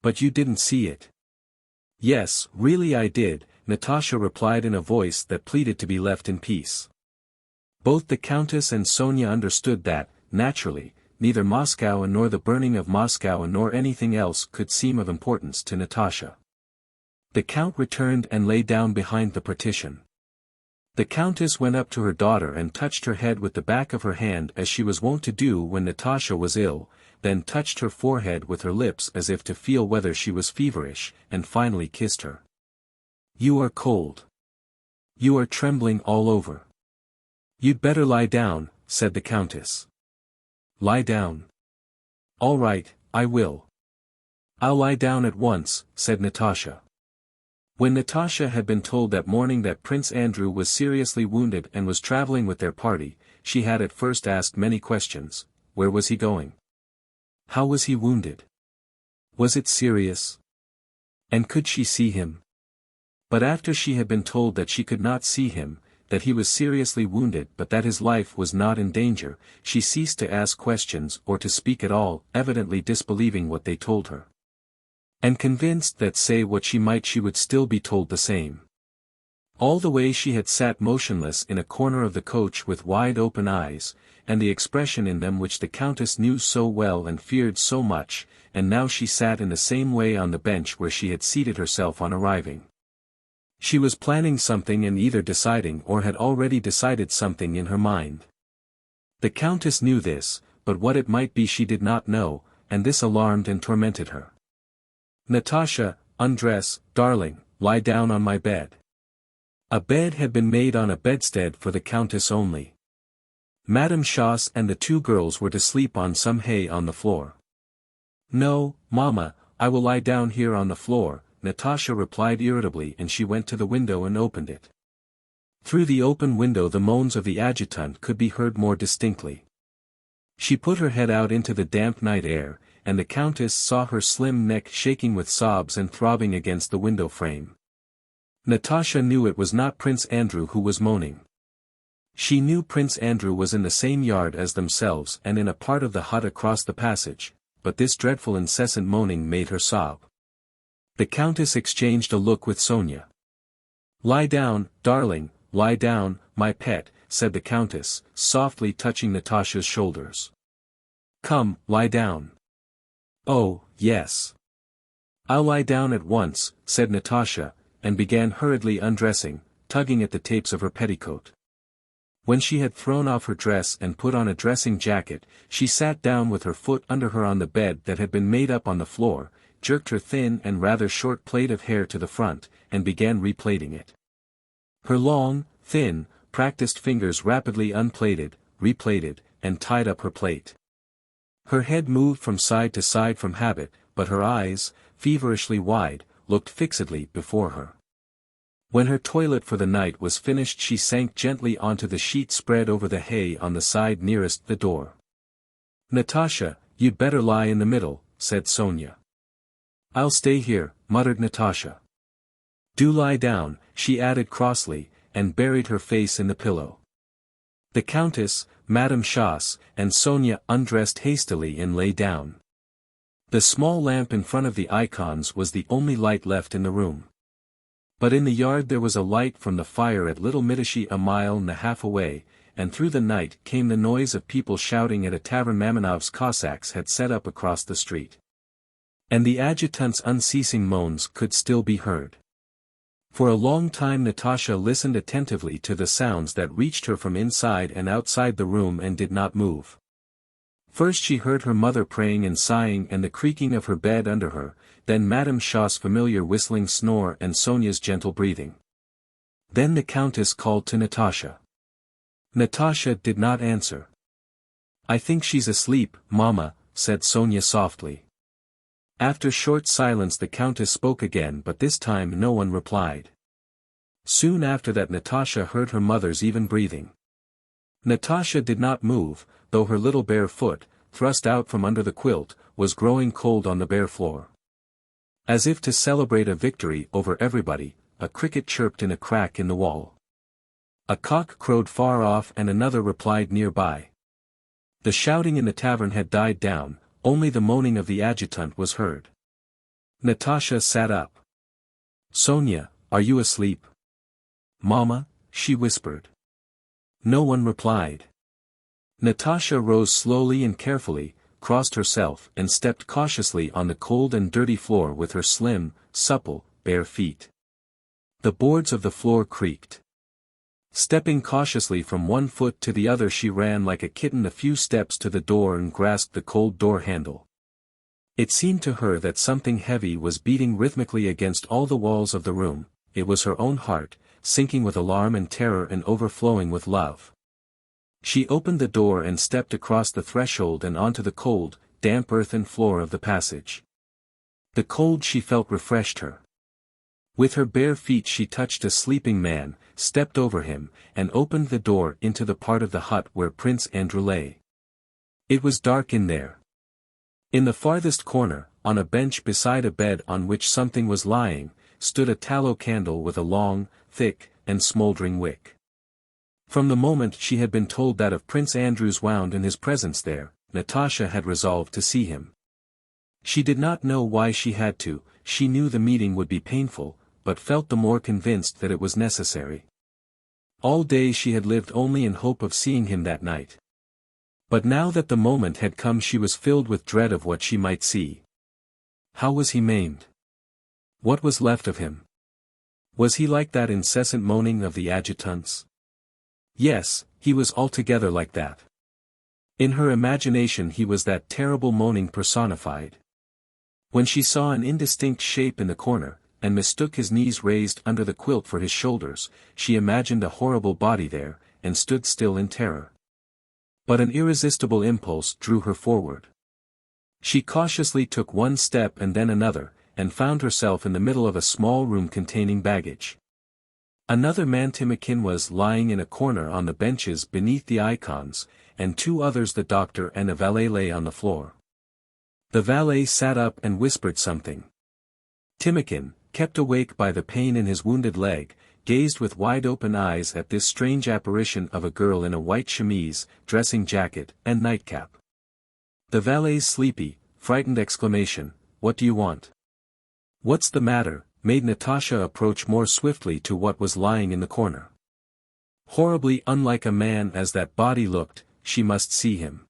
"But you didn't see it." "Yes, really I did," Natasha replied in a voice that pleaded to be left in peace. Both the Countess and Sonia understood that, naturally, neither Moscow nor the burning of Moscow nor anything else could seem of importance to Natasha. The Count returned and lay down behind the partition. The Countess went up to her daughter and touched her head with the back of her hand as she was wont to do when Natasha was ill, then touched her forehead with her lips as if to feel whether she was feverish, and finally kissed her. "You are cold. You are trembling all over. You'd better lie down," said the Countess. "Lie down. All right, I will. I'll lie down at once," said Natasha. When Natasha had been told that morning that Prince Andrew was seriously wounded and was traveling with their party, she had at first asked many questions. Where was he going? How was he wounded? Was it serious? And could she see him? But after she had been told that she could not see him, that he was seriously wounded but that his life was not in danger, she ceased to ask questions or to speak at all, evidently disbelieving what they told her. And convinced that say what she might she would still be told the same. All the way she had sat motionless in a corner of the coach with wide open eyes, and the expression in them which the Countess knew so well and feared so much, and now she sat in the same way on the bench where she had seated herself on arriving. She was planning something and either deciding or had already decided something in her mind. The Countess knew this, but what it might be she did not know, and this alarmed and tormented her. "Natasha, undress, darling, lie down on my bed." A bed had been made on a bedstead for the Countess only. Madame Schoss and the two girls were to sleep on some hay on the floor. "No, Mamma, I will lie down here on the floor," Natasha replied irritably, and she went to the window and opened it. Through the open window the moans of the adjutant could be heard more distinctly. She put her head out into the damp night air, and the Countess saw her slim neck shaking with sobs and throbbing against the window frame. Natasha knew it was not Prince Andrew who was moaning. She knew Prince Andrew was in the same yard as themselves and in a part of the hut across the passage, but this dreadful incessant moaning made her sob. The Countess exchanged a look with Sonia. "Lie down, darling, lie down, my pet," said the Countess, softly touching Natasha's shoulders. "Come, lie down." "Oh, yes. I'll lie down at once," said Natasha, and began hurriedly undressing, tugging at the tapes of her petticoat. When she had thrown off her dress and put on a dressing jacket, she sat down with her foot under her on the bed that had been made up on the floor, jerked her thin and rather short plait of hair to the front, and began replaiting it. Her long, thin, practiced fingers rapidly unplaited, replaited, and tied up her plait. Her head moved from side to side from habit, but her eyes, feverishly wide, looked fixedly before her. When her toilet for the night was finished she sank gently onto the sheet spread over the hay on the side nearest the door. "Natasha, you'd better lie in the middle," said Sonia. "I'll stay here," muttered Natasha. "Do lie down," she added crossly, and buried her face in the pillow. The Countess, Madame Schoss, and Sonia undressed hastily and lay down. The small lamp in front of the icons was the only light left in the room. But in the yard there was a light from the fire at Little Mitishi a mile and a half away, and through the night came the noise of people shouting at a tavern Mamonov's Cossacks had set up across the street. And the adjutant's unceasing moans could still be heard. For a long time Natasha listened attentively to the sounds that reached her from inside and outside the room and did not move. First she heard her mother praying and sighing and the creaking of her bed under her, then Madame Schoss' familiar whistling snore and Sonia's gentle breathing. Then the Countess called to Natasha. Natasha did not answer. "I think she's asleep, Mamma," said Sonia softly. After short silence the Countess spoke again, but this time no one replied. Soon after that Natasha heard her mother's even breathing. Natasha did not move, though her little bare foot, thrust out from under the quilt, was growing cold on the bare floor. As if to celebrate a victory over everybody, a cricket chirped in a crack in the wall. A cock crowed far off and another replied nearby. The shouting in the tavern had died down, only the moaning of the adjutant was heard. Natasha sat up. "Sonia, are you asleep?" "Mama," she whispered. No one replied. Natasha rose slowly and carefully, crossed herself and stepped cautiously on the cold and dirty floor with her slim, supple, bare feet. The boards of the floor creaked. Stepping cautiously from one foot to the other, she ran like a kitten a few steps to the door and grasped the cold door handle. It seemed to her that something heavy was beating rhythmically against all the walls of the room. It was her own heart, sinking with alarm and terror and overflowing with love. She opened the door and stepped across the threshold and onto the cold, damp earthen floor of the passage. The cold she felt refreshed her. With her bare feet she touched a sleeping man, stepped over him, and opened the door into the part of the hut where Prince Andrew lay. It was dark in there. In the farthest corner, on a bench beside a bed on which something was lying, stood a tallow candle with a long, thick, and smouldering wick. From the moment she had been told that of Prince Andrew's wound in his presence there, Natasha had resolved to see him. She did not know why she had to, she knew the meeting would be painful, but felt the more convinced that it was necessary. All day she had lived only in hope of seeing him that night. But now that the moment had come, she was filled with dread of what she might see. How was he maimed? What was left of him? Was he like that incessant moaning of the adjutants? Yes, he was altogether like that. In her imagination he was that terrible moaning personified. When she saw an indistinct shape in the corner, and mistook his knees raised under the quilt for his shoulders, she imagined a horrible body there, and stood still in terror. But an irresistible impulse drew her forward. She cautiously took one step and then another, and found herself in the middle of a small room containing baggage. Another man, Timikin, was lying in a corner on the benches beneath the icons, and two others, the doctor and a valet, lay on the floor. The valet sat up and whispered something. Timikin, kept awake by the pain in his wounded leg, gazed with wide-open eyes at this strange apparition of a girl in a white chemise, dressing jacket, and nightcap. The valet's sleepy, frightened exclamation, "What do you want?" "What's the matter?" made Natasha approach more swiftly to what was lying in the corner. Horribly unlike a man as that body looked, she must see him.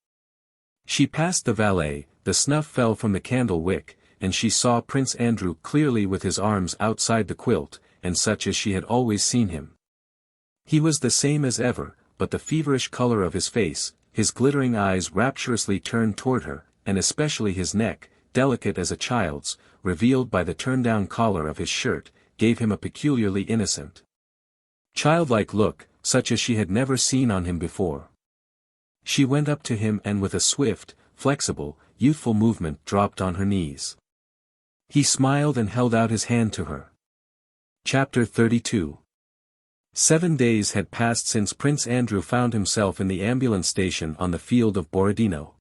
She passed the valet, the snuff fell from the candle wick, and she saw Prince Andrew clearly with his arms outside the quilt, and such as she had always seen him. He was the same as ever, but the feverish color of his face, his glittering eyes rapturously turned toward her, and especially his neck, delicate as a child's, revealed by the turn-down collar of his shirt, gave him a peculiarly innocent, childlike look, such as she had never seen on him before. She went up to him and with a swift, flexible, youthful movement dropped on her knees. He smiled and held out his hand to her. Chapter 32. 7 days had passed since Prince Andrew found himself in the ambulance station on the field of Borodino.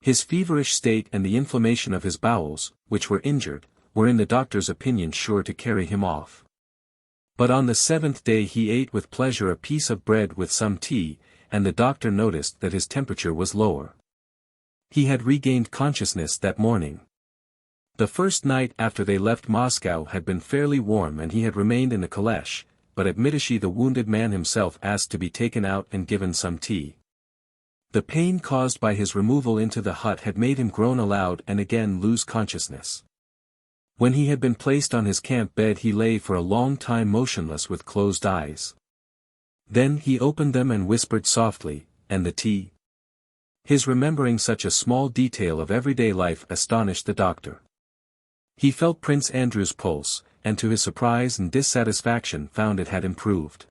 His feverish state and the inflammation of his bowels, which were injured, were in the doctor's opinion sure to carry him off. But on the 7th day he ate with pleasure a piece of bread with some tea, and the doctor noticed that his temperature was lower. He had regained consciousness that morning. The first night after they left Moscow had been fairly warm and he had remained in the caleche, but at Mitishi the wounded man himself asked to be taken out and given some tea. The pain caused by his removal into the hut had made him groan aloud and again lose consciousness. When he had been placed on his camp bed he lay for a long time motionless with closed eyes. Then he opened them and whispered softly, "And the tea?" His remembering such a small detail of everyday life astonished the doctor. He felt Prince Andrew's pulse, and to his surprise and dissatisfaction found it had improved.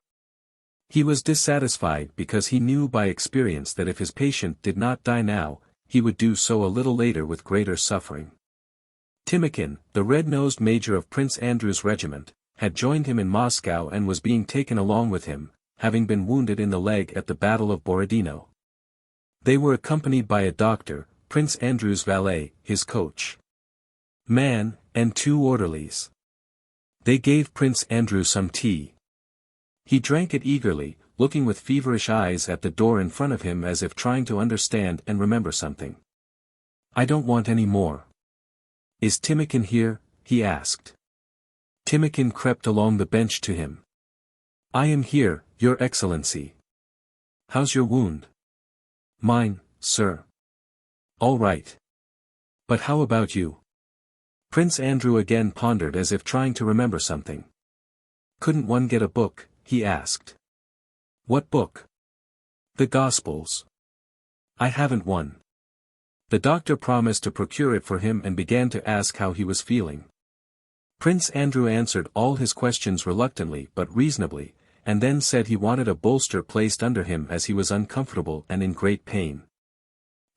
He was dissatisfied because he knew by experience that if his patient did not die now, he would do so a little later with greater suffering. Timikin, the red-nosed major of Prince Andrew's regiment, had joined him in Moscow and was being taken along with him, having been wounded in the leg at the Battle of Borodino. They were accompanied by a doctor, Prince Andrew's valet, his coach man, And 2 orderlies. They gave Prince Andrew some tea. He drank it eagerly, looking with feverish eyes at the door in front of him as if trying to understand and remember something. "I don't want any more." "Is Timokhin here?" he asked. Timokhin crept along the bench to him. "I am here, Your Excellency." "How's your wound?" "Mine, sir." "All right. But how about you?" Prince Andrew again pondered as if trying to remember something. "Couldn't one get a book?" he asked. "What book?" "The Gospels." "I haven't one." The doctor promised to procure it for him and began to ask how he was feeling. Prince Andrew answered all his questions reluctantly but reasonably, and then said he wanted a bolster placed under him as he was uncomfortable and in great pain.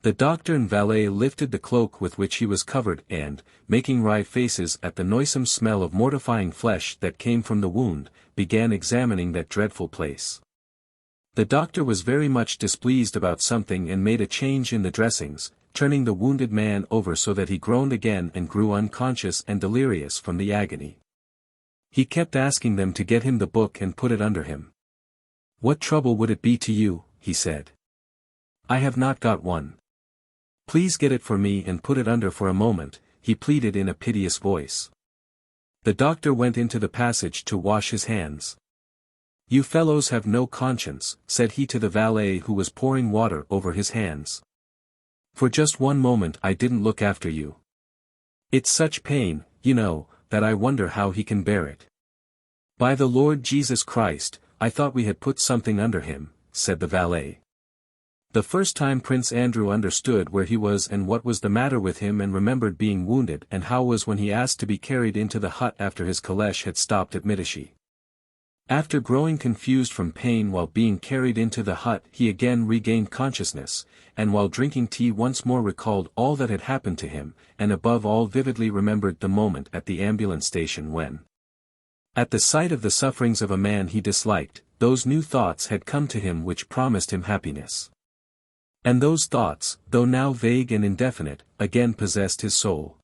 The doctor and valet lifted the cloak with which he was covered and, making wry faces at the noisome smell of mortifying flesh that came from the wound, began examining that dreadful place. The doctor was very much displeased about something and made a change in the dressings, turning the wounded man over so that he groaned again and grew unconscious and delirious from the agony. He kept asking them to get him the book and put it under him. "What trouble would it be to you?" he said. "I have not got one." "Please get it for me and put it under for a moment," he pleaded in a piteous voice. The doctor went into the passage to wash his hands. "You fellows have no conscience," said he to the valet who was pouring water over his hands. "For just one moment I didn't look after you. It's such pain, you know, that I wonder how he can bear it." "By the Lord Jesus Christ, I thought we had put something under him," said the valet. The first time Prince Andrew understood where he was and what was the matter with him and remembered being wounded and how was when he asked to be carried into the hut after his caleche had stopped at Mitishi. After growing confused from pain while being carried into the hut he again regained consciousness, and while drinking tea once more recalled all that had happened to him, and above all vividly remembered the moment at the ambulance station when, at the sight of the sufferings of a man he disliked, those new thoughts had come to him which promised him happiness. And those thoughts, though now vague and indefinite, again possessed his soul.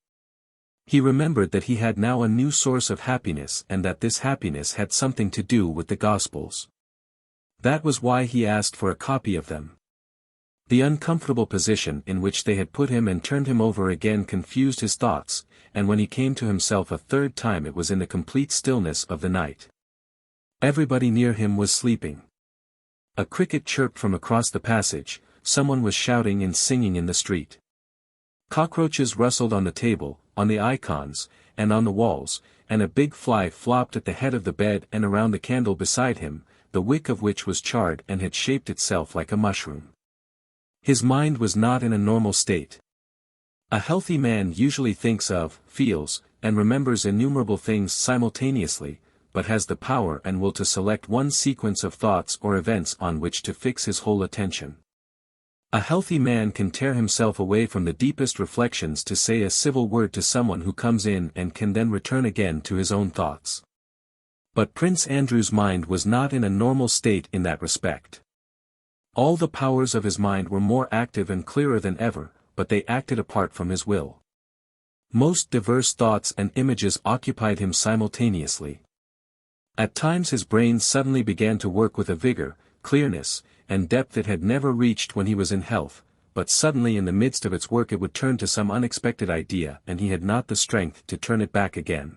He remembered that he had now a new source of happiness and that this happiness had something to do with the Gospels. That was why he asked for a copy of them. The uncomfortable position in which they had put him and turned him over again confused his thoughts, and when he came to himself a third time it was in the complete stillness of the night. Everybody near him was sleeping. A cricket chirped from across the passage, someone was shouting and singing in the street. Cockroaches rustled on the table, on the icons, and on the walls, and a big fly flopped at the head of the bed and around the candle beside him, the wick of which was charred and had shaped itself like a mushroom. His mind was not in a normal state. A healthy man usually thinks of, feels, and remembers innumerable things simultaneously, but has the power and will to select one sequence of thoughts or events on which to fix his whole attention. A healthy man can tear himself away from the deepest reflections to say a civil word to someone who comes in and can then return again to his own thoughts. But Prince Andrew's mind was not in a normal state in that respect. All the powers of his mind were more active and clearer than ever, but they acted apart from his will. Most diverse thoughts and images occupied him simultaneously. At times his brain suddenly began to work with a vigor, clearness, and depth it had never reached when he was in health, but suddenly in the midst of its work it would turn to some unexpected idea and he had not the strength to turn it back again.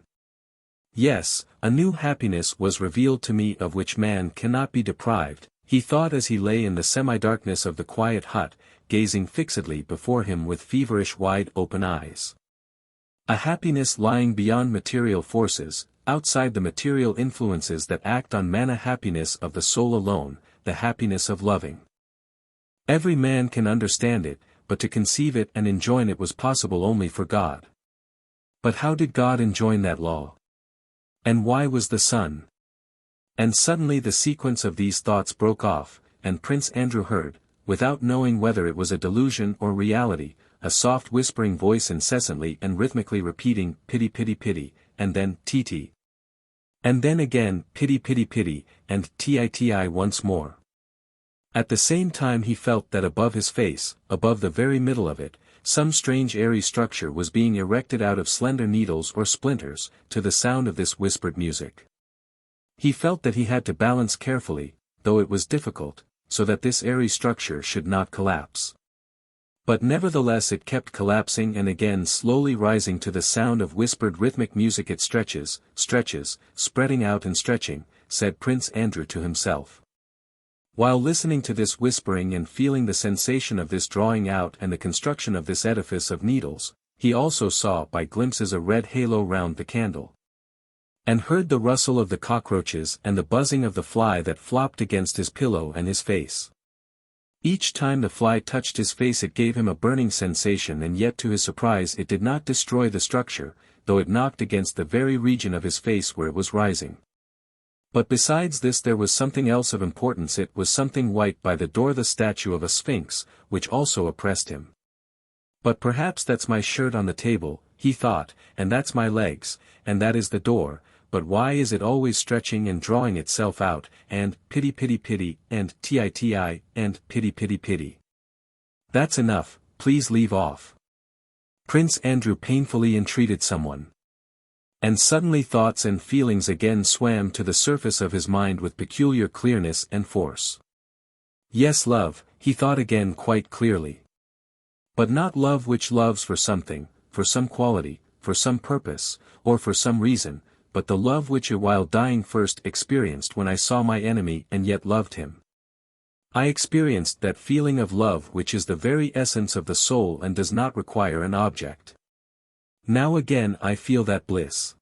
"Yes, a new happiness was revealed to me of which man cannot be deprived," he thought as he lay in the semi-darkness of the quiet hut, gazing fixedly before him with feverish wide-open eyes. A happiness lying beyond material forces, outside the material influences that act on man, a happiness of the soul alone, the happiness of loving. Every man can understand it, but to conceive it and enjoin it was possible only for God. But how did God enjoin that law? And why was the sun? And suddenly the sequence of these thoughts broke off, and Prince Andrew heard, without knowing whether it was a delusion or reality, a soft whispering voice incessantly and rhythmically repeating, "Pity, pity, pity," and then, "Ti-ti." And then again, "Pity, pity, pity," and "Ti-ti" once more. At the same time he felt that above his face, above the very middle of it, some strange airy structure was being erected out of slender needles or splinters, to the sound of this whispered music. He felt that he had to balance carefully, though it was difficult, so that this airy structure should not collapse. But nevertheless it kept collapsing and again slowly rising to the sound of whispered rhythmic music. It stretches, spreading out and stretching, said Prince Andrew to himself. While listening to this whispering and feeling the sensation of this drawing out and the construction of this edifice of needles, he also saw by glimpses a red halo round the candle, and heard the rustle of the cockroaches and the buzzing of the fly that flopped against his pillow and his face. Each time the fly touched his face it gave him a burning sensation, and yet to his surprise it did not destroy the structure, though it knocked against the very region of his face where it was rising. But besides this there was something else of importance. It was something white by the door, the statue of a sphinx, which also oppressed him. But perhaps that's my shirt on the table, he thought, and that's my legs, and that is the door, but why is it always stretching and drawing itself out, and pity pity pity, and titi, and pity pity pity. That's enough, please leave off. Prince Andrew painfully entreated someone. And suddenly thoughts and feelings again swam to the surface of his mind with peculiar clearness and force. Yes, love, he thought again quite clearly. But not love which loves for something, for some quality, for some purpose, or for some reason, but the love which while dying first experienced when I saw my enemy and yet loved him. I experienced that feeling of love which is the very essence of the soul and does not require an object. Now again I feel that bliss.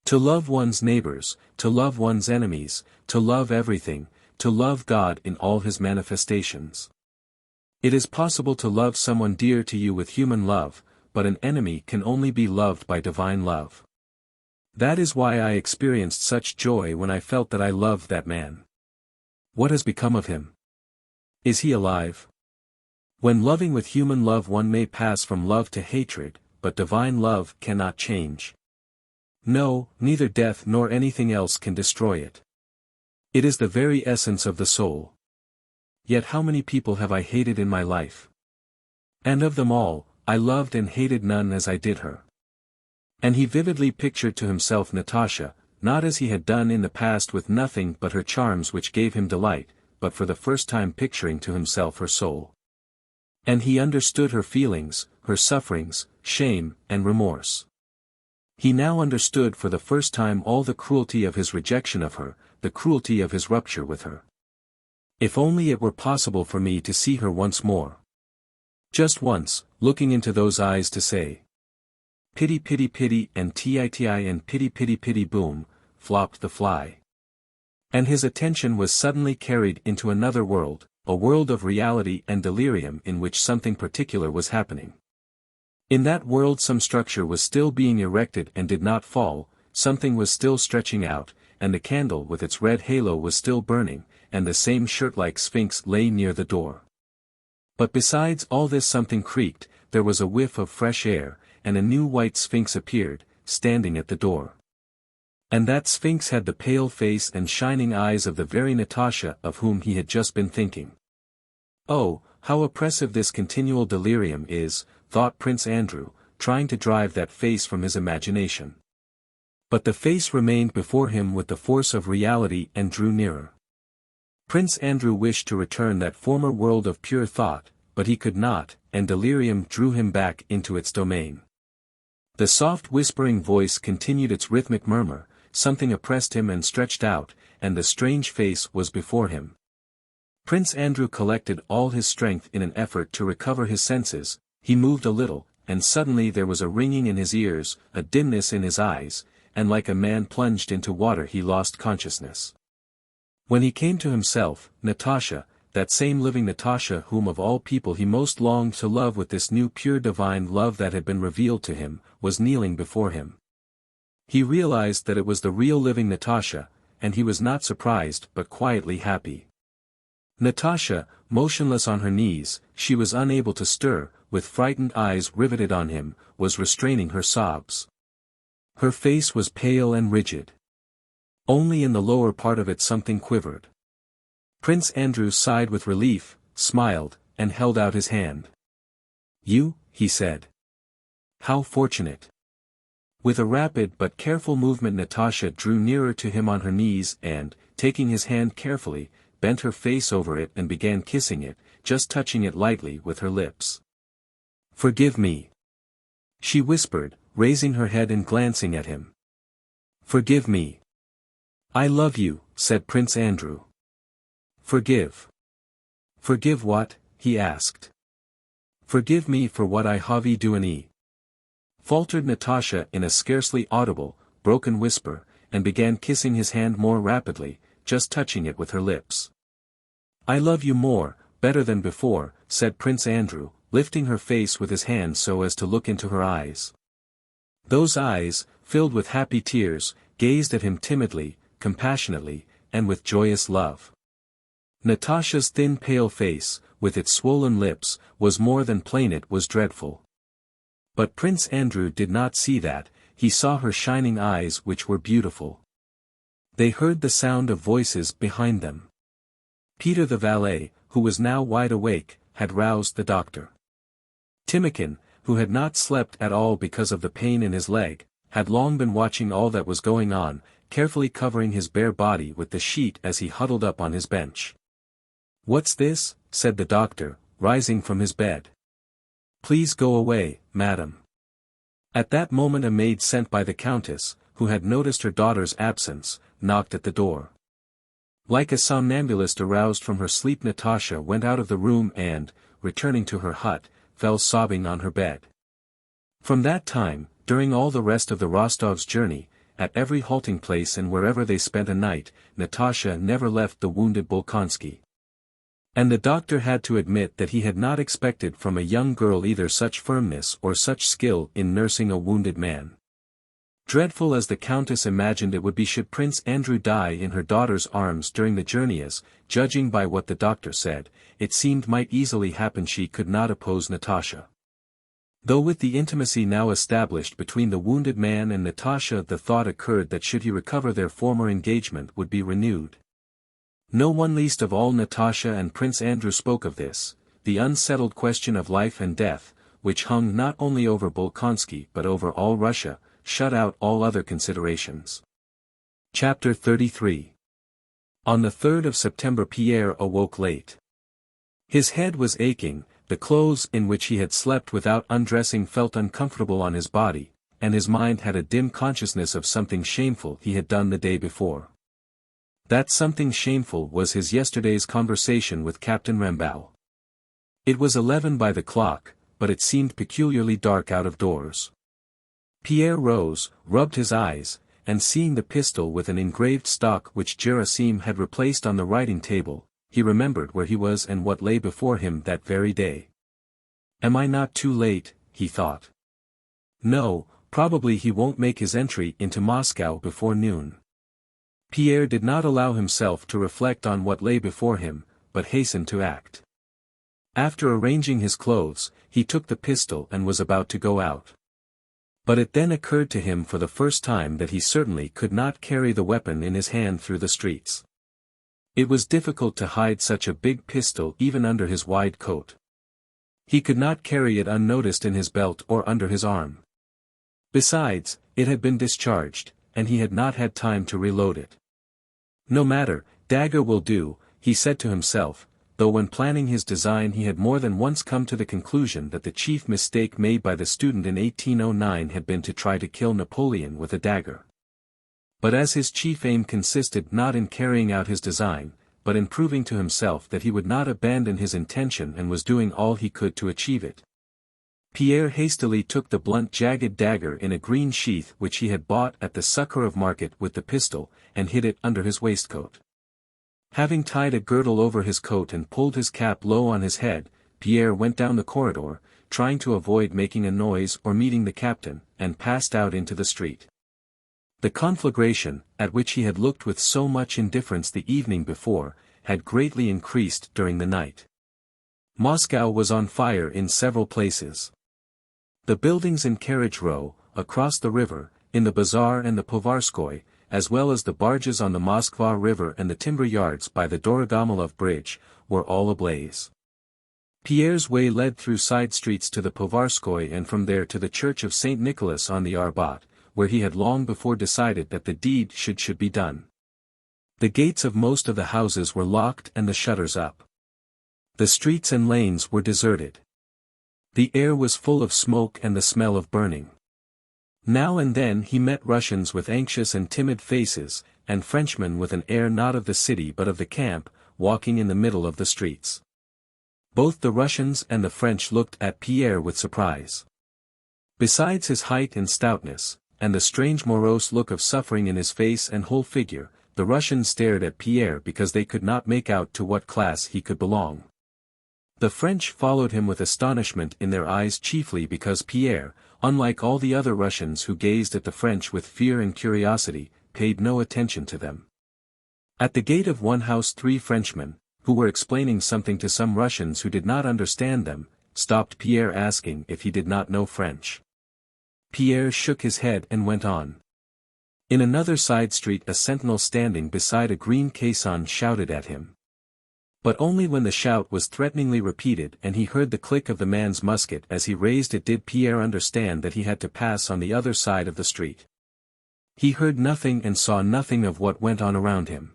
To love one's neighbors, to love one's enemies, to love everything, to love God in all his manifestations. It is possible to love someone dear to you with human love, but an enemy can only be loved by divine love. That is why I experienced such joy when I felt that I loved that man. What has become of him? Is he alive? When loving with human love one may pass from love to hatred, but divine love cannot change. No, neither death nor anything else can destroy it. It is the very essence of the soul. Yet how many people have I hated in my life? And of them all, I loved and hated none as I did her. And he vividly pictured to himself Natasha, not as he had done in the past with nothing but her charms which gave him delight, but for the first time picturing to himself her soul. And he understood her feelings, her sufferings, shame, and remorse. He now understood for the first time all the cruelty of his rejection of her, the cruelty of his rupture with her. If only it were possible for me to see her once more. Just once, looking into those eyes to say, pity pity pity and titi and pity pity pity boom, flopped the fly. And his attention was suddenly carried into another world, a world of reality and delirium in which something particular was happening. In that world some structure was still being erected and did not fall, something was still stretching out, and the candle with its red halo was still burning, and the same shirt-like sphinx lay near the door. But besides all this something creaked, there was a whiff of fresh air, and a new white sphinx appeared, standing at the door. And that sphinx had the pale face and shining eyes of the very Natasha of whom he had just been thinking. Oh, how oppressive this continual delirium is, thought Prince Andrew, trying to drive that face from his imagination. But the face remained before him with the force of reality and drew nearer. Prince Andrew wished to return that former world of pure thought, but he could not, and delirium drew him back into its domain. The soft whispering voice continued its rhythmic murmur, something oppressed him and stretched out, and the strange face was before him. Prince Andrew collected all his strength in an effort to recover his senses, he moved a little, and suddenly there was a ringing in his ears, a dimness in his eyes, and like a man plunged into water he lost consciousness. When he came to himself, Natasha, that same living Natasha whom of all people he most longed to love with this new pure divine love that had been revealed to him, was kneeling before him. He realized that it was the real living Natasha, and he was not surprised but quietly happy. Natasha, motionless on her knees, she was unable to stir, with frightened eyes riveted on him, was restraining her sobs. Her face was pale and rigid. Only in the lower part of it something quivered. Prince Andrew sighed with relief, smiled, and held out his hand. You, he said. How fortunate. With a rapid but careful movement Natasha drew nearer to him on her knees and, taking his hand carefully, bent her face over it and began kissing it, just touching it lightly with her lips. Forgive me. She whispered, raising her head and glancing at him. Forgive me. I love you, said Prince Andrew. Forgive. Forgive what? He asked. Forgive me for what I have done, faltered Natasha in a scarcely audible, broken whisper, and began kissing his hand more rapidly, just touching it with her lips. I love you more, better than before, said Prince Andrew, lifting her face with his hand so as to look into her eyes. Those eyes, filled with happy tears, gazed at him timidly, compassionately, and with joyous love. Natasha's thin pale face, with its swollen lips, was more than plain, it was dreadful. But Prince Andrew did not see that, he saw her shining eyes which were beautiful. They heard the sound of voices behind them. Peter the valet, who was now wide awake, had roused the doctor. Timokhin, who had not slept at all because of the pain in his leg, had long been watching all that was going on, carefully covering his bare body with the sheet as he huddled up on his bench. What's this? Said the doctor, rising from his bed. Please go away, madam. At that moment a maid sent by the countess, who had noticed her daughter's absence, knocked at the door. Like a somnambulist aroused from her sleep Natasha went out of the room and, returning to her hut, fell sobbing on her bed. From that time, during all the rest of the Rostovs' journey, at every halting place and wherever they spent a night, Natasha never left the wounded Bolkonsky. And the doctor had to admit that he had not expected from a young girl either such firmness or such skill in nursing a wounded man. Dreadful as the countess imagined it would be should Prince Andrew die in her daughter's arms during the journey, as, judging by what the doctor said, it seemed might easily happen, she could not oppose Natasha. Though with the intimacy now established between the wounded man and Natasha the thought occurred that should he recover their former engagement would be renewed. No one least of all Natasha and Prince Andrew spoke of this, the unsettled question of life and death, which hung not only over Bolkonsky but over all Russia, shut out all other considerations. Chapter 33. On the 3rd of September Pierre awoke late. His head was aching, the clothes in which he had slept without undressing felt uncomfortable on his body, and his mind had a dim consciousness of something shameful he had done the day before. That something shameful was his yesterday's conversation with Captain Rambaud. It was 11 by the clock, but it seemed peculiarly dark out of doors. Pierre rose, rubbed his eyes, and seeing the pistol with an engraved stock which Gerasim had replaced on the writing table, he remembered where he was and what lay before him that very day. Am I not too late? He thought. No, probably he won't make his entry into Moscow before noon. Pierre did not allow himself to reflect on what lay before him, but hastened to act. After arranging his clothes, he took the pistol and was about to go out. But it then occurred to him for the first time that he certainly could not carry the weapon in his hand through the streets. It was difficult to hide such a big pistol even under his wide coat. He could not carry it unnoticed in his belt or under his arm. Besides, it had been discharged, and he had not had time to reload it. No matter, dagger will do, he said to himself, though when planning his design he had more than once come to the conclusion that the chief mistake made by the student in 1809 had been to try to kill Napoleon with a dagger. But as his chief aim consisted not in carrying out his design, but in proving to himself that he would not abandon his intention and was doing all he could to achieve it, Pierre hastily took the blunt jagged dagger in a green sheath which he had bought at the Sukharov market with the pistol, and hid it under his waistcoat. Having tied a girdle over his coat and pulled his cap low on his head, Pierre went down the corridor, trying to avoid making a noise or meeting the captain, and passed out into the street. The conflagration, at which he had looked with so much indifference the evening before, had greatly increased during the night. Moscow was on fire in several places. The buildings in Carriage Row, across the river, in the bazaar and the Povarskoy, as well as the barges on the Moskva River and the timber yards by the Dorogomilov Bridge, were all ablaze. Pierre's way led through side streets to the Povarskoy and from there to the church of St. Nicholas on the Arbat, where he had long before decided that the deed should be done. The gates of most of the houses were locked and the shutters up. The streets and lanes were deserted. The air was full of smoke and the smell of burning. Now and then he met Russians with anxious and timid faces, and Frenchmen with an air not of the city but of the camp, walking in the middle of the streets. Both the Russians and the French looked at Pierre with surprise. Besides his height and stoutness, and the strange morose look of suffering in his face and whole figure, the Russians stared at Pierre because they could not make out to what class he could belong. The French followed him with astonishment in their eyes, chiefly because Pierre, unlike all the other Russians who gazed at the French with fear and curiosity, paid no attention to them. At the gate of one house 3 Frenchmen, who were explaining something to some Russians who did not understand them, stopped Pierre asking if he did not know French. Pierre shook his head and went on. In another side street a sentinel standing beside a green caisson shouted at him. But only when the shout was threateningly repeated and he heard the click of the man's musket as he raised it did Pierre understand that he had to pass on the other side of the street. He heard nothing and saw nothing of what went on around him.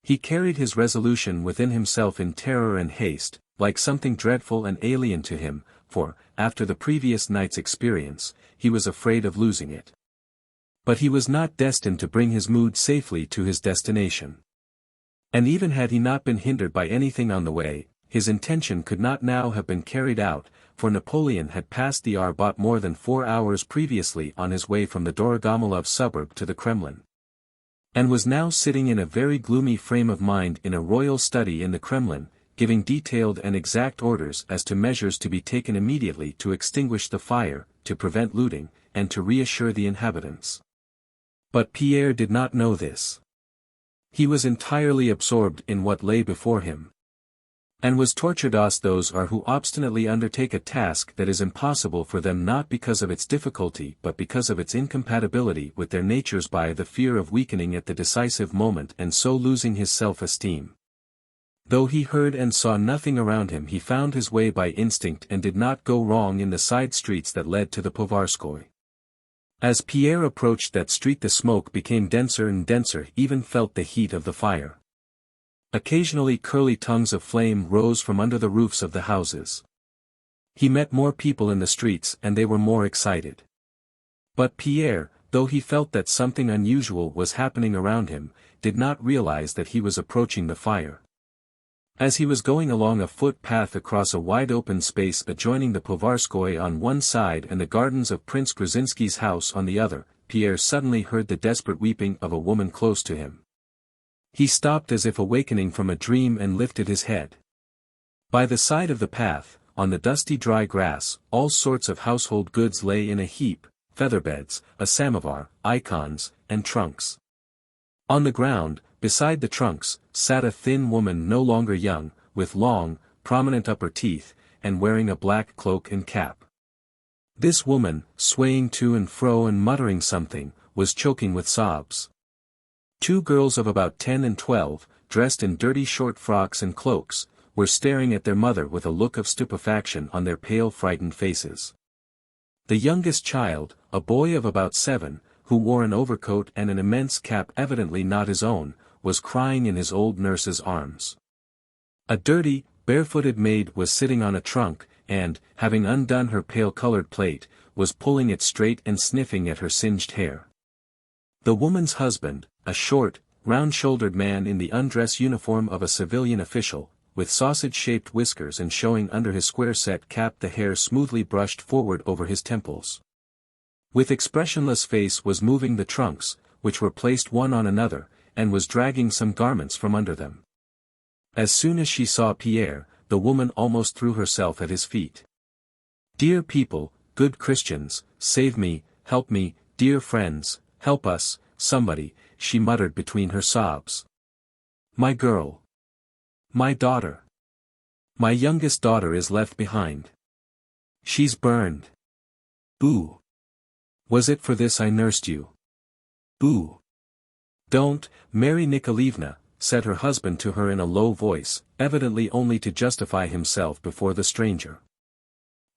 He carried his resolution within himself in terror and haste, like something dreadful and alien to him, for, after the previous night's experience, he was afraid of losing it. But he was not destined to bring his mood safely to his destination. And even had he not been hindered by anything on the way, his intention could not now have been carried out, for Napoleon had passed the Arbat more than 4 hours previously on his way from the Dorogomilov suburb to the Kremlin. And was now sitting in a very gloomy frame of mind in a royal study in the Kremlin, giving detailed and exact orders as to measures to be taken immediately to extinguish the fire, to prevent looting, and to reassure the inhabitants. But Pierre did not know this. He was entirely absorbed in what lay before him. And was tortured as those are who obstinately undertake a task that is impossible for them not because of its difficulty but because of its incompatibility with their natures by the fear of weakening at the decisive moment and so losing his self-esteem. Though he heard and saw nothing around him he found his way by instinct and did not go wrong in the side streets that led to the Povarskoy. As Pierre approached that street the smoke became denser and denser, he even felt the heat of the fire. Occasionally curly tongues of flame rose from under the roofs of the houses. He met more people in the streets and they were more excited. But Pierre, though he felt that something unusual was happening around him, did not realize that he was approaching the fire. As he was going along a footpath across a wide open space adjoining the Povarskoy on one side and the gardens of Prince Grzinsky's house on the other, Pierre suddenly heard the desperate weeping of a woman close to him. He stopped as if awakening from a dream and lifted his head. By the side of the path, on the dusty dry grass, all sorts of household goods lay in a heap, featherbeds, a samovar, icons, and trunks. On the ground, beside the trunks, sat a thin woman no longer young, with long, prominent upper teeth, and wearing a black cloak and cap. This woman, swaying to and fro and muttering something, was choking with sobs. 2 girls of about 10 and 12, dressed in dirty short frocks and cloaks, were staring at their mother with a look of stupefaction on their pale frightened faces. The youngest child, a boy of about 7, who wore an overcoat and an immense cap evidently not his own, was crying in his old nurse's arms. A dirty, barefooted maid was sitting on a trunk, and, having undone her pale-colored plait, was pulling it straight and sniffing at her singed hair. The woman's husband, a short, round-shouldered man in the undress uniform of a civilian official, with sausage-shaped whiskers and showing under his square-set cap the hair smoothly brushed forward over his temples. With expressionless face was moving the trunks, which were placed one on another, and was dragging some garments from under them. As soon as she saw Pierre, the woman almost threw herself at his feet. "Dear people, good Christians, save me, help me, dear friends, help us, somebody," she muttered between her sobs. "My girl. My daughter. My youngest daughter is left behind. She's burned. Boo. Was it for this I nursed you? Boo." "Don't, Mary Nikolaevna," said her husband to her in a low voice, evidently only to justify himself before the stranger.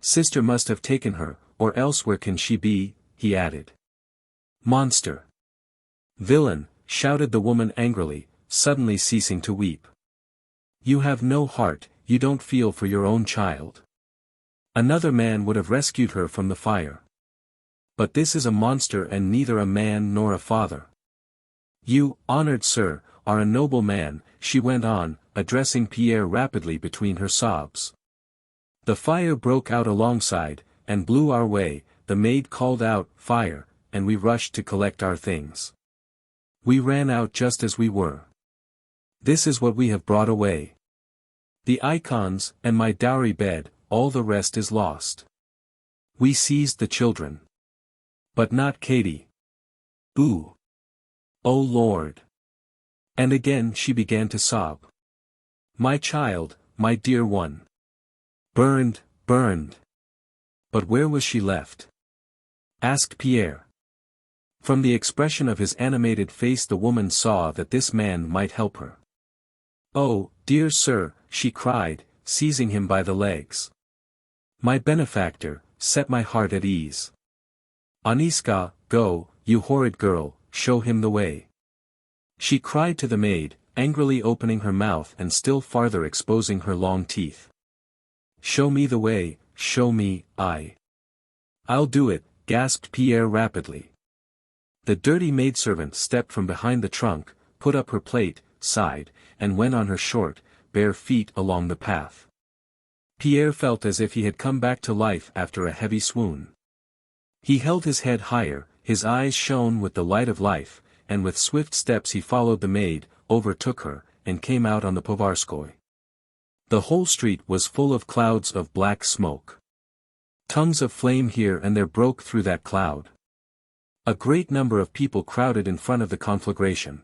Sister must have taken her, or else where can she be, he added. Monster! Villain! Shouted the woman angrily, suddenly ceasing to weep. You have no heart, you don't feel for your own child. Another man would have rescued her from the fire. But this is a monster and neither a man nor a father. You, honored sir, are a noble man, she went on, addressing Pierre rapidly between her sobs. The fire broke out alongside, and blew our way, the maid called out, fire, and we rushed to collect our things. We ran out just as we were. This is what we have brought away. The icons, and my dowry bed, all the rest is lost. We seized the children. But not Katie. Ooh. Oh Lord. And again she began to sob. My child, my dear one. Burned, burned. But where was she left? Asked Pierre. From the expression of his animated face the woman saw that this man might help her. Oh, dear sir, she cried, seizing him by the legs. My benefactor, set my heart at ease. Aniska, go, you horrid girl, show him the way. She cried to the maid, angrily opening her mouth and still farther exposing her long teeth. Show me the way, show me, I'll do it, gasped Pierre rapidly. The dirty maidservant stepped from behind the trunk, put up her plate, sighed, and went on her short, bare feet along the path. Pierre felt as if he had come back to life after a heavy swoon. He held his head higher, his eyes shone with the light of life, and with swift steps he followed the maid, overtook her, and came out on the Povarskoy. The whole street was full of clouds of black smoke. Tongues of flame here and there broke through that cloud. A great number of people crowded in front of the conflagration.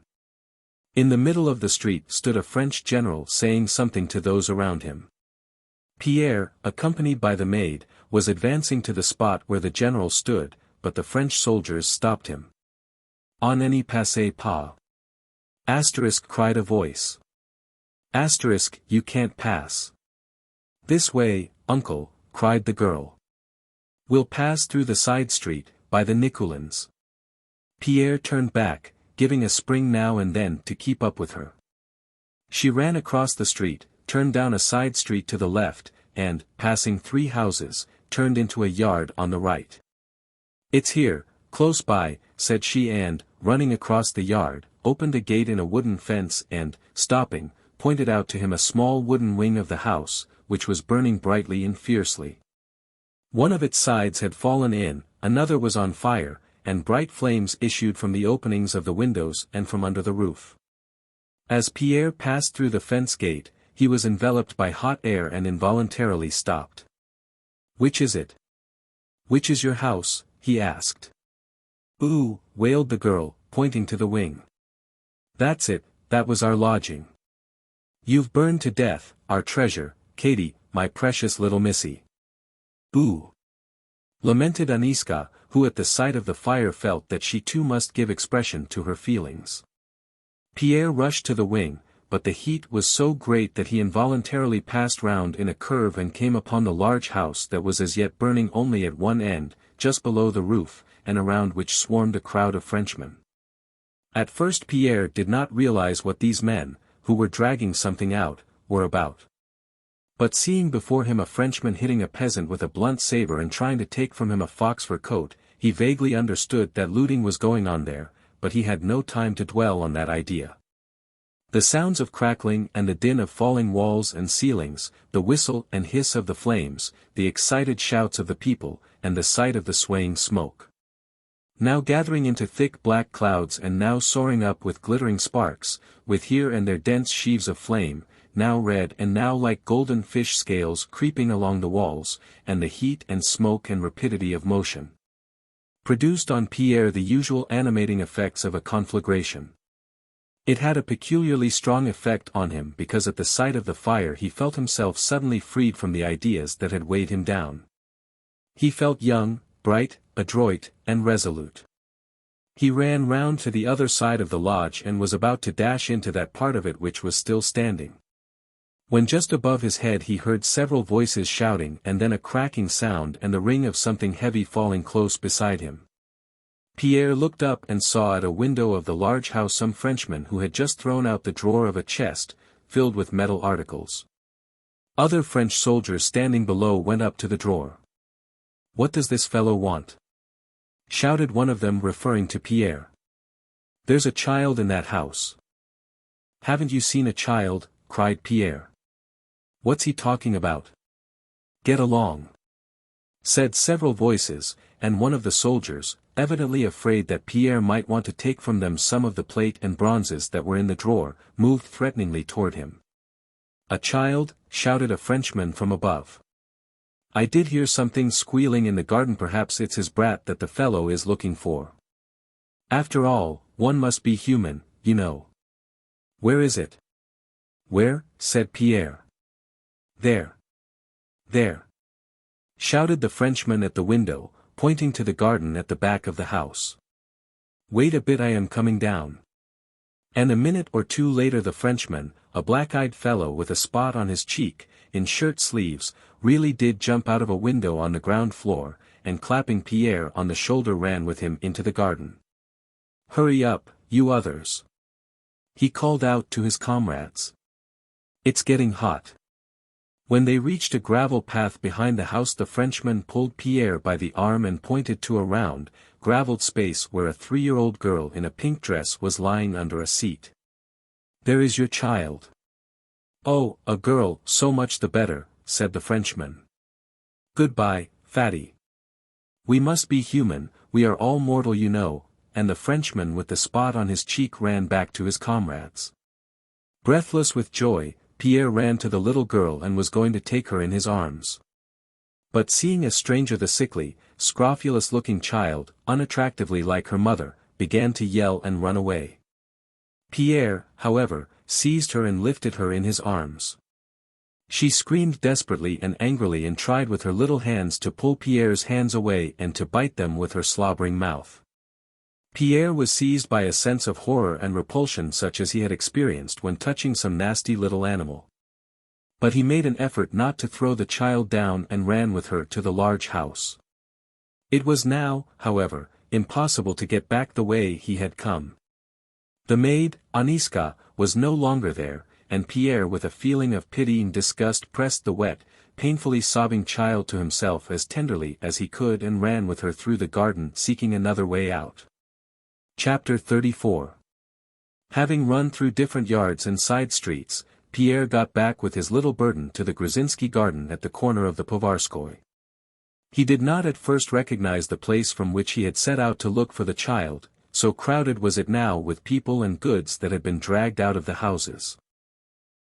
In the middle of the street stood a French general saying something to those around him. Pierre, accompanied by the maid, was advancing to the spot where the general stood, but the French soldiers stopped him. On n'y passez pas. Asterisk cried a voice. Asterisk, you can't pass. This way, uncle, cried the girl. We'll pass through the side street, by the Nicolins. Pierre turned back, giving a spring now and then to keep up with her. She ran across the street, turned down a side street to the left, and, passing 3 houses, turned into a yard on the right. It's here, close by, said she and, running across the yard, opened a gate in a wooden fence and, stopping, pointed out to him a small wooden wing of the house, which was burning brightly and fiercely. One of its sides had fallen in, another was on fire, and bright flames issued from the openings of the windows and from under the roof. As Pierre passed through the fence gate, he was enveloped by hot air and involuntarily stopped. Which is it? Which is your house? He asked. Ooh, wailed the girl, pointing to the wing. That's it, that was our lodging. You've burned to death, our treasure, Katie, my precious little missy. Ooh! Lamented Aniska, who at the sight of the fire felt that she too must give expression to her feelings. Pierre rushed to the wing, but the heat was so great that he involuntarily passed round in a curve and came upon the large house that was as yet burning only at one end, just below the roof, and around which swarmed a crowd of Frenchmen. At first Pierre did not realize what these men, who were dragging something out, were about. But seeing before him a Frenchman hitting a peasant with a blunt saber and trying to take from him a fox-fur coat, he vaguely understood that looting was going on there, but he had no time to dwell on that idea. The sounds of crackling and the din of falling walls and ceilings, the whistle and hiss of the flames, the excited shouts of the people, and the sight of the swaying smoke. Now gathering into thick black clouds and now soaring up with glittering sparks, with here and there dense sheaves of flame, now red and now like golden fish scales creeping along the walls, and the heat and smoke and rapidity of motion produced on Pierre the usual animating effects of a conflagration. It had a peculiarly strong effect on him because at the sight of the fire he felt himself suddenly freed from the ideas that had weighed him down. He felt young, bright, adroit, and resolute. He ran round to the other side of the lodge and was about to dash into that part of it which was still standing. When just above his head he heard several voices shouting and then a cracking sound and the ring of something heavy falling close beside him. Pierre looked up and saw at a window of the large house some Frenchman who had just thrown out the drawer of a chest, filled with metal articles. Other French soldiers standing below went up to the drawer. "What does this fellow want?" shouted one of them referring to Pierre. "There's a child in that house." "Haven't you seen a child?" cried Pierre. "What's he talking about?" "Get along," said several voices, and one of the soldiers, evidently afraid that Pierre might want to take from them some of the plate and bronzes that were in the drawer, moved threateningly toward him. "A child?" shouted a Frenchman from above. "I did hear something squealing in the garden, perhaps it's his brat that the fellow is looking for. After all, one must be human, you know." "Where is it?" "Where?" said Pierre. "There. There," shouted the Frenchman at the window, pointing to the garden at the back of the house. "Wait a bit, I am coming down." And a minute or two later the Frenchman, a black-eyed fellow with a spot on his cheek, in shirt sleeves, really did jump out of a window on the ground floor, and clapping Pierre on the shoulder ran with him into the garden. "Hurry up, you others," he called out to his comrades. "It's getting hot." When they reached a gravel path behind the house the Frenchman pulled Pierre by the arm and pointed to a round, gravelled space where a 3-year-old girl in a pink dress was lying under a seat. "There is your child." "Oh, a girl, so much the better," said the Frenchman. "Goodbye, fatty. We must be human, we are all mortal, you know," and the Frenchman with the spot on his cheek ran back to his comrades. Breathless with joy, Pierre ran to the little girl and was going to take her in his arms. But seeing a stranger, the sickly, scrofulous-looking child, unattractively like her mother, began to yell and run away. Pierre, however, seized her and lifted her in his arms. She screamed desperately and angrily and tried with her little hands to pull Pierre's hands away and to bite them with her slobbering mouth. Pierre was seized by a sense of horror and repulsion such as he had experienced when touching some nasty little animal. But he made an effort not to throw the child down and ran with her to the large house. It was now, however, impossible to get back the way he had come. The maid, Aniska, was no longer there, and Pierre with a feeling of pitying disgust pressed the wet, painfully sobbing child to himself as tenderly as he could and ran with her through the garden seeking another way out. Chapter 34. Having run through different yards and side streets, Pierre got back with his little burden to the Grzinsky garden at the corner of the Povarskoy. He did not at first recognize the place from which he had set out to look for the child, so crowded was it now with people and goods that had been dragged out of the houses.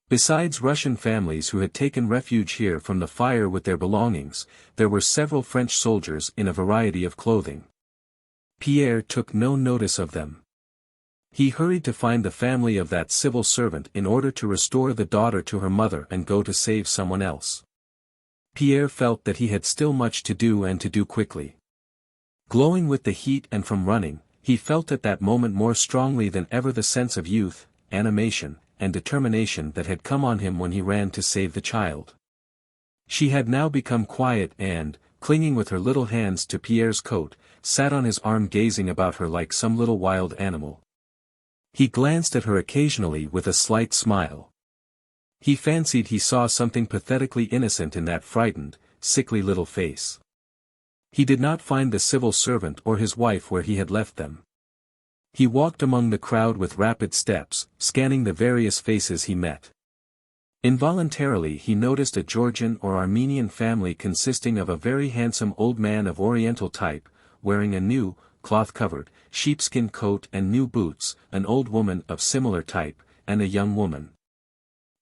Besides Russian families who had taken refuge here from the fire with their belongings, there were several French soldiers in a variety of clothing. Pierre took no notice of them. He hurried to find the family of that civil servant in order to restore the daughter to her mother and go to save someone else. Pierre felt that he had still much to do and to do quickly. Glowing with the heat and from running, he felt at that moment more strongly than ever the sense of youth, animation, and determination that had come on him when he ran to save the child. She had now become quiet and, clinging with her little hands to Pierre's coat, sat on his arm gazing about her like some little wild animal. He glanced at her occasionally with a slight smile. He fancied he saw something pathetically innocent in that frightened, sickly little face. He did not find the civil servant or his wife where he had left them. He walked among the crowd with rapid steps, scanning the various faces he met. Involuntarily he noticed a Georgian or Armenian family consisting of a very handsome old man of Oriental type, wearing a new, cloth-covered, sheepskin coat and new boots, an old woman of similar type, and a young woman.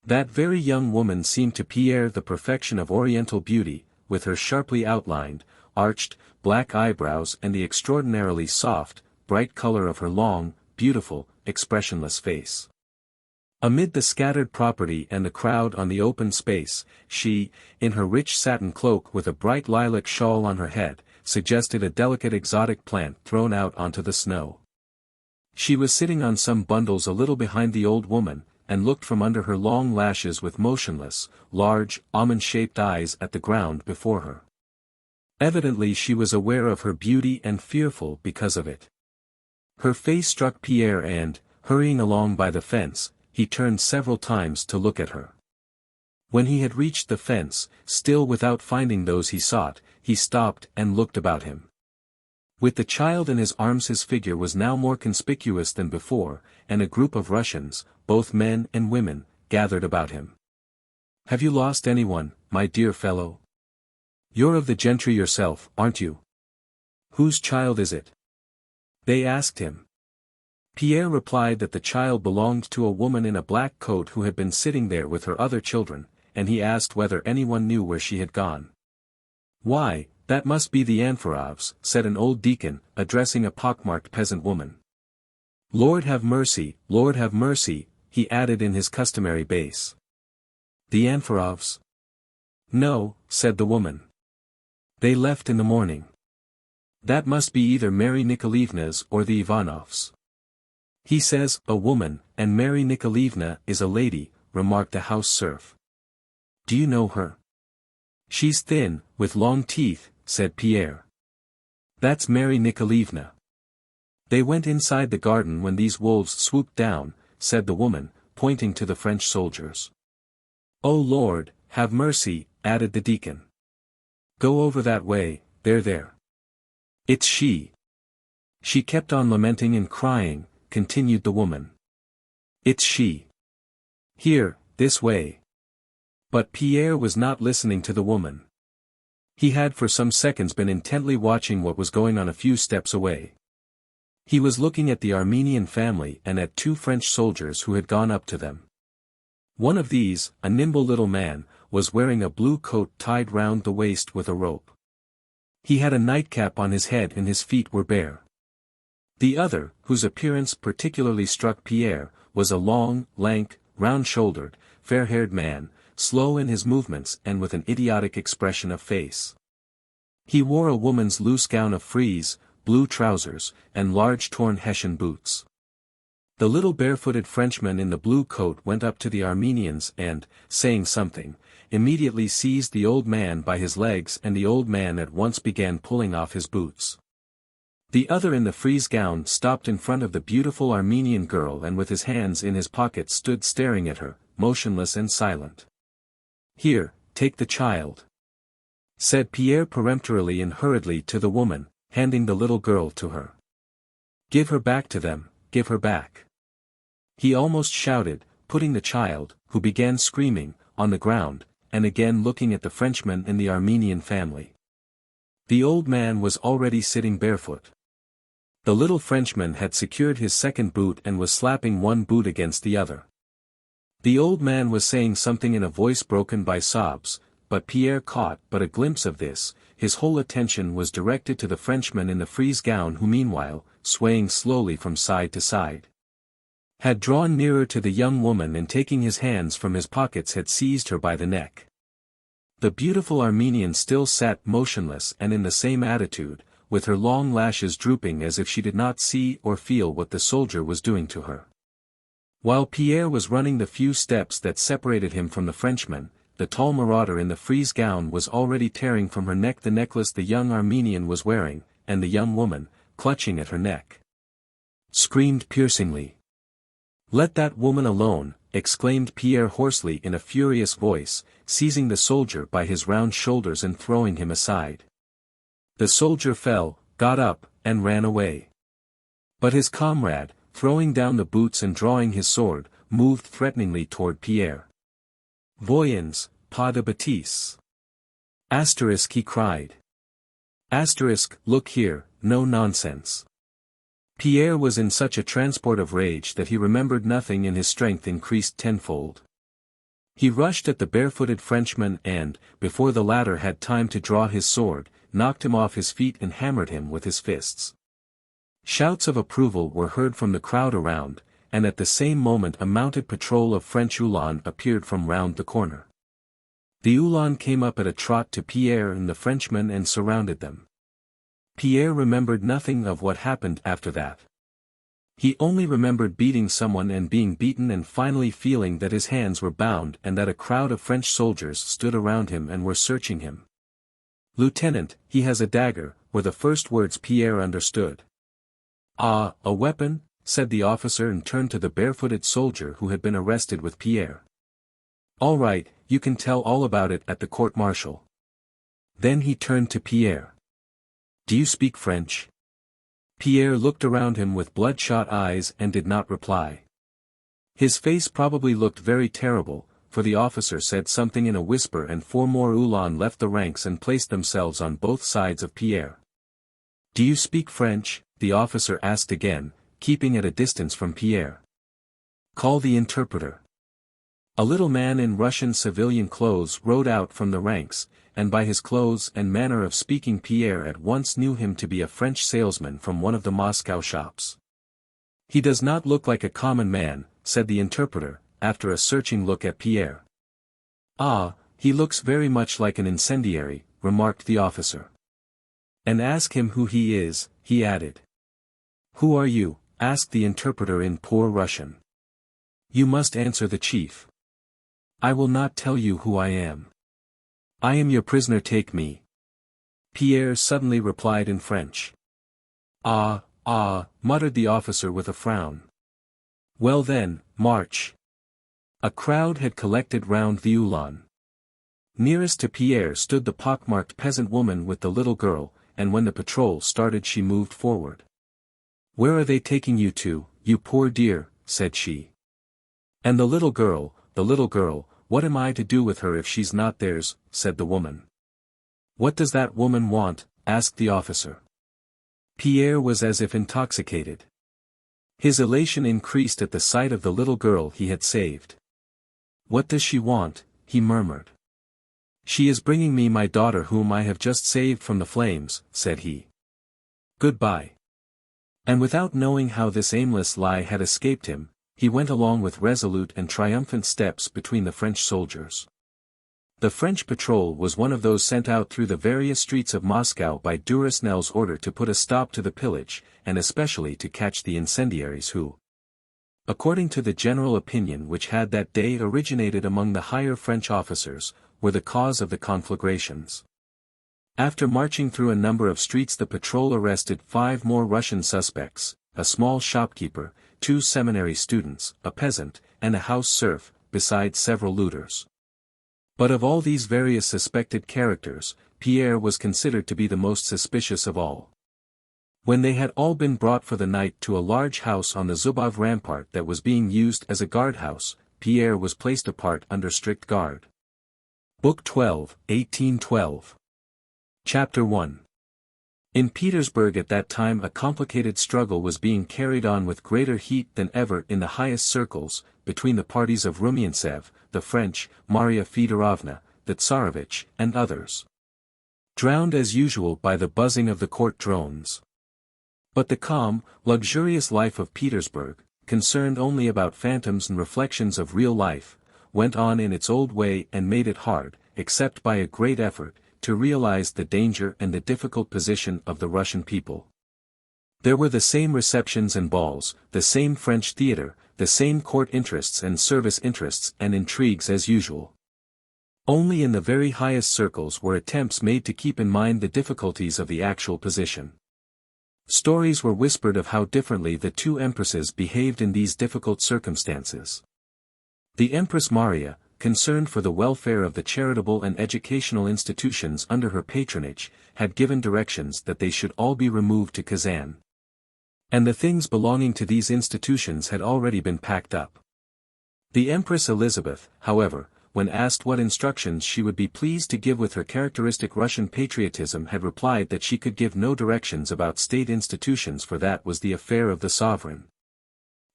That very young woman seemed to Pierre the perfection of Oriental beauty, with her sharply outlined, arched, black eyebrows and the extraordinarily soft, bright color of her long, beautiful, expressionless face. Amid the scattered property and the crowd on the open space, she, in her rich satin cloak with a bright lilac shawl on her head, suggested a delicate exotic plant thrown out onto the snow. She was sitting on some bundles a little behind the old woman, and looked from under her long lashes with motionless, large, almond-shaped eyes at the ground before her. Evidently she was aware of her beauty and fearful because of it. Her face struck Pierre and, hurrying along by the fence, he turned several times to look at her. When he had reached the fence, still without finding those he sought, he stopped and looked about him. With the child in his arms his figure was now more conspicuous than before, and a group of Russians, both men and women, gathered about him. "Have you lost anyone, my dear fellow? You're of the gentry yourself, aren't you? Whose child is it?" they asked him. Pierre replied that the child belonged to a woman in a black coat who had been sitting there with her other children, and he asked whether anyone knew where she had gone. "Why, that must be the Anforovs," said an old deacon, addressing a pockmarked peasant woman. Lord have mercy," he added in his customary bass. "The Anforovs?" "No," said the woman. "They left in the morning. That must be either Mary Nikolaevna's or the Ivanovs." "He says, a woman, and Mary Nikolaevna is a lady," remarked a house serf. "Do you know her?" "She's thin, with long teeth," said Pierre. "That's Mary Nikolaevna." "They went inside the garden when these wolves swooped down," said the woman, pointing to the French soldiers. "Oh Lord, have mercy," added the deacon. "Go over that way, there. It's she. She kept on lamenting and crying," continued the woman. "It's she. Here, this way." But Pierre was not listening to the woman. He had for some seconds been intently watching what was going on a few steps away. He was looking at the Armenian family and at two French soldiers who had gone up to them. One of these, a nimble little man, was wearing a blue coat tied round the waist with a rope. He had a nightcap on his head and his feet were bare. The other, whose appearance particularly struck Pierre, was a long, lank, round-shouldered, fair-haired man, slow in his movements and with an idiotic expression of face. He wore a woman's loose gown of frieze, blue trousers, and large torn Hessian boots. The little barefooted Frenchman in the blue coat went up to the Armenians and, saying something, immediately seized the old man by his legs and the old man at once began pulling off his boots. The other in the frieze gown stopped in front of the beautiful Armenian girl and with his hands in his pockets stood staring at her, motionless and silent. "Here, take the child," said Pierre peremptorily and hurriedly to the woman, handing the little girl to her. "Give her back to them, give her back," he almost shouted, putting the child, who began screaming, on the ground, and again looking at the Frenchman and the Armenian family. The old man was already sitting barefoot. The little Frenchman had secured his second boot and was slapping one boot against the other. The old man was saying something in a voice broken by sobs, but Pierre caught but a glimpse of this. His whole attention was directed to the Frenchman in the frieze gown who meanwhile, swaying slowly from side to side, had drawn nearer to the young woman and taking his hands from his pockets had seized her by the neck. The beautiful Armenian still sat motionless and in the same attitude, with her long lashes drooping as if she did not see or feel what the soldier was doing to her. While Pierre was running the few steps that separated him from the Frenchman, the tall marauder in the frieze gown was already tearing from her neck the necklace the young Armenian was wearing, and the young woman, clutching at her neck, screamed piercingly. "Let that woman alone," exclaimed Pierre hoarsely in a furious voice, seizing the soldier by his round shoulders and throwing him aside. The soldier fell, got up, and ran away. But his comrade, throwing down the boots and drawing his sword, moved threateningly toward Pierre. "Voyons, pas de bêtises. Asterisk," he cried. Asterisk, look here, no nonsense. Pierre was in such a transport of rage that he remembered nothing and his strength increased tenfold. He rushed at the barefooted Frenchman and, before the latter had time to draw his sword, knocked him off his feet and hammered him with his fists. Shouts of approval were heard from the crowd around, and at the same moment a mounted patrol of French Uhlans appeared from round the corner. The Uhlans came up at a trot to Pierre and the Frenchman and surrounded them. Pierre remembered nothing of what happened after that. He only remembered beating someone and being beaten and finally feeling that his hands were bound and that a crowd of French soldiers stood around him and were searching him. "Lieutenant, he has a dagger," were the first words Pierre understood. "Ah, a weapon?" said the officer and turned to the barefooted soldier who had been arrested with Pierre. "All right, you can tell all about it at the court-martial." Then he turned to Pierre. "Do you speak French?" Pierre looked around him with bloodshot eyes and did not reply. His face probably looked very terrible, for the officer said something in a whisper and 4 more Uhlans left the ranks and placed themselves on both sides of Pierre. "Do you speak French?" the officer asked again, keeping at a distance from Pierre. "Call the interpreter." A little man in Russian civilian clothes rode out from the ranks, and by his clothes and manner of speaking Pierre at once knew him to be a French salesman from one of the Moscow shops. "He does not look like a common man," said the interpreter, after a searching look at Pierre. "Ah, he looks very much like an incendiary," remarked the officer. "And ask him who he is," he added. "Who are you?" asked the interpreter in poor Russian. "You must answer the chief." "I will not tell you who I am. I am your prisoner, take me." Pierre suddenly replied in French. "Ah, muttered the officer with a frown. "Well then, march." A crowd had collected round the Uhlan. Nearest to Pierre stood the pockmarked peasant woman with the little girl, and when the patrol started she moved forward. "Where are they taking you to, you poor dear?" said she. "And the little girl, what am I to do with her if she's not theirs?" said the woman. "What does that woman want?" asked the officer. Pierre was as if intoxicated. His elation increased at the sight of the little girl he had saved. "What does she want?" he murmured. "She is bringing me my daughter whom I have just saved from the flames," said he. "Goodbye." And without knowing how this aimless lie had escaped him, he went along with resolute and triumphant steps between the French soldiers. The French patrol was one of those sent out through the various streets of Moscow by Duresnel's order to put a stop to the pillage, and especially to catch the incendiaries who, according to the general opinion which had that day originated among the higher French officers, were the cause of the conflagrations. After marching through a number of streets the patrol arrested 5 more Russian suspects, a small shopkeeper, 2 seminary students, a peasant, and a house serf, besides several looters. But of all these various suspected characters, Pierre was considered to be the most suspicious of all. When they had all been brought for the night to a large house on the Zubov rampart that was being used as a guardhouse, Pierre was placed apart under strict guard. Book 12, 1812. Chapter 1. In Petersburg at that time a complicated struggle was being carried on with greater heat than ever in the highest circles, between the parties of Rumyantsev, the French, Maria Fedorovna, the Tsarevich, and others. Drowned as usual by the buzzing of the court drones. But the calm, luxurious life of Petersburg, concerned only about phantoms and reflections of real life, went on in its old way and made it hard, except by a great effort, to realize the danger and the difficult position of the Russian people. There were the same receptions and balls, the same French theater, the same court interests and service interests and intrigues as usual. Only in the very highest circles were attempts made to keep in mind the difficulties of the actual position. Stories were whispered of how differently the 2 empresses behaved in these difficult circumstances. The Empress Maria, concerned for the welfare of the charitable and educational institutions under her patronage, had given directions that they should all be removed to Kazan. And the things belonging to these institutions had already been packed up. The Empress Elizabeth, however, when asked what instructions she would be pleased to give with her characteristic Russian patriotism, had replied that she could give no directions about state institutions, for that was the affair of the sovereign.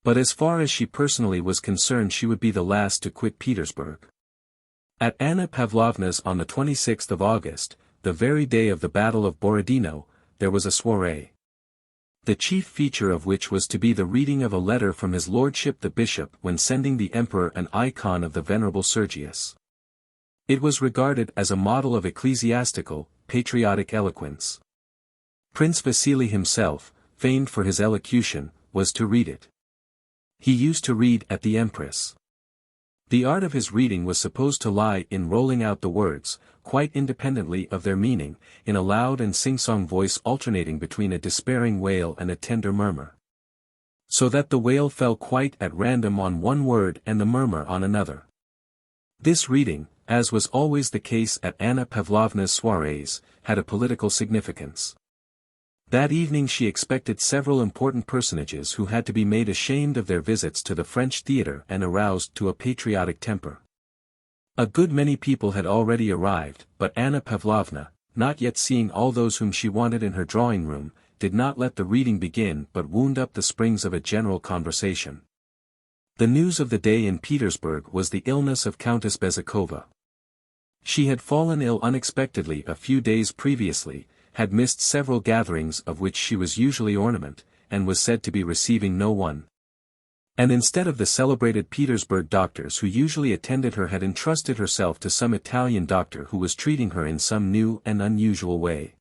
But as far as she personally was concerned she would be the last to quit Petersburg. At Anna Pavlovna's on the 26th of August, the very day of the Battle of Borodino, there was a soirée. The chief feature of which was to be the reading of a letter from his lordship the bishop when sending the emperor an icon of the venerable Sergius. It was regarded as a model of ecclesiastical, patriotic eloquence. Prince Vasily himself, famed for his elocution, was to read it. He used to read at the Empress. The art of his reading was supposed to lie in rolling out the words, quite independently of their meaning, in a loud and sing-song voice alternating between a despairing wail and a tender murmur. So that the wail fell quite at random on one word and the murmur on another. This reading, as was always the case at Anna Pavlovna's soirees, had a political significance. That evening she expected several important personages who had to be made ashamed of their visits to the French theatre and aroused to a patriotic temper. A good many people had already arrived, but Anna Pavlovna, not yet seeing all those whom she wanted in her drawing-room, did not let the reading begin but wound up the springs of a general conversation. The news of the day in Petersburg was the illness of Countess Bezukhova. She had fallen ill unexpectedly a few days previously, had missed several gatherings of which she was usually ornament, and was said to be receiving no one. And instead of the celebrated Petersburg doctors who usually attended her had entrusted herself to some Italian doctor who was treating her in some new and unusual way.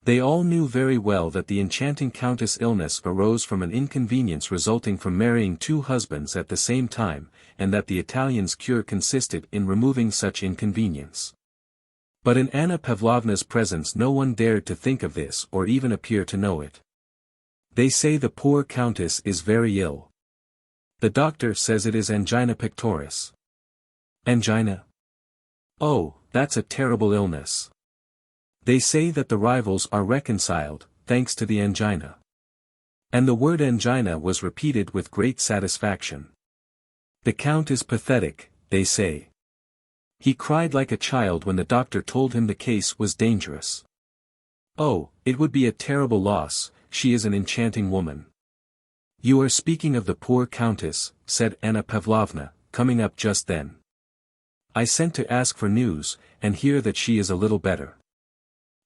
They all knew very well that the enchanting countess' illness arose from an inconvenience resulting from marrying two husbands at the same time, and that the Italian's cure consisted in removing such inconvenience. But in Anna Pavlovna's presence no one dared to think of this or even appear to know it. They say the poor countess is very ill. The doctor says it is angina pectoris. Angina? Oh, that's a terrible illness. They say that the rivals are reconciled, thanks to the angina. And the word angina was repeated with great satisfaction. The count is pathetic, they say. He cried like a child when the doctor told him the case was dangerous. Oh, it would be a terrible loss, she is an enchanting woman. You are speaking of the poor countess, said Anna Pavlovna, coming up just then. I sent to ask for news, and hear that she is a little better.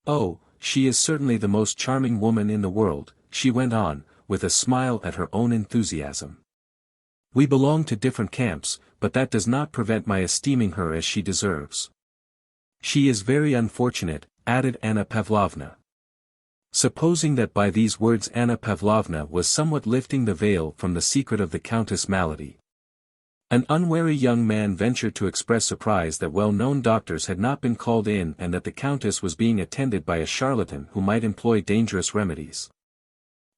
Oh, she is certainly the most charming woman in the world, she went on, with a smile at her own enthusiasm. We belong to different camps, but that does not prevent my esteeming her as she deserves. She is very unfortunate, added Anna Pavlovna. Supposing that by these words Anna Pavlovna was somewhat lifting the veil from the secret of the countess' malady. An unwary young man ventured to express surprise that well-known doctors had not been called in and that the countess was being attended by a charlatan who might employ dangerous remedies.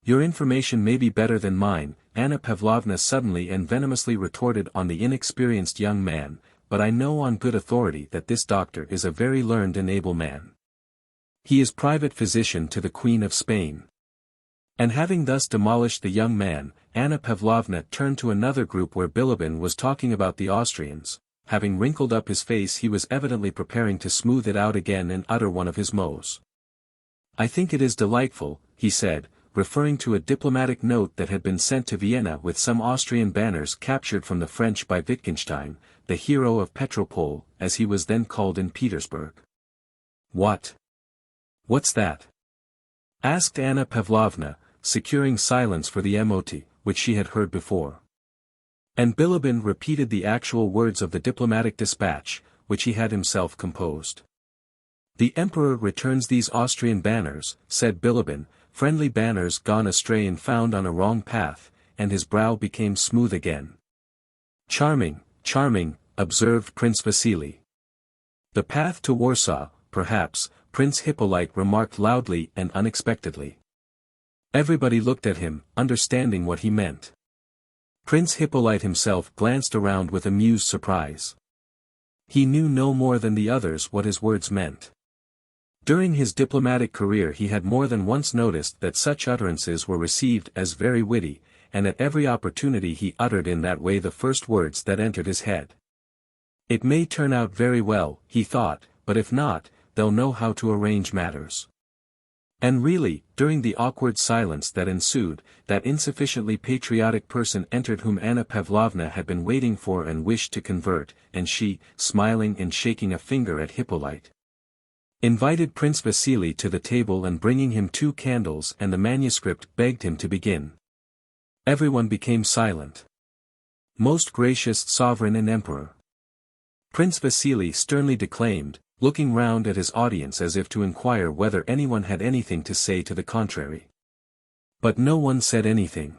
Your information may be better than mine, Anna Pavlovna suddenly and venomously retorted on the inexperienced young man, but I know on good authority that this doctor is a very learned and able man. He is private physician to the Queen of Spain. And having thus demolished the young man, Anna Pavlovna turned to another group where Bilibin was talking about the Austrians. Having wrinkled up his face he was evidently preparing to smooth it out again and utter one of his mots. I think it is delightful, he said, referring to a diplomatic note that had been sent to Vienna with some Austrian banners captured from the French by Wittgenstein, the hero of Petropol, as he was then called in Petersburg. What? What's that? Asked Anna Pavlovna, securing silence for the mot, which she had heard before. And Bilibin repeated the actual words of the diplomatic dispatch, which he had himself composed. The Emperor returns these Austrian banners, said Bilibin, friendly banners gone astray and found on a wrong path, and his brow became smooth again. Charming, charming, observed Prince Vasily. The path to Warsaw, perhaps, Prince Hippolyte remarked loudly and unexpectedly. Everybody looked at him, understanding what he meant. Prince Hippolyte himself glanced around with amused surprise. He knew no more than the others what his words meant. During his diplomatic career he had more than once noticed that such utterances were received as very witty, and at every opportunity he uttered in that way the first words that entered his head. It may turn out very well, he thought, but if not, they'll know how to arrange matters. And really, during the awkward silence that ensued, that insufficiently patriotic person entered whom Anna Pavlovna had been waiting for and wished to convert, and she, smiling and shaking a finger at Hippolyte, invited Prince Vasily to the table and bringing him 2 candles and the manuscript begged him to begin. Everyone became silent. Most gracious sovereign and emperor. Prince Vasily sternly declaimed, looking round at his audience as if to inquire whether anyone had anything to say to the contrary. But no one said anything.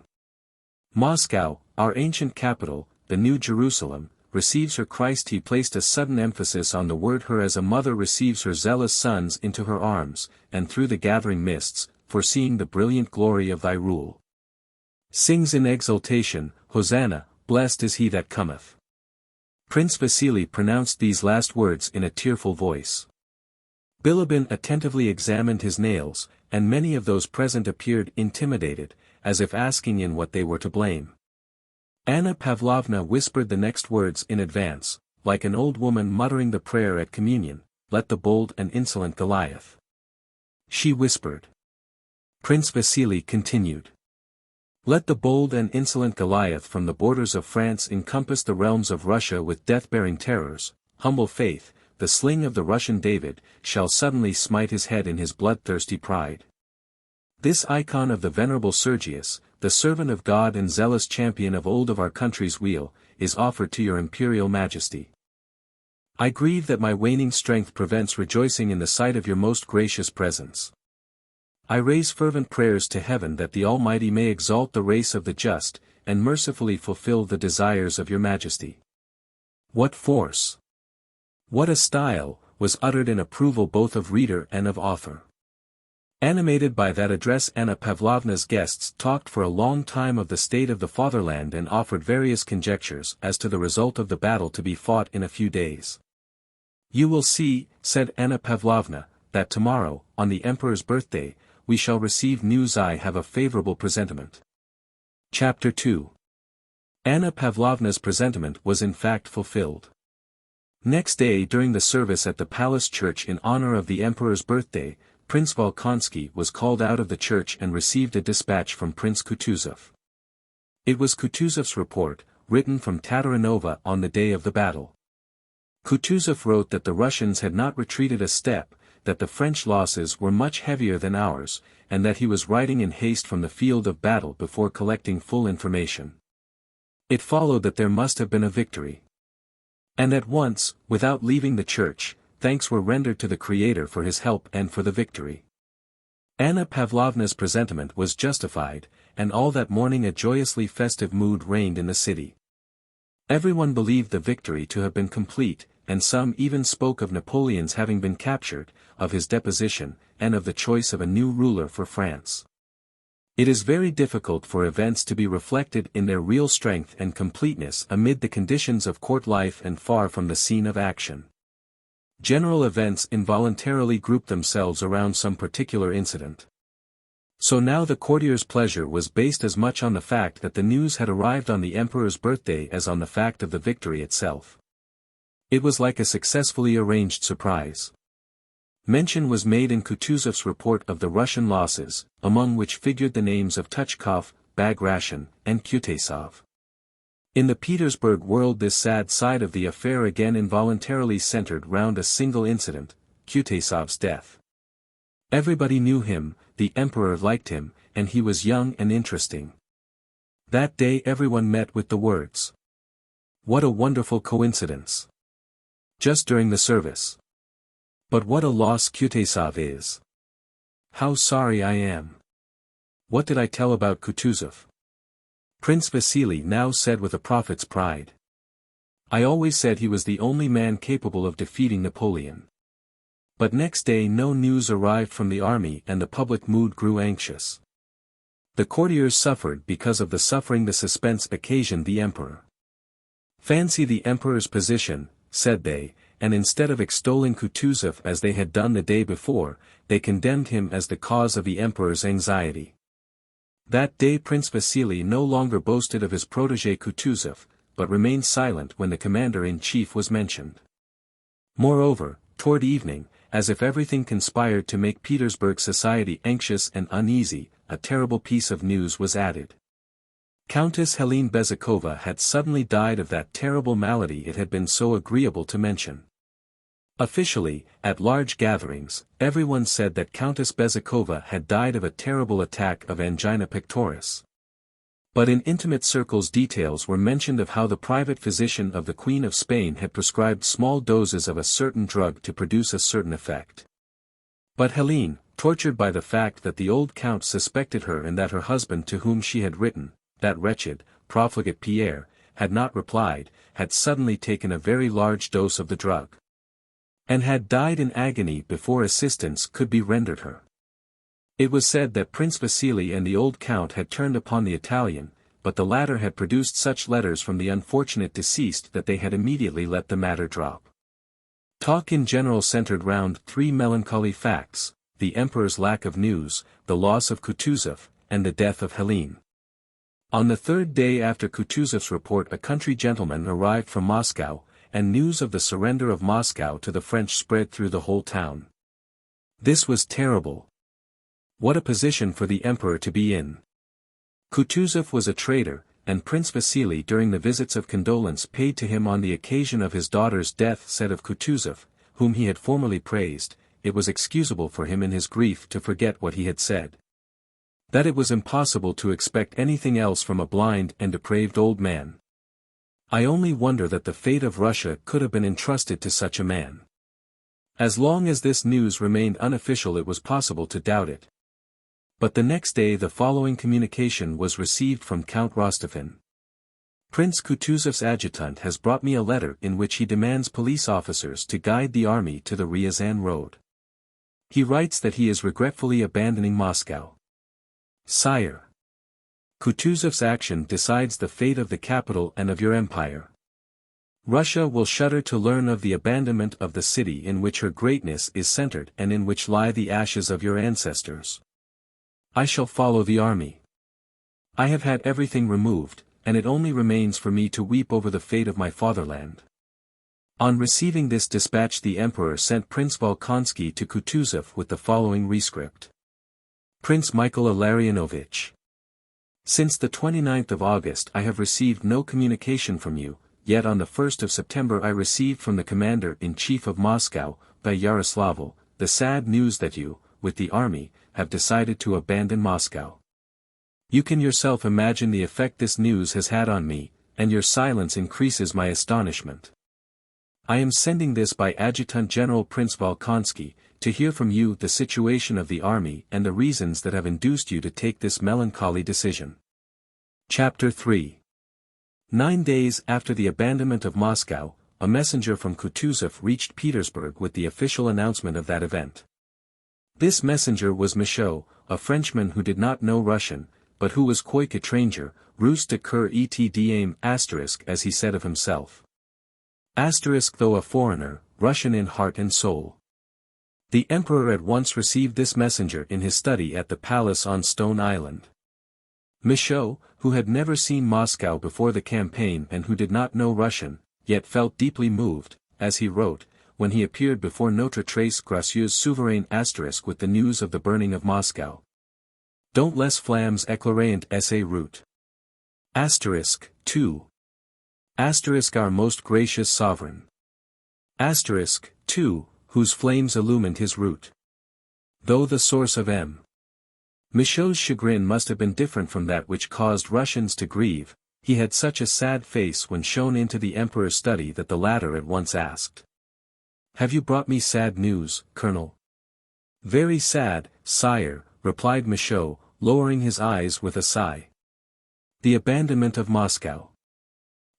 Moscow, our ancient capital, the New Jerusalem, receives her Christ. He placed a sudden emphasis on the word her as a mother receives her zealous sons into her arms, and through the gathering mists, foreseeing the brilliant glory of thy rule. Sings in exultation, Hosanna, blessed is he that cometh. Prince Vasily pronounced these last words in a tearful voice. Bilibin attentively examined his nails, and many of those present appeared intimidated, as if asking in what they were to blame. Anna Pavlovna whispered the next words in advance, like an old woman muttering the prayer at communion, "Let the bold and insolent Goliath." She whispered. Prince Vasily continued. "Let the bold and insolent Goliath from the borders of France encompass the realms of Russia with death-bearing terrors. Humble faith, the sling of the Russian David, shall suddenly smite his head in his bloodthirsty pride. This icon of the venerable Sergius, the servant of God and zealous champion of old of our country's weal, is offered to your imperial majesty. I grieve that my waning strength prevents rejoicing in the sight of your most gracious presence. I raise fervent prayers to heaven that the Almighty may exalt the race of the just, and mercifully fulfill the desires of your majesty." What force! What a style, was uttered in approval both of reader and of author. Animated by that address, Anna Pavlovna's guests talked for a long time of the state of the fatherland and offered various conjectures as to the result of the battle to be fought in a few days. "You will see," said Anna Pavlovna, "that tomorrow, on the Emperor's birthday, we shall receive news. I have a favorable presentiment." Chapter 2. Anna Pavlovna's presentiment was in fact fulfilled. Next day during the service at the palace church in honor of the Emperor's birthday, Prince Volkonsky was called out of the church and received a dispatch from Prince Kutuzov. It was Kutuzov's report, written from Tatarinova on the day of the battle. Kutuzov wrote that the Russians had not retreated a step, that the French losses were much heavier than ours, and that he was writing in haste from the field of battle before collecting full information. It followed that there must have been a victory. And at once, without leaving the church, thanks were rendered to the Creator for his help and for the victory. Anna Pavlovna's presentiment was justified, and all that morning a joyously festive mood reigned in the city. Everyone believed the victory to have been complete, and some even spoke of Napoleon's having been captured, of his deposition, and of the choice of a new ruler for France. It is very difficult for events to be reflected in their real strength and completeness amid the conditions of court life and far from the scene of action. General events involuntarily group themselves around some particular incident. So now the courtiers' pleasure was based as much on the fact that the news had arrived on the Emperor's birthday as on the fact of the victory itself. It was like a successfully arranged surprise. Mention was made in Kutuzov's report of the Russian losses, among which figured the names of Tuchkov, Bagration, and Kutuzov. In the Petersburg world this sad side of the affair again involuntarily centered round a single incident, Kutuzov's death. Everybody knew him, the Emperor liked him, and he was young and interesting. That day everyone met with the words, "What a wonderful coincidence!" Just during the service. "But what a loss Kutuzov is! How sorry I am! What did I tell about Kutuzov?" Prince Vasily now said with a prophet's pride. "I always said he was the only man capable of defeating Napoleon." But next day no news arrived from the army and the public mood grew anxious. The courtiers suffered because of the suffering the suspense occasioned the emperor. "Fancy the emperor's position," said they, and instead of extolling Kutuzov as they had done the day before, they condemned him as the cause of the emperor's anxiety. That day Prince Vasily no longer boasted of his protégé Kutuzov, but remained silent when the commander-in-chief was mentioned. Moreover, toward evening, as if everything conspired to make Petersburg society anxious and uneasy, a terrible piece of news was added. Countess Hélène Bezukhova had suddenly died of that terrible malady it had been so agreeable to mention. Officially, at large gatherings, everyone said that Countess Bezukhova had died of a terrible attack of angina pectoris. But in intimate circles details were mentioned of how the private physician of the Queen of Spain had prescribed small doses of a certain drug to produce a certain effect. But Hélène, tortured by the fact that the old count suspected her and that her husband to whom she had written, that wretched, profligate Pierre, had not replied, had suddenly taken a very large dose of the drug. And had died in agony before assistance could be rendered her. It was said that Prince Vasily and the old count had turned upon the Italian, but the latter had produced such letters from the unfortunate deceased that they had immediately let the matter drop. Talk in general centered round three melancholy facts: the emperor's lack of news, the loss of Kutuzov, and the death of Hélène. On the third day after Kutuzov's report a country gentleman arrived from Moscow, and news of the surrender of Moscow to the French spread through the whole town. This was terrible. What a position for the emperor to be in! Kutuzov was a traitor, and Prince Vasily during the visits of condolence paid to him on the occasion of his daughter's death said of Kutuzov, whom he had formerly praised, it was excusable for him in his grief to forget what he had said. That it was impossible to expect anything else from a blind and depraved old man. I only wonder that the fate of Russia could have been entrusted to such a man. As long as this news remained unofficial it was possible to doubt it. But the next day the following communication was received from Count Rostophin. Prince Kutuzov's adjutant has brought me a letter in which he demands police officers to guide the army to the Ryazan road. He writes that he is regretfully abandoning Moscow. Sire, Kutuzov's action decides the fate of the capital and of your empire. Russia will shudder to learn of the abandonment of the city in which her greatness is centered and in which lie the ashes of your ancestors. I shall follow the army. I have had everything removed, and it only remains for me to weep over the fate of my fatherland. On receiving this dispatch the emperor sent Prince Volkonsky to Kutuzov with the following rescript. Prince Michael Illarionovich. Since the 29th of August I have received no communication from you, yet on the 1st of September I received from the commander-in-chief of Moscow, by Yaroslavl, the sad news that you, with the army, have decided to abandon Moscow. You can yourself imagine the effect this news has had on me, and your silence increases my astonishment. I am sending this by Adjutant General Prince Volkonsky, to hear from you the situation of the army and the reasons that have induced you to take this melancholy decision. Chapter 3. 9 days after the abandonment of Moscow, a messenger from Kutuzov reached Petersburg with the official announcement of that event. This messenger was Michaud, a Frenchman who did not know Russian, but who was quoique étranger, russe de cœur et d'âme *, as he said of himself. Though a foreigner, Russian in heart and soul. The emperor at once received this messenger in his study at the palace on Stone Island. Michaud, who had never seen Moscow before the campaign and who did not know Russian, yet felt deeply moved, as he wrote, when he appeared before Notre Très Gracieuse Souverain * with the news of the burning of Moscow. Don't les flammes éclairant sa route. * 2. Our most gracious sovereign. * 2. Whose flames illumined his route. Though the source of M. Michaud's chagrin must have been different from that which caused Russians to grieve, he had such a sad face when shown into the emperor's study that the latter at once asked. Have you brought me sad news, Colonel? Very sad, sire, replied Michaud, lowering his eyes with a sigh. The abandonment of Moscow.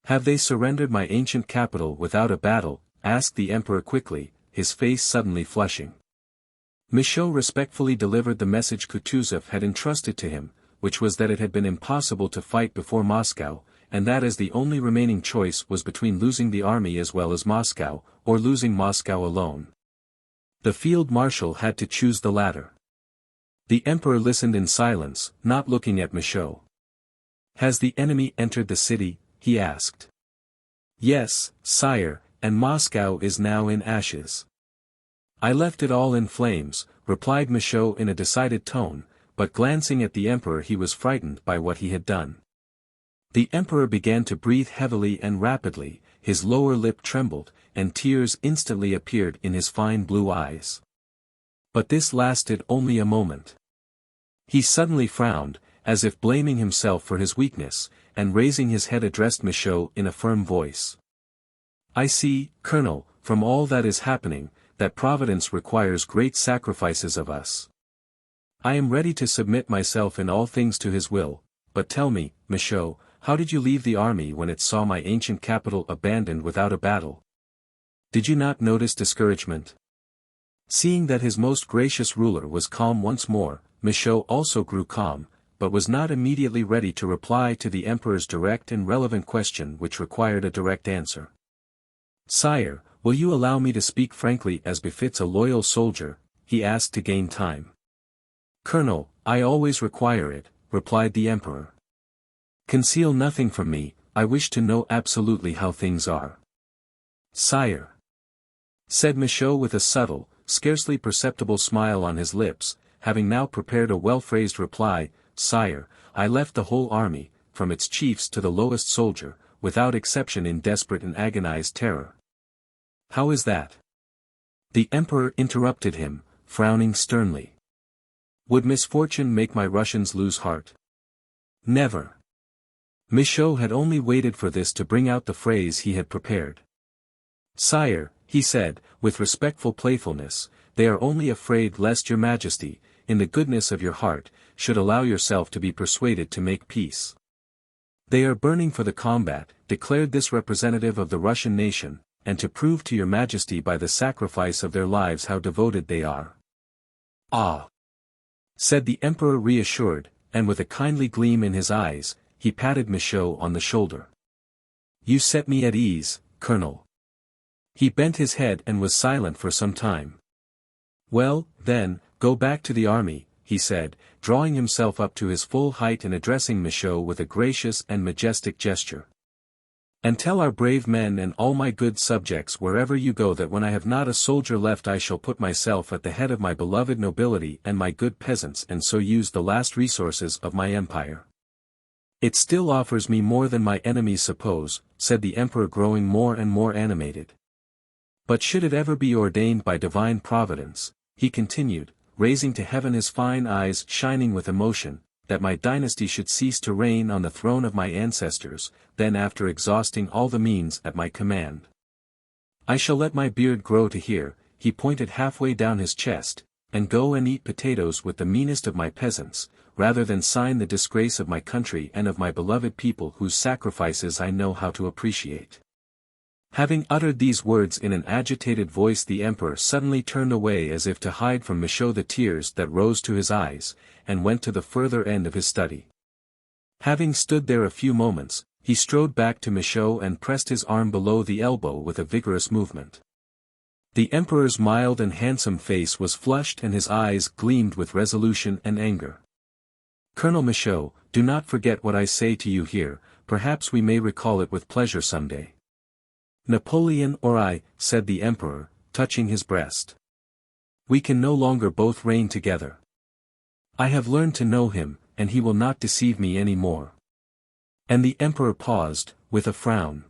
Have they surrendered my ancient capital without a battle? Asked the emperor quickly, his face suddenly flushing. Michaud respectfully delivered the message Kutuzov had entrusted to him, which was that it had been impossible to fight before Moscow, and that as the only remaining choice was between losing the army as well as Moscow, or losing Moscow alone. The field marshal had to choose the latter. The emperor listened in silence, not looking at Michaud. Has the enemy entered the city? He asked. Yes, sire, and Moscow is now in ashes. I left it all in flames, replied Michaud in a decided tone, but glancing at the emperor he was frightened by what he had done. The emperor began to breathe heavily and rapidly, his lower lip trembled, and tears instantly appeared in his fine blue eyes. But this lasted only a moment. He suddenly frowned, as if blaming himself for his weakness, and raising his head addressed Michaud in a firm voice. I see, Colonel, from all that is happening, that Providence requires great sacrifices of us. I am ready to submit myself in all things to his will, but tell me, Michaud, how did you leave the army when it saw my ancient capital abandoned without a battle? Did you not notice discouragement? Seeing that his most gracious ruler was calm once more, Michaud also grew calm, but was not immediately ready to reply to the emperor's direct and relevant question which required a direct answer. "Sire, will you allow me to speak frankly as befits a loyal soldier?" he asked to gain time. "Colonel, I always require it," replied the emperor. "Conceal nothing from me, I wish to know absolutely how things are." "Sire," said Michaud with a subtle, scarcely perceptible smile on his lips, having now prepared a well-phrased reply, "Sire, I left the whole army, from its chiefs to the lowest soldier, without exception in desperate and agonized terror." "How is that?" The emperor interrupted him, frowning sternly. "Would misfortune make my Russians lose heart? Never." Michaud had only waited for this to bring out the phrase he had prepared. "Sire," he said, with respectful playfulness, "they are only afraid lest your Majesty, in the goodness of your heart, should allow yourself to be persuaded to make peace. They are burning for the combat," declared this representative of the Russian nation, "and to prove to your Majesty by the sacrifice of their lives how devoted they are." "Ah!" said the emperor reassured, and with a kindly gleam in his eyes, he patted Michaud on the shoulder. "You set me at ease, Colonel." He bent his head and was silent for some time. "Well, then, go back to the army," he said, drawing himself up to his full height and addressing Michaud with a gracious and majestic gesture. "And tell our brave men and all my good subjects wherever you go that when I have not a soldier left I shall put myself at the head of my beloved nobility and my good peasants and so use the last resources of my empire. It still offers me more than my enemies suppose," said the emperor growing more and more animated. "But should it ever be ordained by divine providence," he continued, raising to heaven his fine eyes shining with emotion, "that my dynasty should cease to reign on the throne of my ancestors, then after exhausting all the means at my command, I shall let my beard grow to here," he pointed halfway down his chest, "and go and eat potatoes with the meanest of my peasants, rather than sign the disgrace of my country and of my beloved people whose sacrifices I know how to appreciate." Having uttered these words in an agitated voice, the emperor suddenly turned away as if to hide from Michaud the tears that rose to his eyes, and went to the further end of his study. Having stood there a few moments, he strode back to Michaud and pressed his arm below the elbow with a vigorous movement. The emperor's mild and handsome face was flushed and his eyes gleamed with resolution and anger. "Colonel Michaud, do not forget what I say to you here, perhaps we may recall it with pleasure some day." "Napoleon or I," said the emperor, touching his breast. "We can no longer both reign together. I have learned to know him, and he will not deceive me any more." And the emperor paused, with a frown.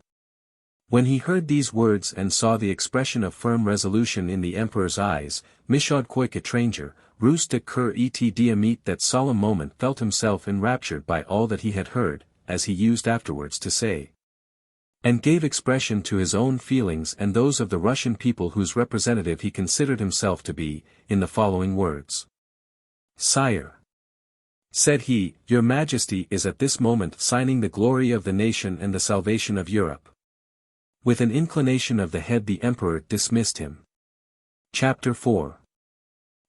When he heard these words and saw the expression of firm resolution in the emperor's eyes, Michaud quoique étranger, rust de cœur et diamit, that solemn moment felt himself enraptured by all that he had heard, as he used afterwards to say, and gave expression to his own feelings and those of the Russian people whose representative he considered himself to be, in the following words. "Sire," said he, "your Majesty is at this moment signing the glory of the nation and the salvation of Europe." With an inclination of the head the emperor dismissed him. Chapter 4.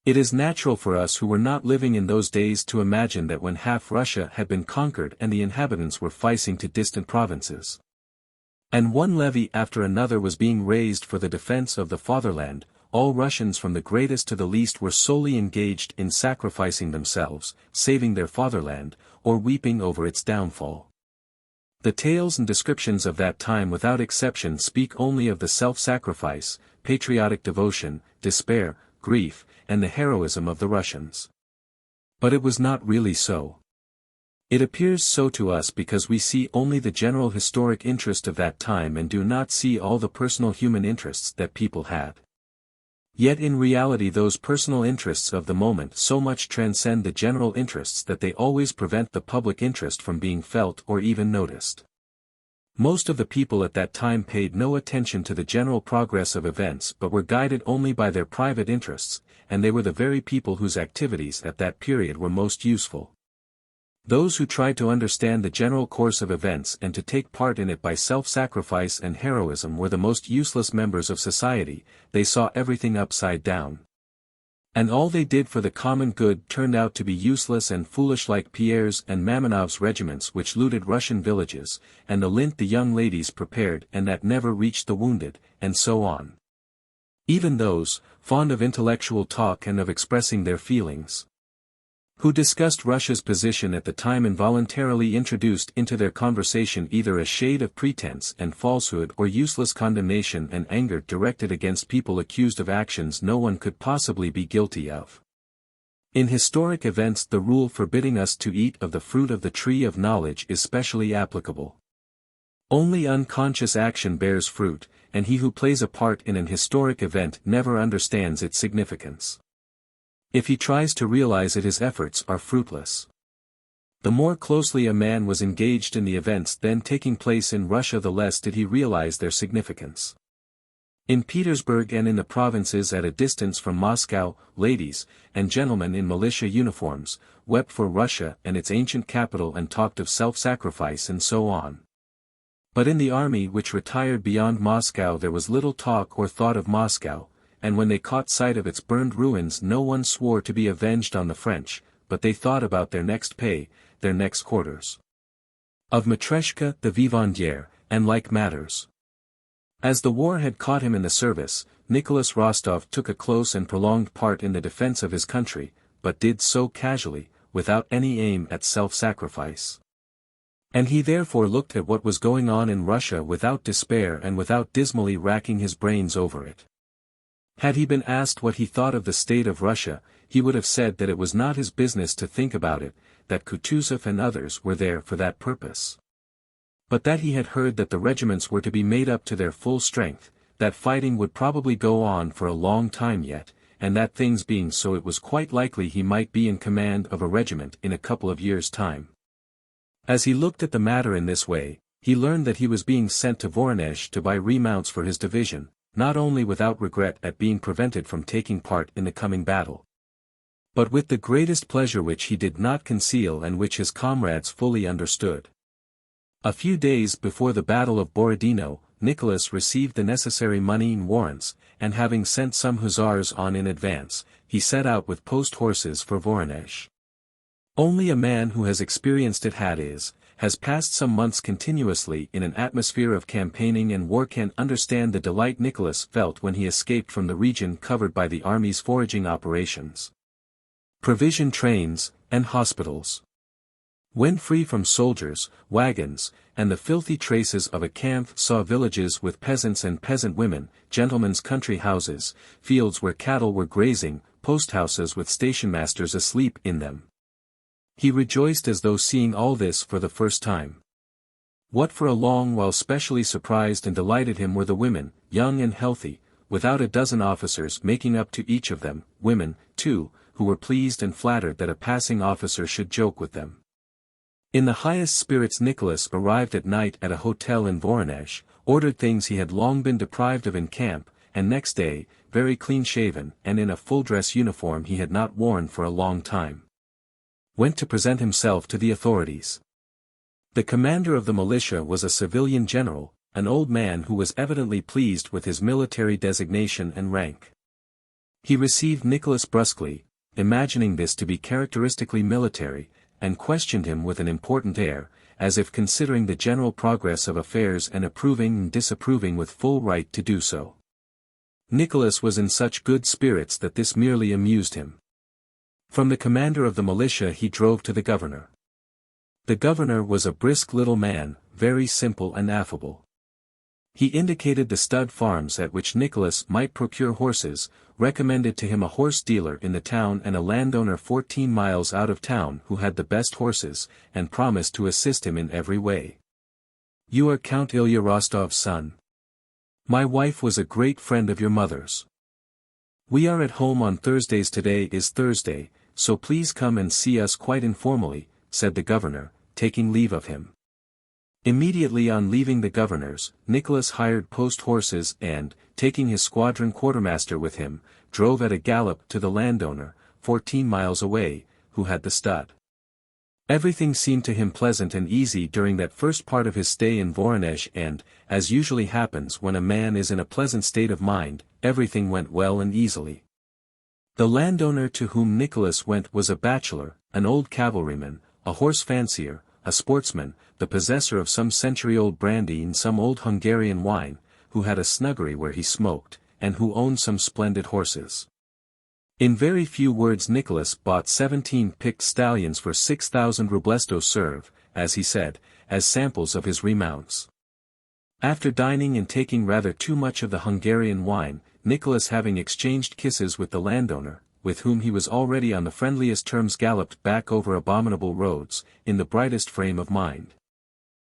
It is natural for us who were not living in those days to imagine that when half Russia had been conquered and the inhabitants were facing to distant provinces, and one levy after another was being raised for the defense of the fatherland, all Russians from the greatest to the least were solely engaged in sacrificing themselves, saving their fatherland, or weeping over its downfall. The tales and descriptions of that time without exception speak only of the self-sacrifice, patriotic devotion, despair, grief, and the heroism of the Russians. But it was not really so. It appears so to us because we see only the general historic interest of that time and do not see all the personal human interests that people had. Yet in reality those personal interests of the moment so much transcend the general interests that they always prevent the public interest from being felt or even noticed. Most of the people at that time paid no attention to the general progress of events but were guided only by their private interests, and they were the very people whose activities at that period were most useful. Those who tried to understand the general course of events and to take part in it by self-sacrifice and heroism were the most useless members of society. They saw everything upside down. And all they did for the common good turned out to be useless and foolish, like Pierre's and Mamonov's regiments which looted Russian villages, and the lint the young ladies prepared and that never reached the wounded, and so on. Even those, fond of intellectual talk and of expressing their feelings, who discussed Russia's position at the time, involuntarily introduced into their conversation either a shade of pretense and falsehood or useless condemnation and anger directed against people accused of actions no one could possibly be guilty of. In historic events, the rule forbidding us to eat of the fruit of the tree of knowledge is specially applicable. Only unconscious action bears fruit, and he who plays a part in an historic event never understands its significance. If he tries to realize it, his efforts are fruitless. The more closely a man was engaged in the events then taking place in Russia, the less did he realize their significance. In Petersburg and in the provinces at a distance from Moscow, ladies and gentlemen in militia uniforms wept for Russia and its ancient capital and talked of self-sacrifice and so on. But in the army which retired beyond Moscow there was little talk or thought of Moscow, and when they caught sight of its burned ruins no one swore to be avenged on the French, but they thought about their next pay, their next quarters. Of Matreshka the vivandière, and like matters. As the war had caught him in the service, Nicholas Rostov took a close and prolonged part in the defense of his country, but did so casually, without any aim at self-sacrifice. And he therefore looked at what was going on in Russia without despair and without dismally racking his brains over it. Had he been asked what he thought of the state of Russia, he would have said that it was not his business to think about it, that Kutuzov and others were there for that purpose. But that he had heard that the regiments were to be made up to their full strength, that fighting would probably go on for a long time yet, and that things being so it was quite likely he might be in command of a regiment in a couple of years' time. As he looked at the matter in this way, he learned that he was being sent to Voronezh to buy remounts for his division, not only without regret at being prevented from taking part in the coming battle, but with the greatest pleasure which he did not conceal and which his comrades fully understood. A few days before the Battle of Borodino, Nicholas received the necessary money and warrants, and having sent some hussars on in advance, he set out with post horses for Voronezh. Only a man who has experienced it has passed some months continuously in an atmosphere of campaigning and war can understand the delight Nicholas felt when he escaped from the region covered by the army's foraging operations, provision trains, and hospitals. When free from soldiers, wagons, and the filthy traces of a camp, saw villages with peasants and peasant women, gentlemen's country houses, fields where cattle were grazing, posthouses with stationmasters asleep in them. He rejoiced as though seeing all this for the first time. What for a long while specially surprised and delighted him were the women, young and healthy, without a dozen officers making up to each of them, women, too, who were pleased and flattered that a passing officer should joke with them. In the highest spirits Nicholas arrived at night at a hotel in Voronezh, ordered things he had long been deprived of in camp, and next day, very clean-shaven and in a full-dress uniform he had not worn for a long time, went to present himself to the authorities. The commander of the militia was a civilian general, an old man who was evidently pleased with his military designation and rank. He received Nicholas brusquely, imagining this to be characteristically military, and questioned him with an important air, as if considering the general progress of affairs and approving and disapproving with full right to do so. Nicholas was in such good spirits that this merely amused him. From the commander of the militia he drove to the governor. The governor was a brisk little man, very simple and affable. He indicated the stud farms at which Nicholas might procure horses, recommended to him a horse dealer in the town and a landowner 14 miles out of town who had the best horses, and promised to assist him in every way. "You are Count Ilya Rostov's son. My wife was a great friend of your mother's. We are at home on Thursdays. Today is Thursday, so please come and see us quite informally," said the governor, taking leave of him. Immediately on leaving the governor's, Nicholas hired post horses and, taking his squadron quartermaster with him, drove at a gallop to the landowner, 14 miles away, who had the stud. Everything seemed to him pleasant and easy during that first part of his stay in Voronezh and, as usually happens when a man is in a pleasant state of mind, everything went well and easily. The landowner to whom Nicholas went was a bachelor, an old cavalryman, a horse fancier, a sportsman, the possessor of some century-old brandy and some old Hungarian wine, who had a snuggery where he smoked, and who owned some splendid horses. In very few words Nicholas bought 17 picked stallions for 6,000 rubles to serve, as he said, as samples of his remounts. After dining and taking rather too much of the Hungarian wine, Nicholas having exchanged kisses with the landowner, with whom he was already on the friendliest terms galloped back over abominable roads, in the brightest frame of mind.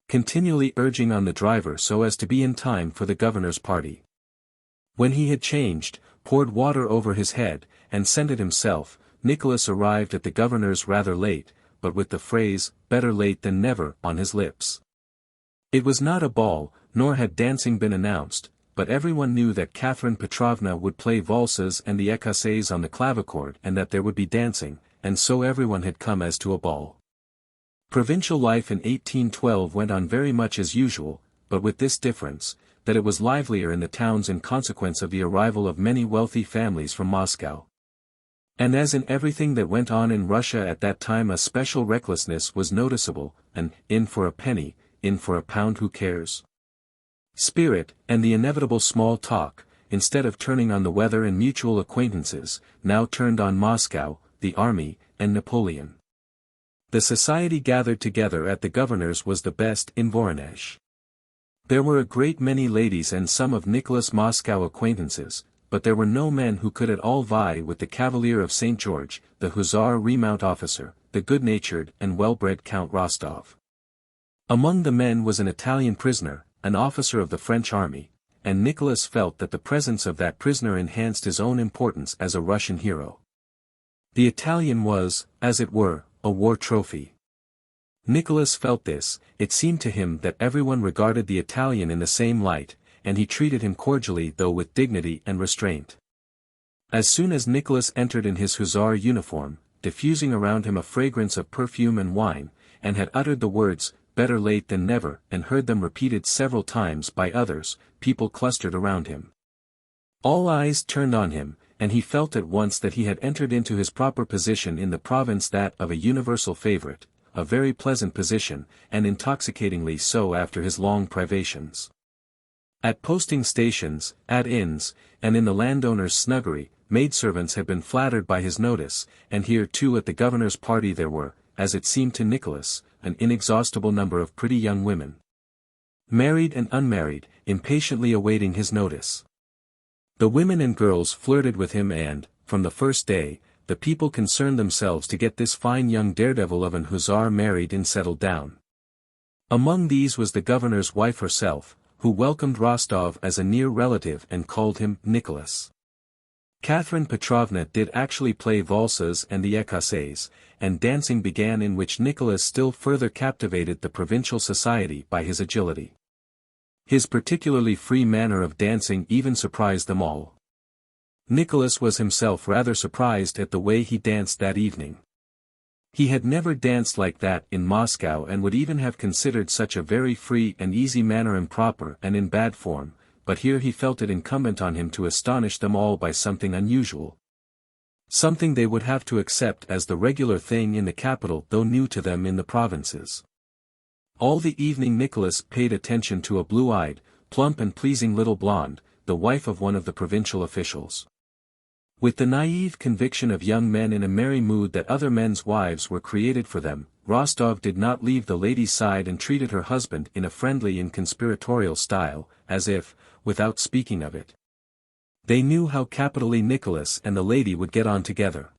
Continually urging on the driver so as to be in time for the governor's party. When he had changed, poured water over his head, and scented himself, Nicholas arrived at the governor's rather late, but with the phrase, "better late than never," on his lips. It was not a ball, nor had dancing been announced, but everyone knew that Catherine Petrovna would play valses and the écossaise on the clavichord and that there would be dancing, and so everyone had come as to a ball. Provincial life in 1812 went on very much as usual, but with this difference, that it was livelier in the towns in consequence of the arrival of many wealthy families from Moscow. And as in everything that went on in Russia at that time a special recklessness was noticeable, an "in for a penny, in for a pound who cares?" spirit, and the inevitable small talk, instead of turning on the weather and mutual acquaintances, now turned on Moscow, the army, and Napoleon. The society gathered together at the governor's was the best in Voronezh. There were a great many ladies and some of Nicholas' Moscow acquaintances, but there were no men who could at all vie with the Cavalier of St. George, the hussar remount officer, the good-natured and well-bred Count Rostov. Among the men was an Italian prisoner, an officer of the French army, and Nicholas felt that the presence of that prisoner enhanced his own importance as a Russian hero. The Italian was, as it were, a war trophy. Nicholas felt this. It seemed to him that everyone regarded the Italian in the same light, and he treated him cordially though with dignity and restraint. As soon as Nicholas entered in his hussar uniform, diffusing around him a fragrance of perfume and wine, and had uttered the words, "better late than never," and heard them repeated several times by others, people clustered around him. All eyes turned on him, and he felt at once that he had entered into his proper position in the province, that of a universal favorite, a very pleasant position, and intoxicatingly so after his long privations. At posting stations, at inns, and in the landowner's snuggery, maidservants had been flattered by his notice, and here too at the governor's party there were, as it seemed to Nicholas, an inexhaustible number of pretty young women, married and unmarried, impatiently awaiting his notice. The women and girls flirted with him and, from the first day, the people concerned themselves to get this fine young daredevil of an hussar married and settled down. Among these was the governor's wife herself, who welcomed Rostov as a near relative and called him Nicholas. Catherine Petrovna did actually play valses and the écossaise, and dancing began, in which Nicholas still further captivated the provincial society by his agility. His particularly free manner of dancing even surprised them all. Nicholas was himself rather surprised at the way he danced that evening. He had never danced like that in Moscow and would even have considered such a very free and easy manner improper and in bad form, but here he felt it incumbent on him to astonish them all by something unusual. Something they would have to accept as the regular thing in the capital though new to them in the provinces. All the evening Nicholas paid attention to a blue-eyed, plump and pleasing little blonde, the wife of one of the provincial officials. With the naive conviction of young men in a merry mood that other men's wives were created for them, Rostov did not leave the lady's side and treated her husband in a friendly and conspiratorial style, as if, without speaking of it, they knew how capitally Nicholas and the lady would get on together.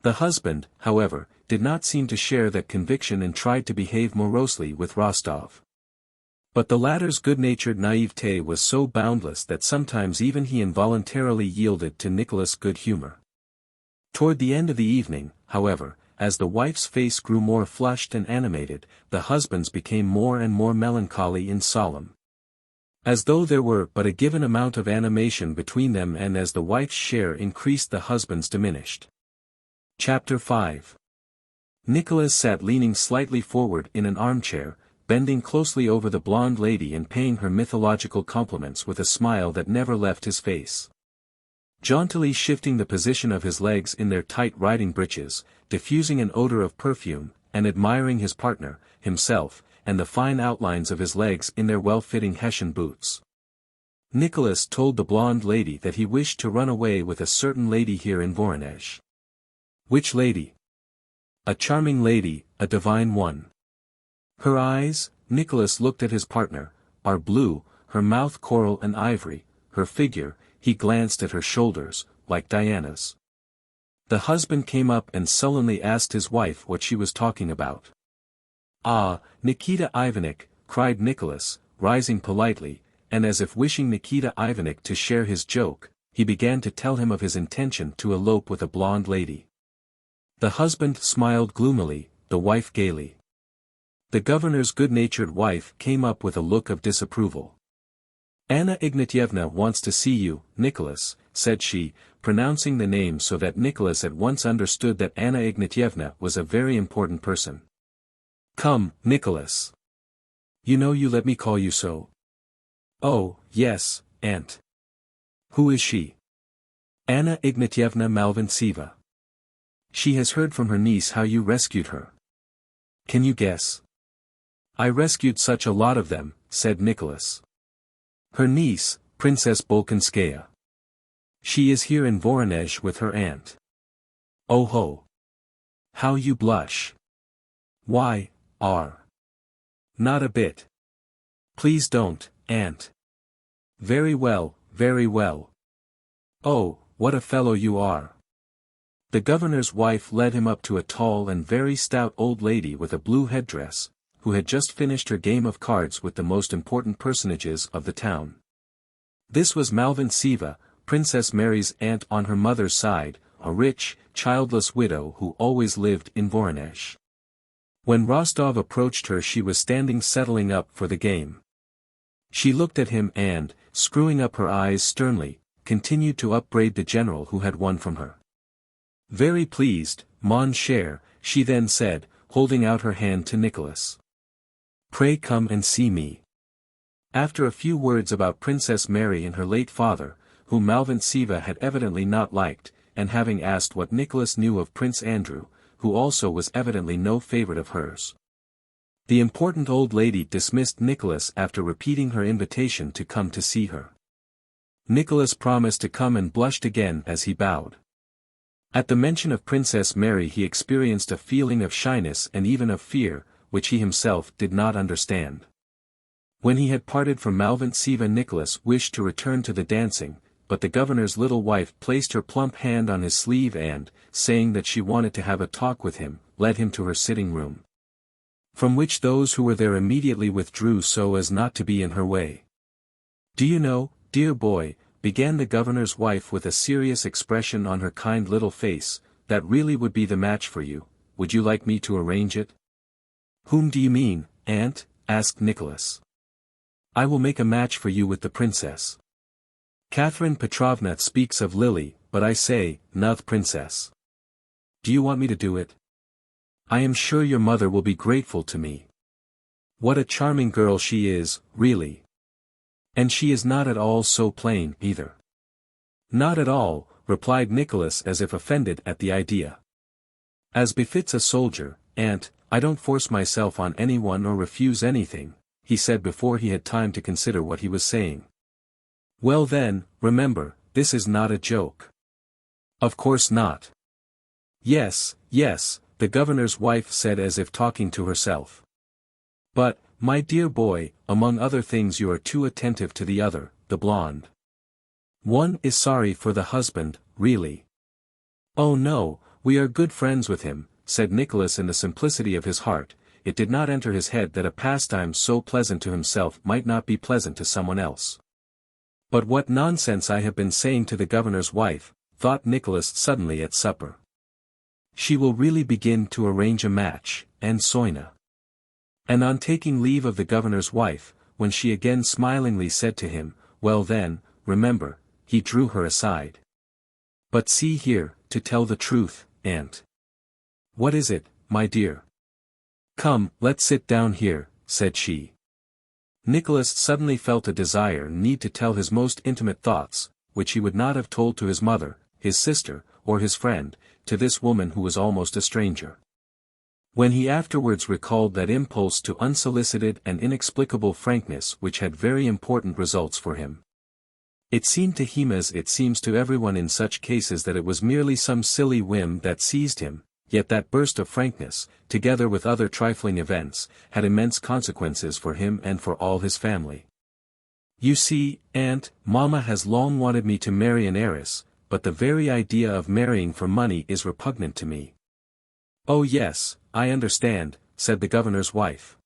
The husband, however, did not seem to share that conviction and tried to behave morosely with Rostov. But the latter's good-natured naivete was so boundless that sometimes even he involuntarily yielded to Nicholas' good humor. Toward the end of the evening, however, as the wife's face grew more flushed and animated, the husband's became more and more melancholy and solemn. As though there were but a given amount of animation between them, and as the wife's share increased the husband's diminished. Chapter 5. Nicholas sat leaning slightly forward in an armchair, bending closely over the blonde lady and paying her mythological compliments with a smile that never left his face. Jauntily shifting the position of his legs in their tight riding breeches, diffusing an odor of perfume, and admiring his partner, himself, and the fine outlines of his legs in their well-fitting Hessian boots. Nicholas told the blonde lady that he wished to run away with a certain lady here in Voronezh. Which lady? A charming lady, a divine one. Her eyes, Nicholas looked at his partner, are blue, her mouth coral and ivory, her figure, he glanced at her shoulders, like Diana's. The husband came up and sullenly asked his wife what she was talking about. "Ah, Nikita Ivanitch," cried Nicholas, rising politely, and as if wishing Nikita Ivanitch to share his joke, he began to tell him of his intention to elope with a blonde lady. The husband smiled gloomily, the wife gaily. The governor's good-natured wife came up with a look of disapproval. "Anna Ignatyevna wants to see you, Nicholas," said she, pronouncing the name so that Nicholas at once understood that Anna Ignatyevna was a very important person. "Come, Nicholas. You know you let me call you so." "Oh, yes, aunt." "Who is she?" "Anna Ignatyevna Malvintseeva. She has heard from her niece how you rescued her." "Can you guess?" "I rescued such a lot of them," said Nicholas. "Her niece, Princess Bolkonskaya. She is here in Voronezh with her aunt." "Oh ho! How you blush!" "Why, not a bit." "Please don't, aunt." Very well, very well. Oh, what a fellow you are." The governor's wife led him up to a tall and very stout old lady with a blue headdress, who had just finished her game of cards with the most important personages of the town. This was Malvintseeva, Princess Mary's aunt on her mother's side, a rich, childless widow who always lived in Voronezh. When Rostov approached her she was standing settling up for the game. She looked at him and, screwing up her eyes sternly, continued to upbraid the general who had won from her. "Very pleased, mon cher," she then said, holding out her hand to Nicholas. "Pray come and see me." After a few words about Princess Mary and her late father, whom Malvintseeva had evidently not liked, and having asked what Nicholas knew of Prince Andrew, who also was evidently no favorite of hers, the important old lady dismissed Nicholas after repeating her invitation to come to see her. Nicholas promised to come and blushed again as he bowed. At the mention of Princess Mary he experienced a feeling of shyness and even of fear, which he himself did not understand. When he had parted from Malvintseeva Nicholas wished to return to the dancing, but the governor's little wife placed her plump hand on his sleeve and, saying that she wanted to have a talk with him, led him to her sitting room, from which those who were there immediately withdrew so as not to be in her way. "Do you know, dear boy," began the governor's wife with a serious expression on her kind little face, "that really would be the match for you. Would you like me to arrange it?" "Whom do you mean, aunt?" asked Nicholas. "I will make a match for you with the princess. Catherine Petrovna speaks of Lily, but I say, noth princess. Do you want me to do it? I am sure your mother will be grateful to me. What a charming girl she is, really. And she is not at all so plain, either." "Not at all," replied Nicholas as if offended at the idea. "As befits a soldier, aunt, I don't force myself on anyone or refuse anything," he said before he had time to consider what he was saying. "Well then, remember, this is not a joke." "Of course not." "Yes, yes," the governor's wife said as if talking to herself. "But, my dear boy, among other things you are too attentive to the other, the blonde. One is sorry for the husband, really." "Oh no, we are good friends with him," said Nicholas in the simplicity of his heart. It did not enter his head that a pastime so pleasant to himself might not be pleasant to someone else. "But what nonsense I have been saying to the governor's wife," thought Nicholas suddenly at supper. "She will really begin to arrange a match, and Soina." And on taking leave of the governor's wife, when she again smilingly said to him, "Well then, remember," he drew her aside. "But see here, to tell the truth, aunt." "What is it, my dear. Come, let's sit down here, said she. Nicholas suddenly felt a desire and need to tell his most intimate thoughts, which he would not have told to his mother, his sister, or his friend, to this woman who was almost a stranger. When he afterwards recalled that impulse to unsolicited and inexplicable frankness which had very important results for him. It seemed to him, as it seems to everyone in such cases, that it was merely some silly whim that seized him, yet that burst of frankness, together with other trifling events, had immense consequences for him and for all his family. You see, Aunt, Mamma has long wanted me to marry an heiress, but the very idea of marrying for money is repugnant to me. Oh yes, I understand, said the governor's wife.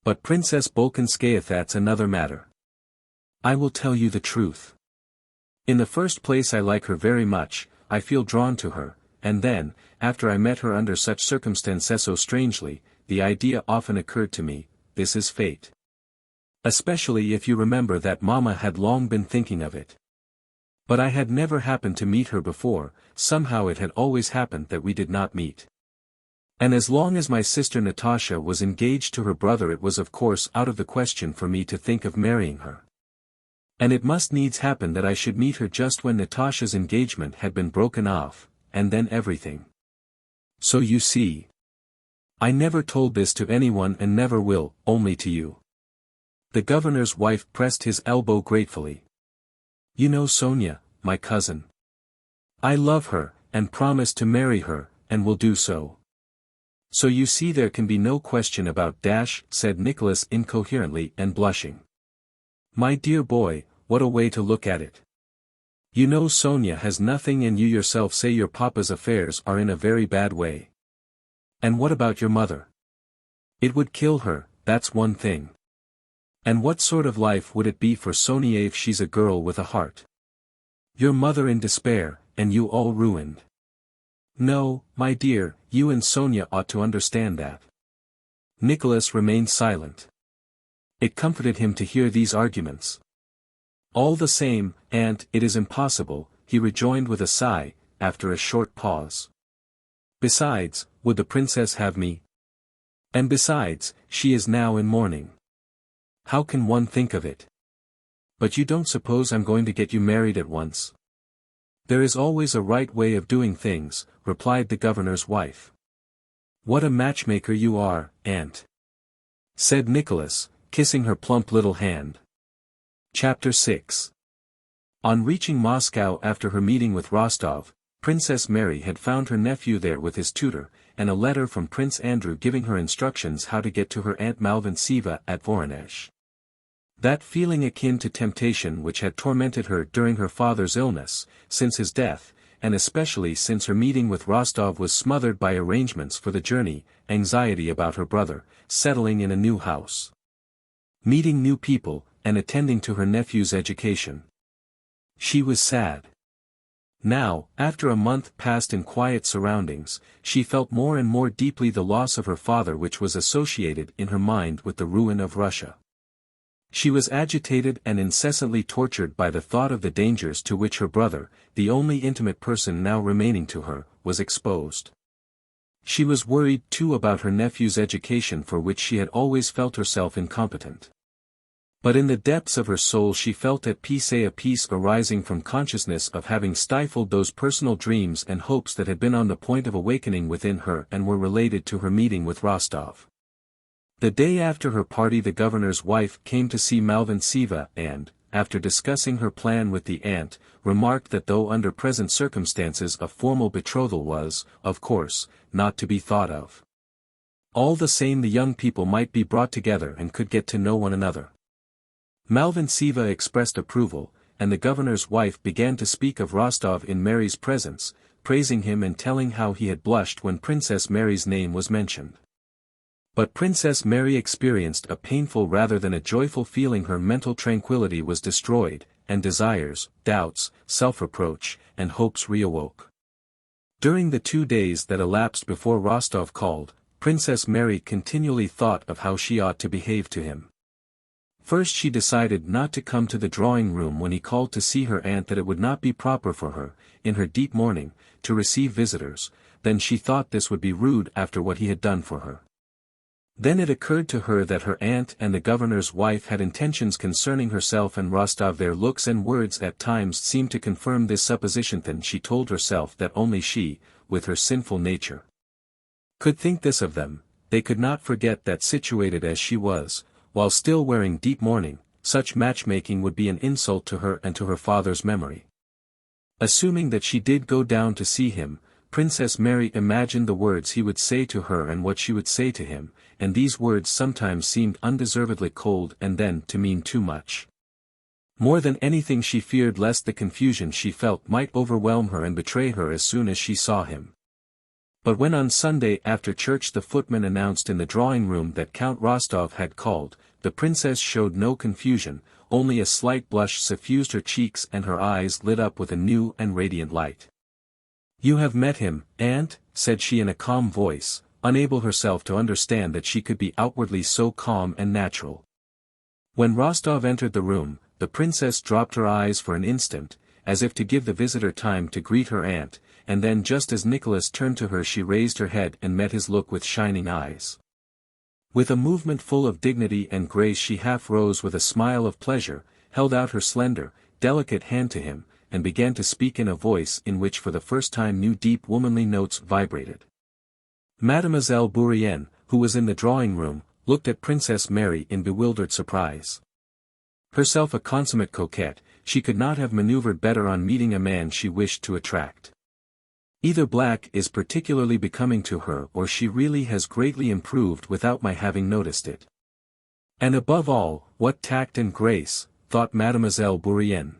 But Princess Bolkonsky, that's another matter. I will tell you the truth. In the first place, I like her very much, I feel drawn to her, and then, after I met her under such circumstances so strangely, the idea often occurred to me, this is fate. Especially if you remember that Mamma had long been thinking of it. But I had never happened to meet her before, somehow it had always happened that we did not meet. And as long as my sister Natasha was engaged to her brother, it was of course out of the question for me to think of marrying her. And it must needs happen that I should meet her just when Natasha's engagement had been broken off, and then everything. So you see. I never told this to anyone and never will, only to you. The governor's wife pressed his elbow gratefully. You know Sonia, my cousin. I love her, and promised to marry her, and will do so. So you see there can be no question about dash, said Nicholas incoherently and blushing. My dear boy, what a way to look at it. You know Sonia has nothing, and you yourself say your papa's affairs are in a very bad way. And what about your mother? It would kill her, that's one thing. And what sort of life would it be for Sonia if she's a girl with a heart? Your mother in despair, and you all ruined. No, my dear, you and Sonia ought to understand that. Nicholas remained silent. It comforted him to hear these arguments. All the same, Aunt, it is impossible, he rejoined with a sigh, after a short pause. Besides, would the princess have me? And besides, she is now in mourning. How can one think of it? But you don't suppose I'm going to get you married at once? There is always a right way of doing things, replied the governor's wife. What a matchmaker you are, Aunt, said Nicholas, kissing her plump little hand. Chapter 6. On reaching Moscow after her meeting with Rostov, Princess Mary had found her nephew there with his tutor, and a letter from Prince Andrew giving her instructions how to get to her Aunt Malvíntseva at Voronezh. That feeling akin to temptation which had tormented her during her father's illness, since his death, and especially since her meeting with Rostov, was smothered by arrangements for the journey, anxiety about her brother, settling in a new house, meeting new people, and attending to her nephew's education. She was sad. Now, after a month passed in quiet surroundings, she felt more and more deeply the loss of her father, which was associated in her mind with the ruin of Russia. She was agitated and incessantly tortured by the thought of the dangers to which her brother, the only intimate person now remaining to her, was exposed. She was worried too about her nephew's education, for which she had always felt herself incompetent. But in the depths of her soul she felt at peace, a peace arising from consciousness of having stifled those personal dreams and hopes that had been on the point of awakening within her and were related to her meeting with Rostov. The day after her party the governor's wife came to see Malvíntseva and, after discussing her plan with the aunt, remarked that though under present circumstances a formal betrothal was, of course, not to be thought of, all the same the young people might be brought together and could get to know one another. Malvíntseva expressed approval, and the governor's wife began to speak of Rostov in Mary's presence, praising him and telling how he had blushed when Princess Mary's name was mentioned. But Princess Mary experienced a painful rather than a joyful feeling. Her mental tranquility was destroyed, and desires, doubts, self-reproach, and hopes reawoke. During the 2 days that elapsed before Rostov called, Princess Mary continually thought of how she ought to behave to him. First she decided not to come to the drawing-room when he called to see her aunt, that it would not be proper for her, in her deep mourning, to receive visitors, then she thought this would be rude after what he had done for her. Then it occurred to her that her aunt and the governor's wife had intentions concerning herself and Rostov. Their looks and words at times seemed to confirm this supposition. Then she told herself that only she, with her sinful nature, could think this of them. They could not forget that situated as she was, while still wearing deep mourning, such matchmaking would be an insult to her and to her father's memory. Assuming that she did go down to see him, Princess Mary imagined the words he would say to her and what she would say to him, and these words sometimes seemed undeservedly cold and then to mean too much. More than anything she feared lest the confusion she felt might overwhelm her and betray her as soon as she saw him. But when on Sunday after church the footman announced in the drawing-room that Count Rostov had called, the princess showed no confusion, only a slight blush suffused her cheeks and her eyes lit up with a new and radiant light. "You have met him, aunt?" said she in a calm voice, unable herself to understand that she could be outwardly so calm and natural. When Rostov entered the room, the princess dropped her eyes for an instant, as if to give the visitor time to greet her aunt, and then just as Nicholas turned to her she raised her head and met his look with shining eyes. With a movement full of dignity and grace she half rose with a smile of pleasure, held out her slender, delicate hand to him, and began to speak in a voice in which for the first time new deep womanly notes vibrated. Mademoiselle Bourienne, who was in the drawing-room, looked at Princess Mary in bewildered surprise. Herself a consummate coquette, she could not have maneuvered better on meeting a man she wished to attract. Either black is particularly becoming to her or she really has greatly improved without my having noticed it. And above all, what tact and grace, thought Mademoiselle Bourienne.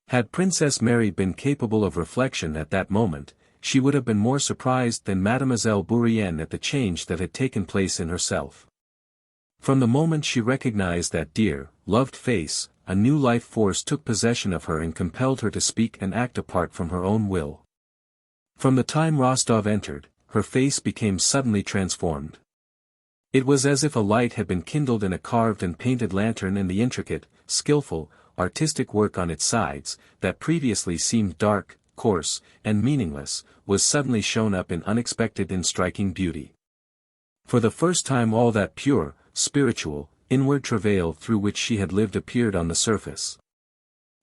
Had Princess Mary been capable of reflection at that moment, she would have been more surprised than Mademoiselle Bourienne at the change that had taken place in herself. From the moment she recognized that dear, loved face, a new life force took possession of her and compelled her to speak and act apart from her own will. From the time Rostov entered, her face became suddenly transformed. It was as if a light had been kindled in a carved and painted lantern, and the intricate, skillful, artistic work on its sides, that previously seemed dark, coarse, and meaningless, was suddenly shown up in unexpected and striking beauty. For the first time all that pure, spiritual, inward travail through which she had lived appeared on the surface.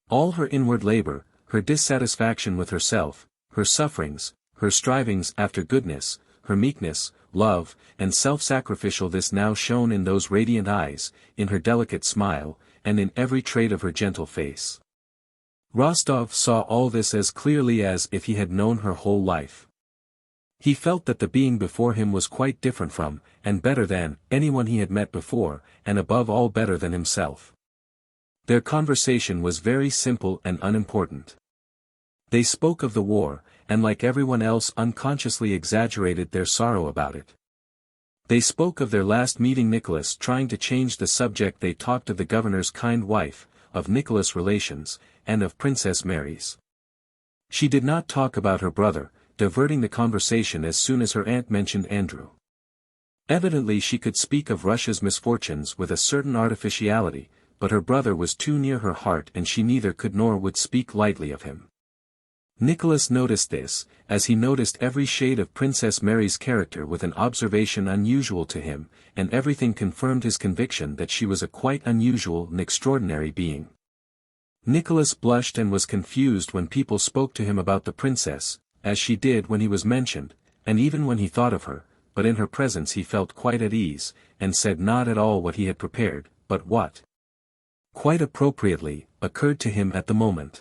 All her inward labor, her dissatisfaction with herself, her sufferings, her strivings after goodness, her meekness, love, and self-sacrificial, this now shone in those radiant eyes, in her delicate smile, and in every trait of her gentle face. Rostov saw all this as clearly as if he had known her whole life. He felt that the being before him was quite different from, and better than, anyone he had met before, and above all better than himself. Their conversation was very simple and unimportant. They spoke of the war, and like everyone else unconsciously exaggerated their sorrow about it. They spoke of their last meeting, Nicholas trying to change the subject. They talked of the governor's kind wife, of Nicholas' relations, and of Princess Mary's. She did not talk about her brother, diverting the conversation as soon as her aunt mentioned Andrew. Evidently she could speak of Russia's misfortunes with a certain artificiality, but her brother was too near her heart and she neither could nor would speak lightly of him. Nicholas noticed this, as he noticed every shade of Princess Mary's character with an observation unusual to him, and everything confirmed his conviction that she was a quite unusual and extraordinary being. Nicholas blushed and was confused when people spoke to him about the princess, as she did when he was mentioned, and even when he thought of her, but in her presence he felt quite at ease, and said not at all what he had prepared, but what, quite appropriately, occurred to him at the moment.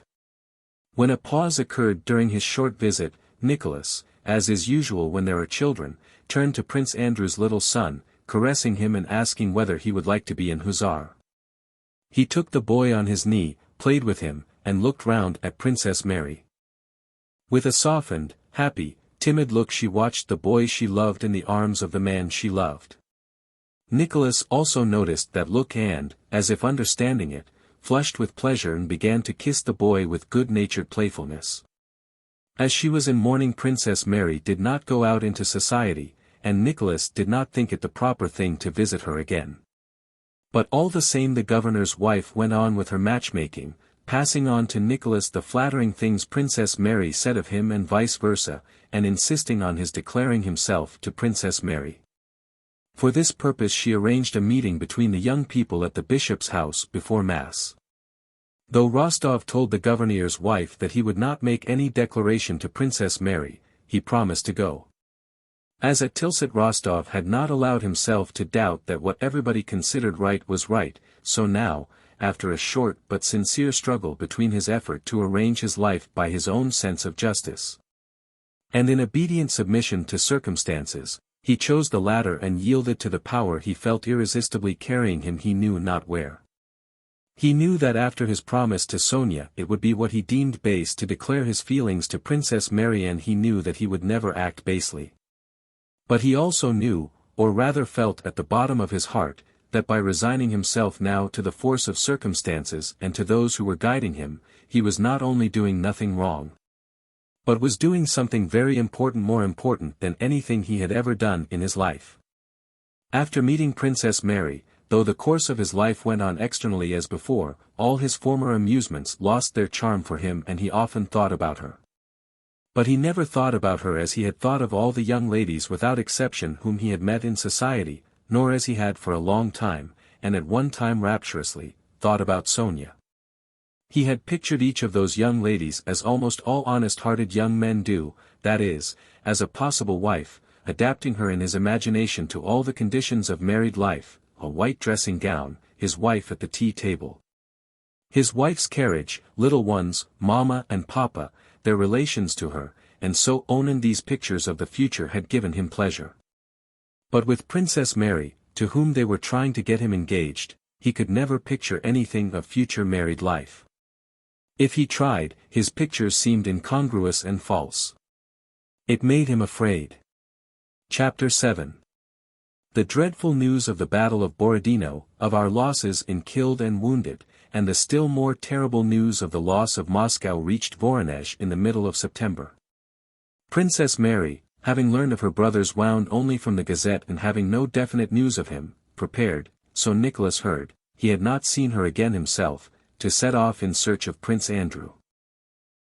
When a pause occurred during his short visit, Nicholas, as is usual when there are children, turned to Prince Andrew's little son, caressing him and asking whether he would like to be an hussar. He took the boy on his knee, played with him, and looked round at Princess Mary. With a softened, happy, timid look she watched the boy she loved in the arms of the man she loved. Nicholas also noticed that look and, as if understanding it, flushed with pleasure and began to kiss the boy with good-natured playfulness. As she was in mourning, Princess Mary did not go out into society, and Nicholas did not think it the proper thing to visit her again. But all the same the governor's wife went on with her matchmaking, passing on to Nicholas the flattering things Princess Mary said of him and vice versa, and insisting on his declaring himself to Princess Mary. For this purpose she arranged a meeting between the young people at the bishop's house before Mass. Though Rostov told the governor's wife that he would not make any declaration to Princess Mary, he promised to go. As at Tilsit, Rostov had not allowed himself to doubt that what everybody considered right was right, so now, after a short but sincere struggle between his effort to arrange his life by his own sense of justice, and in obedient submission to circumstances, he chose the latter and yielded to the power he felt irresistibly carrying him he knew not where. He knew that after his promise to Sonia it would be what he deemed base to declare his feelings to Princess Mary, and he knew that he would never act basely. But he also knew, or rather felt at the bottom of his heart, that by resigning himself now to the force of circumstances and to those who were guiding him, he was not only doing nothing wrong, but was doing something very important, more important than anything he had ever done in his life. After meeting Princess Mary, though the course of his life went on externally as before, all his former amusements lost their charm for him, and he often thought about her. But he never thought about her as he had thought of all the young ladies without exception whom he had met in society, nor as he had for a long time, and at one time rapturously, thought about Sonia. He had pictured each of those young ladies as almost all honest-hearted young men do, that is, as a possible wife, adapting her in his imagination to all the conditions of married life, a white dressing gown, his wife at the tea table, his wife's carriage, little ones, Mama and Papa, their relations to her, and so on. These pictures of the future had given him pleasure. But with Princess Mary, to whom they were trying to get him engaged, he could never picture anything of future married life. If he tried, his pictures seemed incongruous and false. It made him afraid. Chapter 7. The dreadful news of the Battle of Borodino, of our losses in killed and wounded, and the still more terrible news of the loss of Moscow reached Voronezh in the middle of September. Princess Mary, having learned of her brother's wound only from the Gazette and having no definite news of him, prepared, so Nicholas heard, he had not seen her again himself, to set off in search of Prince Andrew.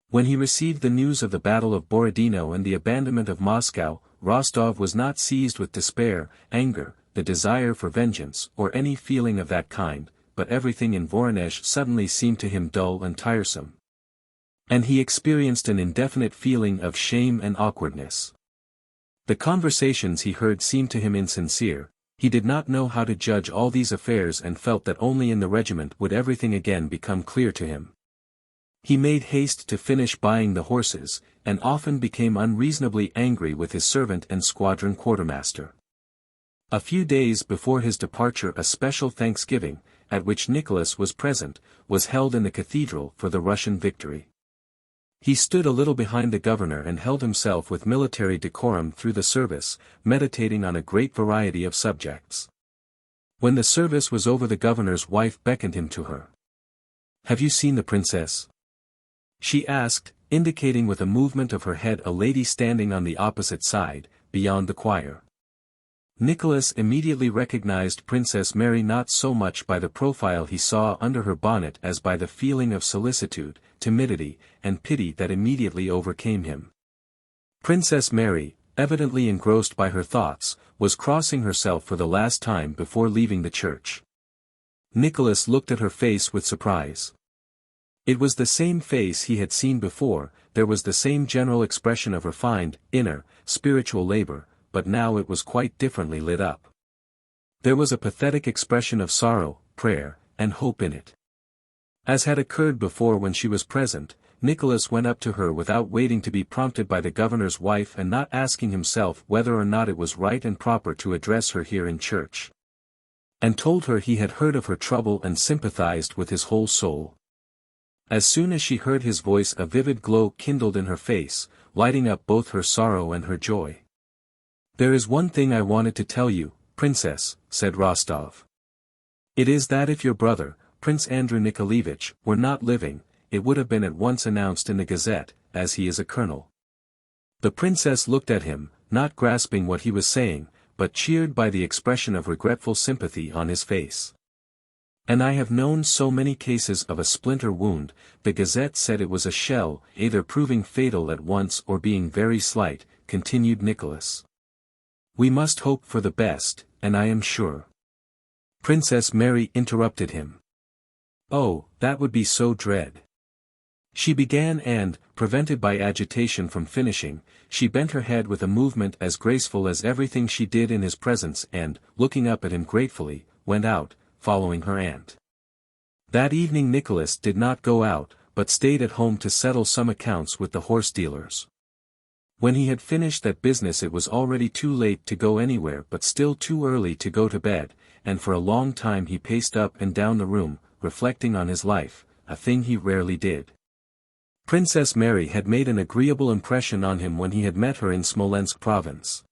When he received the news of the Battle of Borodino and the abandonment of Moscow, Rostov was not seized with despair, anger, the desire for vengeance, or any feeling of that kind, but everything in Voronezh suddenly seemed to him dull and tiresome. And he experienced an indefinite feeling of shame and awkwardness. The conversations he heard seemed to him insincere. He did not know how to judge all these affairs and felt that only in the regiment would everything again become clear to him. He made haste to finish buying the horses, and often became unreasonably angry with his servant and squadron quartermaster. A few days before his departure a special thanksgiving, at which Nicholas was present, was held in the cathedral for the Russian victory. He stood a little behind the governor and held himself with military decorum through the service, meditating on a great variety of subjects. When the service was over the governor's wife beckoned him to her. "Have you seen the princess?" she asked, indicating with a movement of her head a lady standing on the opposite side, beyond the choir. Nicholas immediately recognized Princess Mary not so much by the profile he saw under her bonnet as by the feeling of solicitude, timidity, and pity that immediately overcame him. Princess Mary, evidently engrossed by her thoughts, was crossing herself for the last time before leaving the church. Nicholas looked at her face with surprise. It was the same face he had seen before, there was the same general expression of refined, inner, spiritual labor, but now it was quite differently lit up. There was a pathetic expression of sorrow, prayer, and hope in it. As had occurred before when she was present, Nicholas went up to her without waiting to be prompted by the governor's wife and not asking himself whether or not it was right and proper to address her here in church, and told her he had heard of her trouble and sympathized with his whole soul. As soon as she heard his voice a vivid glow kindled in her face, lighting up both her sorrow and her joy. "There is one thing I wanted to tell you, Princess," said Rostov. "It is that if your brother, Prince Andrew Nikolaevich, were not living, it would have been at once announced in the Gazette, as he is a colonel." The princess looked at him, not grasping what he was saying, but cheered by the expression of regretful sympathy on his face. And I have known so many cases of a splinter wound. The Gazette said it was a shell, either proving fatal at once or being very slight, continued Nicholas. We must hope for the best, and I am sure. Princess Mary interrupted him. Oh, that would be so dread. She began and, prevented by agitation from finishing, she bent her head with a movement as graceful as everything she did in his presence and, looking up at him gratefully, went out, following her aunt. That evening Nicholas did not go out, but stayed at home to settle some accounts with the horse dealers. When he had finished that business it was already too late to go anywhere but still too early to go to bed, and for a long time he paced up and down the room, reflecting on his life, a thing he rarely did. Princess Mary had made an agreeable impression on him when he had met her in Smolensk province.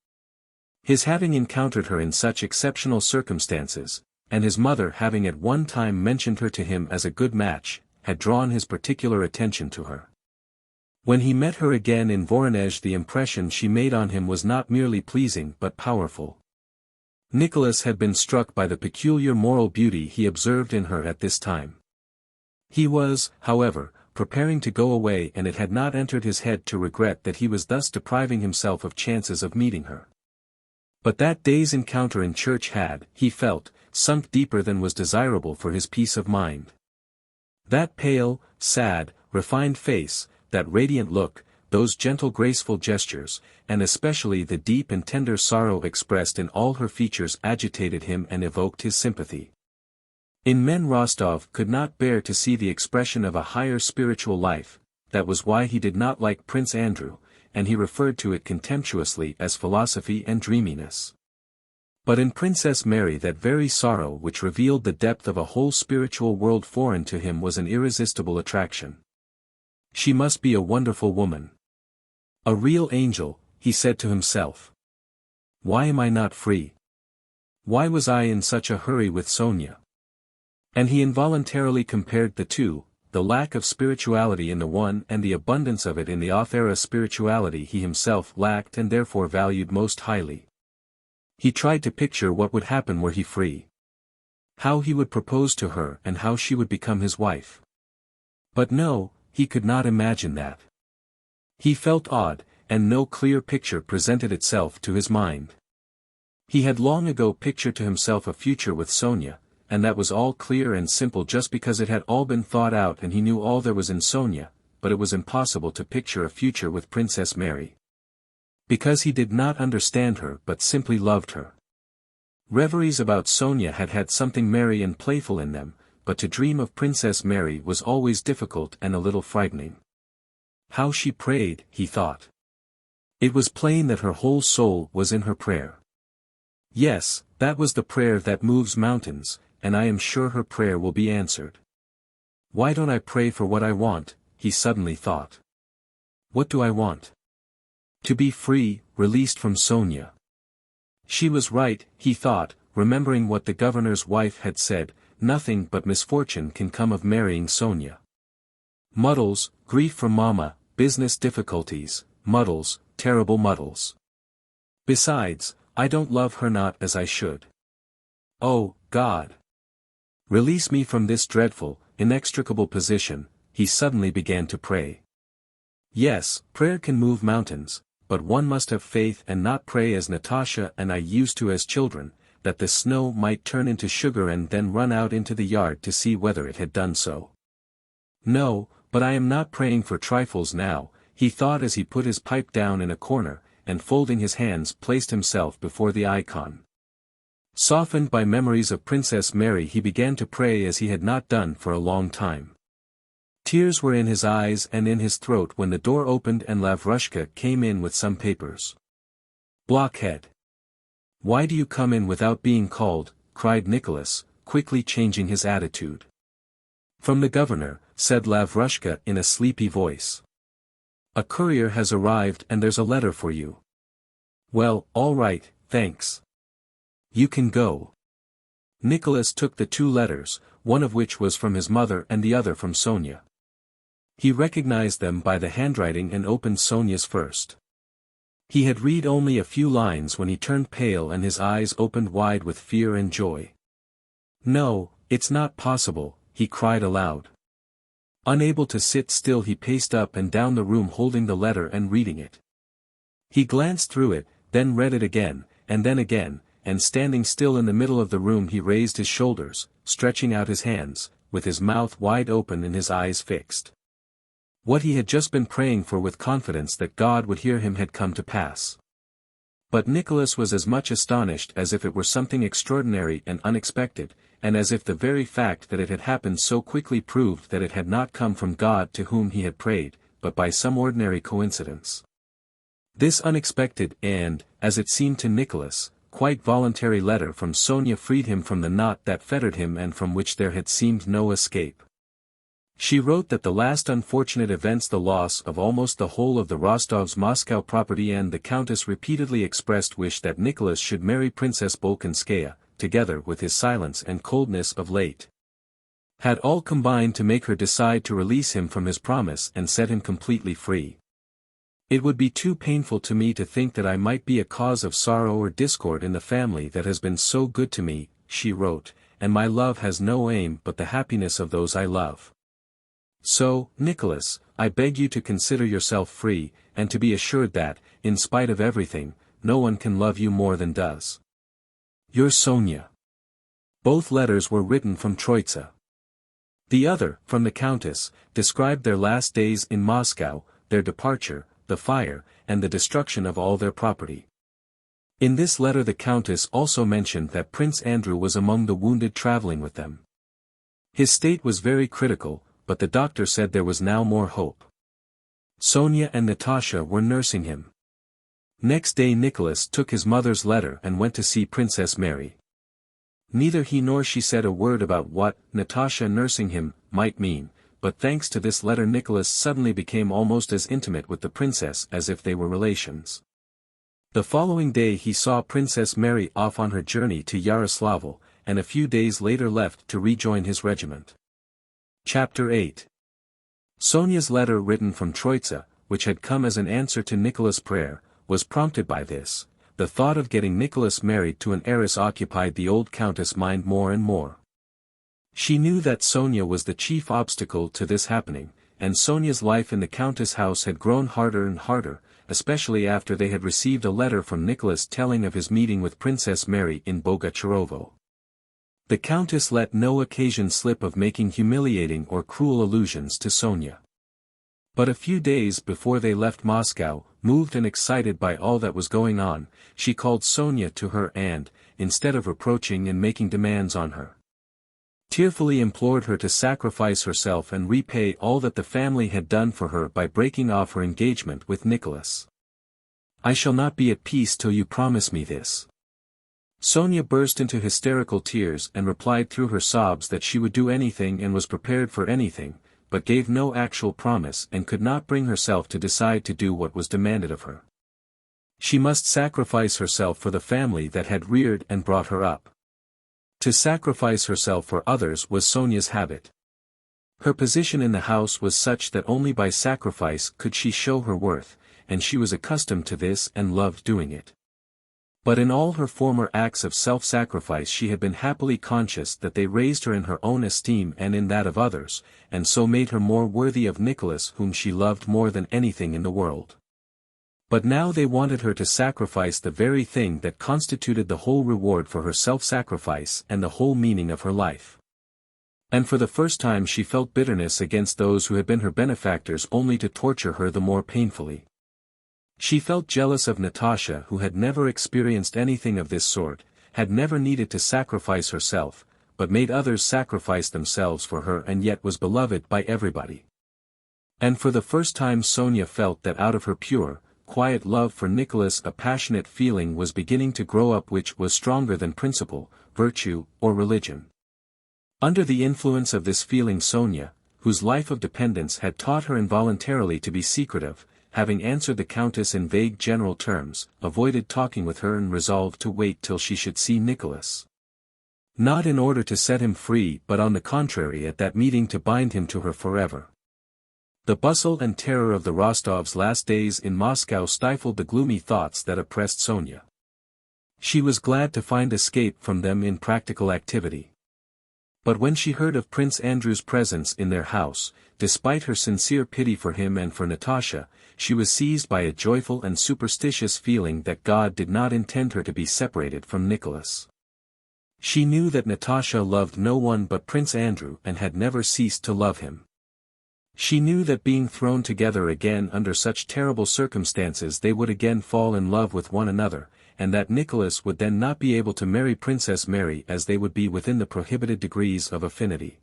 His having encountered her in such exceptional circumstances, and his mother having at one time mentioned her to him as a good match, had drawn his particular attention to her. When he met her again in Voronezh the impression she made on him was not merely pleasing but powerful. Nicholas had been struck by the peculiar moral beauty he observed in her at this time. He was, however, preparing to go away and it had not entered his head to regret that he was thus depriving himself of chances of meeting her. But that day's encounter in church had, he felt, sunk deeper than was desirable for his peace of mind. That pale, sad, refined face, that radiant look, those gentle graceful gestures, and especially the deep and tender sorrow expressed in all her features agitated him and evoked his sympathy. In men Rostov could not bear to see the expression of a higher spiritual life, that was why he did not like Prince Andrew, and he referred to it contemptuously as philosophy and dreaminess. But in Princess Mary that very sorrow which revealed the depth of a whole spiritual world foreign to him was an irresistible attraction. She must be a wonderful woman. A real angel, he said to himself. Why am I not free? Why was I in such a hurry with Sonia? And he involuntarily compared the two, the lack of spirituality in the one and the abundance of it in the author, a spirituality he himself lacked and therefore valued most highly. He tried to picture what would happen were he free. How he would propose to her and how she would become his wife. But no, he could not imagine that. He felt odd, and no clear picture presented itself to his mind. He had long ago pictured to himself a future with Sonia, and that was all clear and simple just because it had all been thought out and he knew all there was in Sonia, but it was impossible to picture a future with Princess Mary. Because he did not understand her but simply loved her. Reveries about Sonia had had something merry and playful in them, but to dream of Princess Mary was always difficult and a little frightening. How she prayed, he thought. It was plain that her whole soul was in her prayer. Yes, that was the prayer that moves mountains, and I am sure her prayer will be answered. Why don't I pray for what I want, he suddenly thought. What do I want? To be free, released from Sonia. She was right, he thought, remembering what the governor's wife had said, nothing but misfortune can come of marrying Sonia. Muddles, grief for Mama, business difficulties, muddles, terrible muddles. Besides, I don't love her not as I should. Oh, God! Release me from this dreadful, inextricable position, he suddenly began to pray. Yes, prayer can move mountains, but one must have faith and not pray as Natasha and I used to as children, that the snow might turn into sugar and then run out into the yard to see whether it had done so. No, but I am not praying for trifles now, he thought as he put his pipe down in a corner, and folding his hands placed himself before the icon. Softened by memories of Princess Mary he began to pray as he had not done for a long time. Tears were in his eyes and in his throat when the door opened and Lavrushka came in with some papers. Blockhead! Why do you come in without being called? Cried Nicholas, quickly changing his attitude. From the governor, said Lavrushka in a sleepy voice. A courier has arrived and there's a letter for you. Well, all right, thanks. You can go. Nicholas took the two letters, one of which was from his mother and the other from Sonia. He recognized them by the handwriting and opened Sonia's first. He had read only a few lines when he turned pale and his eyes opened wide with fear and joy. No, It's not possible, he cried aloud. Unable to sit still, he paced up and down the room holding the letter and reading it. He glanced through it, then read it again, and standing still in the middle of the room he raised his shoulders, stretching out his hands, with his mouth wide open and his eyes fixed. What he had just been praying for with confidence that God would hear him had come to pass. But Nicholas was as much astonished as if it were something extraordinary and unexpected, and as if the very fact that it had happened so quickly proved that it had not come from God to whom he had prayed, but by some ordinary coincidence. This unexpected and, as it seemed to Nicholas, quite voluntary letter from Sonia freed him from the knot that fettered him and from which there had seemed no escape. She wrote that the last unfortunate events, the loss of almost the whole of the Rostovs' Moscow property, and the Countess' repeatedly expressed wish that Nicholas should marry Princess Bolkonskaya, together with his silence and coldness of late, had all combined to make her decide to release him from his promise and set him completely free. It would be too painful to me to think that I might be a cause of sorrow or discord in the family that has been so good to me, she wrote, and my love has no aim but the happiness of those I love. So, Nicholas, I beg you to consider yourself free, and to be assured that, in spite of everything, no one can love you more than does your Sonia. Both letters were written from Troitsa. The other, from the Countess, described their last days in Moscow, their departure, the fire, and the destruction of all their property. In this letter the Countess also mentioned that Prince Andrew was among the wounded traveling with them. His state was very critical, but the doctor said there was now more hope. Sonia and Natasha were nursing him. Next day Nicholas took his mother's letter and went to see Princess Mary. Neither he nor she said a word about what Natasha nursing him might mean, but thanks to this letter Nicholas suddenly became almost as intimate with the princess as if they were relations. The following day he saw Princess Mary off on her journey to Yaroslavl, and a few days later left to rejoin his regiment. Chapter 8. Sonia's letter written from Troitsa, which had come as an answer to Nicholas' prayer, was prompted by this. The thought of getting Nicholas married to an heiress occupied the old countess' mind more and more. She knew that Sonia was the chief obstacle to this happening, and Sonia's life in the countess' house had grown harder and harder, especially after they had received a letter from Nicholas telling of his meeting with Princess Mary in Bogucharovo. The countess let no occasion slip of making humiliating or cruel allusions to Sonia. But a few days before they left Moscow, moved and excited by all that was going on, she called Sonia to her and, instead of reproaching and making demands on her, tearfully implored her to sacrifice herself and repay all that the family had done for her by breaking off her engagement with Nicholas. I shall not be at peace till you promise me this. Sonia burst into hysterical tears and replied through her sobs that she would do anything and was prepared for anything, but gave no actual promise and could not bring herself to decide to do what was demanded of her. She must sacrifice herself for the family that had reared and brought her up. To sacrifice herself for others was Sonia's habit. Her position in the house was such that only by sacrifice could she show her worth, and she was accustomed to this and loved doing it. But in all her former acts of self-sacrifice she had been happily conscious that they raised her in her own esteem and in that of others, and so made her more worthy of Nicholas, whom she loved more than anything in the world. But now they wanted her to sacrifice the very thing that constituted the whole reward for her self-sacrifice and the whole meaning of her life. And for the first time she felt bitterness against those who had been her benefactors only to torture her the more painfully. She felt jealous of Natasha, who had never experienced anything of this sort, had never needed to sacrifice herself, but made others sacrifice themselves for her and yet was beloved by everybody. And for the first time Sonia felt that out of her pure, quiet love for Nicholas a passionate feeling was beginning to grow up which was stronger than principle, virtue, or religion. Under the influence of this feeling Sonia, whose life of dependence had taught her involuntarily to be secretive, having answered the countess in vague general terms, avoided talking with her and resolved to wait till she should see Nicholas. Not in order to set him free but on the contrary at that meeting to bind him to her forever. The bustle and terror of the Rostovs' last days in Moscow stifled the gloomy thoughts that oppressed Sonia. She was glad to find escape from them in practical activity. But when she heard of Prince Andrew's presence in their house, despite her sincere pity for him and for Natasha, she was seized by a joyful and superstitious feeling that God did not intend her to be separated from Nicholas. She knew that Natasha loved no one but Prince Andrew and had never ceased to love him. She knew that being thrown together again under such terrible circumstances they would again fall in love with one another, and that Nicholas would then not be able to marry Princess Mary as they would be within the prohibited degrees of affinity.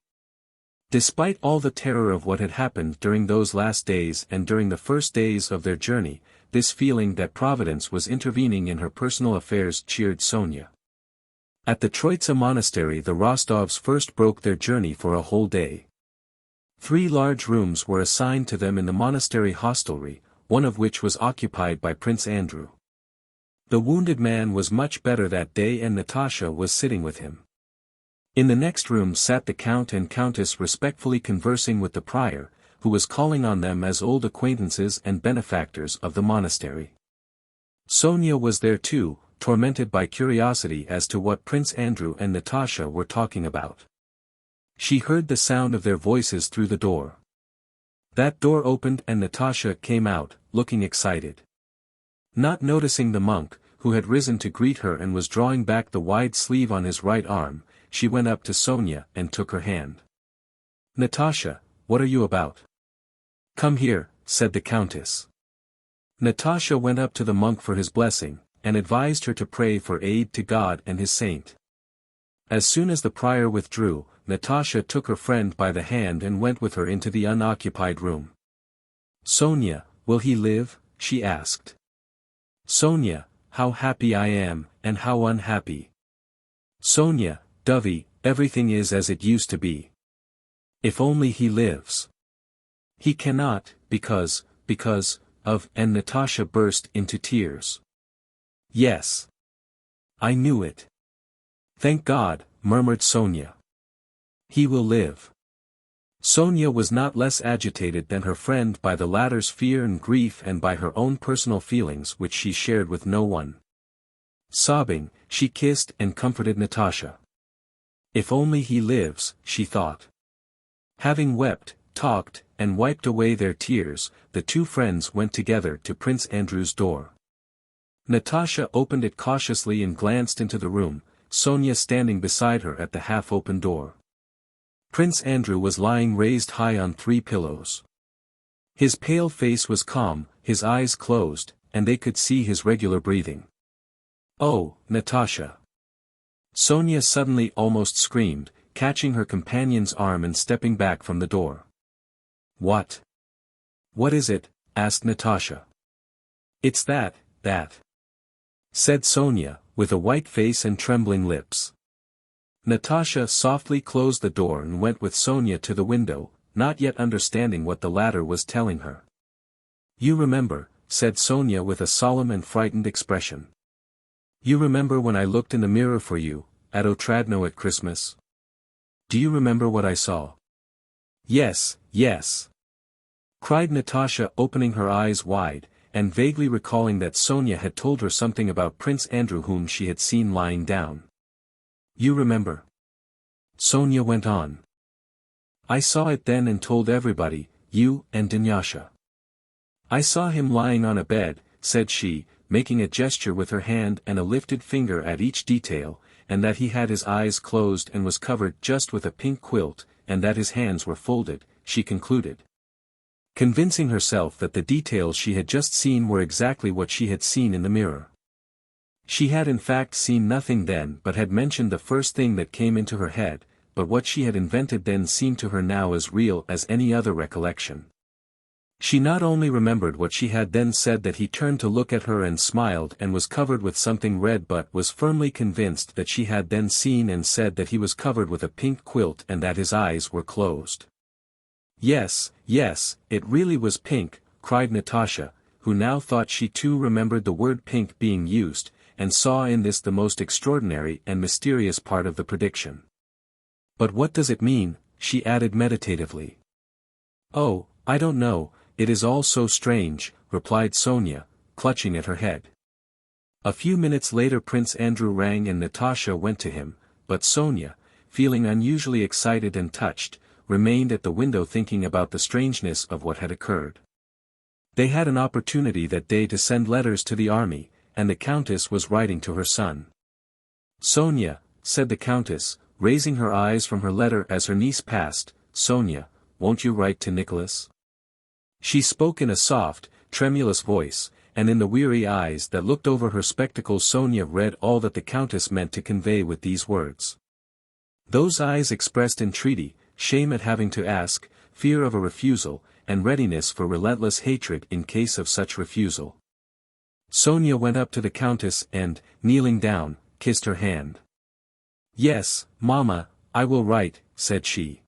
Despite all the terror of what had happened during those last days and during the first days of their journey, this feeling that Providence was intervening in her personal affairs cheered Sonia. At the Troitsa monastery the Rostovs first broke their journey for a whole day. 3 large rooms were assigned to them in the monastery hostelry, one of which was occupied by Prince Andrew. The wounded man was much better that day and Natasha was sitting with him. In the next room sat the Count and Countess respectfully conversing with the prior, who was calling on them as old acquaintances and benefactors of the monastery. Sonia was there too, tormented by curiosity as to what Prince Andrew and Natasha were talking about. She heard the sound of their voices through the door. That door opened and Natasha came out, looking excited. Not noticing the monk, who had risen to greet her and was drawing back the wide sleeve on his right arm, she went up to Sonia and took her hand. "Natasha, what are you about?" "Come here," said the Countess. Natasha went up to the monk for his blessing, and advised her to pray for aid to God and his saint. As soon as the prior withdrew, Natasha took her friend by the hand and went with her into the unoccupied room. "Sonia, will he live?" she asked. "Sonia, how happy I am, and how unhappy." "Sonia, dovey, everything is as it used to be. If only he lives." "He cannot, because of," and Natasha burst into tears. "Yes. I knew it." "Thank God," murmured Sonia. "He will live." Sonia was not less agitated than her friend by the latter's fear and grief and by her own personal feelings which she shared with no one. Sobbing, she kissed and comforted Natasha. "If only he lives," she thought. Having wept, talked, and wiped away their tears, the two friends went together to Prince Andrew's door. Natasha opened it cautiously and glanced into the room, Sonia standing beside her at the half-open door. Prince Andrew was lying raised high on 3 pillows. His pale face was calm, his eyes closed, and they could see his regular breathing. "Oh, Natasha!" Sonia suddenly almost screamed, catching her companion's arm and stepping back from the door. "What? What is it?" asked Natasha. "It's that," said Sonia, with a white face and trembling lips. Natasha softly closed the door and went with Sonia to the window, not yet understanding what the latter was telling her. "You remember," said Sonia with a solemn and frightened expression. "You remember when I looked in the mirror for you, at Otradno at Christmas? Do you remember what I saw?" "Yes, yes," cried Natasha, opening her eyes wide, and vaguely recalling that Sonia had told her something about Prince Andrew whom she had seen lying down. "You remember?" Sonia went on. "I saw it then and told everybody, you and Dunyasha. I saw him lying on a bed," said she, making a gesture with her hand and a lifted finger at each detail, and that he had his eyes closed and was covered just with a pink quilt, and that his hands were folded, she concluded, convincing herself that the details she had just seen were exactly what she had seen in the mirror. She had in fact seen nothing then but had mentioned the first thing that came into her head, but what she had invented then seemed to her now as real as any other recollection. She not only remembered what she had then said that he turned to look at her and smiled and was covered with something red, but was firmly convinced that she had then seen and said that he was covered with a pink quilt and that his eyes were closed. "Yes, yes, it really was pink," cried Natasha, who now thought she too remembered the word pink being used, and saw in this the most extraordinary and mysterious part of the prediction. "But what does it mean?" she added meditatively. "Oh, I don't know, it is all so strange," replied Sonia, clutching at her head. A few minutes later Prince Andrew rang and Natasha went to him, but Sonia, feeling unusually excited and touched, remained at the window thinking about the strangeness of what had occurred. They had an opportunity that day to send letters to the army, and the countess was writing to her son. "Sonia," said the countess, raising her eyes from her letter as her niece passed, "Sonia, won't you write to Nicholas?" She spoke in a soft, tremulous voice, and in the weary eyes that looked over her spectacles Sonia read all that the countess meant to convey with these words. Those eyes expressed entreaty, shame at having to ask, fear of a refusal, and readiness for relentless hatred in case of such refusal. Sonia went up to the countess and, kneeling down, kissed her hand. "Yes, Mamma, I will write," said she.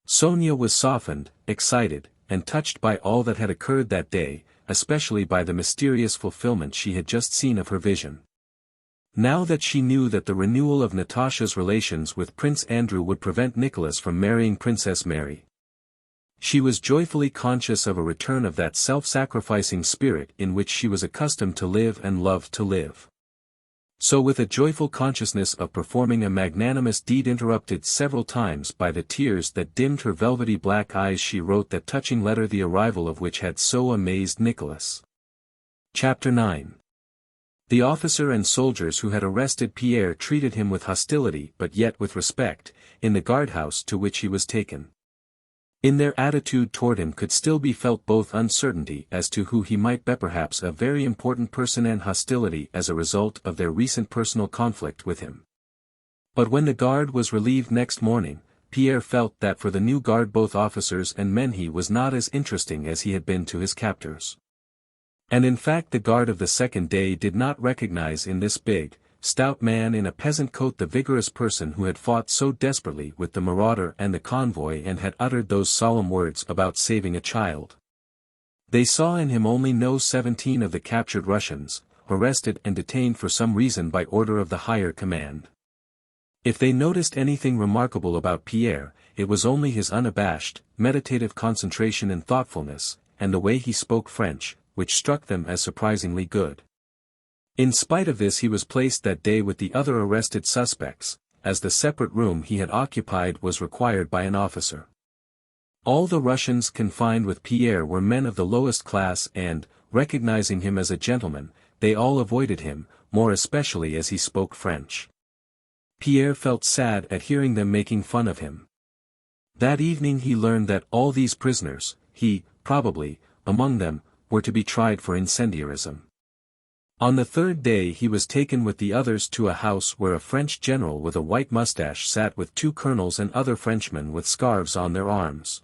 Sonia was softened, excited, and touched by all that had occurred that day, especially by the mysterious fulfillment she had just seen of her vision. Now that she knew that the renewal of Natasha's relations with Prince Andrew would prevent Nicholas from marrying Princess Mary, she was joyfully conscious of a return of that self-sacrificing spirit in which she was accustomed to live and loved to live. So with a joyful consciousness of performing a magnanimous deed interrupted several times by the tears that dimmed her velvety black eyes she wrote that touching letter the arrival of which had so amazed Nicholas. Chapter 9. The officer and soldiers who had arrested Pierre treated him with hostility but yet with respect, in the guardhouse to which he was taken. In their attitude toward him could still be felt both uncertainty as to who he might be, perhaps a very important person, and hostility as a result of their recent personal conflict with him. But when the guard was relieved next morning, Pierre felt that for the new guard, both officers and men, he was not as interesting as he had been to his captors. And in fact the guard of the second day did not recognize in this big, stout man in a peasant coat the vigorous person who had fought so desperately with the marauder and the convoy and had uttered those solemn words about saving a child. They saw in him only no 17 of the captured Russians, arrested and detained for some reason by order of the higher command. If they noticed anything remarkable about Pierre, it was only his unabashed, meditative concentration and thoughtfulness, and the way he spoke French, which struck them as surprisingly good. In spite of this he was placed that day with the other arrested suspects, as the separate room he had occupied was required by an officer. All the Russians confined with Pierre were men of the lowest class and, recognizing him as a gentleman, they all avoided him, more especially as he spoke French. Pierre felt sad at hearing them making fun of him. That evening he learned that all these prisoners, he, probably, among them, were to be tried for incendiarism. On the third day he was taken with the others to a house where a French general with a white mustache sat with 2 colonels and other Frenchmen with scarves on their arms.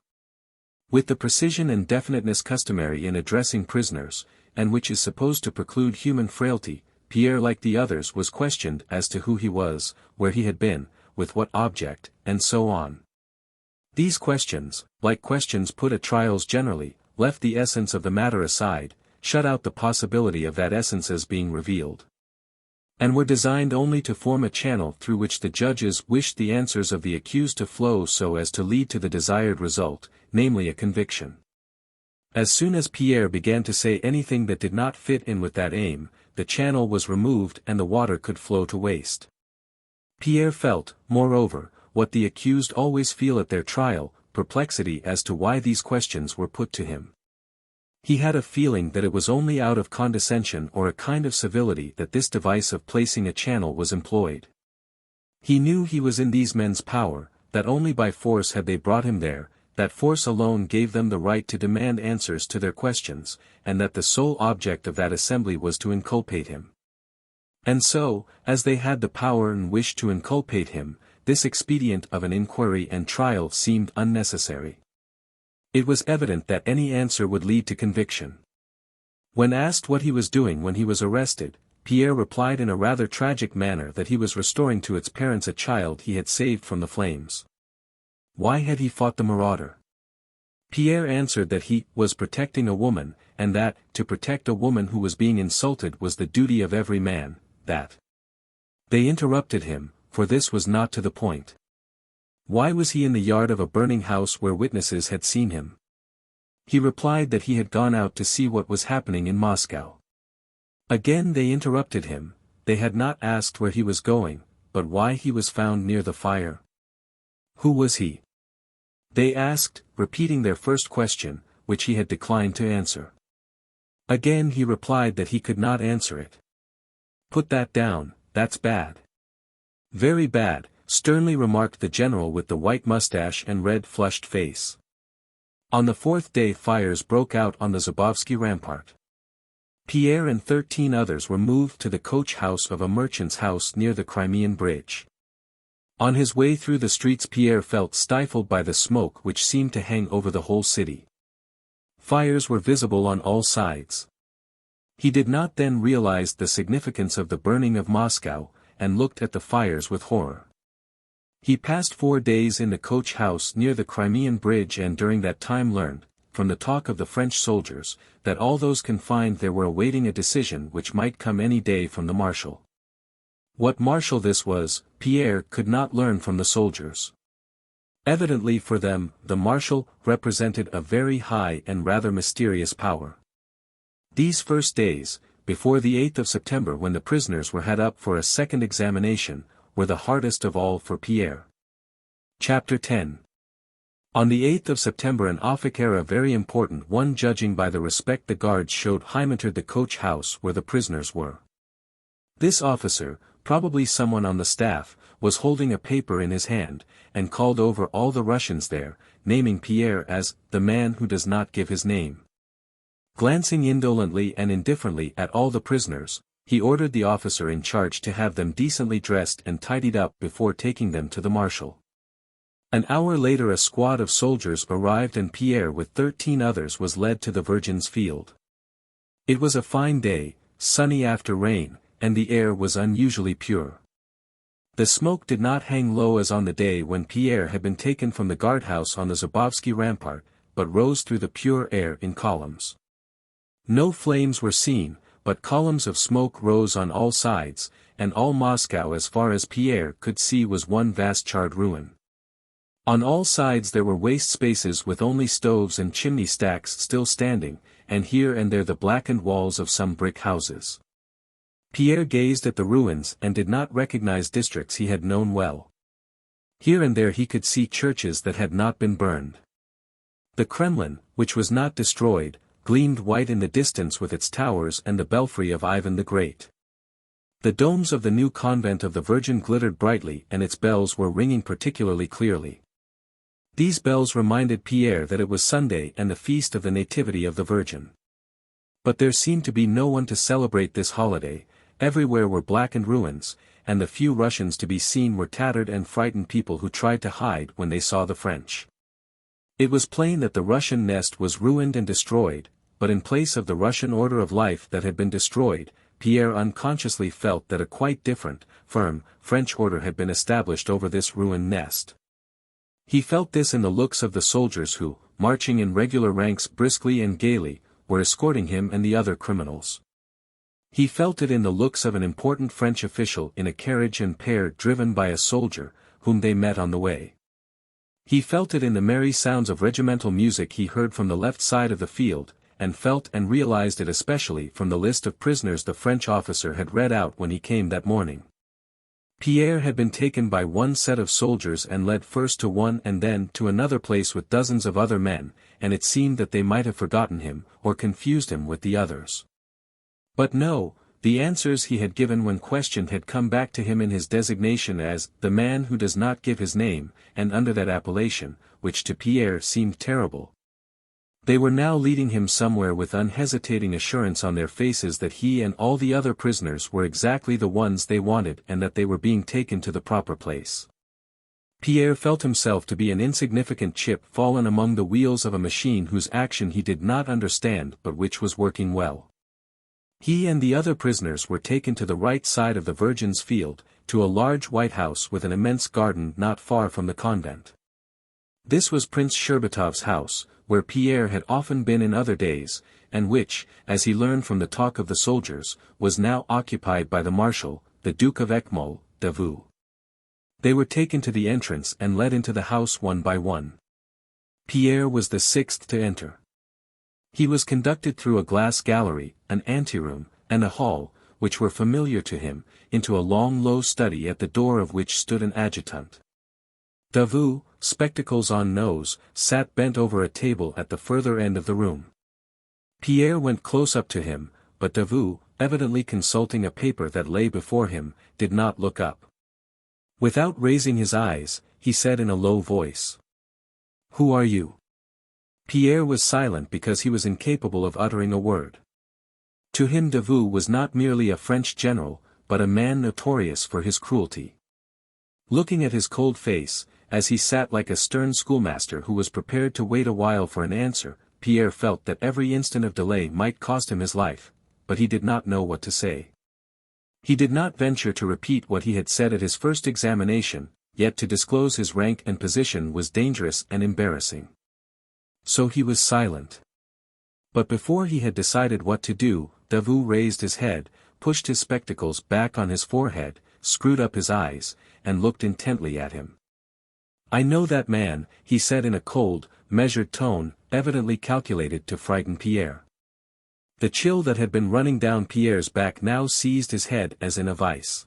With the precision and definiteness customary in addressing prisoners, and which is supposed to preclude human frailty, Pierre, like the others, was questioned as to who he was, where he had been, with what object, and so on. These questions, like questions put at trials generally, left the essence of the matter aside, shut out the possibility of that essence as being revealed, and were designed only to form a channel through which the judges wished the answers of the accused to flow so as to lead to the desired result, namely a conviction. As soon as Pierre began to say anything that did not fit in with that aim, the channel was removed and the water could flow to waste. Pierre felt, moreover, what the accused always feel at their trial, perplexity as to why these questions were put to him. He had a feeling that it was only out of condescension or a kind of civility that this device of placing a channel was employed. He knew he was in these men's power, that only by force had they brought him there, that force alone gave them the right to demand answers to their questions, and that the sole object of that assembly was to inculpate him. And so, as they had the power and wished to inculpate him, this expedient of an inquiry and trial seemed unnecessary. It was evident that any answer would lead to conviction. When asked what he was doing when he was arrested, Pierre replied in a rather tragic manner that he was restoring to its parents a child he had saved from the flames. Why had he fought the marauder? Pierre answered that he was protecting a woman, and that, to protect a woman who was being insulted was the duty of every man, that. They interrupted him, for this was not to the point. Why was he in the yard of a burning house where witnesses had seen him? He replied that he had gone out to see what was happening in Moscow. Again they interrupted him. They had not asked where he was going, but why he was found near the fire. Who was he? They asked, repeating their first question, which he had declined to answer. Again he replied that he could not answer it. Put that down, that's bad. Very bad, sternly remarked the general with the white mustache and red flushed face. On the fourth day fires broke out on the Zubovsky rampart. Pierre and 13 others were moved to the coach house of a merchant's house near the Crimean Bridge. On his way through the streets Pierre felt stifled by the smoke which seemed to hang over the whole city. Fires were visible on all sides. He did not then realize the significance of the burning of Moscow, and looked at the fires with horror. He passed 4 days in the coach house near the Crimean Bridge and during that time learned, from the talk of the French soldiers, that all those confined there were awaiting a decision which might come any day from the marshal. What marshal this was, Pierre could not learn from the soldiers. Evidently for them, the marshal represented a very high and rather mysterious power. These first days, before the 8th of September when the prisoners were had up for a second examination, were the hardest of all for Pierre. Chapter 10. On the 8th of September an officer, a very important one judging by the respect the guards showed him, entered the coach house where the prisoners were. This officer, probably someone on the staff, was holding a paper in his hand, and called over all the Russians there, naming Pierre as the man who does not give his name. Glancing indolently and indifferently at all the prisoners, he ordered the officer in charge to have them decently dressed and tidied up before taking them to the marshal. An hour later a squad of soldiers arrived and Pierre with 13 others was led to the Virgin's Field. It was a fine day, sunny after rain, and the air was unusually pure. The smoke did not hang low as on the day when Pierre had been taken from the guardhouse on the Zubovsky rampart, but rose through the pure air in columns. No flames were seen, but columns of smoke rose on all sides, and all Moscow as far as Pierre could see was one vast charred ruin. On all sides there were waste spaces with only stoves and chimney stacks still standing, and here and there the blackened walls of some brick houses. Pierre gazed at the ruins and did not recognize districts he had known well. Here and there he could see churches that had not been burned. The Kremlin, which was not destroyed, gleamed white in the distance with its towers and the belfry of Ivan the Great. The domes of the new convent of the Virgin glittered brightly and its bells were ringing particularly clearly. These bells reminded Pierre that it was Sunday and the feast of the Nativity of the Virgin. But there seemed to be no one to celebrate this holiday. Everywhere were blackened ruins, and the few Russians to be seen were tattered and frightened people who tried to hide when they saw the French. It was plain that the Russian nest was ruined and destroyed, but in place of the Russian order of life that had been destroyed, Pierre unconsciously felt that a quite different, firm, French order had been established over this ruined nest. He felt this in the looks of the soldiers who, marching in regular ranks briskly and gaily, were escorting him and the other criminals. He felt it in the looks of an important French official in a carriage and pair driven by a soldier, whom they met on the way. He felt it in the merry sounds of regimental music he heard from the left side of the field, and felt and realized it especially from the list of prisoners the French officer had read out when he came that morning. Pierre had been taken by one set of soldiers and led first to one and then to another place with dozens of other men, and it seemed that they might have forgotten him, or confused him with the others. But no, the answers he had given when questioned had come back to him in his designation as the man who does not give his name, and under that appellation, which to Pierre seemed terrible. They were now leading him somewhere with unhesitating assurance on their faces that he and all the other prisoners were exactly the ones they wanted and that they were being taken to the proper place. Pierre felt himself to be an insignificant chip fallen among the wheels of a machine whose action he did not understand but which was working well. He and the other prisoners were taken to the right side of the Virgin's Field, to a large white house with an immense garden not far from the convent. This was Prince Sherbatov's house, where Pierre had often been in other days, and which, as he learned from the talk of the soldiers, was now occupied by the marshal, the Duke of Ekmol-Davou. They were taken to the entrance and led into the house one by one. Pierre was the sixth to enter. He was conducted through a glass gallery, an anteroom, and a hall, which were familiar to him, into a long low study at the door of which stood an adjutant. Davout, spectacles on nose, sat bent over a table at the further end of the room. Pierre went close up to him, but Davout, evidently consulting a paper that lay before him, did not look up. Without raising his eyes, he said in a low voice, "Who are you?" Pierre was silent because he was incapable of uttering a word. To him Davout was not merely a French general, but a man notorious for his cruelty. Looking at his cold face, as he sat like a stern schoolmaster who was prepared to wait a while for an answer, Pierre felt that every instant of delay might cost him his life, but he did not know what to say. He did not venture to repeat what he had said at his first examination, yet to disclose his rank and position was dangerous and embarrassing. So he was silent. But before he had decided what to do, Davout raised his head, pushed his spectacles back on his forehead, screwed up his eyes, and looked intently at him. "I know that man," he said in a cold, measured tone, evidently calculated to frighten Pierre. The chill that had been running down Pierre's back now seized his head as in a vice.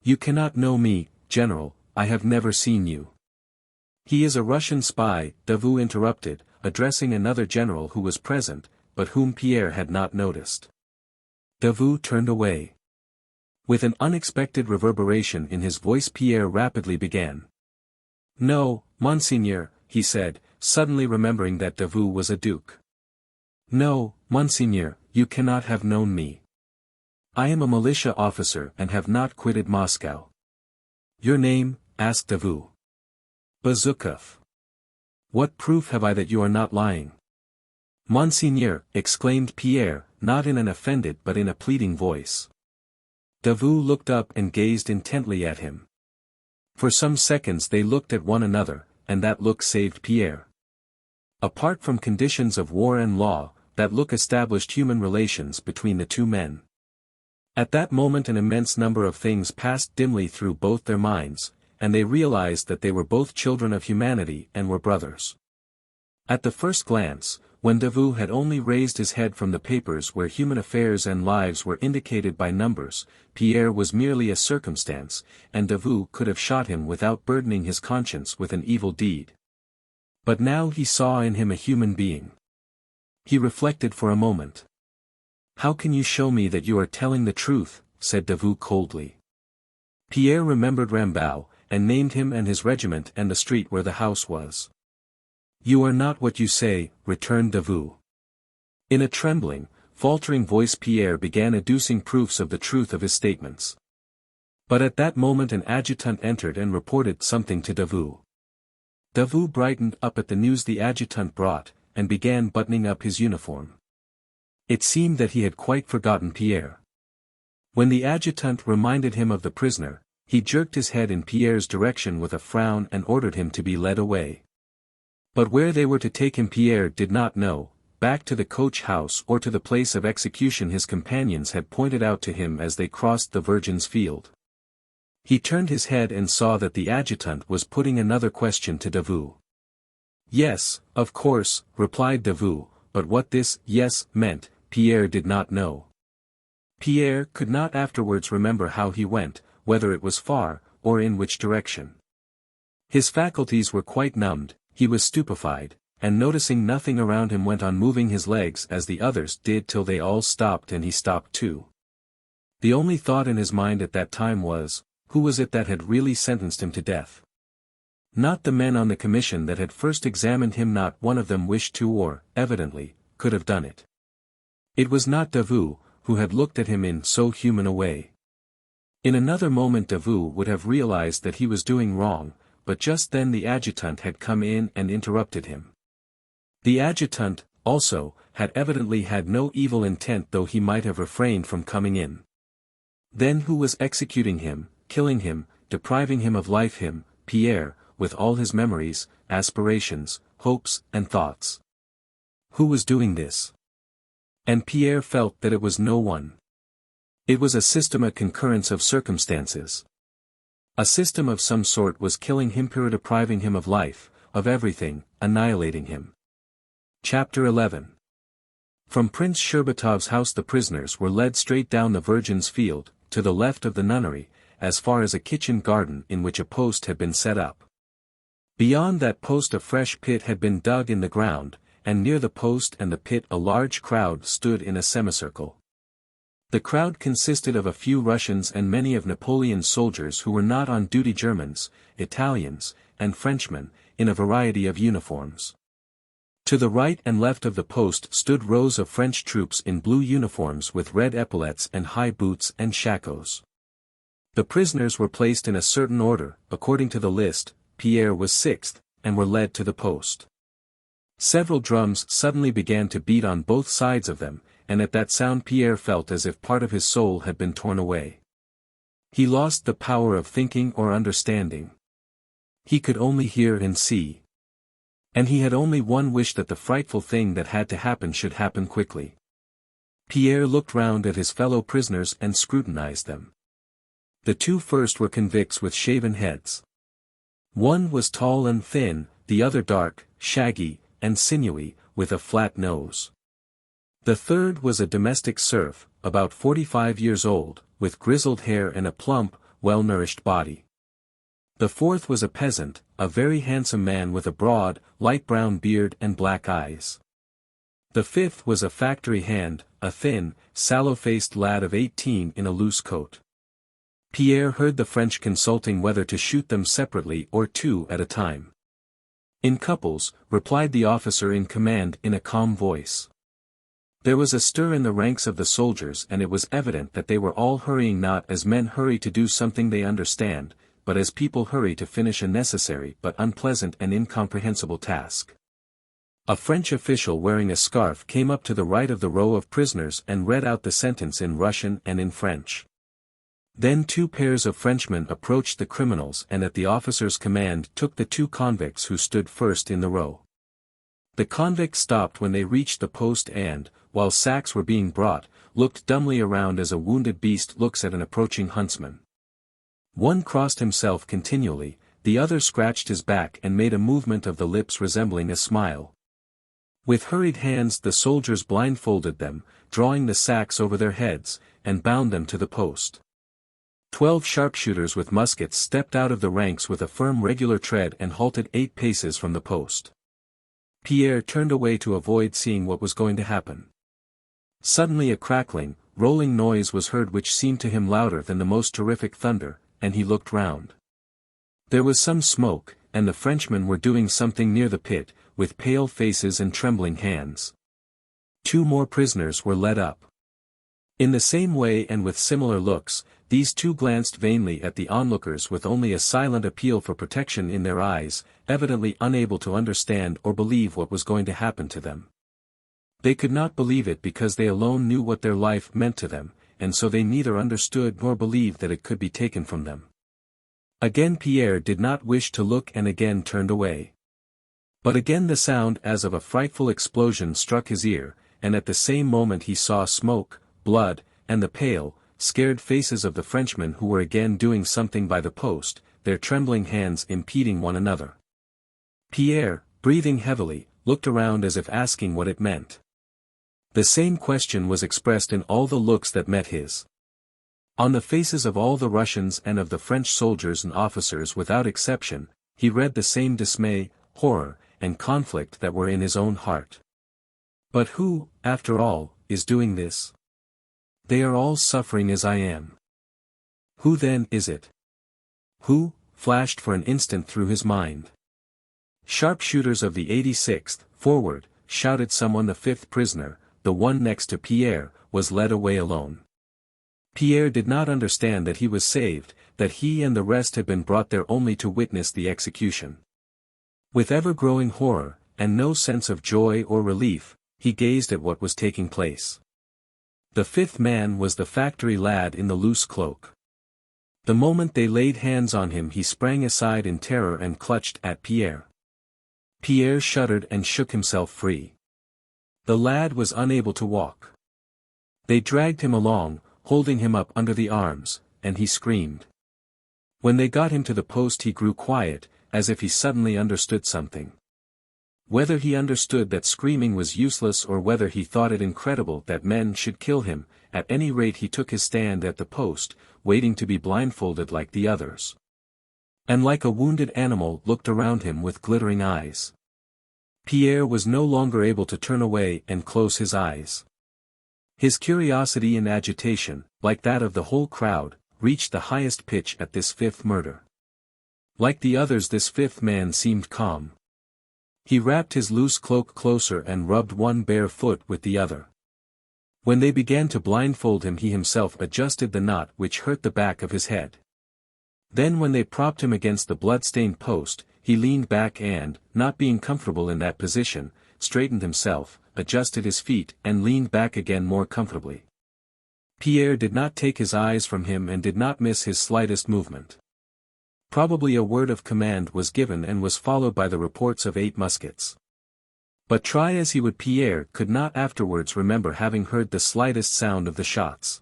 "You cannot know me, General, I have never seen you." "He is a Russian spy," Davout interrupted, addressing another general who was present, but whom Pierre had not noticed. Davout turned away. With an unexpected reverberation in his voice Pierre rapidly began. "No, Monseigneur," he said, suddenly remembering that Davout was a duke. "No, Monseigneur, you cannot have known me. I am a militia officer and have not quitted Moscow." "Your name?" asked Davout. "Bezukhov." "What proof have I that you are not lying?" "Monseigneur," exclaimed Pierre, not in an offended but in a pleading voice. Davout looked up and gazed intently at him. For some seconds they looked at one another, and that look saved Pierre. Apart from conditions of war and law, that look established human relations between the two men. At that moment an immense number of things passed dimly through both their minds, and they realized that they were both children of humanity and were brothers. At the first glance, when Davout had only raised his head from the papers where human affairs and lives were indicated by numbers, Pierre was merely a circumstance, and Davout could have shot him without burdening his conscience with an evil deed. But now he saw in him a human being. He reflected for a moment. "How can you show me that you are telling the truth?" said Davout coldly. Pierre remembered Rambaud, and named him and his regiment and the street where the house was. "You are not what you say," returned Davout. In a trembling, faltering voice Pierre began adducing proofs of the truth of his statements. But at that moment an adjutant entered and reported something to Davout. Davout brightened up at the news the adjutant brought, and began buttoning up his uniform. It seemed that he had quite forgotten Pierre. When the adjutant reminded him of the prisoner, he jerked his head in Pierre's direction with a frown and ordered him to be led away. But where they were to take him Pierre did not know, back to the coach house or to the place of execution his companions had pointed out to him as they crossed the Virgin's field. He turned his head and saw that the adjutant was putting another question to Davout. "Yes, of course," replied Davout, but what this "yes" meant, Pierre did not know. Pierre could not afterwards remember how he went, whether it was far, or in which direction. His faculties were quite numbed, he was stupefied, and noticing nothing around him went on moving his legs as the others did till they all stopped and he stopped too. The only thought in his mind at that time was, who was it that had really sentenced him to death? Not the men on the commission that had first examined him, not one of them wished to or, evidently, could have done it. It was not Davout, who had looked at him in so human a way. In another moment Davout would have realized that he was doing wrong, but just then the adjutant had come in and interrupted him. The adjutant, also, had evidently had no evil intent, though he might have refrained from coming in. Then who was executing him, killing him, depriving him of life, him, Pierre, with all his memories, aspirations, hopes, and thoughts? Who was doing this? And Pierre felt that it was no one. It was a system, a concurrence of circumstances. A system of some sort was killing him, depriving him of life, of everything, annihilating him. Chapter 11. From Prince Sherbatov's house the prisoners were led straight down the Virgin's field, to the left of the nunnery, as far as a kitchen garden in which a post had been set up. Beyond that post a fresh pit had been dug in the ground, and near the post and the pit a large crowd stood in a semicircle. The crowd consisted of a few Russians and many of Napoleon's soldiers who were not on duty, Germans, Italians, and Frenchmen, in a variety of uniforms. To the right and left of the post stood rows of French troops in blue uniforms with red epaulets and high boots and shakos. The prisoners were placed in a certain order, according to the list. Pierre was sixth, and were led to the post. Several drums suddenly began to beat on both sides of them, and at that sound Pierre felt as if part of his soul had been torn away. He lost the power of thinking or understanding. He could only hear and see. And he had only one wish, that the frightful thing that had to happen should happen quickly. Pierre looked round at his fellow prisoners and scrutinized them. The two first were convicts with shaven heads. One was tall and thin, the other dark, shaggy, and sinewy, with a flat nose. The third was a domestic serf, about 45 years old, with grizzled hair and a plump, well-nourished body. The fourth was a peasant, a very handsome man with a broad, light brown beard and black eyes. The fifth was a factory hand, a thin, sallow-faced lad of 18 in a loose coat. Pierre heard the French consulting whether to shoot them separately or two at a time. In couples, replied the officer in command in a calm voice. There was a stir in the ranks of the soldiers, and it was evident that they were all hurrying, not as men hurry to do something they understand, but as people hurry to finish a necessary but unpleasant and incomprehensible task. A French official wearing a scarf came up to the right of the row of prisoners and read out the sentence in Russian and in French. Then two pairs of Frenchmen approached the criminals and at the officer's command took the two convicts who stood first in the row. The convicts stopped when they reached the post and, while sacks were being brought, looked dumbly around as a wounded beast looks at an approaching huntsman. One crossed himself continually, the other scratched his back and made a movement of the lips resembling a smile. With hurried hands the soldiers blindfolded them, drawing the sacks over their heads, and bound them to the post. 12 sharpshooters with muskets stepped out of the ranks with a firm regular tread and halted 8 paces from the post. Pierre turned away to avoid seeing what was going to happen. Suddenly a crackling, rolling noise was heard which seemed to him louder than the most terrific thunder, and he looked round. There was some smoke, and the Frenchmen were doing something near the pit, with pale faces and trembling hands. 2 more prisoners were led up. In the same way and with similar looks, these two glanced vainly at the onlookers with only a silent appeal for protection in their eyes, evidently unable to understand or believe what was going to happen to them. They could not believe it because they alone knew what their life meant to them, and so they neither understood nor believed that it could be taken from them. Again Pierre did not wish to look and again turned away. But again the sound as of a frightful explosion struck his ear, and at the same moment he saw smoke, blood, and the pale, scared faces of the Frenchmen who were again doing something by the post, their trembling hands impeding one another. Pierre, breathing heavily, looked around as if asking what it meant. The same question was expressed in all the looks that met his. On the faces of all the Russians and of the French soldiers and officers without exception, he read the same dismay, horror, and conflict that were in his own heart. But who, after all, is doing this? They are all suffering as I am. Who then is it? Who, flashed for an instant through his mind. Sharpshooters of the 86th, forward, shouted someone. The 5th prisoner, the one next to Pierre, was led away alone. Pierre did not understand that he was saved, that he and the rest had been brought there only to witness the execution. With ever-growing horror, and no sense of joy or relief, he gazed at what was taking place. The 5th man was the factory lad in the loose cloak. The moment they laid hands on him he sprang aside in terror and clutched at Pierre. Pierre shuddered and shook himself free. The lad was unable to walk. They dragged him along, holding him up under the arms, and he screamed. When they got him to the post he grew quiet, as if he suddenly understood something. Whether he understood that screaming was useless or whether he thought it incredible that men should kill him, at any rate he took his stand at the post, waiting to be blindfolded like the others. and like a wounded animal looked around him with glittering eyes. Pierre was no longer able to turn away and close his eyes. His curiosity and agitation, like that of the whole crowd, reached the highest pitch at this fifth murder. Like the others, this fifth man seemed calm. He wrapped his loose cloak closer and rubbed one bare foot with the other. When they began to blindfold him, he himself adjusted the knot which hurt the back of his head. Then when they propped him against the blood-stained post, he leaned back and, not being comfortable in that position, straightened himself, adjusted his feet and leaned back again more comfortably. Pierre did not take his eyes from him and did not miss his slightest movement. Probably a word of command was given and was followed by the reports of 8 muskets. But try as he would, Pierre could not afterwards remember having heard the slightest sound of the shots.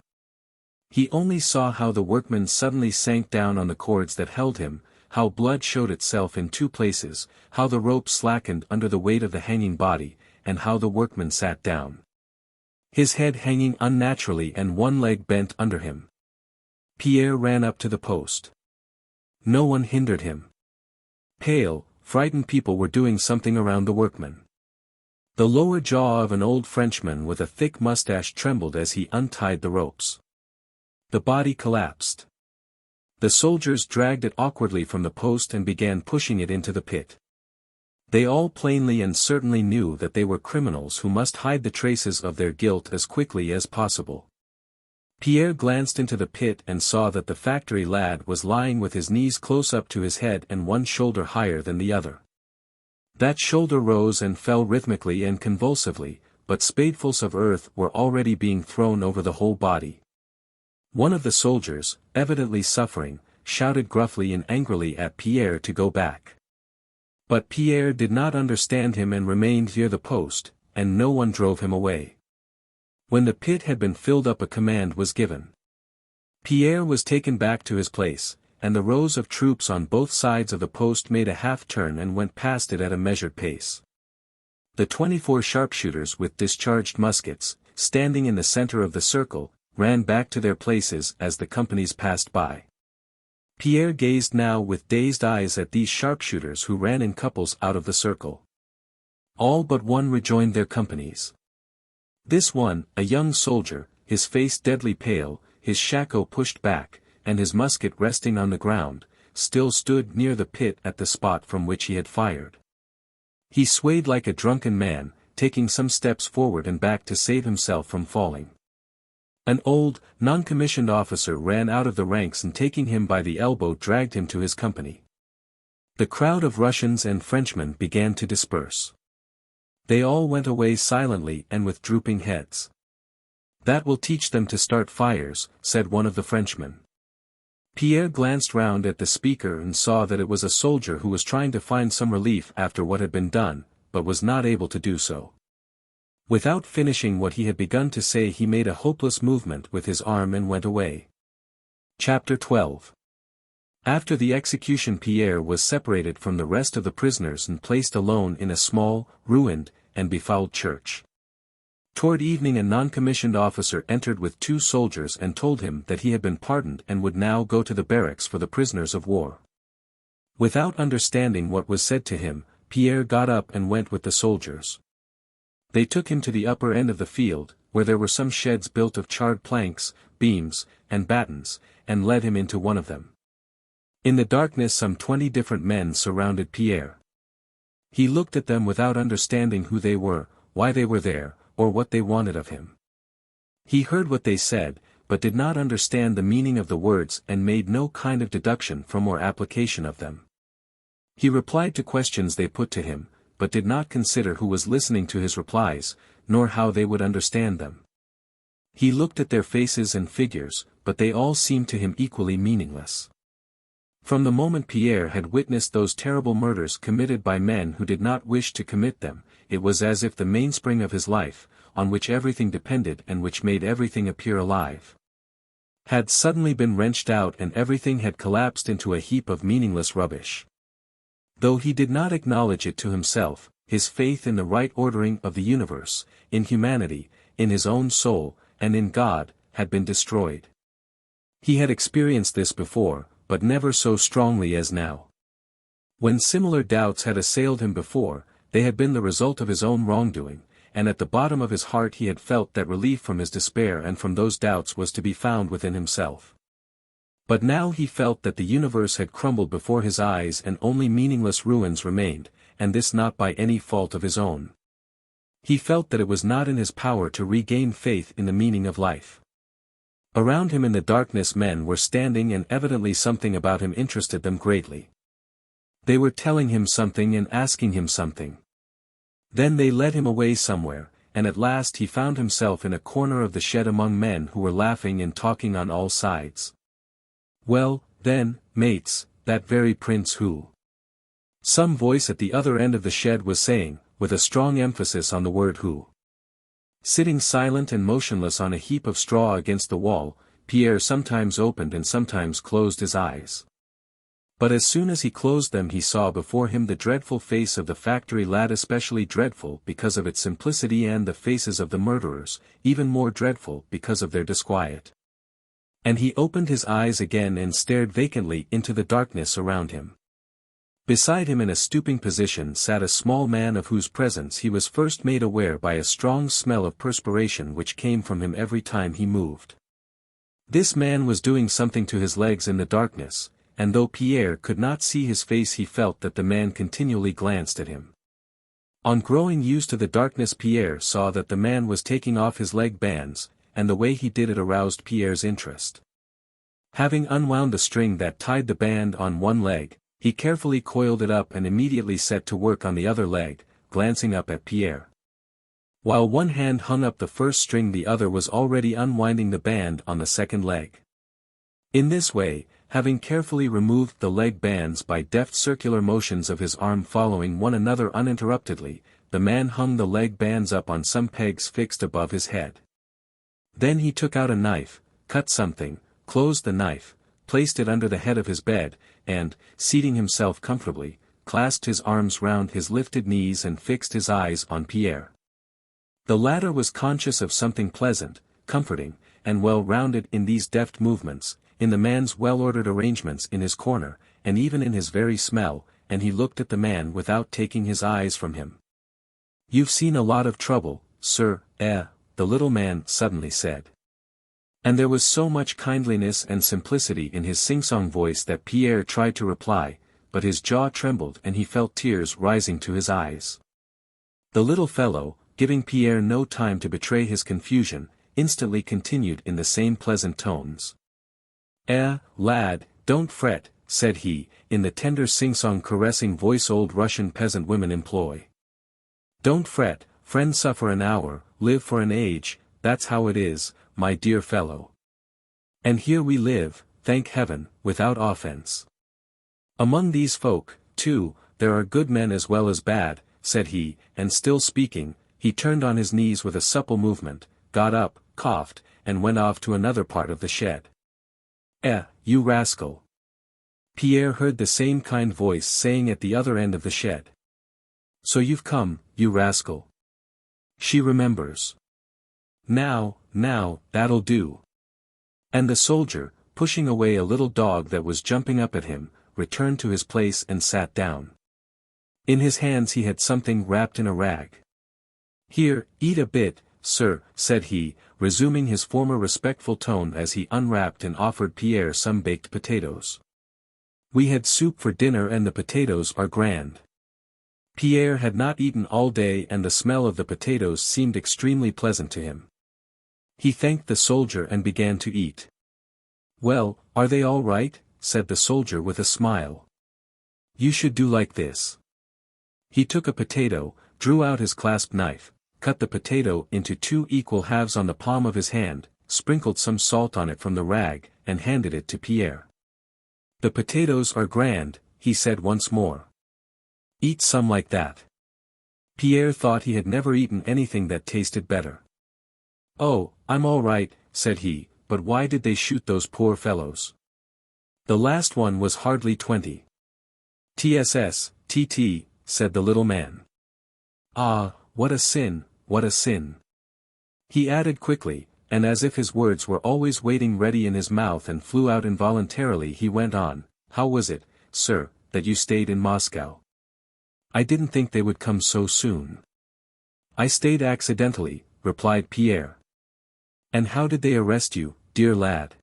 He only saw how the workman suddenly sank down on the cords that held him, how blood showed itself in 2 places, how the rope slackened under the weight of the hanging body, and how the workman sat down, his head hanging unnaturally and one leg bent under him. Pierre ran up to the post. No one hindered him. Pale, frightened people were doing something around the workman. The lower jaw of an old Frenchman with a thick mustache trembled as he untied the ropes. The body collapsed. The soldiers dragged it awkwardly from the post and began pushing it into the pit. They all plainly and certainly knew that they were criminals who must hide the traces of their guilt as quickly as possible. Pierre glanced into the pit and saw that the factory lad was lying with his knees close up to his head and one shoulder higher than the other. That shoulder rose and fell rhythmically and convulsively, but spadefuls of earth were already being thrown over the whole body. One of the soldiers, evidently suffering, shouted gruffly and angrily at Pierre to go back. But Pierre did not understand him and remained near the post, and no one drove him away. When the pit had been filled up, a command was given. Pierre was taken back to his place, and the rows of troops on both sides of the post made a half-turn and went past it at a measured pace. The 24 sharpshooters with discharged muskets, standing in the center of the circle, ran back to their places as the companies passed by. Pierre gazed now with dazed eyes at these sharpshooters who ran in couples out of the circle. All but one rejoined their companies. This one, a young soldier, his face deadly pale, his shako pushed back, and his musket resting on the ground, still stood near the pit at the spot from which he had fired. He swayed like a drunken man, taking some steps forward and back to save himself from falling. An old, non-commissioned officer ran out of the ranks and taking him by the elbow dragged him to his company. The crowd of Russians and Frenchmen began to disperse. They all went away silently and with drooping heads. "That will teach them to start fires," said one of the Frenchmen. Pierre glanced round at the speaker and saw that it was a soldier who was trying to find some relief after what had been done, but was not able to do so. Without finishing what he had begun to say, he made a hopeless movement with his arm and went away. Chapter 12. After the execution, Pierre was separated from the rest of the prisoners and placed alone in a small, ruined, and befouled church. Toward evening a non-commissioned officer entered with 2 soldiers and told him that he had been pardoned and would now go to the barracks for the prisoners of war. Without understanding what was said to him, Pierre got up and went with the soldiers. They took him to the upper end of the field, where there were some sheds built of charred planks, beams, and battens, and led him into one of them. In the darkness some 20 different men surrounded Pierre. He looked at them without understanding who they were, why they were there, or what they wanted of him. He heard what they said, but did not understand the meaning of the words and made no kind of deduction from or application of them. He replied to questions they put to him, but did not consider who was listening to his replies, nor how they would understand them. He looked at their faces and figures, but they all seemed to him equally meaningless. From the moment Pierre had witnessed those terrible murders committed by men who did not wish to commit them, it was as if the mainspring of his life, on which everything depended and which made everything appear alive, had suddenly been wrenched out and everything had collapsed into a heap of meaningless rubbish. Though he did not acknowledge it to himself, his faith in the right ordering of the universe, in humanity, in his own soul, and in God, had been destroyed. He had experienced this before, but never so strongly as now. When similar doubts had assailed him before, they had been the result of his own wrongdoing, and at the bottom of his heart he had felt that relief from his despair and from those doubts was to be found within himself. But now he felt that the universe had crumbled before his eyes and only meaningless ruins remained, and this not by any fault of his own. He felt that it was not in his power to regain faith in the meaning of life. Around him in the darkness men were standing and evidently something about him interested them greatly. They were telling him something and asking him something. Then they led him away somewhere, and at last he found himself in a corner of the shed among men who were laughing and talking on all sides. "Well, then, mates, that very prince who—" some voice at the other end of the shed was saying, with a strong emphasis on the word who. Sitting silent and motionless on a heap of straw against the wall, Pierre sometimes opened and sometimes closed his eyes. But as soon as he closed them he saw before him the dreadful face of the factory lad, especially dreadful because of its simplicity, and the faces of the murderers, even more dreadful because of their disquiet. And he opened his eyes again and stared vacantly into the darkness around him. Beside him in a stooping position sat a small man of whose presence he was first made aware by a strong smell of perspiration which came from him every time he moved. This man was doing something to his legs in the darkness, and though Pierre could not see his face he felt that the man continually glanced at him. On growing used to the darkness Pierre saw that the man was taking off his leg bands, and the way he did it aroused Pierre's interest. Having unwound the string that tied the band on one leg, he carefully coiled it up and immediately set to work on the other leg, glancing up at Pierre. While one hand hung up the first string the other was already unwinding the band on the second leg. In this way, having carefully removed the leg bands by deft circular motions of his arm following one another uninterruptedly, the man hung the leg bands up on some pegs fixed above his head. Then he took out a knife, cut something, closed the knife, placed it under the head of his bed, and, seating himself comfortably, clasped his arms round his lifted knees and fixed his eyes on Pierre. The latter was conscious of something pleasant, comforting, and well-rounded in these deft movements, in the man's well-ordered arrangements in his corner, and even in his very smell, and he looked at the man without taking his eyes from him. "You've seen a lot of trouble, sir, the little man suddenly said. And there was so much kindliness and simplicity in his sing-song voice that Pierre tried to reply, but his jaw trembled and he felt tears rising to his eyes. The little fellow, giving Pierre no time to betray his confusion, instantly continued in the same pleasant tones. Lad, don't fret," said he, in the tender sing-song caressing voice old Russian peasant women employ. "Don't fret, friend, suffer an hour, live for an age, that's how it is, my dear fellow. And here we live, thank heaven, without offense. Among these folk, too, there are good men as well as bad," said he, and still speaking, he turned on his knees with a supple movement, got up, coughed, and went off to another part of the shed. You rascal!" Pierre heard the same kind voice saying at the other end of the shed. "So you've come, you rascal. She remembers. Now, that'll do." And the soldier, pushing away a little dog that was jumping up at him, returned to his place and sat down. In his hands he had something wrapped in a rag. "Here, eat a bit, sir," said he, resuming his former respectful tone as he unwrapped and offered Pierre some baked potatoes. "We had soup for dinner and the potatoes are grand." Pierre had not eaten all day and the smell of the potatoes seemed extremely pleasant to him. He thanked the soldier and began to eat. "Well, are they all right?" said the soldier with a smile. "You should do like this." He took a potato, drew out his clasp knife, cut the potato into 2 equal halves on the palm of his hand, sprinkled some salt on it from the rag, and handed it to Pierre. "The potatoes are grand," he said once more. "Eat some like that." Pierre thought he had never eaten anything that tasted better. "Oh, I'm all right," said he, "but why did they shoot those poor fellows? The last one was hardly 20. TT, said the little man. "Ah, what a sin, what a sin." He added quickly, and as if his words were always waiting ready in his mouth and flew out involuntarily, he went on, "How was it, sir, that you stayed in Moscow? I didn't think they would come so soon." "I stayed accidentally," replied Pierre. "And how did they arrest you, dear lad?"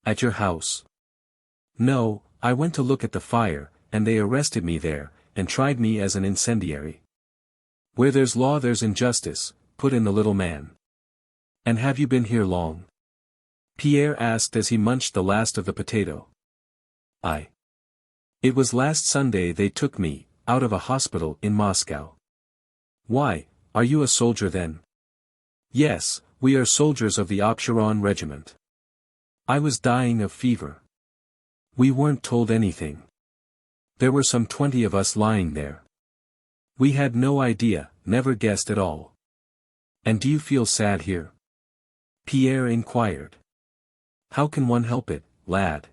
"At your house." "No, I went to look at the fire, and they arrested me there, and tried me as an incendiary." "Where there's law there's injustice," put in the little man. "And have you been here long?" Pierre asked as he munched the last of the potato. It was last Sunday they took me, out of a hospital in Moscow." "Why, are you a soldier then?" "Yes, we are soldiers of the Obshuron regiment." "I was dying of fever." "We weren't told anything. There were some 20 of us lying there. We had no idea, never guessed at all." "And do you feel sad here?" Pierre inquired. "How can one help it, lad?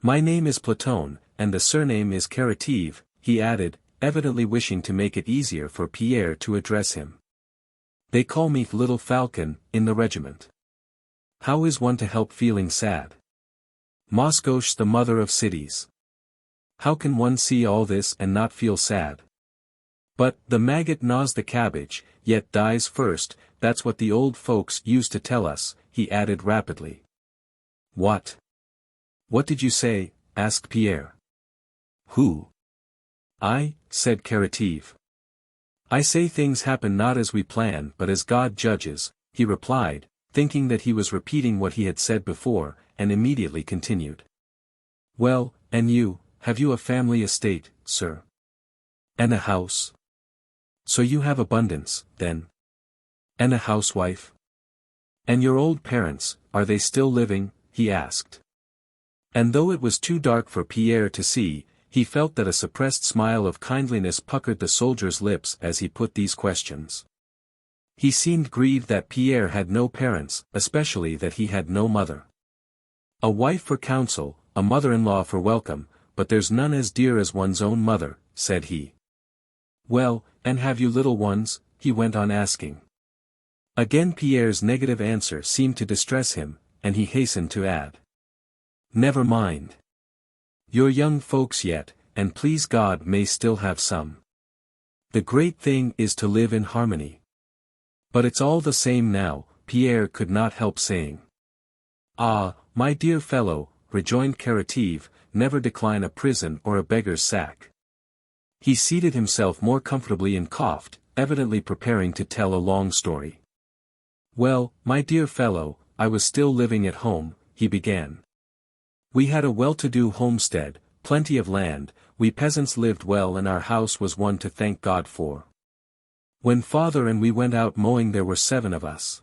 My name is Platon, and the surname is Karateev," he added, evidently wishing to make it easier for Pierre to address him. "They call me Little Falcon, in the regiment." "How is one to help feeling sad? Moscow's the mother of cities. How can one see all this and not feel sad? But, the maggot gnaws the cabbage, yet dies first, that's what the old folks used to tell us," he added rapidly. "What? What did you say?" asked Pierre. "Who?" "I," said Karateev. "I say things happen not as we plan but as God judges," he replied, thinking that he was repeating what he had said before, and immediately continued. "Well, and you, have you a family estate, sir? And a house? So you have abundance, then? And a housewife? And your old parents, are they still living?" he asked. And though it was too dark for Pierre to see, he felt that a suppressed smile of kindliness puckered the soldier's lips as he put these questions. He seemed grieved that Pierre had no parents, especially that he had no mother. "A wife for counsel, a mother-in-law for welcome, but there's none as dear as one's own mother," said he. "Well, and have you little ones?" he went on asking. Again Pierre's negative answer seemed to distress him, and he hastened to add. "Never mind. You're young folks yet, and please God may still have some. The great thing is to live in harmony." "But it's all the same now," Pierre could not help saying. "Ah, my dear fellow," rejoined Karateev, "never decline a prison or a beggar's sack." He seated himself more comfortably and coughed, evidently preparing to tell a long story. "Well, my dear fellow, I was still living at home," he began. "We had a well-to-do homestead, plenty of land, we peasants lived well and our house was one to thank God for. When father and we went out mowing there were 7 of us.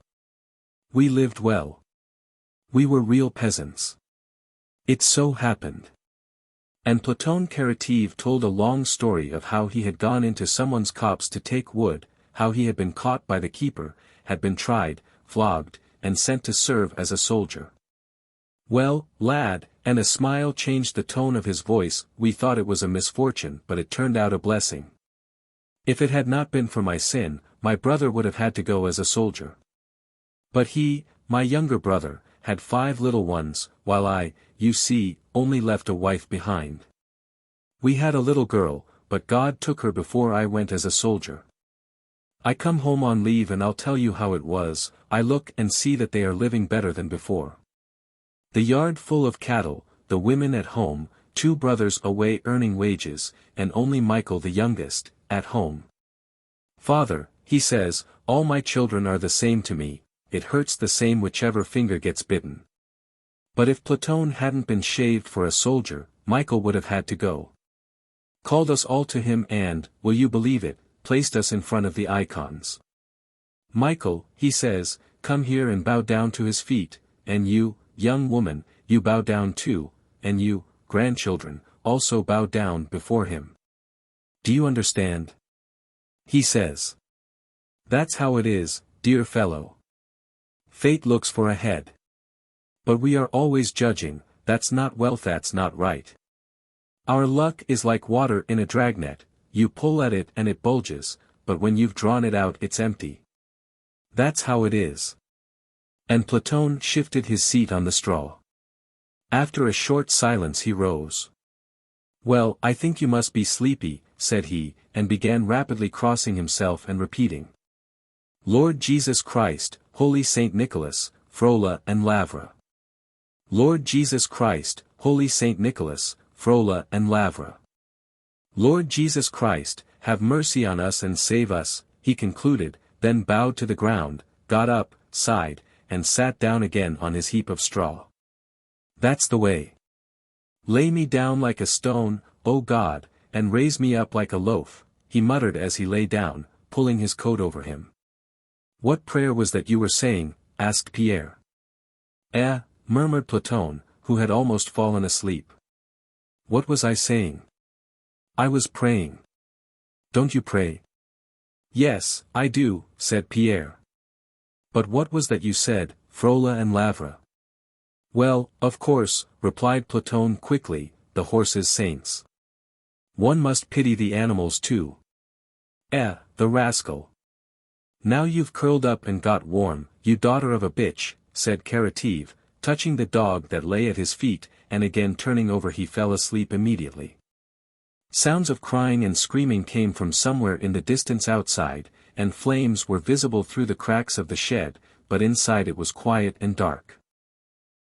We lived well. We were real peasants. It so happened." And Platon Karateev told a long story of how he had gone into someone's copse to take wood, how he had been caught by the keeper, had been tried, flogged, and sent to serve as a soldier. "Well, lad," and a smile changed the tone of his voice, "we thought it was a misfortune but it turned out a blessing. If it had not been for my sin, my brother would have had to go as a soldier. But he, my younger brother, had 5 little ones, while I, you see, only left a wife behind. We had a little girl, but God took her before I went as a soldier. I come home on leave and I'll tell you how it was, I look and see that they are living better than before. The yard full of cattle, the women at home, 2 brothers away earning wages, and only Michael the youngest, at home. Father, he says, all my children are the same to me, it hurts the same whichever finger gets bitten. But if Platon hadn't been shaved for a soldier, Michael would have had to go. Called us all to him and, will you believe it, placed us in front of the icons. Michael, he says, come here and bow down to his feet, and you, young woman, you bow down too, and you, grandchildren, also bow down before him. Do you understand? He says. That's how it is, dear fellow. Fate looks for a head. But we are always judging, that's not wealth, that's not right. Our luck is like water in a dragnet, you pull at it and it bulges, but when you've drawn it out it's empty. That's how it is. And Platon shifted his seat on the straw. After a short silence he rose. "Well, I think you must be sleepy," said he, and began rapidly crossing himself and repeating. "Lord Jesus Christ, Holy Saint Nicholas, Frola and Lavra. Lord Jesus Christ, Holy Saint Nicholas, Frola and Lavra. Lord Jesus Christ, have mercy on us and save us," he concluded, then bowed to the ground, got up, sighed, and sat down again on his heap of straw. "That's the way. Lay me down like a stone, O God, and raise me up like a loaf," he muttered as he lay down, pulling his coat over him. "What prayer was that you were saying?" asked Pierre. Murmured Platon, who had almost fallen asleep. "What was I saying?" "I was praying." "Don't you pray?" "Yes, I do," said Pierre. "But what was that you said, Frola and Lavra?" "Well, of course," replied Platon quickly, "the horses' saints. One must pity the animals too." The rascal. "Now you've curled up and got warm, you daughter of a bitch," said Karateev, touching the dog that lay at his feet, and again turning over he fell asleep immediately. Sounds of crying and screaming came from somewhere in the distance outside, and flames were visible through the cracks of the shed, but inside it was quiet and dark.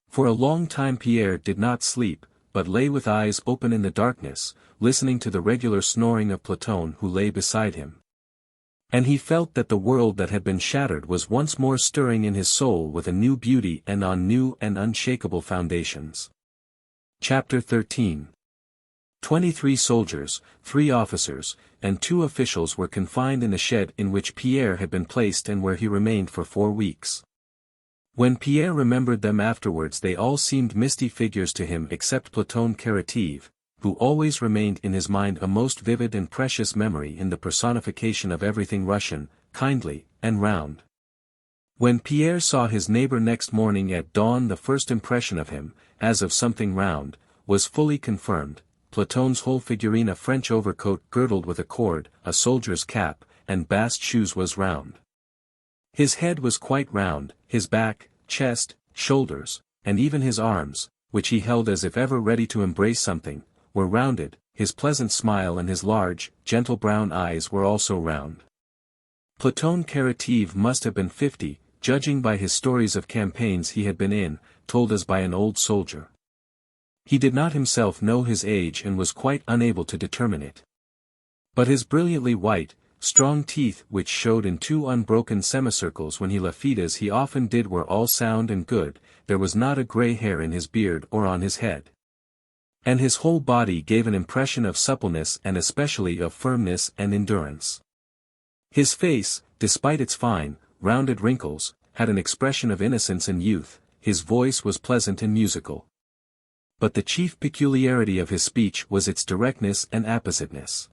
For a long time Pierre did not sleep, but lay with eyes open in the darkness, listening to the regular snoring of Platon who lay beside him. And he felt that the world that had been shattered was once more stirring in his soul with a new beauty and on new and unshakable foundations. Chapter 13. 23 soldiers, 3 officers, and 2 officials were confined in the shed in which Pierre had been placed and where he remained for 4 weeks. When Pierre remembered them afterwards they all seemed misty figures to him except Platon Karateev, who always remained in his mind a most vivid and precious memory in the personification of everything Russian, kindly, and round. When Pierre saw his neighbor next morning at dawn the first impression of him, as of something round, was fully confirmed. Platon's whole figurine, a French overcoat girdled with a cord, a soldier's cap, and bast shoes was round. His head was quite round, his back, chest, shoulders, and even his arms, which he held as if ever ready to embrace something, were rounded. His pleasant smile and his large, gentle brown eyes were also round. Platon Karateev must have been 50, judging by his stories of campaigns he had been in, told us by an old soldier. He did not himself know his age and was quite unable to determine it. But his brilliantly white, strong teeth which showed in 2 unbroken semicircles when he laughed as he often did were all sound and good, there was not a grey hair in his beard or on his head. And his whole body gave an impression of suppleness and especially of firmness and endurance. His face, despite its fine, rounded wrinkles, had an expression of innocence and youth, his voice was pleasant and musical. But the chief peculiarity of his speech was its directness and appositeness.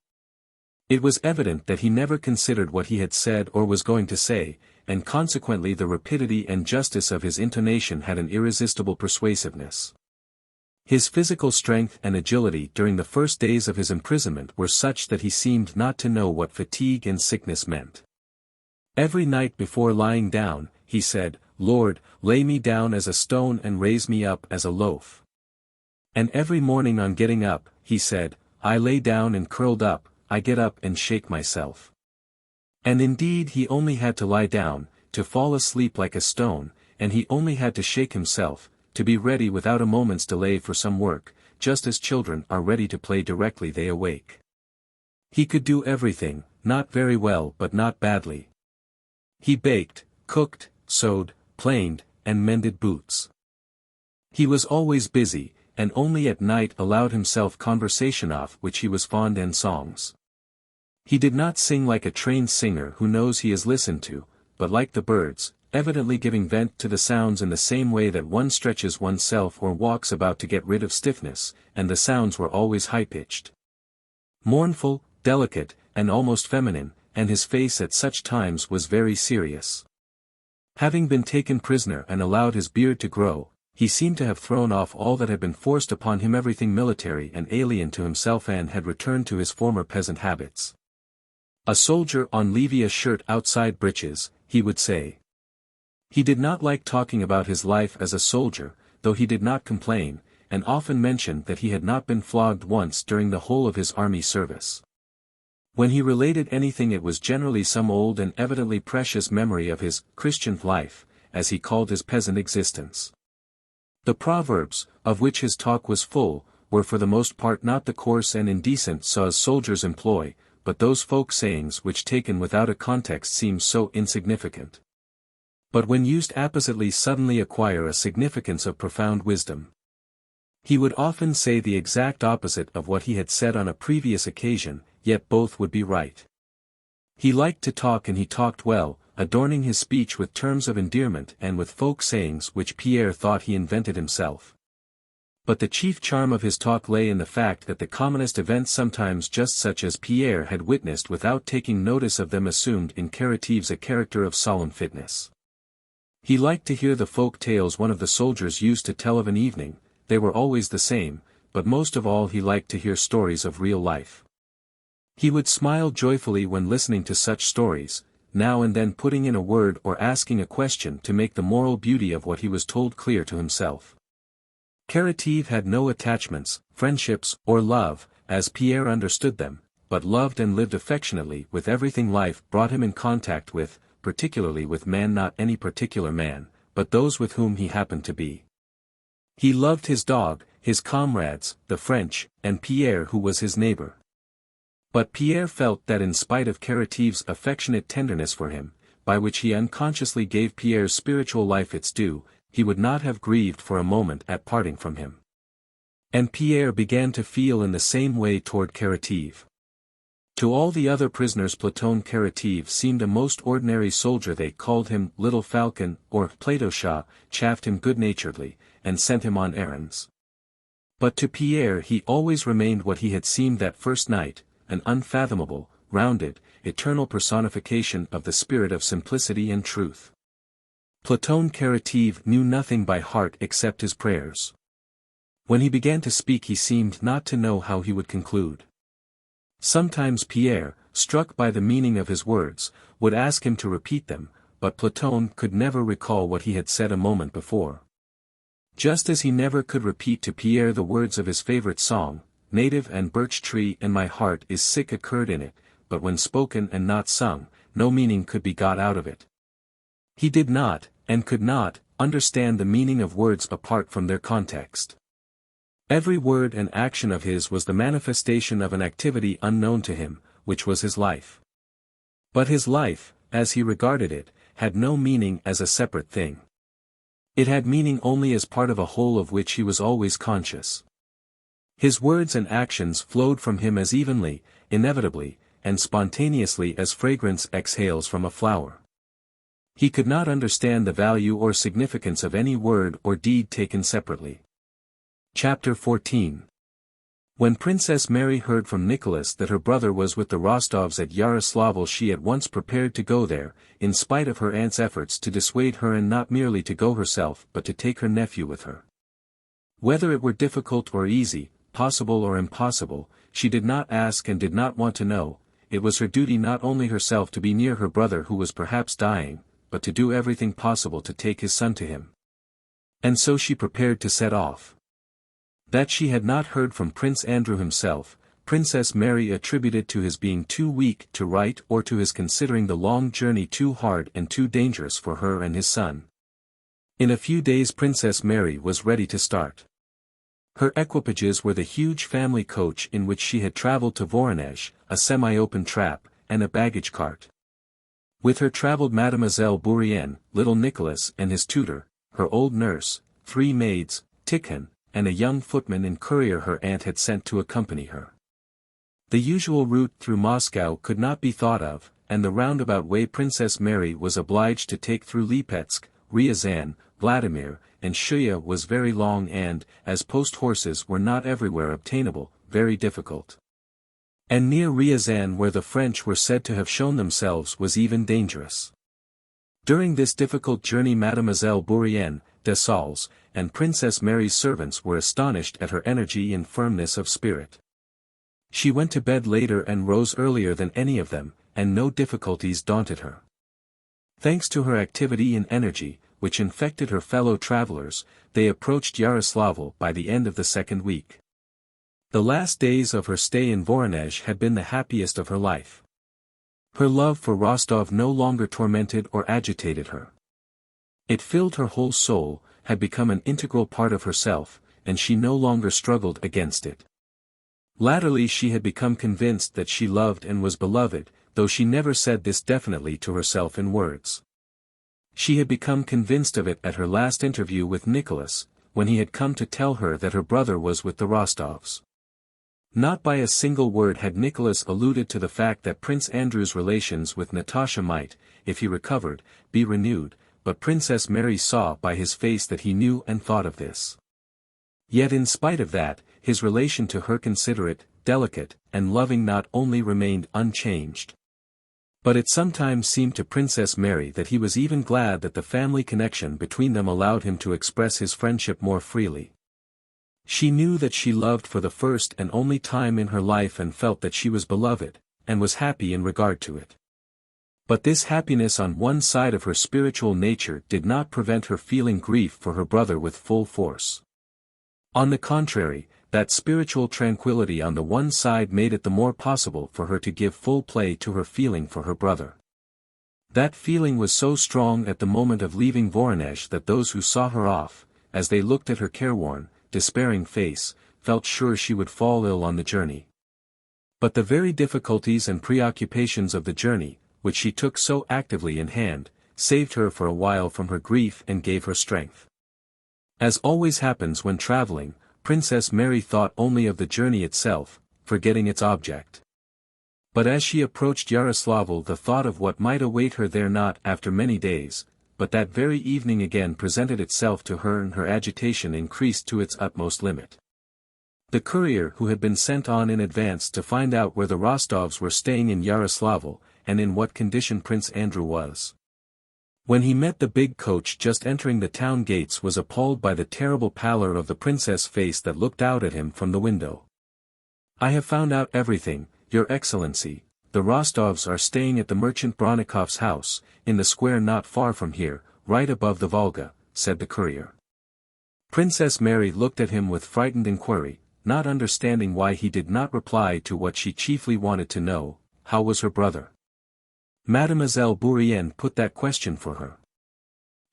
It was evident that he never considered what he had said or was going to say, and consequently the rapidity and justice of his intonation had an irresistible persuasiveness. His physical strength and agility during the first days of his imprisonment were such that he seemed not to know what fatigue and sickness meant. Every night before lying down, he said, "Lord, lay me down as a stone and raise me up as a loaf." And every morning on getting up, he said, "I lay down and curled up, I get up and shake myself." And indeed he only had to lie down, to fall asleep like a stone, and he only had to shake himself, to be ready without a moment's delay for some work, just as children are ready to play directly they awake. He could do everything, not very well but not badly. He baked, cooked, sewed, planed, and mended boots. He was always busy, and only at night allowed himself conversation of which he was fond and songs. He did not sing like a trained singer who knows he is listened to, but like the birds, evidently giving vent to the sounds in the same way that one stretches oneself or walks about to get rid of stiffness, and the sounds were always high-pitched. Mournful, delicate, and almost feminine, and his face at such times was very serious. Having been taken prisoner and allowed his beard to grow, he seemed to have thrown off all that had been forced upon him, everything military and alien to himself, and had returned to his former peasant habits. "A soldier on levee, a shirt outside breeches," he would say. He did not like talking about his life as a soldier, though he did not complain, and often mentioned that he had not been flogged once during the whole of his army service. When he related anything it was generally some old and evidently precious memory of his Christian life, as he called his peasant existence. The proverbs, of which his talk was full, were for the most part not the coarse and indecent saws soldiers employ, but those folk sayings which taken without a context seem so insignificant, but when used appositely suddenly acquire a significance of profound wisdom. He would often say the exact opposite of what he had said on a previous occasion, yet both would be right. He liked to talk and he talked well, adorning his speech with terms of endearment and with folk sayings which Pierre thought he invented himself. But the chief charm of his talk lay in the fact that the commonest events, sometimes just such as Pierre had witnessed without taking notice of them, assumed in Karatives a character of solemn fitness. He liked to hear the folk tales one of the soldiers used to tell of an evening. They were always the same, but most of all he liked to hear stories of real life. He would smile joyfully when listening to such stories, now and then putting in a word or asking a question to make the moral beauty of what he was told clear to himself. Karative had no attachments, friendships, or love, as Pierre understood them, but loved and lived affectionately with everything life brought him in contact with, particularly with man, not any particular man, but those with whom he happened to be. He loved his dog, his comrades, the French, and Pierre who was his neighbor. But Pierre felt that in spite of Karative's affectionate tenderness for him, by which he unconsciously gave Pierre's spiritual life its due, he would not have grieved for a moment at parting from him. And Pierre began to feel in the same way toward Karative. To all the other prisoners Platon Karative seemed a most ordinary soldier. They called him Little Falcon, or Platosha, chaffed him good-naturedly, and sent him on errands. But to Pierre he always remained what he had seemed that first night, an unfathomable, rounded, eternal personification of the spirit of simplicity and truth. Platon Karative knew nothing by heart except his prayers. When he began to speak he seemed not to know how he would conclude. Sometimes Pierre, struck by the meaning of his words, would ask him to repeat them, but Platon could never recall what he had said a moment before. Just as he never could repeat to Pierre the words of his favorite song, "Native and birch tree and my heart is sick," occurred in it, but when spoken and not sung, no meaning could be got out of it. He did not, and could not, understand the meaning of words apart from their context. Every word and action of his was the manifestation of an activity unknown to him, which was his life. But his life, as he regarded it, had no meaning as a separate thing. It had meaning only as part of a whole of which he was always conscious. His words and actions flowed from him as evenly, inevitably, and spontaneously as fragrance exhales from a flower. He could not understand the value or significance of any word or deed taken separately. Chapter 14. When Princess Mary heard from Nicholas that her brother was with the Rostovs at Yaroslavl, she at once prepared to go there, in spite of her aunt's efforts to dissuade her, and not merely to go herself but to take her nephew with her. Whether it were difficult or easy, possible or impossible, she did not ask and did not want to know. It was her duty not only herself to be near her brother who was perhaps dying, but to do everything possible to take his son to him. And so she prepared to set off. That she had not heard from Prince Andrew himself, Princess Mary attributed to his being too weak to write or to his considering the long journey too hard and too dangerous for her and his son. In a few days Princess Mary was ready to start. Her equipages were the huge family coach in which she had traveled to Voronezh, a semi-open trap, and a baggage cart. With her traveled Mademoiselle Bourrienne, little Nicholas and his tutor, her old nurse, 3 maids, Tikhon, and a young footman and courier her aunt had sent to accompany her. The usual route through Moscow could not be thought of, and the roundabout way Princess Mary was obliged to take through Lipetsk, Ryazan, Vladimir, and Shuya was very long and, as post horses were not everywhere obtainable, very difficult. And near Ryazan, where the French were said to have shown themselves, was even dangerous. During this difficult journey Mademoiselle Bourrienne, Dessalles, and Princess Mary's servants were astonished at her energy and firmness of spirit. She went to bed later and rose earlier than any of them, and no difficulties daunted her. Thanks to her activity and energy, which infected her fellow travelers, they approached Yaroslavl by the end of the second week. The last days of her stay in Voronezh had been the happiest of her life. Her love for Rostov no longer tormented or agitated her. It filled her whole soul, had become an integral part of herself, and she no longer struggled against it. Latterly she had become convinced that she loved and was beloved, though she never said this definitely to herself in words. She had become convinced of it at her last interview with Nicholas, when he had come to tell her that her brother was with the Rostovs. Not by a single word had Nicholas alluded to the fact that Prince Andrew's relations with Natasha might, if he recovered, be renewed, but Princess Mary saw by his face that he knew and thought of this. Yet in spite of that, his relation to her considerate, delicate, and loving not only remained unchanged. But it sometimes seemed to Princess Mary that he was even glad that the family connection between them allowed him to express his friendship more freely. She knew that she loved for the first and only time in her life and felt that she was beloved, and was happy in regard to it. But this happiness on one side of her spiritual nature did not prevent her feeling grief for her brother with full force. On the contrary, that spiritual tranquility on the one side made it the more possible for her to give full play to her feeling for her brother. That feeling was so strong at the moment of leaving Voronezh that those who saw her off, as they looked at her careworn, despairing face, felt sure she would fall ill on the journey. But the very difficulties and preoccupations of the journey, which she took so actively in hand, saved her for a while from her grief and gave her strength. As always happens when traveling, Princess Mary thought only of the journey itself, forgetting its object. But as she approached Yaroslavl, the thought of what might await her there not after many days, but that very evening again presented itself to her, and her agitation increased to its utmost limit. The courier who had been sent on in advance to find out where the Rostovs were staying in Yaroslavl, and in what condition Prince Andrew was, when he met the big coach just entering the town gates, was appalled by the terrible pallor of the princess' face that looked out at him from the window. "I have found out everything, Your Excellency. The Rostovs are staying at the merchant Bronikov's house, in the square not far from here, right above the Volga," said the courier. Princess Mary looked at him with frightened inquiry, not understanding why he did not reply to what she chiefly wanted to know: how was her brother? Mademoiselle Bourienne put that question for her.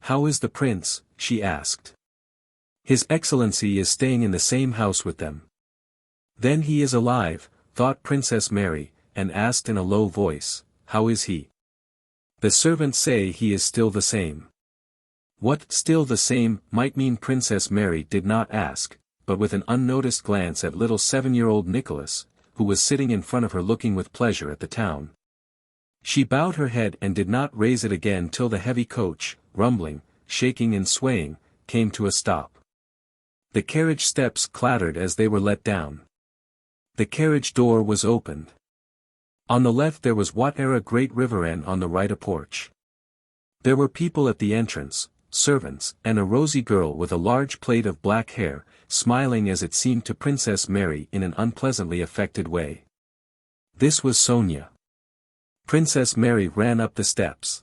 "How is the prince?" she asked. "His Excellency is staying in the same house with them." "Then he is alive," thought Princess Mary, and asked in a low voice, "How is he?" "The servants say he is still the same." What "still the same" might mean Princess Mary did not ask, but with an unnoticed glance at little 7-year-old Nicholas, who was sitting in front of her looking with pleasure at the town, she bowed her head and did not raise it again till the heavy coach, rumbling, shaking and swaying, came to a stop. The carriage steps clattered as they were let down. The carriage door was opened. On the left there was what era great river, and on the right a porch. There were people at the entrance, servants, and a rosy girl with a large plait of black hair, smiling as it seemed to Princess Mary in an unpleasantly affected way. This was Sonia. Princess Mary ran up the steps.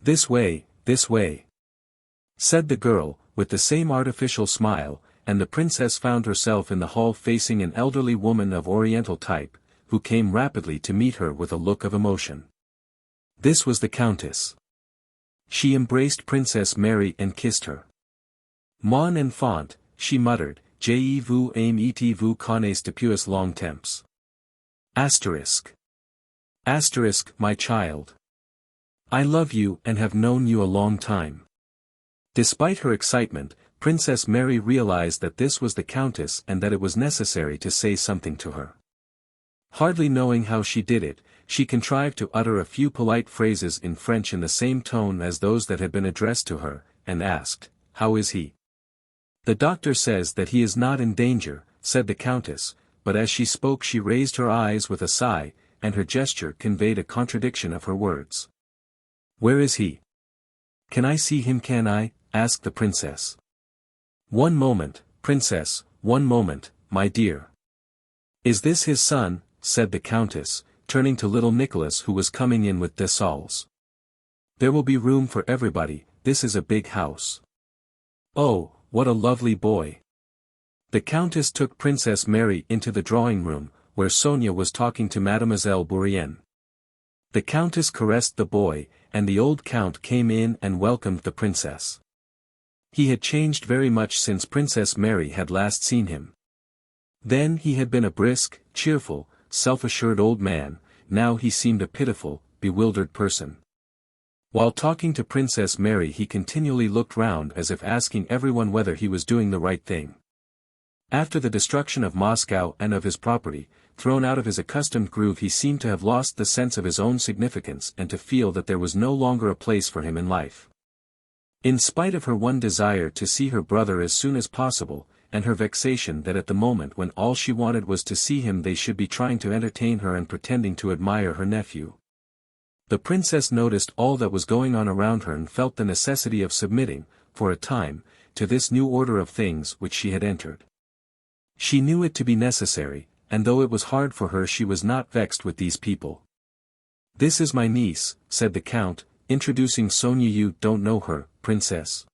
"This way," said the girl, with the same artificial smile, and the princess found herself in the hall facing an elderly woman of Oriental type, who came rapidly to meet her with a look of emotion. This was the Countess. She embraced Princess Mary and kissed her. "Mon enfant," she muttered, "je vous aime et vous connais depuis longtemps. Asterisk, my child. I love you and have known you a long time." Despite her excitement, Princess Mary realized that this was the Countess and that it was necessary to say something to her. Hardly knowing how she did it, she contrived to utter a few polite phrases in French in the same tone as those that had been addressed to her, and asked, "How is he?" "The doctor says that he is not in danger," said the Countess, but as she spoke she raised her eyes with a sigh, and her gesture conveyed a contradiction of her words. "Where is he? Can I see him, can I?" asked the princess. "One moment, princess, one moment, my dear. Is this his son?" said the Countess, turning to little Nicholas who was coming in with Dessalles. "There will be room for everybody," this is a big house. Oh, what a lovely boy. The Countess took Princess Mary into the drawing room, where Sonia was talking to Mademoiselle Bourienne. The Countess caressed the boy, and the old Count came in and welcomed the Princess. He had changed very much since Princess Mary had last seen him. Then he had been a brisk, cheerful, self-assured old man, now he seemed a pitiful, bewildered person. While talking to Princess Mary he continually looked round as if asking everyone whether he was doing the right thing. After the destruction of Moscow and of his property, thrown out of his accustomed groove, he seemed to have lost the sense of his own significance and to feel that there was no longer a place for him in life. In spite of her one desire to see her brother as soon as possible, and her vexation that at the moment when all she wanted was to see him they should be trying to entertain her and pretending to admire her nephew. The princess noticed all that was going on around her and felt the necessity of submitting, for a time, to this new order of things which she had entered. She knew it to be necessary, and though it was hard for her she was not vexed with these people. "This is my niece," said the Count, introducing Sonia. "You don't know her, Princess."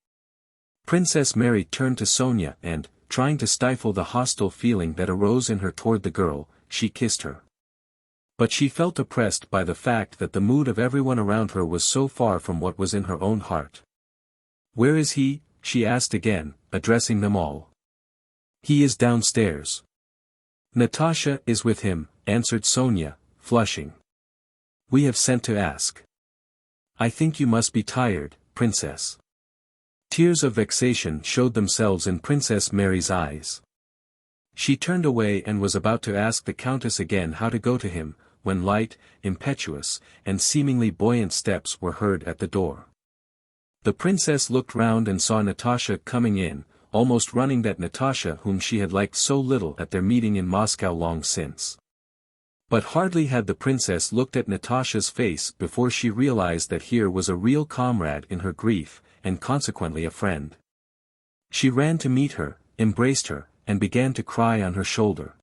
Princess Mary turned to Sonia and, trying to stifle the hostile feeling that arose in her toward the girl, she kissed her. But she felt oppressed by the fact that the mood of everyone around her was so far from what was in her own heart. "Where is he?" she asked again, addressing them all. "He is downstairs." "Natasha is with him," answered Sonia, flushing. "We have sent to ask." "I think you must be tired, Princess." Tears of vexation showed themselves in Princess Mary's eyes. She turned away and was about to ask the Countess again how to go to him, when light, impetuous, and seemingly buoyant steps were heard at the door. The Princess looked round and saw Natasha coming in, almost running, that Natasha whom she had liked so little at their meeting in Moscow long since. But hardly had the Princess looked at Natasha's face before she realized that here was a real comrade in her grief, and consequently a friend. She ran to meet her, embraced her, and began to cry on her shoulder.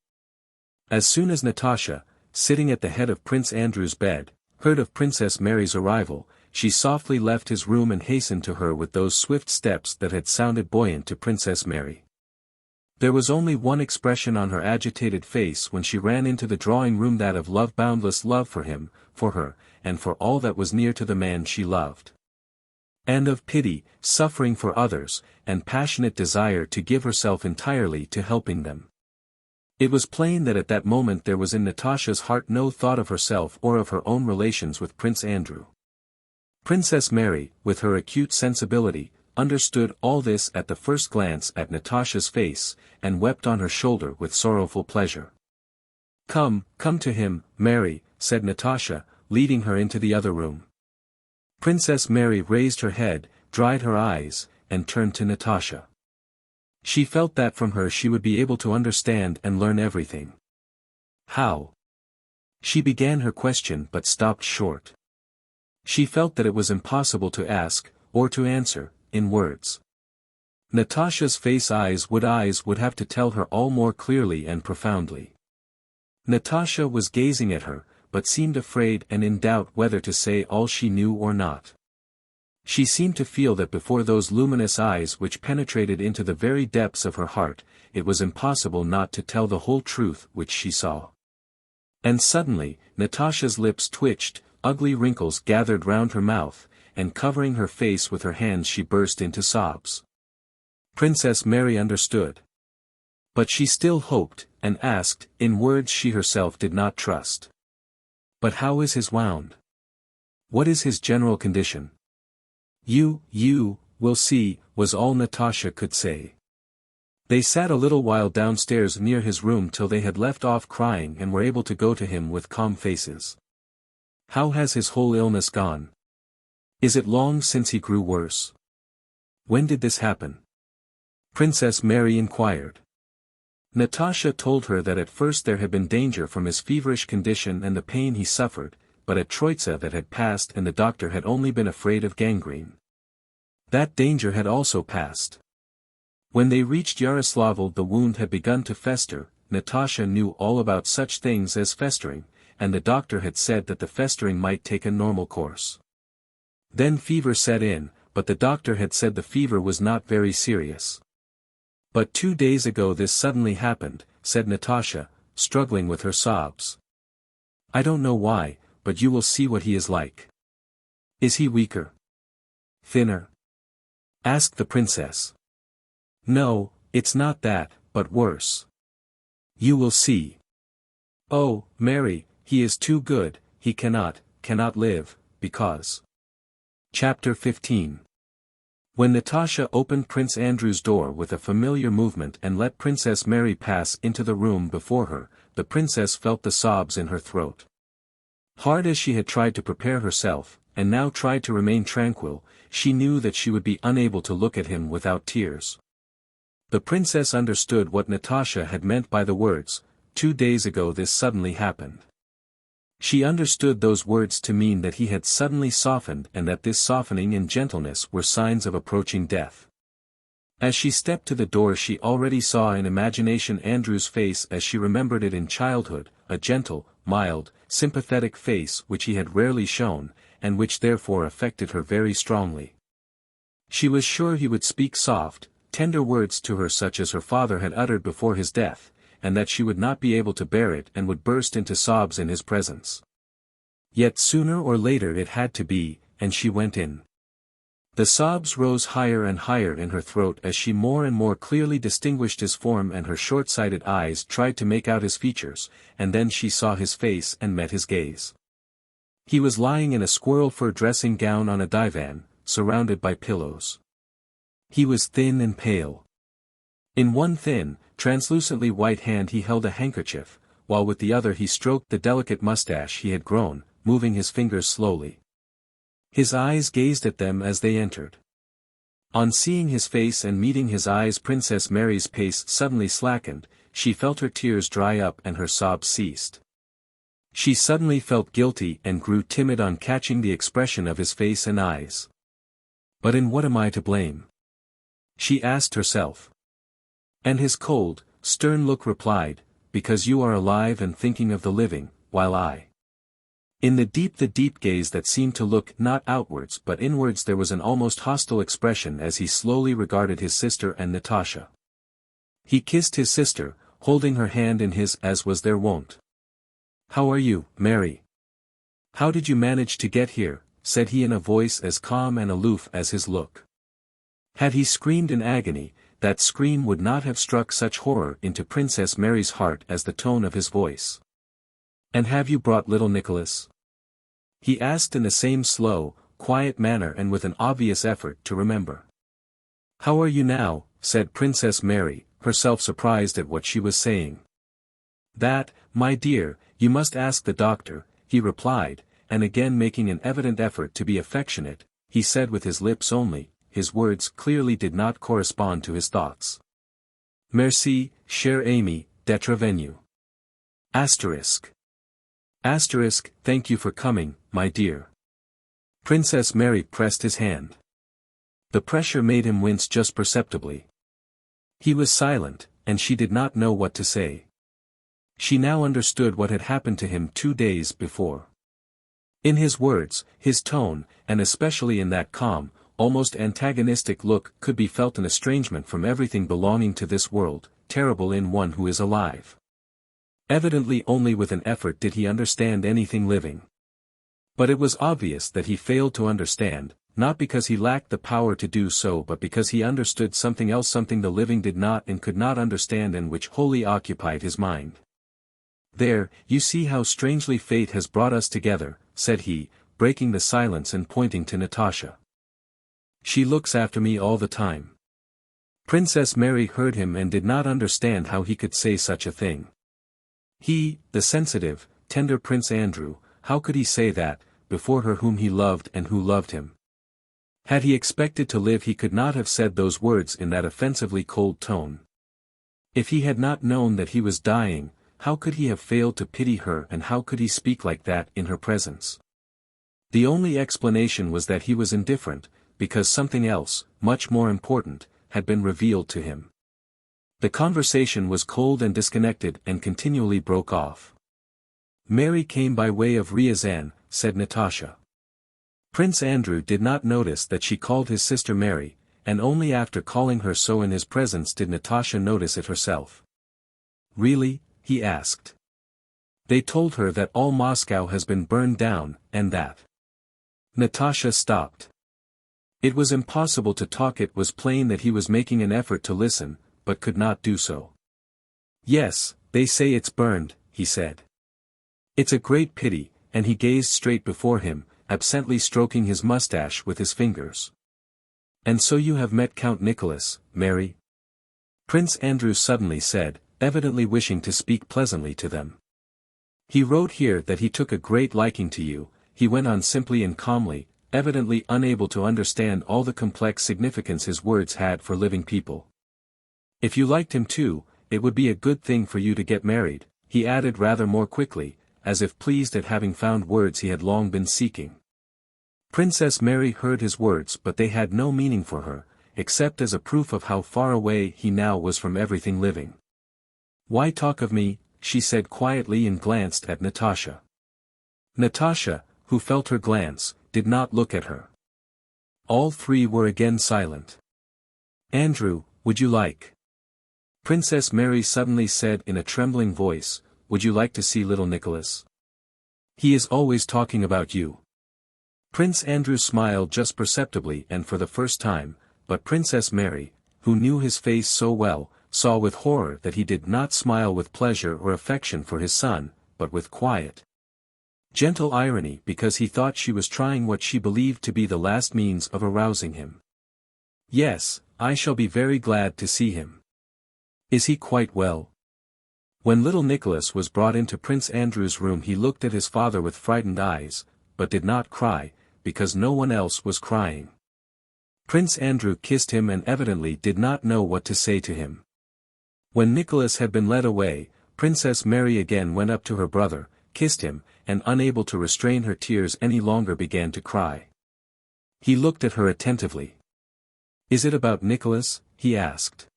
As soon as Natasha, sitting at the head of Prince Andrew's bed, heard of Princess Mary's arrival, she softly left his room and hastened to her with those swift steps that had sounded buoyant to Princess Mary. There was only one expression on her agitated face when she ran into the drawing-room, that of love, boundless love for him, for her, and for all that was near to the man she loved. And of pity, suffering for others, and passionate desire to give herself entirely to helping them. It was plain that at that moment there was in Natasha's heart no thought of herself or of her own relations with Prince Andrew. Princess Mary, with her acute sensibility, understood all this at the first glance at Natasha's face, and wept on her shoulder with sorrowful pleasure. Come to him, Mary," said Natasha, leading her into the other room. Princess Mary raised her head, dried her eyes, and turned to Natasha. She felt that from her she would be able to understand and learn everything. "How?" She began her question but stopped short. She felt that it was impossible to ask, or to answer, in words. Natasha's eyes would have to tell her all more clearly and profoundly. Natasha was gazing at her, but seemed afraid and in doubt whether to say all she knew or not. She seemed to feel that before those luminous eyes which penetrated into the very depths of her heart, it was impossible not to tell the whole truth which she saw. And suddenly, Natasha's lips twitched, ugly wrinkles gathered round her mouth, and covering her face with her hands she burst into sobs. Princess Mary understood. But she still hoped, and asked, in words she herself did not trust. "But how is his wound? What is his general condition?" You will see," was all Natasha could say. They sat a little while downstairs near his room till they had left off crying and were able to go to him with calm faces. "How has his whole illness gone? Is it long since he grew worse? When did this happen?" Princess Mary inquired. Natasha told her that at first there had been danger from his feverish condition and the pain he suffered, but at Troitsa that had passed and the doctor had only been afraid of gangrene. That danger had also passed. When they reached Yaroslavl the wound had begun to fester. Natasha knew all about such things as festering, and the doctor had said that the festering might take a normal course. Then fever set in, but the doctor had said the fever was not very serious. But 2 days ago this suddenly happened, said Natasha, struggling with her sobs. I don't know why, but you will see what he is like. Is he weaker? Thinner? Asked the princess. No, it's not that, but worse. You will see. Oh, Mary, he is too good, he cannot live, because. Chapter 15. When Natasha opened Prince Andrew's door with a familiar movement and let Princess Mary pass into the room before her, the princess felt the sobs in her throat. Hard as she had tried to prepare herself, and now tried to remain tranquil, she knew that she would be unable to look at him without tears. The princess understood what Natasha had meant by the words, 2 days ago this suddenly happened. She understood those words to mean that he had suddenly softened and that this softening and gentleness were signs of approaching death. As she stepped to the door she already saw in imagination Andrew's face as she remembered it in childhood, a gentle, mild, sympathetic face which he had rarely shown, and which therefore affected her very strongly. She was sure he would speak soft, tender words to her such as her father had uttered before his death, and that she would not be able to bear it and would burst into sobs in his presence. Yet sooner or later it had to be, and she went in. The sobs rose higher and higher in her throat as she more and more clearly distinguished his form, and her short-sighted eyes tried to make out his features, and then she saw his face and met his gaze. He was lying in a squirrel fur dressing gown on a divan, surrounded by pillows. He was thin and pale. In one thin, translucently white hand he held a handkerchief, while with the other he stroked the delicate mustache he had grown, moving his fingers slowly. His eyes gazed at them as they entered. On seeing his face and meeting his eyes Princess Mary's pace suddenly slackened, she felt her tears dry up and her sobs ceased. She suddenly felt guilty and grew timid on catching the expression of his face and eyes. But in what am I to blame? She asked herself. And his cold, stern look replied, because you are alive and thinking of the living, while I. In the deep gaze that seemed to look not outwards but inwards there was an almost hostile expression as he slowly regarded his sister and Natasha. He kissed his sister, holding her hand in his as was their wont. How are you, Mary? How did you manage to get here? Said he in a voice as calm and aloof as his look. Had he screamed in agony, that scream would not have struck such horror into Princess Mary's heart as the tone of his voice. And have you brought little Nicholas? He asked in the same slow, quiet manner and with an obvious effort to remember. How are you now? Said Princess Mary, herself surprised at what she was saying. That, my dear, you must ask the doctor, he replied, and again making an evident effort to be affectionate, he said with his lips only, his words clearly did not correspond to his thoughts. Merci, chère amie, d'être venue. Asterisk, thank you for coming, my dear. Princess Mary pressed his hand. The pressure made him wince just perceptibly. He was silent, and she did not know what to say. She now understood what had happened to him 2 days before. In his words, his tone, and especially in that calm, almost antagonistic look could be felt an estrangement from everything belonging to this world, terrible in one who is alive. Evidently only with an effort did he understand anything living. But it was obvious that he failed to understand, not because he lacked the power to do so but because he understood something else, something the living did not and could not understand and which wholly occupied his mind. There, you see how strangely fate has brought us together, said he, breaking the silence and pointing to Natasha. She looks after me all the time. Princess Mary heard him and did not understand how he could say such a thing. He, the sensitive, tender Prince Andrew, how could he say that, before her whom he loved and who loved him? Had he expected to live he could not have said those words in that offensively cold tone. If he had not known that he was dying, how could he have failed to pity her and how could he speak like that in her presence? The only explanation was that he was indifferent, because something else, much more important, had been revealed to him. The conversation was cold and disconnected and continually broke off. Mary came by way of Ryazan, said Natasha. Prince Andrew did not notice that she called his sister Mary, and only after calling her so in his presence did Natasha notice it herself. "Really?" he asked. "They told her that all Moscow has been burned down, and that." Natasha stopped. It was impossible to talk. It was plain that he was making an effort to listen, but could not do so. "Yes, they say it's burned," he said. "It's a great pity," and he gazed straight before him, absently stroking his mustache with his fingers. "And so you have met Count Nicholas, Mary?" Prince Andrew suddenly said, evidently wishing to speak pleasantly to them. "He wrote here that he took a great liking to you," he went on simply and calmly, evidently unable to understand all the complex significance his words had for living people. "If you liked him too, it would be a good thing for you to get married," he added rather more quickly, as if pleased at having found words he had long been seeking. Princess Mary heard his words, but they had no meaning for her, except as a proof of how far away he now was from everything living. "Why talk of me?" she said quietly and glanced at Natasha. Natasha, who felt her glance, did not look at her. All three were again silent. "Andrew, would you like?" Princess Mary suddenly said in a trembling voice, "Would you like to see little Nicholas? He is always talking about you." Prince Andrew smiled just perceptibly and for the first time, but Princess Mary, who knew his face so well, saw with horror that he did not smile with pleasure or affection for his son, but with quiet, gentle irony because he thought she was trying what she believed to be the last means of arousing him. "Yes, I shall be very glad to see him. Is he quite well?" When little Nicholas was brought into Prince Andrew's room he looked at his father with frightened eyes, but did not cry, because no one else was crying. Prince Andrew kissed him and evidently did not know what to say to him. When Nicholas had been led away, Princess Mary again went up to her brother, kissed him, and unable to restrain her tears any longer began to cry. He looked at her attentively. "Is it about Nicholas?" he asked.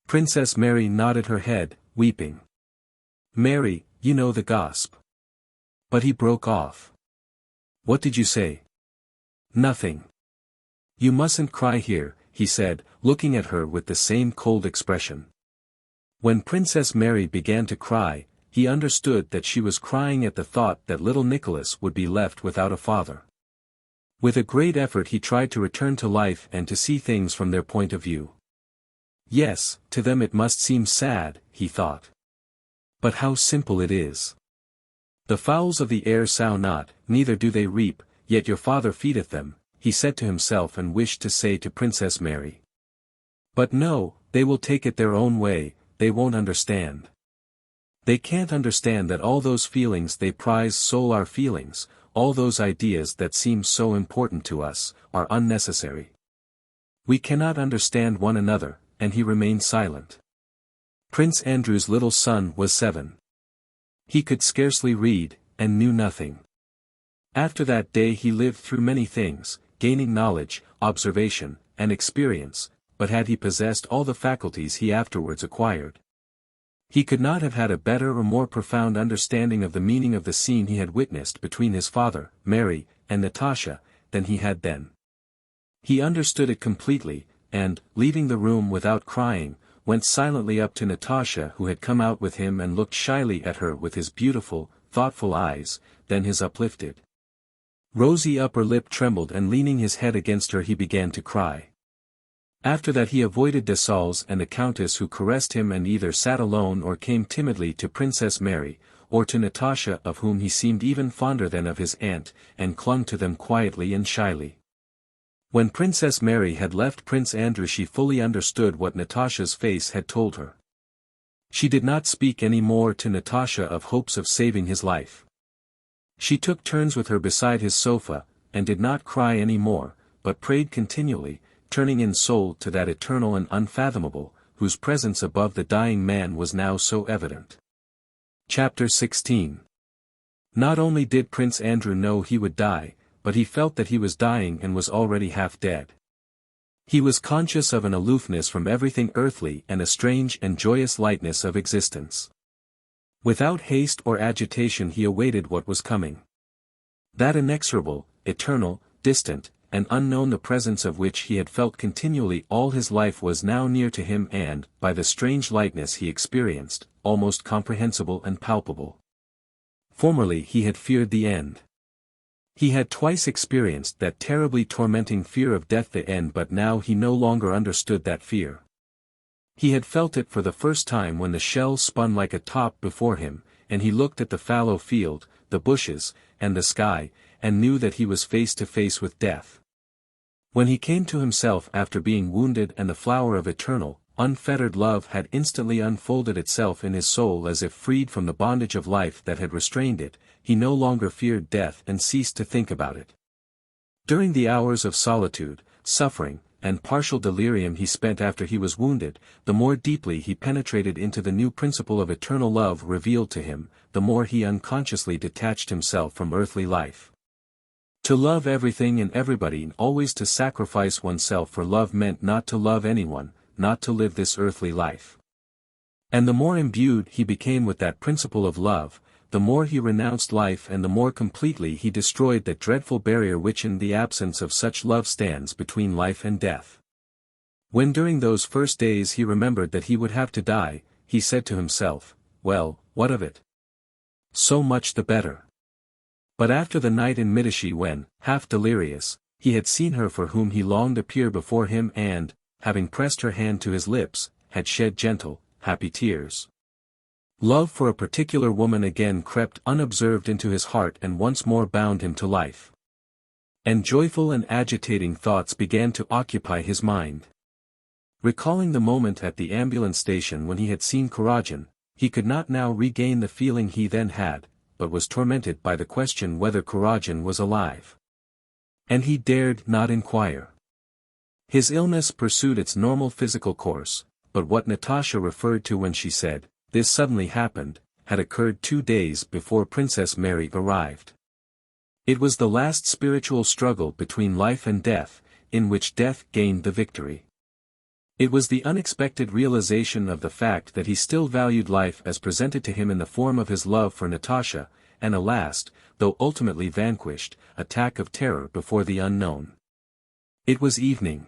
Princess Mary nodded her head, weeping. "Mary, you know the gossip." But he broke off. "What did you say?" "Nothing." "You mustn't cry here," he said, looking at her with the same cold expression. When Princess Mary began to cry, he understood that she was crying at the thought that little Nicholas would be left without a father. With a great effort he tried to return to life and to see things from their point of view. Yes, to them it must seem sad, he thought. But how simple it is. "The fowls of the air sow not, neither do they reap, yet your Father feedeth them," he said to himself and wished to say to Princess Mary. But no, they will take it their own way, they won't understand. They can't understand that all those feelings they prize so are feelings, all those ideas that seem so important to us, are unnecessary. We cannot understand one another, and he remained silent. Prince Andrew's little son was 7. He could scarcely read, and knew nothing. After that day he lived through many things, gaining knowledge, observation, and experience, but had he possessed all the faculties he afterwards acquired, he could not have had a better or more profound understanding of the meaning of the scene he had witnessed between his father, Mary, and Natasha, than he had then. He understood it completely, and, leaving the room without crying, went silently up to Natasha who had come out with him and looked shyly at her with his beautiful, thoughtful eyes, then his uplifted, rosy upper lip trembled and leaning his head against her he began to cry. After that he avoided Dessalles and the Countess who caressed him and either sat alone or came timidly to Princess Mary, or to Natasha of whom he seemed even fonder than of his aunt, and clung to them quietly and shyly. When Princess Mary had left Prince Andrew she fully understood what Natasha's face had told her. She did not speak any more to Natasha of hopes of saving his life. She took turns with her beside his sofa, and did not cry any more, but prayed continually, turning in soul to that eternal and unfathomable, whose presence above the dying man was now so evident. Chapter 16. Not only did Prince Andrew know he would die, but he felt that he was dying and was already half dead. He was conscious of an aloofness from everything earthly and a strange and joyous lightness of existence. Without haste or agitation he awaited what was coming. That inexorable, eternal, distant, and unknown, the presence of which he had felt continually all his life was now near to him and, by the strange lightness he experienced, almost comprehensible and palpable. Formerly he had feared the end. He had twice experienced that terribly tormenting fear of death, the end, but now he no longer understood that fear. He had felt it for the first time when the shell spun like a top before him, and he looked at the fallow field, the bushes, and the sky, and knew that he was face to face with death. When he came to himself after being wounded, and the flower of eternal, unfettered love had instantly unfolded itself in his soul as if freed from the bondage of life that had restrained it, he no longer feared death and ceased to think about it. During the hours of solitude, suffering, and partial delirium he spent after he was wounded, the more deeply he penetrated into the new principle of eternal love revealed to him, the more he unconsciously detached himself from earthly life. To love everything and everybody and always to sacrifice oneself for love meant not to love anyone, not to live this earthly life. And the more imbued he became with that principle of love, the more he renounced life and the more completely he destroyed that dreadful barrier which in the absence of such love stands between life and death. When during those first days he remembered that he would have to die, he said to himself, "Well, what of it? So much the better." But after the night in Medici when, half delirious, he had seen her for whom he longed appear before him and, having pressed her hand to his lips, had shed gentle, happy tears, love for a particular woman again crept unobserved into his heart and once more bound him to life. And joyful and agitating thoughts began to occupy his mind. Recalling the moment at the ambulance station when he had seen Kuragin, he could not now regain the feeling he then had, but was tormented by the question whether Kuragin was alive. And he dared not inquire. His illness pursued its normal physical course, but what Natasha referred to when she said, "This suddenly happened," had occurred 2 days before Princess Mary arrived. It was the last spiritual struggle between life and death, in which death gained the victory. It was the unexpected realization of the fact that he still valued life as presented to him in the form of his love for Natasha, and a last, though ultimately vanquished, attack of terror before the unknown. It was evening.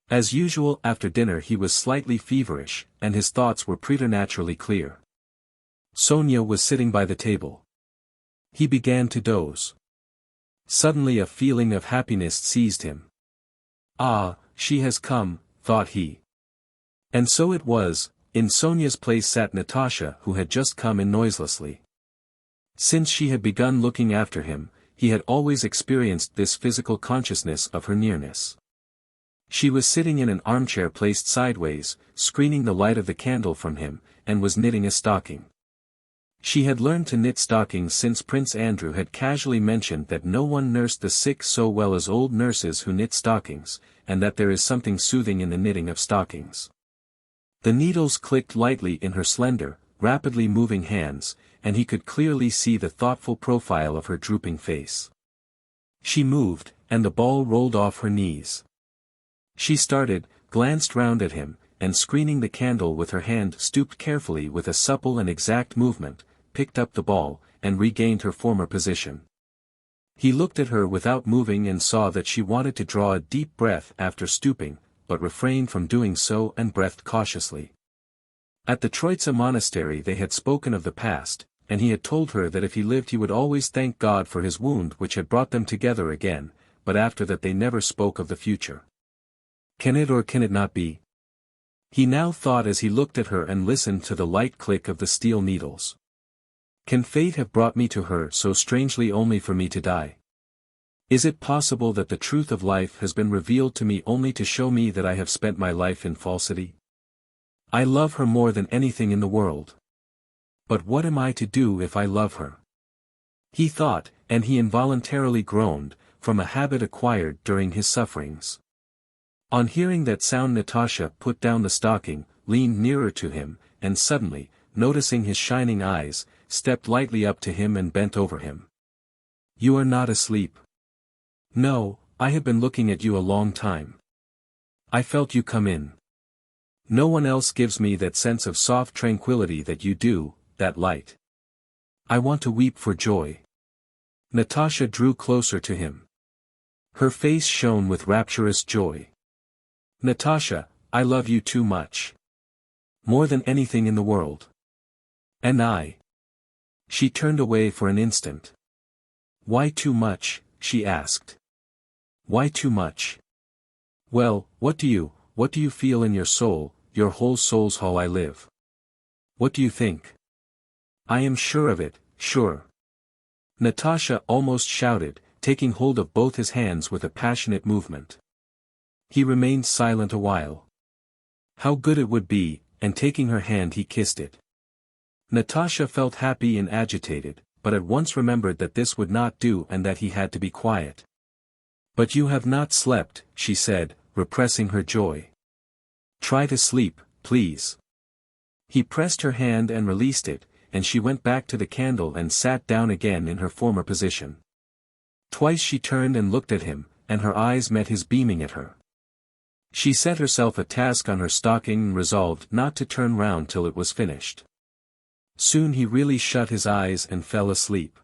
As usual after dinner he was slightly feverish, and his thoughts were preternaturally clear. Sonia was sitting by the table. He began to doze. Suddenly a feeling of happiness seized him. "Ah, she has come," thought he. And so it was, in Sonia's place sat Natasha, who had just come in noiselessly. Since she had begun looking after him, he had always experienced this physical consciousness of her nearness. She was sitting in an armchair placed sideways, screening the light of the candle from him, and was knitting a stocking. She had learned to knit stockings since Prince Andrew had casually mentioned that no one nursed the sick so well as old nurses who knit stockings, and that there is something soothing in the knitting of stockings. The needles clicked lightly in her slender, rapidly moving hands, and he could clearly see the thoughtful profile of her drooping face. She moved, and the ball rolled off her knees. She started, glanced round at him, and screening the candle with her hand stooped carefully with a supple and exact movement, picked up the ball, and regained her former position. He looked at her without moving and saw that she wanted to draw a deep breath after stooping, but refrained from doing so and breathed cautiously. At the Troitsa monastery they had spoken of the past, and he had told her that if he lived he would always thank God for his wound which had brought them together again, but after that they never spoke of the future. Can it or can it not be? He now thought as he looked at her and listened to the light click of the steel needles. Can fate have brought me to her so strangely only for me to die? Is it possible that the truth of life has been revealed to me only to show me that I have spent my life in falsity? I love her more than anything in the world. But what am I to do if I love her? He thought, and he involuntarily groaned, from a habit acquired during his sufferings. On hearing that sound Natasha put down the stocking, leaned nearer to him, and suddenly, noticing his shining eyes, stepped lightly up to him and bent over him. "You are not asleep?" "No, I have been looking at you a long time. I felt you come in. No one else gives me that sense of soft tranquility that you do, that light. I want to weep for joy." Natasha drew closer to him. Her face shone with rapturous joy. "Natasha, I love you too much. More than anything in the world. And I." She turned away for an instant. "Why too much?" she asked. "Why too much?" "Well, what do you feel in your soul, your whole soul's how I live? What do you think?" "I am sure of it, sure." Natasha almost shouted, taking hold of both his hands with a passionate movement. He remained silent a while. How good it would be, and taking her hand he kissed it. Natasha felt happy and agitated, but at once remembered that this would not do and that he had to be quiet. "But you have not slept," she said, repressing her joy. "Try to sleep, please." He pressed her hand and released it, and she went back to the candle and sat down again in her former position. Twice she turned and looked at him, and her eyes met his beaming at her. She set herself a task on her stocking and resolved not to turn round till it was finished. Soon he really shut his eyes and fell asleep.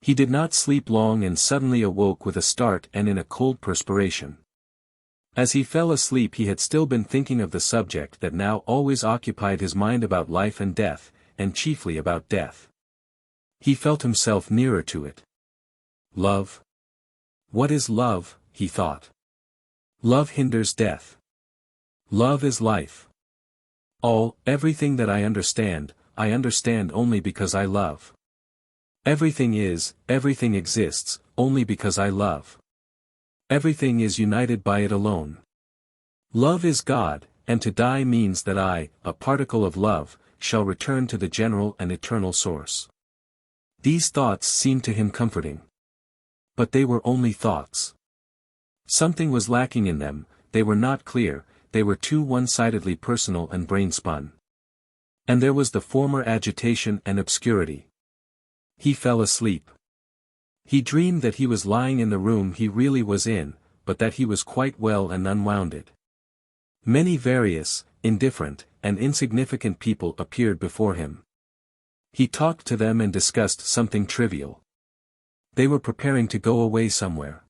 He did not sleep long and suddenly awoke with a start and in a cold perspiration. As he fell asleep he had still been thinking of the subject that now always occupied his mind about life and death, and chiefly about death. He felt himself nearer to it. Love? What is love, he thought. Love hinders death. Love is life. Everything that I understand only because I love. Everything exists, only because I love. Everything is united by it alone. Love is God, and to die means that I, a particle of love, shall return to the general and eternal source. These thoughts seemed to him comforting. But they were only thoughts. Something was lacking in them, they were not clear, they were too one-sidedly personal and brain-spun. And there was the former agitation and obscurity. He fell asleep. He dreamed that he was lying in the room he really was in, but that he was quite well and unwounded. Many various, indifferent, and insignificant people appeared before him. He talked to them and discussed something trivial. They were preparing to go away somewhere.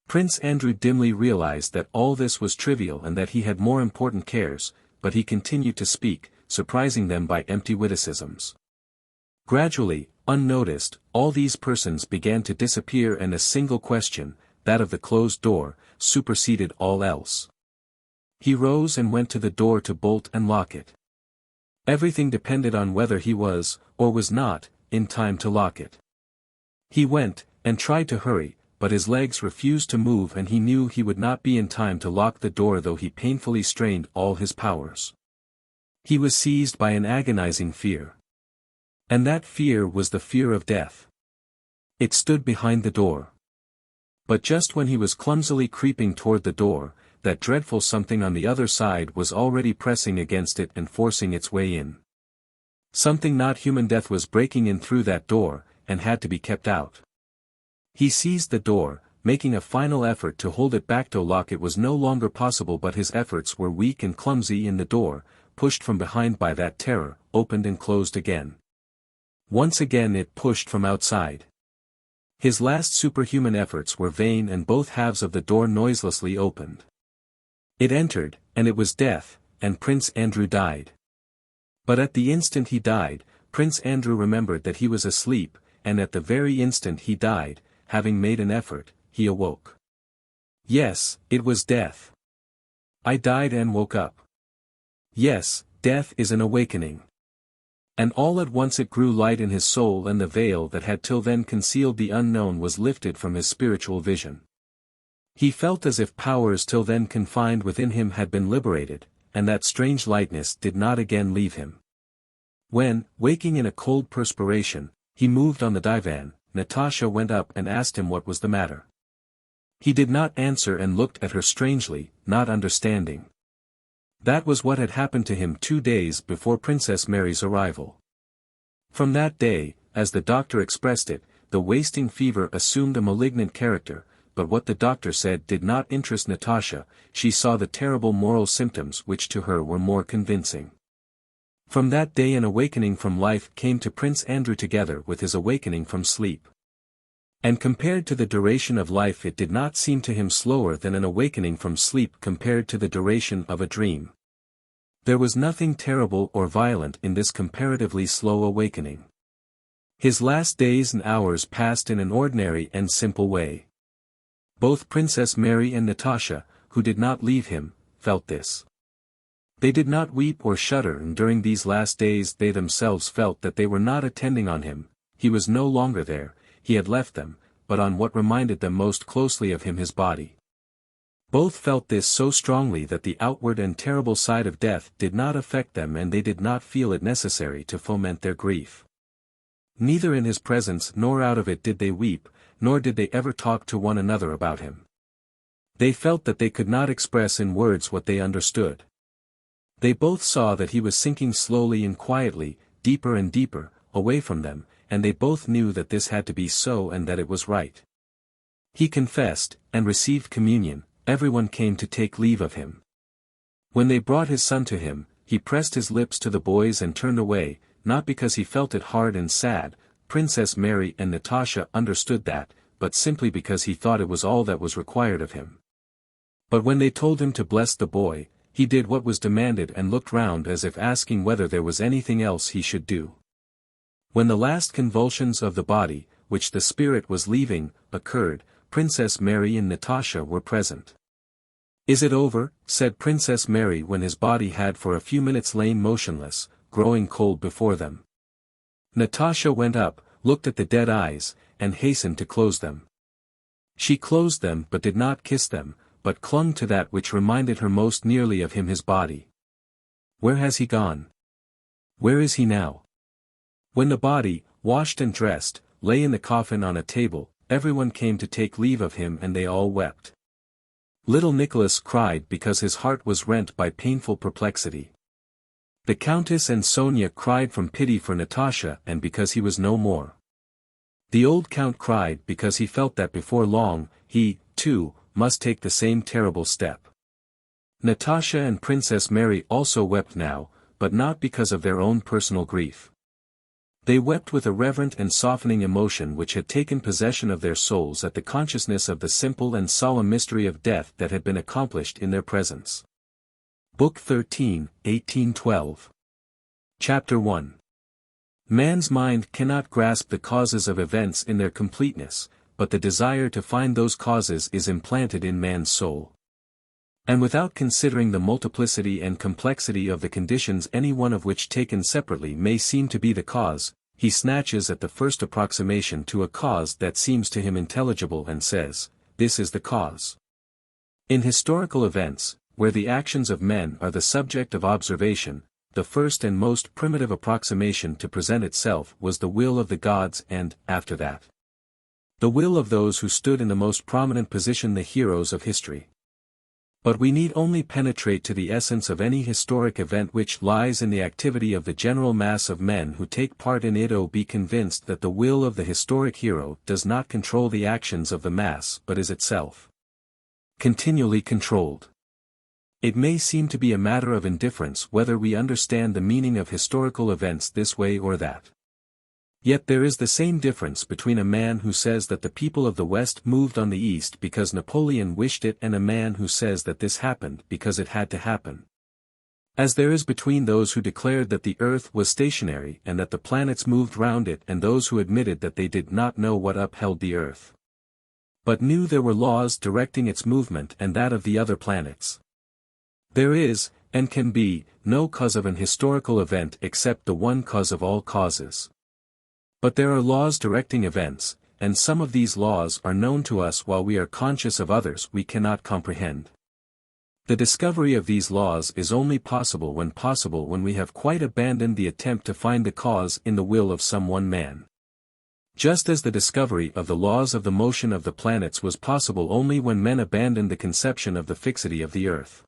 Prince Andrew dimly realized that all this was trivial and that he had more important cares, but he continued to speak, surprising them by empty witticisms. Gradually, unnoticed, all these persons began to disappear and a single question, that of the closed door, superseded all else. He rose and went to the door to bolt and lock it. Everything depended on whether he was, or was not, in time to lock it. He went, and tried to hurry, but his legs refused to move and he knew he would not be in time to lock the door though he painfully strained all his powers. He was seized by an agonizing fear. And that fear was the fear of death. It stood behind the door. But just when he was clumsily creeping toward the door, that dreadful something on the other side was already pressing against it and forcing its way in. Something not human. Death was breaking in through that door, and had to be kept out. He seized the door, making a final effort to hold it back. To lock it was no longer possible, but his efforts were weak and clumsy. In the door, pushed from behind by that terror, opened and closed again. Once again it pushed from outside. His last superhuman efforts were vain and both halves of the door noiselessly opened. It entered, and it was death, and Prince Andrew died. But at the instant he died, Prince Andrew remembered that he was asleep, and at the very instant he died, having made an effort, he awoke. Yes, it was death. I died and woke up. Yes, death is an awakening. And all at once it grew light in his soul, and the veil that had till then concealed the unknown was lifted from his spiritual vision. He felt as if powers till then confined within him had been liberated, and that strange lightness did not again leave him. When, waking in a cold perspiration, he moved on the divan, Natasha went up and asked him what was the matter. He did not answer and looked at her strangely, not understanding. That was what had happened to him 2 days before Princess Mary's arrival. From that day, as the doctor expressed it, the wasting fever assumed a malignant character, but what the doctor said did not interest Natasha. She saw the terrible moral symptoms which to her were more convincing. From that day an awakening from life came to Prince Andrew together with his awakening from sleep. And compared to the duration of life it did not seem to him slower than an awakening from sleep compared to the duration of a dream. There was nothing terrible or violent in this comparatively slow awakening. His last days and hours passed in an ordinary and simple way. Both Princess Mary and Natasha, who did not leave him, felt this. They did not weep or shudder, and during these last days they themselves felt that they were not attending on him. He was no longer there, he had left them, but on what reminded them most closely of him, his body. Both felt this so strongly that the outward and terrible side of death did not affect them, and they did not feel it necessary to foment their grief. Neither in his presence nor out of it did they weep, nor did they ever talk to one another about him. They felt that they could not express in words what they understood. They both saw that he was sinking slowly and quietly, deeper and deeper, away from them, and they both knew that this had to be so and that it was right. He confessed, and received communion. Everyone came to take leave of him. When they brought his son to him, he pressed his lips to the boy's and turned away, not because he felt it hard and sad. Princess Mary and Natasha understood that, but simply because he thought it was all that was required of him. But when they told him to bless the boy, he did what was demanded and looked round as if asking whether there was anything else he should do. When the last convulsions of the body, which the spirit was leaving, occurred, Princess Mary and Natasha were present. "Is it over?" said Princess Mary when his body had for a few minutes lain motionless, growing cold before them. Natasha went up, looked at the dead eyes, and hastened to close them. She closed them but did not kiss them, but clung to that which reminded her most nearly of him, his body. "Where has he gone? Where is he now?" When the body, washed and dressed, lay in the coffin on a table, everyone came to take leave of him and they all wept. Little Nicholas cried because his heart was rent by painful perplexity. The Countess and Sonia cried from pity for Natasha and because he was no more. The old Count cried because he felt that before long, he, too, must take the same terrible step. Natasha and Princess Mary also wept now, but not because of their own personal grief. They wept with a reverent and softening emotion which had taken possession of their souls at the consciousness of the simple and solemn mystery of death that had been accomplished in their presence. Book 13, 1812. Chapter 1. Man's mind cannot grasp the causes of events in their completeness, but the desire to find those causes is implanted in man's soul. And without considering the multiplicity and complexity of the conditions, any one of which taken separately may seem to be the cause, he snatches at the first approximation to a cause that seems to him intelligible and says, "This is the cause." In historical events, where the actions of men are the subject of observation, the first and most primitive approximation to present itself was the will of the gods and, after that, the will of those who stood in the most prominent position, the heroes of history. But we need only penetrate to the essence of any historic event which lies in the activity of the general mass of men who take part in it to be convinced that the will of the historic hero does not control the actions of the mass but is itself continually controlled. It may seem to be a matter of indifference whether we understand the meaning of historical events this way or that. Yet there is the same difference between a man who says that the people of the West moved on the East because Napoleon wished it and a man who says that this happened because it had to happen. As there is between those who declared that the earth was stationary and that the planets moved round it and those who admitted that they did not know what upheld the earth, but knew there were laws directing its movement and that of the other planets. There is, and can be, no cause of an historical event except the one cause of all causes. But there are laws directing events, and some of these laws are known to us while we are conscious of others we cannot comprehend. The discovery of these laws is only possible when we have quite abandoned the attempt to find the cause in the will of some one man. Just as the discovery of the laws of the motion of the planets was possible only when men abandoned the conception of the fixity of the earth.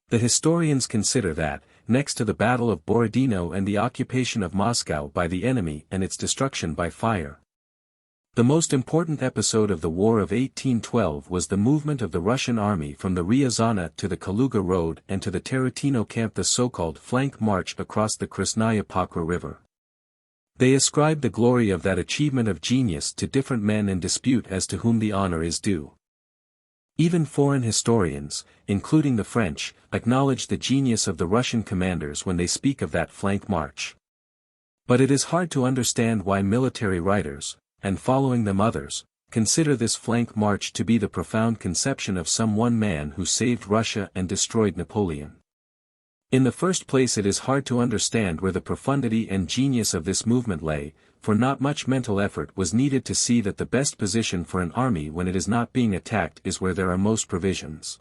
The historians consider that, next to the Battle of Borodino and the occupation of Moscow by the enemy and its destruction by fire, the most important episode of the War of 1812 was the movement of the Russian army from the Ryazana to the Kaluga road and to the Tarutino camp, the so-called flank march across the Krasnaya Pakra River. They ascribe the glory of that achievement of genius to different men and dispute as to whom the honor is due. Even foreign historians, including the French, acknowledge the genius of the Russian commanders when they speak of that flank march. But it is hard to understand why military writers, and following them others, consider this flank march to be the profound conception of some one man who saved Russia and destroyed Napoleon. In the first place, it is hard to understand where the profundity and genius of this movement lay, for not much mental effort was needed to see that the best position for an army when it is not being attacked is where there are most provisions.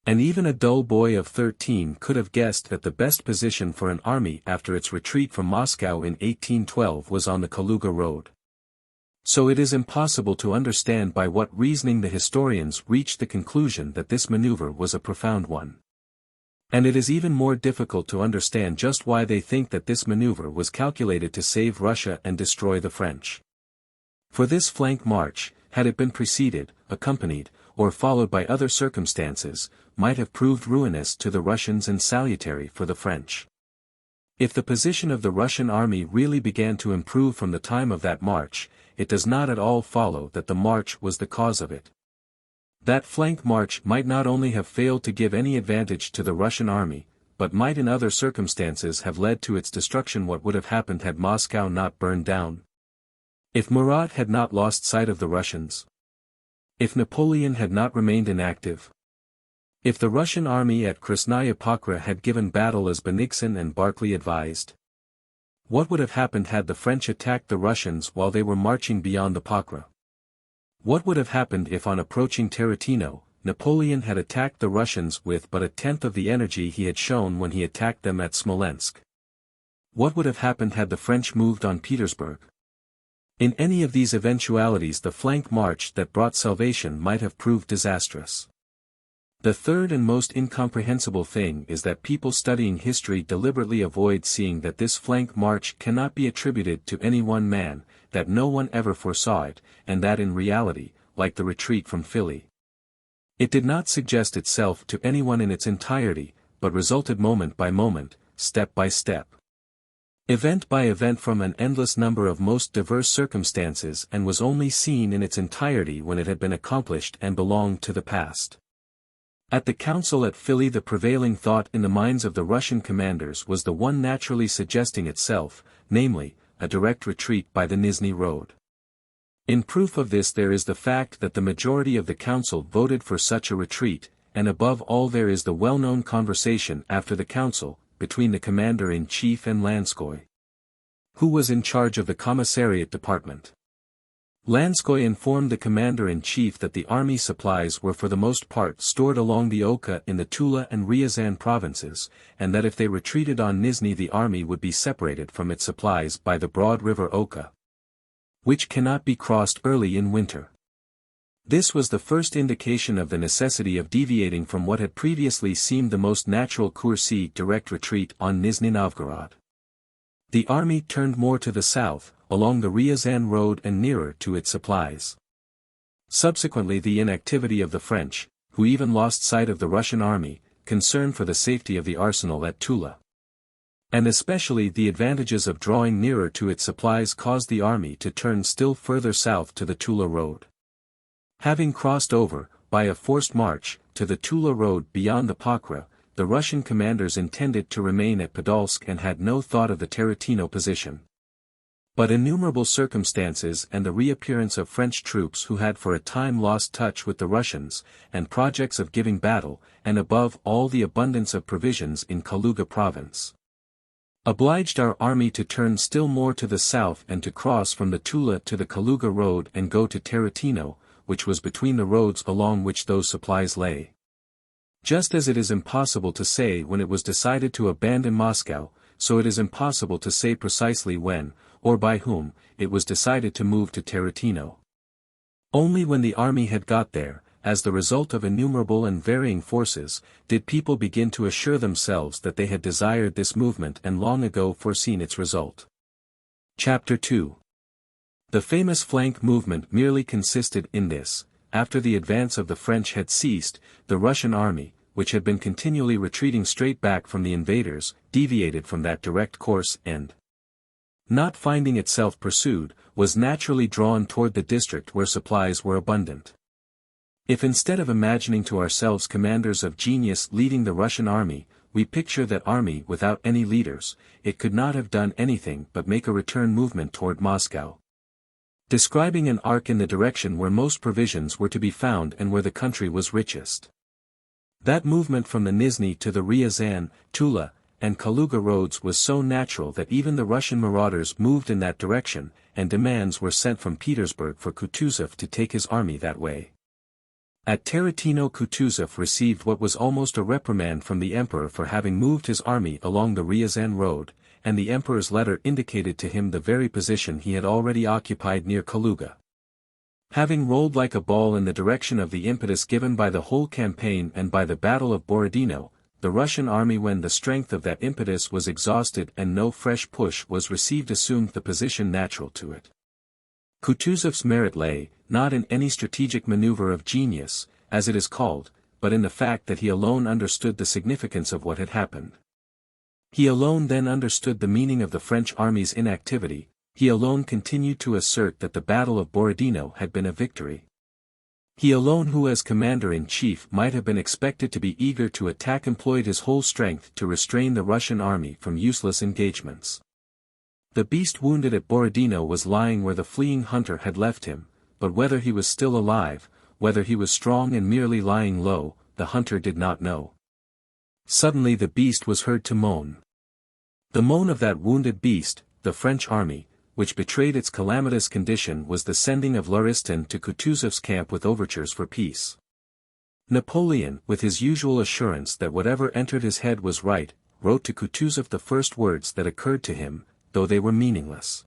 And even a dull boy of 13 could have guessed that the best position for an army after its retreat from Moscow in 1812 was on the Kaluga road. So it is impossible to understand by what reasoning the historians reached the conclusion that this maneuver was a profound one. And it is even more difficult to understand just why they think that this maneuver was calculated to save Russia and destroy the French. For this flank march, had it been preceded, accompanied, or followed by other circumstances, might have proved ruinous to the Russians and salutary for the French. If the position of the Russian army really began to improve from the time of that march, it does not at all follow that the march was the cause of it. That flank march might not only have failed to give any advantage to the Russian army, but might in other circumstances have led to its destruction. What would have happened had Moscow not burned down? If Murat had not lost sight of the Russians? If Napoleon had not remained inactive? If the Russian army at Krasnaya Pokhra had given battle as Bennigsen and Barclay advised? What would have happened had the French attacked the Russians while they were marching beyond the Pokhra? What would have happened if on approaching Tarantino, Napoleon had attacked the Russians with but a tenth of the energy he had shown when he attacked them at Smolensk? What would have happened had the French moved on Petersburg? In any of these eventualities, the flank march that brought salvation might have proved disastrous. The third and most incomprehensible thing is that people studying history deliberately avoid seeing that this flank march cannot be attributed to any one man, that no one ever foresaw it, and that in reality, like the retreat from Philly, it did not suggest itself to anyone in its entirety, but resulted moment by moment, step by step, event by event from an endless number of most diverse circumstances, and was only seen in its entirety when it had been accomplished and belonged to the past. At the council at Philly, the prevailing thought in the minds of the Russian commanders was the one naturally suggesting itself, namely, a direct retreat by the Nizhny road. In proof of this there is the fact that the majority of the council voted for such a retreat, and above all there is the well-known conversation after the council, between the commander-in-chief and Lanskoy, who was in charge of the commissariat department. Lanskoy informed the commander-in-chief that the army supplies were for the most part stored along the Oka in the Tula and Ryazan provinces, and that if they retreated on Nizhny the army would be separated from its supplies by the broad river Oka, which cannot be crossed early in winter. This was the first indication of the necessity of deviating from what had previously seemed the most natural course, direct retreat on Nizhny Novgorod. The army turned more to the south, along the Ryazan road and nearer to its supplies. Subsequently the inactivity of the French, who even lost sight of the Russian army, concern for the safety of the arsenal at Tula, and especially the advantages of drawing nearer to its supplies, caused the army to turn still further south to the Tula road. Having crossed over, by a forced march, to the Tula road beyond the Pokhra, the Russian commanders intended to remain at Podolsk and had no thought of the Tarantino position. But innumerable circumstances and the reappearance of French troops who had for a time lost touch with the Russians, and projects of giving battle, and above all the abundance of provisions in Kaluga province, obliged our army to turn still more to the south and to cross from the Tula to the Kaluga road and go to Tarantino, which was between the roads along which those supplies lay. Just as it is impossible to say when it was decided to abandon Moscow, so it is impossible to say precisely when, or by whom, it was decided to move to Tarantino. Only when the army had got there, as the result of innumerable and varying forces, did people begin to assure themselves that they had desired this movement and long ago foreseen its result. Chapter 2. The famous flank movement merely consisted in this: after the advance of the French had ceased, the Russian army, which had been continually retreating straight back from the invaders, deviated from that direct course and not finding itself pursued, was naturally drawn toward the district where supplies were abundant. If instead of imagining to ourselves commanders of genius leading the Russian army, we picture that army without any leaders, it could not have done anything but make a return movement toward Moscow, describing an arc in the direction where most provisions were to be found and where the country was richest. That movement from the Nizhny to the Ryazan, Tula, and Kaluga roads was so natural that even the Russian marauders moved in that direction, and demands were sent from Petersburg for Kutuzov to take his army that way. At Tarantino, Kutuzov received what was almost a reprimand from the emperor for having moved his army along the Ryazan road, and the emperor's letter indicated to him the very position he had already occupied near Kaluga. Having rolled like a ball in the direction of the impetus given by the whole campaign and by the Battle of Borodino, the Russian army, when the strength of that impetus was exhausted and no fresh push was received, assumed the position natural to it. Kutuzov's merit lay, not in any strategic maneuver of genius, as it is called, but in the fact that he alone understood the significance of what had happened. He alone then understood the meaning of the French army's inactivity, he alone continued to assert that the Battle of Borodino had been a victory. He alone, who as commander-in-chief might have been expected to be eager to attack, employed his whole strength to restrain the Russian army from useless engagements. The beast wounded at Borodino was lying where the fleeing hunter had left him, but whether he was still alive, whether he was strong and merely lying low, the hunter did not know. Suddenly the beast was heard to moan. The moan of that wounded beast, the French army, which betrayed its calamitous condition, was the sending of Lauriston to Kutuzov's camp with overtures for peace. Napoleon, with his usual assurance that whatever entered his head was right, wrote to Kutuzov the first words that occurred to him, though they were meaningless.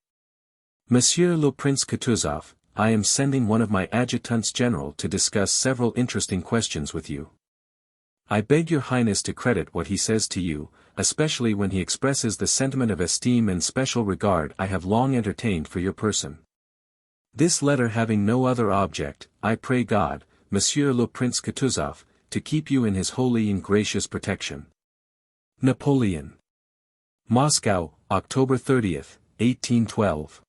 Monsieur le Prince Kutuzov, I am sending one of my adjutants general to discuss several interesting questions with you. I beg your Highness to credit what he says to you, especially when he expresses the sentiment of esteem and special regard I have long entertained for your person. This letter having no other object, I pray God, Monsieur le Prince Kutuzov, to keep you in his holy and gracious protection. Napoleon. Moscow, October 30th, 1812.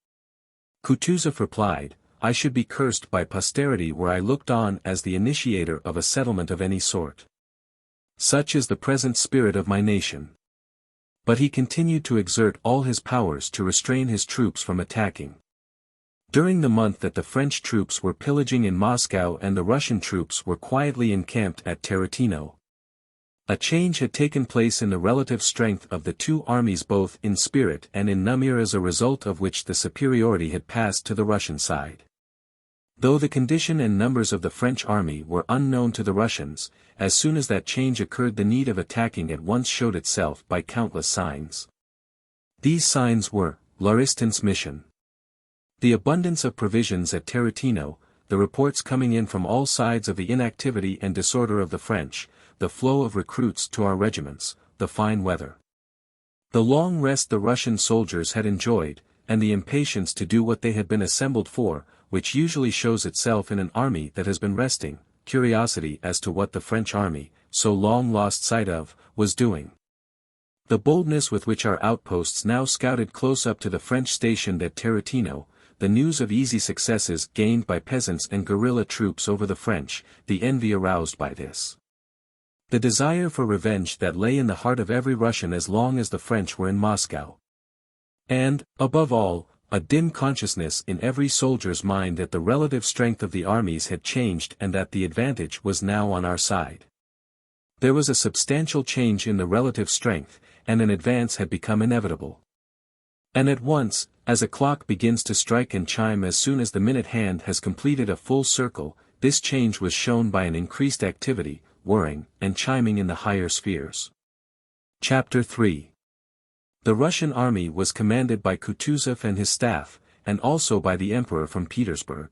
Kutuzov replied, I should be cursed by posterity were I looked on as the initiator of a settlement of any sort. Such is the present spirit of my nation. But he continued to exert all his powers to restrain his troops from attacking. During the month that the French troops were pillaging in Moscow and the Russian troops were quietly encamped at Tarantino, a change had taken place in the relative strength of the two armies, both in spirit and in number, as a result of which the superiority had passed to the Russian side. Though the condition and numbers of the French army were unknown to the Russians, as soon as that change occurred the need of attacking at once showed itself by countless signs. These signs were, Lauriston's mission, the abundance of provisions at Tarantino, the reports coming in from all sides of the inactivity and disorder of the French, the flow of recruits to our regiments, the fine weather, the long rest the Russian soldiers had enjoyed, and the impatience to do what they had been assembled for, which usually shows itself in an army that has been resting, curiosity as to what the French army, so long lost sight of, was doing. The boldness with which our outposts now scouted close up to the French stationed at Tarantino, the news of easy successes gained by peasants and guerrilla troops over the French, the envy aroused by this, the desire for revenge that lay in the heart of every Russian as long as the French were in Moscow. And, above all, a dim consciousness in every soldier's mind that the relative strength of the armies had changed and that the advantage was now on our side. There was a substantial change in the relative strength, and an advance had become inevitable. And at once, as a clock begins to strike and chime as soon as the minute hand has completed a full circle, this change was shown by an increased activity, whirring, and chiming in the higher spheres. Chapter 3. The Russian army was commanded by Kutuzov and his staff, and also by the Emperor from Petersburg.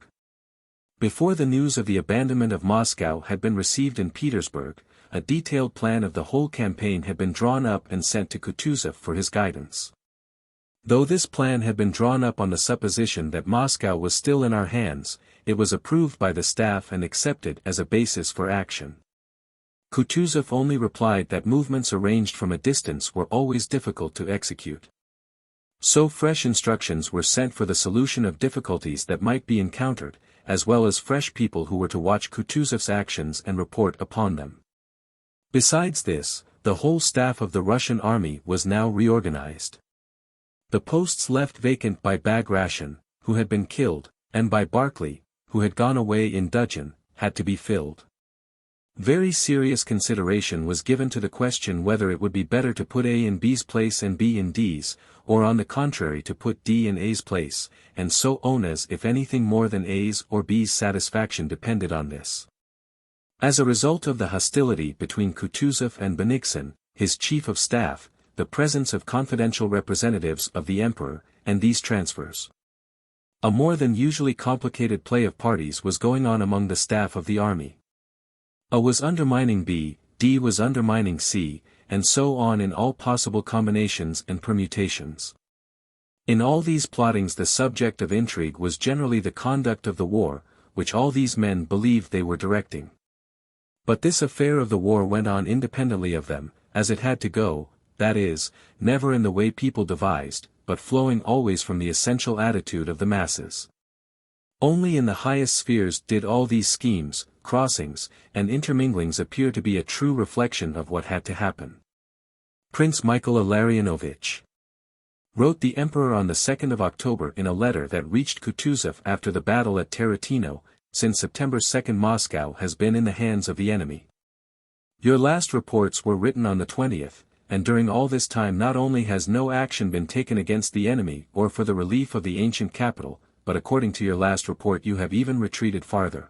Before the news of the abandonment of Moscow had been received in Petersburg, a detailed plan of the whole campaign had been drawn up and sent to Kutuzov for his guidance. Though this plan had been drawn up on the supposition that Moscow was still in our hands, it was approved by the staff and accepted as a basis for action. Kutuzov only replied that movements arranged from a distance were always difficult to execute. So fresh instructions were sent for the solution of difficulties that might be encountered, as well as fresh people who were to watch Kutuzov's actions and report upon them. Besides this, the whole staff of the Russian army was now reorganized. The posts left vacant by Bagration, who had been killed, and by Barclay, who had gone away in dudgeon, had to be filled. Very serious consideration was given to the question whether it would be better to put A in B's place and B in D's, or on the contrary to put D in A's place, and so on, as if anything more than A's or B's satisfaction depended on this. As a result of the hostility between Kutuzov and Bennigsen, his chief of staff, the presence of confidential representatives of the emperor, and these transfers, a more than usually complicated play of parties was going on among the staff of the army. A was undermining B, D was undermining C, and so on in all possible combinations and permutations. In all these plottings the subject of intrigue was generally the conduct of the war, which all these men believed they were directing. But this affair of the war went on independently of them, as it had to go, that is, never in the way people devised, but flowing always from the essential attitude of the masses. Only in the highest spheres did all these schemes, crossings, and interminglings appear to be a true reflection of what had to happen. Prince Michael Illarionovich wrote the emperor on the 2nd of October in a letter that reached Kutuzov after the battle at Tarutino, since September 2 Moscow has been in the hands of the enemy. Your last reports were written on the 20th, and during all this time not only has no action been taken against the enemy or for the relief of the ancient capital, but according to your last report you have even retreated farther.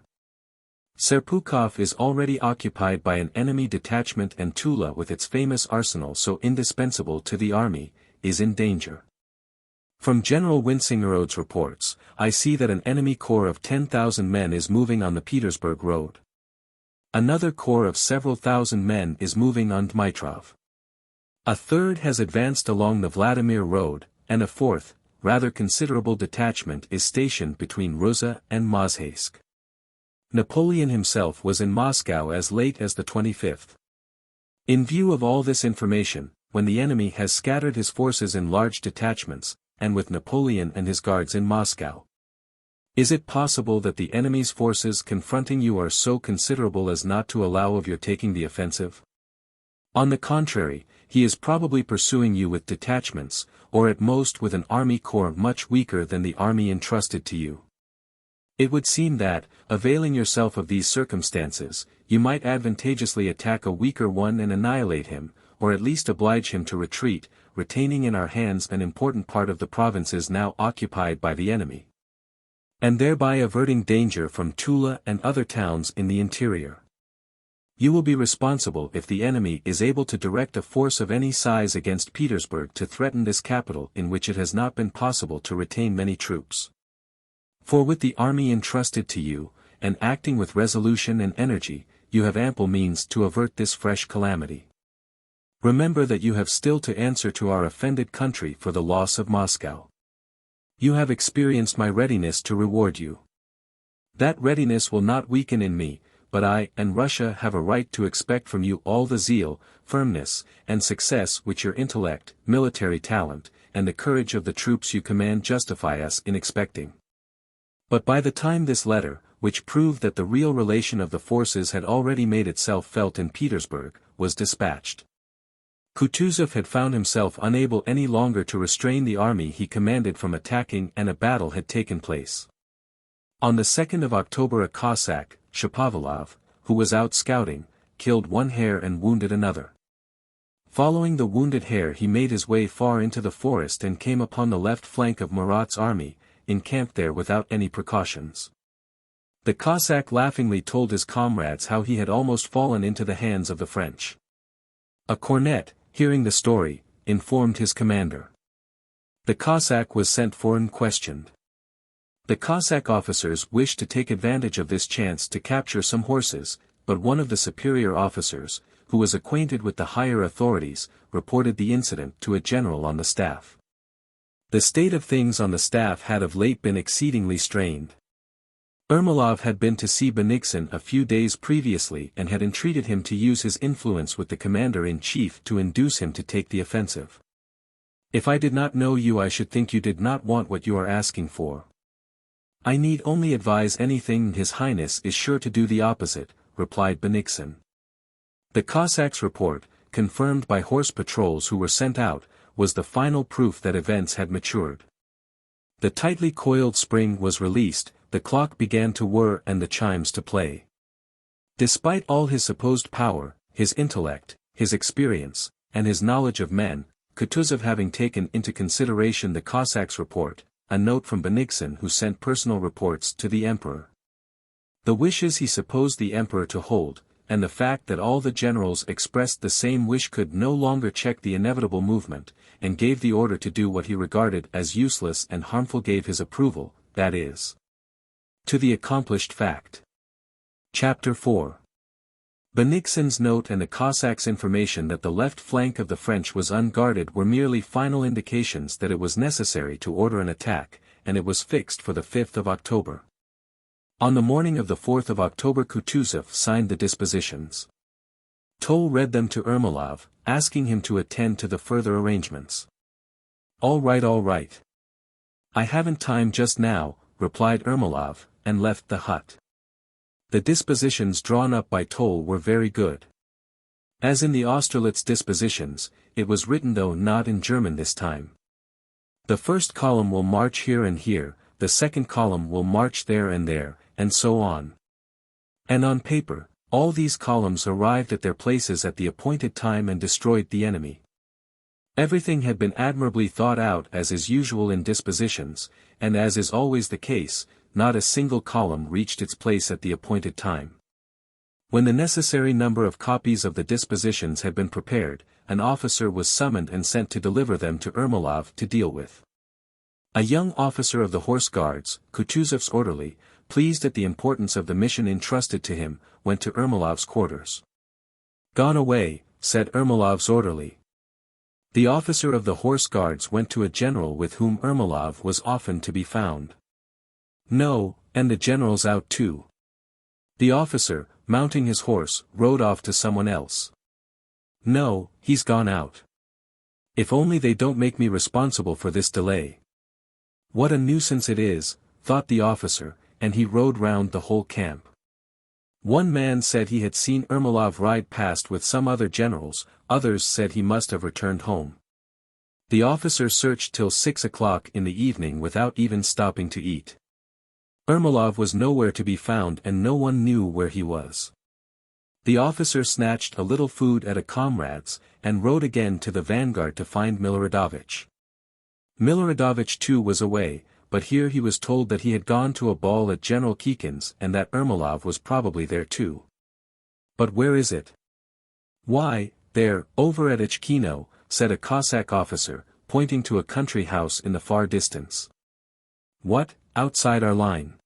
Serpukhov is already occupied by an enemy detachment, and Tula, with its famous arsenal so indispensable to the army, is in danger. From General Winsingerode's reports, I see that an enemy corps of 10,000 men is moving on the Petersburg road. Another corps of several thousand men is moving on Dmitrov. A third has advanced along the Vladimir road, and a fourth, rather considerable detachment is stationed between Ruza and Mozhaysk. Napoleon himself was in Moscow as late as the 25th. In view of all this information, when the enemy has scattered his forces in large detachments, and with Napoleon and his guards in Moscow, is it possible that the enemy's forces confronting you are so considerable as not to allow of your taking the offensive? On the contrary, he is probably pursuing you with detachments, or at most with an army corps much weaker than the army entrusted to you. It would seem that, availing yourself of these circumstances, you might advantageously attack a weaker one and annihilate him, or at least oblige him to retreat, retaining in our hands an important part of the provinces now occupied by the enemy, and thereby averting danger from Tula and other towns in the interior. You will be responsible if the enemy is able to direct a force of any size against Petersburg to threaten this capital in which it has not been possible to retain many troops. For with the army entrusted to you, and acting with resolution and energy, you have ample means to avert this fresh calamity. Remember that you have still to answer to our offended country for the loss of Moscow. You have experienced my readiness to reward you. That readiness will not weaken in me, but I and Russia have a right to expect from you all the zeal, firmness, and success which your intellect, military talent, and the courage of the troops you command justify us in expecting. But by the time this letter, which proved that the real relation of the forces had already made itself felt in Petersburg, was dispatched, Kutuzov had found himself unable any longer to restrain the army he commanded from attacking, and a battle had taken place. On the 2nd of October a Cossack, Shapovalov, who was out scouting, killed one hare and wounded another. Following the wounded hare he made his way far into the forest and came upon the left flank of Murat's army, encamped there without any precautions. The Cossack laughingly told his comrades how he had almost fallen into the hands of the French. A cornet, hearing the story, informed his commander. The Cossack was sent for and questioned. The Cossack officers wished to take advantage of this chance to capture some horses, but one of the superior officers, who was acquainted with the higher authorities, reported the incident to a general on the staff. The state of things on the staff had of late been exceedingly strained. Ermolov had been to see Bennigsen a few days previously and had entreated him to use his influence with the commander-in-chief to induce him to take the offensive. If I did not know you I should think you did not want what you are asking for. I need only advise anything and His Highness is sure to do the opposite, replied Bennigsen. The Cossacks' report, confirmed by horse patrols who were sent out, was the final proof that events had matured. The tightly coiled spring was released, the clock began to whir and the chimes to play. Despite all his supposed power, his intellect, his experience, and his knowledge of men, Kutuzov having taken into consideration the Cossacks' report, a note from Bennigsen who sent personal reports to the Emperor. The wishes he supposed the Emperor to hold, and the fact that all the generals expressed the same wish could no longer check the inevitable movement, and gave the order to do what he regarded as useless and harmful gave his approval, that is, to the accomplished fact. Chapter 4. Bennigsen's note and the Cossacks' information that the left flank of the French was unguarded were merely final indications that it was necessary to order an attack, and it was fixed for the 5th of October. On the morning of the 4th of October Kutuzov signed the dispositions. Toll read them to Ermolov, asking him to attend to the further arrangements. All right. I haven't time just now, replied Ermolov, and left the hut. The dispositions drawn up by Toll were very good. As in the Austerlitz dispositions, it was written though not in German this time. The first column will march here and here, the second column will march there, and so on. And on paper, all these columns arrived at their places at the appointed time and destroyed the enemy. Everything had been admirably thought out as is usual in dispositions, and as is always the case, not a single column reached its place at the appointed time. When the necessary number of copies of the dispositions had been prepared, an officer was summoned and sent to deliver them to Ermolov to deal with. A young officer of the Horse Guards, Kutuzov's orderly, pleased at the importance of the mission entrusted to him, went to Ermolov's quarters. "Gone away," said Ermolov's orderly. The officer of the Horse Guards went to a general with whom Ermolov was often to be found. "No, and the general's out too." The officer, mounting his horse, rode off to someone else. "No, he's gone out. If only they don't make me responsible for this delay. What a nuisance it is," thought the officer, and he rode round the whole camp. One man said he had seen Ermolov ride past with some other generals, others said he must have returned home. The officer searched till 6 o'clock in the evening without even stopping to eat. Ermolov was nowhere to be found and no one knew where he was. The officer snatched a little food at a comrade's, and rode again to the vanguard to find Miloradovich. Miloradovich too was away, but here he was told that he had gone to a ball at General Kikin's and that Ermolov was probably there too. "But where is it?" "Why, there, over at XXIX," said a Cossack officer, pointing to a country house in the far distance. "What, outside our line?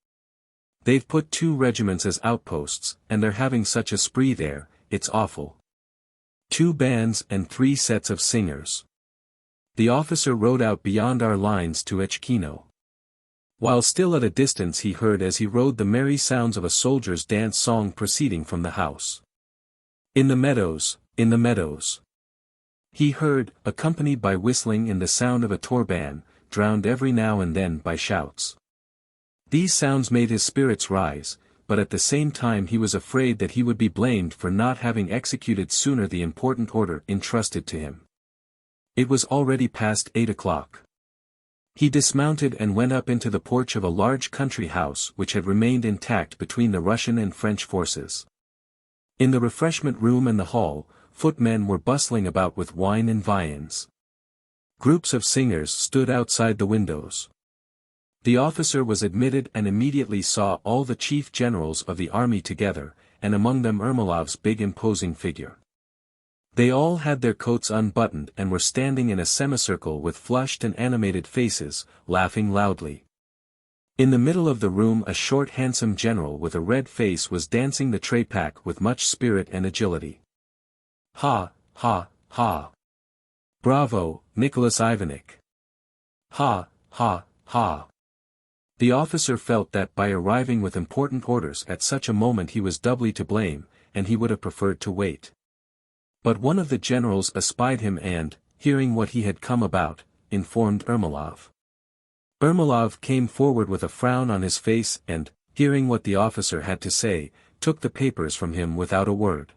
They've put 2 regiments as outposts, and they're having such a spree there, it's awful. 2 bands and 3 sets of singers." The officer rode out beyond our lines to XXIX. While still at a distance he heard as he rode the merry sounds of a soldier's dance song proceeding from the house. "In the meadows, in the meadows." He heard, accompanied by whistling and the sound of a torban, drowned every now and then by shouts. These sounds made his spirits rise, but at the same time he was afraid that he would be blamed for not having executed sooner the important order entrusted to him. It was already past 8 o'clock. He dismounted and went up into the porch of a large country house which had remained intact between the Russian and French forces. In the refreshment room and the hall, footmen were bustling about with wine and viands. Groups of singers stood outside the windows. The officer was admitted and immediately saw all the chief generals of the army together, and among them Ermolov's big imposing figure. They all had their coats unbuttoned and were standing in a semicircle with flushed and animated faces, laughing loudly. In the middle of the room a short handsome general with a red face was dancing the trepak with much spirit and agility. "Ha, ha, ha! Bravo, Nicholas Ivanich! Ha, ha, ha!" The officer felt that by arriving with important orders at such a moment he was doubly to blame, and he would have preferred to wait. But one of the generals espied him and, hearing what he had come about, informed Ermolov. Ermolov came forward with a frown on his face and, hearing what the officer had to say, took the papers from him without a word.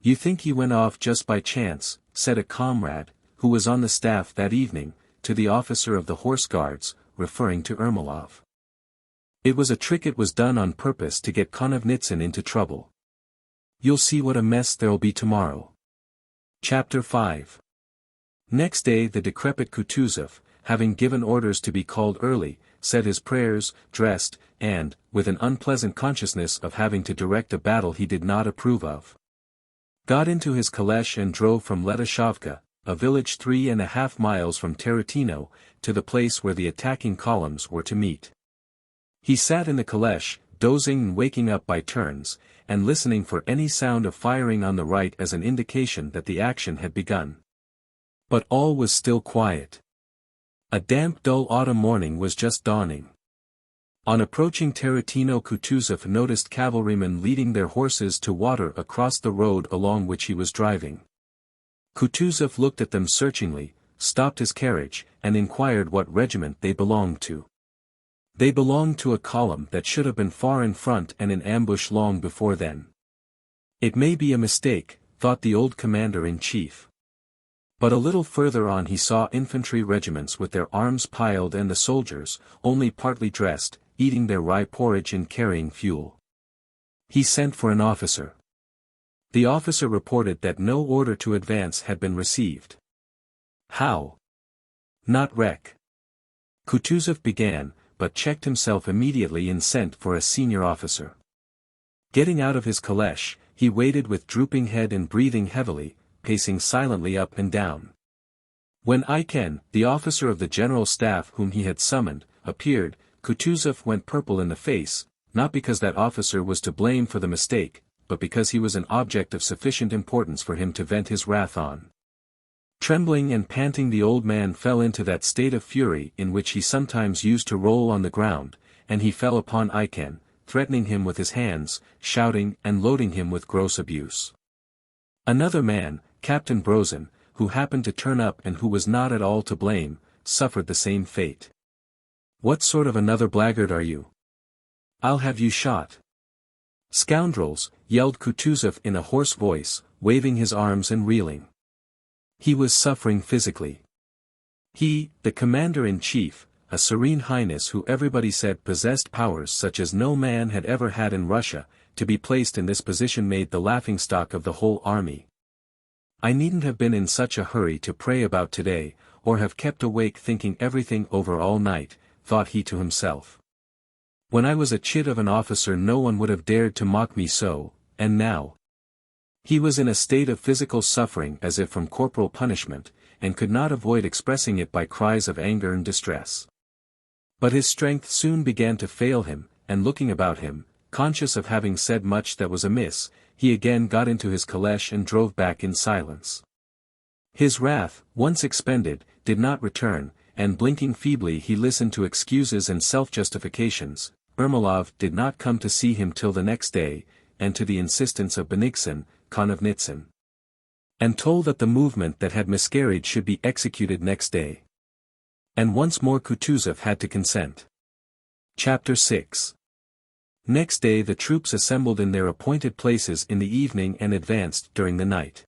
"You think he went off just by chance," said a comrade, who was on the staff that evening, to the officer of the Horse Guards, referring to Ermolov. "It was a trick, it was done on purpose to get Konovnitsyn into trouble. You'll see what a mess there'll be tomorrow." Chapter 5. Next day the decrepit Kutuzov, having given orders to be called early, said his prayers, dressed, and, with an unpleasant consciousness of having to direct a battle he did not approve of, got into his caleche and drove from Letoshovka, a village 3.5 miles from Tarutino, to the place where the attacking columns were to meet. He sat in the caleche, dozing and waking up by turns, and listening for any sound of firing on the right as an indication that the action had begun. But all was still quiet. A damp, dull autumn morning was just dawning. On approaching Tarutino, Kutuzov noticed cavalrymen leading their horses to water across the road along which he was driving. Kutuzov looked at them searchingly, stopped his carriage, and inquired what regiment they belonged to. They belonged to a column that should have been far in front and in ambush long before then. It may be a mistake, thought the old commander-in-chief. But a little further on he saw infantry regiments with their arms piled and the soldiers, only partly dressed, eating their rye porridge and carrying fuel. He sent for an officer. The officer reported that no order to advance had been received. "How? Not wreck?" Kutuzov began, but checked himself immediately and sent for a senior officer. Getting out of his caleche, he waited with drooping head and breathing heavily, pacing silently up and down. When Iken, the officer of the general staff whom he had summoned, appeared, Kutuzov went purple in the face, not because that officer was to blame for the mistake, but because he was an object of sufficient importance for him to vent his wrath on. Trembling and panting, the old man fell into that state of fury in which he sometimes used to roll on the ground, and he fell upon Iken, threatening him with his hands, shouting and loading him with gross abuse. Another man, Captain Brozin, who happened to turn up and who was not at all to blame, suffered the same fate. "What sort of another blackguard are you? I'll have you shot." "Scoundrels," yelled Kutuzov in a hoarse voice, waving his arms and reeling. He was suffering physically. He, the commander-in-chief, a serene highness who everybody said possessed powers such as no man had ever had in Russia, to be placed in this position made the laughingstock of the whole army. "I needn't have been in such a hurry to pray about today, or have kept awake thinking everything over all night," thought he to himself. "When I was a chit of an officer no one would have dared to mock me so, and now." He was in a state of physical suffering as if from corporal punishment, and could not avoid expressing it by cries of anger and distress. But his strength soon began to fail him, and looking about him, conscious of having said much that was amiss, he again got into his caleche and drove back in silence. His wrath, once expended, did not return, and blinking feebly he listened to excuses and self-justifications. Ermolov did not come to see him till the next day, and to the insistence of Benigsen, Konovnitsyn, and told that the movement that had miscarried should be executed next day. And once more Kutuzov had to consent. Chapter 6. Next day the troops assembled in their appointed places in the evening and advanced during the night.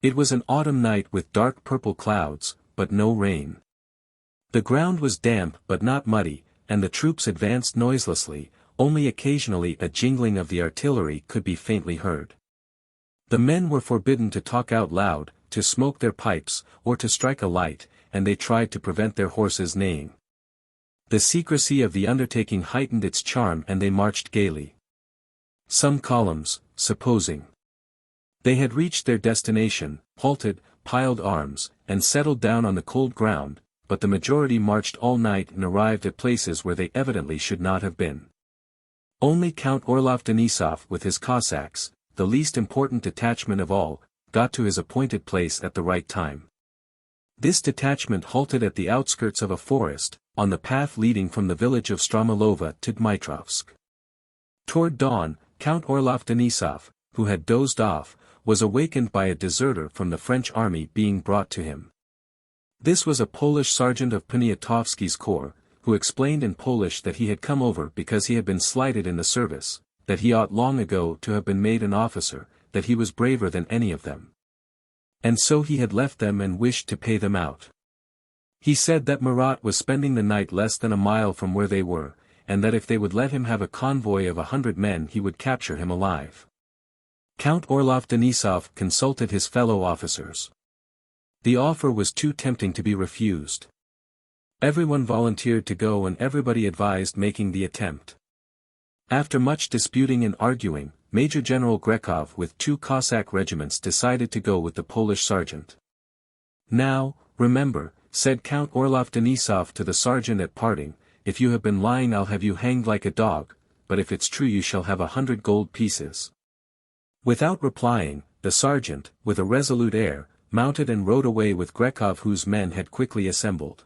It was an autumn night with dark purple clouds, but no rain. The ground was damp but not muddy, and the troops advanced noiselessly, only occasionally a jingling of the artillery could be faintly heard. The men were forbidden to talk out loud, to smoke their pipes, or to strike a light, and they tried to prevent their horses neighing. The secrecy of the undertaking heightened its charm and they marched gaily. Some columns, supposing they had reached their destination, halted, piled arms, and settled down on the cold ground, but the majority marched all night and arrived at places where they evidently should not have been. Only Count Orlov Denisov with his Cossacks, the least important detachment of all, got to his appointed place at the right time. This detachment halted at the outskirts of a forest, on the path leading from the village of Stromilova to Dmitrovsk. Toward dawn, Count Orlov Denisov, who had dozed off, was awakened by a deserter from the French army being brought to him. This was a Polish sergeant of Poniatowski's corps, who explained in Polish that he had come over because he had been slighted in the service, that he ought long ago to have been made an officer, that he was braver than any of them. And so he had left them and wished to pay them out. He said that Murat was spending the night less than a mile from where they were, and that if they would let him have a convoy of 100 men he would capture him alive. Count Orloff Denisov consulted his fellow officers. The offer was too tempting to be refused. Everyone volunteered to go and everybody advised making the attempt. After much disputing and arguing, Major General Grekov with 2 Cossack regiments decided to go with the Polish sergeant. "Now, remember," said Count Orloff Denisov to the sergeant at parting, "if you have been lying I'll have you hanged like a dog, but if it's true you shall have 100 gold pieces." Without replying, the sergeant, with a resolute air, mounted and rode away with Grekov whose men had quickly assembled.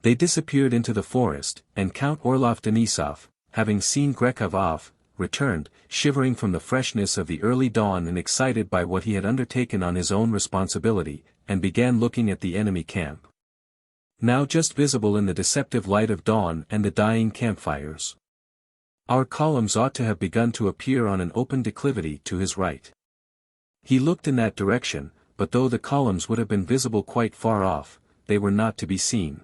They disappeared into the forest, and Count Orloff Denisov, having seen Grekov off, returned, shivering from the freshness of the early dawn and excited by what he had undertaken on his own responsibility, and began looking at the enemy camp. Now just visible in the deceptive light of dawn and the dying campfires. Our columns ought to have begun to appear on an open declivity to his right. He looked in that direction, but though the columns would have been visible quite far off, they were not to be seen.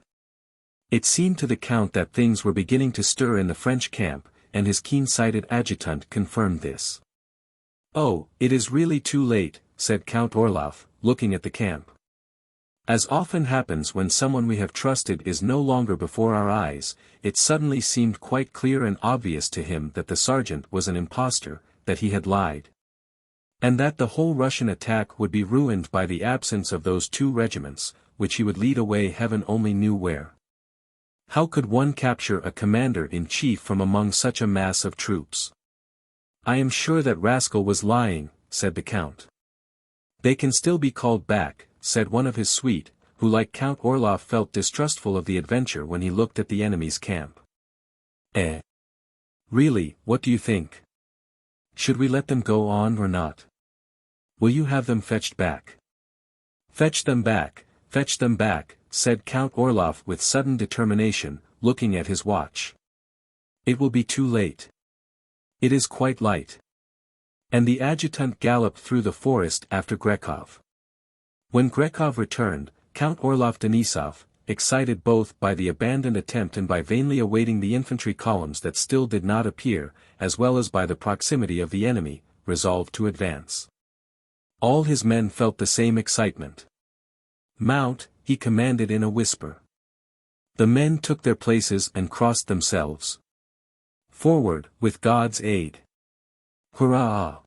It seemed to the Count that things were beginning to stir in the French camp, and his keen-sighted adjutant confirmed this. "Oh, it is really too late," said Count Orloff, looking at the camp. As often happens when someone we have trusted is no longer before our eyes, it suddenly seemed quite clear and obvious to him that the sergeant was an impostor, that he had lied. And that the whole Russian attack would be ruined by the absence of those 2 regiments, which he would lead away heaven only knew where. How could one capture a commander-in-chief from among such a mass of troops? "I am sure that rascal was lying," said the Count. "They can still be called back," said one of his suite, who like Count Orloff felt distrustful of the adventure when he looked at the enemy's camp. "Eh? Really, what do you think? Should we let them go on or not? Will you have them fetched back?" "Fetch them back, said Count Orloff with sudden determination, looking at his watch. "It will be too late. It is quite light." And the adjutant galloped through the forest after Grekov. When Grekov returned, Count Orloff Denisov, excited both by the abandoned attempt and by vainly awaiting the infantry columns that still did not appear, as well as by the proximity of the enemy, resolved to advance. All his men felt the same excitement. "Mount," he commanded in a whisper. The men took their places and crossed themselves. "Forward, with God's aid!" "Hurrah!"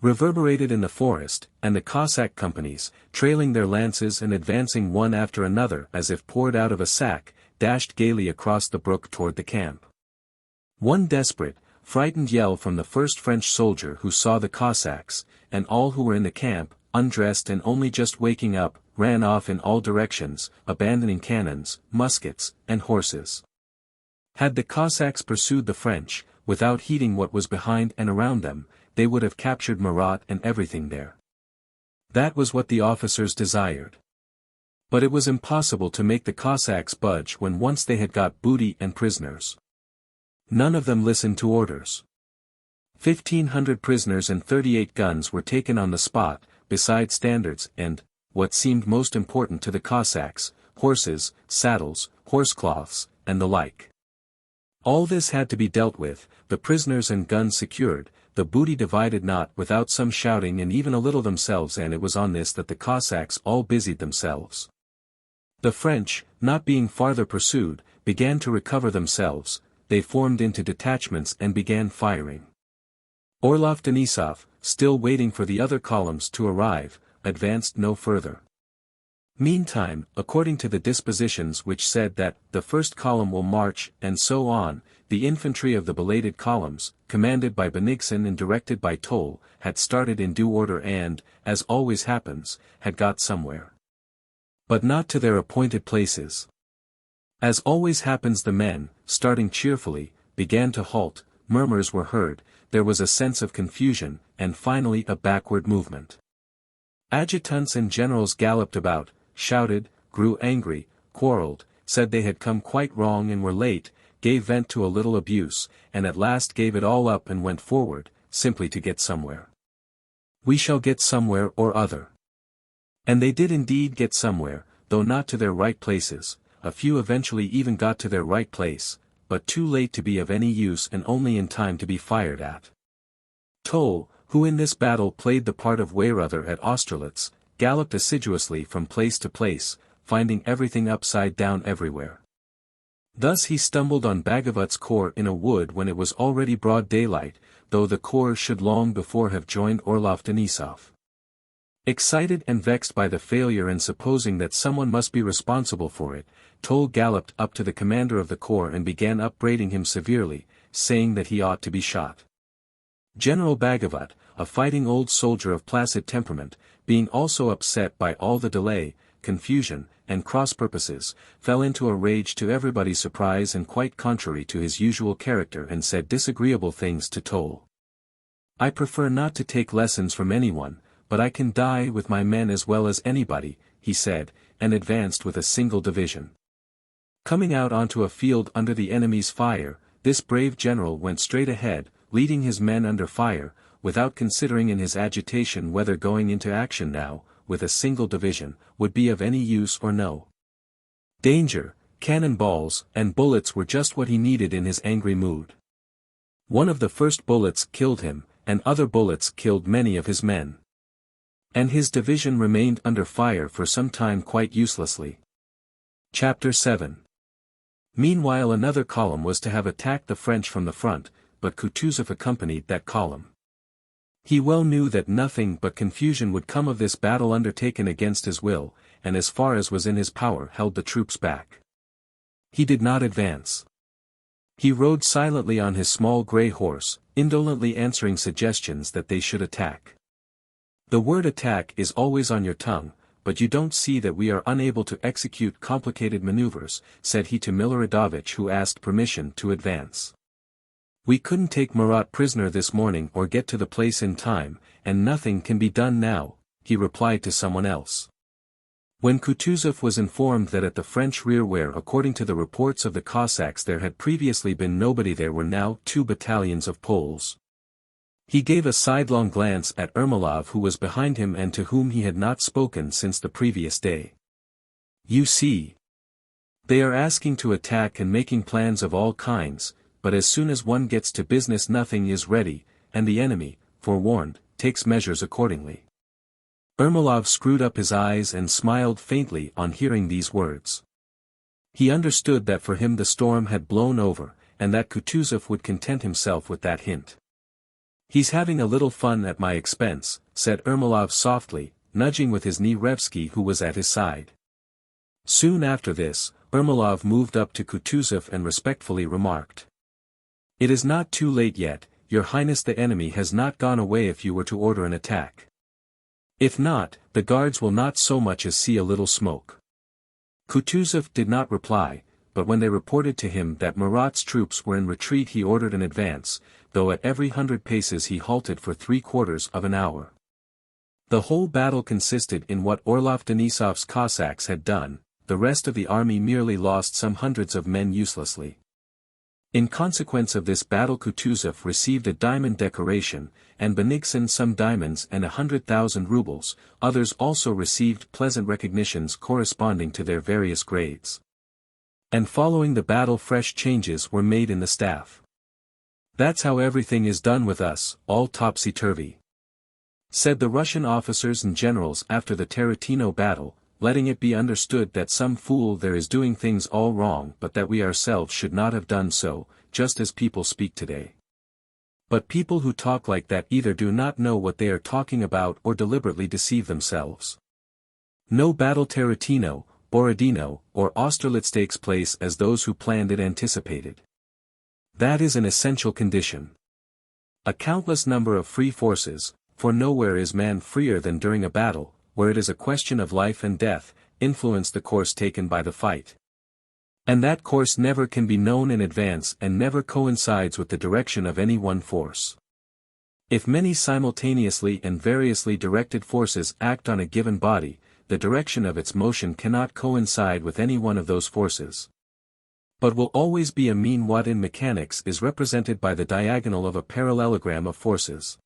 reverberated in the forest, and the Cossack companies, trailing their lances and advancing one after another as if poured out of a sack, dashed gaily across the brook toward the camp. One desperate, frightened yell from the first French soldier who saw the Cossacks, and all who were in the camp, undressed and only just waking up, ran off in all directions, abandoning cannons, muskets, and horses. Had the Cossacks pursued the French, without heeding what was behind and around them, they would have captured Murat and everything there. That was what the officers desired. But it was impossible to make the Cossacks budge when once they had got booty and prisoners. None of them listened to orders. 1,500 prisoners and 38 guns were taken on the spot, besides standards and, what seemed most important to the Cossacks, horses, saddles, horsecloths, and the like. All this had to be dealt with, the prisoners and guns secured, the booty divided not without some shouting and even a little themselves, and it was on this that the Cossacks all busied themselves. The French, not being farther pursued, began to recover themselves, they formed into detachments and began firing. Orloff Denisov, still waiting for the other columns to arrive, advanced no further. Meantime, according to the dispositions which said that the first column will march, and so on, the infantry of the belated columns, commanded by Benigsen and directed by Toll, had started in due order and, as always happens, had got somewhere. But not to their appointed places. As always happens, the men, starting cheerfully, began to halt, murmurs were heard, there was a sense of confusion, and finally a backward movement. Adjutants and generals galloped about, shouted, grew angry, quarreled, said they had come quite wrong and were late, gave vent to a little abuse, and at last gave it all up and went forward, simply to get somewhere. We shall get somewhere or other. And they did indeed get somewhere, though not to their right places. A few eventually even got to their right place, but too late to be of any use and only in time to be fired at. Toll, who in this battle played the part of Weyrother at Austerlitz, galloped assiduously from place to place, finding everything upside down everywhere. Thus he stumbled on Bagavut's corps in a wood when it was already broad daylight, though the corps should long before have joined Orlov Denisov. Excited and vexed by the failure and supposing that someone must be responsible for it, Toll galloped up to the commander of the corps and began upbraiding him severely, saying that he ought to be shot. General Bagavut, a fighting old soldier of placid temperament, being also upset by all the delay, confusion, and cross-purposes, fell into a rage to everybody's surprise and quite contrary to his usual character and said disagreeable things to Toll. "I prefer not to take lessons from anyone, but I can die with my men as well as anybody," he said, and advanced with a single division. Coming out onto a field under the enemy's fire, this brave general went straight ahead, leading his men under fire, without considering in his agitation whether going into action now, with a single division, would be of any use or no. Danger, cannonballs, and bullets were just what he needed in his angry mood. One of the first bullets killed him, and other bullets killed many of his men. And his division remained under fire for some time quite uselessly. Chapter 7. Meanwhile another column was to have attacked the French from the front, but Kutuzov accompanied that column. He well knew that nothing but confusion would come of this battle undertaken against his will, and as far as was in his power held the troops back. He did not advance. He rode silently on his small grey horse, indolently answering suggestions that they should attack. The word attack is always on your tongue, but you don't see that we are unable to execute complicated maneuvers, said he to Miloradovich, who asked permission to advance. We couldn't take Murat prisoner this morning or get to the place in time, and nothing can be done now, he replied to someone else. When Kutuzov was informed that at the French rear where according to the reports of the Cossacks there had previously been nobody, there were now 2 battalions of Poles. He gave a sidelong glance at Ermolov, who was behind him and to whom he had not spoken since the previous day. "You see. They are asking to attack and making plans of all kinds, but as soon as one gets to business nothing is ready, and the enemy, forewarned, takes measures accordingly." Ermolov screwed up his eyes and smiled faintly on hearing these words. He understood that for him the storm had blown over, and that Kutuzov would content himself with that hint. "He's having a little fun at my expense," said Ermolov softly, nudging with his knee Revsky, who was at his side. Soon after this, Ermolov moved up to Kutuzov and respectfully remarked, "It is not too late yet, Your Highness. The enemy has not gone away if you were to order an attack. If not, the guards will not so much as see a little smoke." Kutuzov did not reply, but when they reported to him that Murat's troops were in retreat he ordered an advance, though at every 100 paces he halted for 3/4 of an hour. The whole battle consisted in what Orlov Denisov's Cossacks had done, the rest of the army merely lost some hundreds of men uselessly. In consequence of this battle Kutuzov received a diamond decoration, and Benigsen some diamonds and 100,000 rubles, others also received pleasant recognitions corresponding to their various grades. And following the battle fresh changes were made in the staff. "That's how everything is done with us, all topsy-turvy," said the Russian officers and generals after the Tarantino battle, letting it be understood that some fool there is doing things all wrong, but that we ourselves should not have done so, just as people speak today. But people who talk like that either do not know what they are talking about or deliberately deceive themselves. No battle Tarantino, Borodino, or Austerlitz takes place as those who planned it anticipated. That is an essential condition. A countless number of free forces, for nowhere is man freer than during a battle, where it is a question of life and death, influence the course taken by the fight. And that course never can be known in advance and never coincides with the direction of any one force. If many simultaneously and variously directed forces act on a given body, the direction of its motion cannot coincide with any one of those forces, but will always be a mean. What in mechanics is represented by the diagonal of a parallelogram of forces.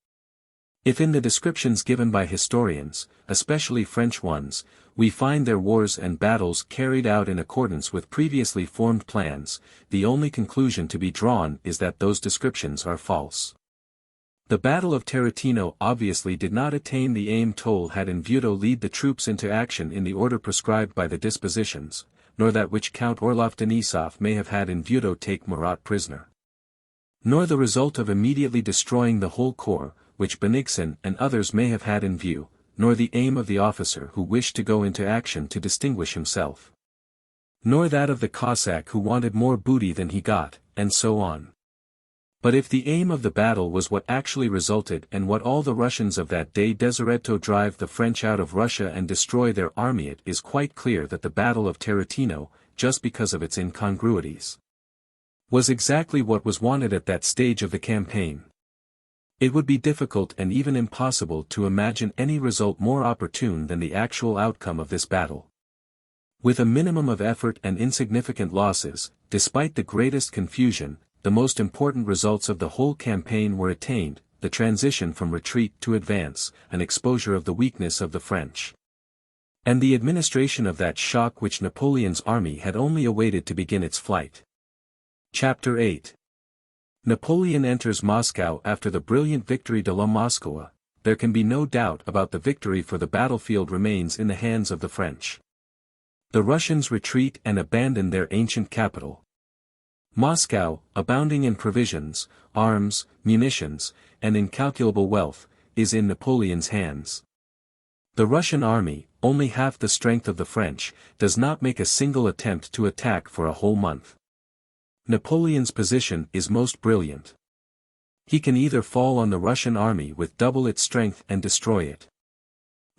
If in the descriptions given by historians, especially French ones, we find their wars and battles carried out in accordance with previously formed plans, the only conclusion to be drawn is that those descriptions are false. The Battle of Terracino obviously did not attain the aim Toll had in view to lead the troops into action in the order prescribed by the dispositions, nor that which Count Orloff Denisov may have had in view to take Murat prisoner. Nor the result of immediately destroying the whole corps, which Bennigsen and others may have had in view, nor the aim of the officer who wished to go into action to distinguish himself. Nor that of the Cossack who wanted more booty than he got, and so on. But if the aim of the battle was what actually resulted and what all the Russians of that day desired to drive the French out of Russia and destroy their army, it is quite clear that the Battle of Terracino, just because of its incongruities, was exactly what was wanted at that stage of the campaign. It would be difficult and even impossible to imagine any result more opportune than the actual outcome of this battle. With a minimum of effort and insignificant losses, despite the greatest confusion, the most important results of the whole campaign were attained: the transition from retreat to advance, an exposure of the weakness of the French, and the administration of that shock which Napoleon's army had only awaited to begin its flight. Chapter 8. Napoleon enters Moscow after the brilliant victory de la Moskowa. There can be no doubt about the victory, for the battlefield remains in the hands of the French. The Russians retreat and abandon their ancient capital. Moscow, abounding in provisions, arms, munitions, and incalculable wealth, is in Napoleon's hands. The Russian army, only half the strength of the French, does not make a single attempt to attack for a whole month. Napoleon's position is most brilliant. He can either fall on the Russian army with double its strength and destroy it,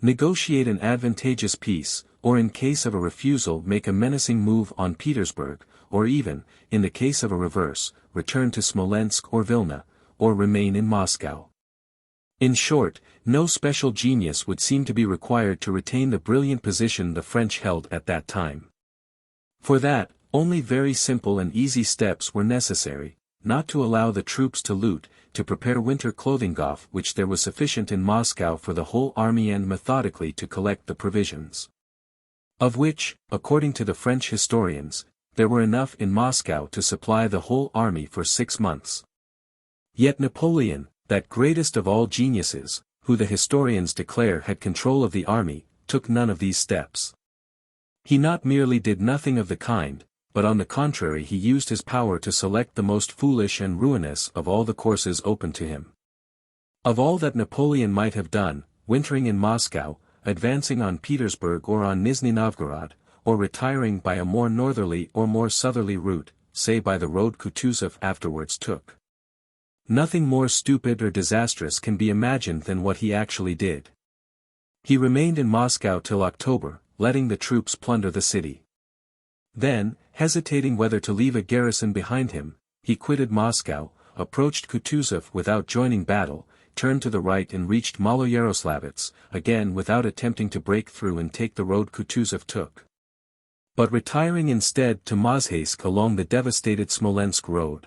negotiate an advantageous peace, or in case of a refusal make a menacing move on Petersburg, or even, in the case of a reverse, return to Smolensk or Vilna, or remain in Moscow. In short, no special genius would seem to be required to retain the brilliant position the French held at that time. For that, only very simple and easy steps were necessary: not to allow the troops to loot, to prepare winter clothing, of which there was sufficient in Moscow for the whole army, and methodically to collect the provisions, of which, according to the French historians, there were enough in Moscow to supply the whole army for 6 months. Yet Napoleon, that greatest of all geniuses, who the historians declare had control of the army, took none of these steps. He not merely did nothing of the kind, but on the contrary he used his power to select the most foolish and ruinous of all the courses open to him. Of all that Napoleon might have done, wintering in Moscow, advancing on Petersburg or on Nizhny Novgorod, or retiring by a more northerly or more southerly route, say by the road Kutuzov afterwards took, nothing more stupid or disastrous can be imagined than what he actually did. He remained in Moscow till October, letting the troops plunder the city. Then, hesitating whether to leave a garrison behind him, he quitted Moscow, approached Kutuzov without joining battle, turned to the right and reached Maloyaroslavets, again without attempting to break through and take the road Kutuzov took, but retiring instead to Mozhaysk along the devastated Smolensk road.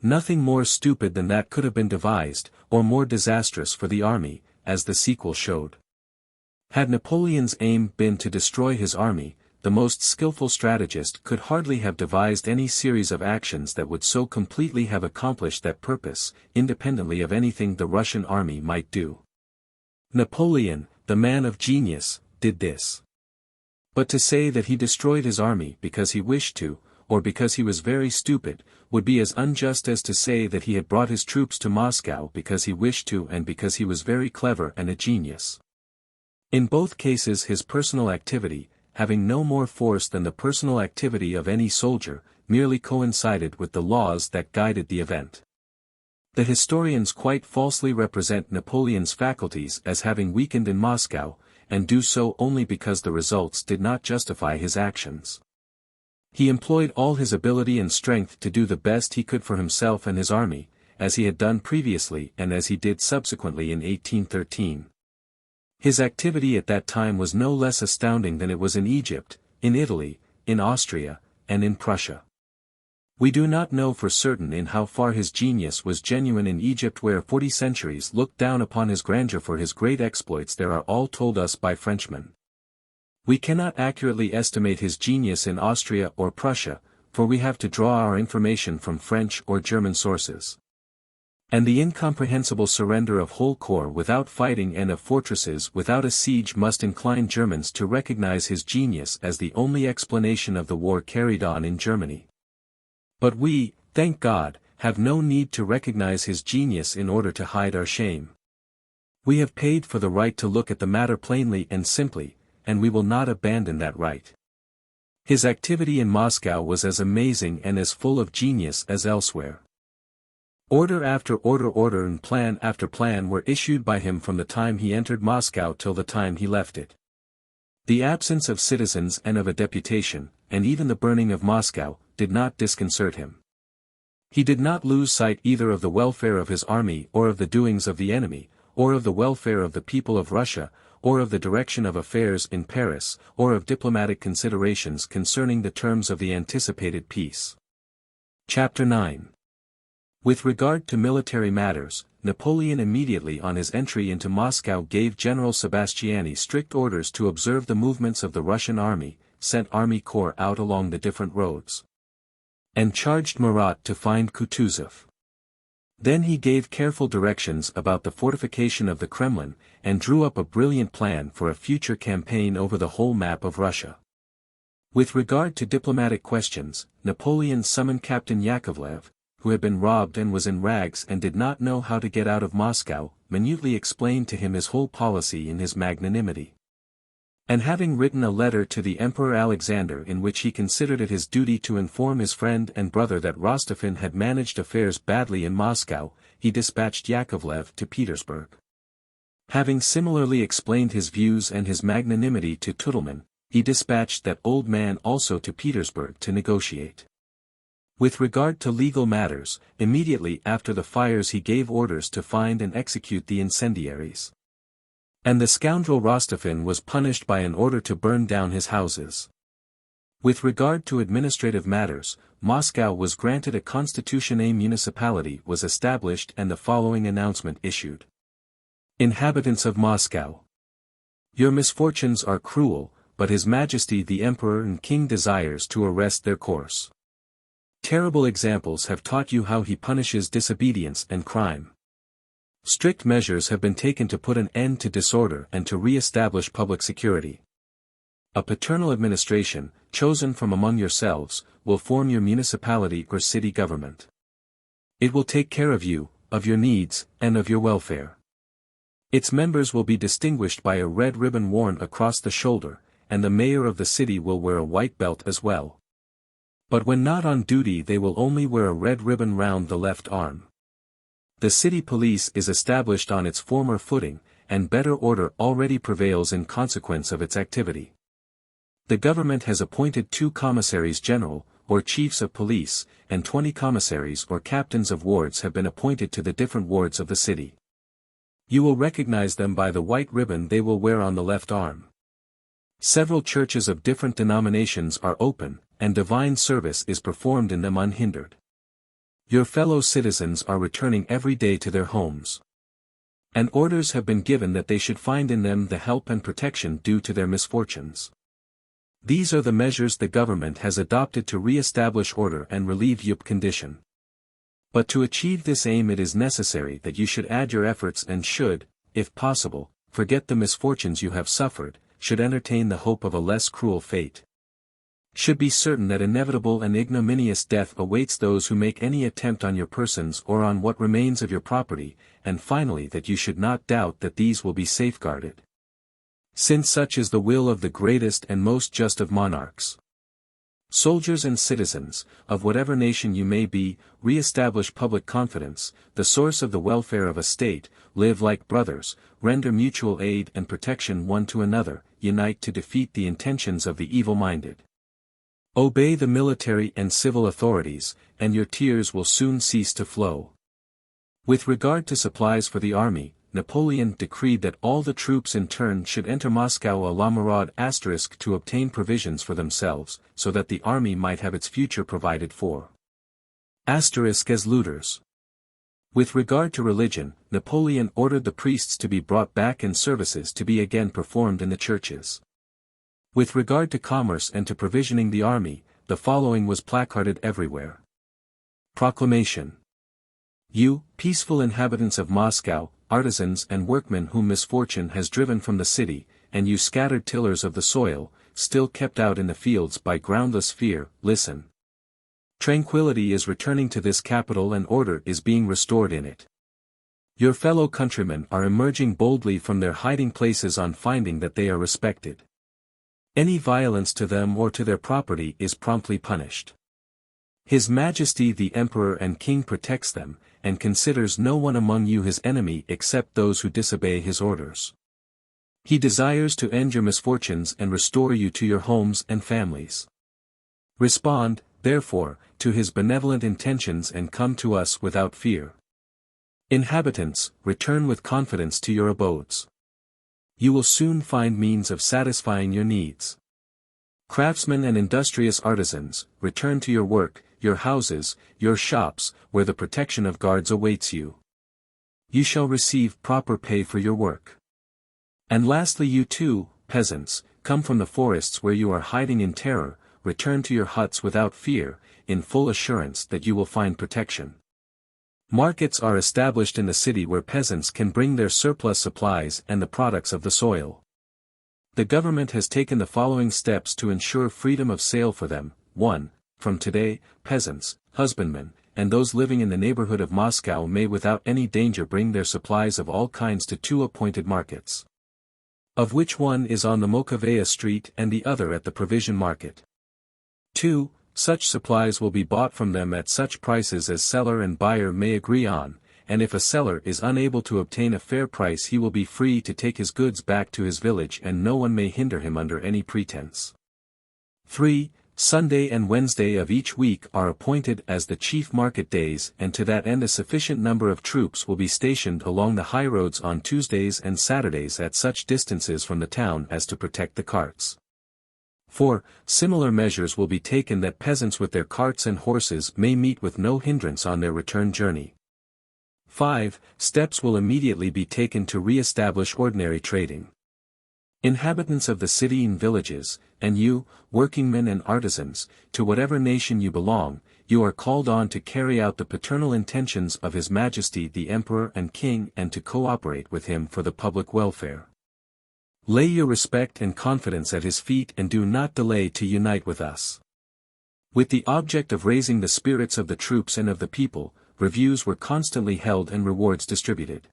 Nothing more stupid than that could have been devised, or more disastrous for the army, as the sequel showed. Had Napoleon's aim been to destroy his army, the most skillful strategist could hardly have devised any series of actions that would so completely have accomplished that purpose, independently of anything the Russian army might do. Napoleon, the man of genius, did this. But to say that he destroyed his army because he wished to, or because he was very stupid, would be as unjust as to say that he had brought his troops to Moscow because he wished to and because he was very clever and a genius. In both cases his personal activity, having no more force than the personal activity of any soldier, merely coincided with the laws that guided the event. The historians quite falsely represent Napoleon's faculties as having weakened in Moscow, and do so only because the results did not justify his actions. He employed all his ability and strength to do the best he could for himself and his army, as he had done previously and as he did subsequently in 1813. His activity at that time was no less astounding than it was in Egypt, in Italy, in Austria, and in Prussia. We do not know for certain in how far his genius was genuine in Egypt, where 40 centuries looked down upon his grandeur for his great exploits there are all told us by Frenchmen. We cannot accurately estimate his genius in Austria or Prussia, for we have to draw our information from French or German sources. And the incomprehensible surrender of whole corps without fighting and of fortresses without a siege must incline Germans to recognize his genius as the only explanation of the war carried on in Germany. But we, thank God, have no need to recognize his genius in order to hide our shame. We have paid for the right to look at the matter plainly and simply, and we will not abandon that right. His activity in Moscow was as amazing and as full of genius as elsewhere. Order after order and plan after plan were issued by him from the time he entered Moscow till the time he left it. The absence of citizens and of a deputation, and even the burning of Moscow, did not disconcert him. He did not lose sight either of the welfare of his army or of the doings of the enemy, or of the welfare of the people of Russia, or of the direction of affairs in Paris, or of diplomatic considerations concerning the terms of the anticipated peace. Chapter 9. With regard to military matters, Napoleon immediately on his entry into Moscow gave General Sebastiani strict orders to observe the movements of the Russian army, sent army corps out along the different roads, and charged Murat to find Kutuzov. Then he gave careful directions about the fortification of the Kremlin, and drew up a brilliant plan for a future campaign over the whole map of Russia. With regard to diplomatic questions, Napoleon summoned Captain Yakovlev, who had been robbed and was in rags and did not know how to get out of Moscow, minutely explained to him his whole policy in his magnanimity. And having written a letter to the Emperor Alexander in which he considered it his duty to inform his friend and brother that Rostophin had managed affairs badly in Moscow, he dispatched Yakovlev to Petersburg. Having similarly explained his views and his magnanimity to Tudelman, he dispatched that old man also to Petersburg to negotiate. With regard to legal matters, immediately after the fires he gave orders to find and execute the incendiaries. And the scoundrel Rostophin was punished by an order to burn down his houses. With regard to administrative matters, Moscow was granted a constitution, a municipality was established and the following announcement issued. Inhabitants of Moscow. Your misfortunes are cruel, but His Majesty the Emperor and King desires to arrest their course. Terrible examples have taught you how he punishes disobedience and crime. Strict measures have been taken to put an end to disorder and to re-establish public security. A paternal administration, chosen from among yourselves, will form your municipality or city government. It will take care of you, of your needs, and of your welfare. Its members will be distinguished by a red ribbon worn across the shoulder, and the mayor of the city will wear a white belt as well. But when not on duty they will only wear a red ribbon round the left arm. The city police is established on its former footing, and better order already prevails in consequence of its activity. The government has appointed 2 commissaries general, or chiefs of police, and 20 commissaries or captains of wards have been appointed to the different wards of the city. You will recognize them by the white ribbon they will wear on the left arm. Several churches of different denominations are open, and divine service is performed in them unhindered. Your fellow citizens are returning every day to their homes. And orders have been given that they should find in them the help and protection due to their misfortunes. These are the measures the government has adopted to re-establish order and relieve your condition. But to achieve this aim it is necessary that you should add your efforts and should, if possible, forget the misfortunes you have suffered, should entertain the hope of a less cruel fate. Should be certain that inevitable and ignominious death awaits those who make any attempt on your persons or on what remains of your property, and finally that you should not doubt that these will be safeguarded. Since such is the will of the greatest and most just of monarchs. Soldiers and citizens, of whatever nation you may be, re-establish public confidence, the source of the welfare of a state, live like brothers, render mutual aid and protection one to another, unite to defeat the intentions of the evil-minded. Obey the military and civil authorities, and your tears will soon cease to flow. With regard to supplies for the army, Napoleon decreed that all the troops in turn should enter Moscow à la maraude * to obtain provisions for themselves, so that the army might have its future provided for. * as looters. With regard to religion, Napoleon ordered the priests to be brought back and services to be again performed in the churches. With regard to commerce and to provisioning the army, the following was placarded everywhere. Proclamation. You, peaceful inhabitants of Moscow, artisans and workmen whom misfortune has driven from the city, and you scattered tillers of the soil, still kept out in the fields by groundless fear, listen. Tranquility is returning to this capital and order is being restored in it. Your fellow countrymen are emerging boldly from their hiding places on finding that they are respected. Any violence to them or to their property is promptly punished. His Majesty the Emperor and King protects them, and considers no one among you his enemy except those who disobey his orders. He desires to end your misfortunes and restore you to your homes and families. Respond, therefore, to his benevolent intentions and come to us without fear. Inhabitants, return with confidence to your abodes. You will soon find means of satisfying your needs. Craftsmen and industrious artisans, return to your work, your houses, your shops, where the protection of guards awaits you. You shall receive proper pay for your work. And lastly you too, peasants, come from the forests where you are hiding in terror, return to your huts without fear, in full assurance that you will find protection. Markets are established in the city where peasants can bring their surplus supplies and the products of the soil. The government has taken the following steps to ensure freedom of sale for them. 1. From today, peasants, husbandmen, and those living in the neighborhood of Moscow may without any danger bring their supplies of all kinds to 2 appointed markets, of which one is on the Mokovaya Street and the other at the Provision Market. 2. Such supplies will be bought from them at such prices as seller and buyer may agree on, and if a seller is unable to obtain a fair price he will be free to take his goods back to his village and no one may hinder him under any pretense. 3. Sunday and Wednesday of each week are appointed as the chief market days and to that end a sufficient number of troops will be stationed along the highroads on Tuesdays and Saturdays at such distances from the town as to protect the carts. 4. Similar measures will be taken that peasants with their carts and horses may meet with no hindrance on their return journey. 5. Steps will immediately be taken to re-establish ordinary trading. Inhabitants of the city and villages, and you, workingmen and artisans, to whatever nation you belong, you are called on to carry out the paternal intentions of His Majesty the Emperor and King and to cooperate with him for the public welfare. Lay your respect and confidence at his feet and do not delay to unite with us. With the object of raising the spirits of the troops and of the people, reviews were constantly held and rewards distributed.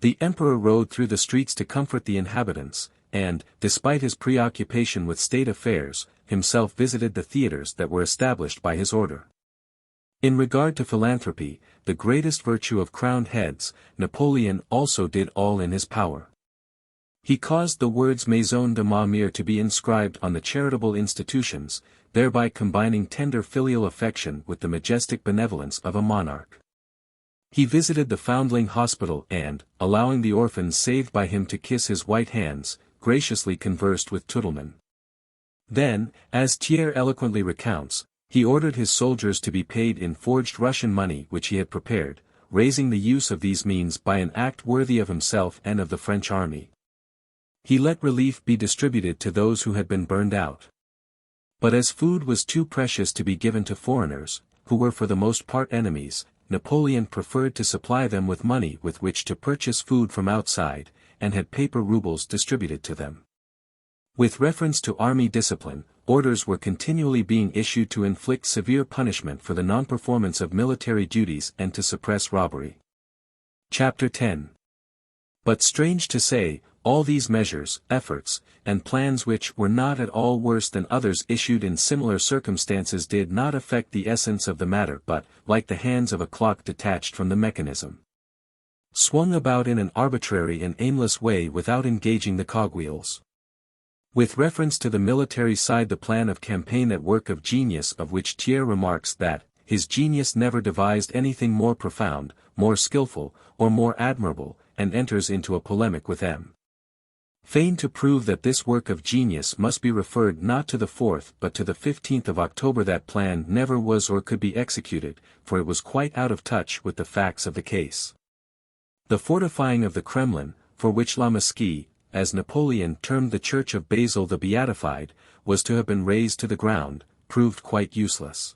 The emperor rode through the streets to comfort the inhabitants, and, despite his preoccupation with state affairs, himself visited the theaters that were established by his order. In regard to philanthropy, the greatest virtue of crowned heads, Napoleon also did all in his power. He caused the words Maison de ma mère to be inscribed on the charitable institutions, thereby combining tender filial affection with the majestic benevolence of a monarch. He visited the Foundling Hospital and, allowing the orphans saved by him to kiss his white hands, graciously conversed with Tudelman. Then, as Thiers eloquently recounts, he ordered his soldiers to be paid in forged Russian money which he had prepared, raising the use of these means by an act worthy of himself and of the French army. He let relief be distributed to those who had been burned out. But as food was too precious to be given to foreigners, who were for the most part enemies, Napoleon preferred to supply them with money with which to purchase food from outside, and had paper rubles distributed to them. With reference to army discipline, orders were continually being issued to inflict severe punishment for the non-performance of military duties and to suppress robbery. Chapter 10. But strange to say, all these measures, efforts, and plans which were not at all worse than others issued in similar circumstances did not affect the essence of the matter but, like the hands of a clock detached from the mechanism, swung about in an arbitrary and aimless way without engaging the cogwheels. With reference to the military side, the plan of campaign, that work of genius of which Thiers remarks that, his genius never devised anything more profound, more skillful, or more admirable, and enters into a polemic with M. Fain to prove that this work of genius must be referred not to the 4th but to the 15th of October, that plan never was or could be executed, for it was quite out of touch with the facts of the case. The fortifying of the Kremlin, for which La Mosquée, as Napoleon termed the Church of Basil the Beatified, was to have been razed to the ground, proved quite useless.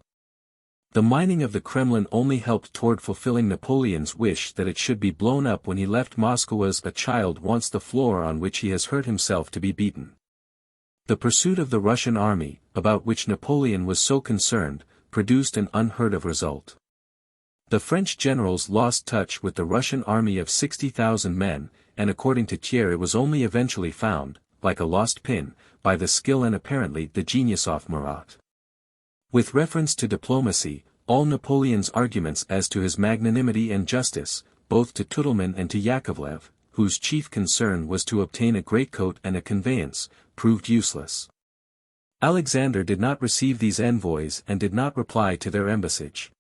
The mining of the Kremlin only helped toward fulfilling Napoleon's wish that it should be blown up when he left Moscow. As a child wants the floor on which he has hurt himself to be beaten. The pursuit of the Russian army, about which Napoleon was so concerned, produced an unheard of result. The French generals lost touch with the Russian army of 60,000 men, and according to Thiers it was only eventually found, like a lost pin, by the skill and apparently the genius of Murat. With reference to diplomacy, all Napoleon's arguments as to his magnanimity and justice, both to Tudelman and to Yakovlev, whose chief concern was to obtain a greatcoat and a conveyance, proved useless. Alexander did not receive these envoys and did not reply to their embassage.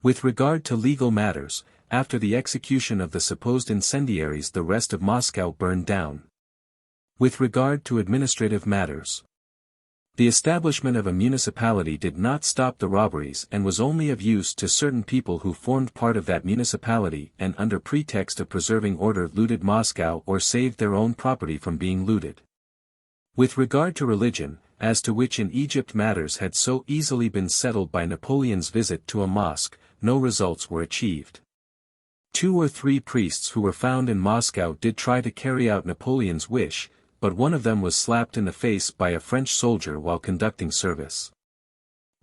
With regard to legal matters, after the execution of the supposed incendiaries the rest of Moscow burned down. With regard to administrative matters, the establishment of a municipality did not stop the robberies and was only of use to certain people who formed part of that municipality and under pretext of preserving order looted Moscow or saved their own property from being looted. With regard to religion, as to which in Egypt matters had so easily been settled by Napoleon's visit to a mosque, no results were achieved. 2 or 3 priests who were found in Moscow did try to carry out Napoleon's wish, but one of them was slapped in the face by a French soldier while conducting service.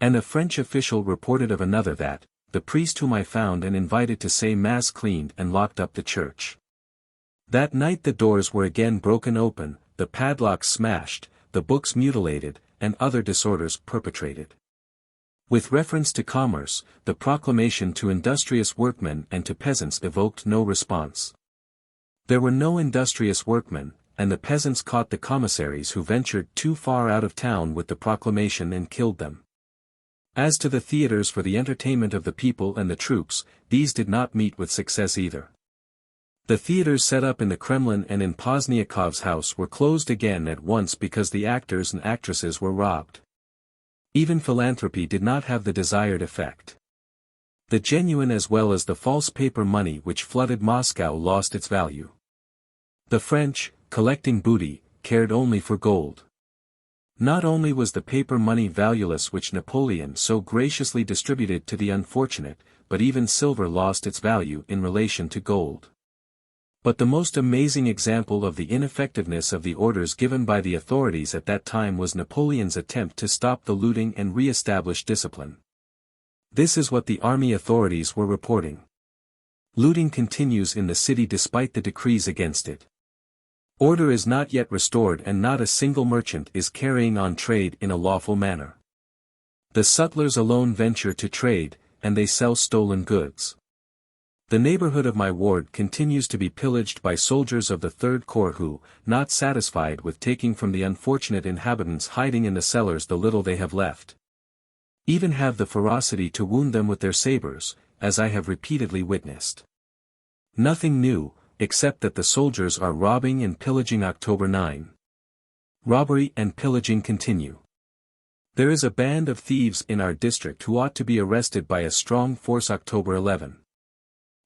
And a French official reported of another that, the priest whom I found and invited to say mass cleaned and locked up the church. That night the doors were again broken open, the padlocks smashed, the books mutilated, and other disorders perpetrated. With reference to commerce, the proclamation to industrious workmen and to peasants evoked no response. There were no industrious workmen, and the peasants caught the commissaries who ventured too far out of town with the proclamation and killed them. As to the theaters for the entertainment of the people and the troops, these did not meet with success either. The theaters set up in the Kremlin and in Pozniakov's house were closed again at once because the actors and actresses were robbed. Even philanthropy did not have the desired effect. The genuine as well as the false paper money which flooded Moscow lost its value. The French, collecting booty, cared only for gold. Not only was the paper money valueless which Napoleon so graciously distributed to the unfortunate, but even silver lost its value in relation to gold. But the most amazing example of the ineffectiveness of the orders given by the authorities at that time was Napoleon's attempt to stop the looting and re-establish discipline. This is what the army authorities were reporting. Looting continues in the city despite the decrees against it. Order is not yet restored and not a single merchant is carrying on trade in a lawful manner. The sutlers alone venture to trade, and they sell stolen goods. The neighborhood of my ward continues to be pillaged by soldiers of the Third Corps who, not satisfied with taking from the unfortunate inhabitants hiding in the cellars the little they have left, even have the ferocity to wound them with their sabers, as I have repeatedly witnessed. Nothing new, except that the soldiers are robbing and pillaging. October 9. Robbery and pillaging continue. There is a band of thieves in our district who ought to be arrested by a strong force. October 11.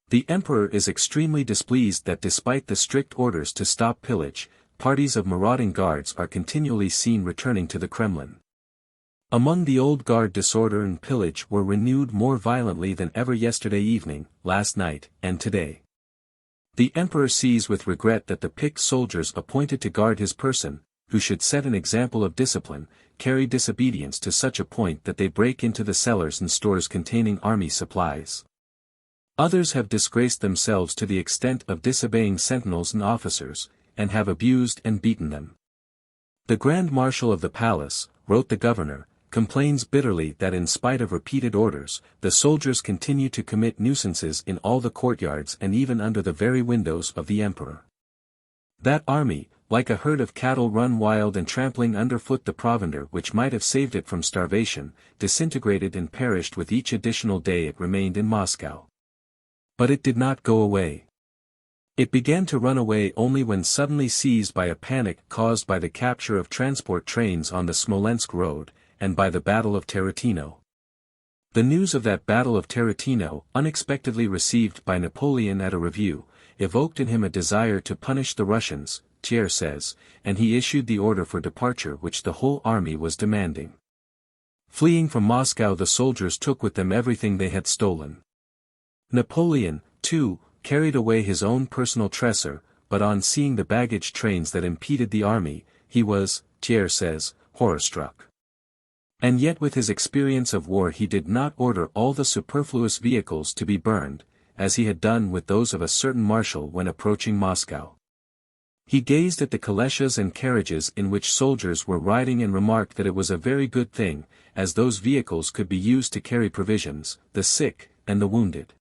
The Emperor is extremely displeased that despite the strict orders to stop pillage, parties of marauding guards are continually seen returning to the Kremlin. Among the old guard disorder and pillage were renewed more violently than ever yesterday evening, last night, and today. The Emperor sees with regret that the picked soldiers appointed to guard his person, who should set an example of discipline, carry disobedience to such a point that they break into the cellars and stores containing army supplies. Others have disgraced themselves to the extent of disobeying sentinels and officers, and have abused and beaten them. The Grand Marshal of the palace, wrote the governor, complains bitterly that in spite of repeated orders, the soldiers continue to commit nuisances in all the courtyards and even under the very windows of the emperor. That army, like a herd of cattle run wild and trampling underfoot the provender which might have saved it from starvation, disintegrated and perished with each additional day it remained in Moscow. But it did not go away. It began to run away only when suddenly seized by a panic caused by the capture of transport trains on the Smolensk road, and by the Battle of Tarantino. The news of that Battle of Tarantino, unexpectedly received by Napoleon at a review, evoked in him a desire to punish the Russians, Pierre says, and he issued the order for departure which the whole army was demanding. Fleeing from Moscow, the soldiers took with them everything they had stolen. Napoleon, too, carried away his own personal treasure, but on seeing the baggage trains that impeded the army, he was, Pierre says, horror-struck. And yet with his experience of war he did not order all the superfluous vehicles to be burned, as he had done with those of a certain marshal when approaching Moscow. He gazed at the calèches and carriages in which soldiers were riding and remarked that it was a very good thing, as those vehicles could be used to carry provisions, the sick, and the wounded.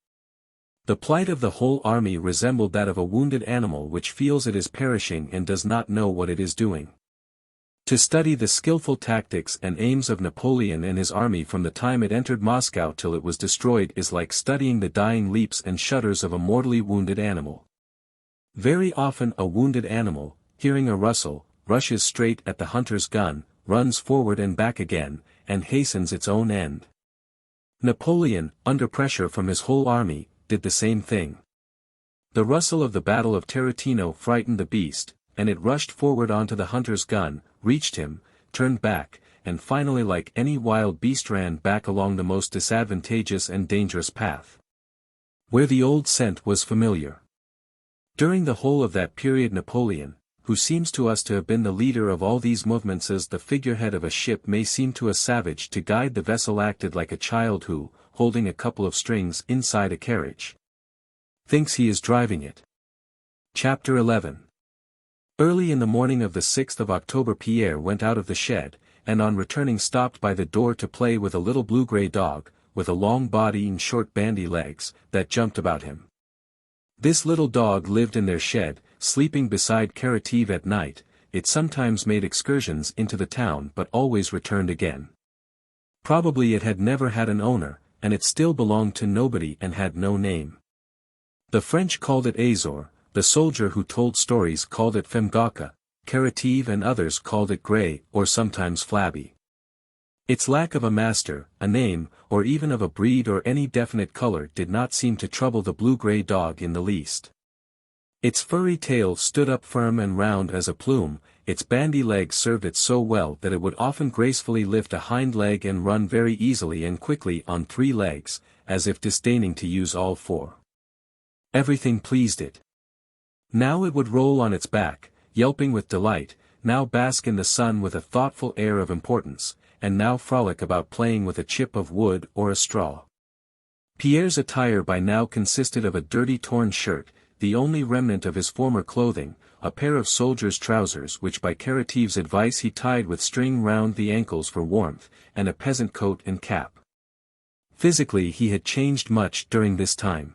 The plight of the whole army resembled that of a wounded animal which feels it is perishing and does not know what it is doing. To study the skillful tactics and aims of Napoleon and his army from the time it entered Moscow till it was destroyed is like studying the dying leaps and shudders of a mortally wounded animal. Very often a wounded animal, hearing a rustle, rushes straight at the hunter's gun, runs forward and back again, and hastens its own end. Napoleon, under pressure from his whole army, did the same thing. The rustle of the Battle of Tarantino frightened the beast, and it rushed forward onto the hunter's gun, reached him, turned back, and finally like any wild beast ran back along the most disadvantageous and dangerous path, where the old scent was familiar. During the whole of that period Napoleon, who seems to us to have been the leader of all these movements as the figurehead of a ship may seem to a savage to guide the vessel, acted like a child who, holding a couple of strings inside a carriage, thinks he is driving it. Chapter 11. Early in the morning of the 6th of October Pierre went out of the shed, and on returning stopped by the door to play with a little blue-gray dog, with a long body and short bandy legs, that jumped about him. This little dog lived in their shed, sleeping beside Karateev at night. It sometimes made excursions into the town but always returned again. Probably it had never had an owner, and it still belonged to nobody and had no name. The French called it Azor, the soldier who told stories called it Femgaka, Karateev and others called it Grey or sometimes Flabby. Its lack of a master, a name, or even of a breed or any definite color did not seem to trouble the blue-gray dog in the least. Its furry tail stood up firm and round as a plume, its bandy legs served it so well that it would often gracefully lift a hind leg and run very easily and quickly on 3 legs, as if disdaining to use all 4. Everything pleased it. Now it would roll on its back, yelping with delight, now bask in the sun with a thoughtful air of importance, and now frolic about playing with a chip of wood or a straw. Pierre's attire by now consisted of a dirty torn shirt, the only remnant of his former clothing, a pair of soldier's trousers which by Karateev's advice he tied with string round the ankles for warmth, and a peasant coat and cap. Physically he had changed much during this time.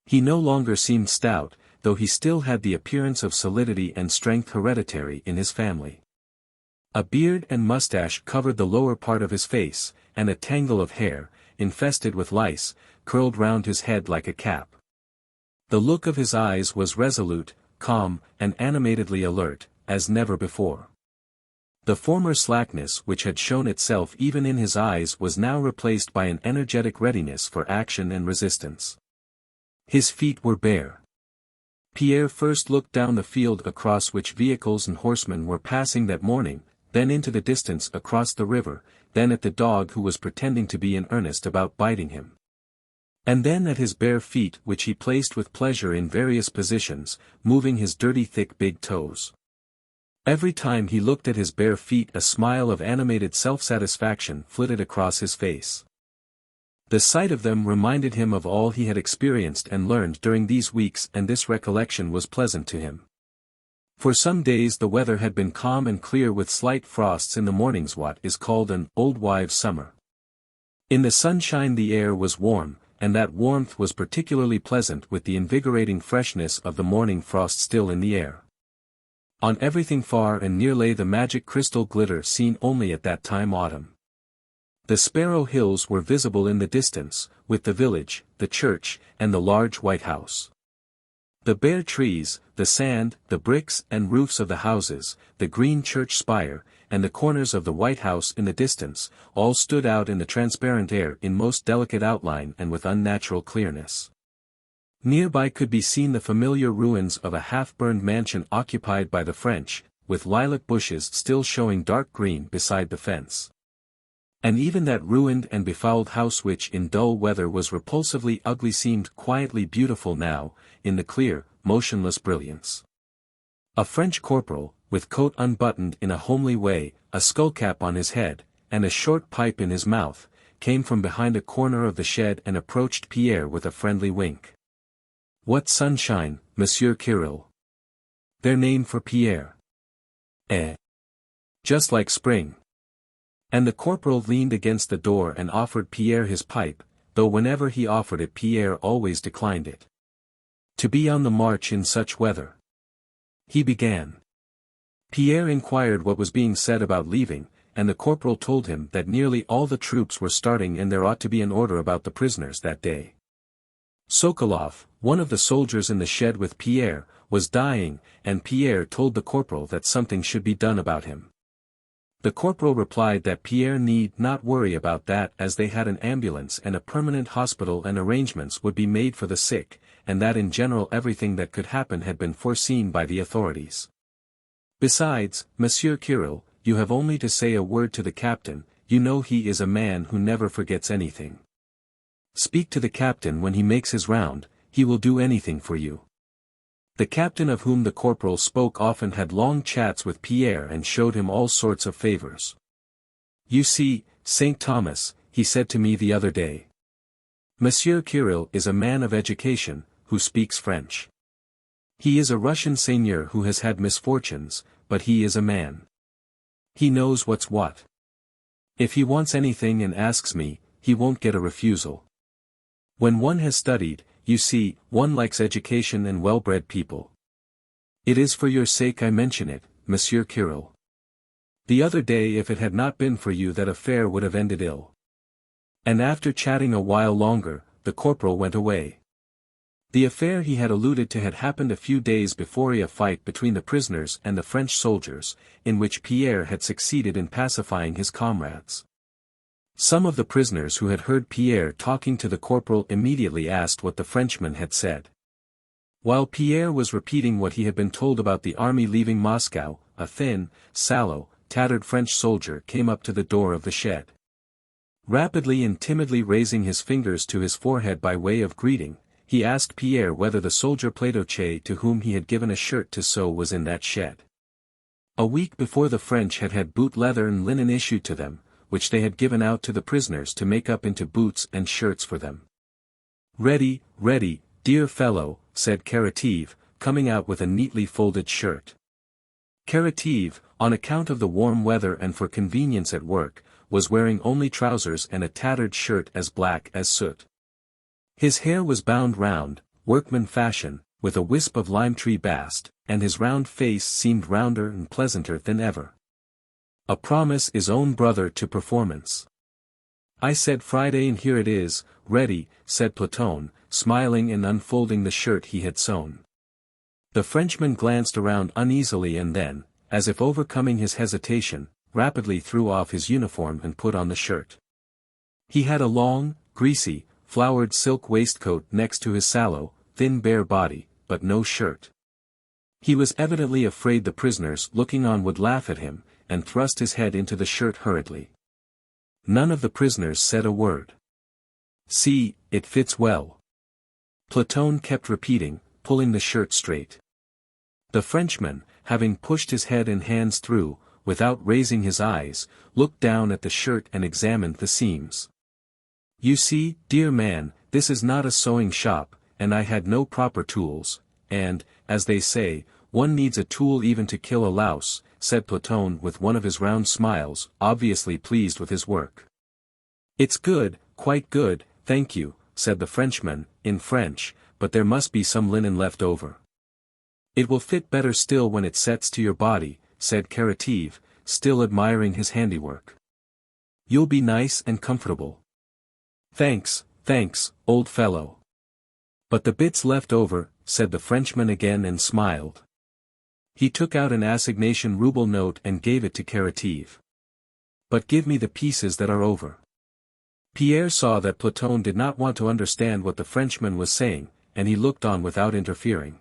He no longer seemed stout, though he still had the appearance of solidity and strength hereditary in his family. A beard and mustache covered the lower part of his face, and a tangle of hair, infested with lice, curled round his head like a cap. The look of his eyes was resolute, calm, and animatedly alert, as never before. The former slackness which had shown itself even in his eyes was now replaced by an energetic readiness for action and resistance. His feet were bare. Pierre first looked down the field across which vehicles and horsemen were passing that morning, then into the distance across the river, then at the dog who was pretending to be in earnest about biting him. And then at his bare feet which he placed with pleasure in various positions, moving his dirty thick big toes. Every time he looked at his bare feet a smile of animated self-satisfaction flitted across his face. The sight of them reminded him of all he had experienced and learned during these weeks, and this recollection was pleasant to him. For some days the weather had been calm and clear with slight frosts in the mornings, what is called an old wives' summer. In the sunshine the air was warm, and that warmth was particularly pleasant with the invigorating freshness of the morning frost still in the air. On everything far and near lay the magic crystal glitter seen only at that time autumn. The Sparrow Hills were visible in the distance, with the village, the church, and the large white house. The bare trees, the sand, the bricks and roofs of the houses, the green church spire, and the corners of the White House in the distance, all stood out in the transparent air in most delicate outline and with unnatural clearness. Nearby could be seen the familiar ruins of a half-burned mansion occupied by the French, with lilac bushes still showing dark green beside the fence. And even that ruined and befouled house which in dull weather was repulsively ugly seemed quietly beautiful now, in the clear, motionless brilliance. A French corporal, with coat unbuttoned in a homely way, a skullcap on his head, and a short pipe in his mouth, came from behind a corner of the shed and approached Pierre with a friendly wink. "What sunshine, Monsieur Kirill." Their name for Pierre. "Eh. Just like spring." And the corporal leaned against the door and offered Pierre his pipe, though whenever he offered it Pierre always declined it. To be on the march in such weather. He began. Pierre inquired what was being said about leaving, and the corporal told him that nearly all the troops were starting and there ought to be an order about the prisoners that day. Sokolov, one of the soldiers in the shed with Pierre, was dying, and Pierre told the corporal that something should be done about him. The corporal replied that Pierre need not worry about that as they had an ambulance and a permanent hospital and arrangements would be made for the sick, and that in general everything that could happen had been foreseen by the authorities. "Besides, Monsieur Kirill, you have only to say a word to the captain, you know he is a man who never forgets anything. Speak to the captain when he makes his round, he will do anything for you." The captain of whom the corporal spoke often had long chats with Pierre and showed him all sorts of favors. "You see, St. Thomas," he said to me the other day. "Monsieur Kirill is a man of education, who speaks French. He is a Russian seigneur who has had misfortunes, but he is a man. He knows what's what. If he wants anything and asks me, he won't get a refusal. When one has studied, you see, one likes education and well-bred people. It is for your sake I mention it, Monsieur Kirill. The other day if it had not been for you that affair would have ended ill." And after chatting a while longer, the corporal went away. The affair he had alluded to had happened a few days before a fight between the prisoners and the French soldiers, in which Pierre had succeeded in pacifying his comrades. Some of the prisoners who had heard Pierre talking to the corporal immediately asked what the Frenchman had said. While Pierre was repeating what he had been told about the army leaving Moscow, a thin, sallow, tattered French soldier came up to the door of the shed. Rapidly and timidly raising his fingers to his forehead by way of greeting, he asked Pierre whether the soldier Platoche to whom he had given a shirt to sew was in that shed. A week before the French had had boot leather and linen issued to them, which they had given out to the prisoners to make up into boots and shirts for them. "Ready, ready, dear fellow," said Karateev, coming out with a neatly folded shirt. Karateev, on account of the warm weather and for convenience at work, was wearing only trousers and a tattered shirt as black as soot. His hair was bound round, workman fashion, with a wisp of lime-tree bast, and his round face seemed rounder and pleasanter than ever. A promise is own brother to performance. "I said Friday and here it is, ready," said Platon, smiling and unfolding the shirt he had sewn. The Frenchman glanced around uneasily and then, as if overcoming his hesitation, rapidly threw off his uniform and put on the shirt. He had a long, greasy, flowered silk waistcoat next to his sallow, thin bare body, but no shirt. He was evidently afraid the prisoners looking on would laugh at him, and thrust his head into the shirt hurriedly. None of the prisoners said a word. "See, it fits well," Platon kept repeating, pulling the shirt straight. The Frenchman, having pushed his head and hands through, without raising his eyes, looked down at the shirt and examined the seams. "You see, dear man, this is not a sewing shop, and I had no proper tools, and, as they say, one needs a tool even to kill a louse," said Platon with one of his round smiles, obviously pleased with his work. "It's good, quite good, thank you," said the Frenchman, in French, "but there must be some linen left over." "It will fit better still when it sets to your body," said Karateev, still admiring his handiwork. You'll be nice and comfortable. Thanks, old fellow. But the bits left over, said the Frenchman again and smiled. He took out an assignation ruble note and gave it to Karateev. But give me the pieces that are over. Pierre saw that Platon did not want to understand what the Frenchman was saying, and he looked on without interfering.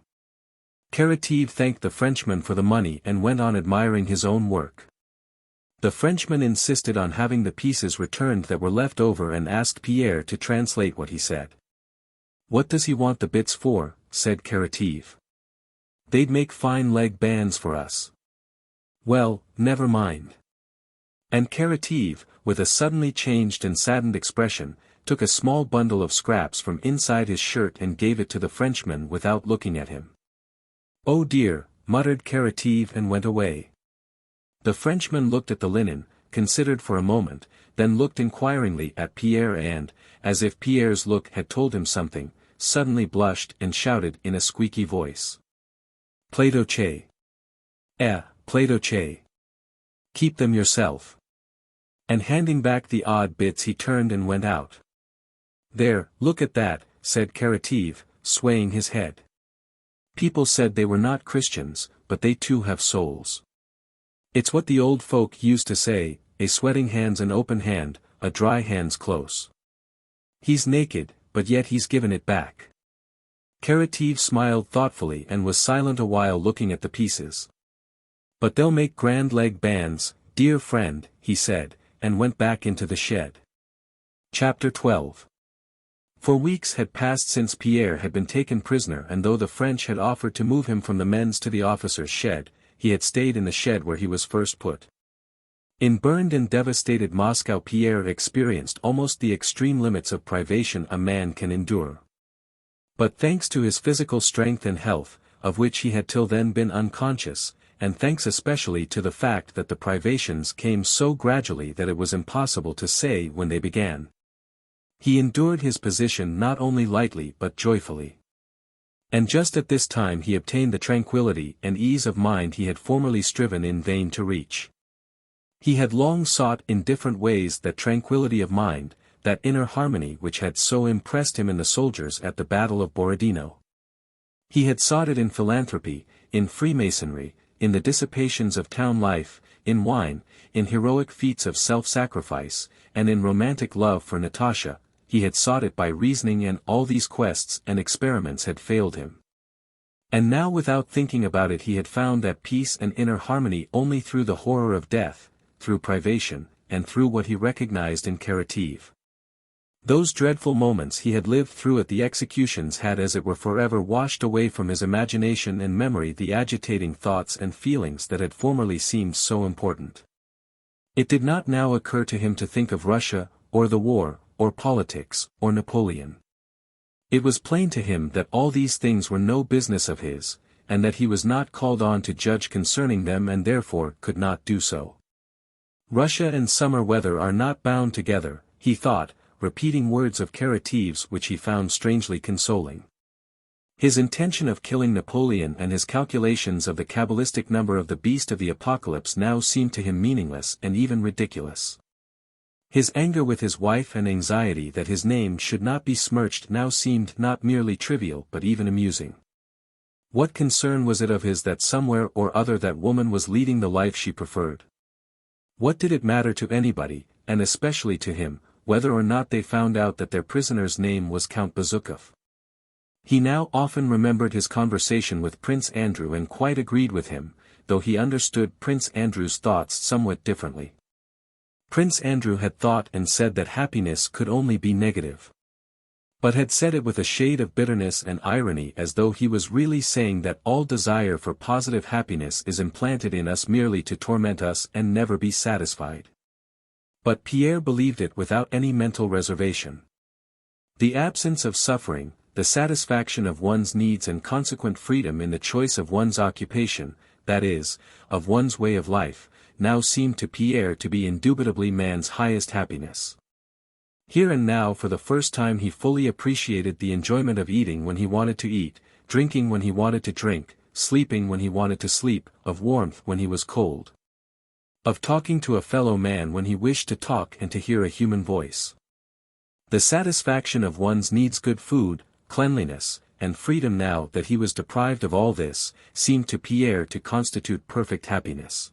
Karateev thanked the Frenchman for the money and went on admiring his own work. The Frenchman insisted on having the pieces returned that were left over and asked Pierre to translate what he said. What does he want the bits for? Said Karateev. They'd make fine leg bands for us. Well, never mind. And Karateev, with a suddenly changed and saddened expression, took a small bundle of scraps from inside his shirt and gave it to the Frenchman without looking at him. Oh dear, muttered Karateev and went away. The Frenchman looked at the linen, considered for a moment, then looked inquiringly at Pierre and, as if Pierre's look had told him something, suddenly blushed and shouted in a squeaky voice. Platoche. Platoche. Keep them yourself. And handing back the odd bits he turned and went out. There, look at that, said Karateev, swaying his head. People said they were not Christians, but they too have souls. It's what the old folk used to say, a sweating hand's an open hand, a dry hand's close. He's naked, but yet he's given it back. Karateev smiled thoughtfully and was silent a while looking at the pieces. But they'll make grand leg bands, dear friend, he said, and went back into the shed. Chapter 12. For weeks had passed since Pierre had been taken prisoner, and though the French had offered to move him from the men's to the officers' shed, he had stayed in the shed where he was first put. In burned and devastated Moscow Pierre experienced almost the extreme limits of privation a man can endure. But thanks to his physical strength and health, of which he had till then been unconscious, and thanks especially to the fact that the privations came so gradually that it was impossible to say when they began, he endured his position not only lightly but joyfully. And just at this time he obtained the tranquility and ease of mind he had formerly striven in vain to reach. He had long sought in different ways that tranquility of mind, that inner harmony which had so impressed him in the soldiers at the Battle of Borodino. He had sought it in philanthropy, in Freemasonry, in the dissipations of town life, in wine, in heroic feats of self-sacrifice, and in romantic love for Natasha. He had sought it by reasoning, and all these quests and experiments had failed him. And now without thinking about it he had found that peace and inner harmony only through the horror of death, through privation, and through what he recognized in Karateev. Those dreadful moments he had lived through at the executions had as it were forever washed away from his imagination and memory the agitating thoughts and feelings that had formerly seemed so important. It did not now occur to him to think of Russia, or the war, or politics, or Napoleon. It was plain to him that all these things were no business of his, and that he was not called on to judge concerning them and therefore could not do so. Russia and summer weather are not bound together, he thought, repeating words of Karateev's which he found strangely consoling. His intention of killing Napoleon and his calculations of the cabalistic number of the beast of the apocalypse now seemed to him meaningless and even ridiculous. His anger with his wife and anxiety that his name should not be smirched now seemed not merely trivial but even amusing. What concern was it of his that somewhere or other that woman was leading the life she preferred? What did it matter to anybody, and especially to him, whether or not they found out that their prisoner's name was Count Bezukhov? He now often remembered his conversation with Prince Andrew and quite agreed with him, though he understood Prince Andrew's thoughts somewhat differently. Prince Andrew had thought and said that happiness could only be negative. But had said it with a shade of bitterness and irony, as though he was really saying that all desire for positive happiness is implanted in us merely to torment us and never be satisfied. But Pierre believed it without any mental reservation. The absence of suffering, the satisfaction of one's needs and consequent freedom in the choice of one's occupation, that is, of one's way of life, now seemed to Pierre to be indubitably man's highest happiness. Here and now for the first time he fully appreciated the enjoyment of eating when he wanted to eat, drinking when he wanted to drink, sleeping when he wanted to sleep, of warmth when he was cold. Of talking to a fellow man when he wished to talk and to hear a human voice. The satisfaction of one's needs, good food, cleanliness, and freedom now that he was deprived of all this, seemed to Pierre to constitute perfect happiness.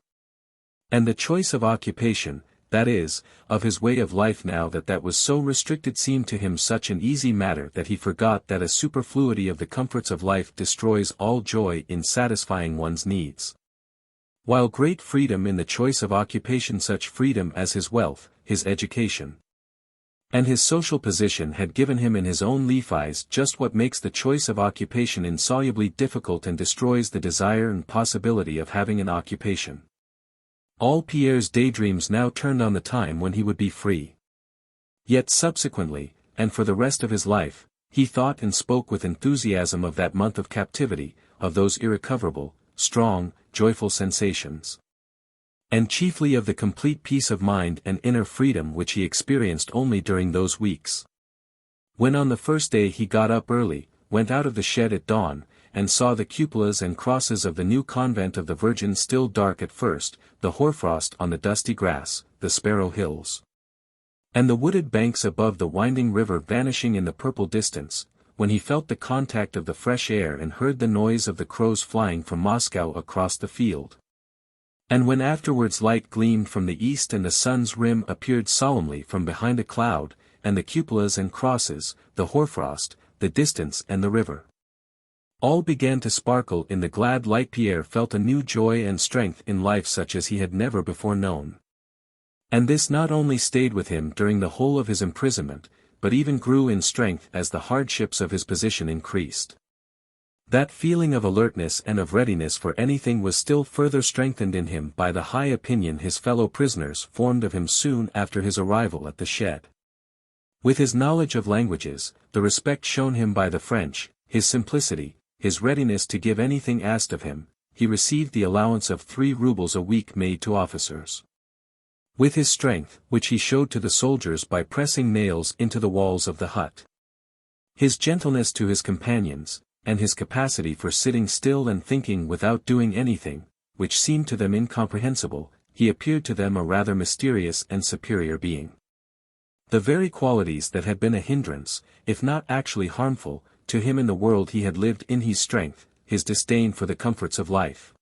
And the choice of occupation, that is, of his way of life now that was so restricted, seemed to him such an easy matter that he forgot that a superfluity of the comforts of life destroys all joy in satisfying one's needs. While great freedom in the choice of occupation, such freedom as his wealth, his education, and his social position had given him in his own eyes, just what makes the choice of occupation insolubly difficult and destroys the desire and possibility of having an occupation. All Pierre's daydreams now turned on the time when he would be free. Yet subsequently, and for the rest of his life, he thought and spoke with enthusiasm of that month of captivity, of those irrecoverable, strong, joyful sensations. And chiefly of the complete peace of mind and inner freedom which he experienced only during those weeks. When on the first day he got up early, went out of the shed at dawn, and saw the cupolas and crosses of the new convent of the Virgin still dark at first, the hoarfrost on the dusty grass, the sparrow hills, and the wooded banks above the winding river vanishing in the purple distance, when he felt the contact of the fresh air and heard the noise of the crows flying from Moscow across the field. And when afterwards light gleamed from the east and the sun's rim appeared solemnly from behind a cloud, and the cupolas and crosses, the hoarfrost, the distance and the river, all began to sparkle in the glad light, Pierre felt a new joy and strength in life such as he had never before known. And this not only stayed with him during the whole of his imprisonment, but even grew in strength as the hardships of his position increased. That feeling of alertness and of readiness for anything was still further strengthened in him by the high opinion his fellow prisoners formed of him soon after his arrival at the shed. With his knowledge of languages, the respect shown him by the French, his simplicity, his readiness to give anything asked of him, he received the allowance of 3 rubles a week made to officers. With his strength, which he showed to the soldiers by pressing nails into the walls of the hut, his gentleness to his companions, and his capacity for sitting still and thinking without doing anything, which seemed to them incomprehensible, he appeared to them a rather mysterious and superior being. The very qualities that had been a hindrance, if not actually harmful, to him in the world he had lived in, his strength, his disdain for the comforts of life,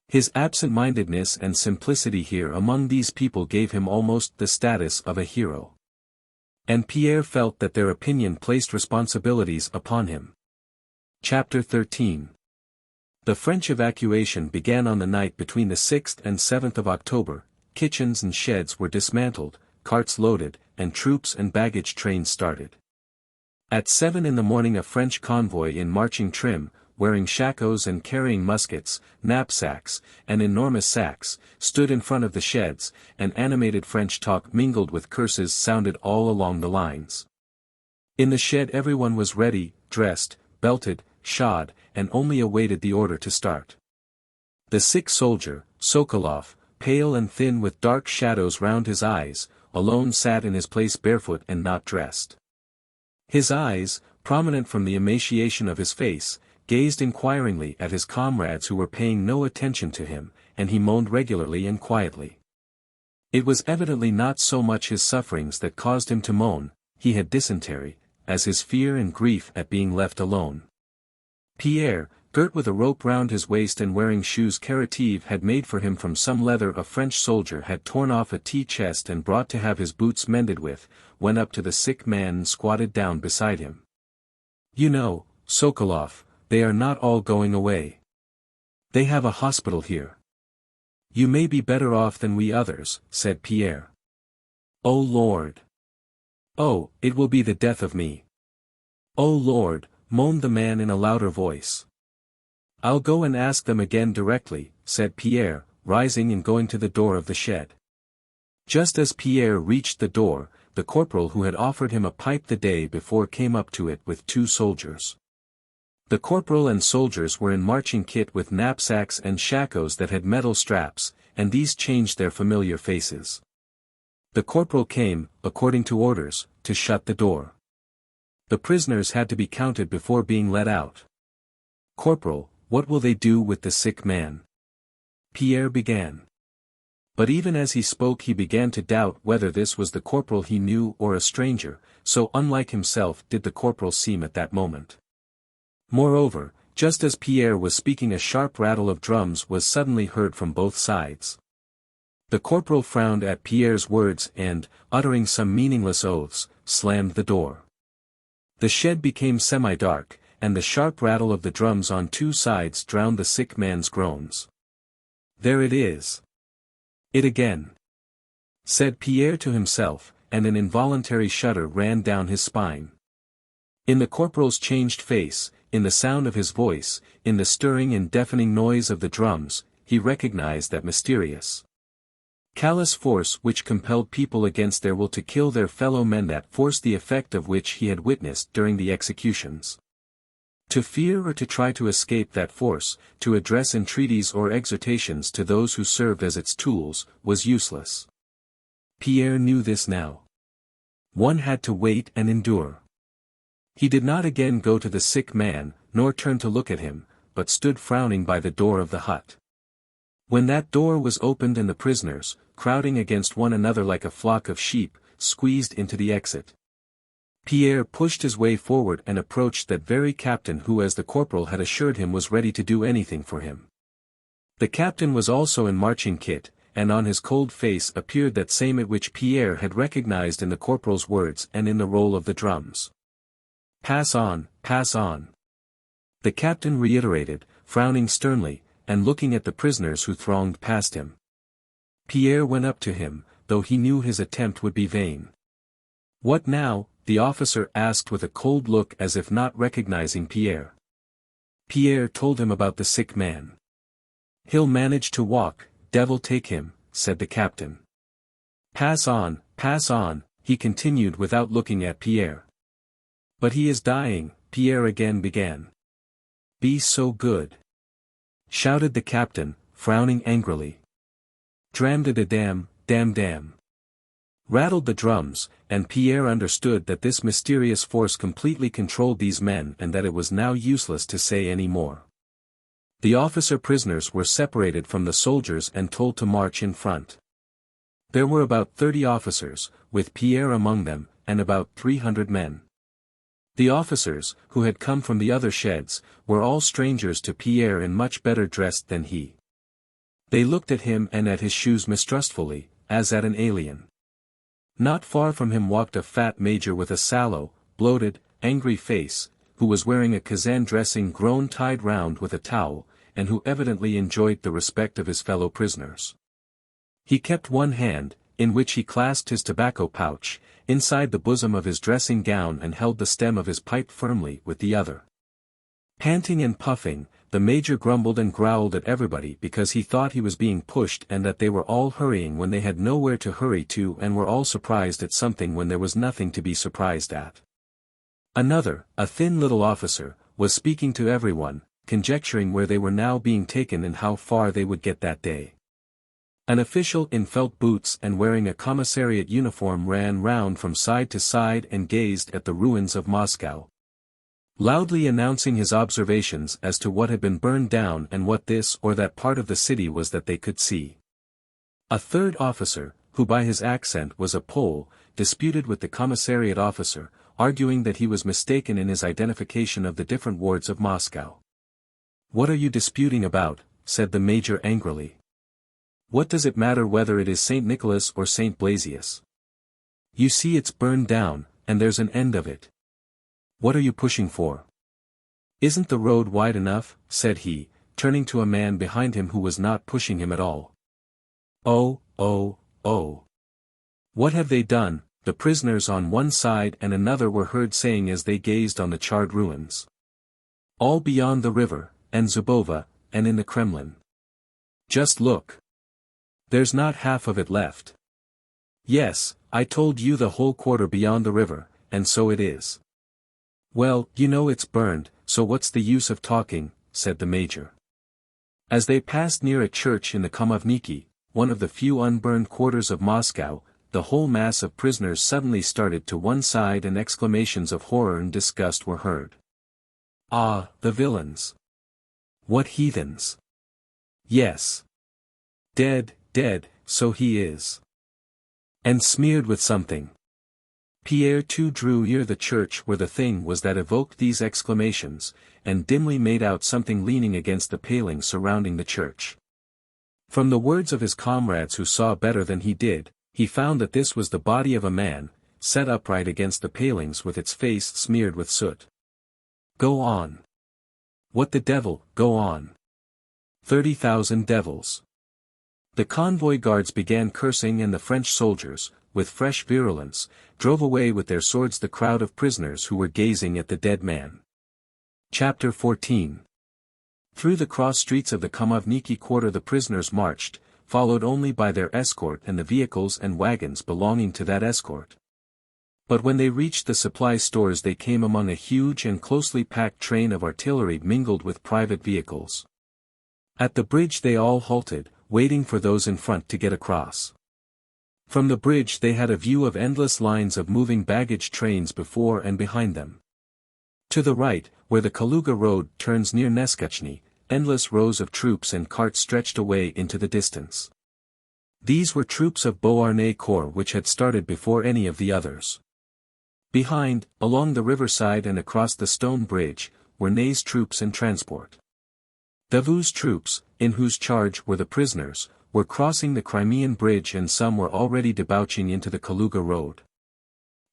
his absent-mindedness and simplicity here among these people gave him almost the status of a hero. And Pierre felt that their opinion placed responsibilities upon him. Chapter 13. The French evacuation began on the night between the 6th and 7th of October, kitchens and sheds were dismantled, carts loaded, and troops and baggage trains started. At 7 in the morning a French convoy in marching trim, wearing shakos and carrying muskets, knapsacks, and enormous sacks, stood in front of the sheds, and animated French talk mingled with curses sounded all along the lines. In the shed everyone was ready, dressed, belted, shod, and only awaited the order to start. The sick soldier, Sokolov, pale and thin with dark shadows round his eyes, alone sat in his place barefoot and not dressed. His eyes, prominent from the emaciation of his face, gazed inquiringly at his comrades who were paying no attention to him, and he moaned regularly and quietly. It was evidently not so much his sufferings that caused him to moan, he had dysentery, as his fear and grief at being left alone. Pierre, girt with a rope round his waist and wearing shoes Karateev had made for him from some leather a French soldier had torn off a tea chest and brought to have his boots mended with, went up to the sick man and squatted down beside him. "You know, Sokolov, they are not all going away. They have a hospital here. You may be better off than we others," said Pierre. "Oh Lord! Oh, it will be the death of me. Oh Lord," moaned the man in a louder voice. "I'll go and ask them again directly," said Pierre, rising and going to the door of the shed. Just as Pierre reached the door, the corporal who had offered him a pipe the day before came up to it with 2 soldiers. The corporal and soldiers were in marching kit with knapsacks and shakos that had metal straps, and these changed their familiar faces. The corporal came, according to orders, to shut the door. The prisoners had to be counted before being let out. "Corporal, what will they do with the sick man?" Pierre began. But even as he spoke he began to doubt whether this was the corporal he knew or a stranger, so unlike himself did the corporal seem at that moment. Moreover, just as Pierre was speaking a sharp rattle of drums was suddenly heard from both sides. The corporal frowned at Pierre's words and, uttering some meaningless oaths, slammed the door. The shed became semi-dark, and the sharp rattle of the drums on two sides drowned the sick man's groans. "There it is. It again," said Pierre to himself, and an involuntary shudder ran down his spine. In the corporal's changed face, in the sound of his voice, in the stirring and deafening noise of the drums, he recognized that mysterious, callous force which compelled people against their will to kill their fellow men, that force the effect of which he had witnessed during the executions. To fear or to try to escape that force, to address entreaties or exhortations to those who served as its tools, was useless. Pierre knew this now. One had to wait and endure. He did not again go to the sick man, nor turn to look at him, but stood frowning by the door of the hut. When that door was opened and the prisoners, crowding against one another like a flock of sheep, squeezed into the exit, Pierre pushed his way forward and approached that very captain who, as the corporal had assured him, was ready to do anything for him. The captain was also in marching kit, and on his cold face appeared that same at which Pierre had recognized in the corporal's words and in the roll of the drums. "Pass on, pass on," the captain reiterated, frowning sternly, and looking at the prisoners who thronged past him. Pierre went up to him, though he knew his attempt would be vain. "What now?" the officer asked with a cold look, as if not recognizing Pierre. Pierre told him about the sick man. "He'll manage to walk, devil take him," said the captain. pass on," he continued without looking at Pierre. "But he is dying," Pierre again began. "Be so good," shouted the captain, frowning angrily. "Dram-da-da-dam, dam-dam," rattled the drums, and Pierre understood that this mysterious force completely controlled these men and that it was now useless to say any more. The officer-prisoners were separated from the soldiers and told to march in front. There were about 30 officers, with Pierre among them, and about 300 men. The officers, who had come from the other sheds, were all strangers to Pierre and much better dressed than he. They looked at him and at his shoes mistrustfully, as at an alien. Not far from him walked a fat major with a sallow, bloated, angry face, who was wearing a Kazan dressing grown tied round with a towel, and who evidently enjoyed the respect of his fellow prisoners. He kept one hand, in which he clasped his tobacco pouch, inside the bosom of his dressing gown, and held the stem of his pipe firmly with the other. Panting and puffing, the major grumbled and growled at everybody because he thought he was being pushed and that they were all hurrying when they had nowhere to hurry to, and were all surprised at something when there was nothing to be surprised at. Another, a thin little officer, was speaking to everyone, conjecturing where they were now being taken and how far they would get that day. An official in felt boots and wearing a commissariat uniform ran round from side to side and gazed at the ruins of Moscow, loudly announcing his observations as to what had been burned down and what this or that part of the city was that they could see. A third officer, who by his accent was a Pole, disputed with the commissariat officer, arguing that he was mistaken in his identification of the different wards of Moscow. "What are you disputing about?" said the major angrily. "What does it matter whether it is St. Nicholas or St. Blasius? You see it's burned down, and there's an end of it. What are you pushing for? Isn't the road wide enough?" said he, turning to a man behind him who was not pushing him at all. Oh. What have they done?" the prisoners on one side and another were heard saying as they gazed on the charred ruins. "All beyond the river, and Zubova, and in the Kremlin. Just look. There's not half of it left." "Yes, I told you the whole quarter beyond the river, and so it is." "Well, you know it's burned, so what's the use of talking," said the major. As they passed near a church in the Komovniki, one of the few unburned quarters of Moscow, the whole mass of prisoners suddenly started to one side and exclamations of horror and disgust were heard. "Ah, the villains! What heathens! Yes. Dead, so he is. And smeared with something. Pierre too drew near the church where the thing was that evoked these exclamations, and dimly made out something leaning against the paling surrounding the church. From the words of his comrades who saw better than he did, he found that this was the body of a man, set upright against the palings with its face smeared with soot. Go on. What the devil, go on. 30,000 devils. The convoy guards began cursing and the French soldiers, with fresh virulence, drove away with their swords the crowd of prisoners who were gazing at the dead man. Chapter 14. Through the cross streets of the Kamovniki quarter the prisoners marched, followed only by their escort and the vehicles and wagons belonging to that escort. But when they reached the supply stores they came among a huge and closely packed train of artillery mingled with private vehicles. At the bridge they all halted, waiting for those in front to get across. From the bridge they had a view of endless lines of moving baggage trains before and behind them. To the right, where the Kaluga road turns near Neskachny, endless rows of troops and carts stretched away into the distance. These were troops of Beauharnais Corps which had started before any of the others. Behind, along the riverside and across the stone bridge, were Ney's troops and transport. Davout's troops, in whose charge were the prisoners, were crossing the Crimean bridge and some were already debouching into the Kaluga road.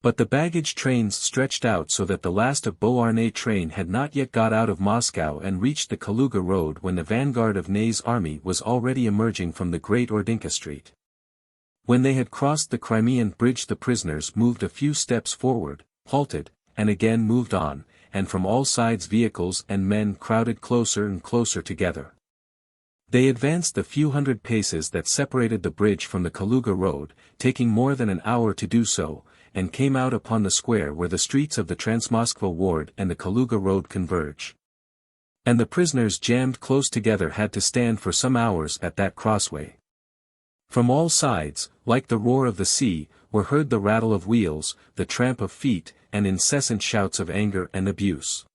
But the baggage trains stretched out so that the last of Beauharnais train had not yet got out of Moscow and reached the Kaluga road when the vanguard of Ney's army was already emerging from the Great Ordinka Street. When they had crossed the Crimean bridge the prisoners moved a few steps forward, halted, and again moved on, and from all sides vehicles and men crowded closer and closer together. They advanced the few hundred paces that separated the bridge from the Kaluga road, taking more than an hour to do so, and came out upon the square where the streets of the Transmoskva ward and the Kaluga road converge. And the prisoners jammed close together had to stand for some hours at that crossway. From all sides, like the roar of the sea, were heard the rattle of wheels, the tramp of feet, and incessant shouts of anger and abuse.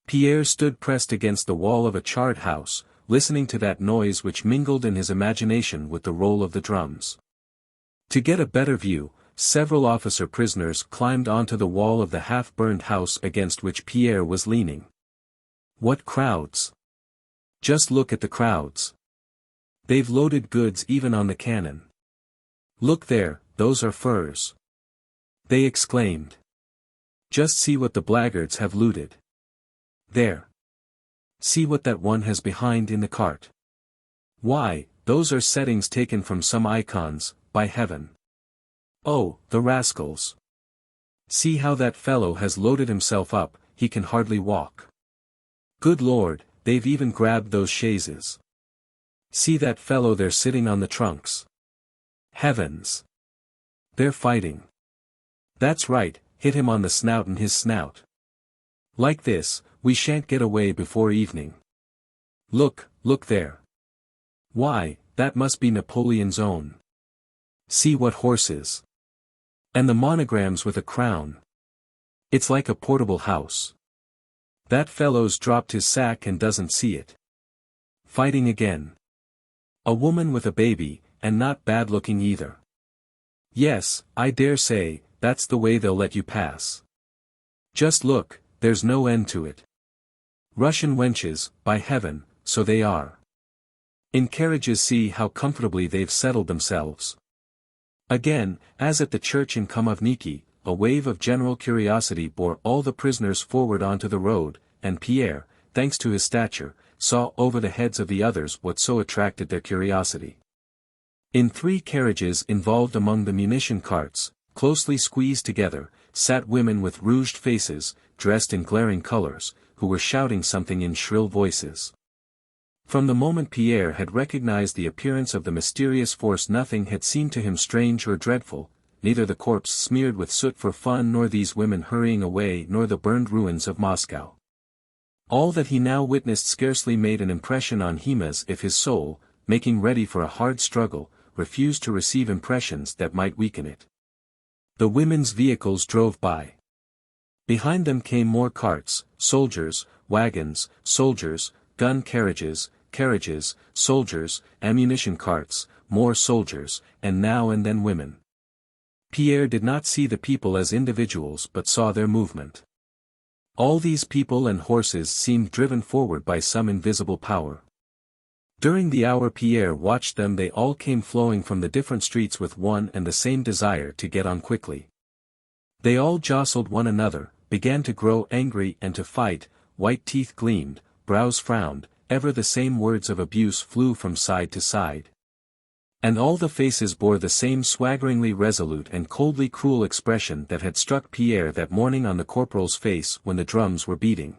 Pierre stood pressed against the wall of a charred house, listening to that noise which mingled in his imagination with the roll of the drums. To get a better view, several officer prisoners climbed onto the wall of the half-burned house against which Pierre was leaning. What crowds! Just look at the crowds. They've loaded goods even on the cannon. Look there, those are furs. They exclaimed. Just see what the blackguards have looted. There. See what that one has behind in the cart. Why, those are settings taken from some icons, by heaven. Oh, the rascals. See how that fellow has loaded himself up, he can hardly walk. Good Lord, they've even grabbed those chaises. See that fellow there sitting on the trunks. Heavens! They're fighting. That's right, hit him on the snout and his snout. Like this, we shan't get away before evening. Look, look there. Why, that must be Napoleon's own. See what horses. And the monograms with a crown. It's like a portable house. That fellow's dropped his sack and doesn't see it. Fighting again. A woman with a baby, and not bad-looking either. Yes, I dare say, that's the way they'll let you pass. Just look, there's no end to it. Russian wenches, by heaven, so they are. In carriages see how comfortably they've settled themselves. Again, as at the church in Kamovniki, a wave of general curiosity bore all the prisoners forward onto the road, and Pierre, thanks to his stature, saw over the heads of the others what so attracted their curiosity. In 3 carriages involved among the munition carts, closely squeezed together, sat women with rouged faces, dressed in glaring colors, who were shouting something in shrill voices. From the moment Pierre had recognized the appearance of the mysterious force nothing had seemed to him strange or dreadful, neither the corpse smeared with soot for fun nor these women hurrying away nor the burned ruins of Moscow. All that he now witnessed scarcely made an impression on him as if his soul, making ready for a hard struggle, refused to receive impressions that might weaken it. The women's vehicles drove by. Behind them came more carts, soldiers, wagons, soldiers, gun carriages, soldiers, ammunition carts, more soldiers, and now and then women. Pierre did not see the people as individuals but saw their movement. All these people and horses seemed driven forward by some invisible power. During the hour Pierre watched them, they all came flowing from the different streets with one and the same desire to get on quickly. They all jostled one another, began to grow angry and to fight, white teeth gleamed, brows frowned, ever the same words of abuse flew from side to side. And all the faces bore the same swaggeringly resolute and coldly cruel expression that had struck Pierre that morning on the corporal's face when the drums were beating.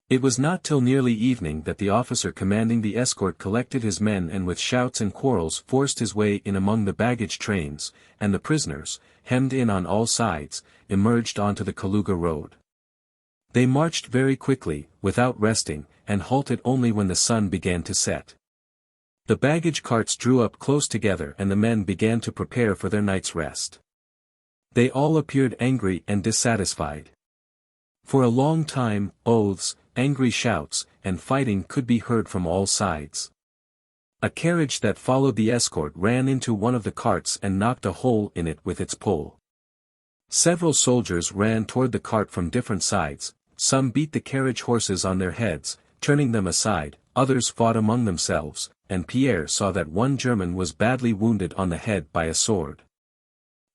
It was not till nearly evening that the officer commanding the escort collected his men and with shouts and quarrels forced his way in among the baggage trains, and the prisoners, hemmed in on all sides, emerged onto the Kaluga road. They marched very quickly, without resting, and halted only when the sun began to set. The baggage carts drew up close together and the men began to prepare for their night's rest. They all appeared angry and dissatisfied. For a long time, oaths, angry shouts, and fighting could be heard from all sides. A carriage that followed the escort ran into one of the carts and knocked a hole in it with its pole. Several soldiers ran toward the cart from different sides, some beat the carriage horses on their heads, turning them aside, others fought among themselves, and Pierre saw that one German was badly wounded on the head by a sword.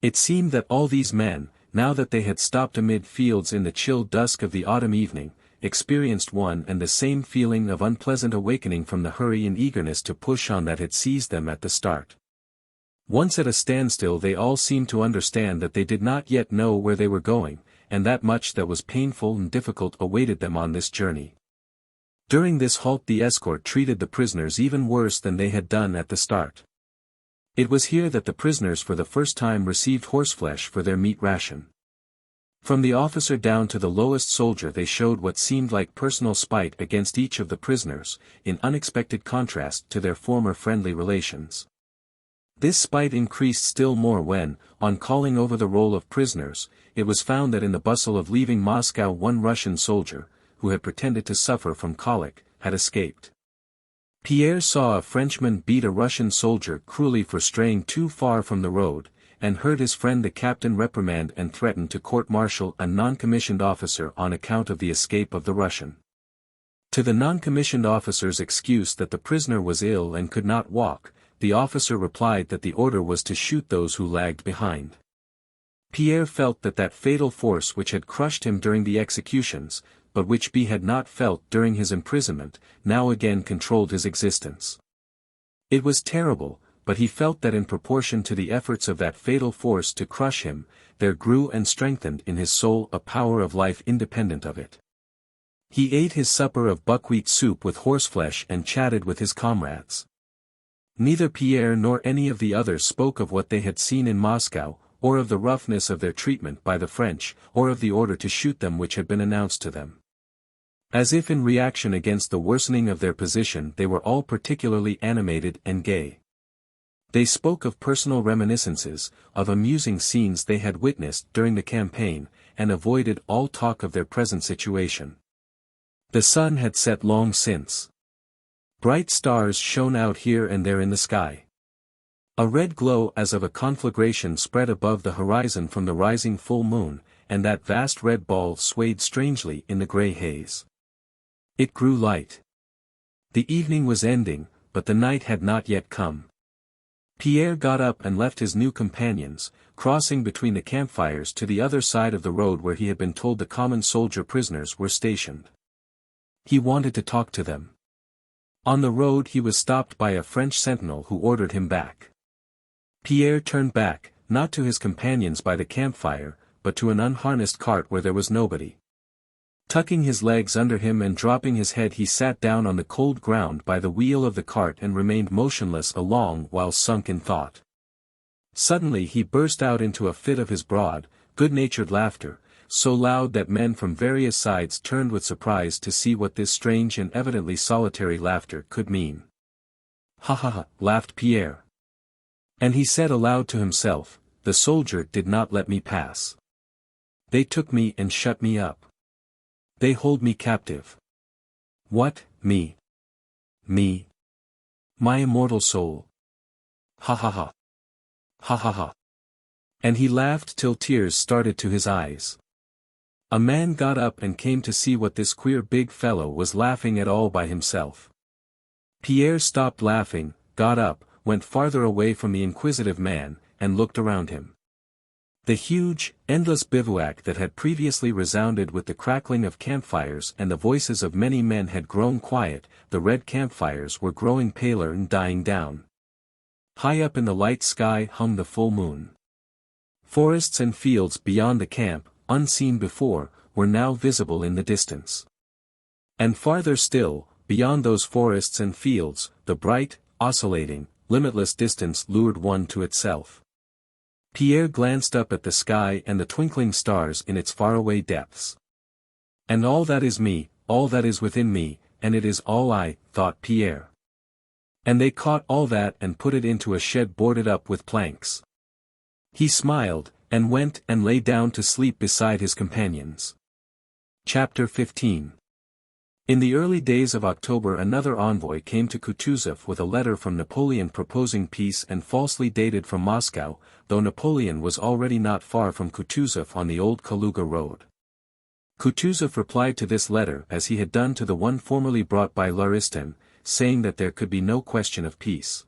It seemed that all these men, now that they had stopped amid fields in the chill dusk of the autumn evening, experienced one and the same feeling of unpleasant awakening from the hurry and eagerness to push on that had seized them at the start. Once at a standstill, they all seemed to understand that they did not yet know where they were going, and that much that was painful and difficult awaited them on this journey. During this halt the escort treated the prisoners even worse than they had done at the start. It was here that the prisoners for the first time received horseflesh for their meat ration. From the officer down to the lowest soldier they showed what seemed like personal spite against each of the prisoners, in unexpected contrast to their former friendly relations. This spite increased still more when, on calling over the roll of prisoners, it was found that in the bustle of leaving Moscow one Russian soldier, who had pretended to suffer from colic, had escaped. Pierre saw a Frenchman beat a Russian soldier cruelly for straying too far from the road, and heard his friend the captain reprimand and threaten to court-martial a non-commissioned officer on account of the escape of the Russian. To the non-commissioned officer's excuse that the prisoner was ill and could not walk, the officer replied that the order was to shoot those who lagged behind. Pierre felt that that fatal force which had crushed him during the executions, but which he had not felt during his imprisonment, now again controlled his existence. It was terrible, but he felt that in proportion to the efforts of that fatal force to crush him, there grew and strengthened in his soul a power of life independent of it. He ate his supper of buckwheat soup with horseflesh and chatted with his comrades. Neither Pierre nor any of the others spoke of what they had seen in Moscow, or of the roughness of their treatment by the French, or of the order to shoot them which had been announced to them. As if in reaction against the worsening of their position, they were all particularly animated and gay. They spoke of personal reminiscences, of amusing scenes they had witnessed during the campaign, and avoided all talk of their present situation. The sun had set long since. Bright stars shone out here and there in the sky. A red glow as of a conflagration spread above the horizon from the rising full moon, and that vast red ball swayed strangely in the grey haze. It grew light. The evening was ending, but the night had not yet come. Pierre got up and left his new companions, crossing between the campfires to the other side of the road where he had been told the common soldier prisoners were stationed. He wanted to talk to them. On the road he was stopped by a French sentinel who ordered him back. Pierre turned back, not to his companions by the campfire, but to an unharnessed cart where there was nobody. Tucking his legs under him and dropping his head, he sat down on the cold ground by the wheel of the cart and remained motionless a long while, sunk in thought. Suddenly he burst out into a fit of his broad, good-natured laughter, so loud that men from various sides turned with surprise to see what this strange and evidently solitary laughter could mean. "Ha ha ha," laughed Pierre. And he said aloud to himself, "The soldier did not let me pass. They took me and shut me up. They hold me captive. What, me? Me? My immortal soul? Ha ha ha. Ha ha ha. And he laughed till tears started to his eyes. A man got up and came to see what this queer big fellow was laughing at all by himself. Pierre stopped laughing, got up, went farther away from the inquisitive man, and looked around him. The huge, endless bivouac that had previously resounded with the crackling of campfires and the voices of many men had grown quiet, the red campfires were growing paler and dying down. High up in the light sky hung the full moon. Forests and fields beyond the camp, unseen before, were now visible in the distance. And farther still, beyond those forests and fields, the bright, oscillating, limitless distance lured one to itself. Pierre glanced up at the sky and the twinkling stars in its faraway depths. And all that is me, all that is within me, and it is all I, thought Pierre. And they caught all that and put it into a shed boarded up with planks. He smiled, and went and lay down to sleep beside his companions. Chapter 15. In the early days of October another envoy came to Kutuzov with a letter from Napoleon proposing peace and falsely dated from Moscow, though Napoleon was already not far from Kutuzov on the old Kaluga road. Kutuzov replied to this letter as he had done to the one formerly brought by Laristin, saying that there could be no question of peace.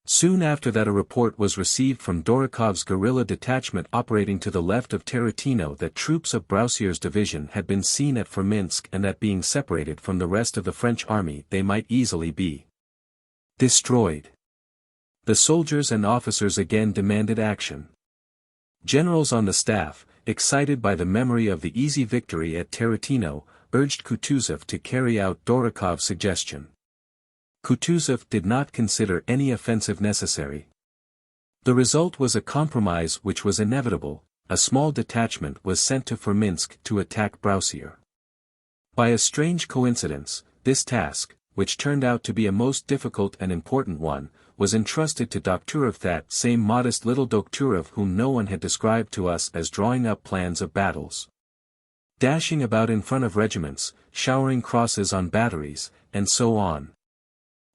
Soon after that a report was received from Dorokhov's guerrilla detachment operating to the left of Tarutino that troops of Broussier's division had been seen at Forminsk and that being separated from the rest of the French army they might easily be destroyed. The soldiers and officers again demanded action. Generals on the staff, excited by the memory of the easy victory at Tarutino, urged Kutuzov to carry out Dorokhov's suggestion. Kutuzov did not consider any offensive necessary. The result was a compromise which was inevitable. A small detachment was sent to Forminsk to attack Broussier. By a strange coincidence, this task, which turned out to be a most difficult and important one, was entrusted to Dokturov, that same modest little Dokturov whom no one had described to us as drawing up plans of battles, dashing about in front of regiments, showering crosses on batteries, and so on.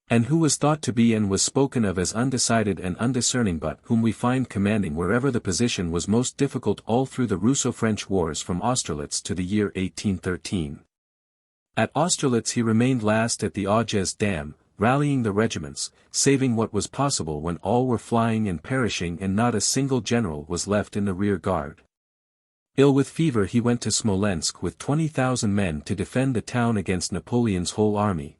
And who was thought to be and was spoken of as undecided and undiscerning, but whom we find commanding wherever the position was most difficult all through the Russo-French wars from Austerlitz to the year 1813. At Austerlitz he remained last at the Auges Dam, rallying the regiments, saving what was possible when all were flying and perishing and not a single general was left in the rear guard. Ill with fever he went to Smolensk with 20,000 men to defend the town against Napoleon's whole army.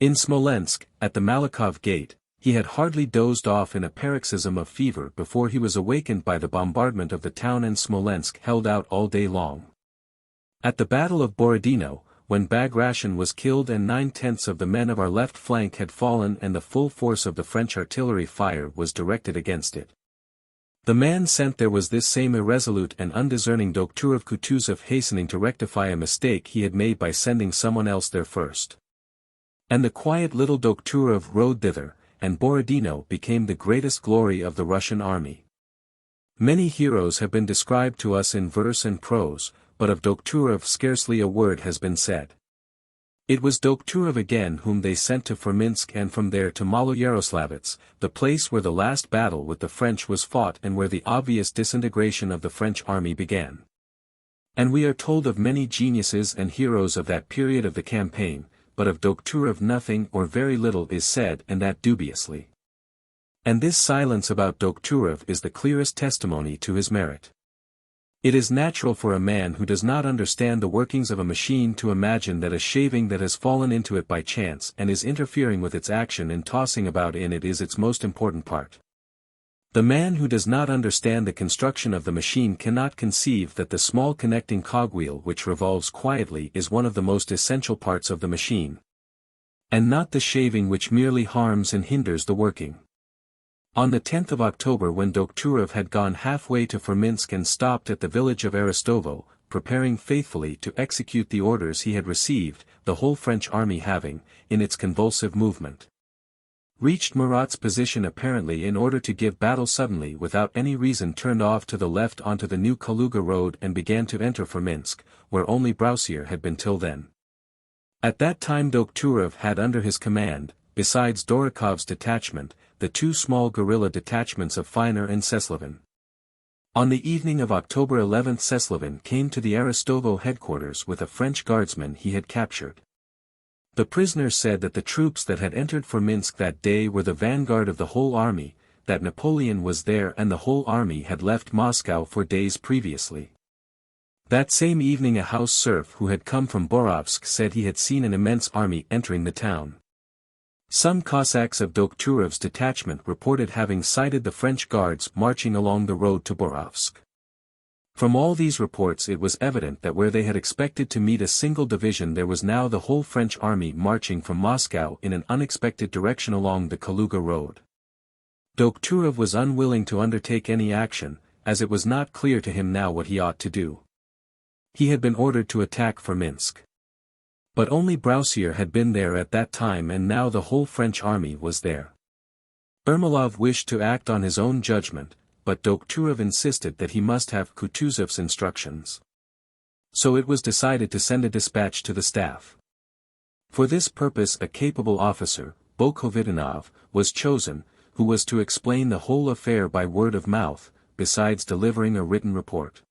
In Smolensk, at the Malakhov Gate, he had hardly dozed off in a paroxysm of fever before he was awakened by the bombardment of the town, and Smolensk held out all day long. At the Battle of Borodino, when Bagration was killed and 9/10 of the men of our left flank had fallen and the full force of the French artillery fire was directed against it, the man sent there was this same irresolute and undiscerning Dokturov Kutuzov, hastening to rectify a mistake he had made by sending someone else there first. And the quiet little Dokturov rode thither, and Borodino became the greatest glory of the Russian army. Many heroes have been described to us in verse and prose, but of Dokturov scarcely a word has been said. It was Dokturov again whom they sent to Forminsk and from there to Maloyaroslavets, the place where the last battle with the French was fought and where the obvious disintegration of the French army began. And we are told of many geniuses and heroes of that period of the campaign, but of Dokturov nothing or very little is said, and that dubiously. And this silence about Dokturov is the clearest testimony to his merit. It is natural for a man who does not understand the workings of a machine to imagine that a shaving that has fallen into it by chance and is interfering with its action and tossing about in it is its most important part. The man who does not understand the construction of the machine cannot conceive that the small connecting cogwheel which revolves quietly is one of the most essential parts of the machine, and not the shaving which merely harms and hinders the working. On the 10th of October, when Dokturov had gone halfway to Forminsk and stopped at the village of Aristovo, preparing faithfully to execute the orders he had received, the whole French army having, in its convulsive movement, reached Murat's position apparently in order to give battle, suddenly without any reason turned off to the left onto the new Kaluga road and began to enter Forminsk, where only Broussier had been till then. At that time Dokturov had under his command, besides Dorokhov's detachment, the two small guerrilla detachments of Feiner and Sesleben. On the evening of October 11 Sesleben came to the Aristovo headquarters with a French guardsman he had captured. The prisoner said that the troops that had entered for Minsk that day were the vanguard of the whole army, that Napoleon was there and the whole army had left Moscow 4 days previously. That same evening a house serf who had come from Borovsk said he had seen an immense army entering the town. Some Cossacks of Dokhturov's detachment reported having sighted the French guards marching along the road to Borovsk. From all these reports it was evident that where they had expected to meet a single division there was now the whole French army marching from Moscow in an unexpected direction along the Kaluga road. Dokhturov was unwilling to undertake any action, as it was not clear to him now what he ought to do. He had been ordered to attack for Minsk. But only Broussier had been there at that time and now the whole French army was there. Ermolov wished to act on his own judgment, but Dokhturov insisted that he must have Kutuzov's instructions. So it was decided to send a dispatch to the staff. For this purpose a capable officer, Bokhovitinov, was chosen, who was to explain the whole affair by word of mouth, besides delivering a written report.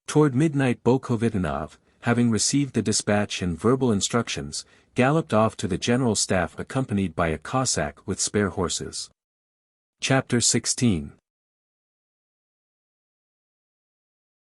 Toward midnight Bokhovitinov, having received the dispatch and verbal instructions, galloped off to the general staff accompanied by a Cossack with spare horses. Chapter 16.